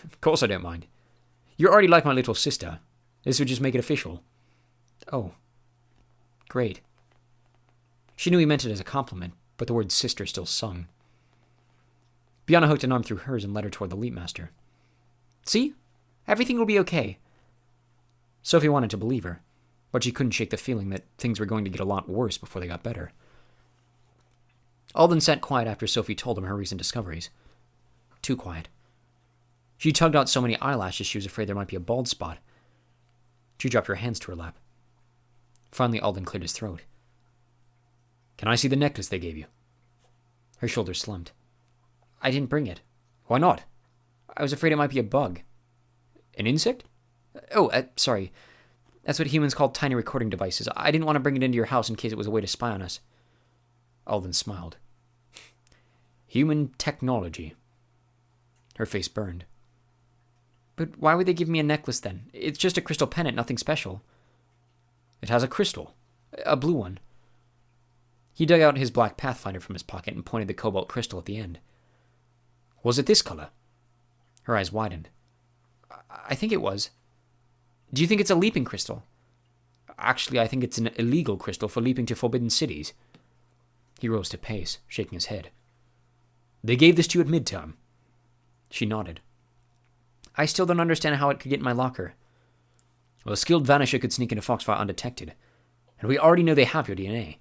Of course I don't mind. You're already like my little sister. This would just make it official. Oh. Great. She knew he meant it as a compliment, but the word sister still sung. Bianca hooked an arm through hers and led her toward the Leapmaster. See? Everything will be okay. Sophie wanted to believe her, but she couldn't shake the feeling that things were going to get a lot worse before they got better. Alden sat quiet after Sophie told him her recent discoveries. Too quiet. She tugged out so many eyelashes she was afraid there might be a bald spot. She dropped her hands to her lap. Finally, Alden cleared his throat. Can I see the necklace they gave you? Her shoulders slumped. I didn't bring it. Why not? I was afraid it might be a bug. An insect? Oh, sorry. That's what humans call tiny recording devices. I didn't want to bring it into your house in case it was a way to spy on us. Alden smiled. Human technology. Her face burned. But why would they give me a necklace then? It's just a crystal pendant, nothing special. It has a crystal. A blue one. He dug out his black Pathfinder from his pocket and pointed the cobalt crystal at the end. Was it this color? Her eyes widened. I think it was. Do you think it's a leaping crystal? Actually, I think it's an illegal crystal for leaping to forbidden cities. He rose to pace, shaking his head. They gave this to you at midterm. She nodded. I still don't understand how it could get in my locker. Well, a skilled vanisher could sneak into Foxfire undetected, and we already know they have your DNA.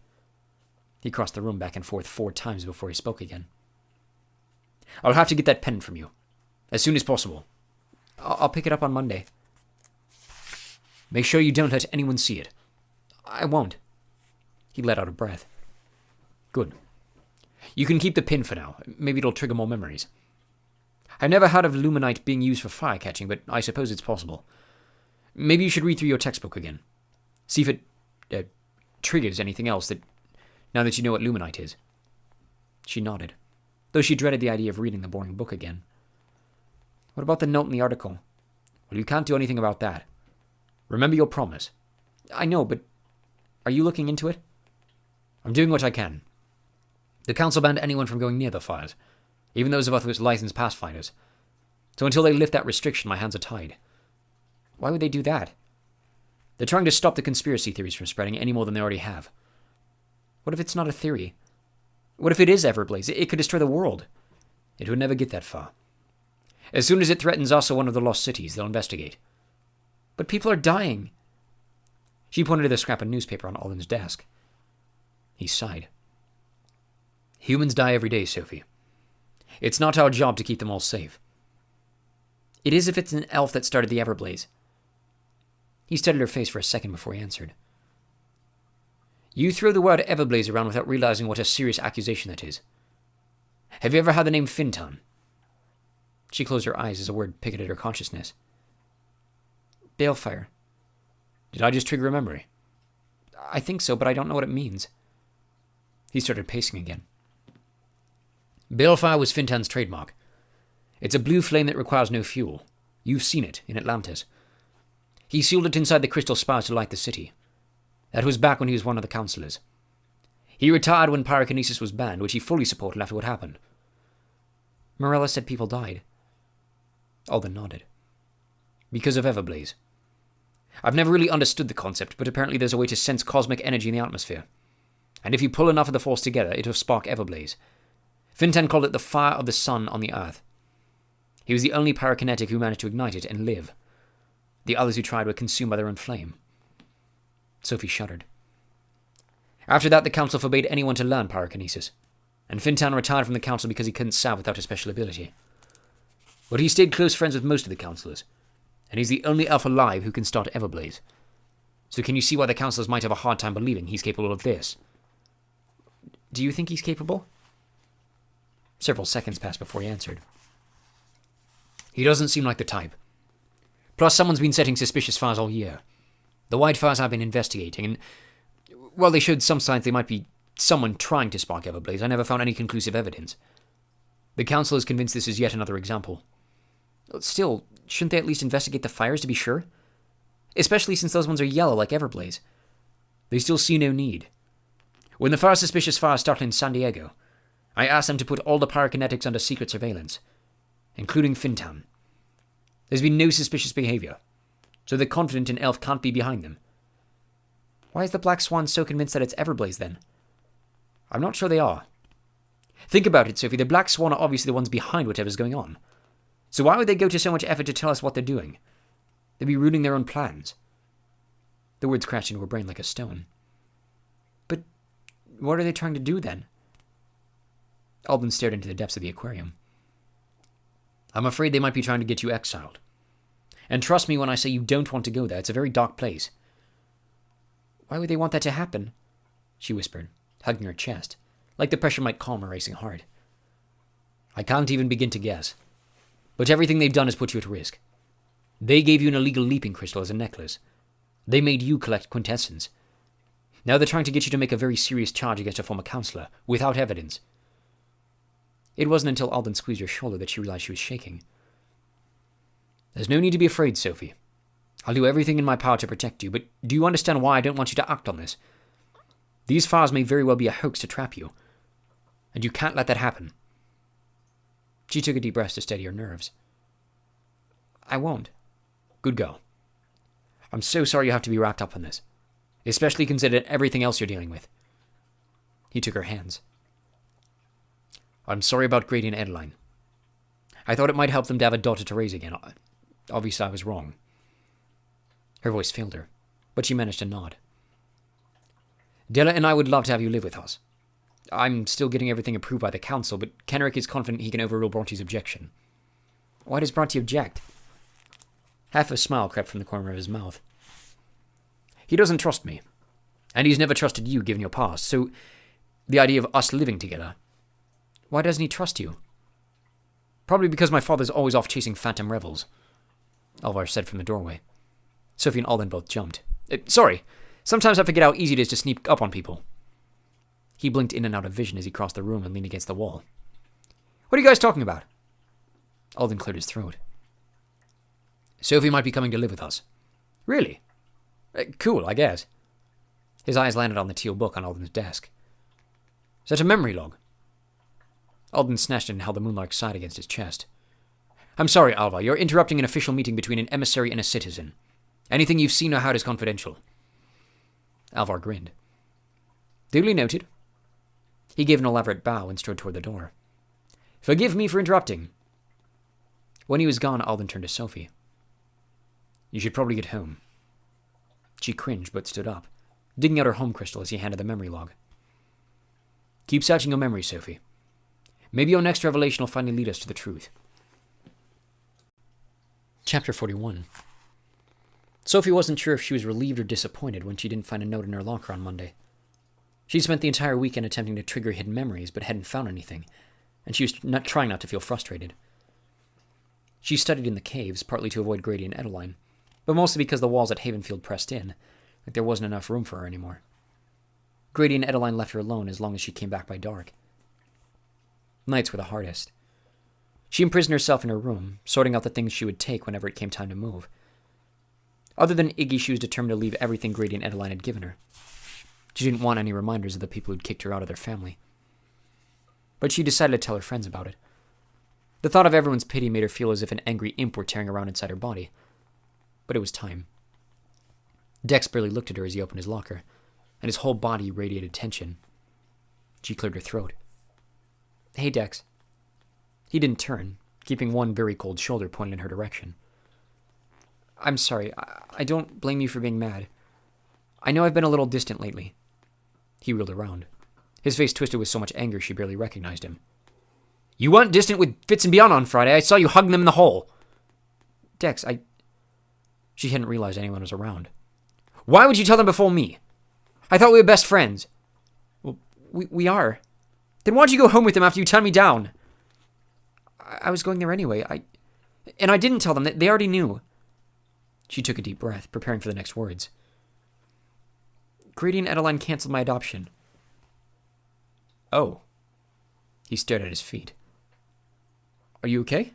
He crossed the room back and forth 4 times before he spoke again. I'll have to get that pendant from you, as soon as possible. I'll pick it up on Monday. Make sure you don't let anyone see it. I won't. He let out a breath. Good. You can keep the pin for now. Maybe it'll trigger more memories. I've never heard of luminite being used for fire catching, but I suppose it's possible. Maybe you should read through your textbook again. See if it triggers anything else now that you know what luminite is. She nodded, though she dreaded the idea of reading the boring book again. What about the note in the article? Well, you can't do anything about that. Remember your promise. I know, but are you looking into it? I'm doing what I can. The council banned anyone from going near the fires, even those of us with licensed pathfinders. So until they lift that restriction, my hands are tied. Why would they do that? They're trying to stop the conspiracy theories from spreading any more than they already have. What if it's not a theory? What if it is Everblaze? It could destroy the world. It would never get that far. As soon as it threatens us or one of the lost cities, they'll investigate. But people are dying. She pointed to the scrap of newspaper on Alden's desk. He sighed. Humans die every day, Sophie. It's not our job to keep them all safe. It is if it's an elf that started the Everblaze. He studied her face for a second before he answered. You throw the word Everblaze around without realizing what a serious accusation that is. Have you ever had the name Fintan? She closed her eyes as a word picketed her consciousness. Balefire. Did I just trigger a memory? I think so, but I don't know what it means. He started pacing again. Balefire was Fintan's trademark. It's a blue flame that requires no fuel. You've seen it in Atlantis. He sealed it inside the crystal spires to light the city. That was back when he was one of the counselors. He retired when pyrokinesis was banned, which he fully supported after what happened. Morella said people died. Alden nodded. Because of Everblaze. I've never really understood the concept, but apparently there's a way to sense cosmic energy in the atmosphere. And if you pull enough of the force together, it'll spark Everblaze. Fintan called it the fire of the sun on the earth. He was the only pyrokinetic who managed to ignite it and live. The others who tried were consumed by their own flame. Sophie shuddered. After that, the council forbade anyone to learn pyrokinesis, and Fintan retired from the council because he couldn't serve without a special ability. But he stayed close friends with most of the councillors, and he's the only elf alive who can start Everblaze. So can you see why the councillors might have a hard time believing he's capable of this? Do you think he's capable? Several seconds passed before he answered. He doesn't seem like the type. Plus, someone's been setting suspicious fires all year. The wildfires I've been investigating, and while they showed some signs they might be someone trying to spark Everblaze, I never found any conclusive evidence. The council is convinced this is yet another example. Still, shouldn't they at least investigate the fires to be sure? Especially since those ones are yellow like Everblaze. They still see no need. When the first suspicious fire started in San Diego, I asked them to put all the pyrokinetics under secret surveillance, including Fintan. There's been no suspicious behavior, so they're confident an elf can't be behind them. Why is the Black Swan so convinced that it's Everblaze, then? I'm not sure they are. Think about it, Sophie. The Black Swan are obviously the ones behind whatever's going on. So why would they go to so much effort to tell us what they're doing? They'd be ruining their own plans. The words crashed into her brain like a stone. But what are they trying to do, then? Alden stared into the depths of the aquarium. I'm afraid they might be trying to get you exiled. And trust me when I say you don't want to go there. It's a very dark place. Why would they want that to happen? She whispered, hugging her chest, like the pressure might calm her racing heart. I can't even begin to guess. But everything they've done has put you at risk. They gave you an illegal leaping crystal as a necklace. They made you collect quintessence. Now they're trying to get you to make a very serious charge against a former counselor, without evidence. It wasn't until Alden squeezed her shoulder that she realized she was shaking. There's no need to be afraid, Sophie. I'll do everything in my power to protect you, but do you understand why I don't want you to act on this? These files may very well be a hoax to trap you, and you can't let that happen. She took a deep breath to steady her nerves. I won't. Good girl. I'm so sorry you have to be wrapped up in this, especially considering everything else you're dealing with. He took her hands. I'm sorry about Grady and Adeline. I thought it might help them to have a daughter to raise again. Obviously, I was wrong. Her voice failed her, but she managed to nod. Della and I would love to have you live with us. I'm still getting everything approved by the council, but Kenrick is confident he can overrule Bronte's objection. Why does Bronte object? Half a smile crept from the corner of his mouth. He doesn't trust me, and he's never trusted you given your past, so the idea of us living together... Why doesn't he trust you? Probably because my father's always off chasing phantom revels, Alvar said from the doorway. Sophie and Alden both jumped. Sorry, sometimes I forget how easy it is to sneak up on people. He blinked in and out of vision as he crossed the room and leaned against the wall. What are you guys talking about? Alden cleared his throat. Sophie might be coming to live with us. Really? Cool, I guess. His eyes landed on the teal book on Alden's desk. Is that a memory log? Alden snatched it and held the Moonlark's side against his chest. I'm sorry, Alva. You're interrupting an official meeting between an emissary and a citizen. Anything you've seen or heard is confidential. Alvar grinned. Duly noted. He gave an elaborate bow and strode toward the door. Forgive me for interrupting. When he was gone, Alden turned to Sophie. You should probably get home. She cringed but stood up, digging out her home crystal as he handed the memory log. Keep searching your memory, Sophie. Maybe your next revelation will finally lead us to the truth. Chapter 41. Sophie wasn't sure if she was relieved or disappointed when she didn't find a note in her locker on Monday. She'd spent the entire weekend attempting to trigger hidden memories, but hadn't found anything, and she was trying not to feel frustrated. She studied in the caves, partly to avoid Grady and Edeline, but mostly because the walls at Havenfield pressed in, like there wasn't enough room for her anymore. Grady and Edeline left her alone as long as she came back by dark. Nights were the hardest. She imprisoned herself in her room, sorting out the things she would take whenever it came time to move. Other than Iggy, she was determined to leave everything Grady and Edeline had given her. She didn't want any reminders of the people who'd kicked her out of their family. But she decided to tell her friends about it. The thought of everyone's pity made her feel as if an angry imp were tearing around inside her body. But it was time. Dex barely looked at her as he opened his locker, and his whole body radiated tension. She cleared her throat. Hey, Dex. He didn't turn, keeping one very cold shoulder pointed in her direction. I'm sorry. I don't blame you for being mad. I know I've been a little distant lately. He wheeled around. His face twisted with so much anger she barely recognized him. You weren't distant with Fitz and Beyond on Friday. I saw you hugging them in the hall. Dex, She hadn't realized anyone was around. Why would you tell them before me? I thought we were best friends. Well, we are. Then why'd you go home with them after you turned me down? I was going there anyway. I didn't tell them. They already knew. She took a deep breath, preparing for the next words. Grady and Edeline canceled my adoption. Oh. He stared at his feet. Are you okay?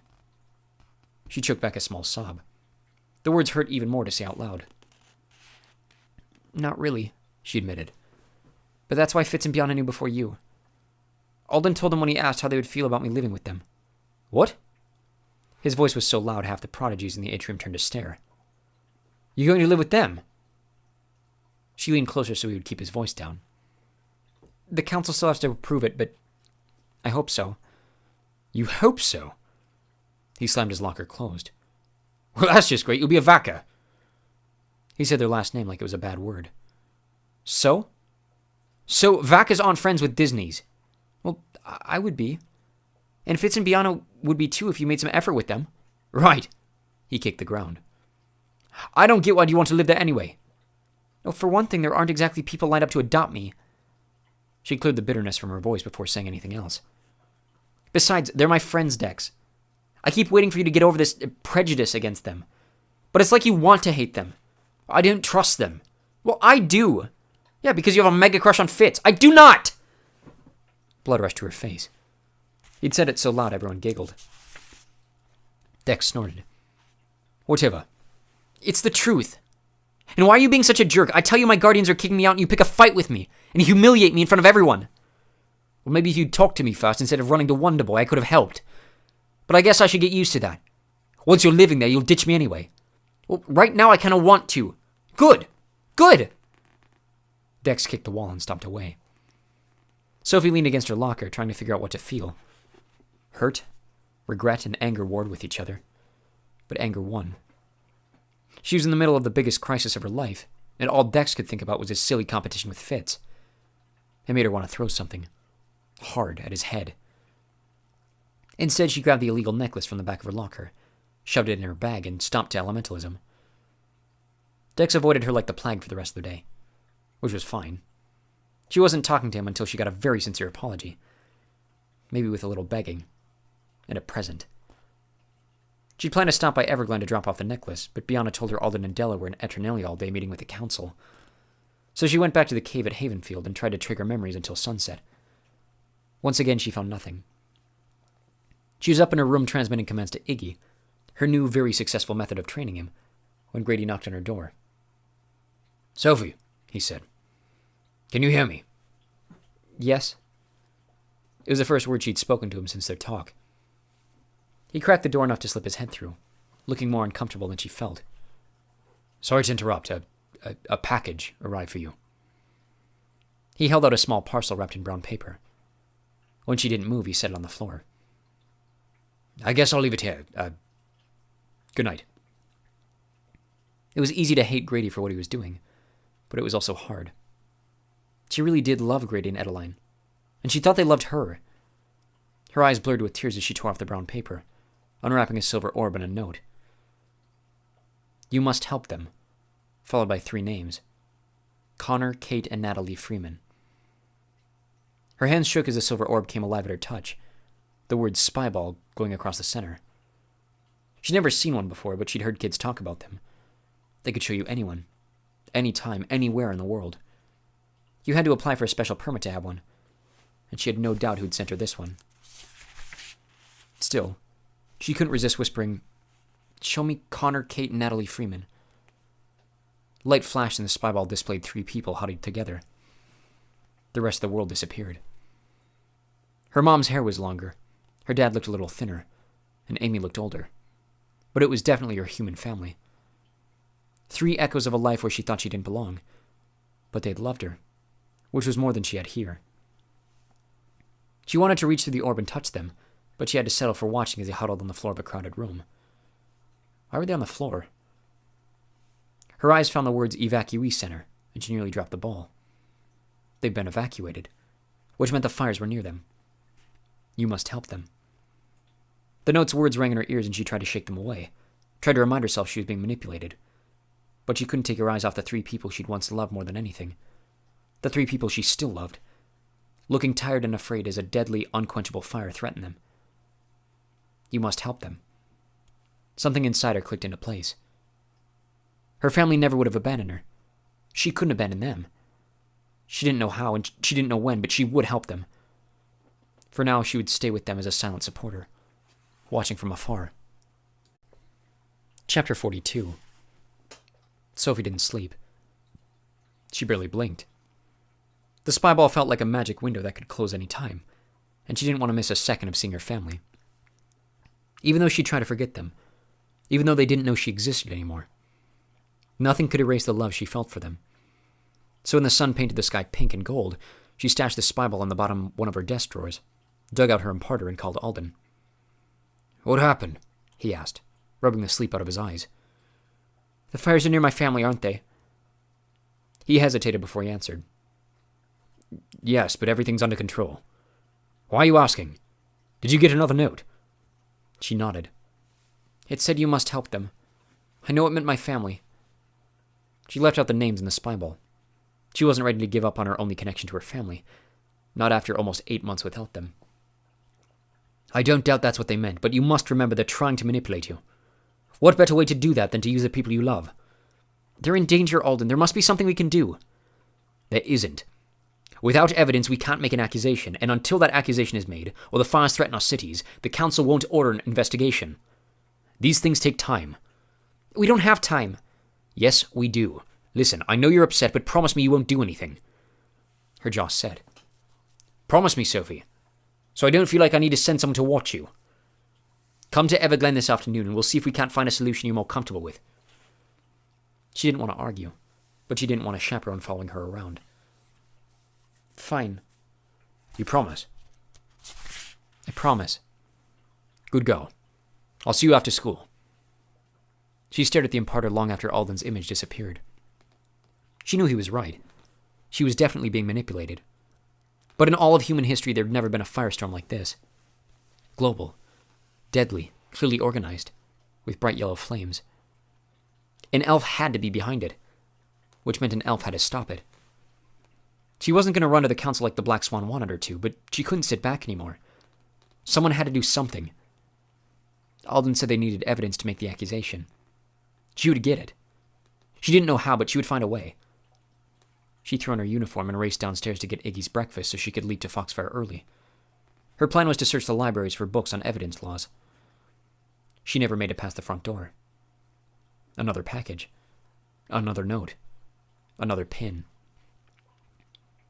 She choked back a small sob. The words hurt even more to say out loud. Not really, she admitted. But that's why Fitz and Bianca knew before you. Alden told them when he asked how they would feel about me living with them. What? His voice was so loud half the prodigies in the atrium turned to stare. You going to live with them? She leaned closer so he would keep his voice down. The council still has to approve it, but I hope so. You hope so? He slammed his locker closed. Well, that's just great. You'll be a Vaca. He said their last name like it was a bad word. So? So Vacas aren't friends with Disney's. Well, I would be. And Fitz and Biana would be too if you made some effort with them. Right. He kicked the ground. I don't get why you want to live there anyway. Well, for one thing, there aren't exactly people lined up to adopt me. She cleared the bitterness from her voice before saying anything else. Besides, they're my friends, Dex. I keep waiting for you to get over this prejudice against them. But it's like you want to hate them. I didn't trust them. Well, I do. Yeah, because you have a mega crush on Fitz. I do not! Blood rushed to her face. He'd said it so loud everyone giggled. Dex snorted. Whatever. It's the truth. And why are you being such a jerk? I tell you my guardians are kicking me out and you pick a fight with me and you humiliate me in front of everyone. Well, maybe if you'd talked to me first instead of running to Wonder Boy, I could have helped. But I guess I should get used to that. Once you're living there, you'll ditch me anyway. Well, right now I kind of want to. Good. Good. Dex kicked the wall and stomped away. Sophie leaned against her locker, trying to figure out what to feel. Hurt, regret, and anger warred with each other. But anger won. She was in the middle of the biggest crisis of her life, and all Dex could think about was his silly competition with Fitz. It made her want to throw something hard at his head. Instead, she grabbed the illegal necklace from the back of her locker, shoved it in her bag, and stomped to elementalism. Dex avoided her like the plague for the rest of the day, which was fine. She wasn't talking to him until she got a very sincere apology, maybe with a little begging, and a present. She'd planned to stop by Everglen to drop off the necklace, but Bianca told her Alden and Della were in Eternalia all day meeting with the council. So she went back to the cave at Havenfield and tried to trigger memories until sunset. Once again, she found nothing. She was up in her room transmitting commands to Iggy, her new, very successful method of training him, when Grady knocked on her door. Sophie, he said. Can you hear me? Yes. It was the first word she'd spoken to him since their talk. He cracked the door enough to slip his head through, looking more uncomfortable than she felt. Sorry to interrupt. A package arrived for you. He held out a small parcel wrapped in brown paper. When she didn't move, he set it on the floor. I guess I'll leave it here. Good night. It was easy to hate Grady for what he was doing, but it was also hard. She really did love Grady and Edeline, and she thought they loved her. Her eyes blurred with tears as she tore off the brown paper, unwrapping a silver orb and a note. You must help them, followed by 3 names. Connor, Kate, and Natalie Freeman. Her hands shook as the silver orb came alive at her touch, the word Spyball going across the center. She'd never seen one before, but she'd heard kids talk about them. They could show you anyone, anytime, anywhere in the world. You had to apply for a special permit to have one, and she had no doubt who'd sent her this one. Still, she couldn't resist whispering, Show me Connor, Kate, and Natalie Freeman. Light flashed and the spyball displayed 3 people huddled together. The rest of the world disappeared. Her mom's hair was longer, her dad looked a little thinner, and Amy looked older. But it was definitely her human family. 3 echoes of a life where she thought she didn't belong, but they'd loved her, which was more than she had here. She wanted to reach through the orb and touch them, but she had to settle for watching as they huddled on the floor of a crowded room. Why were they on the floor? Her eyes found the words Evacuee Center, and she nearly dropped the ball. They'd been evacuated, which meant the fires were near them. You must help them. The note's words rang in her ears and she tried to shake them away, tried to remind herself she was being manipulated. But she couldn't take her eyes off the 3 people she'd once loved more than anything. The 3 people she still loved, looking tired and afraid as a deadly, unquenchable fire threatened them. You must help them. Something inside her clicked into place. Her family never would have abandoned her. She couldn't abandon them. She didn't know how, and she didn't know when, but she would help them. For now, she would stay with them as a silent supporter, watching from afar. Chapter 42. Sophie didn't sleep. She barely blinked. The spyball felt like a magic window that could close any time, and she didn't want to miss a second of seeing her family. Even though she'd try to forget them, even though they didn't know she existed anymore, nothing could erase the love she felt for them. So when the sun painted the sky pink and gold, she stashed the spyball in the bottom one of her desk drawers, dug out her imparter, and called Alden. What happened? He asked, rubbing the sleep out of his eyes. The fires are near my family, aren't they? He hesitated before he answered. Yes, but everything's under control. Why are you asking? Did you get another note? She nodded. It said you must help them. I know it meant my family. She left out the names in the spyball. She wasn't ready to give up on her only connection to her family, not after almost 8 months without them. I don't doubt that's what they meant, but you must remember they're trying to manipulate you. What better way to do that than to use the people you love? They're in danger, Alden. There must be something we can do. There isn't. Without evidence, we can't make an accusation, and until that accusation is made, or the fires threaten our cities, the council won't order an investigation. These things take time. We don't have time. Yes, we do. Listen, I know you're upset, but promise me you won't do anything. Her jaw set. Promise me, Sophie, so I don't feel like I need to send someone to watch you. Come to Everglen this afternoon, and we'll see if we can't find a solution you're more comfortable with. She didn't want to argue, but she didn't want a chaperone following her around. Fine. You promise? I promise. Good girl. I'll see you after school. She stared at the imparter long after Alden's image disappeared. She knew he was right. She was definitely being manipulated. But in all of human history, there'd never been a firestorm like this. Global. Deadly. Clearly organized. With bright yellow flames. An elf had to be behind it. Which meant an elf had to stop it. She wasn't going to run to the council like the Black Swan wanted her to, but she couldn't sit back anymore. Someone had to do something. Alden said they needed evidence to make the accusation. She would get it. She didn't know how, but she would find a way. She threw on her uniform and raced downstairs to get Iggy's breakfast so she could leap to Foxfire early. Her plan was to search the libraries for books on evidence laws. She never made it past the front door. Another package. Another note. Another pin.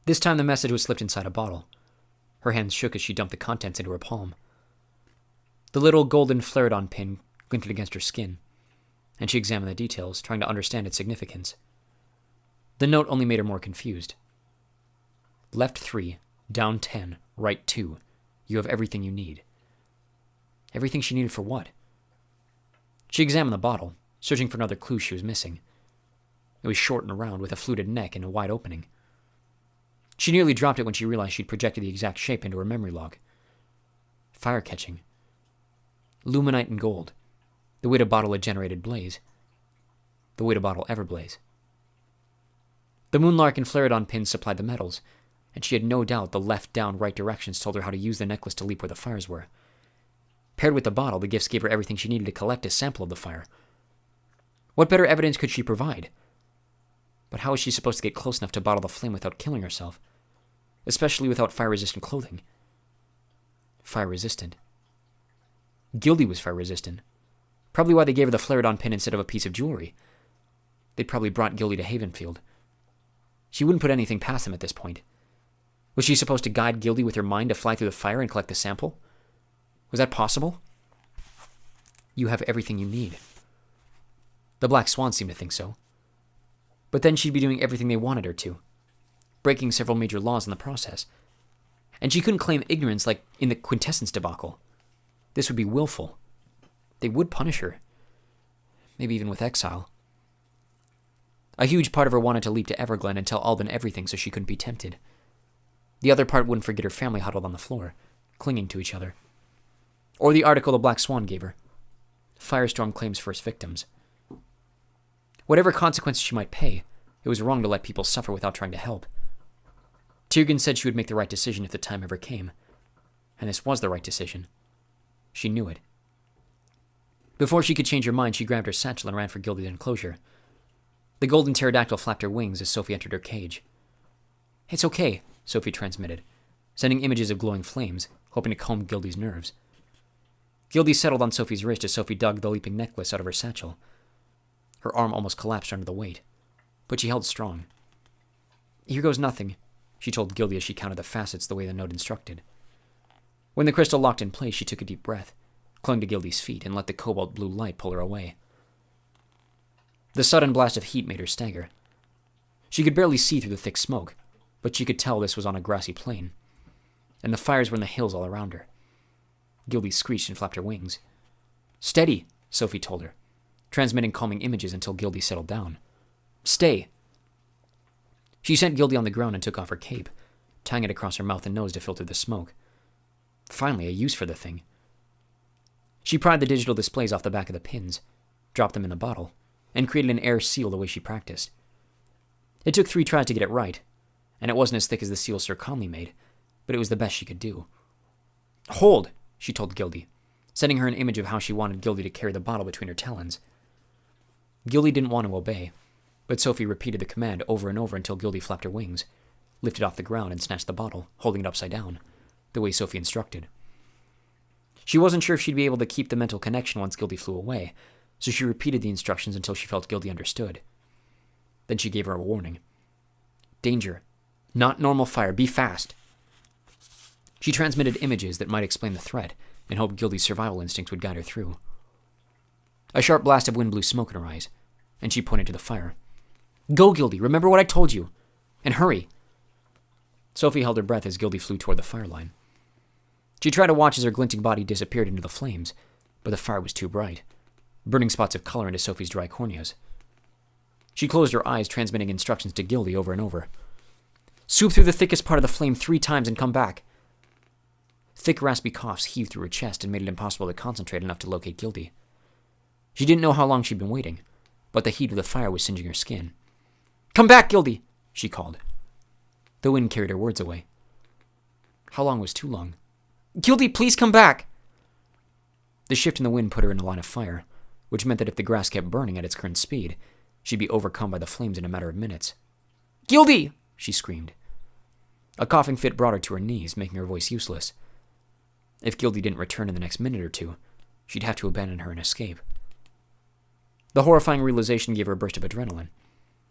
This time the message was slipped inside a bottle. Her hands shook as she dumped the contents into her palm. The little golden flared-on pin glinted against her skin. and she examined the details, trying to understand its significance. The note only made her more confused. Left 3, down 10, right 2. You have everything you need. Everything she needed for what? She examined the bottle, searching for another clue she was missing. It was short and round, with a fluted neck and a wide opening. She nearly dropped it when she realized she'd projected the exact shape into her memory log. Fire-catching. Luminite and gold. The way a bottle had generated blaze. The way a bottle ever blaze. The moonlark and flareon pins supplied the metals, and she had no doubt the left, down, right directions told her how to use the necklace to leap where the fires were. Paired with the bottle, the gifts gave her everything she needed to collect a sample of the fire. What better evidence could she provide? But how was she supposed to get close enough to bottle the flame without killing herself? Especially without fire-resistant clothing. Fire-resistant. Gildy was fire-resistant. Probably why they gave her the flareon pin instead of a piece of jewelry. They'd probably brought Gildy to Havenfield. She wouldn't put anything past them at this point. Was she supposed to guide Gildy with her mind to fly through the fire and collect the sample? Was that possible? You have everything you need. The Black Swan seemed to think so. But then she'd be doing everything they wanted her to, breaking several major laws in the process. And she couldn't claim ignorance like in the Quintessence debacle. This would be willful. They would punish her. Maybe even with exile. A huge part of her wanted to leap to Everglen and tell Alban everything so she couldn't be tempted. The other part wouldn't forget her family huddled on the floor, clinging to each other. Or the article the Black Swan gave her. Firestorm claims first victims. Whatever consequences she might pay, it was wrong to let people suffer without trying to help. Tiergan said she would make the right decision if the time ever came. And this was the right decision. She knew it. Before she could change her mind, she grabbed her satchel and ran for Gildy's enclosure. The golden pterodactyl flapped her wings as Sophie entered her cage. It's okay, Sophie transmitted, sending images of glowing flames, hoping to calm Gildy's nerves. Gildy settled on Sophie's wrist as Sophie dug the leaping necklace out of her satchel. Her arm almost collapsed under the weight, but she held strong. Here goes nothing, she told Gildy as she counted the facets the way the note instructed. When the crystal locked in place, she took a deep breath, clung to Gildy's feet, and let the cobalt blue light pull her away. The sudden blast of heat made her stagger. She could barely see through the thick smoke, but she could tell this was on a grassy plain, and the fires were in the hills all around her. Gildy screeched and flapped her wings. Steady, Sophie told her, transmitting calming images until Gildy settled down. Stay. She sent Gildy on the ground and took off her cape, tying it across her mouth and nose to filter the smoke. Finally, a use for the thing. She pried the digital displays off the back of the pins, dropped them in the bottle, and created an air seal the way she practiced. It took 3 tries to get it right, and it wasn't as thick as the seal Sir Conley made, but it was the best she could do. Hold, she told Gildy, sending her an image of how she wanted Gildy to carry the bottle between her talons. Gildy didn't want to obey, but Sophie repeated the command over and over until Gildy flapped her wings, lifted off the ground and snatched the bottle, holding it upside down, the way Sophie instructed. She wasn't sure if she'd be able to keep the mental connection once Gildy flew away, so she repeated the instructions until she felt Gildy understood. Then she gave her a warning. Danger. Not normal fire. Be fast. She transmitted images that might explain the threat and hoped Gildy's survival instincts would guide her through. A sharp blast of wind blew smoke in her eyes, and she pointed to the fire. Go, Gildy. Remember what I told you. And hurry. Sophie held her breath as Gildy flew toward the fire line. She tried to watch as her glinting body disappeared into the flames, but the fire was too bright, burning spots of color into Sophie's dry corneas. She closed her eyes, transmitting instructions to Gildy over and over. Swoop through the thickest part of the flame 3 times and come back. Thick, raspy coughs heaved through her chest and made it impossible to concentrate enough to locate Gildy. She didn't know how long she'd been waiting, but the heat of the fire was singeing her skin. Come back, Gildy, she called. The wind carried her words away. How long was too long? Gildy, please come back! The shift in the wind put her in a line of fire, which meant that if the grass kept burning at its current speed, she'd be overcome by the flames in a matter of minutes. Gildy! She screamed. A coughing fit brought her to her knees, making her voice useless. If Gildy didn't return in the next minute or two, she'd have to abandon her and escape. The horrifying realization gave her a burst of adrenaline,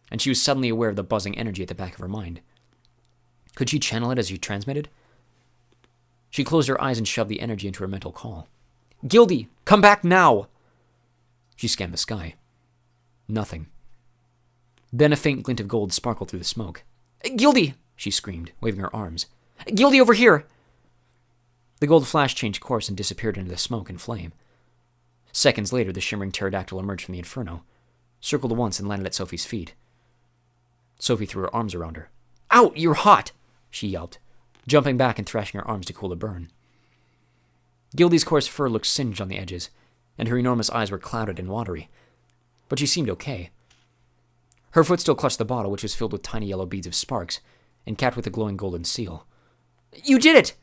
and she was suddenly aware of the buzzing energy at the back of her mind. Could she channel it as she transmitted? She closed her eyes and shoved the energy into her mental call. Gildy, come back now! She scanned the sky. Nothing. Then a faint glint of gold sparkled through the smoke. "Gildy!" she screamed, waving her arms. "Gildy, over here!" The gold flash changed course and disappeared into the smoke and flame. Seconds later, the shimmering pterodactyl emerged from the inferno, circled once and landed at Sophie's feet. Sophie threw her arms around her. "Ow, you're hot!" she yelped, jumping back and thrashing her arms to cool the burn. Gildy's coarse fur looked singed on the edges, and her enormous eyes were clouded and watery, but she seemed okay. Her foot still clutched the bottle, which was filled with tiny yellow beads of sparks and capped with a glowing golden seal. "You did it!"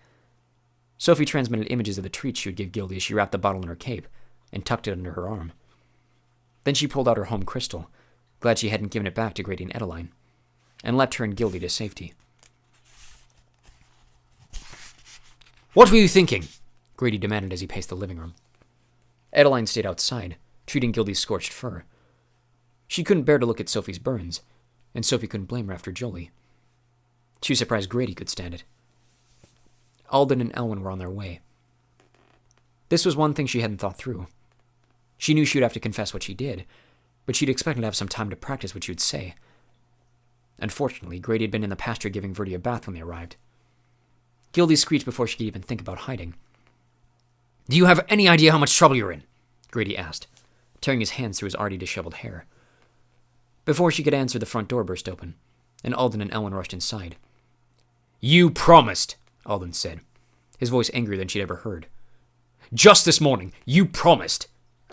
Sophie transmitted images of the treat she would give Gildy as she wrapped the bottle in her cape and tucked it under her arm. Then she pulled out her home crystal, glad she hadn't given it back to Grady and Adeline, and leapt her and Gildy to safety. "What were you thinking?" Grady demanded as he paced the living room. Adeline stayed outside, treating Gildy's scorched fur. She couldn't bear to look at Sophie's burns, and Sophie couldn't blame her after Jolie. She was surprised Grady could stand it. Alden and Elwyn were on their way. This was one thing she hadn't thought through. She knew she would have to confess what she did, but she'd expected to have some time to practice what she would say. Unfortunately, Grady had been in the pasture giving Verdi a bath when they arrived. Gildy screeched before she could even think about hiding. "Do you have any idea how much trouble you're in?" Grady asked, tearing his hands through his already disheveled hair. Before she could answer, the front door burst open, and Alden and Elwyn rushed inside. "You promised," Alden said, his voice angrier than she'd ever heard. "Just this morning, you promised."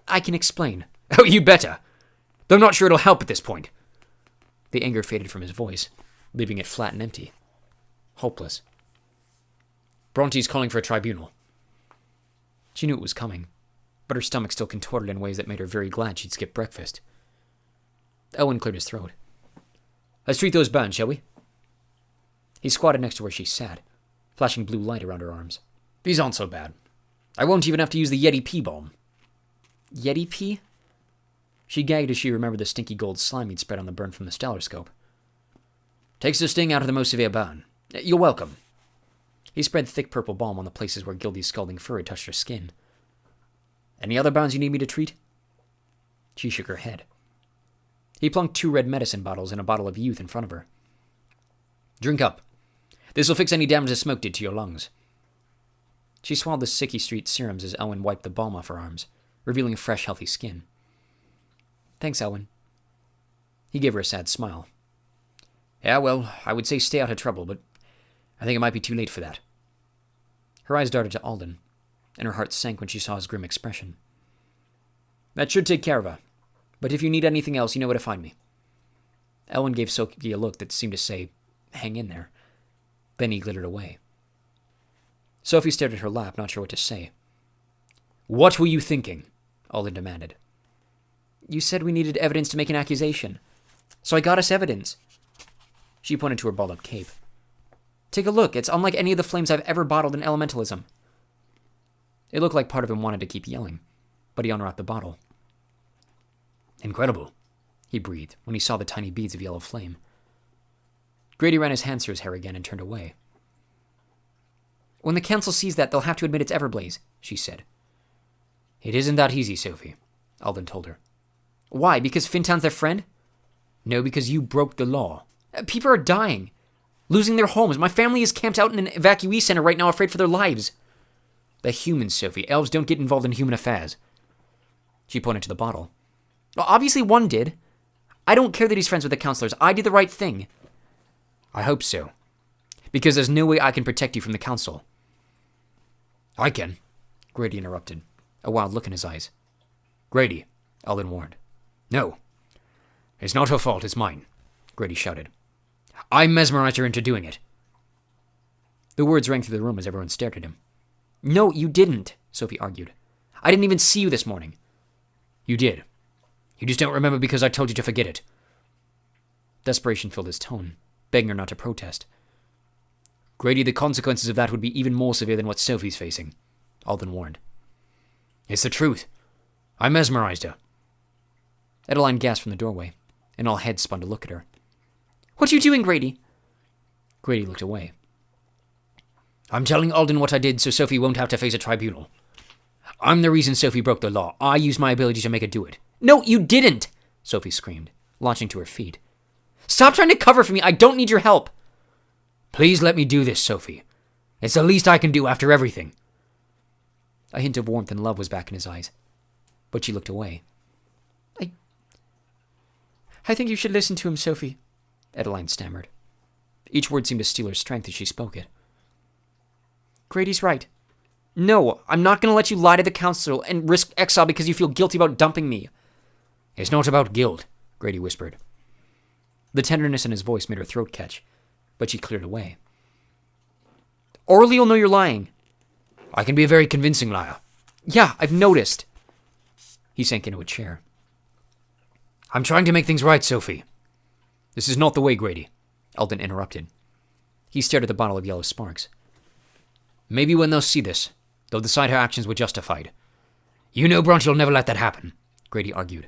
"I can explain." "Oh, you better. Though I'm not sure it'll help at this point." The anger faded from his voice, leaving it flat and empty. Hopeless. "Bronte's calling for a tribunal." She knew it was coming, but her stomach still contorted in ways that made her very glad she'd skipped breakfast. Elwyn cleared his throat. "Let's treat those burns, shall we?" He squatted next to where she sat, flashing blue light around her arms. "These aren't so bad. I won't even have to use the Yeti pea balm." "Yeti pea?" She gagged as she remembered the stinky gold slime he'd spread on the burn from the stellaroscope. "Takes the sting out of the most severe burn. You're welcome." He spread thick purple balm on the places where Gildy's scalding fur had touched her skin. "Any other burns you need me to treat?" She shook her head. He plunked 2 red medicine bottles and a bottle of youth in front of her. "Drink up. This'll fix any damage the smoke did to your lungs." She swallowed the Sicky Street serums as Elwyn wiped the balm off her arms, revealing fresh, healthy skin. "Thanks, Elwyn." He gave her a sad smile. "Yeah, well, I would say stay out of trouble, but I think it might be too late for that." Her eyes darted to Alden, and her heart sank when she saw his grim expression. "That should take care of her. But if you need anything else, you know where to find me." Elwyn gave Sophie a look that seemed to say, "Hang in there." Then he glittered away. Sophie stared at her lap, not sure what to say. "What were you thinking?" Alden demanded. "You said we needed evidence to make an accusation, so I got us evidence." She pointed to her balled-up cape. "Take a look. It's unlike any of the flames I've ever bottled in elementalism." It looked like part of him wanted to keep yelling, but he unwrapped the bottle. "Incredible," he breathed when he saw the tiny beads of yellow flame. Grady ran his hands through his hair again and turned away. "When the council sees that, they'll have to admit it's Everblaze," she said. "It isn't that easy, Sophie," Alden told her. "Why? Because Fintown's their friend?" "No, because you broke the law." "People are dying, losing their homes. My family is camped out in an evacuee center right now, afraid for their lives." "The humans, Sophie. Elves don't get involved in human affairs." She pointed to the bottle. "Well, obviously one did. I don't care that he's friends with the counselors. I did the right thing." "I hope so. Because there's no way I can protect you from the council." "I can," Grady interrupted, a wild look in his eyes. "Grady," Alden warned. "No. It's not her fault, it's mine," Grady shouted. "I mesmerized her into doing it." The words rang through the room as everyone stared at him. "No, you didn't," Sophie argued. "I didn't even see you this morning." "You did. You just don't remember because I told you to forget it." Desperation filled his tone, begging her not to protest. "Grady, the consequences of that would be even more severe than what Sophie's facing," Alden warned. "It's the truth. I mesmerized her." Adeline gasped from the doorway, and all heads spun to look at her. "What are you doing, Grady?" Grady looked away. "I'm telling Alden what I did so Sophie won't have to face a tribunal. I'm the reason Sophie broke the law. I used my ability to make her do it." "No, you didn't!" Sophie screamed, launching to her feet. Stop trying to cover for me! I don't need your help! Please let me do this, Sophie. It's the least I can do after everything. A hint of warmth and love was back in his eyes, but she looked away. I think you should listen to him, Sophie, Adeline stammered. Each word seemed to steal her strength as she spoke it. Grady's right. No, I'm not going to let you lie to the council and risk exile because you feel guilty about dumping me. It's not about guilt, Grady whispered. The tenderness in his voice made her throat catch, but she cleared away. Orally, you'll know you're lying. I can be a very convincing liar. Yeah, I've noticed. He sank into a chair. I'm trying to make things right, Sophie. This is not the way, Grady, Eldon interrupted. He stared at the bottle of yellow sparks. Maybe when they'll see this, they'll decide her actions were justified. You know Brunch will never let that happen, Grady argued.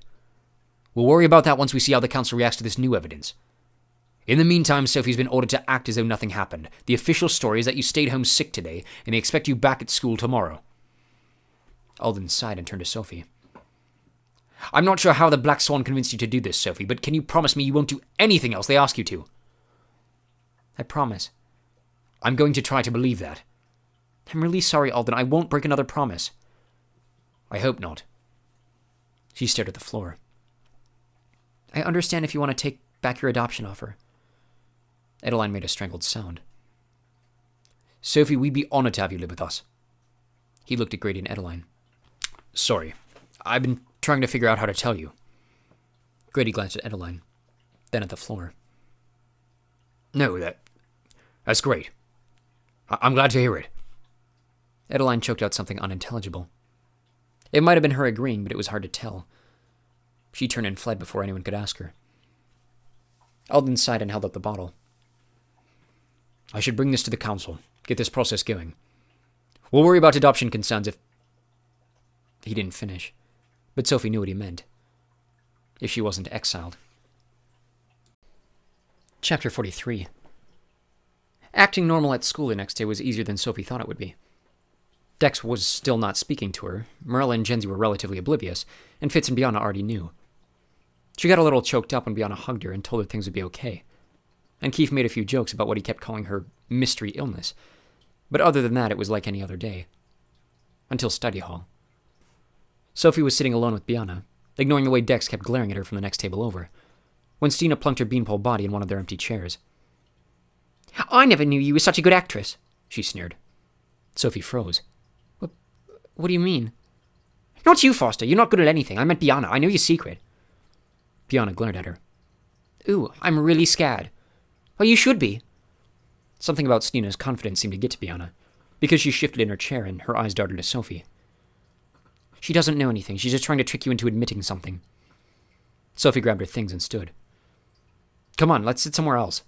We'll worry about that once we see how the council reacts to this new evidence. In the meantime, Sophie's been ordered to act as though nothing happened. The official story is that you stayed home sick today, and they expect you back at school tomorrow. Eldon sighed and turned to Sophie. I'm not sure how the Black Swan convinced you to do this, Sophie, but can you promise me you won't do anything else they ask you to? I promise. I'm going to try to believe that. I'm really sorry, Alden. I won't break another promise. I hope not. She stared at the floor. I understand if you want to take back your adoption offer. Adeline made a strangled sound. Sophie, we'd be honored to have you live with us. He looked at Grady and Adeline. Sorry. I've been trying to figure out how to tell you. Grady glanced at Adeline, then at the floor. No, that's great. I'm glad to hear it. Adeline choked out something unintelligible. It might have been her agreeing, but it was hard to tell. She turned and fled before anyone could ask her. Alden sighed and held up the bottle. I should bring this to the council, get this process going. We'll worry about adoption concerns if... He didn't finish, but Sophie knew what he meant. If she wasn't exiled. Chapter 43. Acting normal at school the next day was easier than Sophie thought it would be. Dex was still not speaking to her, Marilla and Genzi were relatively oblivious, and Fitz and Biana already knew. She got a little choked up when Biana hugged her and told her things would be okay. And Keith made a few jokes about what he kept calling her mystery illness. But other than that, it was like any other day. Until study hall. Sophie was sitting alone with Biana, ignoring the way Dex kept glaring at her from the next table over, when Stina plunked her beanpole body in one of their empty chairs. I never knew you were such a good actress, she sneered. Sophie froze. What do you mean? Not you, Foster. You're not good at anything. I meant Biana. I know your secret. Biana glared at her. Ooh, I'm really scared. Well, you should be. Something about Stina's confidence seemed to get to Biana, because she shifted in her chair and her eyes darted to Sophie. She doesn't know anything. She's just trying to trick you into admitting something. Sophie grabbed her things and stood. Come on, let's sit somewhere else.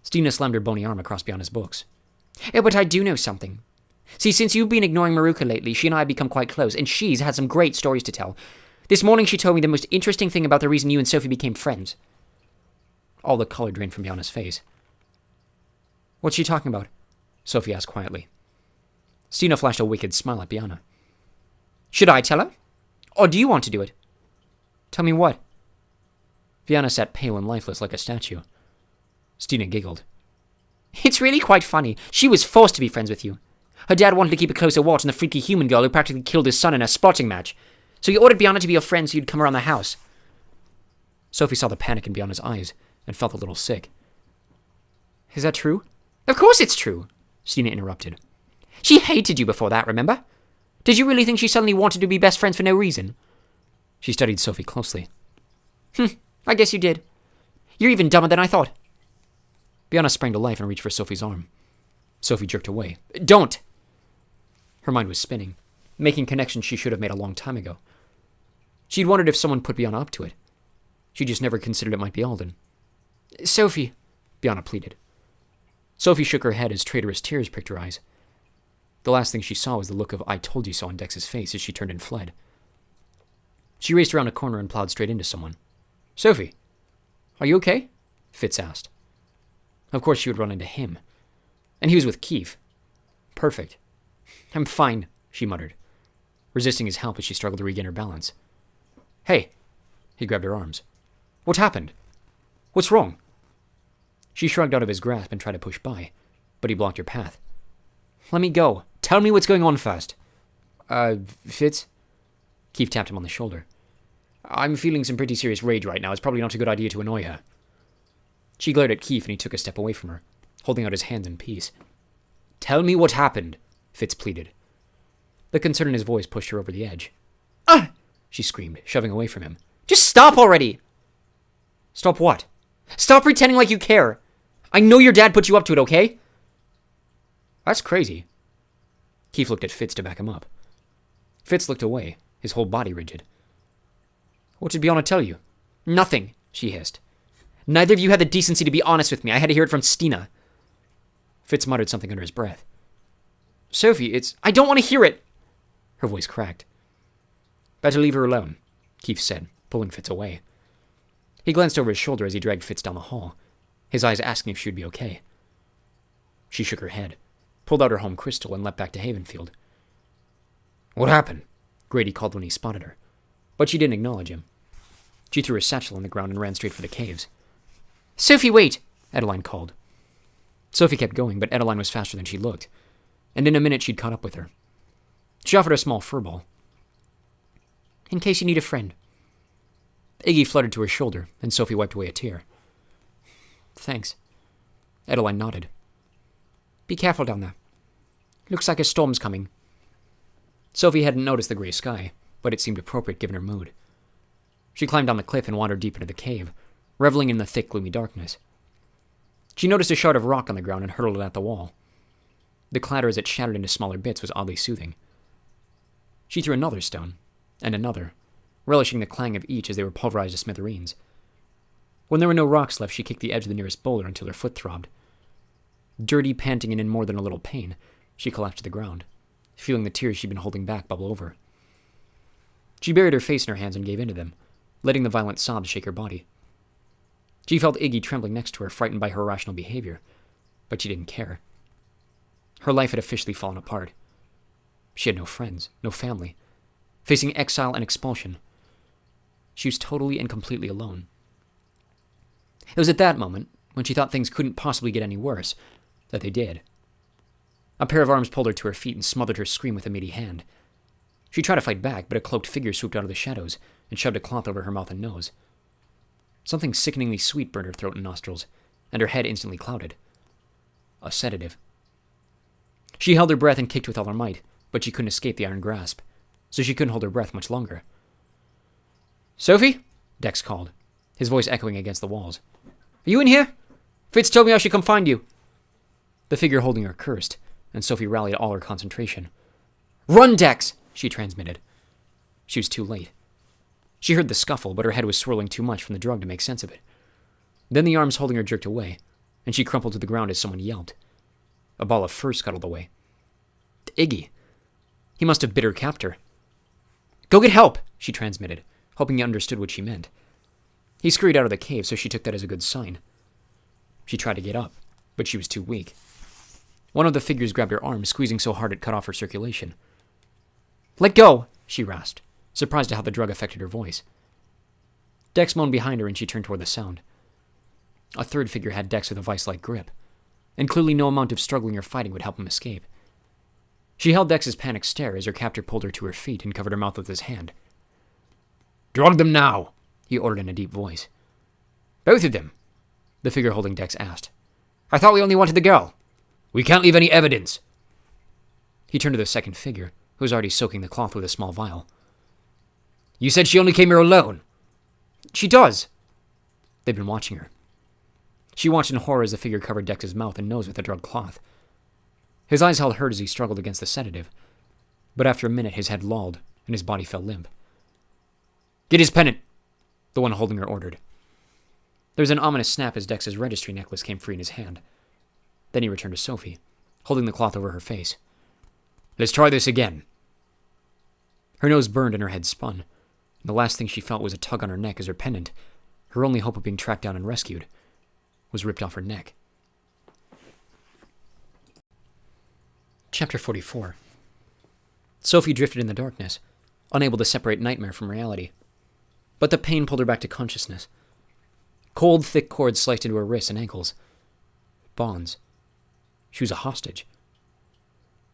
Stina slammed her bony arm across Biana's books. Yeah, but I do know something. See, since you've been ignoring Maruka lately, she and I have become quite close, and she's had some great stories to tell. This morning she told me the most interesting thing about the reason you and Sophie became friends. All the color drained from Biana's face. What's she talking about? Sophie asked quietly. Stina flashed a wicked smile at Biana. Should I tell her? Or do you want to do it? Tell me what? Biana sat pale and lifeless like a statue. Stina giggled. It's really quite funny. She was forced to be friends with you. Her dad wanted to keep a closer watch on the freaky human girl who practically killed his son in a sporting match. So he ordered Biana to be your friend so you'd come around the house. Sophie saw the panic in Biana's eyes and felt a little sick. Is that true? Of course it's true, Stina interrupted. She hated you before that, remember? Did you really think she suddenly wanted to be best friends for no reason? She studied Sophie closely. I guess you did. You're even dumber than I thought. Biana sprang to life and reached for Sophie's arm. Sophie jerked away. Don't! Her mind was spinning, making connections she should have made a long time ago. She'd wondered if someone put Biana up to it. She just never considered it might be Alden. Sophie, Biana pleaded. Sophie shook her head as traitorous tears pricked her eyes. The last thing she saw was the look of I told you so on Dex's face as she turned and fled. She raced around a corner and plowed straight into someone. Sophie, are you okay? Fitz asked. Of course she would run into him. And he was with Keith. Perfect. I'm fine, she muttered, resisting his help as she struggled to regain her balance. Hey, He grabbed her arms. What happened? What's wrong? She shrugged out of his grasp and tried to push by, but he blocked her path. Let me go. Tell me what's going on first. Fitz? Keith tapped him on the shoulder. I'm feeling some pretty serious rage right now. It's probably not a good idea to annoy her. She glared at Keith and he took a step away from her, holding out his hands in peace. Tell me what happened, Fitz pleaded. The concern in his voice pushed her over the edge. Ah! She screamed, shoving away from him. Just stop already! Stop what? Stop pretending like you care! I know your dad put you up to it, okay? That's crazy. Keith looked at Fitz to back him up. Fitz looked away, his whole body rigid. What did Bianca tell you? Nothing, she hissed. Neither of you had the decency to be honest with me. I had to hear it from Stina. Fitz muttered something under his breath. Sophie, I don't want to hear it! Her voice cracked. Better leave her alone, Keith said, pulling Fitz away. He glanced over his shoulder as he dragged Fitz down the hall, his eyes asking if she would be okay. She shook her head, pulled out her home crystal, and leapt back to Havenfield. What happened? Grady called when he spotted her, but she didn't acknowledge him. She threw her satchel on the ground and ran straight for the caves. Sophie, wait! Adeline called. Sophie kept going, but Adeline was faster than she looked, and in a minute she'd caught up with her. She offered a small furball. In case you need a friend. Iggy fluttered to her shoulder, and Sophie wiped away a tear. Thanks. Adeline nodded. Be careful down there. Looks like a storm's coming. Sophie hadn't noticed the grey sky, but it seemed appropriate given her mood. She climbed down the cliff and wandered deep into the cave, reveling in the thick, gloomy darkness. She noticed a shard of rock on the ground and hurled it at the wall. The clatter as it shattered into smaller bits was oddly soothing. She threw another stone, and another, relishing the clang of each as they were pulverized to smithereens. When there were no rocks left, she kicked the edge of the nearest boulder until her foot throbbed. Dirty, panting, and in more than a little pain, she collapsed to the ground, feeling the tears she'd been holding back bubble over. She buried her face in her hands and gave in to them, letting the violent sobs shake her body. She felt Iggy trembling next to her, frightened by her irrational behavior, but she didn't care. Her life had officially fallen apart. She had no friends, no family, facing exile and expulsion. She was totally and completely alone. It was at that moment, when she thought things couldn't possibly get any worse, that they did. A pair of arms pulled her to her feet and smothered her scream with a meaty hand. She tried to fight back, but a cloaked figure swooped out of the shadows and shoved a cloth over her mouth and nose. Something sickeningly sweet burned her throat and nostrils, and her head instantly clouded. A sedative. She held her breath and kicked with all her might, but she couldn't escape the iron grasp, so she couldn't hold her breath much longer. Sophie? Dex called, his voice echoing against the walls. Are you in here? Fitz told me I should come find you. The figure holding her cursed, and Sophie rallied all her concentration. Run, Dex! She transmitted. She was too late. She heard the scuffle, but her head was swirling too much from the drug to make sense of it. Then the arms holding her jerked away, and she crumpled to the ground as someone yelped. A ball of fur scuttled away. Iggy. He must have bit her captor. Go get help, she transmitted, hoping he understood what she meant. He scurried out of the cave, so she took that as a good sign. She tried to get up, but she was too weak. One of the figures grabbed her arm, squeezing so hard it cut off her circulation. Let go, she rasped, surprised at how the drug affected her voice. Dex moaned behind her, and she turned toward the sound. A third figure had Dex with a vice-like grip, and clearly no amount of struggling or fighting would help him escape. She held Dex's panicked stare as her captor pulled her to her feet and covered her mouth with his hand. Drug them now, he ordered in a deep voice. Both of them, the figure holding Dex asked. I thought we only wanted the girl. We can't leave any evidence. He turned to the second figure, who was already soaking the cloth with a small vial. You said she only came here alone. She does. They'd been watching her. She watched in horror as the figure covered Dex's mouth and nose with the drug cloth. His eyes held hers as he struggled against the sedative, but after a minute his head lolled and his body fell limp. Get his pendant, the one holding her ordered. There was an ominous snap as Dex's registry necklace came free in his hand. Then he returned to Sophie, holding the cloth over her face. Let's try this again. Her nose burned and her head spun. And the last thing she felt was a tug on her neck as her pendant, her only hope of being tracked down and rescued, was ripped off her neck. Chapter 44. Sophie drifted in the darkness, unable to separate nightmare from reality. But the pain pulled her back to consciousness. Cold, thick cords sliced into her wrists and ankles. Bonds. She was a hostage.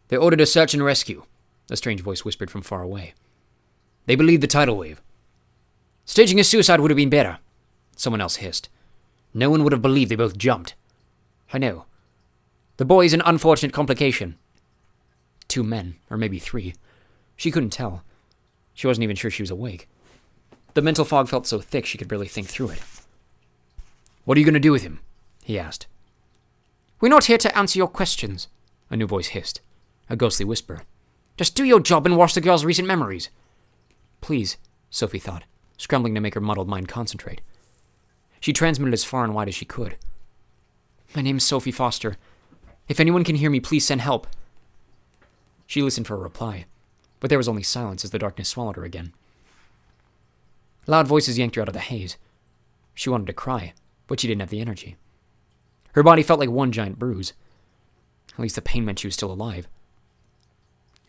They ordered a search and rescue, a strange voice whispered from far away. They believed the tidal wave. Staging a suicide would have been better, someone else hissed. No one would have believed they both jumped. I know. The boy's an unfortunate complication. 2 men, or maybe 3. She couldn't tell. She wasn't even sure she was awake. The mental fog felt so thick she could barely think through it. What are you going to do with him? He asked. We're not here to answer your questions, a new voice hissed, a ghostly whisper. Just do your job and wash the girl's recent memories. Please, Sophie thought, scrambling to make her muddled mind concentrate. She transmitted as far and wide as she could. My name's Sophie Foster. If anyone can hear me, please send help. She listened for a reply, but there was only silence as the darkness swallowed her again. Loud voices yanked her out of the haze. She wanted to cry, but she didn't have the energy. Her body felt like one giant bruise. At least the pain meant she was still alive.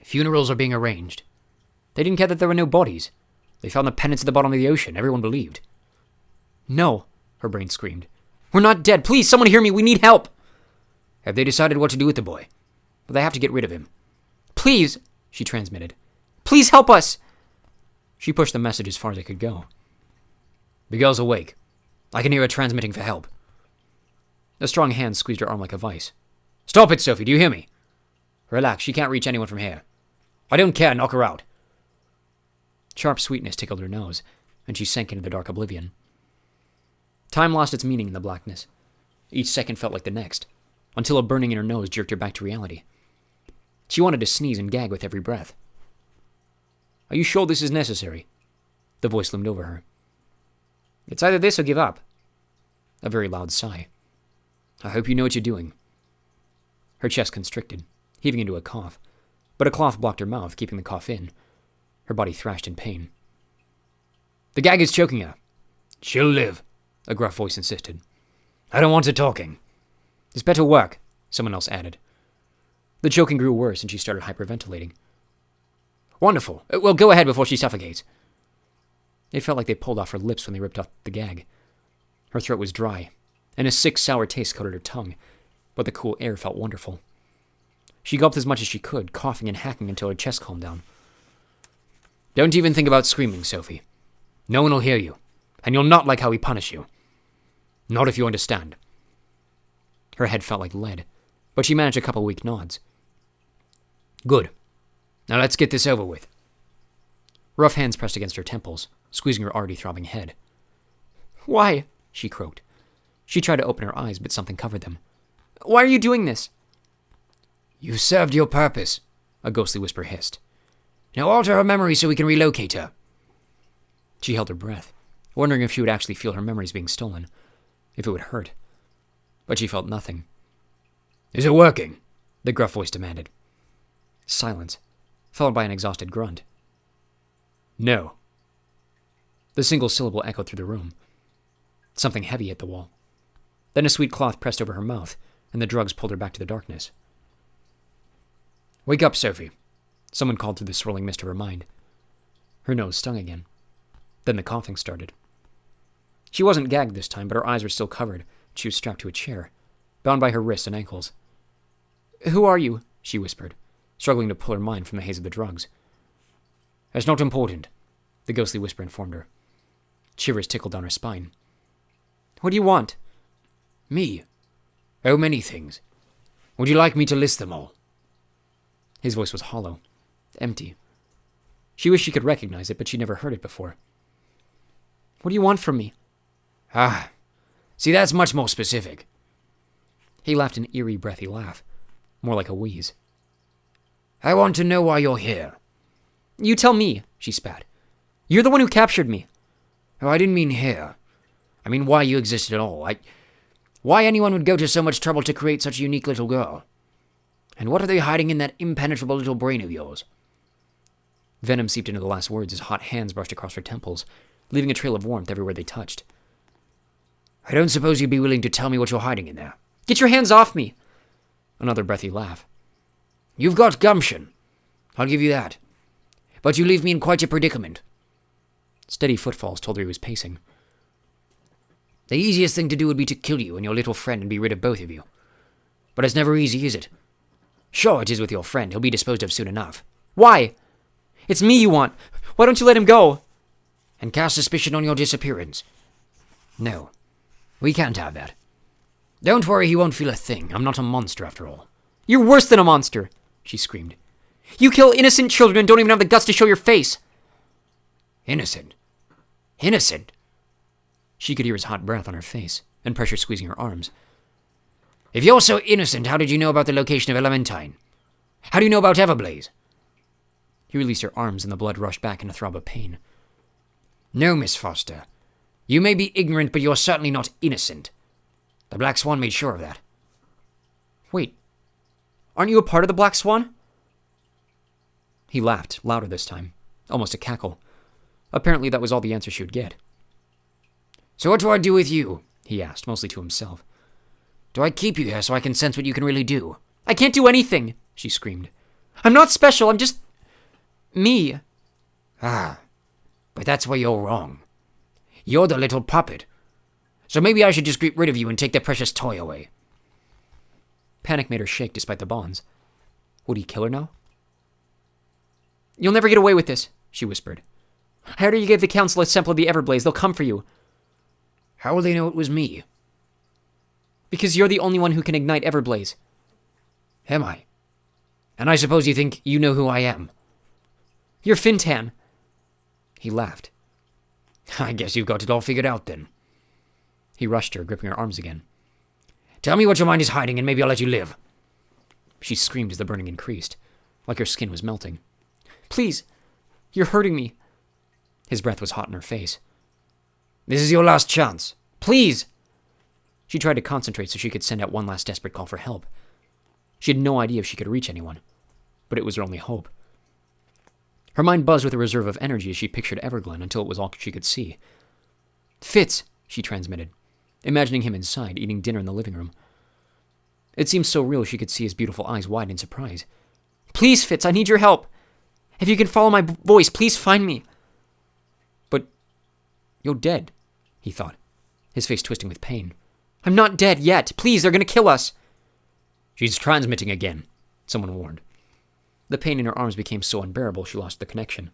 Funerals are being arranged. They didn't care that there were no bodies. They found the pendants at the bottom of the ocean, everyone believed. No, her brain screamed. We're not dead. Please, someone hear me. We need help. Have they decided what to do with the boy? Well, they have to get rid of him. Please, she transmitted. Please help us. She pushed the message as far as it could go. The girl's awake. I can hear her transmitting for help. A strong hand squeezed her arm like a vice. Stop it, Sophie. Do you hear me? Relax. She can't reach anyone from here. I don't care. Knock her out. Sharp sweetness tickled her nose, and she sank into the dark oblivion. Time lost its meaning in the blackness. Each second felt like the next, until a burning in her nose jerked her back to reality. She wanted to sneeze and gag with every breath. Are you sure this is necessary? The voice loomed over her. It's either this or give up. A very loud sigh. I hope you know what you're doing. Her chest constricted, heaving into a cough, but a cloth blocked her mouth, keeping the cough in. Her body thrashed in pain. The gag is choking her. She'll live, a gruff voice insisted. I don't want her talking. It's better work, someone else added. The choking grew worse and she started hyperventilating. Wonderful. Well, go ahead before she suffocates. It felt like they pulled off her lips when they ripped off the gag. Her throat was dry, and a sick, sour taste coated her tongue, but the cool air felt wonderful. She gulped as much as she could, coughing and hacking until her chest calmed down. Don't even think about screaming, Sophie. No one will hear you, and you'll not like how we punish you. Not if you understand. Her head felt like lead, but she managed a couple weak nods. Good. Now let's get this over with. Rough hands pressed against her temples, squeezing her already throbbing head. Why? She croaked. She tried to open her eyes, but something covered them. Why are you doing this? You served your purpose, a ghostly whisper hissed. Now alter her memory so we can relocate her. She held her breath, wondering if she would actually feel her memories being stolen, if it would hurt. But she felt nothing. Is it working? The gruff voice demanded. Silence, followed by an exhausted grunt. No. The single syllable echoed through the room. Something heavy hit the wall. Then a sweet cloth pressed over her mouth, and the drugs pulled her back to the darkness. Wake up, Sophie, someone called through the swirling mist of her mind. Her nose stung again. Then the coughing started. She wasn't gagged this time, but her eyes were still covered. She was strapped to a chair, bound by her wrists and ankles. Who are you? She whispered, struggling to pull her mind from the haze of the drugs. That's not important, the ghostly whisper informed her. Shivers tickled down her spine. What do you want? Me? Oh, many things. Would you like me to list them all? His voice was hollow, empty. She wished she could recognize it, but she'd never heard it before. What do you want from me? Ah, see, that's much more specific. He laughed an eerie, breathy laugh, more like a wheeze. I want to know why you're here. You tell me, she spat. You're the one who captured me. Oh, I didn't mean here. I mean why you existed at all. Why anyone would go to so much trouble to create such a unique little girl. And what are they hiding in that impenetrable little brain of yours? Venom seeped into the last words as hot hands brushed across her temples, leaving a trail of warmth everywhere they touched. I don't suppose you'd be willing to tell me what you're hiding in there. Get your hands off me! Another breathy laugh. You've got gumption. I'll give you that. But you leave me in quite a predicament. Steady footfalls told her he was pacing. The easiest thing to do would be to kill you and your little friend and be rid of both of you. But it's never easy, is it? Sure, it is with your friend. He'll be disposed of soon enough. Why? It's me you want. Why don't you let him go? And cast suspicion on your disappearance. No, we can't have that. Don't worry, he won't feel a thing. I'm not a monster after all. You're worse than a monster, she screamed. You kill innocent children and don't even have the guts to show your face. Innocent? Innocent? She could hear his hot breath on her face and pressure squeezing her arms. If you're so innocent, how did you know about the location of Elementine? How do you know about Everblaze? He released her arms and the blood rushed back in a throb of pain. No, Miss Foster. You may be ignorant, but you're certainly not innocent. The Black Swan made sure of that. Wait, aren't you a part of the Black Swan? He laughed, louder this time, almost a cackle. Apparently that was all the answer she would get. So what do I do with you? He asked, mostly to himself. Do I keep you here so I can sense what you can really do? I can't do anything, she screamed. I'm not special, I'm just... me. Ah, but that's where you're wrong. You're the little puppet. So maybe I should just get rid of you and take the precious toy away. Panic made her shake despite the bonds. Would he kill her now? You'll never get away with this, she whispered. I heard you gave the council a sample of the Everblaze. They'll come for you. How will they know it was me? Because you're the only one who can ignite Everblaze. Am I? And I suppose you think you know who I am? You're Fintan. He laughed. I guess you've got it all figured out then. He rushed her, gripping her arms again. Tell me what your mind is hiding and maybe I'll let you live. She screamed as the burning increased, like her skin was melting. Please, you're hurting me. His breath was hot in her face. This is your last chance. Please! She tried to concentrate so she could send out one last desperate call for help. She had no idea if she could reach anyone, but it was her only hope. Her mind buzzed with a reserve of energy as she pictured Everglen until it was all she could see. Fitz, she transmitted, imagining him inside, eating dinner in the living room. It seemed so real she could see his beautiful eyes widen in surprise. Please, Fitz, I need your help. If you can follow my voice, please find me. But you're dead, he thought, his face twisting with pain. I'm not dead yet. Please, they're going to kill us. She's transmitting again, someone warned. The pain in her arms became so unbearable she lost the connection.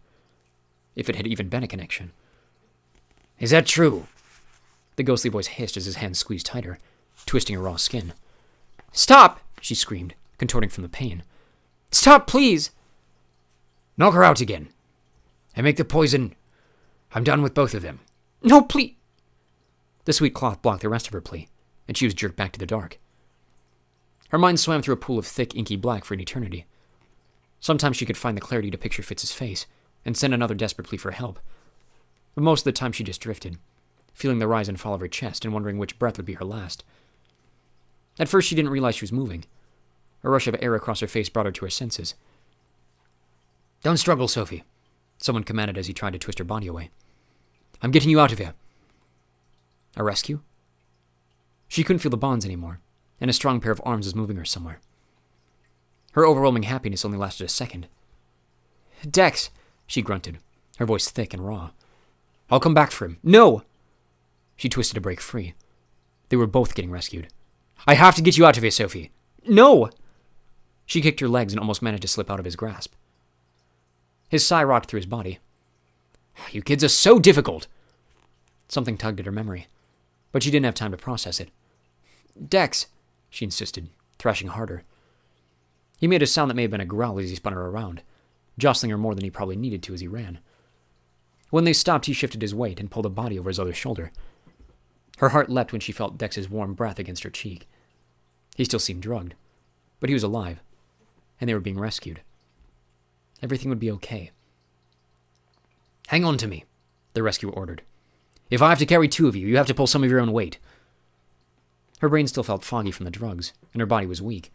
If it had even been a connection. Is that true? The ghostly voice hissed as his hands squeezed tighter, twisting her raw skin. Stop! She screamed, contorting from the pain. Stop, please! Knock her out again. And make the poison... I'm done with both of them. No, please! The sweet cloth blocked the rest of her plea, and she was jerked back to the dark. Her mind swam through a pool of thick, inky black for an eternity. Sometimes she could find the clarity to picture Fitz's face, and send another desperate plea for help. But most of the time she just drifted, feeling the rise and fall of her chest and wondering which breath would be her last. At first she didn't realize she was moving. A rush of air across her face brought her to her senses. Don't struggle, Sophie, someone commanded as he tried to twist her body away. I'm getting you out of here. A rescue? She couldn't feel the bonds anymore, and a strong pair of arms was moving her somewhere. Her overwhelming happiness only lasted a second. Dex, she grunted, her voice thick and raw. I'll come back for him. No! She twisted to break free. They were both getting rescued. I have to get you out of here, Sophie. No! She kicked her legs and almost managed to slip out of his grasp. His sigh rocked through his body. You kids are so difficult! Something tugged at her memory, but she didn't have time to process it. Dex, she insisted, thrashing harder. He made a sound that may have been a growl as he spun her around, jostling her more than he probably needed to as he ran. When they stopped, he shifted his weight and pulled a body over his other shoulder. Her heart leapt when she felt Dex's warm breath against her cheek. He still seemed drugged, but he was alive, and they were being rescued. Everything would be okay. Hang on to me, the rescuer ordered. If I have to carry two of you, you have to pull some of your own weight. Her brain still felt foggy from the drugs, and her body was weak,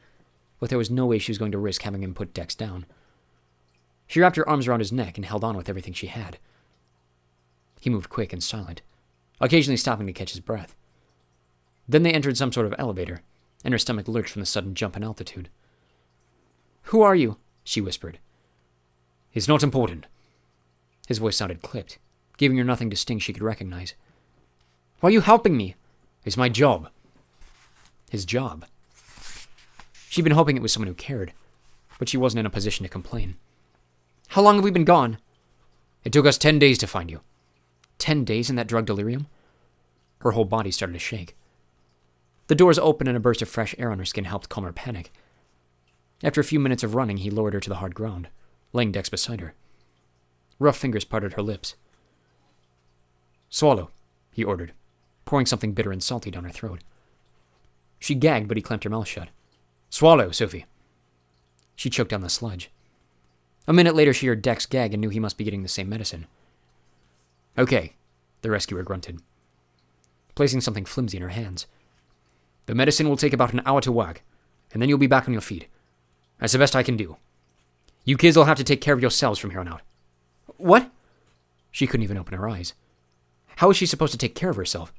but there was no way she was going to risk having him put Dex down. She wrapped her arms around his neck and held on with everything she had. He moved quick and silent, occasionally stopping to catch his breath. Then they entered some sort of elevator, and her stomach lurched from the sudden jump in altitude. Who are you? She whispered. It's not important. His voice sounded clipped, giving her nothing distinct she could recognize. Why are you helping me? It's my job. His job. She'd been hoping it was someone who cared, but she wasn't in a position to complain. How long have we been gone? It took us 10 days to find you. 10 days in that drug delirium? Her whole body started to shake. The doors opened and a burst of fresh air on her skin helped calm her panic. After a few minutes of running, he lowered her to the hard ground, laying Dex beside her. Rough fingers parted her lips. Swallow, he ordered, pouring something bitter and salty down her throat. She gagged, but he clamped her mouth shut. Swallow, Sophie. She choked down the sludge. A minute later, she heard Dex gag and knew he must be getting the same medicine. Okay, the rescuer grunted, placing something flimsy in her hands. The medicine will take about an hour to work, and then you'll be back on your feet. That's the best I can do. You kids will have to take care of yourselves from here on out. What? She couldn't even open her eyes. How was she supposed to take care of herself?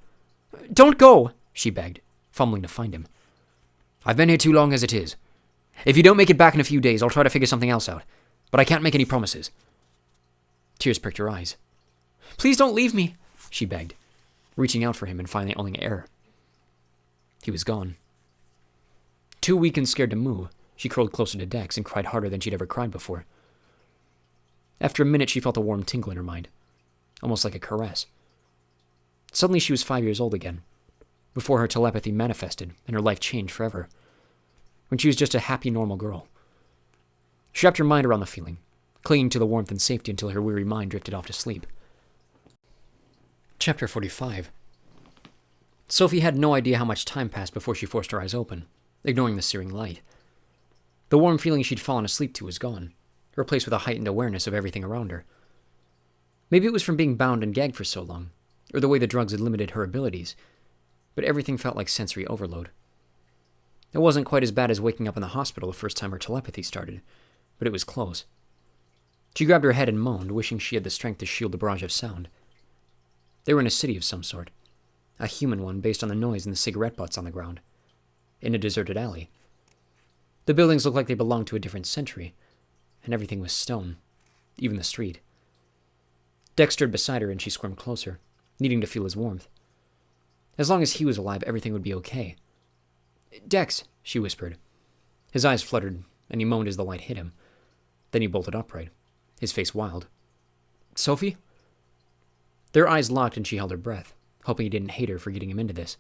Don't go, she begged, fumbling to find him. I've been here too long as it is. If you don't make it back in a few days, I'll try to figure something else out. But I can't make any promises. Tears pricked her eyes. Please don't leave me, she begged, reaching out for him and finally owning air. He was gone. Too weak and scared to move, she curled closer to Dex and cried harder than she'd ever cried before. After a minute, she felt a warm tingle in her mind, almost like a caress. Suddenly, she was 5 years old again, before her telepathy manifested and her life changed forever, when she was just a happy, normal girl. She wrapped her mind around the feeling, clinging to the warmth and safety until her weary mind drifted off to sleep. Chapter 45. Sophie had no idea how much time passed before she forced her eyes open, ignoring the searing light. The warm feeling she'd fallen asleep to was gone, replaced with a heightened awareness of everything around her. Maybe it was from being bound and gagged for so long, or the way the drugs had limited her abilities, but everything felt like sensory overload. It wasn't quite as bad as waking up in the hospital the first time her telepathy started, but it was close. She grabbed her head and moaned, wishing she had the strength to shield the barrage of sound. They were in a city of some sort, a human one based on the noise and the cigarette butts on the ground, in a deserted alley. The buildings looked like they belonged to a different century, and everything was stone, even the street. Dex stood beside her and she squirmed closer, needing to feel his warmth. As long as he was alive, everything would be okay. Dex, she whispered. His eyes fluttered, and he moaned as the light hit him. Then he bolted upright, his face wild. Sophie? Their eyes locked and she held her breath, hoping he didn't hate her for getting him into this.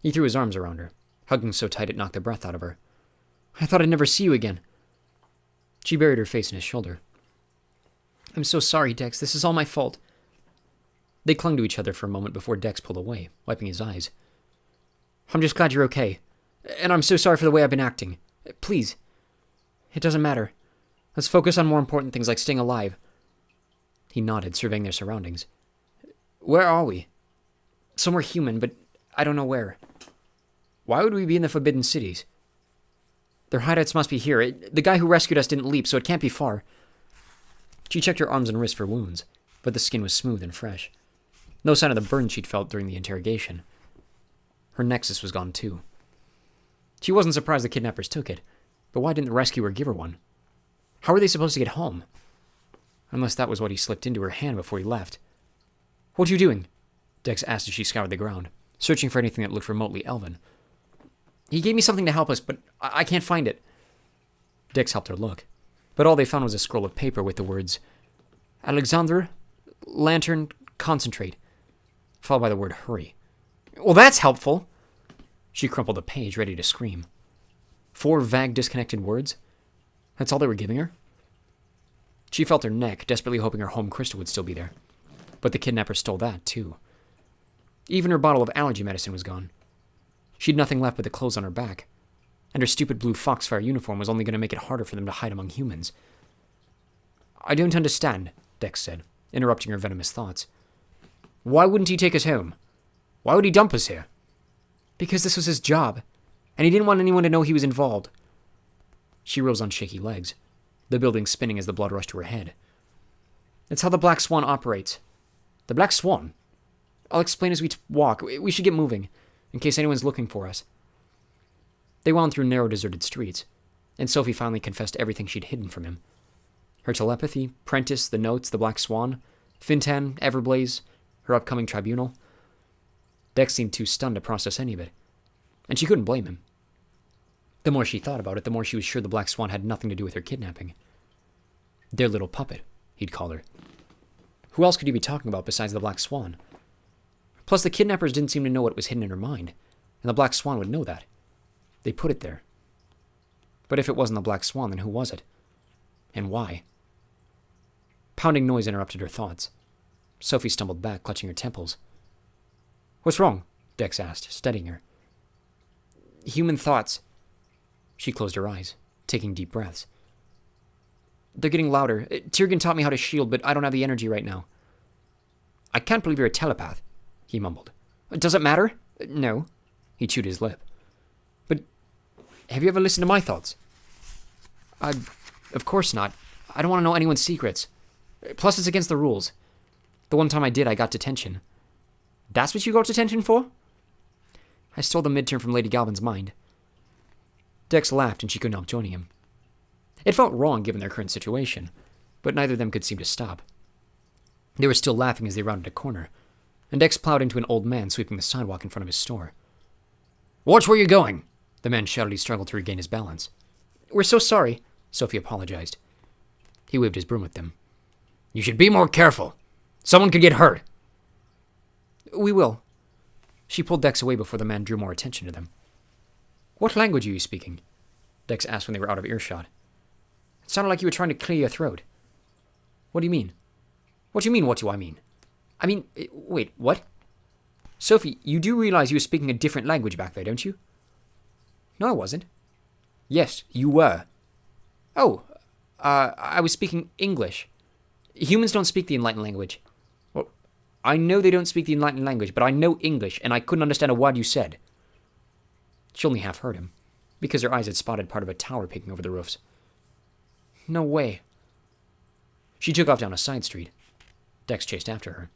He threw his arms around her, hugging so tight it knocked the breath out of her. I thought I'd never see you again. She buried her face in his shoulder. I'm so sorry, Dex. This is all my fault. They clung to each other for a moment before Dex pulled away, wiping his eyes. I'm just glad you're okay. And I'm so sorry for the way I've been acting. Please. It doesn't matter. Let's focus on more important things like staying alive. He nodded, surveying their surroundings. Where are we? Somewhere human, but I don't know where. Why would we be in the Forbidden Cities? Their hideouts must be here. The guy who rescued us didn't leap, so it can't be far. She checked her arms and wrists for wounds, but the skin was smooth and fresh. No sign of the burn she'd felt during the interrogation. Her nexus was gone too. She wasn't surprised the kidnappers took it, but why didn't the rescuer give her one? How were they supposed to get home? Unless that was what he slipped into her hand before he left. What are you doing? Dex asked as she scoured the ground, searching for anything that looked remotely elven. He gave me something to help us, but I can't find it. Dex helped her look, but all they found was a scroll of paper with the words, Alexander, Lantern, Concentrate, followed by the word hurry. Well, that's helpful. She crumpled the page, ready to scream. 4 vague, disconnected words? That's all they were giving her? She felt her neck, desperately hoping her home crystal would still be there. But the kidnappers stole that, too. Even her bottle of allergy medicine was gone. She'd nothing left but the clothes on her back, and her stupid blue foxfire uniform was only going to make it harder for them to hide among humans. I don't understand, Dex said, interrupting her venomous thoughts. Why wouldn't he take us home? Why would he dump us here? Because this was his job, and he didn't want anyone to know he was involved. She rose on shaky legs, the building spinning as the blood rushed to her head. It's how the Black Swan operates. The Black Swan? I'll explain as we walk. We should get moving, in case anyone's looking for us. They wound through narrow, deserted streets, and Sophie finally confessed everything she'd hidden from him. Her telepathy, Prentice, the notes, the Black Swan, Fintan, Everblaze, her upcoming tribunal. Dex seemed too stunned to process any of it, and she couldn't blame him. The more she thought about it, the more she was sure the Black Swan had nothing to do with her kidnapping. Their little puppet, he'd call her. Who else could he be talking about besides the Black Swan? Plus, the kidnappers didn't seem to know what was hidden in her mind, and the Black Swan would know that. They put it there. But if it wasn't the Black Swan, then who was it? And why? Pounding noise interrupted her thoughts. Sophie stumbled back, clutching her temples. "What's wrong?" Dex asked, steadying her. "Human thoughts." She closed her eyes, taking deep breaths. "They're getting louder. Tyrgan taught me how to shield, but I don't have the energy right now." "I can't believe you're a telepath," he mumbled. "Does it matter?" "No." He chewed his lip. "But have you ever listened to my thoughts?" Of course not. I don't want to know anyone's secrets. Plus, it's against the rules. The one time I did, I got detention." "That's what you got detention for?" "I stole the midterm from Lady Galvin's mind." Dex laughed, and she couldn't help joining him. It felt wrong given their current situation, but neither of them could seem to stop. They were still laughing as they rounded a corner, and Dex plowed into an old man sweeping the sidewalk in front of his store. "Watch where you're going!" The man shouted. He struggled to regain his balance. "We're so sorry," Sophie apologized. He waved his broom at them. "You should be more careful. Someone could get hurt." "We will." She pulled Dex away before the man drew more attention to them. "What language are you speaking?" Dex asked when they were out of earshot. "It sounded like you were trying to clear your throat." "What do you mean?" "What do you mean, what do I mean?" "I mean, wait, what?" "Sophie, you do realize you were speaking a different language back there, don't you?" "No, I wasn't." "Yes, you were." "Oh, I was speaking English. Humans don't speak the Enlightened language." "Well, I know they don't speak the Enlightened language, but I know English, and I couldn't understand a word you said." She only half heard him, because her eyes had spotted part of a tower peeking over the roofs. "No way." She took off down a side street. Dex chased after her.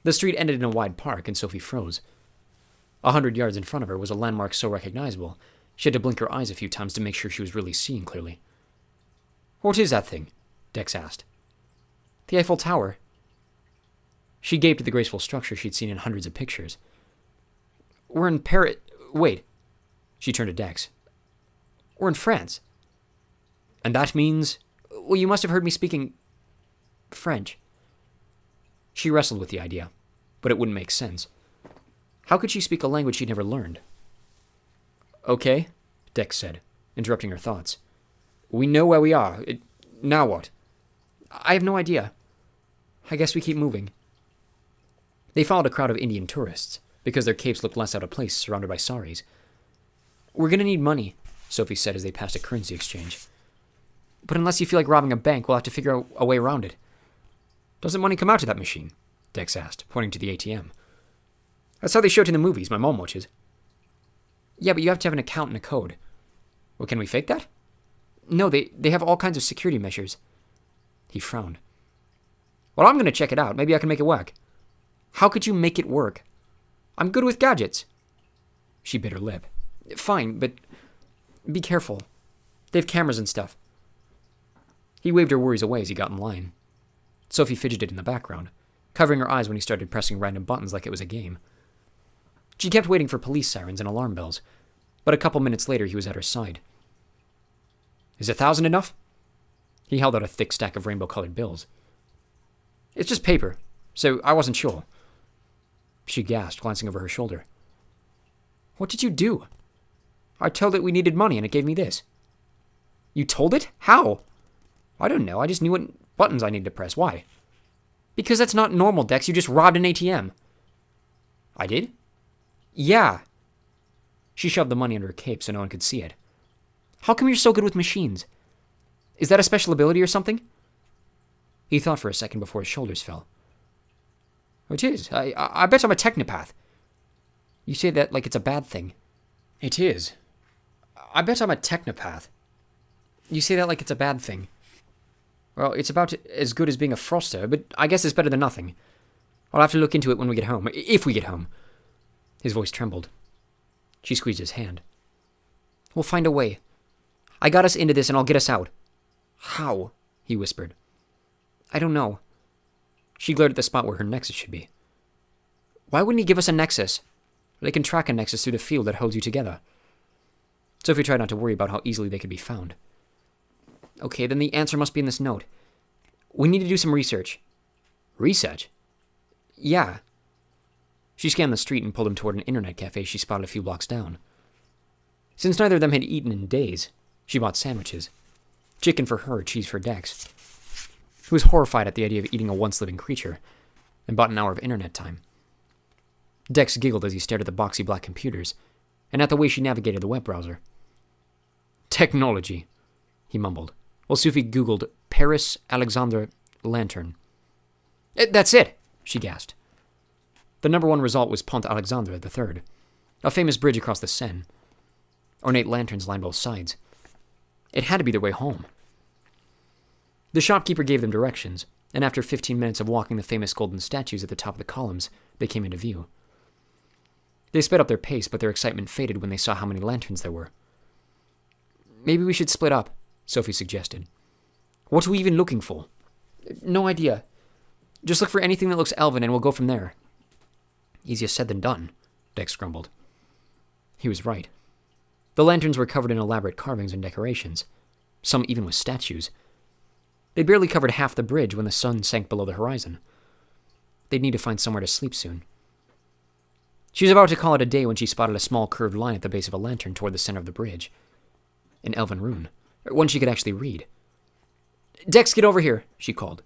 The street ended in a wide park, and Sophie froze. 100 yards in front of her was a landmark so recognizable, she had to blink her eyes a few times to make sure she was really seeing clearly. "What is that thing?" Dex asked. "The Eiffel Tower." She gaped at the graceful structure she'd seen in hundreds of pictures. "We're in Paris. Wait." She turned to Dex. "We're in France." "And that means—" "Well, you must have heard me speaking French." She wrestled with the idea, but it wouldn't make sense. How could she speak a language she'd never learned? "Okay," Dex said, interrupting her thoughts. "We know where we are. Now what?" "I have no idea. I guess we keep moving." They followed a crowd of Indian tourists, because their capes looked less out of place surrounded by saris. "We're going to need money," Sophie said as they passed a currency exchange. "But unless you feel like robbing a bank, we'll have to figure out a way around it." "Doesn't money come out of that machine?" Dex asked, pointing to the ATM. "That's how they show it in the movies my mom watches." "Yeah, but you have to have an account and a code." "Well, can we fake that?" "No, they have all kinds of security measures." He frowned. "Well, I'm going to check it out. Maybe I can make it work." "How could you make it work?" "I'm good with gadgets." She bit her lip. "Fine, but be careful. They have cameras and stuff." He waved her worries away as he got in line. Sophie fidgeted in the background, covering her eyes when he started pressing random buttons like it was a game. She kept waiting for police sirens and alarm bells, but a couple minutes later he was at her side. "Is 1,000 enough?" He held out a thick stack of rainbow-colored bills. "It's just paper, so I wasn't sure." She gasped, glancing over her shoulder. "What did you do?" "I told it we needed money, and it gave me this." "You told it? How?" "I don't know. I just knew what buttons I needed to press. Why?" "Because that's not normal, Dex. You just robbed an ATM." "I did?" "Yeah." She shoved the money under her cape so no one could see it. "How come you're so good with machines? Is that a special ability or something?" He thought for a second before his shoulders fell. "It is. I bet I'm a technopath." "You say that like it's a bad thing." "It is. I bet I'm a technopath." "You say that like it's a bad thing." "Well, it's about as good as being a froster, but I guess it's better than nothing. I'll have to look into it when we get home. If we get home." His voice trembled. She squeezed his hand. "We'll find a way. I got us into this and I'll get us out." "How?" he whispered. "I don't know." She glared at the spot where her nexus should be. Why wouldn't he give us a nexus? They can track a nexus through the field that holds you together. Sophie tried not to worry about how easily they could be found. Okay, then the answer must be in this note. We need to do some research. Research? Yeah. She scanned the street and pulled him toward an internet cafe she spotted a few blocks down. Since neither of them had eaten in days, she bought sandwiches. Chicken for her, cheese for Dex. He was horrified at the idea of eating a once-living creature, and bought an hour of internet time. Dex giggled as he stared at the boxy black computers, and at the way she navigated the web browser. Technology, he mumbled, while Sophie Googled Paris Alexandre Lantern. That's it, she gasped. The number one result was Pont Alexandre III, a famous bridge across the Seine. Ornate lanterns lined both sides. It had to be their way home. The shopkeeper gave them directions, and after 15 minutes of walking the famous golden statues at the top of the columns, they came into view. They sped up their pace, but their excitement faded when they saw how many lanterns there were. Maybe we should split up, Sophie suggested. What are we even looking for? No idea. Just look for anything that looks elven and we'll go from there. Easier said than done, Dex grumbled. He was right. The lanterns were covered in elaborate carvings and decorations, some even with statues. They barely covered half the bridge when the sun sank below the horizon. They'd need to find somewhere to sleep soon. She was about to call it a day when she spotted a small curved line at the base of a lantern toward the center of the bridge. An elven rune, one she could actually read. Dex, get over here, she called.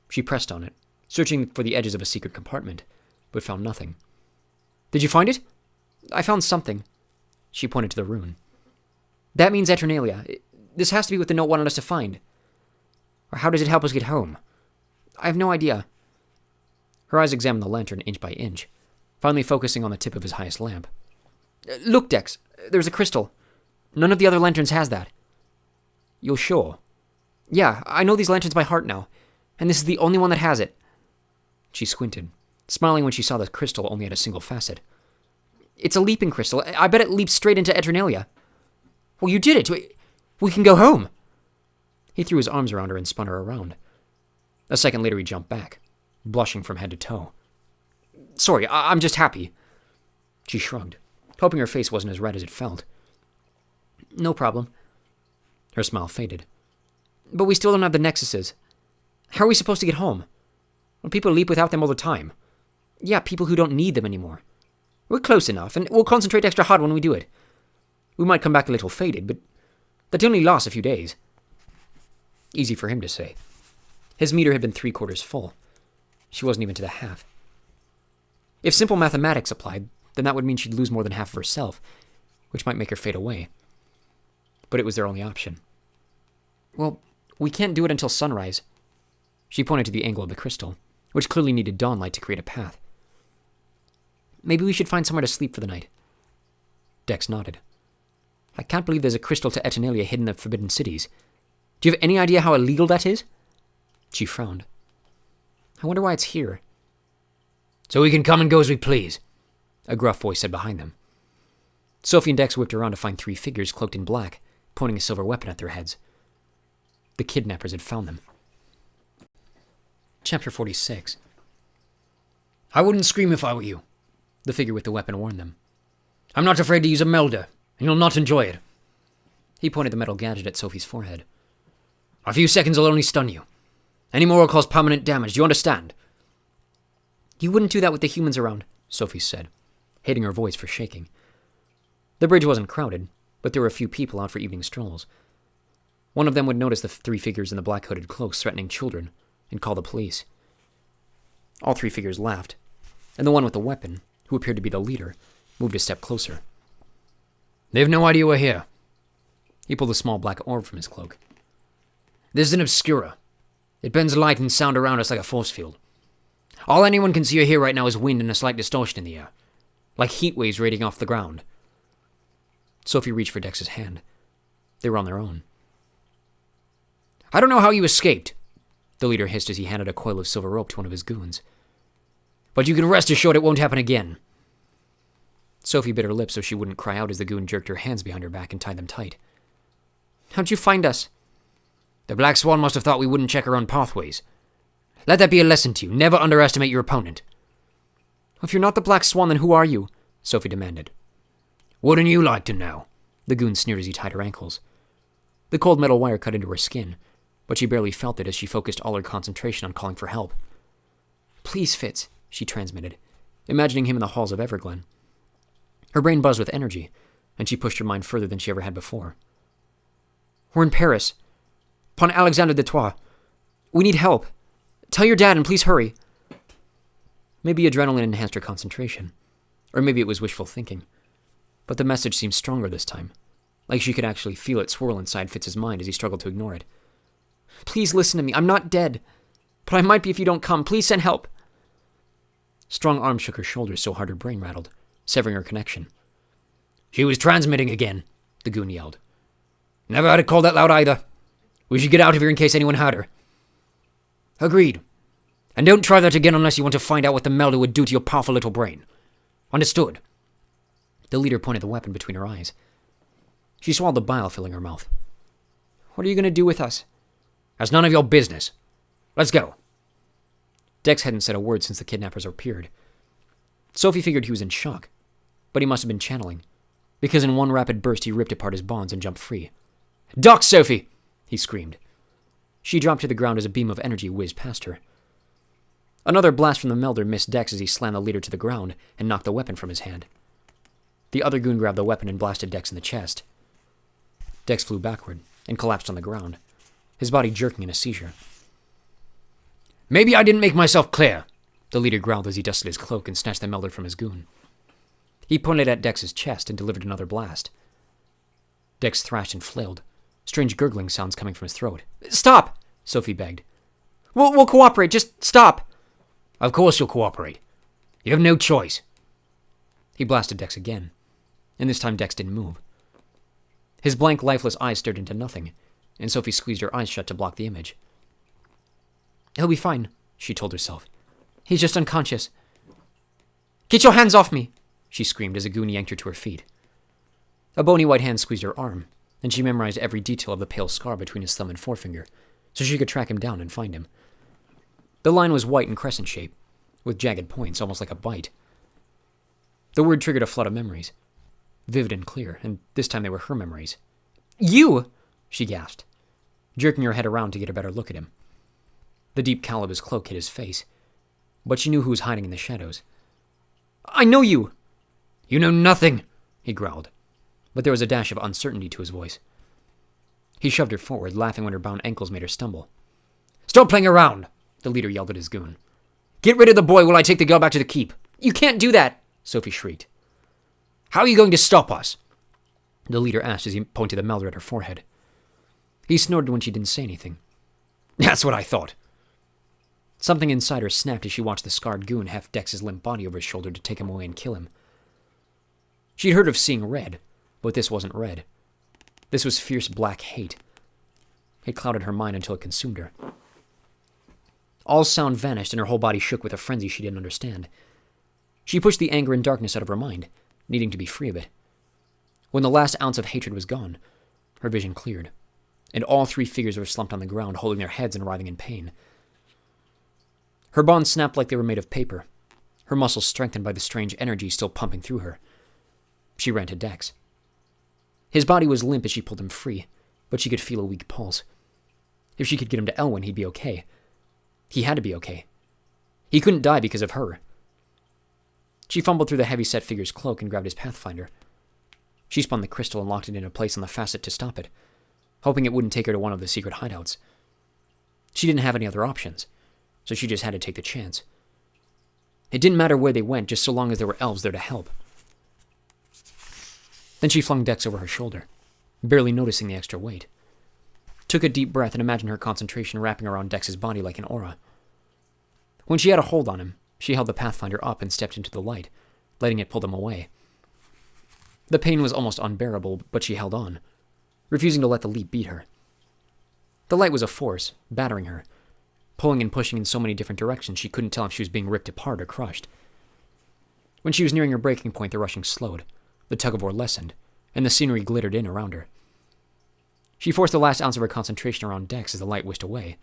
She pressed on it, searching for the edges of a secret compartment, but found nothing. Did you find it? I found something. She pointed to the rune. That means Eternalia. This has to be what the note wanted us to find. Or how does it help us get home? I have no idea. Her eyes examined the lantern inch by inch, finally focusing on the tip of his highest lamp. Look, Dex, there's a crystal. None of the other lanterns has that. You're sure? Yeah, I know these lanterns by heart now, and this is the only one that has it. She squinted, smiling when she saw the crystal only had a single facet. It's a leaping crystal. I bet it leaps straight into Eternalia. Well, you did it. We can go home. He threw his arms around her and spun her around. A second later, he jumped back, blushing from head to toe. Sorry, I'm just happy. She shrugged, hoping her face wasn't as red as it felt. No problem. Her smile faded. But we still don't have the nexuses. How are we supposed to get home? Well, people leap without them all the time. Yeah, people who don't need them anymore. We're close enough, and we'll concentrate extra hard when we do it. We might come back a little faded, but that only lasts a few days. Easy for him to say. His meter had been 3/4 full. She wasn't even to the half. If simple mathematics applied, then that would mean she'd lose more than half of herself, which might make her fade away. But it was their only option. Well, we can't do it until sunrise. She pointed to the angle of the crystal, which clearly needed dawnlight to create a path. Maybe we should find somewhere to sleep for the night. Dex nodded. I can't believe there's a crystal to Eternalia hidden in the Forbidden Cities. Do you have any idea how illegal that is? She frowned. I wonder why it's here. So we can come and go as we please, a gruff voice said behind them. Sophie and Dex whipped around to find 3 figures cloaked in black, pointing a silver weapon at their heads. The kidnappers had found them. Chapter 46. I wouldn't scream if I were you, the figure with the weapon warned them. I'm not afraid to use a melder, and you'll not enjoy it. He pointed the metal gadget at Sophie's forehead. A few seconds will only stun you. Any more will cause permanent damage, do you understand? You wouldn't do that with the humans around, Sophie said, hating her voice for shaking. The bridge wasn't crowded, but there were a few people out for evening strolls. One of them would notice the 3 figures in the black hooded cloaks threatening children, and call the police. All 3 figures laughed, and the one with the weapon, who appeared to be the leader, moved a step closer. They have no idea we're here. He pulled a small black orb from his cloak. This is an obscura. It bends light and sound around us like a force field. All anyone can see or hear right now is wind and a slight distortion in the air, like heat waves radiating off the ground. Sophie reached for Dex's hand. They were on their own. I don't know how you escaped, the leader hissed as he handed a coil of silver rope to one of his goons. But you can rest assured it won't happen again. Sophie bit her lips so she wouldn't cry out as the goon jerked her hands behind her back and tied them tight. How'd you find us? The Black Swan must have thought we wouldn't check our own pathways. Let that be a lesson to you. Never underestimate your opponent. If you're not the Black Swan, then who are you? Sophie demanded. Wouldn't you like to know? The goon sneered as he tied her ankles. The cold metal wire cut into her skin, but she barely felt it as she focused all her concentration on calling for help. Please, Fitz, she transmitted, imagining him in the halls of Everglen. Her brain buzzed with energy, and she pushed her mind further than she ever had before. We're in Paris. Pont Alexandre de Troyes. We need help. Tell your dad and please hurry. Maybe adrenaline enhanced her concentration, or maybe it was wishful thinking. But the message seemed stronger this time, like she could actually feel it swirl inside Fitz's mind as he struggled to ignore it. Please listen to me. I'm not dead, but I might be if you don't come. Please send help. Strong arms shook her shoulders so hard her brain rattled, severing her connection. She was transmitting again, the goon yelled. Never had it called that loud either. We should get out of here in case anyone heard her. Agreed. And don't try that again unless you want to find out what the melder would do to your powerful little brain. Understood? The leader pointed the weapon between her eyes. She swallowed the bile filling her mouth. What are you going to do with us? That's none of your business. Let's go. Dex hadn't said a word since the kidnappers appeared. Sophie figured he was in shock, but he must have been channeling, because in one rapid burst he ripped apart his bonds and jumped free. Duck, Sophie! He screamed. She dropped to the ground as a beam of energy whizzed past her. Another blast from the melder missed Dex as he slammed the leader to the ground and knocked the weapon from his hand. The other goon grabbed the weapon and blasted Dex in the chest. Dex flew backward and collapsed on the ground, his body jerking in a seizure. Maybe I didn't make myself clear, the leader growled as he dusted his cloak and snatched the melder from his goon. He pointed at Dex's chest and delivered another blast. Dex thrashed and flailed, strange gurgling sounds coming from his throat. Stop! Sophie begged. We'll cooperate. Just stop. Of course you'll cooperate. You have no choice. He blasted Dex again, and this time Dex didn't move. His blank, lifeless eyes stared into nothing, and Sophie squeezed her eyes shut to block the image. He'll be fine, she told herself. He's just unconscious. Get your hands off me, she screamed as a goon yanked her to her feet. A bony white hand squeezed her arm, and she memorized every detail of the pale scar between his thumb and forefinger, so she could track him down and find him. The line was white and crescent shape, with jagged points, almost like a bite. The word triggered a flood of memories, vivid and clear, and this time they were her memories. You! She gasped, jerking her head around to get a better look at him. The deep cowl of his cloak hid his face, but she knew who was hiding in the shadows. I know you! You know nothing, he growled, but there was a dash of uncertainty to his voice. He shoved her forward, laughing when her bound ankles made her stumble. Stop playing around, the leader yelled at his goon. Get rid of the boy while I take the girl back to the keep. You can't do that, Sophie shrieked. How are you going to stop us? The leader asked as he pointed the melder at her forehead. He snorted when she didn't say anything. That's what I thought. Something inside her snapped as she watched the scarred goon heft Dex's limp body over his shoulder to take him away and kill him. She'd heard of seeing red, but this wasn't red. This was fierce black hate. It clouded her mind until it consumed her. All sound vanished and her whole body shook with a frenzy she didn't understand. She pushed the anger and darkness out of her mind, needing to be free of it. When the last ounce of hatred was gone, her vision cleared, and all three figures were slumped on the ground, holding their heads and writhing in pain. Her bonds snapped like they were made of paper, her muscles strengthened by the strange energy still pumping through her. She ran to Dex. His body was limp as she pulled him free, but she could feel a weak pulse. If she could get him to Elwyn, he'd be okay. He had to be okay. He couldn't die because of her. She fumbled through the heavy-set figure's cloak and grabbed his pathfinder. She spun the crystal and locked it into place on the facet to stop it, hoping it wouldn't take her to one of the secret hideouts. She didn't have any other options, so she just had to take the chance. It didn't matter where they went, just so long as there were elves there to help. Then she flung Dex over her shoulder, barely noticing the extra weight. Took a deep breath and imagined her concentration wrapping around Dex's body like an aura. When she had a hold on him, she held the pathfinder up and stepped into the light, letting it pull them away. The pain was almost unbearable, but she held on, refusing to let the leap beat her. The light was a force, battering her, pulling and pushing in so many different directions she couldn't tell if she was being ripped apart or crushed. When she was nearing her breaking point, the rushing slowed, the tug-of-war lessened, and the scenery glittered in around her. She forced the last ounce of her concentration around Dex as the light whisked away,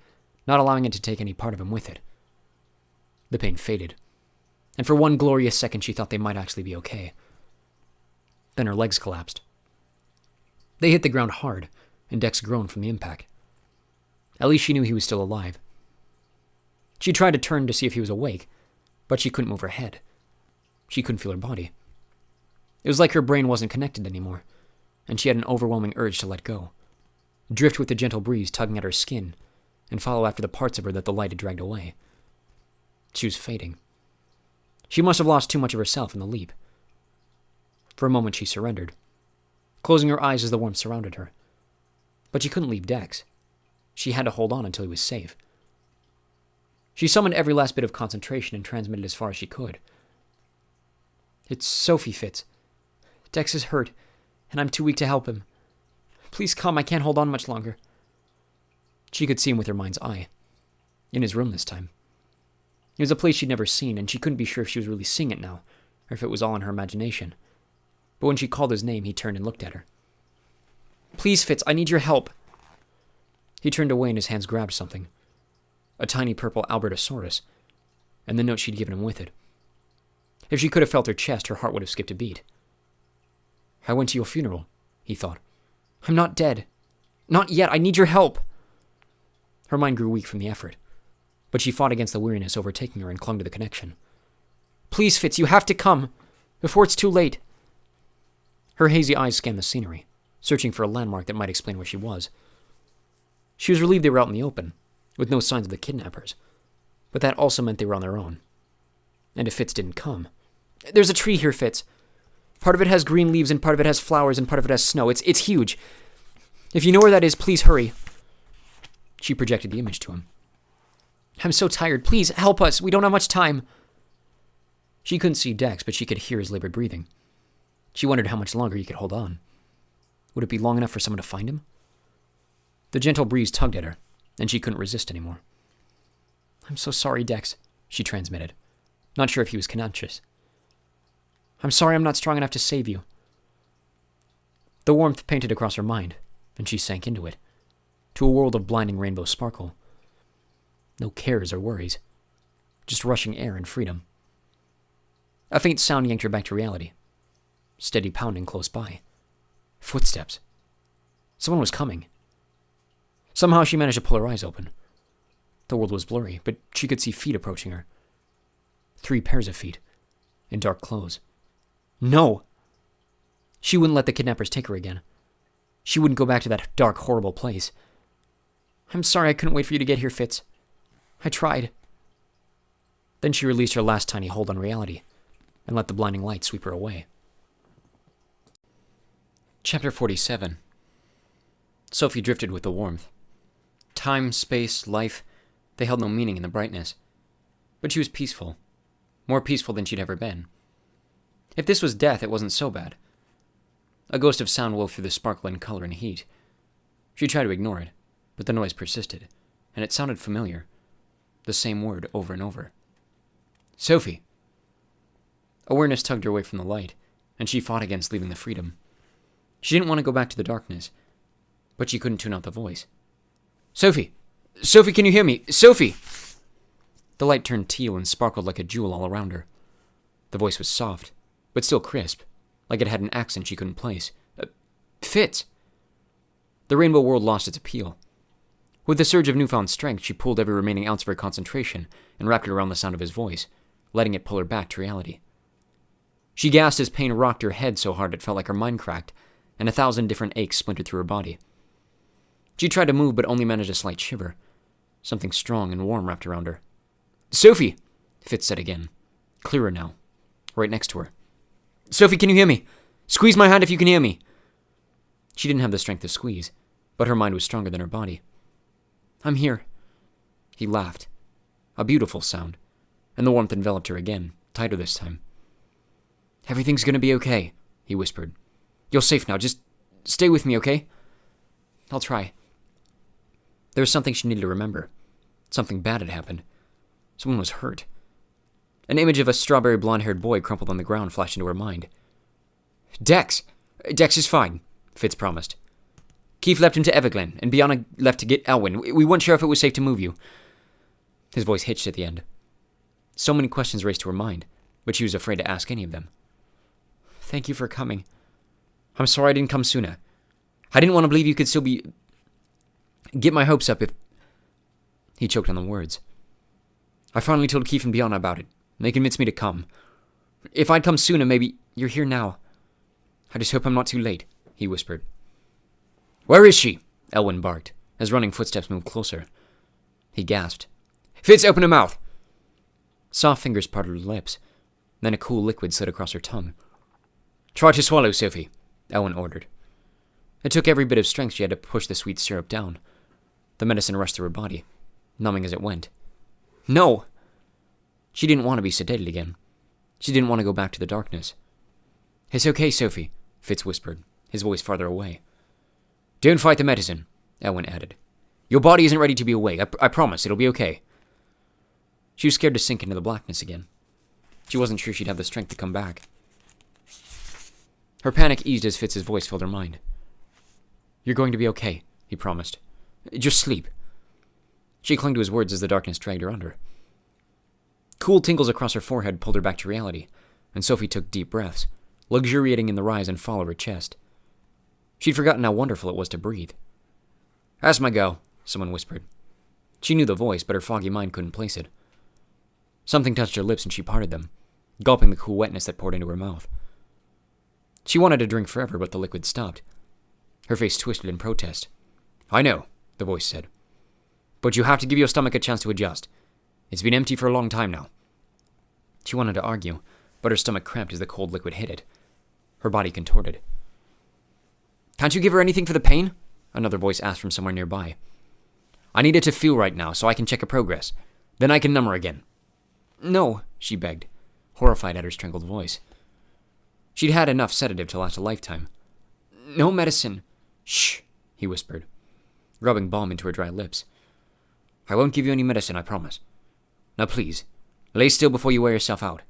not allowing it to take any part of him with it. The pain faded, and for one glorious second she thought they might actually be okay. Then her legs collapsed. They hit the ground hard, and Dex groaned from the impact. At least she knew he was still alive. She tried to turn to see if he was awake, but she couldn't move her head. She couldn't feel her body. It was like her brain wasn't connected anymore, and she had an overwhelming urge to let go, drift with the gentle breeze tugging at her skin, and follow after the parts of her that the light had dragged away. She was fading. She must have lost too much of herself in the leap. For a moment she surrendered, closing her eyes as the warmth surrounded her. But she couldn't leave Dex. She had to hold on until he was safe. She summoned every last bit of concentration and transmitted as far as she could. "It's Sophie, Fitz. Dex is hurt, and I'm too weak to help him. Please come, I can't hold on much longer." She could see him with her mind's eye. In his room this time. It was a place she'd never seen, and she couldn't be sure if she was really seeing it now, or if it was all in her imagination. But when she called his name, he turned and looked at her. "Please, Fitz, I need your help." He turned away and his hands grabbed something. A tiny purple Albertosaurus, and the note she'd given him with it. If she could have felt her chest, her heart would have skipped a beat. "I went to your funeral," he thought. "I'm not dead. Not yet, I need your help." Her mind grew weak from the effort, but she fought against the weariness overtaking her and clung to the connection. "Please, Fitz, you have to come, before it's too late." Her hazy eyes scanned the scenery, searching for a landmark that might explain where she was. She was relieved they were out in the open, with no signs of the kidnappers, but that also meant they were on their own. And if Fitz didn't come... "There's a tree here, Fitz. Part of it has green leaves, and part of it has flowers, and part of it has snow. It's huge. If you know where that is, please hurry." She projected the image to him. "I'm so tired. Please, help us. We don't have much time." She couldn't see Dex, but she could hear his labored breathing. She wondered how much longer he could hold on. Would it be long enough for someone to find him? The gentle breeze tugged at her, and she couldn't resist anymore. "I'm so sorry, Dex," she transmitted, not sure if he was conscious. "I'm sorry I'm not strong enough to save you." The warmth painted across her mind, and she sank into it, to a world of blinding rainbow sparkle. No cares or worries, just rushing air and freedom. A faint sound yanked her back to reality. Steady pounding close by. Footsteps. Someone was coming. Somehow she managed to pull her eyes open. The world was blurry, but she could see feet approaching her. 3 pairs of feet, in dark clothes. No! She wouldn't let the kidnappers take her again. She wouldn't go back to that dark, horrible place. "I'm sorry I couldn't wait for you to get here, Fitz. I tried." Then she released her last tiny hold on reality, and let the blinding light sweep her away. Chapter 47. Sophie drifted with the warmth. Time, space, life, they held no meaning in the brightness. But she was peaceful. More peaceful than she'd ever been. If this was death, it wasn't so bad. A ghost of sound wove through the sparkle and color and heat. She tried to ignore it, but the noise persisted, and it sounded familiar. The same word over and over. "Sophie!" Awareness tugged her away from the light, and she fought against leaving the freedom. She didn't want to go back to the darkness, but she couldn't tune out the voice. "Sophie! Sophie, can you hear me? Sophie!" The light turned teal and sparkled like a jewel all around her. The voice was soft, but still crisp, like it had an accent she couldn't place. "Fitz!" The rainbow world lost its appeal. With a surge of newfound strength, she pulled every remaining ounce of her concentration and wrapped it around the sound of his voice, letting it pull her back to reality. She gasped as pain rocked her head so hard it felt like her mind cracked, and 1,000 different aches splintered through her body. She tried to move, but only managed a slight shiver. Something strong and warm wrapped around her. "Sophie!" Fitz said again, clearer now, right next to her. "Sophie, can you hear me? Squeeze my hand if you can hear me." She didn't have the strength to squeeze, but her mind was stronger than her body. "I'm here." He laughed. A beautiful sound, and the warmth enveloped her again, tighter this time. "Everything's gonna be okay," he whispered. "You're safe now, just stay with me, okay?" "I'll try." There was something she needed to remember. Something bad had happened. Someone was hurt. An image of a strawberry blonde-haired boy crumpled on the ground flashed into her mind. "Dex! Dex is fine," Fitz promised. "Keith left him to Everglen, and Bianca left to get Elwyn. We weren't sure if it was safe to move you." His voice hitched at the end. So many questions raced to her mind, but she was afraid to ask any of them. Thank you for coming. I'm sorry I didn't come sooner. I didn't want to believe you could still be... Get my hopes up if... He choked on the words. I finally told Keith and Bianna about it, and they convinced me to come. If I'd come sooner, maybe... You're here now. I just hope I'm not too late, he whispered. Where is she? Elwyn barked, as running footsteps moved closer. He gasped. Fitz, open her mouth! Soft fingers parted her lips. Then a cool liquid slid across her tongue. Try to swallow, Sophie, Elwyn ordered. It took every bit of strength she had to push the sweet syrup down. The medicine rushed through her body, numbing as it went. No! She didn't want to be sedated again. She didn't want to go back to the darkness. It's okay, Sophie, Fitz whispered, his voice farther away. Don't fight the medicine, Elwyn added. Your body isn't ready to be awake. I promise, it'll be okay. She was scared to sink into the blackness again. She wasn't sure she'd have the strength to come back. Her panic eased as Fitz's voice filled her mind. You're going to be okay, he promised. Just sleep. She clung to his words as the darkness dragged her under. Cool tingles across her forehead pulled her back to reality, and Sophie took deep breaths, luxuriating in the rise and fall of her chest. She'd forgotten how wonderful it was to breathe. That's my girl, someone whispered. She knew the voice, but her foggy mind couldn't place it. Something touched her lips and she parted them, gulping the cool wetness that poured into her mouth. She wanted to drink forever, but the liquid stopped. Her face twisted in protest. I know, the voice said. But you have to give your stomach a chance to adjust. It's been empty for a long time now. She wanted to argue, but her stomach cramped as the cold liquid hit it. Her body contorted. Can't you give her anything for the pain? Another voice asked from somewhere nearby. I need it to feel right now so I can check her progress. Then I can numb her again. No, she begged, horrified at her strangled voice. She'd had enough sedative to last a lifetime. No medicine. Shh, he whispered, rubbing balm into her dry lips. I won't give you any medicine, I promise. Now please, lay still before you wear yourself out.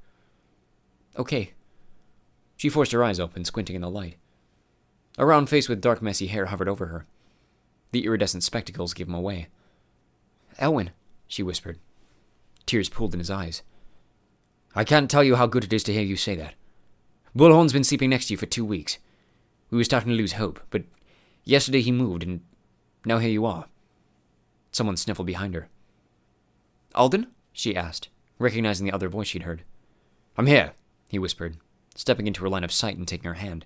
Okay. She forced her eyes open, squinting in the light. A round face with dark, messy hair hovered over her. The iridescent spectacles gave him away. Elwyn, she whispered. Tears pooled in his eyes. I can't tell you how good it is to hear you say that. Bullhorn's been sleeping next to you for 2 weeks. We were starting to lose hope, but yesterday he moved, and now here you are. Someone sniffled behind her. Alden? She asked, recognizing the other voice she'd heard. I'm here, he whispered, stepping into her line of sight and taking her hand.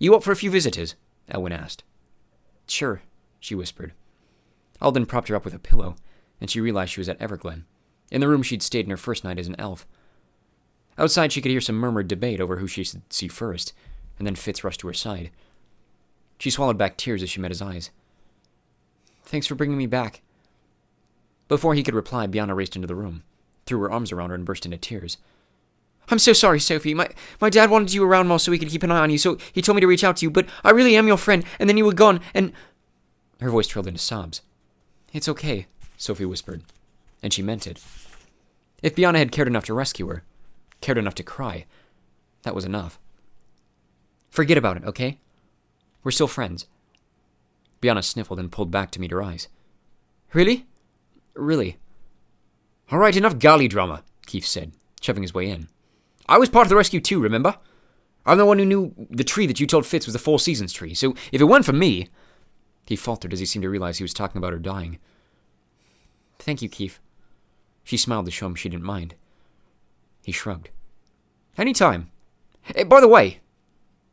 You up for a few visitors? Elwyn asked. Sure, she whispered. Alden propped her up with a pillow, and she realized she was at Everglen, in the room she'd stayed in her first night as an elf. Outside, she could hear some murmured debate over who she should see first, and then Fitz rushed to her side. She swallowed back tears as she met his eyes. Thanks for bringing me back. Before he could reply, Bianna raced into the room, threw her arms around her, and burst into tears. I'm so sorry, Sophie. My dad wanted you around more so he could keep an eye on you, so he told me to reach out to you, but I really am your friend, and then you were gone, and... Her voice trailed into sobs. It's okay, Sophie whispered, and she meant it. If Bianna had cared enough to rescue her, cared enough to cry, that was enough. Forget about it, okay? We're still friends. Bianna sniffled and pulled back to meet her eyes. Really? Really. All right, enough galley drama, Keith said, shoving his way in. I was part of the rescue too, remember? I'm the one who knew the tree that you told Fitz was the Four Seasons tree, so if it weren't for me... He faltered as he seemed to realize he was talking about her dying. Thank you, Keith. She smiled to show him she didn't mind. He shrugged. Anytime. Hey, by the way,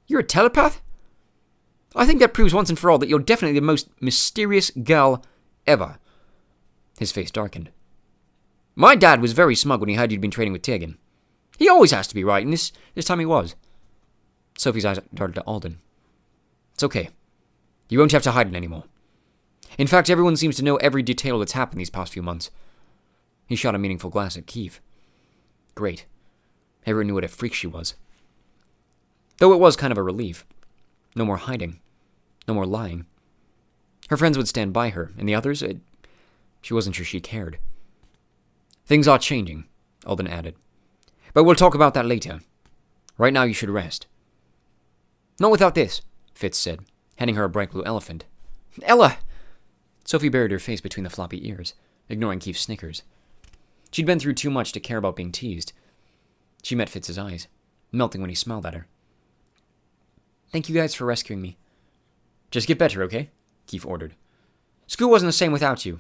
you're a telepath? I think that proves once and for all that you're definitely the most mysterious girl ever. His face darkened. My dad was very smug when he heard you'd been trading with Tegan. He always has to be right, and this time he was. Sophie's eyes darted to Alden. It's okay. You won't have to hide it anymore. In fact, everyone seems to know every detail that's happened these past few months. He shot a meaningful glance at Keith. Great. Everyone knew what a freak she was. Though it was kind of a relief. No more hiding. No more lying. Her friends would stand by her, and the others, she wasn't sure she cared. Things are changing, Alden added. But we'll talk about that later. Right now you should rest. Not without this, Fitz said, handing her a bright blue elephant. Ella! Sophie buried her face between the floppy ears, ignoring Keith's snickers. She'd been through too much to care about being teased. She met Fitz's eyes, melting when he smiled at her. Thank you guys for rescuing me. Just get better, okay? Keith ordered. School wasn't the same without you.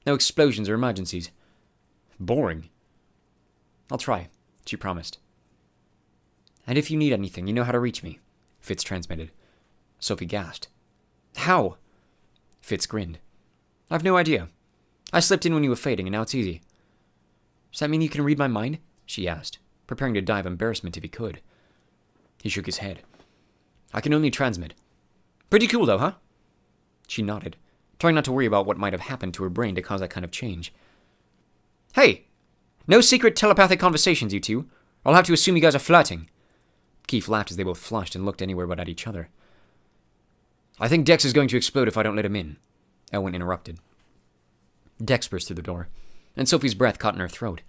No explosions or emergencies. Boring. I'll try, she promised. And if you need anything, you know how to reach me, Fitz transmitted. Sophie gasped. How? Fitz grinned. I've no idea. I slipped in when you were fading, and now it's easy. Does that mean you can read my mind? She asked, preparing to die of embarrassment if he could. He shook his head. I can only transmit. Pretty cool, though, huh? She nodded, trying not to worry about what might have happened to her brain to cause that kind of change. Hey! No secret telepathic conversations, you two. I'll have to assume you guys are flirting. Keith laughed as they both flushed and looked anywhere but at each other. I think Dex is going to explode if I don't let him in, Elwyn interrupted. Dex burst through the door, and Sophie's breath caught in her throat.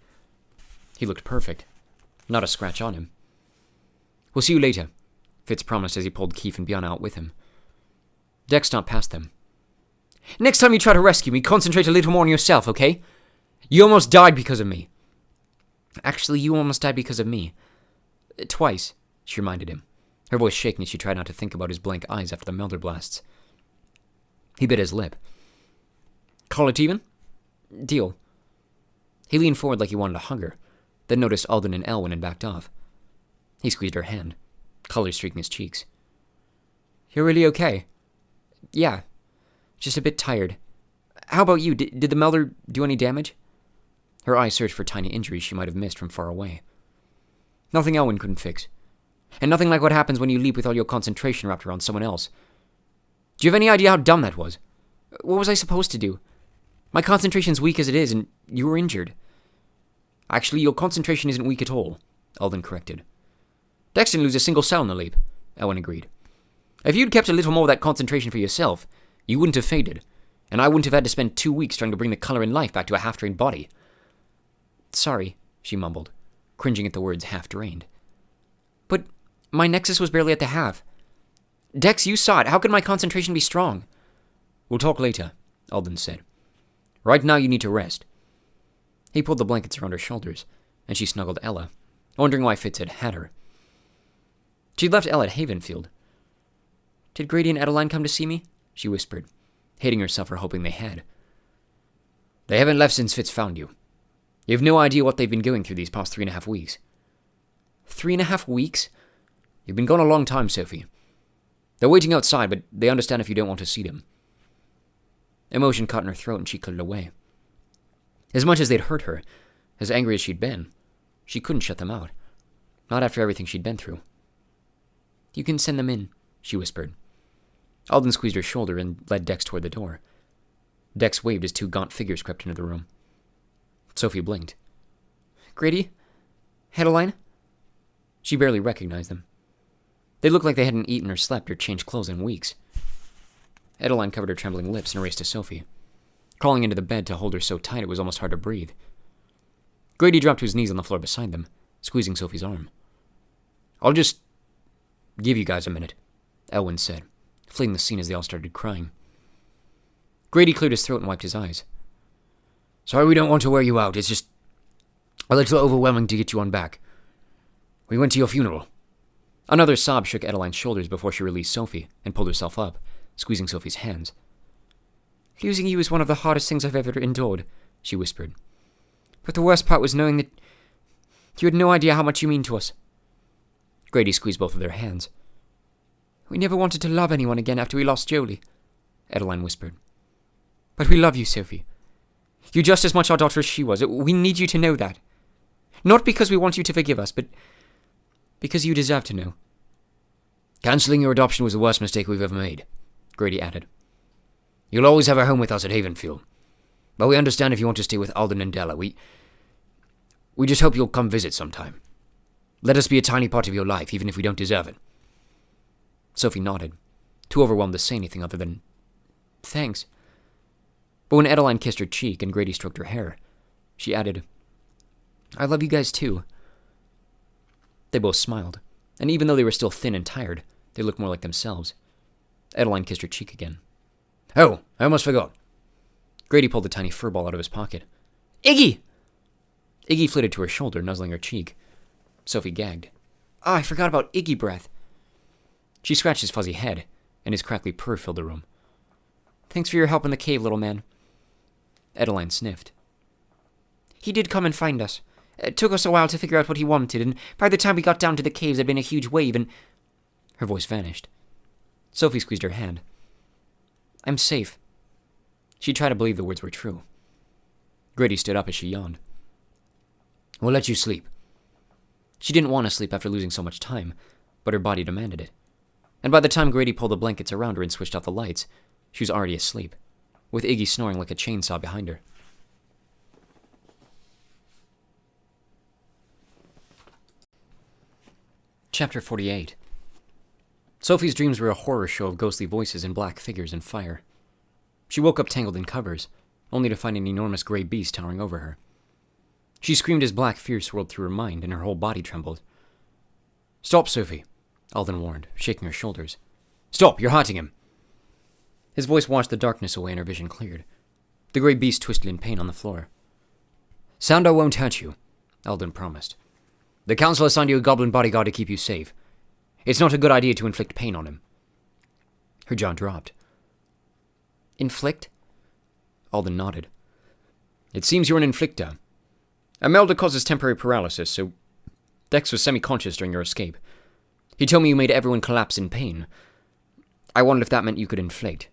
He looked perfect. Not a scratch on him. We'll see you later, Fitz promised as he pulled Keith and Bianna out with him. Dex stomped past them. Next time you try to rescue me, concentrate a little more on yourself, okay? You almost died because of me. Actually, you almost died because of me. Twice, she reminded him, her voice shaking as she tried not to think about his blank eyes after the melter blasts. He bit his lip. Call it even? Deal. He leaned forward like he wanted to hug her, then noticed Alden and Elwyn and backed off. He squeezed her hand, color streaking his cheeks. You're really okay? Yeah, just a bit tired. How about you? Did the melter do any damage? Her eyes searched for tiny injuries she might have missed from far away. Nothing Elwyn couldn't fix. And nothing like what happens when you leap with all your concentration wrapped around someone else. Do you have any idea how dumb that was? What was I supposed to do? My concentration's weak as it is, and you were injured. Actually, your concentration isn't weak at all, Alden corrected. Dex didn't lose a single cell in the leap, Elwyn agreed. If you'd kept a little more of that concentration for yourself, you wouldn't have faded, and I wouldn't have had to spend 2 weeks trying to bring the color and life back to a half-drained body. Sorry, she mumbled, cringing at the words half-drained. But my nexus was barely at the half. Dex, you saw it. How could my concentration be strong? We'll talk later, Alden said. Right now you need to rest. He pulled the blankets around her shoulders, and she snuggled Ella, wondering why Fitz had her. She'd left Ella at Havenfield. Did Grady and Adeline come to see me? She whispered, hating herself for hoping they had. They haven't left since Fitz found you. You have no idea what they've been going through these past 3.5 weeks. 3.5 weeks? You've been gone a long time, Sophie. They're waiting outside, but they understand if you don't want to see them. Emotion caught in her throat and she cleared it away. As much as they'd hurt her, as angry as she'd been, she couldn't shut them out. Not after everything she'd been through. You can send them in, she whispered. Alden squeezed her shoulder and led Dex toward the door. Dex waved as 2 gaunt figures crept into the room. Sophie blinked. Grady? Adeline? She barely recognized them. They looked like they hadn't eaten or slept or changed clothes in weeks. Adeline covered her trembling lips and raced to Sophie, crawling into the bed to hold her so tight it was almost hard to breathe. Grady dropped to his knees on the floor beside them, squeezing Sophie's arm. I'll just give you guys a minute, Elwyn said, fleeing the scene as they all started crying. Grady cleared his throat and wiped his eyes. Sorry we don't want to wear you out. It's just a little overwhelming to get you on back. We went to your funeral. Another sob shook Adeline's shoulders before she released Sophie and pulled herself up, squeezing Sophie's hands. Losing you is one of the hardest things I've ever endured, she whispered. But the worst part was knowing that you had no idea how much you mean to us. Grady squeezed both of their hands. We never wanted to love anyone again after we lost Jolie, Adeline whispered. But we love you, Sophie. You're just as much our daughter as she was. We need you to know that. Not because we want you to forgive us, but because you deserve to know. Cancelling your adoption was the worst mistake we've ever made, Grady added. You'll always have a home with us at Havenfield. But we understand if you want to stay with Alden and Della. We just hope you'll come visit sometime. Let us be a tiny part of your life, even if we don't deserve it. Sophie nodded, too overwhelmed to say anything other than, thanks. But when Adeline kissed her cheek and Grady stroked her hair, she added, I love you guys too. They both smiled, and even though they were still thin and tired, they looked more like themselves. Adeline kissed her cheek again. Oh, I almost forgot. Grady pulled a tiny fur ball out of his pocket. Iggy! Iggy flitted to her shoulder, nuzzling her cheek. Sophie gagged. Ah, I forgot about Iggy breath. She scratched his fuzzy head, and his crackly purr filled the room. Thanks for your help in the cave, little man. Adeline sniffed. He did come and find us. It took us a while to figure out what he wanted, and by the time we got down to the caves, there'd been a huge wave, and... Her voice vanished. Sophie squeezed her hand. I'm safe. She tried to believe the words were true. Grady stood up as she yawned. We'll let you sleep. She didn't want to sleep after losing so much time, but her body demanded it. And by the time Grady pulled the blankets around her and switched off the lights, she was already asleep, with Iggy snoring like a chainsaw behind her. Chapter 48. Sophie's dreams were a horror show of ghostly voices and black figures and fire. She woke up tangled in covers, only to find an enormous gray beast towering over her. She screamed as black fear swirled through her mind, and her whole body trembled. Stop, Sophie, Alden warned, shaking her shoulders. Stop, you're hurting him. His voice washed the darkness away and her vision cleared. The gray beast twisted in pain on the floor. Sandor won't hurt you, Alden promised. The council assigned you a goblin bodyguard to keep you safe. It's not a good idea to inflict pain on him. Her jaw dropped. Inflict? Alden nodded. It seems you're an inflictor. Imelda causes temporary paralysis, so Dex was semi-conscious during your escape. He told me you made everyone collapse in pain. I wondered if that meant you could inflict.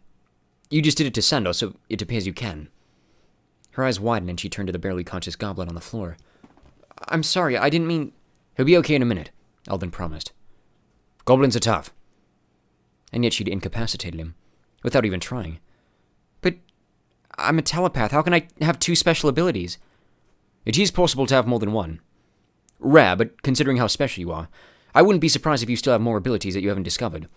You just did it to Sandor, so it appears you can. Her eyes widened and she turned to the barely conscious goblin on the floor. I'm sorry, I didn't mean... He'll be okay in a minute, Alden promised. Goblins are tough. And yet she'd incapacitated him, without even trying. But I'm a telepath. How can I have two special abilities? It is possible to have more than one. Rare, but considering how special you are, I wouldn't be surprised if you still have more abilities that you haven't discovered.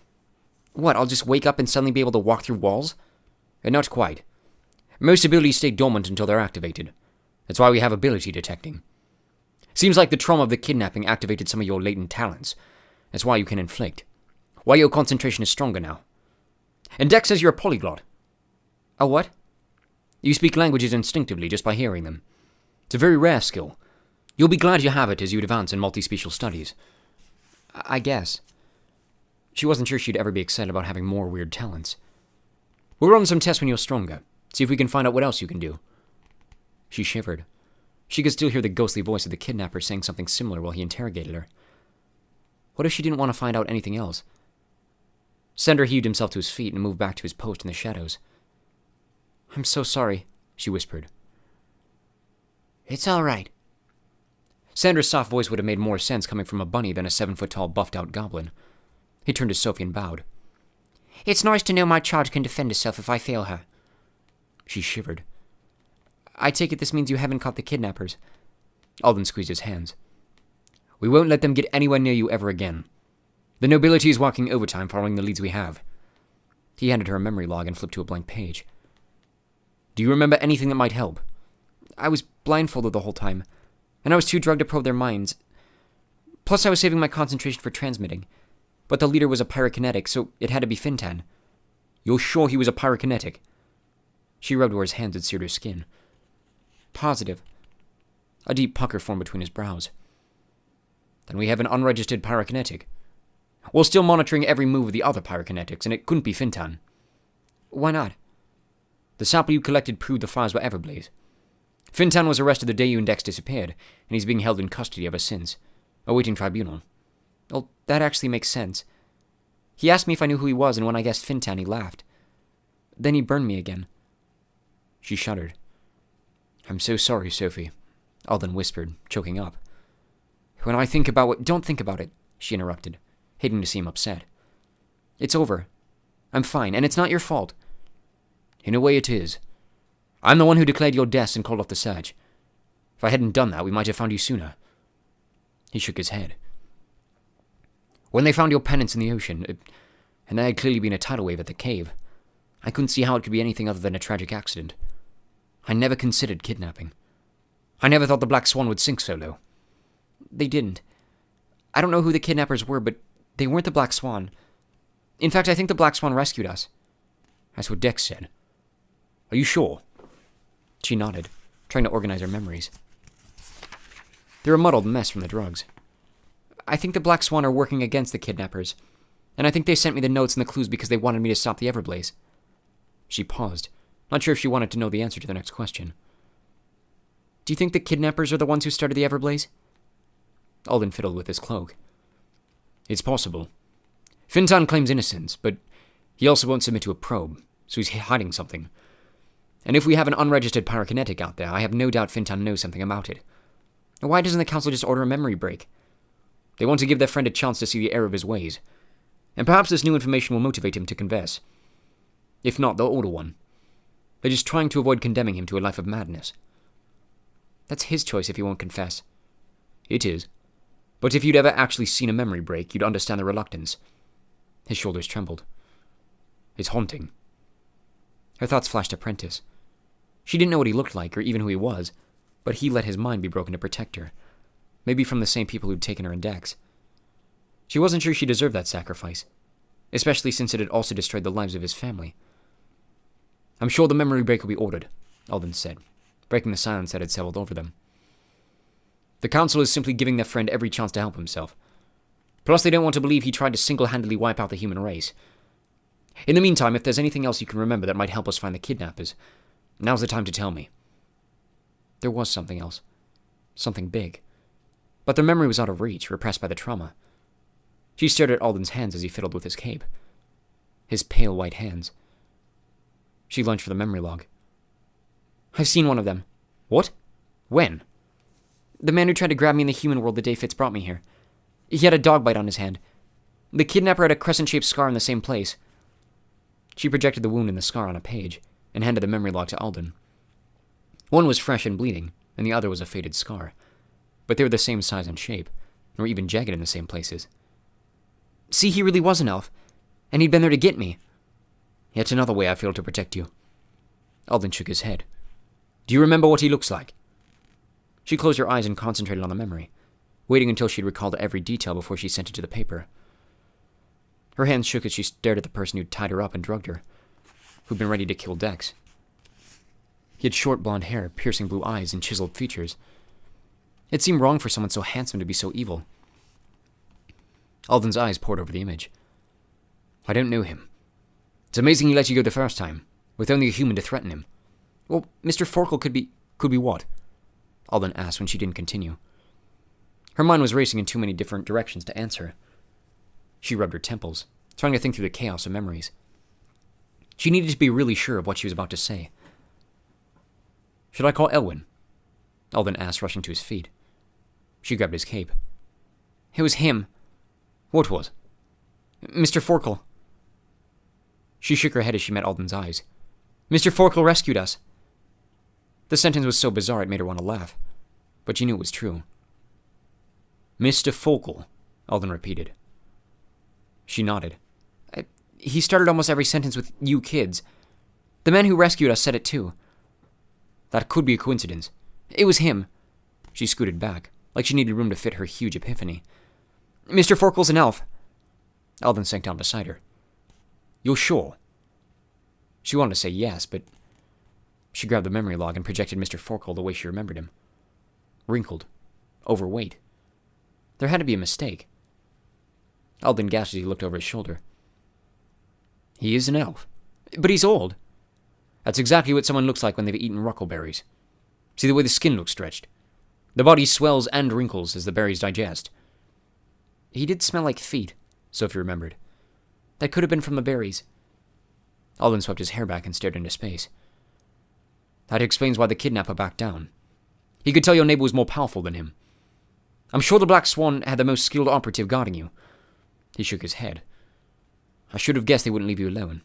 What, I'll just wake up and suddenly be able to walk through walls? Not quite. Most abilities stay dormant until they're activated. That's why we have ability detecting. Seems like the trauma of the kidnapping activated some of your latent talents. That's why you can inflict. Why your concentration is stronger now. And Dex says you're a polyglot. A what? You speak languages instinctively just by hearing them. It's a very rare skill. You'll be glad you have it as you advance in multispecial studies. I guess. She wasn't sure she'd ever be excited about having more weird talents. We'll run some tests when you're stronger. See if we can find out what else you can do. She shivered. She could still hear the ghostly voice of the kidnapper saying something similar while he interrogated her. What if she didn't want to find out anything else? Sandor heaved himself to his feet and moved back to his post in the shadows. I'm so sorry, she whispered. It's all right. Sandor's soft voice would have made more sense coming from a bunny than a 7-foot-tall, buffed-out goblin. He turned to Sophie and bowed. It's nice to know my charge can defend herself if I fail her. She shivered. I take it this means you haven't caught the kidnappers. Alden squeezed his hands. We won't let them get anywhere near you ever again. The nobility is working overtime following the leads we have. He handed her a memory log and flipped to a blank page. Do you remember anything that might help? I was blindfolded the whole time, and I was too drugged to probe their minds. Plus I was saving my concentration for transmitting. But the leader was a pyrokinetic, so it had to be Fintan. You're sure he was a pyrokinetic? She rubbed where his hands had seared her skin. Positive. A deep pucker formed between his brows. Then we have an unregistered pyrokinetic. We're still monitoring every move of the other pyrokinetics, and it couldn't be Fintan. Why not? The sample you collected proved the fires were Everblaze. Fintan was arrested the day you and Dex disappeared, and he's being held in custody ever since, awaiting tribunal. Well, that actually makes sense. He asked me if I knew who he was, and when I guessed Fintan, he laughed. Then he burned me again. She shuddered. I'm so sorry, Sophie, Alden whispered, choking up. When I think about what... Don't think about it, she interrupted, hating to seem upset. It's over. I'm fine, and it's not your fault. In a way it is. I'm the one who declared your deaths and called off the search. If I hadn't done that, we might have found you sooner. He shook his head. When they found your pennants in the ocean, and there had clearly been a tidal wave at the cave, I couldn't see how it could be anything other than a tragic accident. I never considered kidnapping. I never thought the Black Swan would sink so low. They didn't. I don't know who the kidnappers were, but they weren't the Black Swan. In fact, I think the Black Swan rescued us. That's what Dex said. Are you sure? She nodded, trying to organize her memories. They're a muddled mess from the drugs. I think the Black Swan are working against the kidnappers, and I think they sent me the notes and the clues because they wanted me to stop the Everblaze. She paused, not sure if she wanted to know the answer to the next question. Do you think the kidnappers are the ones who started the Everblaze? Alden fiddled with his cloak. It's possible. Fintan claims innocence, but he also won't submit to a probe, so he's hiding something. And if we have an unregistered pyrokinetic out there, I have no doubt Fintan knows something about it. Why doesn't the council just order a memory break? They want to give their friend a chance to see the error of his ways. And perhaps this new information will motivate him to confess. If not, they'll order one. They're just trying to avoid condemning him to a life of madness. That's his choice if he won't confess. It is. But if you'd ever actually seen a memory break, you'd understand the reluctance. His shoulders trembled. It's haunting. Her thoughts flashed to Prentice. She didn't know what he looked like, or even who he was, but he let his mind be broken to protect her. Maybe from the same people who'd taken her in Dex. She wasn't sure she deserved that sacrifice, especially since it had also destroyed the lives of his family. I'm sure the memory break will be ordered, Alden said, breaking the silence that had settled over them. The council is simply giving their friend every chance to help himself. Plus, they don't want to believe he tried to single-handedly wipe out the human race. In the meantime, if there's anything else you can remember that might help us find the kidnappers, now's the time to tell me. There was something else. Something big. But their memory was out of reach, repressed by the trauma. She stared at Alden's hands as he fiddled with his cape. His pale white hands. She lunged for the memory log. I've seen one of them. What? When? The man who tried to grab me in the human world the day Fitz brought me here. He had a dog bite on his hand. The kidnapper had a crescent-shaped scar in the same place. She projected the wound and the scar on a page, and handed the memory log to Alden. One was fresh and bleeding, and the other was a faded scar. But they were the same size and shape, and were even jagged in the same places. See, he really was an elf, and he'd been there to get me. Yet another way I failed to protect you. Alden shook his head. Do you remember what he looks like? She closed her eyes and concentrated on the memory, waiting until she'd recalled every detail before she sent it to the paper. Her hands shook as she stared at the person who'd tied her up and drugged her, who'd been ready to kill Dex. He had short blonde hair, piercing blue eyes, and chiseled features. It seemed wrong for someone so handsome to be so evil. Alden's eyes pored over the image. I don't know him. It's amazing he let you go the first time, with only a human to threaten him. Well, Mr. Forkle could be what? Alden asked when she didn't continue. Her mind was racing in too many different directions to answer. She rubbed her temples, trying to think through the chaos of memories. She needed to be really sure of what she was about to say. Should I call Elwyn? Alden asked, rushing to his feet. She grabbed his cape. It was him. What was? Mr. Forkle. She shook her head as she met Alden's eyes. Mr. Forkle rescued us. The sentence was so bizarre it made her want to laugh, but she knew it was true. Mr. Forkle, Alden repeated. She nodded. He started almost every sentence with you kids. The man who rescued us said it too. That could be a coincidence. It was him. She scooted back, like she needed room to fit her huge epiphany. Mr. Forkle's an elf. Alden sank down beside her. You're sure? She wanted to say yes, but she grabbed the memory log and projected Mr. Forkle the way she remembered him. Wrinkled. Overweight. There had to be a mistake. Alden gasped as he looked over his shoulder. He is an elf. But he's old. That's exactly what someone looks like when they've eaten ruckleberries. See the way the skin looks stretched? The body swells and wrinkles as the berries digest. He did smell like feet, Sophie remembered. That could have been from the berries. Alden swept his hair back and stared into space. That explains why the kidnapper backed down. He could tell your neighbor was more powerful than him. I'm sure the Black Swan had the most skilled operative guarding you. He shook his head. I should have guessed they wouldn't leave you alone.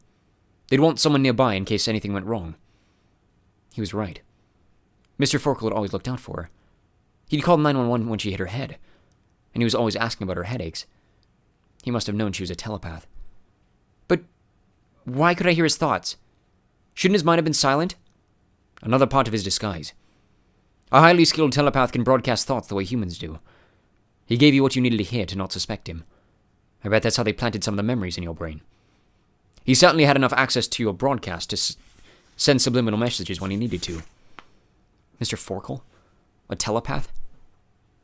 They'd want someone nearby in case anything went wrong. He was right. Mr. Forkle had always looked out for her. He'd called 911 when she hit her head, and he was always asking about her headaches. He must have known she was a telepath. But why could I hear his thoughts? Shouldn't his mind have been silent? Another part of his disguise. A highly skilled telepath can broadcast thoughts the way humans do. He gave you what you needed to hear to not suspect him. I bet that's how they planted some of the memories in your brain. He certainly had enough access to your broadcast to send subliminal messages when he needed to. Mr. Forkle? A telepath?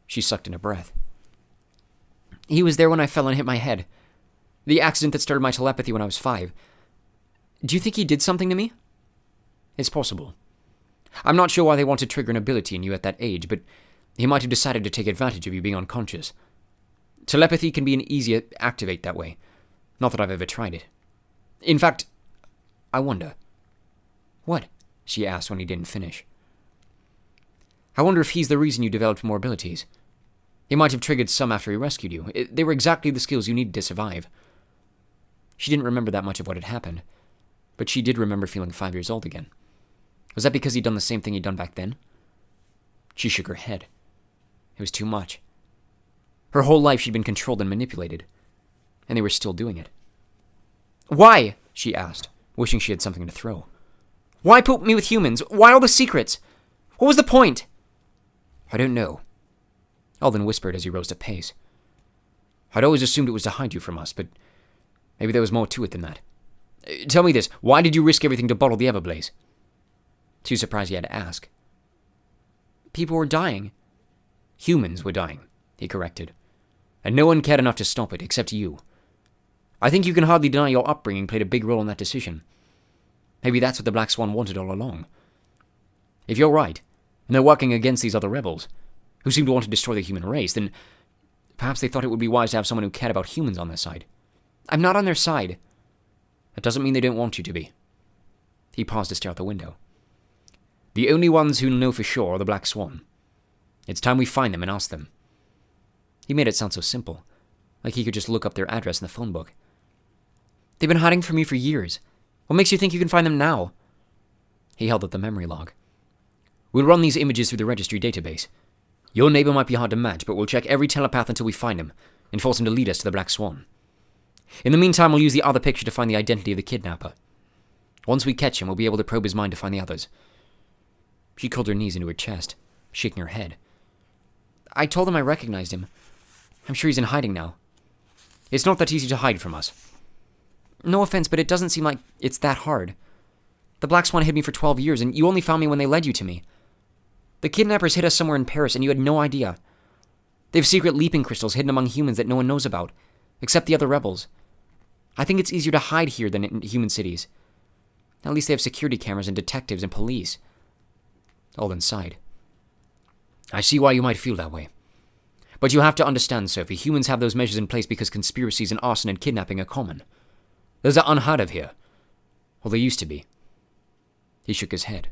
She sucked in a breath. He was there when I fell and hit my head. The accident that started my telepathy when I was 5. Do you think he did something to me? It's possible. I'm not sure why they want to trigger an ability in you at that age, but he might have decided to take advantage of you being unconscious. Telepathy can be an easier activate that way. Not that I've ever tried it. In fact, I wonder. What? She asked when he didn't finish. I wonder if he's the reason you developed more abilities. He might have triggered some after he rescued you. They were exactly the skills you needed to survive. She didn't remember that much of what had happened, but she did remember feeling 5 years old again. Was that because he'd done the same thing he'd done back then? She shook her head. It was too much. Her whole life she'd been controlled and manipulated, and they were still doing it. Why? She asked, wishing she had something to throw. Why put me with humans? Why all the secrets? What was the point? I don't know. Alden whispered as he rose to pace. I'd always assumed it was to hide you from us, but maybe there was more to it than that. Tell me this, why did you risk everything to bottle the Everblaze? Too surprised he had to ask. People were dying. Humans were dying, he corrected. And no one cared enough to stop it, except you. I think you can hardly deny your upbringing played a big role in that decision. Maybe that's what the Black Swan wanted all along. If you're right, and they're working against these other rebels, who seem to want to destroy the human race, then perhaps they thought it would be wise to have someone who cared about humans on their side. I'm not on their side. That doesn't mean they don't want you to be. He paused to stare out the window. The only ones who know for sure are the Black Swan. It's time we find them and ask them. He made it sound so simple, like he could just look up their address in the phone book. They've been hiding from you for years. What makes you think you can find them now? He held up the memory log. We'll run these images through the registry database. Your neighbor might be hard to match, but we'll check every telepath until we find him, and force him to lead us to the Black Swan. In the meantime, we'll use the other picture to find the identity of the kidnapper. Once we catch him, we'll be able to probe his mind to find the others. She curled her knees into her chest, shaking her head. I told them I recognized him. I'm sure he's in hiding now. It's not that easy to hide from us. No offense, but it doesn't seem like it's that hard. The Black Swan hid me for 12 years, and you only found me when they led you to me. The kidnappers hid us somewhere in Paris, and you had no idea. They have secret leaping crystals hidden among humans that no one knows about, except the other rebels. I think it's easier to hide here than in human cities. At least they have security cameras and detectives and police. Alden sighed. I see why you might feel that way. But you have to understand, Sophie, humans have those measures in place because conspiracies and arson and kidnapping are common. Those are unheard of here. Well, they used to be. He shook his head.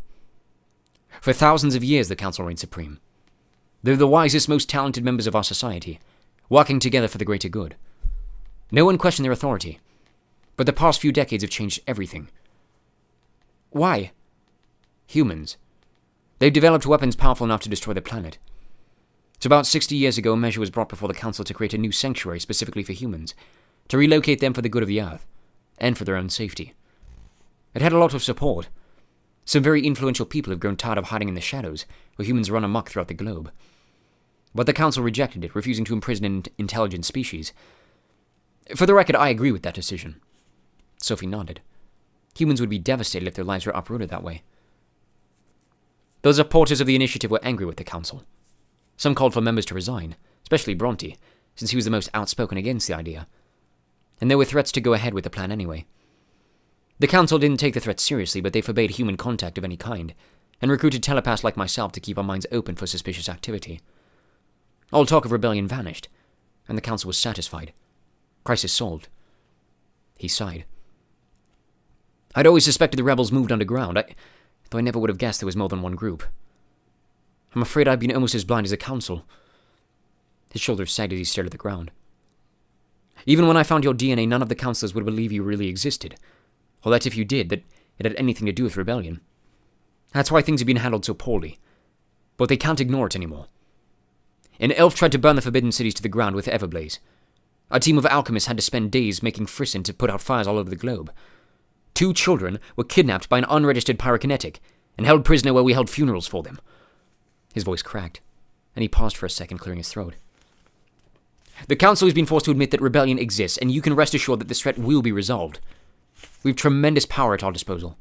For thousands of years, the Council reigned supreme. They're the wisest, most talented members of our society, working together for the greater good. No one questioned their authority, but the past few decades have changed everything. Why? Humans. They've developed weapons powerful enough to destroy the planet. So about 60 years ago, a measure was brought before the Council to create a new sanctuary specifically for humans, to relocate them for the good of the Earth, and for their own safety. It had a lot of support. Some very influential people have grown tired of hiding in the shadows, where humans run amok throughout the globe. But the Council rejected it, refusing to imprison an intelligent species. For the record, I agree with that decision. Sophie nodded. Humans would be devastated if their lives were uprooted that way. Those supporters of the initiative were angry with the Council. Some called for members to resign, especially Bronte, since he was the most outspoken against the idea. And there were threats to go ahead with the plan anyway. The Council didn't take the threat seriously, but they forbade human contact of any kind, and recruited telepaths like myself to keep our minds open for suspicious activity. All talk of rebellion vanished, and the Council was satisfied. Crisis solved. He sighed. I'd always suspected the rebels moved underground, though I never would have guessed there was more than one group. I'm afraid I've been almost as blind as the Council. His shoulders sagged as he stared at the ground. Even when I found your DNA, none of the counselors would believe you really existed, or that if you did, that it had anything to do with rebellion. That's why things have been handled so poorly. But they can't ignore it anymore. An elf tried to burn the forbidden cities to the ground with Everblaze. A team of alchemists had to spend days making frisson to put out fires all over the globe. 2 children were kidnapped by an unregistered pyrokinetic and held prisoner where we held funerals for them. His voice cracked, and he paused for a second, clearing his throat. The Council has been forced to admit that rebellion exists, and you can rest assured that this threat will be resolved. We have tremendous power at our disposal.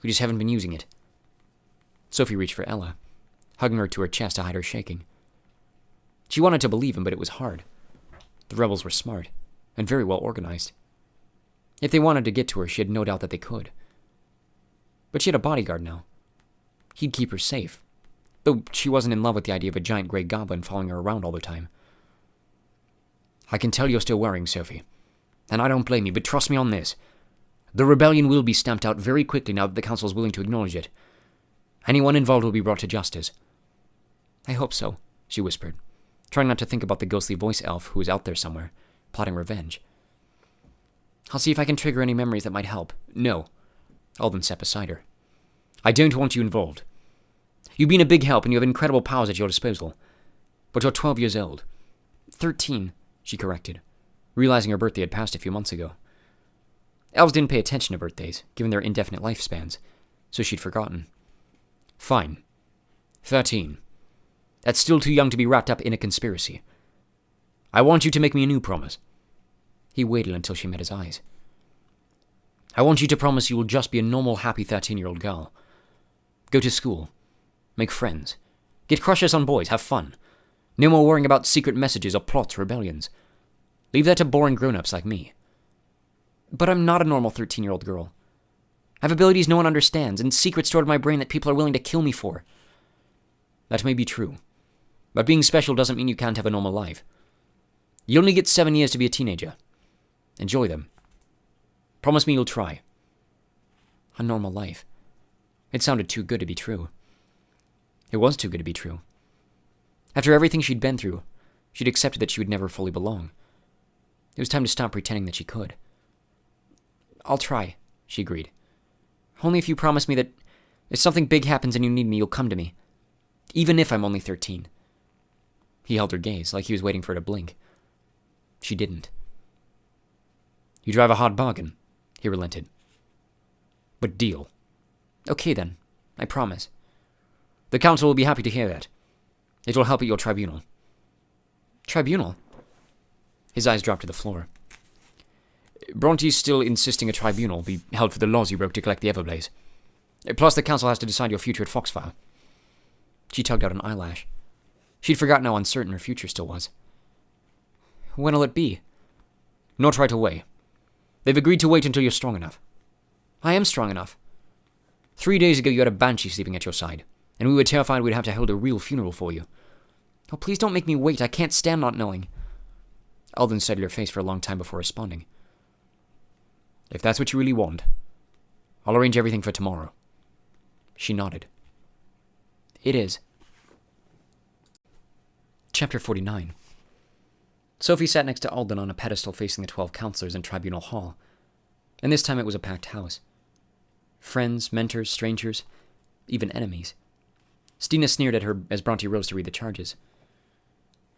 We just haven't been using it. Sophie reached for Ella, hugging her to her chest to hide her shaking. She wanted to believe him, but it was hard. The rebels were smart, and very well organized. If they wanted to get to her, she had no doubt that they could. But she had a bodyguard now. He'd keep her safe, though she wasn't in love with the idea of a giant gray goblin following her around all the time. I can tell you're still worrying, Sophie, and I don't blame you, but trust me on this. The rebellion will be stamped out very quickly now that the Council is willing to acknowledge it. Anyone involved will be brought to justice. I hope so, she whispered, trying not to think about the ghostly voice elf who was out there somewhere, plotting revenge. I'll see if I can trigger any memories that might help. No. Alden sat beside her. I don't want you involved. You've been a big help and you have incredible powers at your disposal. But you're 12 years old. 13, she corrected, realizing her birthday had passed a few months ago. Elves didn't pay attention to birthdays, given their indefinite lifespans, so she'd forgotten. Fine. 13. That's still too young to be wrapped up in a conspiracy. I want you to make me a new promise. He waited until she met his eyes. I want you to promise you will just be a normal, happy 13-year-old girl. Go to school. Make friends. Get crushes on boys. Have fun. No more worrying about secret messages or plots or rebellions. Leave that to boring grown-ups like me. But I'm not a normal 13-year-old girl. I have abilities no one understands, and secrets stored in my brain that people are willing to kill me for. That may be true. But being special doesn't mean you can't have a normal life. You only get 7 years to be a teenager. Enjoy them. Promise me you'll try. A normal life. It sounded too good to be true. It was too good to be true. After everything she'd been through, she'd accepted that she would never fully belong. It was time to stop pretending that she could. I'll try, she agreed. Only if you promise me that if something big happens and you need me, you'll come to me. Even if I'm only 13. He held her gaze, like he was waiting for her to blink. She didn't. You drive a hard bargain, he relented. But deal. Okay then, I promise. The Council will be happy to hear that. It will help at your tribunal. Tribunal? His eyes dropped to the floor. Bronte's still insisting a tribunal be held for the laws you broke to collect the Everblaze. Plus the Council has to decide your future at Foxfire. She tugged out an eyelash. She'd forgotten how uncertain her future still was. When'll it be? Not right away. They've agreed to wait until you're strong enough. I am strong enough. 3 days ago you had a banshee sleeping at your side, and we were terrified we'd have to hold a real funeral for you. Oh, please don't make me wait. I can't stand not knowing. Alden studied her face for a long time before responding. If that's what you really want, I'll arrange everything for tomorrow. She nodded. It is. Chapter 49. Sophie sat next to Alden on a pedestal facing the 12 counselors in Tribunal Hall, and this time it was a packed house. Friends, mentors, strangers, even enemies. Stina sneered at her as Bronte rose to read the charges.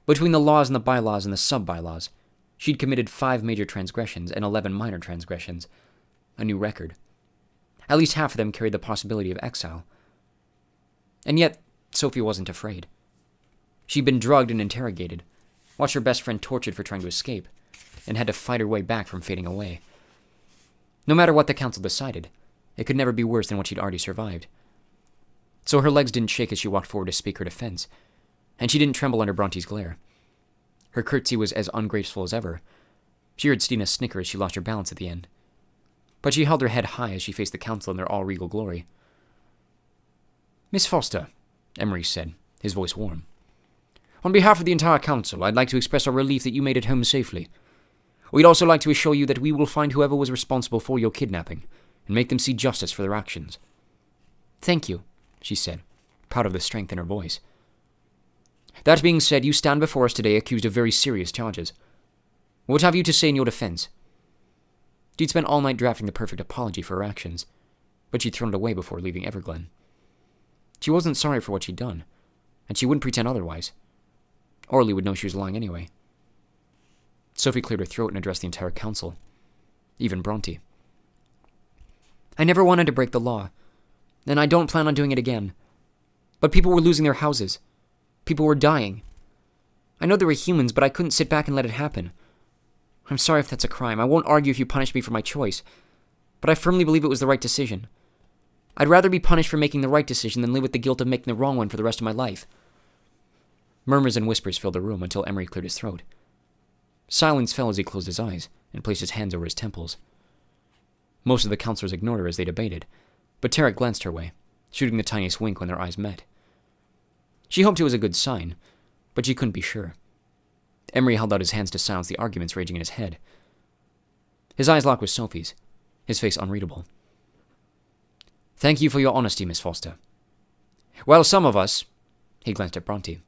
Between the laws and the bylaws and the sub-bylaws, she'd committed 5 major transgressions and 11 minor transgressions, a new record. At least half of them carried the possibility of exile. And yet, Sophie wasn't afraid. She'd been drugged and interrogated, watched her best friend tortured for trying to escape, and had to fight her way back from fading away. No matter what the council decided, it could never be worse than what she'd already survived. So her legs didn't shake as she walked forward to speak her defense, and she didn't tremble under Bronte's glare. Her curtsy was as ungraceful as ever. She heard Stina snicker as she lost her balance at the end. But she held her head high as she faced the council in their all-regal glory. Miss Foster, Emery said, his voice warm. On behalf of the entire council, I'd like to express our relief that you made it home safely. We'd also like to assure you that we will find whoever was responsible for your kidnapping and make them see justice for their actions. Thank you, she said, proud of the strength in her voice. That being said, you stand before us today accused of very serious charges. What have you to say in your defense? She'd spent all night drafting the perfect apology for her actions, but she'd thrown it away before leaving Everglen. She wasn't sorry for what she'd done, and she wouldn't pretend otherwise. Orly would know she was lying anyway. Sophie cleared her throat and addressed the entire council, even Bronte. I never wanted to break the law, and I don't plan on doing it again. But people were losing their houses. People were dying. I know they were humans, but I couldn't sit back and let it happen. I'm sorry if that's a crime. I won't argue if you punish me for my choice, but I firmly believe it was the right decision. I'd rather be punished for making the right decision than live with the guilt of making the wrong one for the rest of my life. Murmurs and whispers filled the room until Emery cleared his throat. Silence fell as he closed his eyes and placed his hands over his temples. Most of the counselors ignored her as they debated, but Tarek glanced her way, shooting the tiniest wink when their eyes met. She hoped it was a good sign, but she couldn't be sure. Emery held out his hands to silence the arguments raging in his head. His eyes locked with Sophie's, his face unreadable. "Thank you for your honesty, Miss Foster. While some of us," he glanced at Bronte,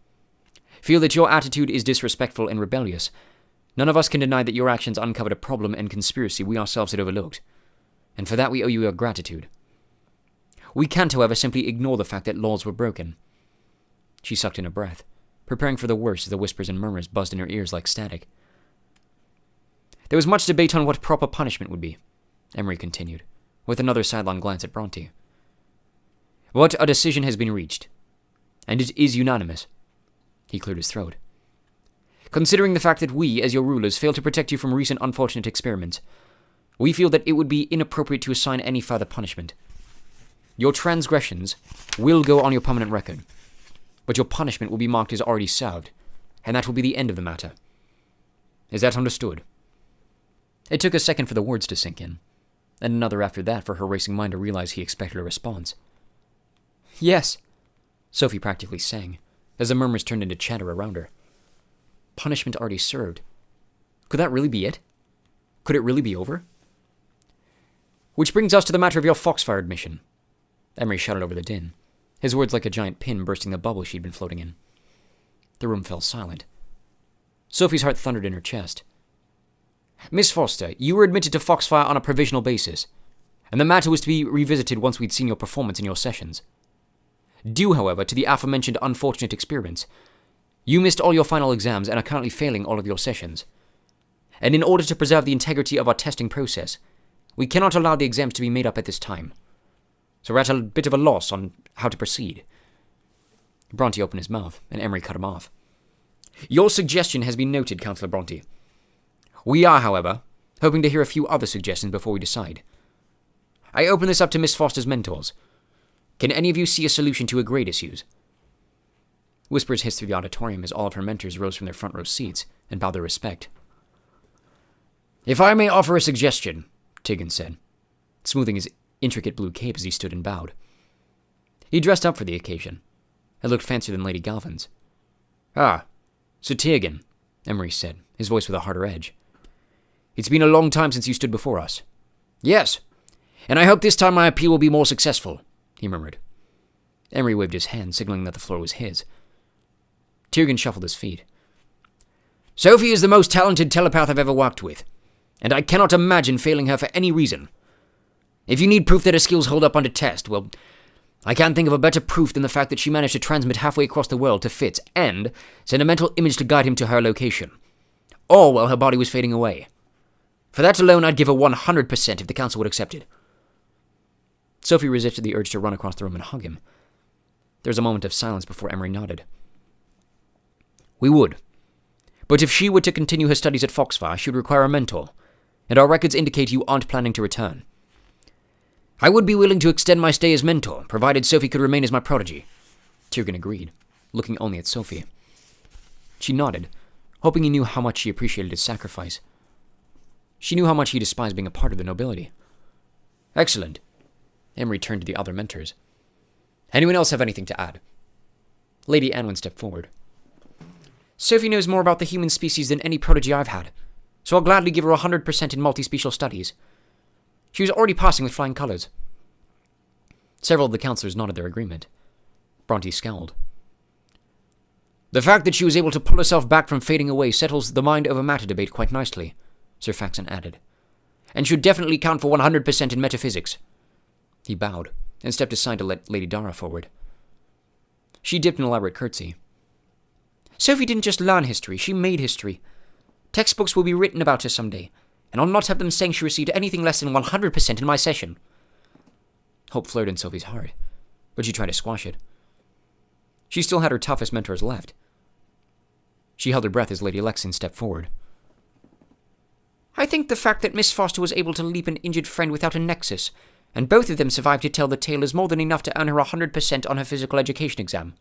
"feel that your attitude is disrespectful and rebellious, none of us can deny that your actions uncovered a problem and conspiracy we ourselves had overlooked, and for that we owe you our gratitude. We can't, however, simply ignore the fact that laws were broken." She sucked in a breath, preparing for the worst as the whispers and murmurs buzzed in her ears like static. "There was much debate on what proper punishment would be," Emery continued, with another sidelong glance at Bronte. "But a decision has been reached, and it is unanimous." He cleared his throat. "Considering the fact that we, as your rulers, failed to protect you from recent unfortunate experiments, we feel that it would be inappropriate to assign any further punishment. Your transgressions will go on your permanent record, but your punishment will be marked as already served, and that will be the end of the matter. Is that understood?" It took a second for the words to sink in, and another after that for her racing mind to realize he expected a response. "Yes," Sophie practically sang, as the murmurs turned into chatter around her. Punishment already served. Could that really be it? Could it really be over? "Which brings us to the matter of your Foxfire admission," Emery shouted over the din, his words like a giant pin bursting the bubble she'd been floating in. The room fell silent. Sophie's heart thundered in her chest. "Miss Foster, you were admitted to Foxfire on a provisional basis, and the matter was to be revisited once we'd seen your performance in your sessions. Due, however, to the aforementioned unfortunate experiments, you missed all your final exams and are currently failing all of your sessions. And in order to preserve the integrity of our testing process, we cannot allow the exams to be made up at this time. So we're at a bit of a loss on how to proceed." Bronte opened his mouth, and Emery cut him off. "Your suggestion has been noted, Councillor Bronte. We are, however, hoping to hear a few other suggestions before we decide. I open this up to Miss Foster's mentors. Can any of you see a solution to her grade issues?" Whispers hissed through the auditorium as all of her mentors rose from their front row seats and bowed their respect. "If I may offer a suggestion," Tiggin said, smoothing his intricate blue cape as he stood and bowed. He dressed up for the occasion. It looked fancier than Lady Galvin's. "Ah, Sir Tiggin," Emery said, his voice with a harder edge. "It's been a long time since you stood before us." "Yes, and I hope this time my appeal will be more successful," he murmured. Emery waved his hand, signaling that the floor was his. Tiergan shuffled his feet. "Sophie is the most talented telepath I've ever worked with, and I cannot imagine failing her for any reason. If you need proof that her skills hold up under test, well, I can't think of a better proof than the fact that she managed to transmit halfway across the world to Fitz and send a mental image to guide him to her location, all while her body was fading away. For that alone, I'd give her 100% if the council would accept it." Sophie resisted the urge to run across the room and hug him. There was a moment of silence before Emery nodded. "We would. But if she were to continue her studies at Foxfire, she would require a mentor, and our records indicate you aren't planning to return." "I would be willing to extend my stay as mentor, provided Sophie could remain as my protege," Tiergan agreed, looking only at Sophie. She nodded, hoping he knew how much she appreciated his sacrifice. She knew how much he despised being a part of the nobility. "Excellent." Emery turned to the other mentors. "Anyone else have anything to add?" Lady Anwin stepped forward. "Sophie knows more about the human species than any protege I've had, so I'll gladly give her 100% in multispecial studies. She was already passing with flying colors." Several of the councillors nodded their agreement. Bronte scowled. "The fact that she was able to pull herself back from fading away settles the mind over matter debate quite nicely," Sir Faxon added, "and should definitely count for 100% in metaphysics." He bowed and stepped aside to let Lady Dara forward. She dipped an elaborate curtsy. "Sophie didn't just learn history, she made history. Textbooks will be written about her someday, and I'll not have them saying she received anything less than 100% in my session." Hope flared in Sophie's heart, but she tried to squash it. She still had her toughest mentors left. She held her breath as Lady Lexington stepped forward. "I think the fact that Miss Foster was able to leap an injured friend without a nexus, and both of them survived to tell the tale, is more than enough to earn her 100% on her physical education exam."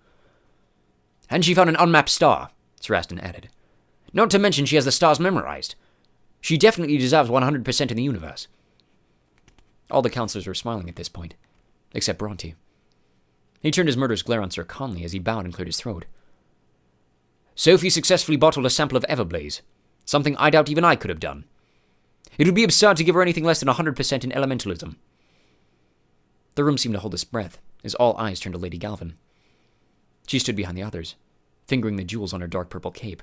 And she found an unmapped star, Sir Aston added. Not to mention she has the stars memorized. She definitely deserves 100% in the universe. All the counselors were smiling at this point, except Bronte. He turned his murderous glare on Sir Conley as he bowed and cleared his throat. Sophie successfully bottled a sample of Everblaze, something I doubt even I could have done. It would be absurd to give her anything less than 100% in elementalism. The room seemed to hold its breath as all eyes turned to Lady Galvin. She stood behind the others, fingering the jewels on her dark purple cape.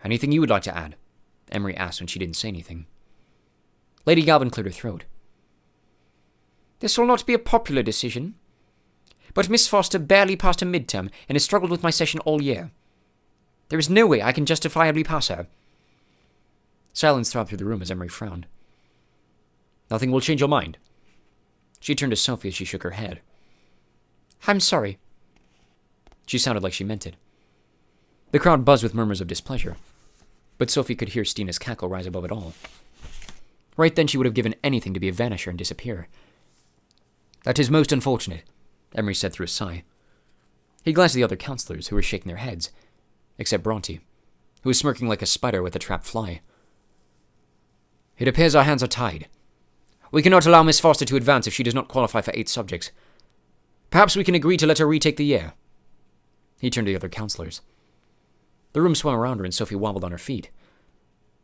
Anything you would like to add? Emery asked when she didn't say anything. Lady Galvin cleared her throat. This will not be a popular decision, but Miss Foster barely passed her midterm and has struggled with my session all year. There is no way I can justifiably pass her. Silence throbbed through the room as Emery frowned. Nothing will change your mind. She turned to Sophie as she shook her head. I'm sorry. She sounded like she meant it. The crowd buzzed with murmurs of displeasure, but Sophie could hear Stina's cackle rise above it all. Right then she would have given anything to be a vanisher and disappear. That is most unfortunate, Emery said through a sigh. He glanced at the other counselors, who were shaking their heads, except Bronte, who was smirking like a spider with a trapped fly. It appears our hands are tied. We cannot allow Miss Foster to advance if she does not qualify for 8 subjects. Perhaps we can agree to let her retake the year. He turned to the other counselors. The room swung around her and Sophie wobbled on her feet.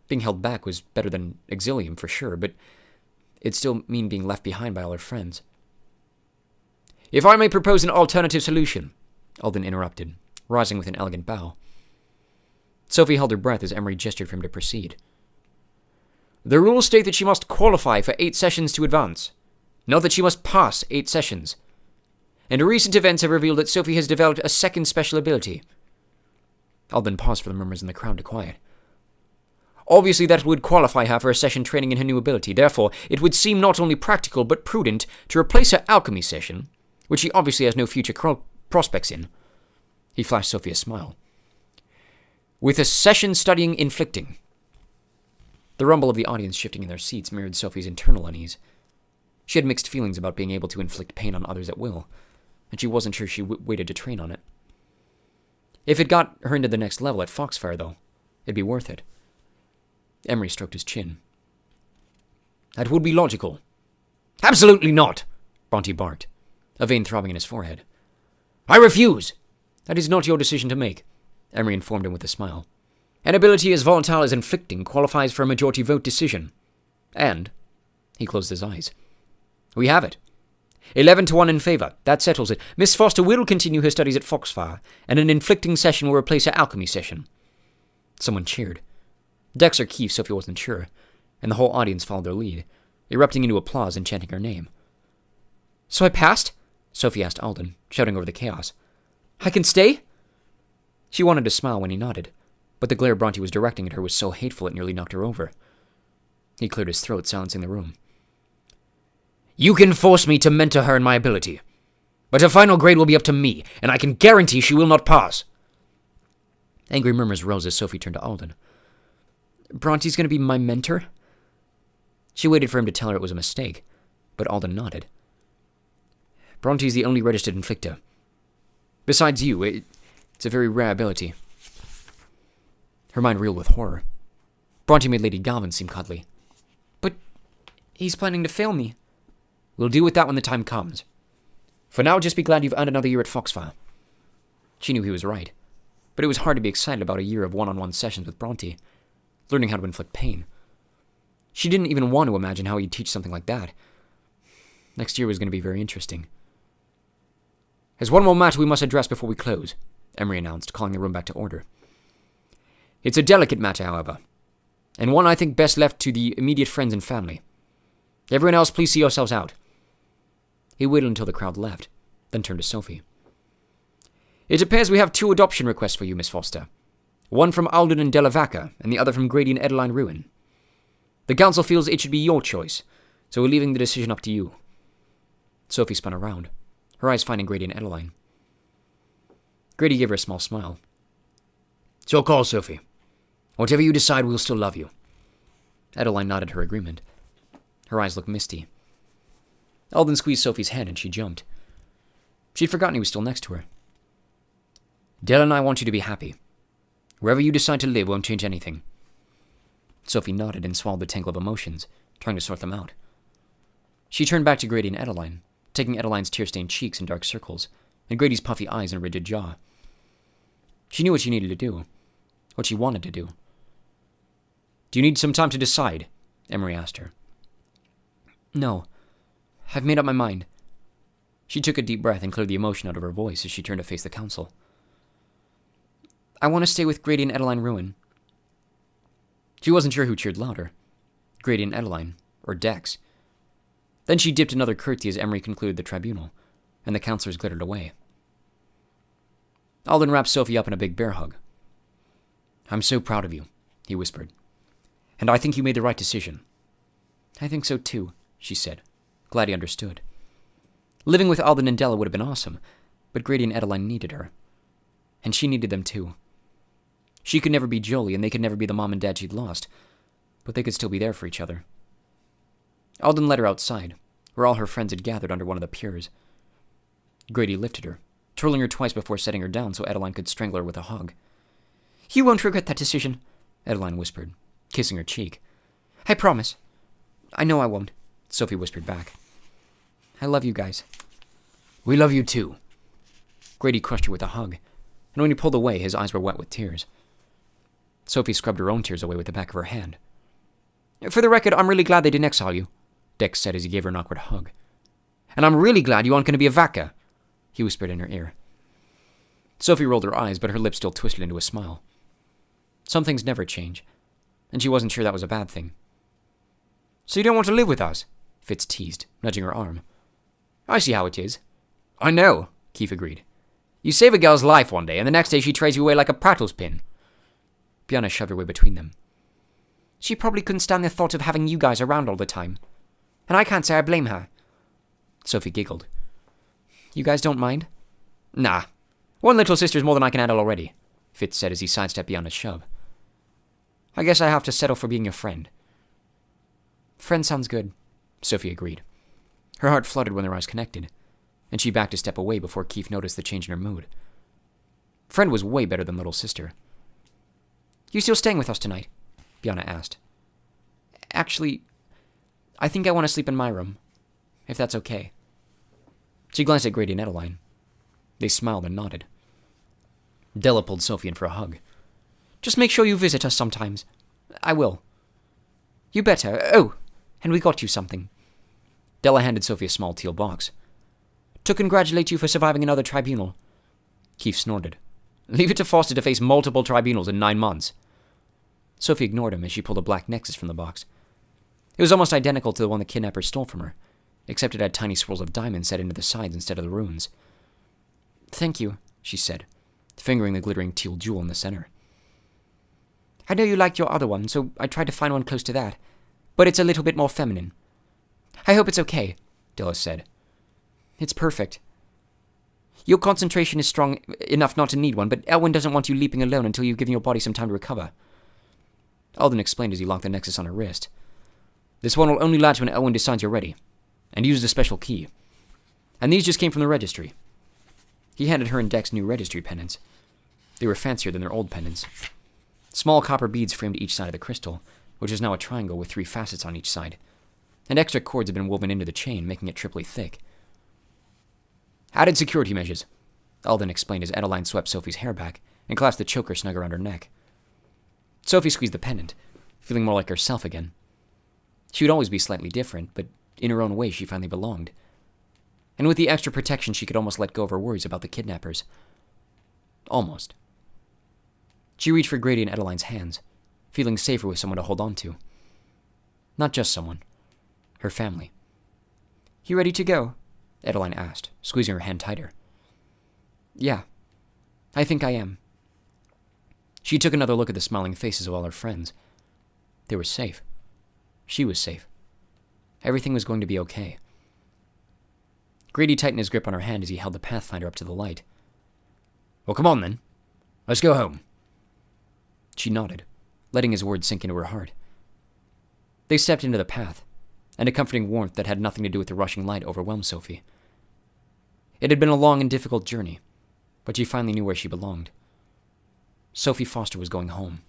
Being held back was better than exilium for sure, but it'd still mean being left behind by all her friends. If I may propose an alternative solution, Alden interrupted, rising with an elegant bow. Sophie held her breath as Emery gestured for him to proceed. The rules state that she must qualify for 8 sessions to advance, not that she must pass 8 sessions. And recent events have revealed that Sophie has developed a second special ability. Alden paused for the murmurs in the crowd to quiet. Obviously that would qualify her for a session training in her new ability. Therefore, it would seem not only practical but prudent to replace her alchemy session, which she obviously has no future prospects in. He flashed Sophie a smile. With a session studying inflicting. The rumble of the audience shifting in their seats mirrored Sophie's internal unease. She had mixed feelings about being able to inflict pain on others at will, and she wasn't sure she waited to train on it. If it got her into the next level at Foxfire, though, it'd be worth it. Emery stroked his chin. That would be logical. Absolutely not, Bronte barked, a vein throbbing in his forehead. I refuse. That is not your decision to make, Emery informed him with a smile. An ability as volatile as inflicting qualifies for a majority vote decision. And, he closed his eyes. We have it. 11-1 in favor. That settles it. Miss Foster will continue her studies at Foxfire, and an inflicting session will replace her alchemy session. Someone cheered. Dex or Keefe, Sophie wasn't sure, and the whole audience followed their lead, erupting into applause and chanting her name. So I passed? Sophie asked Alden, shouting over the chaos. I can stay? She wanted to smile when he nodded, but the glare Bronte was directing at her was so hateful it nearly knocked her over. He cleared his throat, silencing the room. You can force me to mentor her in my ability, but her final grade will be up to me, and I can guarantee she will not pass. Angry murmurs rose as Sophie turned to Alden. Bronte's going to be my mentor? She waited for him to tell her it was a mistake, but Alden nodded. Bronte's the only registered inflictor. Besides you, it's a very rare ability. Her mind reeled with horror. Bronte made Lady Galvin seem cuddly. But he's planning to fail me. We'll deal with that when the time comes. For now, just be glad you've earned another year at Foxfire. She knew he was right, but it was hard to be excited about a year of one-on-one sessions with Bronte, learning how to inflict pain. She didn't even want to imagine how he'd teach something like that. Next year was going to be very interesting. There's one more matter we must address before we close, Emery announced, calling the room back to order. It's a delicate matter, however, and one I think best left to the immediate friends and family. Everyone else, please see yourselves out. He waited until the crowd left, then turned to Sophie. It appears we have 2 adoption requests for you, Miss Foster. One from Alden and Delavaca, and the other from Grady and Edeline Ruin. The council feels it should be your choice, so we're leaving the decision up to you. Sophie spun around, her eyes finding Grady and Edeline. Grady gave her a small smile. It's your call, Sophie. Whatever you decide, we'll still love you. Edeline nodded her agreement. Her eyes looked misty. Alden squeezed Sophie's hand and she jumped. She'd forgotten he was still next to her. Dell and I want you to be happy. Wherever you decide to live won't change anything. Sophie nodded and swallowed the tangle of emotions, trying to sort them out. She turned back to Grady and Adeline, taking Adeline's tear-stained cheeks and dark circles, and Grady's puffy eyes and rigid jaw. She knew what she needed to do, what she wanted to do. Do you need some time to decide? Emery asked her. No. I've made up my mind. She took a deep breath and cleared the emotion out of her voice as she turned to face the council. I want to stay with Grady and Adeline Ruin. She wasn't sure who cheered louder, Grady and Adeline, or Dex. Then she dipped another curtsy as Emery concluded the tribunal, and the counselors glittered away. Alden wrapped Sophie up in a big bear hug. I'm so proud of you, he whispered. And I think you made the right decision. I think so too, she said, glad he understood. Living with Alden and Della would have been awesome, but Grady and Adeline needed her. And she needed them too. She could never be Jolie, and they could never be the mom and dad she'd lost, but they could still be there for each other. Alden led her outside, where all her friends had gathered under one of the piers. Grady lifted her, twirling her twice before setting her down so Adeline could strangle her with a hug. You won't regret that decision, Adeline whispered, kissing her cheek. I promise. I know I won't, Sophie whispered back. I love you guys. We love you too. Grady crushed her with a hug, and when he pulled away, his eyes were wet with tears. Sophie scrubbed her own tears away with the back of her hand. For the record, I'm really glad they didn't exile you, Dex said as he gave her an awkward hug. And I'm really glad you aren't going to be a Vaka, he whispered in her ear. Sophie rolled her eyes, but her lips still twisted into a smile. Some things never change, and she wasn't sure that was a bad thing. So you don't want to live with us? Fitz teased, nudging her arm. I see how it is. I know, Keith agreed. You save a girl's life one day, and the next day she trays you away like a prattle's pin. Bianna shoved her way between them. She probably couldn't stand the thought of having you guys around all the time. And I can't say I blame her. Sophie giggled. You guys don't mind? Nah. One little sister's more than I can handle already, Fitz said as he sidestepped Bianna's shove. I guess I have to settle for being your friend. Friend sounds good, Sophie agreed. Her heart fluttered when their eyes connected, and she backed a step away before Keith noticed the change in her mood. Friend was way better than little sister. You still staying with us tonight? Bianna asked. Actually, I think I want to sleep in my room, if that's okay. She glanced at Grady and Adeline. They smiled and nodded. Della pulled Sophie in for a hug. Just make sure you visit us sometimes. I will. You better. Oh, and we got you something. Della handed Sophie a small teal box. To congratulate you for surviving another tribunal. Keith snorted. Leave it to Foster to face multiple tribunals in 9 months. Sophie ignored him as she pulled a black nexus from the box. It was almost identical to the one the kidnappers stole from her, except it had tiny swirls of diamonds set into the sides instead of the runes. Thank you, she said, fingering the glittering teal jewel in the center. I know you liked your other one, so I tried to find one close to that, but it's a little bit more feminine. I hope it's okay, Della said. It's perfect. Your concentration is strong enough not to need one, but Elwyn doesn't want you leaping alone until you've given your body some time to recover. Alden explained as he locked the nexus on her wrist. This one will only latch when Elwyn decides you're ready, and uses a special key. And these just came from the registry. He handed her and Dex new registry pendants. They were fancier than their old pendants. Small copper beads framed each side of the crystal, which is now a triangle with 3 facets on each side, and extra cords had been woven into the chain, making it triply thick. Added security measures, Alden explained as Adeline swept Sophie's hair back and clasped the choker snug around her neck. Sophie squeezed the pendant, feeling more like herself again. She would always be slightly different, but in her own way she finally belonged. And with the extra protection, she could almost let go of her worries about the kidnappers. Almost. She reached for Grady and Adeline's hands, feeling safer with someone to hold on to. Not just someone. Her family. You ready to go? Adeline asked, squeezing her hand tighter. Yeah, I think I am. She took another look at the smiling faces of all her friends. They were safe. She was safe. Everything was going to be okay. Grady tightened his grip on her hand as he held the Pathfinder up to the light. Well, come on then. Let's go home. She nodded, letting his words sink into her heart. They stepped into the path, and a comforting warmth that had nothing to do with the rushing light overwhelmed Sophie. It had been a long and difficult journey, but she finally knew where she belonged. Sophie Foster was going home.